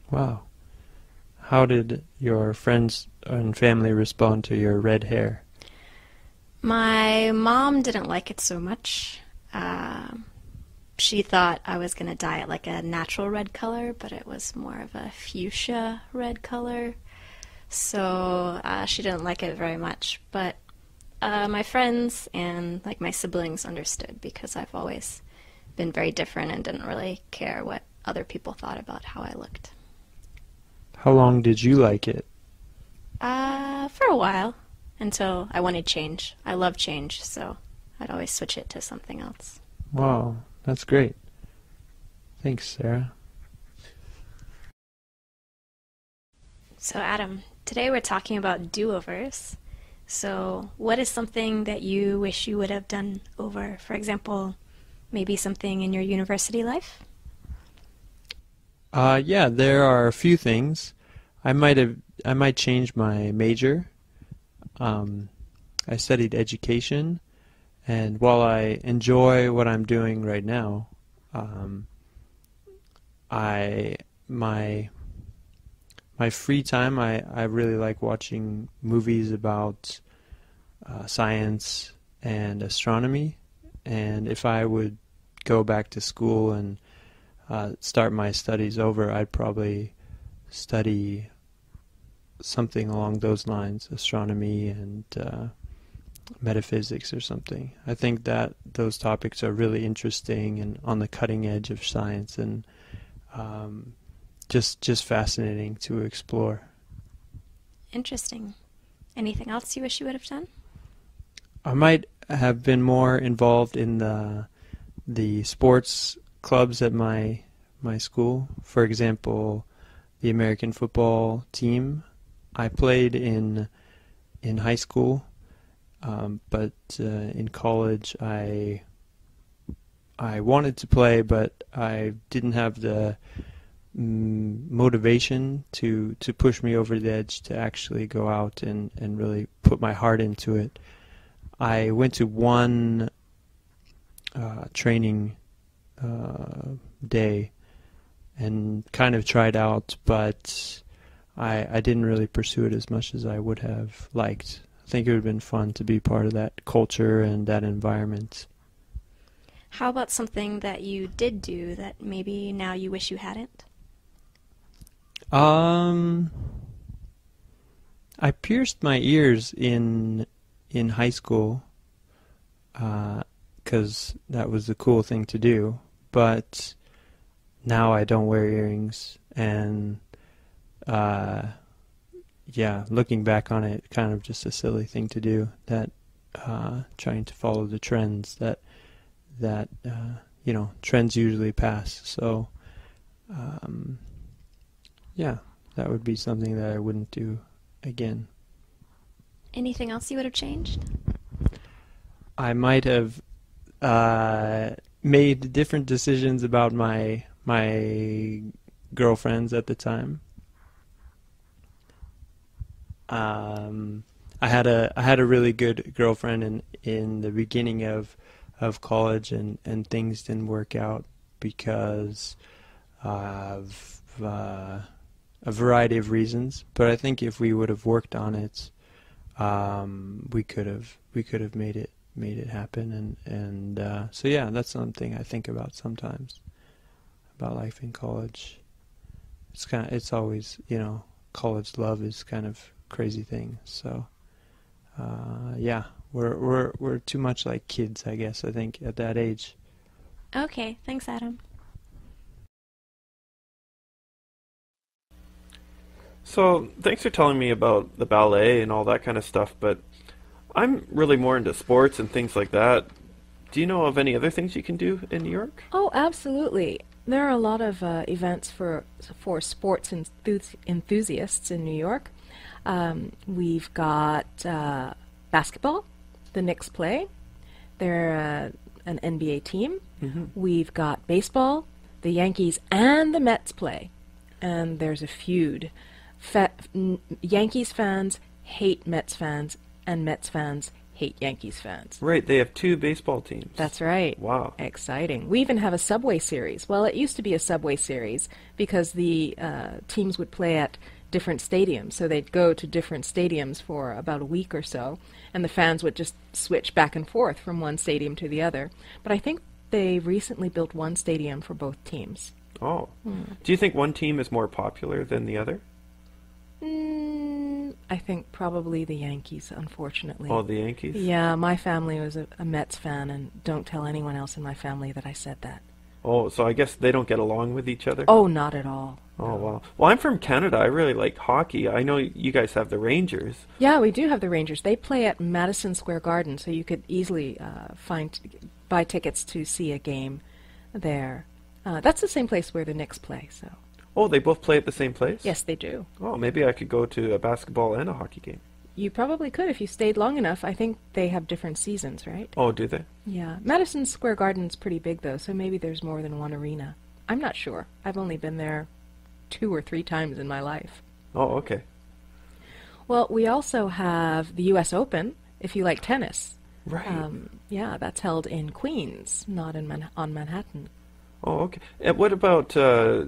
Wow. How did your friends and family respond to your red hair? My mom didn't like it so much. She thought I was going to dye it like a natural red color, but it was more of a fuchsia red color. So she didn't like it very much. But my friends and like my siblings understood, because I've always been very different and didn't really care what other people thought about how I looked. How long did you like it? For a while, until I wanted change. I love change, so I'd always switch it to something else. Wow, that's great. Thanks, Sarah. So Adam, today we're talking about do-overs. So what is something that you wish you would have done over? For example, maybe something in your university life? Yeah, there are a few things. I might change my major. I studied education, and while I enjoy what I'm doing right now, my free time, I really like watching movies about science and astronomy. And if I would go back to school and start my studies over, I'd probably study something along those lines, astronomy and metaphysics or something. I think that those topics are really interesting and on the cutting edge of science, and just fascinating to explore. Interesting. Anything else you wish you would have done? I might have been more involved in the sports clubs at my school. For example, the American football team. I played in high school, but in college I wanted to play, but I didn't have the motivation to push me over the edge to actually go out and really put my heart into it. I went to one training day and kind of tried out, but I didn't really pursue it as much as I would have liked. I think it would have been fun to be part of that culture and that environment. How about something that you did do that maybe now you wish you hadn't? I pierced my ears in high school because that was the cool thing to do, but now I don't wear earrings, and yeah, looking back on it, kind of just a silly thing to do, that trying to follow the trends that trends usually pass. So yeah, that would be something that I wouldn't do again. Anything else you would have changed? I might have made different decisions about my girlfriends at the time. I had a really good girlfriend in the beginning of college, and things didn't work out because of a variety of reasons. But I think if we would have worked on it, we could have made it happen. And so yeah, that's something I think about sometimes, about life in college. It's always, college love is kind of crazy thing. So yeah, we're too much like kids, I guess, I think, at that age. Okay, thanks, Adam. So, thanks for telling me about the ballet and all that kind of stuff, but I'm really more into sports and things like that. Do you know of any other things you can do in New York? Oh, absolutely. There are a lot of events for sports enthusiasts in New York. We've got basketball. The Knicks play. They're an NBA team. Mm-hmm. We've got baseball. The Yankees and the Mets play. And there's a feud. Yankees fans hate Mets fans, and Mets fans hate Yankees fans. Right, they have two baseball teams. That's right. Wow. Exciting. We even have a Subway Series. Well, it used to be a Subway Series because the teams would play at different stadiums. So they'd go to different stadiums for about a week or so, and the fans would just switch back and forth from one stadium to the other. But I think they recently built one stadium for both teams. Oh. Do you think one team is more popular than the other? I think probably the Yankees, unfortunately. Oh, the Yankees? Yeah, my family was a Mets fan, and don't tell anyone else in my family that I said that. Oh, so I guess they don't get along with each other? Oh, not at all. Oh, wow. Well, I'm from Canada. I really like hockey. I know you guys have the Rangers. Yeah, we do have the Rangers. They play at Madison Square Garden, so you could easily buy tickets to see a game there. That's the same place where the Knicks play, so... Oh, they both play at the same place? Yes, they do. Oh, maybe I could go to a basketball and a hockey game. You probably could if you stayed long enough. I think they have different seasons, right? Oh, do they? Yeah. Madison Square Garden's pretty big, though, so maybe there's more than one arena. I'm not sure. I've only been there 2 or 3 times in my life. Oh, okay. Well, we also have the U.S. Open, if you like tennis. Right. Yeah, that's held in Queens, not in on Manhattan. Oh, okay. And what about there's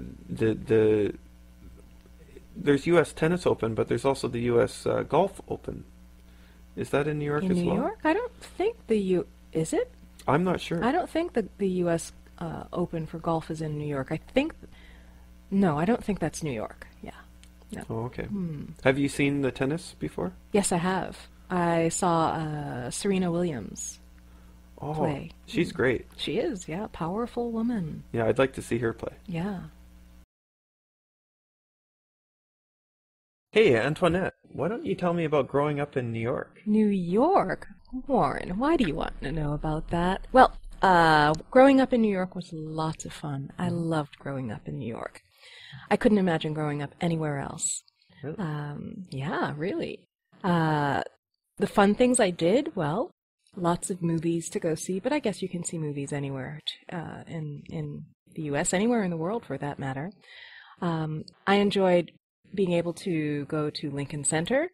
U.S. Tennis Open, but there's also the U.S. Golf Open. Is that in New York as well? In New York? I don't think is it? I'm not sure. I don't think the U.S. Open for golf is in New York. No, I don't think that's New York. Yeah. No. Oh, okay. Have you seen the tennis before? Yes, I have. I saw Serena Williams play. She's great. She is, yeah. Powerful woman. Yeah, I'd like to see her play. Yeah. Hey, Antoinette, why don't you tell me about growing up in New York? New York? Warren, why do you want to know about that? Well, growing up in New York was lots of fun. I loved growing up in New York. I couldn't imagine growing up anywhere else. Really? Yeah, really. The fun things I did, well, lots of movies to go see, but I guess you can see movies anywhere in the U.S., anywhere in the world for that matter. I enjoyed being able to go to Lincoln Center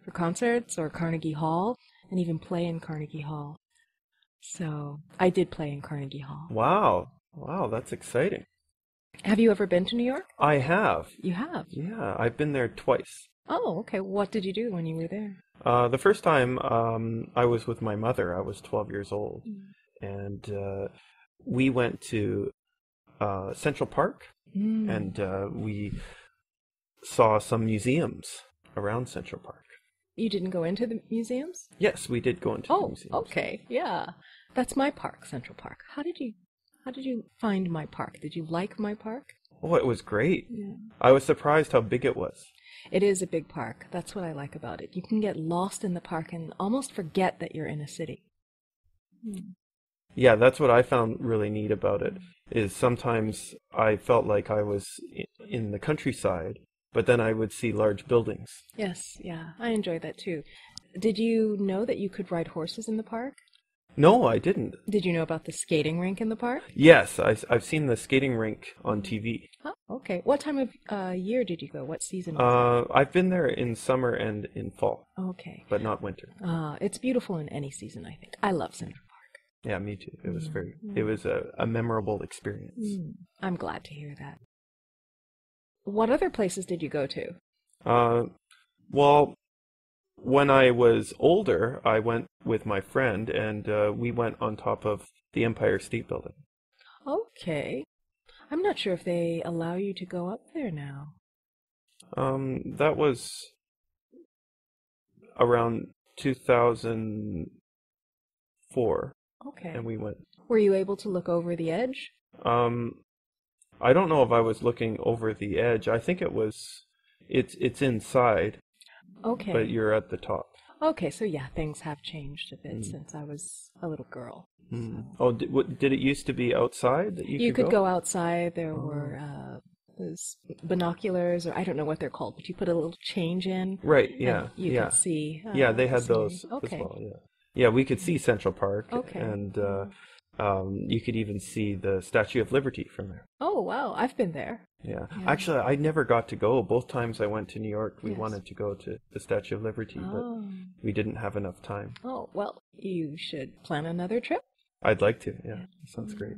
for concerts or Carnegie Hall and even play in Carnegie Hall. So I did play in Carnegie Hall. Wow, that's exciting. Have you ever been to New York? I have. You have? Yeah, I've been there twice. Oh, okay. What did you do when you were there? The first time I was with my mother. I was 12 years old. And we went to Central Park, and we saw some museums around Central Park. You didn't go into the museums? Yes, we did go into the museums. Oh, okay. Yeah. That's my park, Central Park. How did you find my park? Did you like my park? Oh, it was great. Yeah. I was surprised how big it was. It is a big park. That's what I like about it. You can get lost in the park and almost forget that you're in a city. Yeah, that's what I found really neat about it, is sometimes I felt like I was in the countryside, but then I would see large buildings. Yes, yeah. I enjoy that too. Did you know that you could ride horses in the park? No, I didn't. Did you know about the skating rink in the park? Yes, I've seen the skating rink on TV. Oh, okay. What time of year did you go? What season was it? I've been there in summer and in fall. Okay. But not winter. It's beautiful in any season, I think. I love Central Park. Yeah, me too. It was it was a memorable experience. I'm glad to hear that. What other places did you go to? Well, when I was older, I went with my friend, and we went on top of the Empire State Building. Okay. I'm not sure if they allow you to go up there now. That was around 2004. Okay. And we went. Were you able to look over the edge? I don't know if I was looking over the edge. I think it's inside. Okay. But you're at the top. Okay, so yeah, things have changed a bit since I was a little girl. So. Oh, did it used to be outside that you could go outside. There were those binoculars, or I don't know what they're called, but you put a little change in. Right. Yeah. You could see. Yeah, they had those okay. as well. Yeah. Yeah, we could see Central Park. Okay. And you could even see the Statue of Liberty from there. Oh wow, I've been there. Yeah. Actually, I never got to go. Both times I went to New York, we wanted to go to the Statue of Liberty, but we didn't have enough time. Oh, well, you should plan another trip. I'd like to, yeah. Sounds great.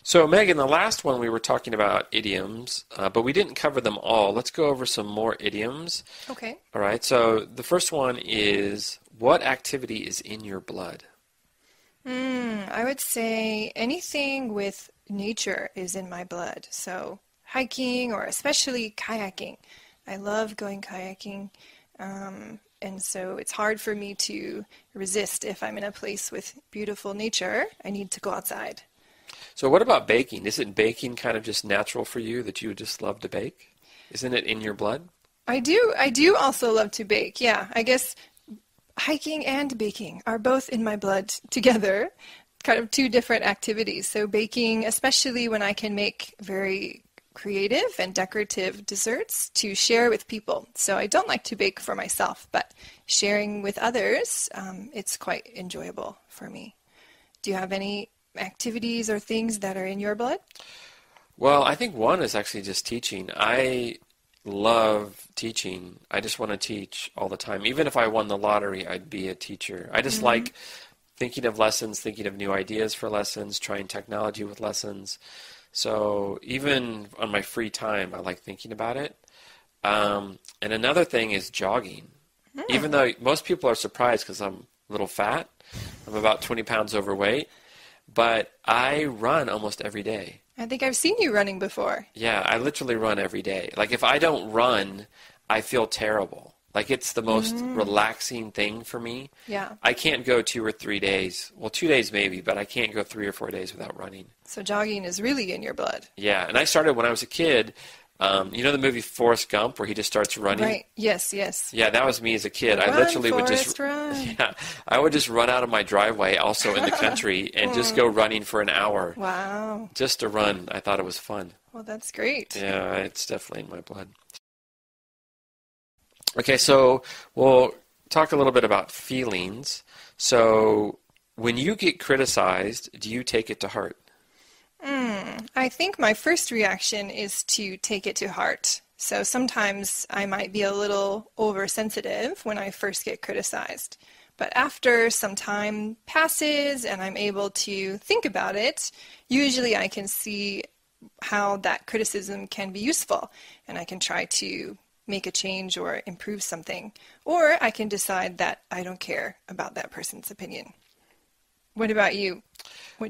So, Megan, the last one we were talking about idioms, but we didn't cover them all. Let's go over some more idioms. Okay. All right. So, the first one is, what activity is in your blood? I would say anything with nature is in my blood. So, hiking or especially kayaking. I love going kayaking. And so it's hard for me to resist if I'm in a place with beautiful nature. I need to go outside. So what about baking? Isn't baking kind of just natural for you, that you would just love to bake? Isn't it in your blood? I do also love to bake. Yeah, I guess hiking and baking are both in my blood together, kind of two different activities. So baking, especially when I can make very creative and decorative desserts to share with people. So I don't like to bake for myself, but sharing with others, it's quite enjoyable for me. Do you have any activities or things that are in your blood? Well, I think one is actually just teaching. I love teaching. I just want to teach all the time. Even if I won the lottery, I'd be a teacher. I just like thinking of lessons, thinking of new ideas for lessons, trying technology with lessons. So even on my free time, I like thinking about it. And another thing is jogging. Even though most people are surprised because I'm a little fat, I'm about 20 pounds overweight, but I run almost every day. I think I've seen you running before. Yeah, I literally run every day. Like if I don't run, I feel terrible. Like it's the most relaxing thing for me. Yeah. I can't go 2 or 3 days. Well, 2 days maybe, but I can't go 3 or 4 days without running. So jogging is really in your blood. Yeah, and I started when I was a kid. You know the movie Forrest Gump where he just starts running? Right. Yes, yes. Yeah, that was me as a kid. Run, I literally would Forrest, just run. Yeah, I would just run out of my driveway also in the country and just go running for an hour. Wow. Just to run. I thought it was fun. Well, that's great. Yeah, it's definitely in my blood. Okay, so we'll talk a little bit about feelings. So when you get criticized, do you take it to heart? I think my first reaction is to take it to heart. So sometimes I might be a little oversensitive when I first get criticized. But after some time passes and I'm able to think about it, usually I can see how that criticism can be useful, and I can try to make a change or improve something. Or I can decide that I don't care about that person's opinion. What about you?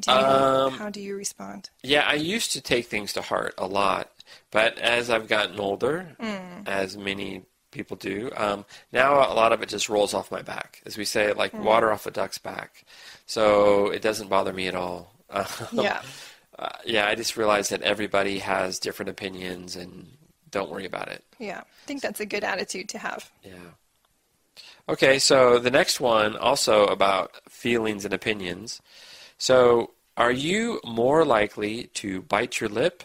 How do you respond? Yeah, I used to take things to heart a lot, but as I've gotten older, as many people do, now a lot of it just rolls off my back. As we say, like water off a duck's back. So it doesn't bother me at all. Yeah. Yeah, I just realize that everybody has different opinions and don't worry about it. Yeah, I think that's a good attitude to have. Yeah. Okay, so the next one also about feelings and opinions. So are you more likely to bite your lip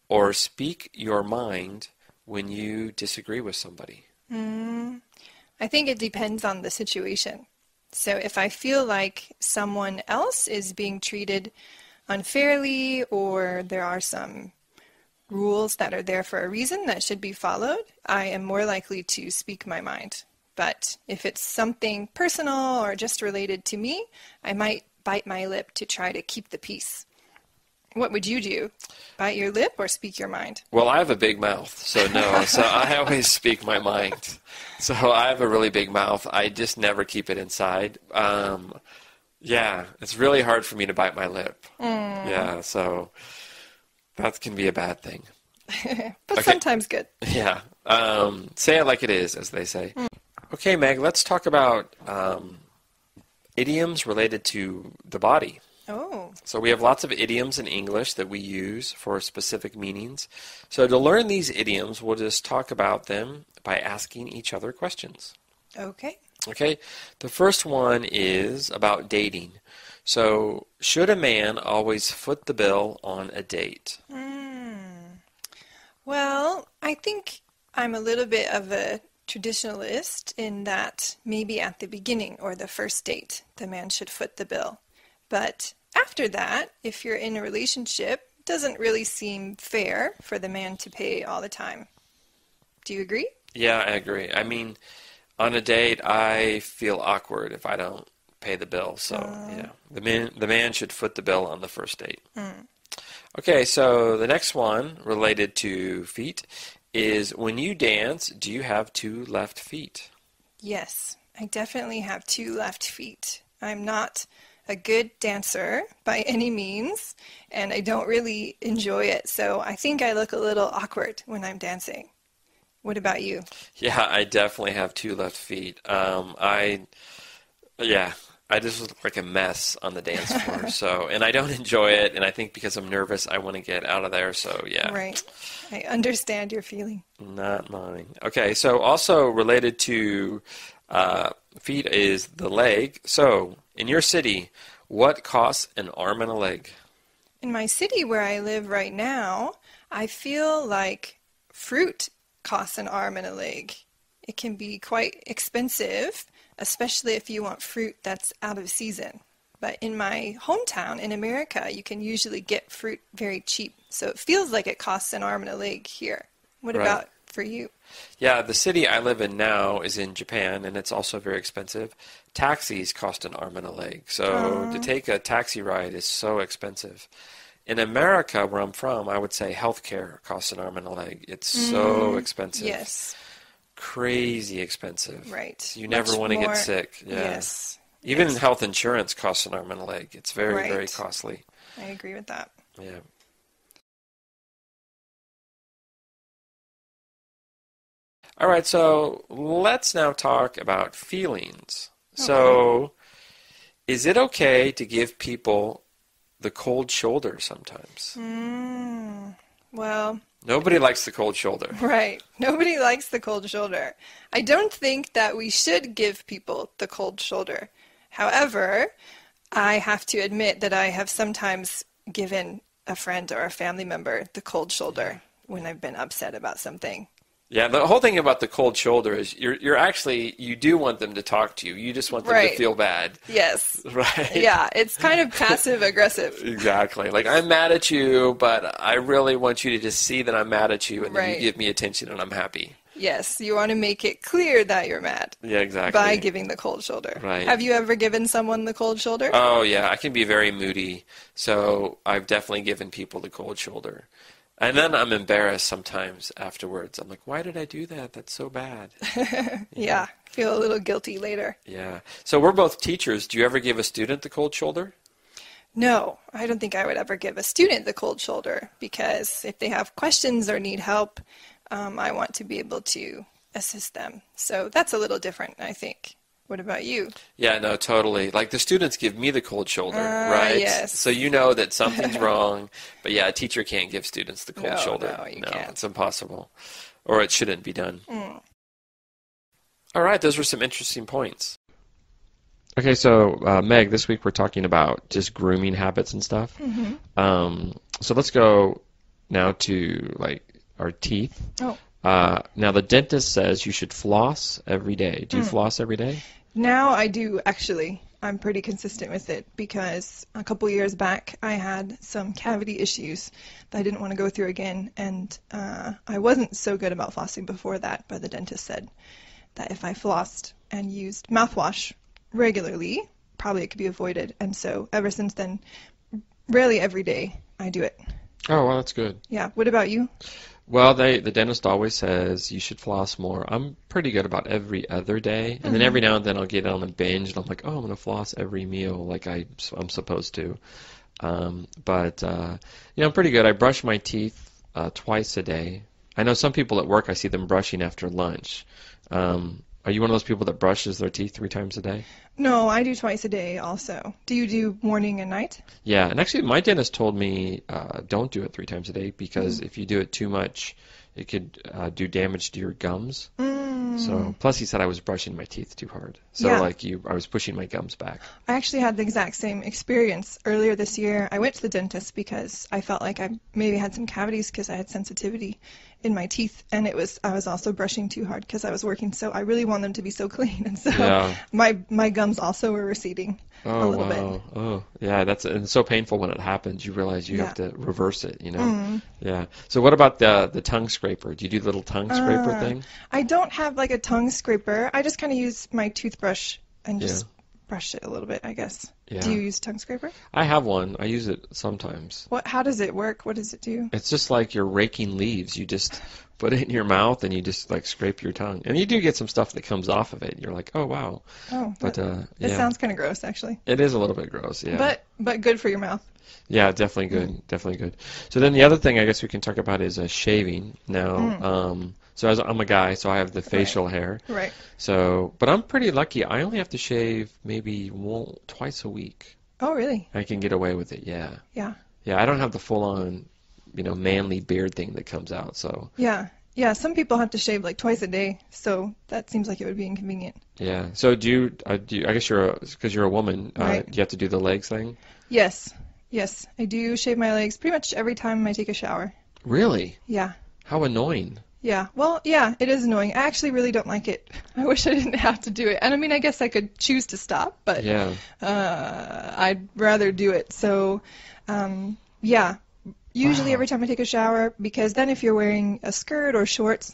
or speak your mind when you disagree with somebody? I I think it depends on the situation. So if I feel like someone else is being treated unfairly, or there are some rules that are there for a reason that should be followed, I am more likely to speak my mind. But if it's something personal or just related to me, I might bite my lip to try to keep the peace. What would you do? Bite your lip or speak your mind? Well, I have a big mouth, so no. So I always speak my mind. So I have a really big mouth. I just never keep it inside. Yeah, it's really hard for me to bite my lip. Yeah, so that can be a bad thing. But sometimes good. Yeah. Say it like it is, as they say. Okay, Meg, let's talk about idioms related to the body. Oh. So we have lots of idioms in English that we use for specific meanings. So to learn these idioms, we'll just talk about them by asking each other questions. Okay. Okay, the first one is about dating. So, should a man always foot the bill on a date? Well, I think I'm a little bit of a traditionalist in that maybe at the beginning or the first date, the man should foot the bill. But after that, if you're in a relationship, it doesn't really seem fair for the man to pay all the time. Do you agree? Yeah, I agree. I mean, on a date, I feel awkward if I don't pay the bill. So, yeah, the man should foot the bill on the first date. Okay, so the next one related to feet is, when you dance, do you have two left feet? Yes, I definitely have two left feet. I'm not a good dancer by any means, and I don't really enjoy it. So I think I look a little awkward when I'm dancing. What about you? Yeah, I definitely have two left feet. I just look like a mess on the dance floor. So, and I don't enjoy it. And I think because I'm nervous, I want to get out of there. So, yeah. Right. I understand your feeling. Not mine. Okay. So, also related to feet is the leg. So, in your city, what costs an arm and a leg? In my city where I live right now, I feel like fruit costs an arm and a leg. It can be quite expensive, especially if you want fruit that's out of season. But in my hometown in America, you can usually get fruit very cheap. So it feels like it costs an arm and a leg here. What about for you? Yeah, the city I live in now is in Japan, and it's also very expensive. Taxis cost an arm and a leg. So to take a taxi ride is so expensive. In America, where I'm from, I would say healthcare costs an arm and a leg. It's so expensive. Yes. Crazy expensive. Right. You never want to get sick. Yeah. Yes. Even health insurance costs an arm and a leg. It's very, very costly. I agree with that. Yeah. All right, so let's now talk about feelings. Okay. So, is it okay to give people the cold shoulder sometimes? Well, nobody likes the cold shoulder. Right. Nobody likes the cold shoulder. I don't think that we should give people the cold shoulder. However, I have to admit that I have sometimes given a friend or a family member the cold shoulder when I've been upset about something. Yeah, the whole thing about the cold shoulder is you're actually, you do want them to talk to you. You just want them to feel bad. Yes. Right? Yeah, it's kind of passive aggressive. Exactly. Like, I'm mad at you, but I really want you to just see that I'm mad at you, and then you give me attention and I'm happy. Yes, you want to make it clear that you're mad. Yeah, exactly. By giving the cold shoulder. Right. Have you ever given someone the cold shoulder? Oh, yeah. I can be very moody, so I've definitely given people the cold shoulder. And then I'm embarrassed sometimes afterwards. I'm like, why did I do that? That's so bad. Yeah, feel a little guilty later. Yeah. So we're both teachers. Do you ever give a student the cold shoulder? No, I don't think I would ever give a student the cold shoulder, because if they have questions or need help, I want to be able to assist them. So that's a little different, I think. What about you? Yeah, no, totally. Like, the students give me the cold shoulder, right? Yes. So you know that something's wrong. But yeah, a teacher can't give students the cold shoulder. No, you can't. It's impossible. Or it shouldn't be done. All right, those were some interesting points. Okay, so Meg, this week we're talking about just grooming habits and stuff. So let's go now to, like, our teeth. Oh. Now, the dentist says you should floss every day. Do you floss every day? Now I do, actually. I'm pretty consistent with it because a couple years back I had some cavity issues that I didn't want to go through again, and I wasn't so good about flossing before that, but the dentist said that if I flossed and used mouthwash regularly, probably it could be avoided. And so ever since then, rarely every day I do it. Oh, well, that's good. Yeah. What about you? Well, the dentist always says you should floss more. I'm pretty good about every other day, and then every now and then I'll get on a binge, and I'm like, oh, I'm gonna floss every meal like I'm supposed to. But I'm pretty good. I brush my teeth twice a day. I know some people at work, I see them brushing after lunch. Are you one of those people that brushes their teeth 3 times a day? No, I do twice a day also. Do you do morning and night? Yeah, and actually my dentist told me don't do it 3 times a day because if you do it too much, it could do damage to your gums. So, plus he said I was brushing my teeth too hard. So I was pushing my gums back. I actually had the exact same experience earlier this year. I went to the dentist because I felt like I maybe had some cavities because I had sensitivity in my teeth, and I was also brushing too hard because I was working, so I really want them to be so clean, and so my gums also were receding a little bit. Oh, yeah, and it's so painful when it happens. You realize you have to reverse it, Yeah. So what about the tongue scraper? Do you do the little tongue scraper thing? I don't have like a tongue scraper. I just kind of use my toothbrush and just brush it a little bit, I guess. Yeah. Do you use tongue scraper? I have one. I use it sometimes. How does it work? What does it do? It's just like you're raking leaves. You just put it in your mouth and you just like scrape your tongue. And you do get some stuff that comes off of it. You're like, oh, wow. Oh, but it sounds kind of gross, actually. It is a little bit gross, yeah. But good for your mouth. Yeah, definitely good. Definitely good. So then the other thing I guess we can talk about is shaving. Now, so I'm a guy, so I have the facial hair. Right. So, but I'm pretty lucky. I only have to shave maybe twice a week. Oh, really? I can get away with it, yeah. Yeah. Yeah, I don't have the full-on, manly beard thing that comes out, so. Yeah. Yeah, some people have to shave like twice a day, so that seems like it would be inconvenient. Yeah. So do you I guess because you're a woman, right. Do you have to do the legs thing? Yes. Yes, I do shave my legs pretty much every time I take a shower. Really? Yeah. How annoying. Yeah, well, yeah, it is annoying. I actually really don't like it. I wish I didn't have to do it. And I mean, I guess I could choose to stop, but I'd rather do it. So, usually every time I take a shower, because then if you're wearing a skirt or shorts,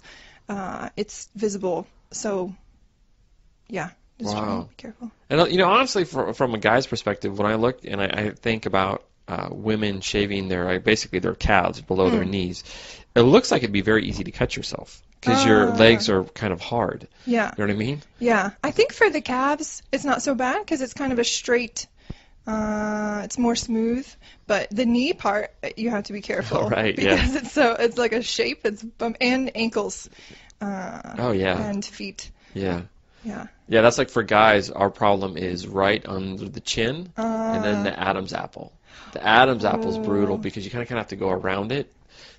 it's visible. So, yeah, just try to be careful. And, honestly, from a guy's perspective, when I look and I think about women shaving their calves below their knees, it looks like it'd be very easy to cut yourself because your legs are kind of hard. Yeah. You know what I mean? Yeah. I think for the calves, it's not so bad because it's kind of a straight, it's more smooth. But the knee part, you have to be careful. Oh, right, because it's like a shape. And ankles. And feet. Yeah. Yeah. Yeah, that's like for guys, our problem is right under the chin and then the Adam's apple. The Adam's apple is brutal because you kind of have to go around it,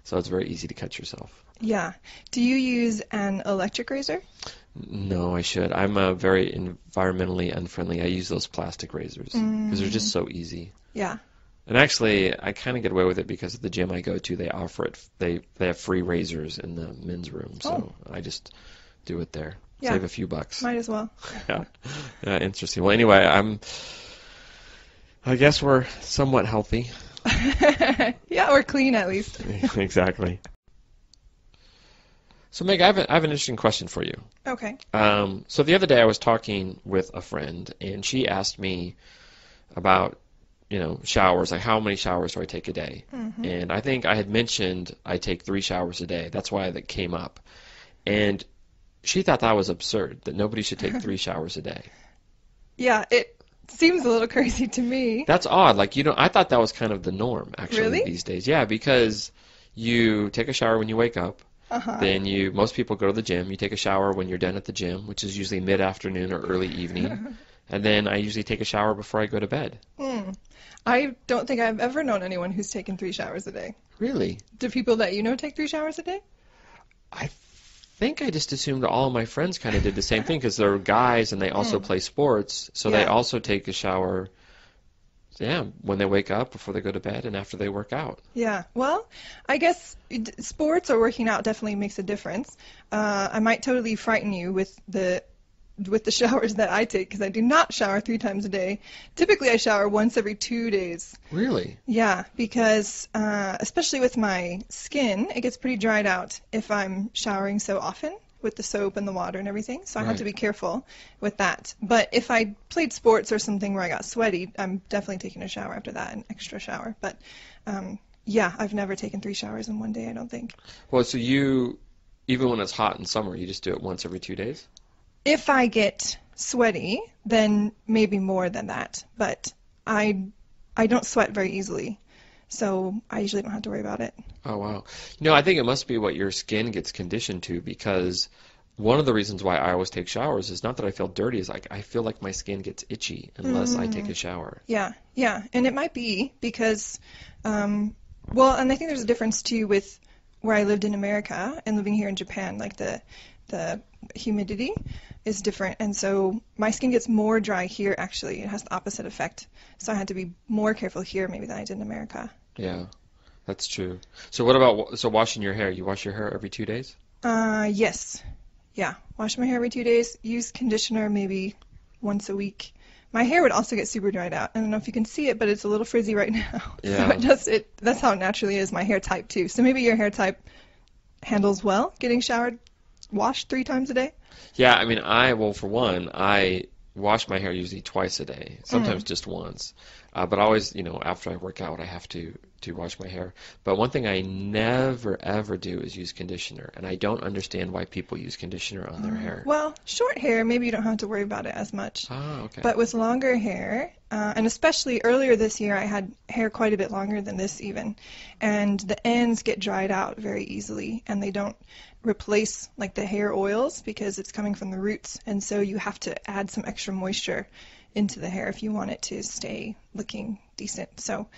so it's very easy to cut yourself. Yeah. Do you use an electric razor? No, I should. I'm very environmentally unfriendly. I use those plastic razors because they're just so easy. Yeah. And actually, I kind of get away with it because at the gym I go to, they offer it. They have free razors in the men's room, so I just do it there. Yeah. Save a few bucks. Might as well. Yeah. Interesting. Well, anyway, I guess we're somewhat healthy. Yeah, we're clean at least. Exactly. So, Meg, I have an interesting question for you. Okay. So the other day I was talking with a friend, and she asked me about, showers, like how many showers do I take a day? Mm-hmm. And I think I had mentioned I take 3 showers a day. That's why that came up. And she thought that was absurd, that nobody should take 3 showers a day. Yeah, it seems a little crazy to me. That's odd. Like, I thought that was kind of the norm, actually, really? These days. Yeah, because you take a shower when you wake up. Then most people go to the gym. You take a shower when you're done at the gym, which is usually mid-afternoon or early evening. And then I usually take a shower before I go to bed. I don't think I've ever known anyone who's taken 3 showers a day. Really? Do people that you know take 3 showers a day? I think I just assumed that all of my friends kind of did the same thing because they're guys and they also play sports, so they also take a shower Yeah, when they wake up, before they go to bed, and after they work out. Yeah, well, I guess sports or working out definitely makes a difference. I might totally frighten you with the showers that I take because I do not shower 3 times a day. Typically, I shower once every 2 days. Really? Yeah, because especially with my skin, it gets pretty dried out if I'm showering so often with the soap and the water and everything. So I have to be careful with that. But if I played sports or something where I got sweaty, I'm definitely taking a shower after that, an extra shower. But yeah, I've never taken 3 showers in one day, I don't think. Well, so you, even when it's hot in summer, you just do it once every 2 days? If I get sweaty, then maybe more than that. But I don't sweat very easily, so I usually don't have to worry about it. Oh, wow. I think it must be what your skin gets conditioned to, because one of the reasons why I always take showers is not that I feel dirty, is like I feel like my skin gets itchy unless I take a shower. Yeah, and it might be because, well, and I think there's a difference too with where I lived in America and living here in Japan. Like the humidity is different, and so my skin gets more dry here. Actually, it has the opposite effect. So I had to be more careful here maybe than I did in America. Yeah, that's true. So what about washing your hair? You wash your hair every 2 days? Yes. Yeah, wash my hair every 2 days. Use conditioner maybe once a week. My hair would also get super dried out. I don't know if you can see it, but it's a little frizzy right now. Yeah. So that's how it naturally is, my hair type too. So maybe your hair type handles well getting washed 3 times a day? Yeah, I mean, for one, I wash my hair usually twice a day, sometimes just once. But always, after I work out, I have to wash my hair. But one thing I never, ever do is use conditioner, and I don't understand why people use conditioner on their hair. Well, short hair, maybe you don't have to worry about it as much. Oh, okay. But with longer hair, and especially earlier this year, I had hair quite a bit longer than this even, and the ends get dried out very easily, and they don't replace like the hair oils because it's coming from the roots, and so you have to add some extra moisture into the hair if you want it to stay looking decent. So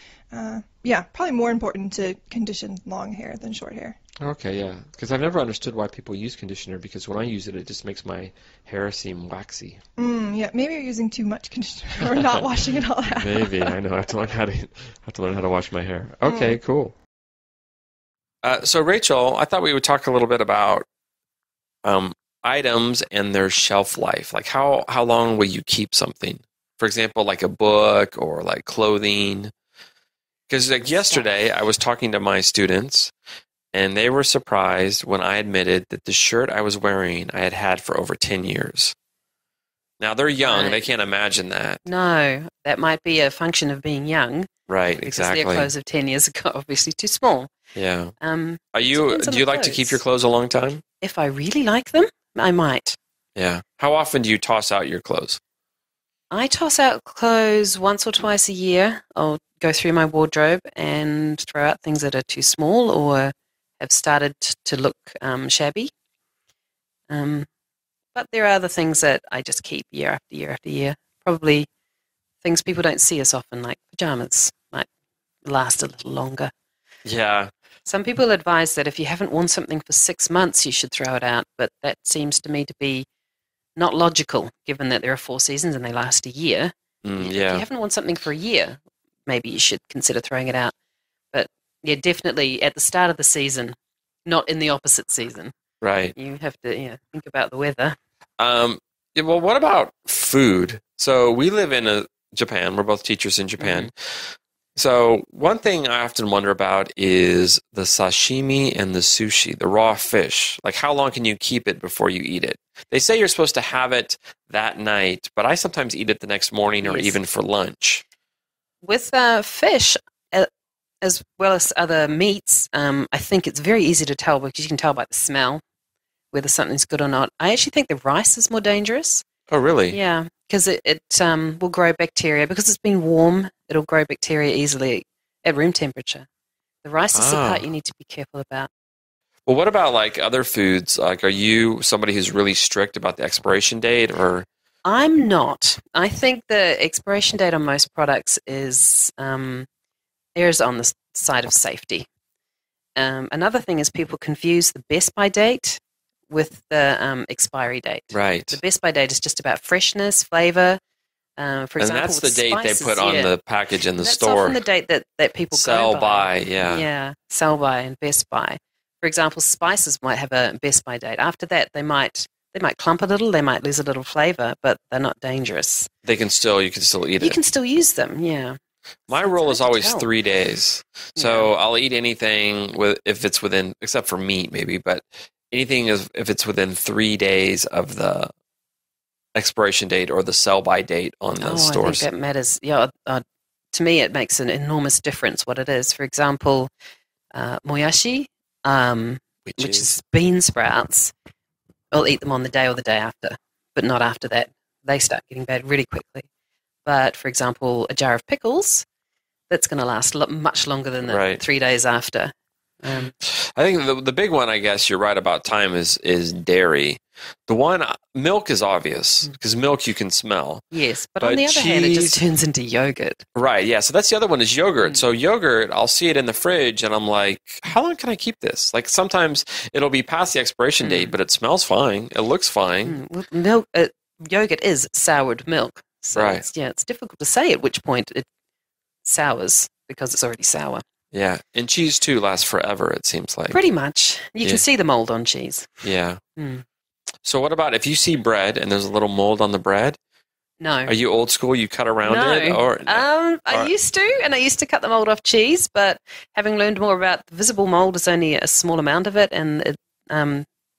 yeah, probably more important to condition long hair than short hair. Okay, yeah, because I've never understood why people use conditioner, because when I use it, it just makes my hair seem waxy. Yeah, maybe you're using too much conditioner or not washing it all out. Maybe, I know. I have to learn how to wash my hair. Okay, cool. So Rachel, I thought we would talk a little bit about items and their shelf life. Like how long will you keep something? For example, like a book or like clothing. Because like yesterday, I was talking to my students, and they were surprised when I admitted that the shirt I was wearing I had had for over 10 years. Now, they're young. They can't imagine that. No, that might be a function of being young. Right, because exactly. their clothes of 10 years ago are obviously too small. Yeah. Do depends you on the like to keep clothes. your clothes a long time? If I really like them, I might. Yeah. How often do you toss out your clothes? I toss out clothes once or twice a year. I'll go through my wardrobe and throw out things that are too small or have started to look shabby. But there are other things that I just keep year after year after year. Probably things people don't see as often, like pajamas, might last a little longer. Yeah. Some people advise that if you haven't worn something for 6 months, you should throw it out, but that seems to me to be not logical, given that there are 4 seasons and they last a year. If you Yeah. haven't worn something for a year, maybe you should consider throwing it out. But yeah, definitely at the start of the season, not in the opposite season. Right. You have to think about the weather. Yeah, well, what about food? So we live in Japan. We're both teachers in Japan. So one thing I often wonder about is the sashimi and the sushi, the raw fish. Like, how long can you keep it before you eat it? They say you're supposed to have it that night, but I sometimes eat it the next morning or Yes. even for lunch. With fish, as well as other meats, I think it's very easy to tell because you can tell by the smell whether something's good or not. I actually think the rice is more dangerous. Oh, really? Yeah, because it will grow bacteria. Because it's been warm, it'll grow bacteria easily at room temperature. The rice is the Ah. part you need to be careful about. Well, what about like other foods? Like, are you somebody who's really strict about the expiration date, or? I'm not. I think the expiration date on most products errs on the side of safety. Another thing is people confuse the best by date with the expiry date. Right. The best by date is just about freshness, flavor. For And example, that's the with date spices, they put on the package in the that's store. often the date that people Sell go by. yeah. Yeah, sell by and best by. For example, spices might have a best by date. After that, they might clump a little, they might lose a little flavor, but they're not dangerous. You can still eat it. You can still use them, yeah. My rule is always tell. 3 days. So I'll eat anything if it's within, except for meat maybe, but anything if it's within 3 days of the expiration date or the sell-by date on the stores. I think that matters. Yeah, to me, it makes an enormous difference what it is. For example, moyashi, which is bean sprouts, I'll eat them on the day or the day after, but not after that. They start getting bad really quickly. But, for example, a jar of pickles, that's going to last much longer than the 3 days after. I think the big one, I guess you're right about time, is dairy. The one, milk is obvious, because milk you can smell. Yes, but on the other hand, it just turns into yogurt. Right, yeah, so that's the other one is yogurt. So yogurt, I'll see it in the fridge, and I'm like, how long can I keep this? Like, sometimes it'll be past the expiration date, but it smells fine. It looks fine. Milk, yogurt is soured milk. So it's difficult to say at which point it sours, because it's already sour. Yeah, and cheese too lasts forever, it seems like. Pretty much. You can see the mold on cheese. Yeah. So what about if you see bread and there's a little mold on the bread? No. Are you old school? You cut around it? Or I used to cut the mold off cheese, but having learned more about the visible mold is only a small amount of it, and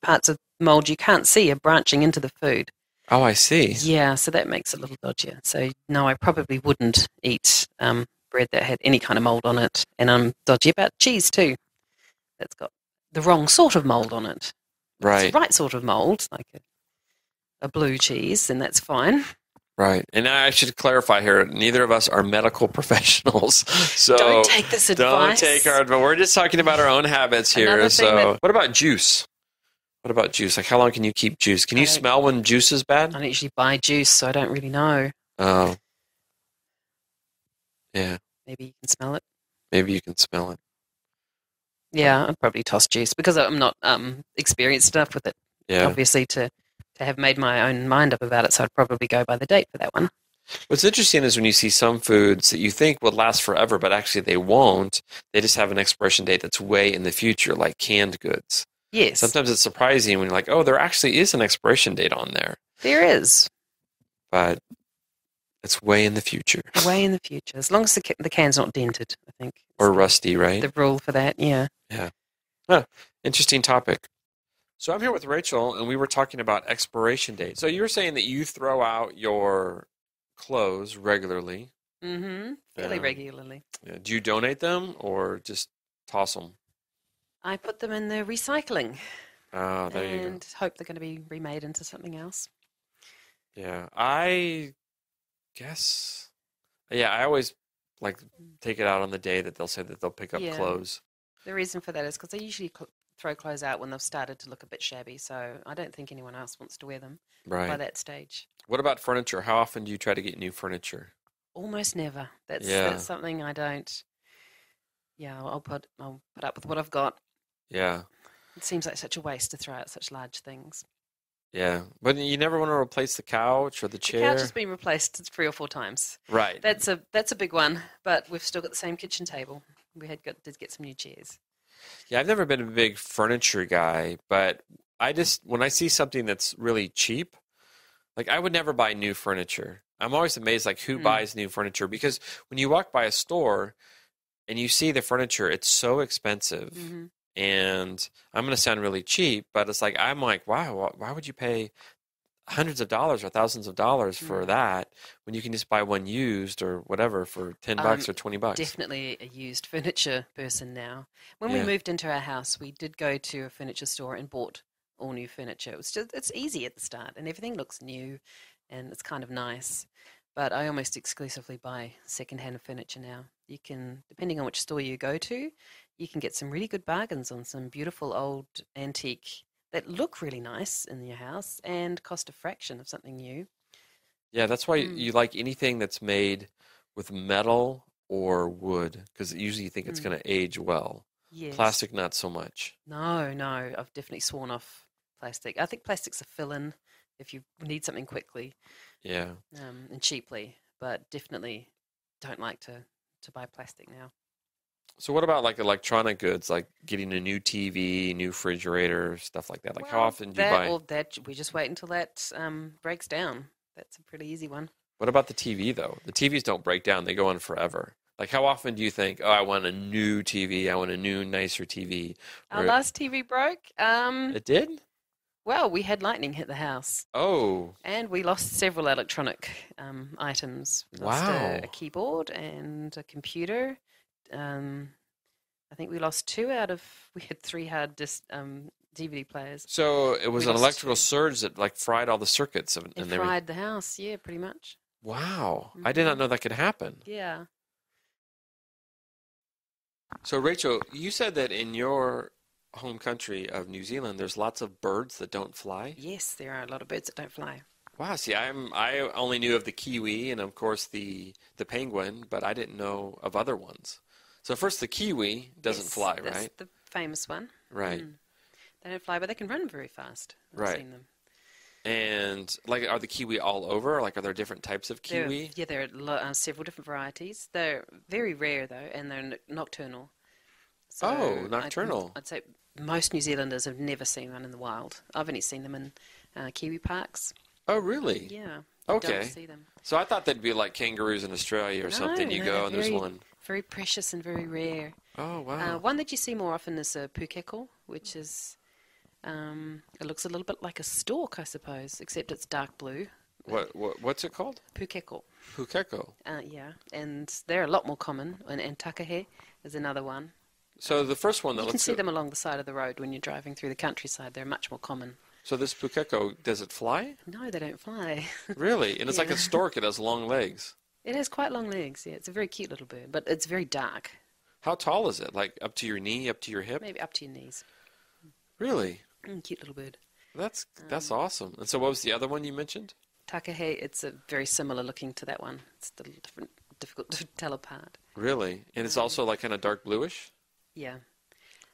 parts of mold you can't see are branching into the food. Oh, I see. Yeah, so that makes it a little dodgier. So no, I probably wouldn't eat bread that had any kind of mold on it. And I'm dodgy about cheese too. That's got the wrong sort of mold on it. Right. It's the right sort of mold, like a blue cheese, and that's fine. Right. And I should clarify here, neither of us are medical professionals. So don't take this advice. Don't take our advice. We're just talking about our own habits here. So what about juice? What about juice? Like, how long can you keep juice? Can you smell when juice is bad? I don't usually buy juice, so I don't really know. Oh. Yeah. Maybe you can smell it. Maybe you can smell it. Yeah, I'd probably toss juice because I'm not experienced enough with it, obviously, to have made my own mind up about it, so I'd probably go by the date for that one. What's interesting is when you see some foods that you think would last forever, but actually they won't. They just have an expiration date that's way in the future, like canned goods. Yes. Sometimes it's surprising when you're like, oh, there actually is an expiration date on there. There is. But it's way in the future. Way in the future. As long as the can's not dented, I think. Or rusty, right? The rule for that, yeah. Yeah. Huh. Interesting topic. So I'm here with Rachel, and we were talking about expiration date. So you were saying that you throw out your clothes regularly. Mm-hmm. Fairly regularly. Yeah. Do you donate them or just toss them? I put them in the recycling. Oh, there you go. And hope they're going to be remade into something else. Yeah, I guess. Yeah, I always take it out on the day that they'll say that they'll pick up clothes. The reason for that is because they usually throw clothes out when they've started to look a bit shabby, so I don't think anyone else wants to wear them by that stage. What about furniture? How often do you try to get new furniture? Almost never. That's something I don't. Yeah, I'll put up with what I've got. Yeah. It seems like such a waste to throw out such large things. Yeah, but you never want to replace the couch or the chair. The couch has been replaced 3 or 4 times. Right. That's a big one, but we've still got the same kitchen table. We did get some new chairs. Yeah, I've never been a big furniture guy, but when I see something that's really cheap, like I would never buy new furniture. I'm always amazed, like who buys new furniture? Because when you walk by a store and you see the furniture, it's so expensive. Mm-hmm. And I'm going to sound really cheap, but it's like, I'm like, wow, why would you pay hundreds of dollars or thousands of dollars for that when you can just buy one used or whatever for $10 or $20? Definitely a used furniture person now. When we moved into our house, we did go to a furniture store and bought all new furniture. It's easy at the start and everything looks new and it's kind of nice. But I almost exclusively buy secondhand furniture now. You can, depending on which store you go to, you can get some really good bargains on some beautiful old antique that look really nice in your house and cost a fraction of something new. Yeah, that's why you like anything that's made with metal or wood, because usually you think it's going to age well. Yes. Plastic, not so much. No, I've definitely sworn off plastic. I think plastic's a fill-in if you need something quickly. Yeah. And cheaply, but definitely don't like to buy plastic now. So what about like electronic goods, like getting a new TV, new refrigerator, stuff like that? Like how often do you buy? Well, we just wait until that breaks down. That's a pretty easy one. What about the TV though? The TVs don't break down; they go on forever. Like how often do you think, oh, I want a new TV, I want a new, nicer TV? Our last TV broke. It did? Well, we had lightning hit the house. Oh. And we lost several electronic items. We lost Wow. a keyboard and a computer. I think we lost 2 out of. We had 3 hard disk DVD players. So it was We an lost electrical surge that like fried all the circuits and It everything. fried the house. Yeah, pretty much. Wow. I did not know that could happen. Yeah. So Rachel, you said that in your home country of New Zealand, there's lots of birds that don't fly. Yes, there are a lot of birds that don't fly. Wow. See, I only knew of the kiwi and of course the penguin, but I didn't know of other ones. So first, the kiwi doesn't Yes, fly, that's right? the famous one. Right. They don't fly, but they can run very fast. I've Right. seen them. And like, are the kiwi all over? Like, are there different types of kiwi? There are several different varieties. They're very rare, though, and they're nocturnal. So Oh, nocturnal. I'd say most New Zealanders have never seen one in the wild. I've only seen them in kiwi parks. Oh, really? Yeah. You Okay. don't see them. So I thought they'd be like kangaroos in Australia or something. You No, go they're and there's very- one. Very precious and very rare. Oh, wow. One that you see more often is a pukeko, which is, it looks a little bit like a stork, I suppose, except it's dark blue. What's it called? Pukeko. Pukeko. Yeah, and they're a lot more common. And takahe is another one. So the first one, though, You can let's see go- them along the side of the road when you're driving through the countryside. They're much more common. So this pukeko, does it fly? No, they don't fly. Really? And it's like Yeah. a stork. It has long legs. It has quite long legs, yeah. It's a very cute little bird, but it's very dark. How tall is it? Like up to your knee, up to your hip? Maybe up to your knees. Really? Cute little bird. That's awesome. And so what was the other one you mentioned? Takahe, it's a very similar looking to that one. It's a little different, difficult to tell apart. Really? And it's also like kind of dark bluish? Yeah.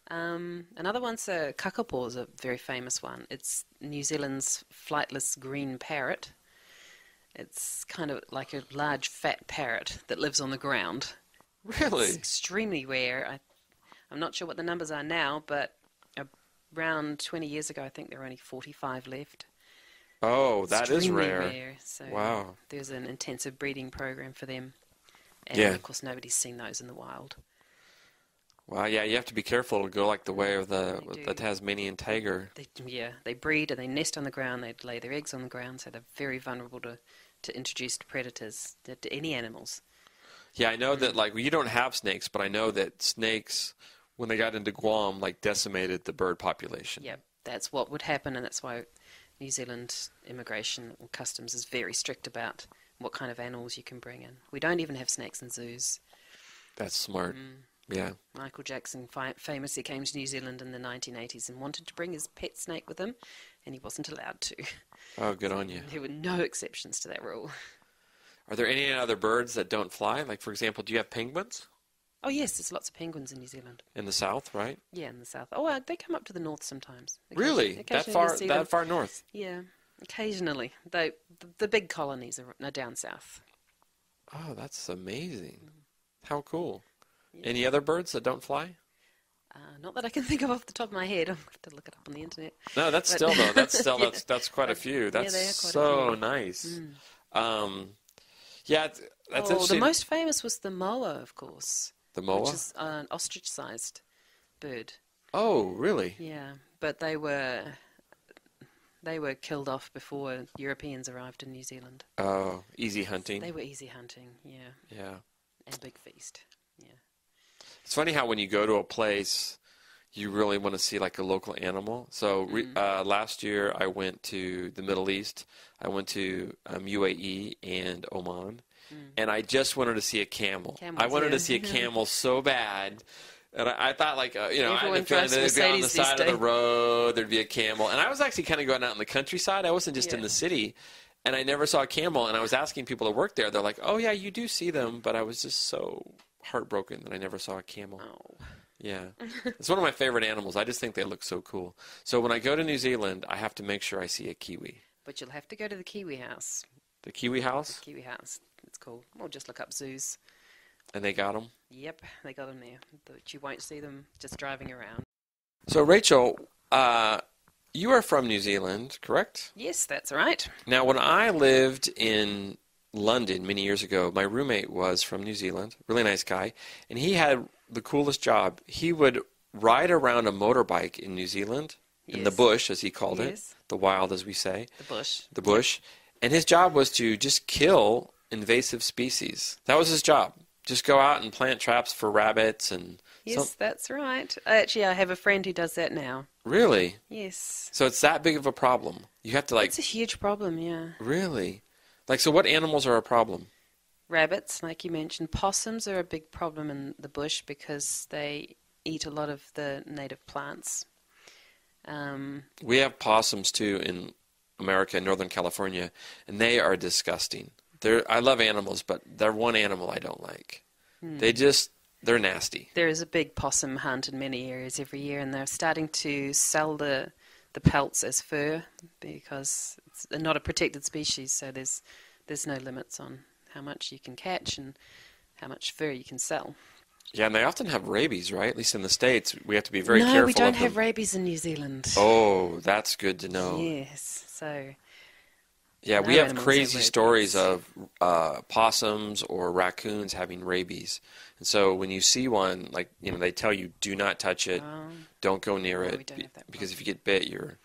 Another one's a kakapo, is a very famous one. It's New Zealand's flightless green parrot. It's kind of like a large fat parrot that lives on the ground. Really? It's extremely rare. I'm not sure what the numbers are now, but around 20 years ago, I think there were only 45 left. Oh, that is Extremely rare. So Wow. there's an intensive breeding program for them. And Yeah. of course, nobody's seen those in the wild. Wow, yeah, you have to be careful to go like the way of the do. Tasmanian tiger. They breed and they nest on the ground. They lay their eggs on the ground, so they're very vulnerable to introduced predators, to any animals. Yeah, I know that like you don't have snakes, but I know that snakes, when they got into Guam, like decimated the bird population. Yeah, that's what would happen, and that's why New Zealand immigration or customs is very strict about what kind of animals you can bring in. We don't even have snakes in zoos. That's smart. Yeah. Michael Jackson famously came to New Zealand in the 1980s and wanted to bring his pet snake with him, and he wasn't allowed to. Oh, good on you. There were no exceptions to that rule. Are there any other birds that don't fly? Like, for example, do you have penguins? Oh, yes, there's lots of penguins in New Zealand. In the south, right? Yeah, in the south. Oh, they come up to the north sometimes. Really? Occasionally you'll see them. That far north? Yeah, occasionally. The big colonies are down south. Oh, that's amazing. How cool. Any other birds that don't fly? Not that I can think of off the top of my head. I'll have to look it up on the internet. No, that's But- still though. That's still Yeah. that's quite a few. That's they are quite a so few. nice. Mm. Yeah, that's The interesting. most famous was the moa, of course. The moa? Which is an ostrich-sized bird. Oh, really? Yeah, but they were killed off before Europeans arrived in New Zealand. Oh, easy hunting. They were easy hunting, yeah. Yeah. And big feast, yeah. It's funny how when you go to a place, you really want to see like a local animal. So last year I went to the Middle East. I went to UAE and Oman, and I just wanted to see a camel. Camels, I wanted yeah. to see a camel so bad. And I thought, like, I had Everyone the feeling drives that they'd be on the Mercedes these side of the days. road, there'd be a camel. And I was actually kind of going out in the countryside. I wasn't just in Yeah. the city. And I never saw a camel. And I was asking people to work there. They're like, oh, yeah, you do see them. But I was just so heartbroken that I never saw a camel. Oh. Yeah. It's one of my favorite animals. I just think they look so cool. So when I go to New Zealand, I have to make sure I see a kiwi. But you'll have to go to the Kiwi House. The Kiwi House? The Kiwi House, it's called. Or just look up zoos. And they got them? Yep, they got them there. But you won't see them just driving around. So, Rachel, you are from New Zealand, correct? Yes, that's right. Now, when I lived in London many years ago, my roommate was from New Zealand, really nice guy, and he had the coolest job. He would ride around a motorbike in New Zealand, in the bush, as he called it, the wild, as we say. The bush. The bush. And his job was to just kill invasive species. That was his job. Just go out and plant traps for rabbits and... Yes, that's right. Actually, I have a friend who does that now. Really? Yes. So it's that big of a problem. You have to It's a huge problem, yeah. Really? So what animals are a problem? Rabbits, like you mentioned. Possums are a big problem in the bush because they eat a lot of the native plants. We have possums too in America, in Northern California, and they are disgusting. I love animals, but they're one animal I don't like. They're nasty. There is a big possum hunt in many areas every year, and they're starting to sell the pelts as fur because it's not a protected species, so there's no limits on how much you can catch and how much fur you can sell. Yeah, and they often have rabies, right? At least in the States, we have to be very careful of them. No, we don't have rabies in New Zealand. Oh, that's good to know. Yes, so... Yeah, no we have animals crazy have stories of possums or raccoons having rabies. And so when you see one, they tell you, do not touch it, don't go near it, because if you get bit, you're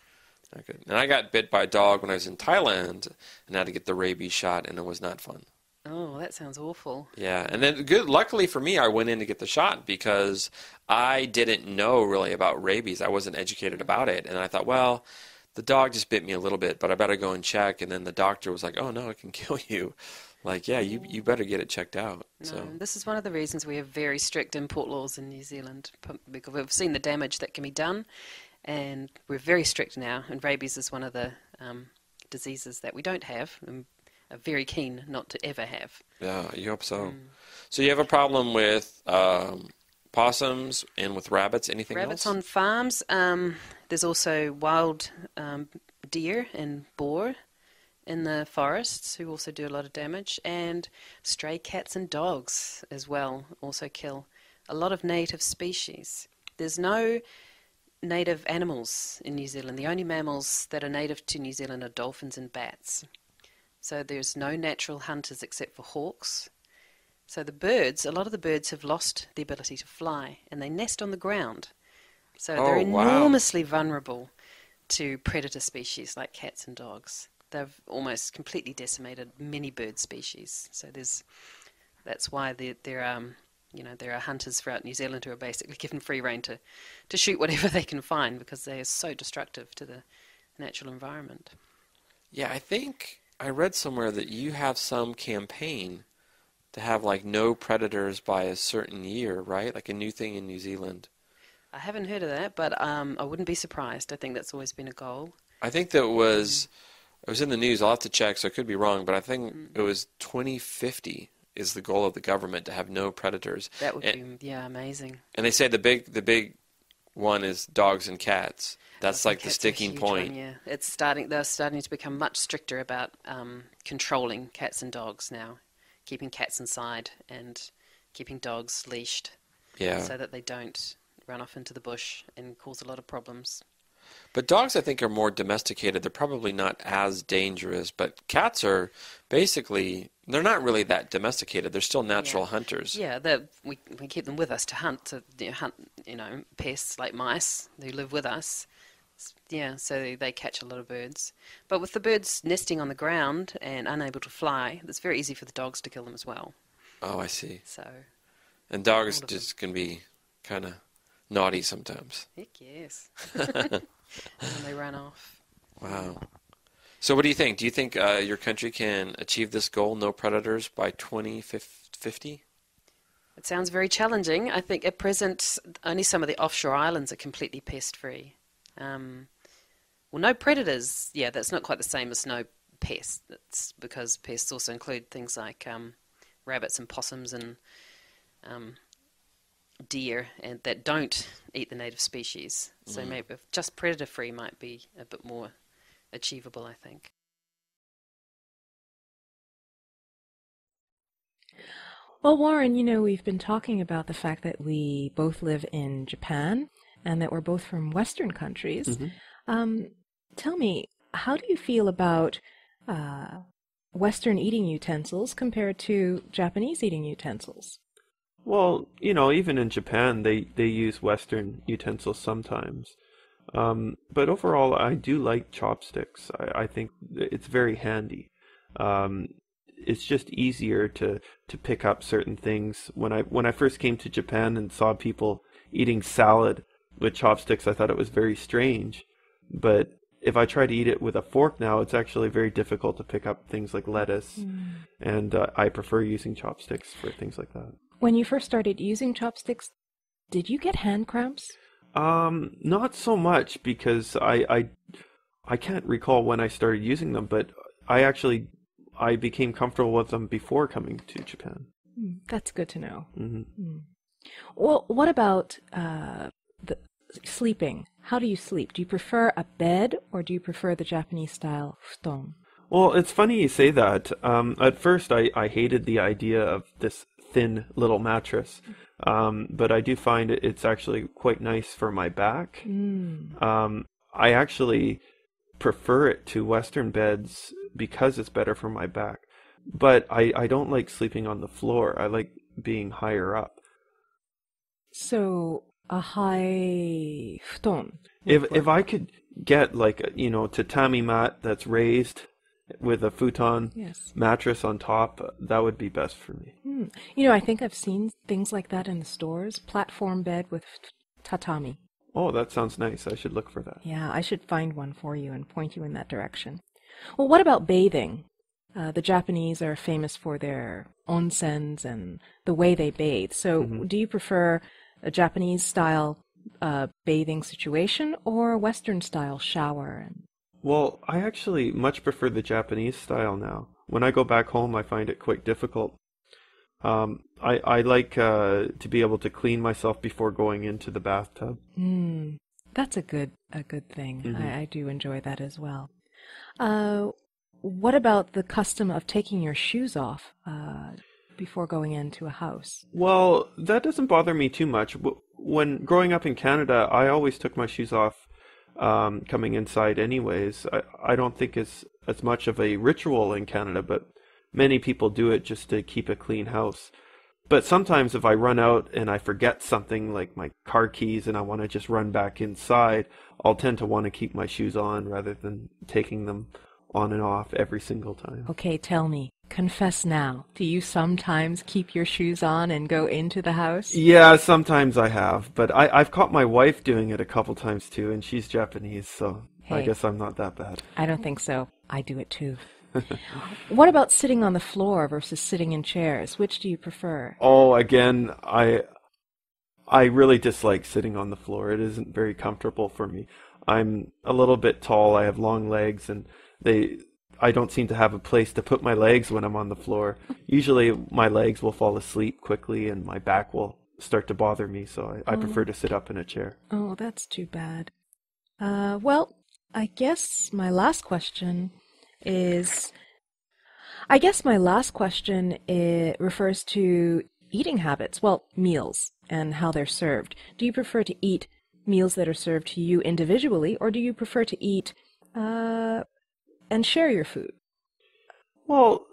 not good. And I got bit by a dog when I was in Thailand and had to get the rabies shot, and it was not fun. Oh, that sounds awful. Yeah, and then luckily for me, I went in to get the shot because I didn't know really about rabies. I wasn't educated about it, and I thought, well, the dog just bit me a little bit, but I better go and check. And then the doctor was like, oh, no, it can kill you. You better get it checked out. No, So this is one of the reasons we have very strict import laws in New Zealand, because we've seen the damage that can be done, and we're very strict now. And rabies is one of the diseases that we don't have and are very keen not to ever have. yeah, you hope so. So you have a problem with possums and with rabbits. Anything Rabbits else? on farms. There's also wild deer and boar in the forests who also do a lot of damage, and stray cats and dogs as well also kill a lot of native species. There's no native animals in New Zealand. The only mammals that are native to New Zealand are dolphins and bats. So there's no natural hunters except for hawks. So the birds, a lot of the birds have lost the ability to fly, and they nest on the ground. So they're enormously vulnerable to predator species like cats and dogs. They've almost completely decimated many bird species. So that's why there are hunters throughout New Zealand who are basically given free rein to shoot whatever they can find because they are so destructive to the natural environment. Yeah, I think I read somewhere that you have some campaign to have no predators by a certain year, right? Like a new thing in New Zealand. I haven't heard of that, but I wouldn't be surprised. I think that's always been a goal. I think that it was in the news. I'll have to check, so I could be wrong, but I think it was 2050 is the goal of the government to have no predators. That would be amazing. And they say the big one is dogs and cats. That's the sticking point. One, yeah, they're starting to become much stricter about controlling cats and dogs now, keeping cats inside and keeping dogs leashed, so that they don't run off into the bush and cause a lot of problems. But dogs, I think, are more domesticated. They're probably not as dangerous. But cats are basically, they're not really that domesticated. They're still natural hunters. Yeah, we keep them with us to hunt, pests like mice who live with us. Yeah, so they catch a lot of birds. But with the birds nesting on the ground and unable to fly, it's very easy for the dogs to kill them as well. Oh, I see. So. And dogs just can be kind of naughty sometimes. Heck yes. And they run off. Wow. So what do you think? Do you think your country can achieve this goal, no predators, by 2050? It sounds very challenging. I think at present only some of the offshore islands are completely pest-free. No predators. Yeah, that's not quite the same as no pests. That's because pests also include things like rabbits and possums and deer, and that don't eat the native species. So maybe just predator-free might be a bit more achievable, I think. Well, Warren, we've been talking about the fact that we both live in Japan and that we're both from Western countries. Tell me, how do you feel about Western eating utensils compared to Japanese eating utensils? Well, even in Japan, they use Western utensils sometimes. But overall, I do like chopsticks. I think it's very handy. It's just easier to pick up certain things. When I first came to Japan and saw people eating salad with chopsticks, I thought it was very strange. But if I try to eat it with a fork now, it's actually very difficult to pick up things like lettuce. And I prefer using chopsticks for things like that. When you first started using chopsticks, did you get hand cramps? Not so much, because I can't recall when I started using them, but I became comfortable with them before coming to Japan. That's good to know. Well, what about the sleeping? How do you sleep? Do you prefer a bed or do you prefer the Japanese style futon? Well, it's funny you say that. At first, I hated the idea of this thin little mattress, but I do find it's actually quite nice for my back. I actually prefer it to Western beds because it's better for my back. But I don't like sleeping on the floor. I like being higher up. So a high futon. If I could get like a, tatami mat that's raised with a futon mattress on top, that would be best for me. I think I've seen things like that in the stores. Platform bed with tatami. Oh, that sounds nice. I should look for that. Yeah, I should find one for you and point you in that direction. Well, what about bathing? The Japanese are famous for their onsens and the way they bathe. So do you prefer a Japanese-style bathing situation or a Western-style shower? Well, I actually much prefer the Japanese style now. When I go back home, I find it quite difficult. I like to be able to clean myself before going into the bathtub. That's a good thing. I do enjoy that as well. What about the custom of taking your shoes off before going into a house? Well, that doesn't bother me too much. When growing up in Canada, I always took my shoes off coming inside anyways. I don't think it's as much of a ritual in Canada, but many people do it just to keep a clean house. But sometimes if I run out and I forget something like my car keys and I want to just run back inside, I'll tend to want to keep my shoes on rather than taking them on and off every single time. Okay, tell me. Confess now. Do you sometimes keep your shoes on and go into the house? Yeah, sometimes I have. But I've caught my wife doing it a couple times too, and she's Japanese, so I guess I'm not that bad. I don't think so. I do it too. What about sitting on the floor versus sitting in chairs? Which do you prefer? Oh, again, I really dislike sitting on the floor. It isn't very comfortable for me. I'm a little bit tall. I have long legs, and I don't seem to have a place to put my legs when I'm on the floor. Usually my legs will fall asleep quickly and my back will start to bother me, so I prefer to sit up in a chair. Oh, that's too bad. Well, I guess my last question refers to eating habits. Well, meals and how they're served. Do you prefer to eat meals that are served to you individually, or do you prefer to eat and share your food? Well,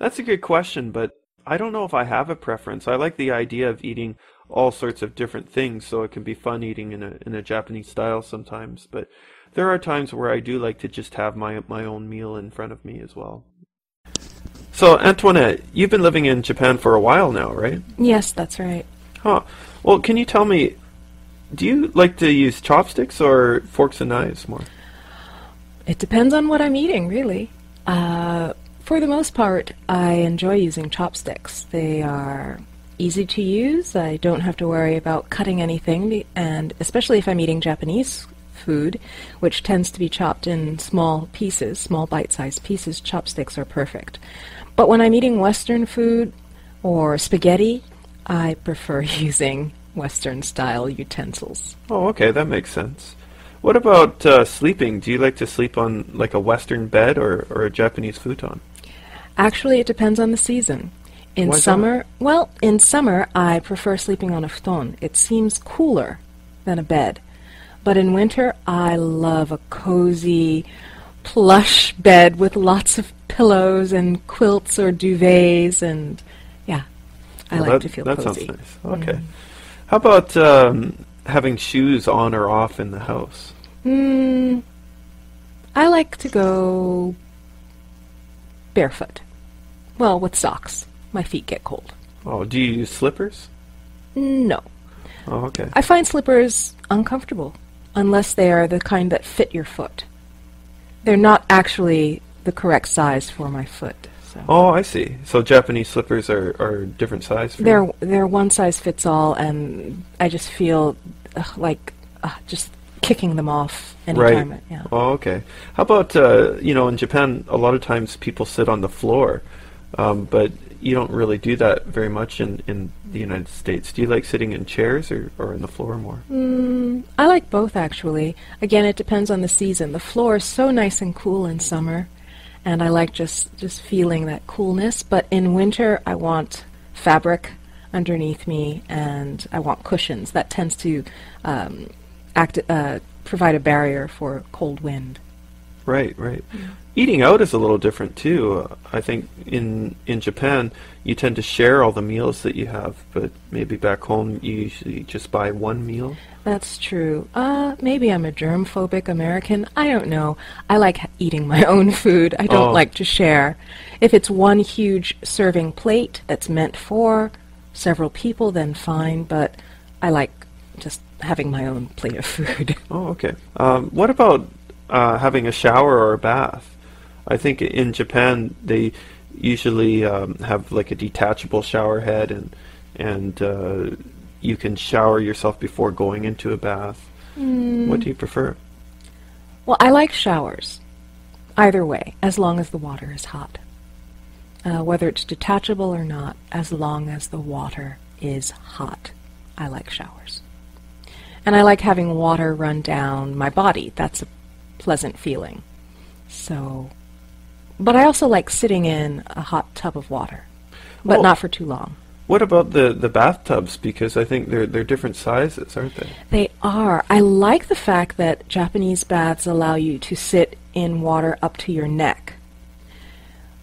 that's a good question, but I don't know if I have a preference. I like the idea of eating all sorts of different things, so it can be fun eating in a Japanese style sometimes. But there are times where I do like to just have my own meal in front of me as well. So, Antoinette, you've been living in Japan for a while now, right? Yes, that's right. Huh. Well, can you tell me, do you like to use chopsticks or forks and knives more? It depends on what I'm eating, really. For the most part, I enjoy using chopsticks. They are easy to use. I don't have to worry about cutting anything, and especially if I'm eating Japanese food, which tends to be chopped in small pieces, small bite-sized pieces, chopsticks are perfect. But when I'm eating Western food or spaghetti, I prefer using Western-style utensils. Oh, okay, that makes sense. What about sleeping? Do you like to sleep on like a Western bed or a Japanese futon? Actually, it depends on the season. In Why summer, well, in summer I prefer sleeping on a futon. It seems cooler than a bed. But in winter I love a cozy, plush bed with lots of pillows and quilts or duvets, and yeah, I like to feel that cozy. That sounds nice. Okay. How about having shoes on or off in the house? I like to go barefoot. Well, with socks. My feet get cold. Oh, do you use slippers? No. Oh, okay. I find slippers uncomfortable unless they are the kind that fit your foot. They're not actually the correct size for my foot. So. Oh, I see. So Japanese slippers are different size for you? They're one size fits all, and I just feel like just kicking them off anytime. Right. Yeah. Oh, okay. How about, in Japan, a lot of times people sit on the floor, but you don't really do that very much in the United States. Do you like sitting in chairs or on the floor more? I like both, actually. Again, it depends on the season. The floor is so nice and cool in summer, and I like just feeling that coolness. But in winter, I want fabric underneath me, and I want cushions. That tends to provide a barrier for cold wind. Right. Eating out is a little different too. I think in Japan you tend to share all the meals that you have, but maybe back home you usually just buy one meal. That's true. Maybe I'm a germ-phobic American. I don't know. I like eating my own food. I don't like to share. If it's one huge serving plate that's meant for several people, then fine, but I like just having my own plate of food. Oh, okay. What about having a shower or a bath? I think in Japan they usually have like a detachable shower head, and you can shower yourself before going into a bath. What do you prefer? Well, I like showers, either way, as long as the water is hot. Whether it's detachable or not, as long as the water is hot, I like showers. And I like having water run down my body. That's a pleasant feeling. So, but I also like sitting in a hot tub of water, but not for too long. What about the bathtubs? Because I think they're different sizes, aren't they? They are. I like the fact that Japanese baths allow you to sit in water up to your neck.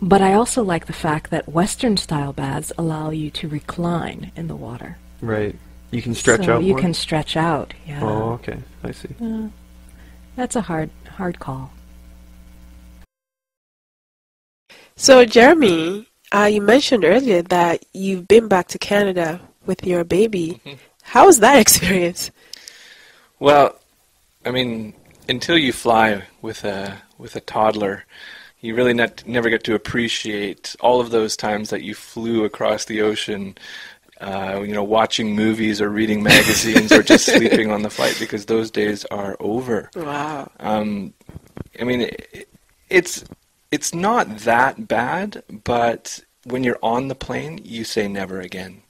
But I also like the fact that Western-style baths allow you to recline in the water. Right. You can stretch out more? You can stretch out, yeah. Oh, okay. I see. That's a hard call. So, Jeremy, you mentioned earlier that you've been back to Canada with your baby. How was that experience? Well, I mean, until you fly with a toddler, you really never get to appreciate all of those times that you flew across the ocean, watching movies or reading magazines or just sleeping on the flight, because those days are over. Wow. I mean, it's not that bad, but when you're on the plane, you say never again.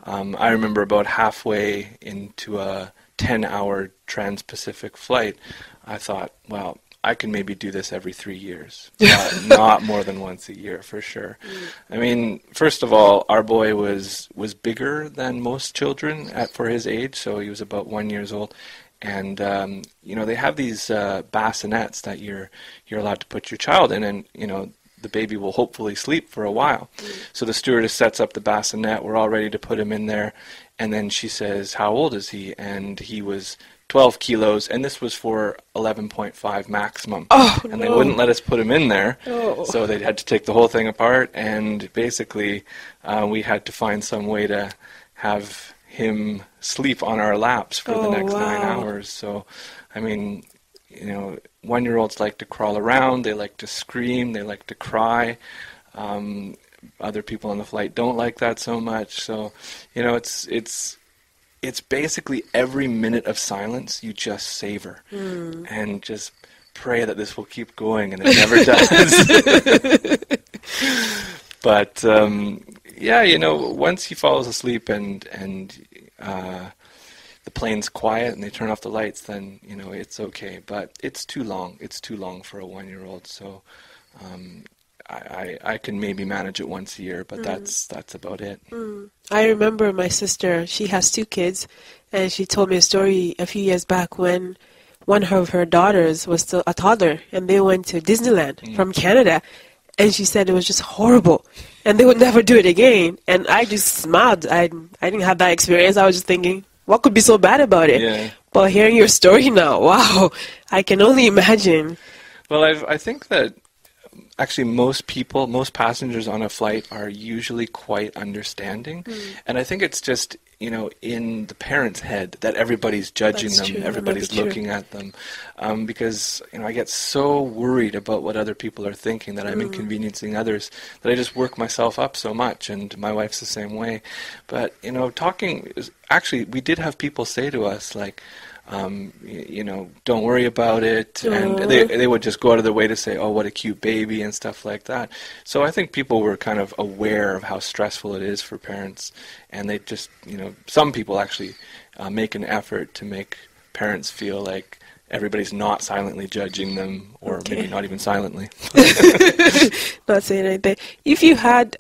I remember about halfway into a 10-hour trans-Pacific flight, I thought, well, I can maybe do this every 3 years, not more than once a year for sure. I mean, first of all, our boy was bigger than most children for his age, so he was about 1 year old. And they have these bassinets that you're allowed to put your child in, and the baby will hopefully sleep for a while. So the stewardess sets up the bassinet. We're all ready to put him in there, and then she says, "How old is he?" And he was 12 kilos, and this was for 11.5 maximum. And they wouldn't let us put him in there, so they had to take the whole thing apart, and basically we had to find some way to have him sleep on our laps for the next 9 hours. So, I mean, 1-year-olds like to crawl around, they like to scream, they like to cry. Other people on the flight don't like that so much. So, it's basically every minute of silence you just savor and just pray that this will keep going, and it never does. But once he falls asleep and the plane's quiet and they turn off the lights, then it's okay. But it's too long. It's too long for a 1-year-old. So I can maybe manage it once a year, but that's about it. I remember my sister, she has 2 kids, and she told me a story a few years back when one of her daughters was still a toddler, and they went to Disneyland from Canada, and she said it was just horrible, and they would never do it again. And I just smiled. I didn't have that experience. I was just thinking, what could be so bad about it? Yeah. But hearing your story now, wow, I can only imagine. Well, I think that actually most passengers on a flight are usually quite understanding. And I think it's just, in the parent's head that everybody's judging That's them, true. everybody's That might be looking at them. Because, I get so worried about what other people are thinking, that I'm inconveniencing others, that I just work myself up so much, and my wife's the same way. But, actually, we did have people say to us, like, don't worry about it, and they would just go out of their way to say, oh, what a cute baby, and stuff like that. So I think people were kind of aware of how stressful it is for parents, and they just, some people actually make an effort to make parents feel like everybody's not silently judging them, or maybe not even silently. Not saying anything. If you had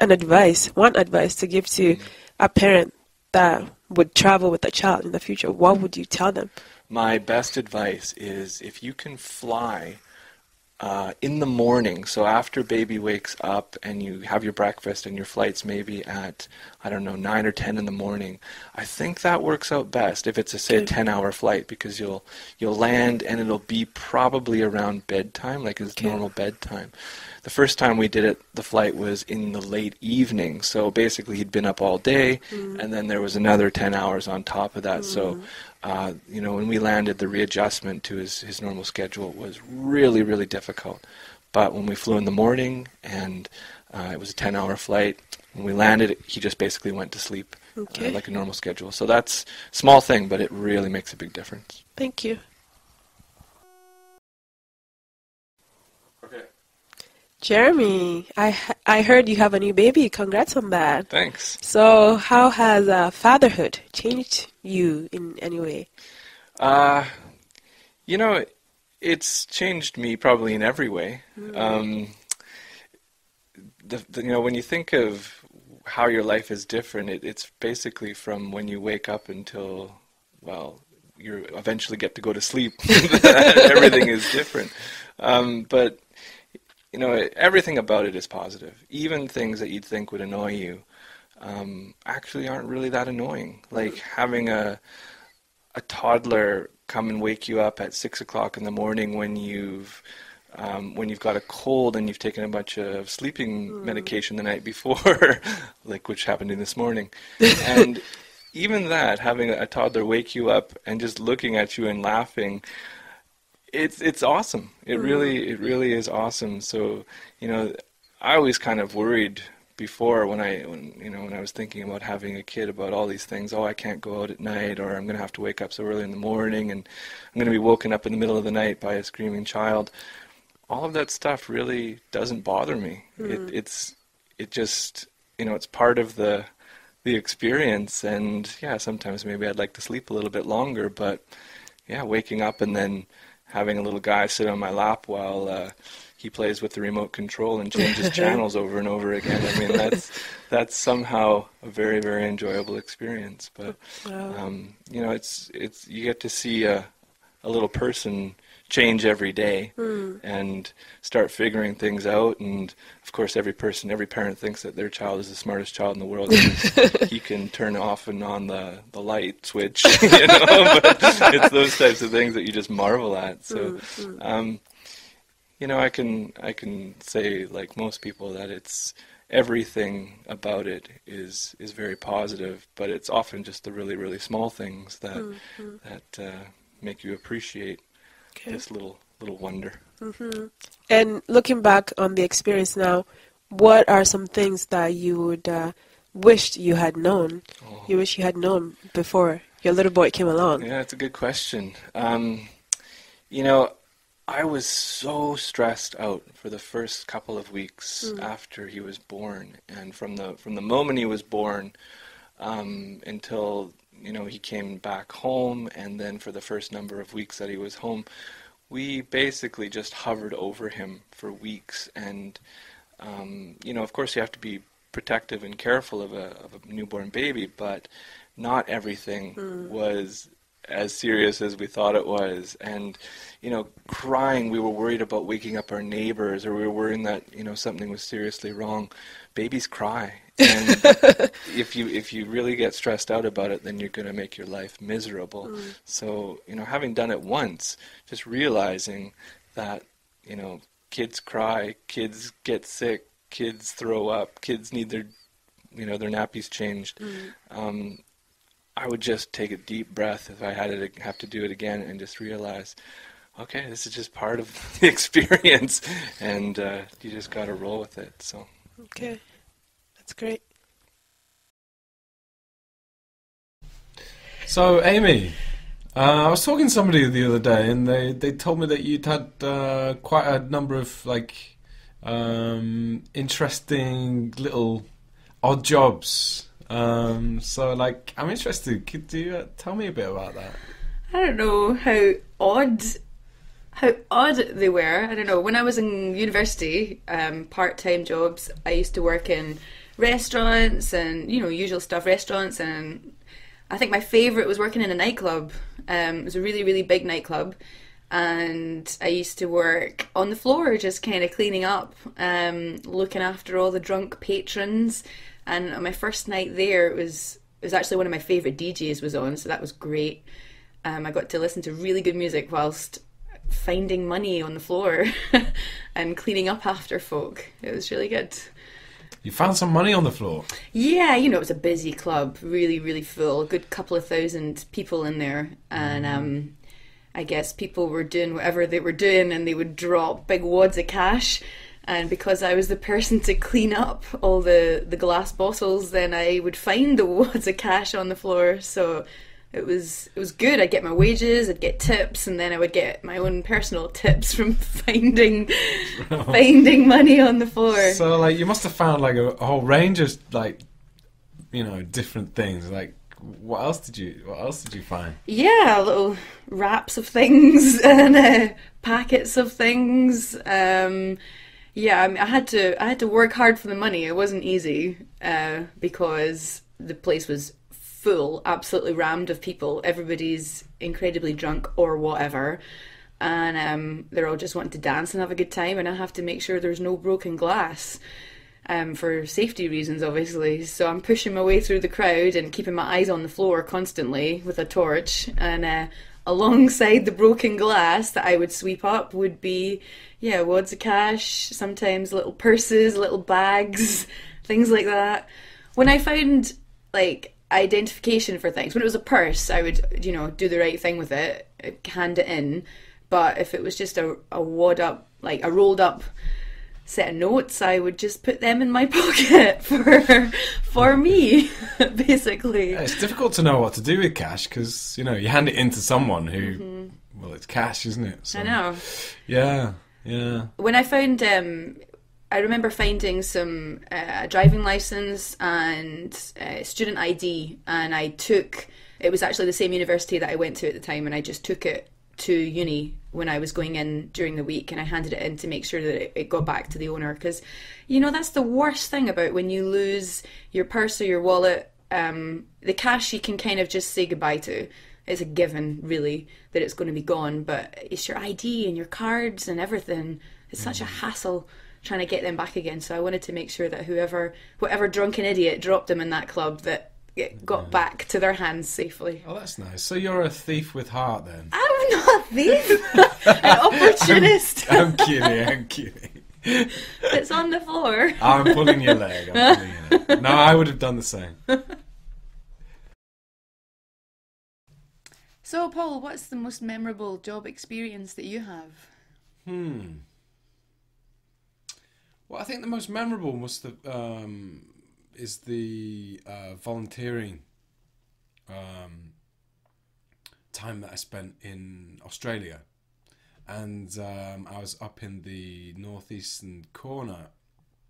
one advice to give to a parent that would travel with a child in the future, what would you tell them? My best advice is if you can fly in the morning, so after baby wakes up and you have your breakfast and your flight's maybe at, 9 or 10 in the morning, I think that works out best if it's say a 10-hour flight, because you'll land and it'll be probably around bedtime, like it's normal bedtime. The first time we did it, the flight was in the late evening, so basically he'd been up all day, and then there was another 10 hours on top of that. So, when we landed, the readjustment to his normal schedule was really, really difficult. But when we flew in the morning, and it was a 10-hour flight, when we landed, he just basically went to sleep like a normal schedule. So that's a small thing, but it really makes a big difference. Thank you. Jeremy, I heard you have a new baby. Congrats on that. Thanks. So how has fatherhood changed you in any way? It's changed me probably in every way. When you think of how your life is different, it's basically from when you wake up until, you eventually get to go to sleep. Everything is different. But everything about it is positive. Even things that you'd think would annoy you actually aren't really that annoying. Like having a toddler come and wake you up at 6 o'clock in the morning when you've got a cold and you've taken a bunch of sleeping medication the night before, like which happened to me this morning. And even that, having a toddler wake you up and just looking at you and laughing, it's awesome. It really is awesome. So, I always kind of worried before when I was thinking about having a kid about all these things. Oh, I can't go out at night, or I'm going to have to wake up so early in the morning, and I'm going to be woken up in the middle of the night by a screaming child. All of that stuff really doesn't bother me. It just, it's part of the experience, and sometimes maybe I'd like to sleep a little bit longer, but waking up and then having a little guy sit on my lap while he plays with the remote control and changes channels over and over again. I mean, that's somehow a very, very enjoyable experience. But it's you get to see a little person change every day and start figuring things out. And of course, every parent thinks that their child is the smartest child in the world. He can turn off and on the light switch, but it's those types of things that you just marvel at. So, I can say, like most people, that it's everything about it is very positive, but it's often just the really, really small things that make you appreciate this little wonder. And looking back on the experience now, what are some things that you would wished you had known? You wish you had known before your little boy came along? Yeah, that's a good question. I was so stressed out for the first couple of weeks after he was born, and from the moment he was born until he came back home, and then for the first number of weeks that he was home, we basically just hovered over him for weeks, and Of course you have to be protective and careful of a newborn baby, but not everything was as serious as we thought it was. And, crying, we were worried about waking up our neighbors, or we were worrying that, something was seriously wrong. Babies cry. And if you really get stressed out about it, then you're going to make your life miserable. So, having done it once, just realizing that, kids cry, kids get sick, kids throw up, kids need their nappies changed. I would just take a deep breath if I have to do it again, and just realize, okay, this is just part of the experience, and you just got to roll with it. So. Okay, that's great. So, Amy, I was talking to somebody the other day, and they told me that you'd had quite a number of interesting little odd jobs. I'm interested. Could you tell me a bit about that? I don't know how odd they were. I don't know. When I was in university, part-time jobs, I used to work in restaurants and, usual stuff, restaurants, and I think my favourite was working in a nightclub. It was a really, really big nightclub, and I used to work on the floor, just kind of cleaning up, looking after all the drunk patrons. And on my first night there, it was actually one of my favourite DJs was on, so that was great. I got to listen to really good music whilst finding money on the floor and cleaning up after folk. It was really good. You found some money on the floor? Yeah, it was a busy club, really, really full, a good couple of thousand people in there. And I guess people were doing whatever they were doing, and they would drop big wads of cash. And because I was the person to clean up all the glass bottles, then I would find the wads of cash on the floor. So it was good. I'd get my wages, I'd get tips, and then I would get my own personal tips from finding money on the floor. So you must have found a whole range of different things. What else did you find? Yeah, little wraps of things and packets of things. Yeah, I had to work hard for the money. It wasn't easy because the place was full, absolutely rammed of people. Everybody's incredibly drunk or whatever, and they're all just wanting to dance and have a good time. And I have to make sure there's no broken glass for safety reasons, obviously. So I'm pushing my way through the crowd and keeping my eyes on the floor constantly with a torch. And alongside the broken glass that I would sweep up would be, wads of cash, sometimes little purses, little bags, things like that. When I found, identification for things, when it was a purse, I would, do the right thing with it, hand it in. But if it was just a wad up, a rolled up set of notes, I would just put them in my pocket for me, basically. Yeah, it's difficult to know what to do with cash because, you hand it in to someone who, well, it's cash, isn't it? So, I know. Yeah. When I found, I remember finding some driving license and student ID, and it was actually the same university that I went to at the time, and I just took it to uni when I was going in during the week, and I handed it in to make sure that it got back to the owner, because that's the worst thing about when you lose your purse or your wallet. The cash you can kind of just say goodbye to. It's a given, really, that it's going to be gone, but it's your ID and your cards and everything. It's such a hassle trying to get them back again. So I wanted to make sure that whatever drunken idiot dropped them in that club, that it got back to their hands safely. Oh, that's nice. So you're a thief with heart, then? I'm not a thief. An opportunist. I'm kidding. It's on the floor. I'm pulling your leg. No, I would have done the same. So, Paul, what's the most memorable job experience that you have? Well, I think the most memorable is the volunteering time that I spent in Australia. And I was up in the northeastern corner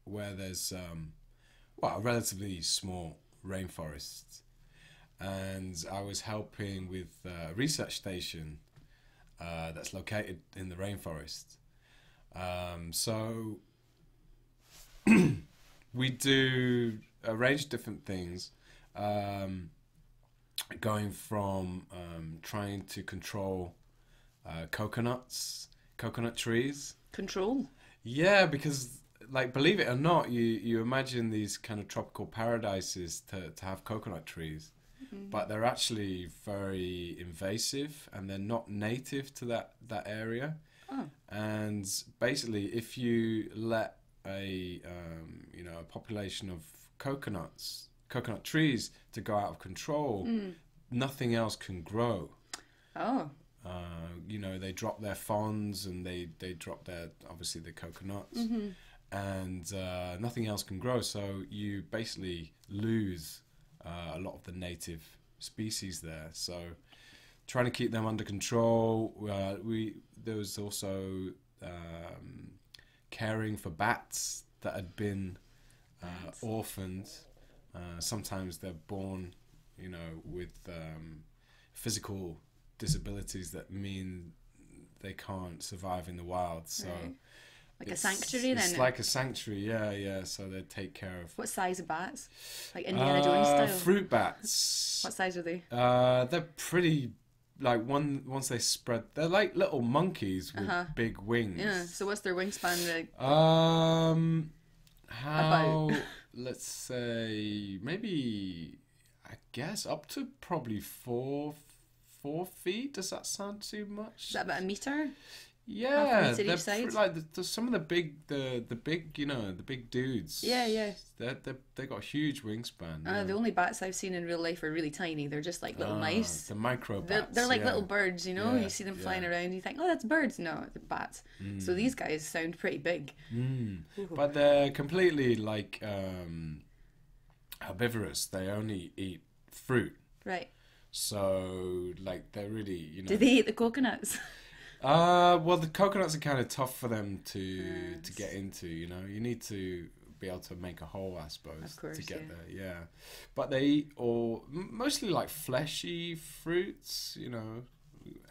where there's a relatively small rainforest. And I was helping with a research station that's located in the rainforest. So we do a range of different things, going from trying to control coconut trees. Control? Yeah, because, like, believe it or not, you imagine these kind of tropical paradises to have coconut trees, but they're actually very invasive and they're not native to that area. Oh. And basically, if you let a population of coconut trees to go out of control, nothing else can grow. Oh. They drop their fronds and they drop obviously the coconuts, and nothing else can grow. So you basically lose a lot of the native species there. So trying to keep them under control. There was also caring for bats that had been orphaned. Sometimes they're born, with physical disabilities that mean they can't survive in the wild. So right. Like a sanctuary then? It's like a sanctuary, yeah. So they take care of... What size of bats? Like Indiana Jones style? Fruit bats. What size are they? They're pretty... Like, once they spread... They're like little monkeys with big wings. Yeah, so what's their wingspan like? About? Let's say, maybe, I guess, up to probably 4 feet. Does that sound too much? Is that about a meter? Yeah, they're like some of the big the big dudes. Yeah. They got a huge wingspan. The only bats I've seen in real life are really tiny. They're just like little mice. The micro bats. They're like little birds, You see them flying around. You think, oh, that's birds. No, they're bats. So these guys sound pretty big. But they're completely like herbivorous. They only eat fruit. Right. So like they're really Do they eat the coconuts? Well, the coconuts are kind of tough for them to get into. You need to be able to make a hole, I suppose, of course, to get there. Yeah, but they eat mostly like fleshy fruits.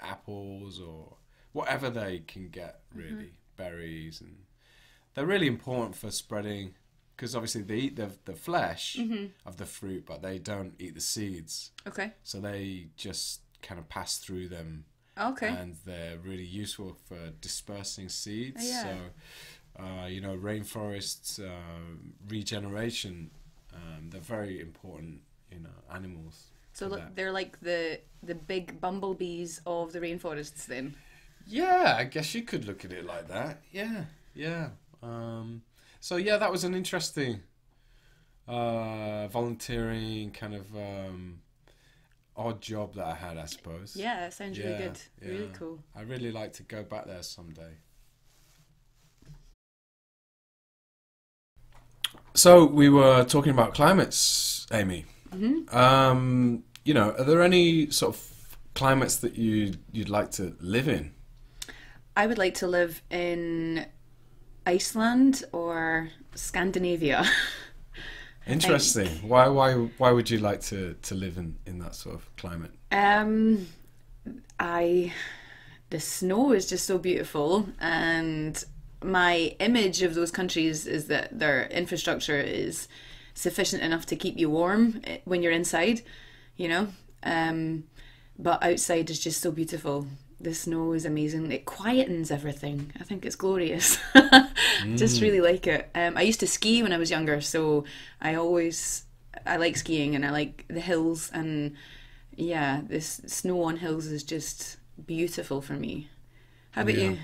Apples or whatever they can get. Really, berries, and they're really important for spreading. Because obviously they eat the flesh of the fruit, but they don't eat the seeds. Okay. So they just kind of pass through them. Okay. And they're really useful for dispersing seeds. Yeah. So, rainforests, regeneration, they're very important, animals. So they're like the big bumblebees of the rainforests then? Yeah, I guess you could look at it like that. Yeah. So yeah, that was an interesting volunteering kind of odd job that I had, I suppose. Yeah, it sounds really good. Yeah. Really cool. I really like to go back there someday. So we were talking about climates, Amy. Are there any sort of climates that you'd like to live in? I would like to live in Iceland or Scandinavia. Interesting. Why would you like to live in that sort of climate? The snow is just so beautiful, and my image of those countries is that their infrastructure is sufficient enough to keep you warm when you're inside, but outside is just so beautiful. The snow is amazing. It quietens everything. I think it's glorious. Just really like it. I used to ski when I was younger, so I like skiing and I like the hills, and yeah, this snow on hills is just beautiful for me. How about you?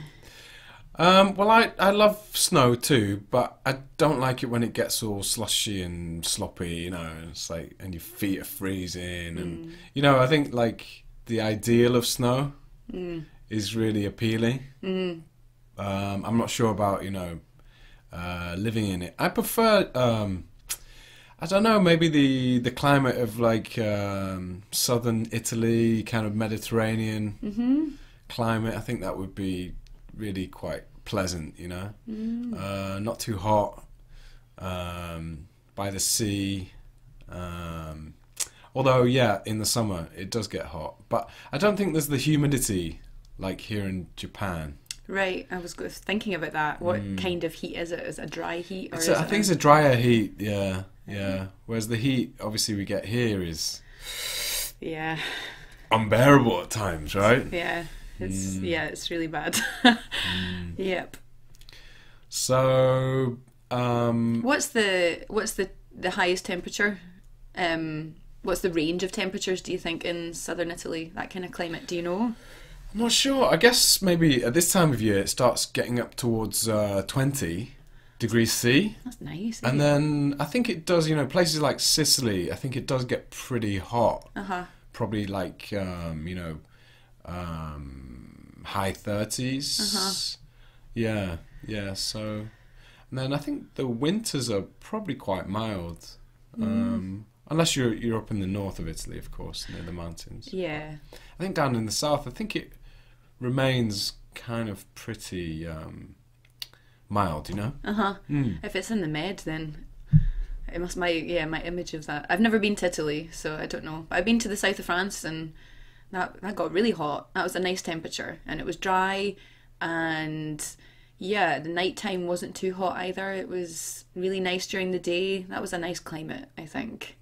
Well, I love snow too, but I don't like it when it gets all slushy and sloppy, and it's like, and your feet are freezing, and I think like the ideal of snow is really appealing. I'm not sure about living in it. I prefer I don't know, maybe the climate of like southern Italy, kind of Mediterranean climate. I think that would be really quite pleasant, not too hot, by the sea. Although, yeah, in the summer it does get hot, but I don't think there's the humidity like here in Japan. Right, I was thinking about that. What kind of heat is it? Is it a dry heat? Or I think it's a drier heat, yeah. Whereas the heat, obviously, we get here is unbearable at times, right? Yeah, it's really bad. Yep. So, what's the highest temperature? What's the range of temperatures, do you think, in southern Italy, that kind of climate? Do you know? I'm not sure. I guess maybe at this time of year it starts getting up towards 20 degrees C. That's nice. And then I think it does, places like Sicily, I think it does get pretty hot. Probably like, high 30s. Yeah, so... And then I think the winters are probably quite mild. Unless you're up in the north of Italy, of course, near the mountains. Yeah. I think down in the south, I think it remains kind of pretty mild, If it's in the Med, then it must my image of that. I've never been to Italy, so I don't know. But I've been to the south of France, and that got really hot. That was a nice temperature, and it was dry, and the nighttime wasn't too hot either. It was really nice during the day. That was a nice climate, I think.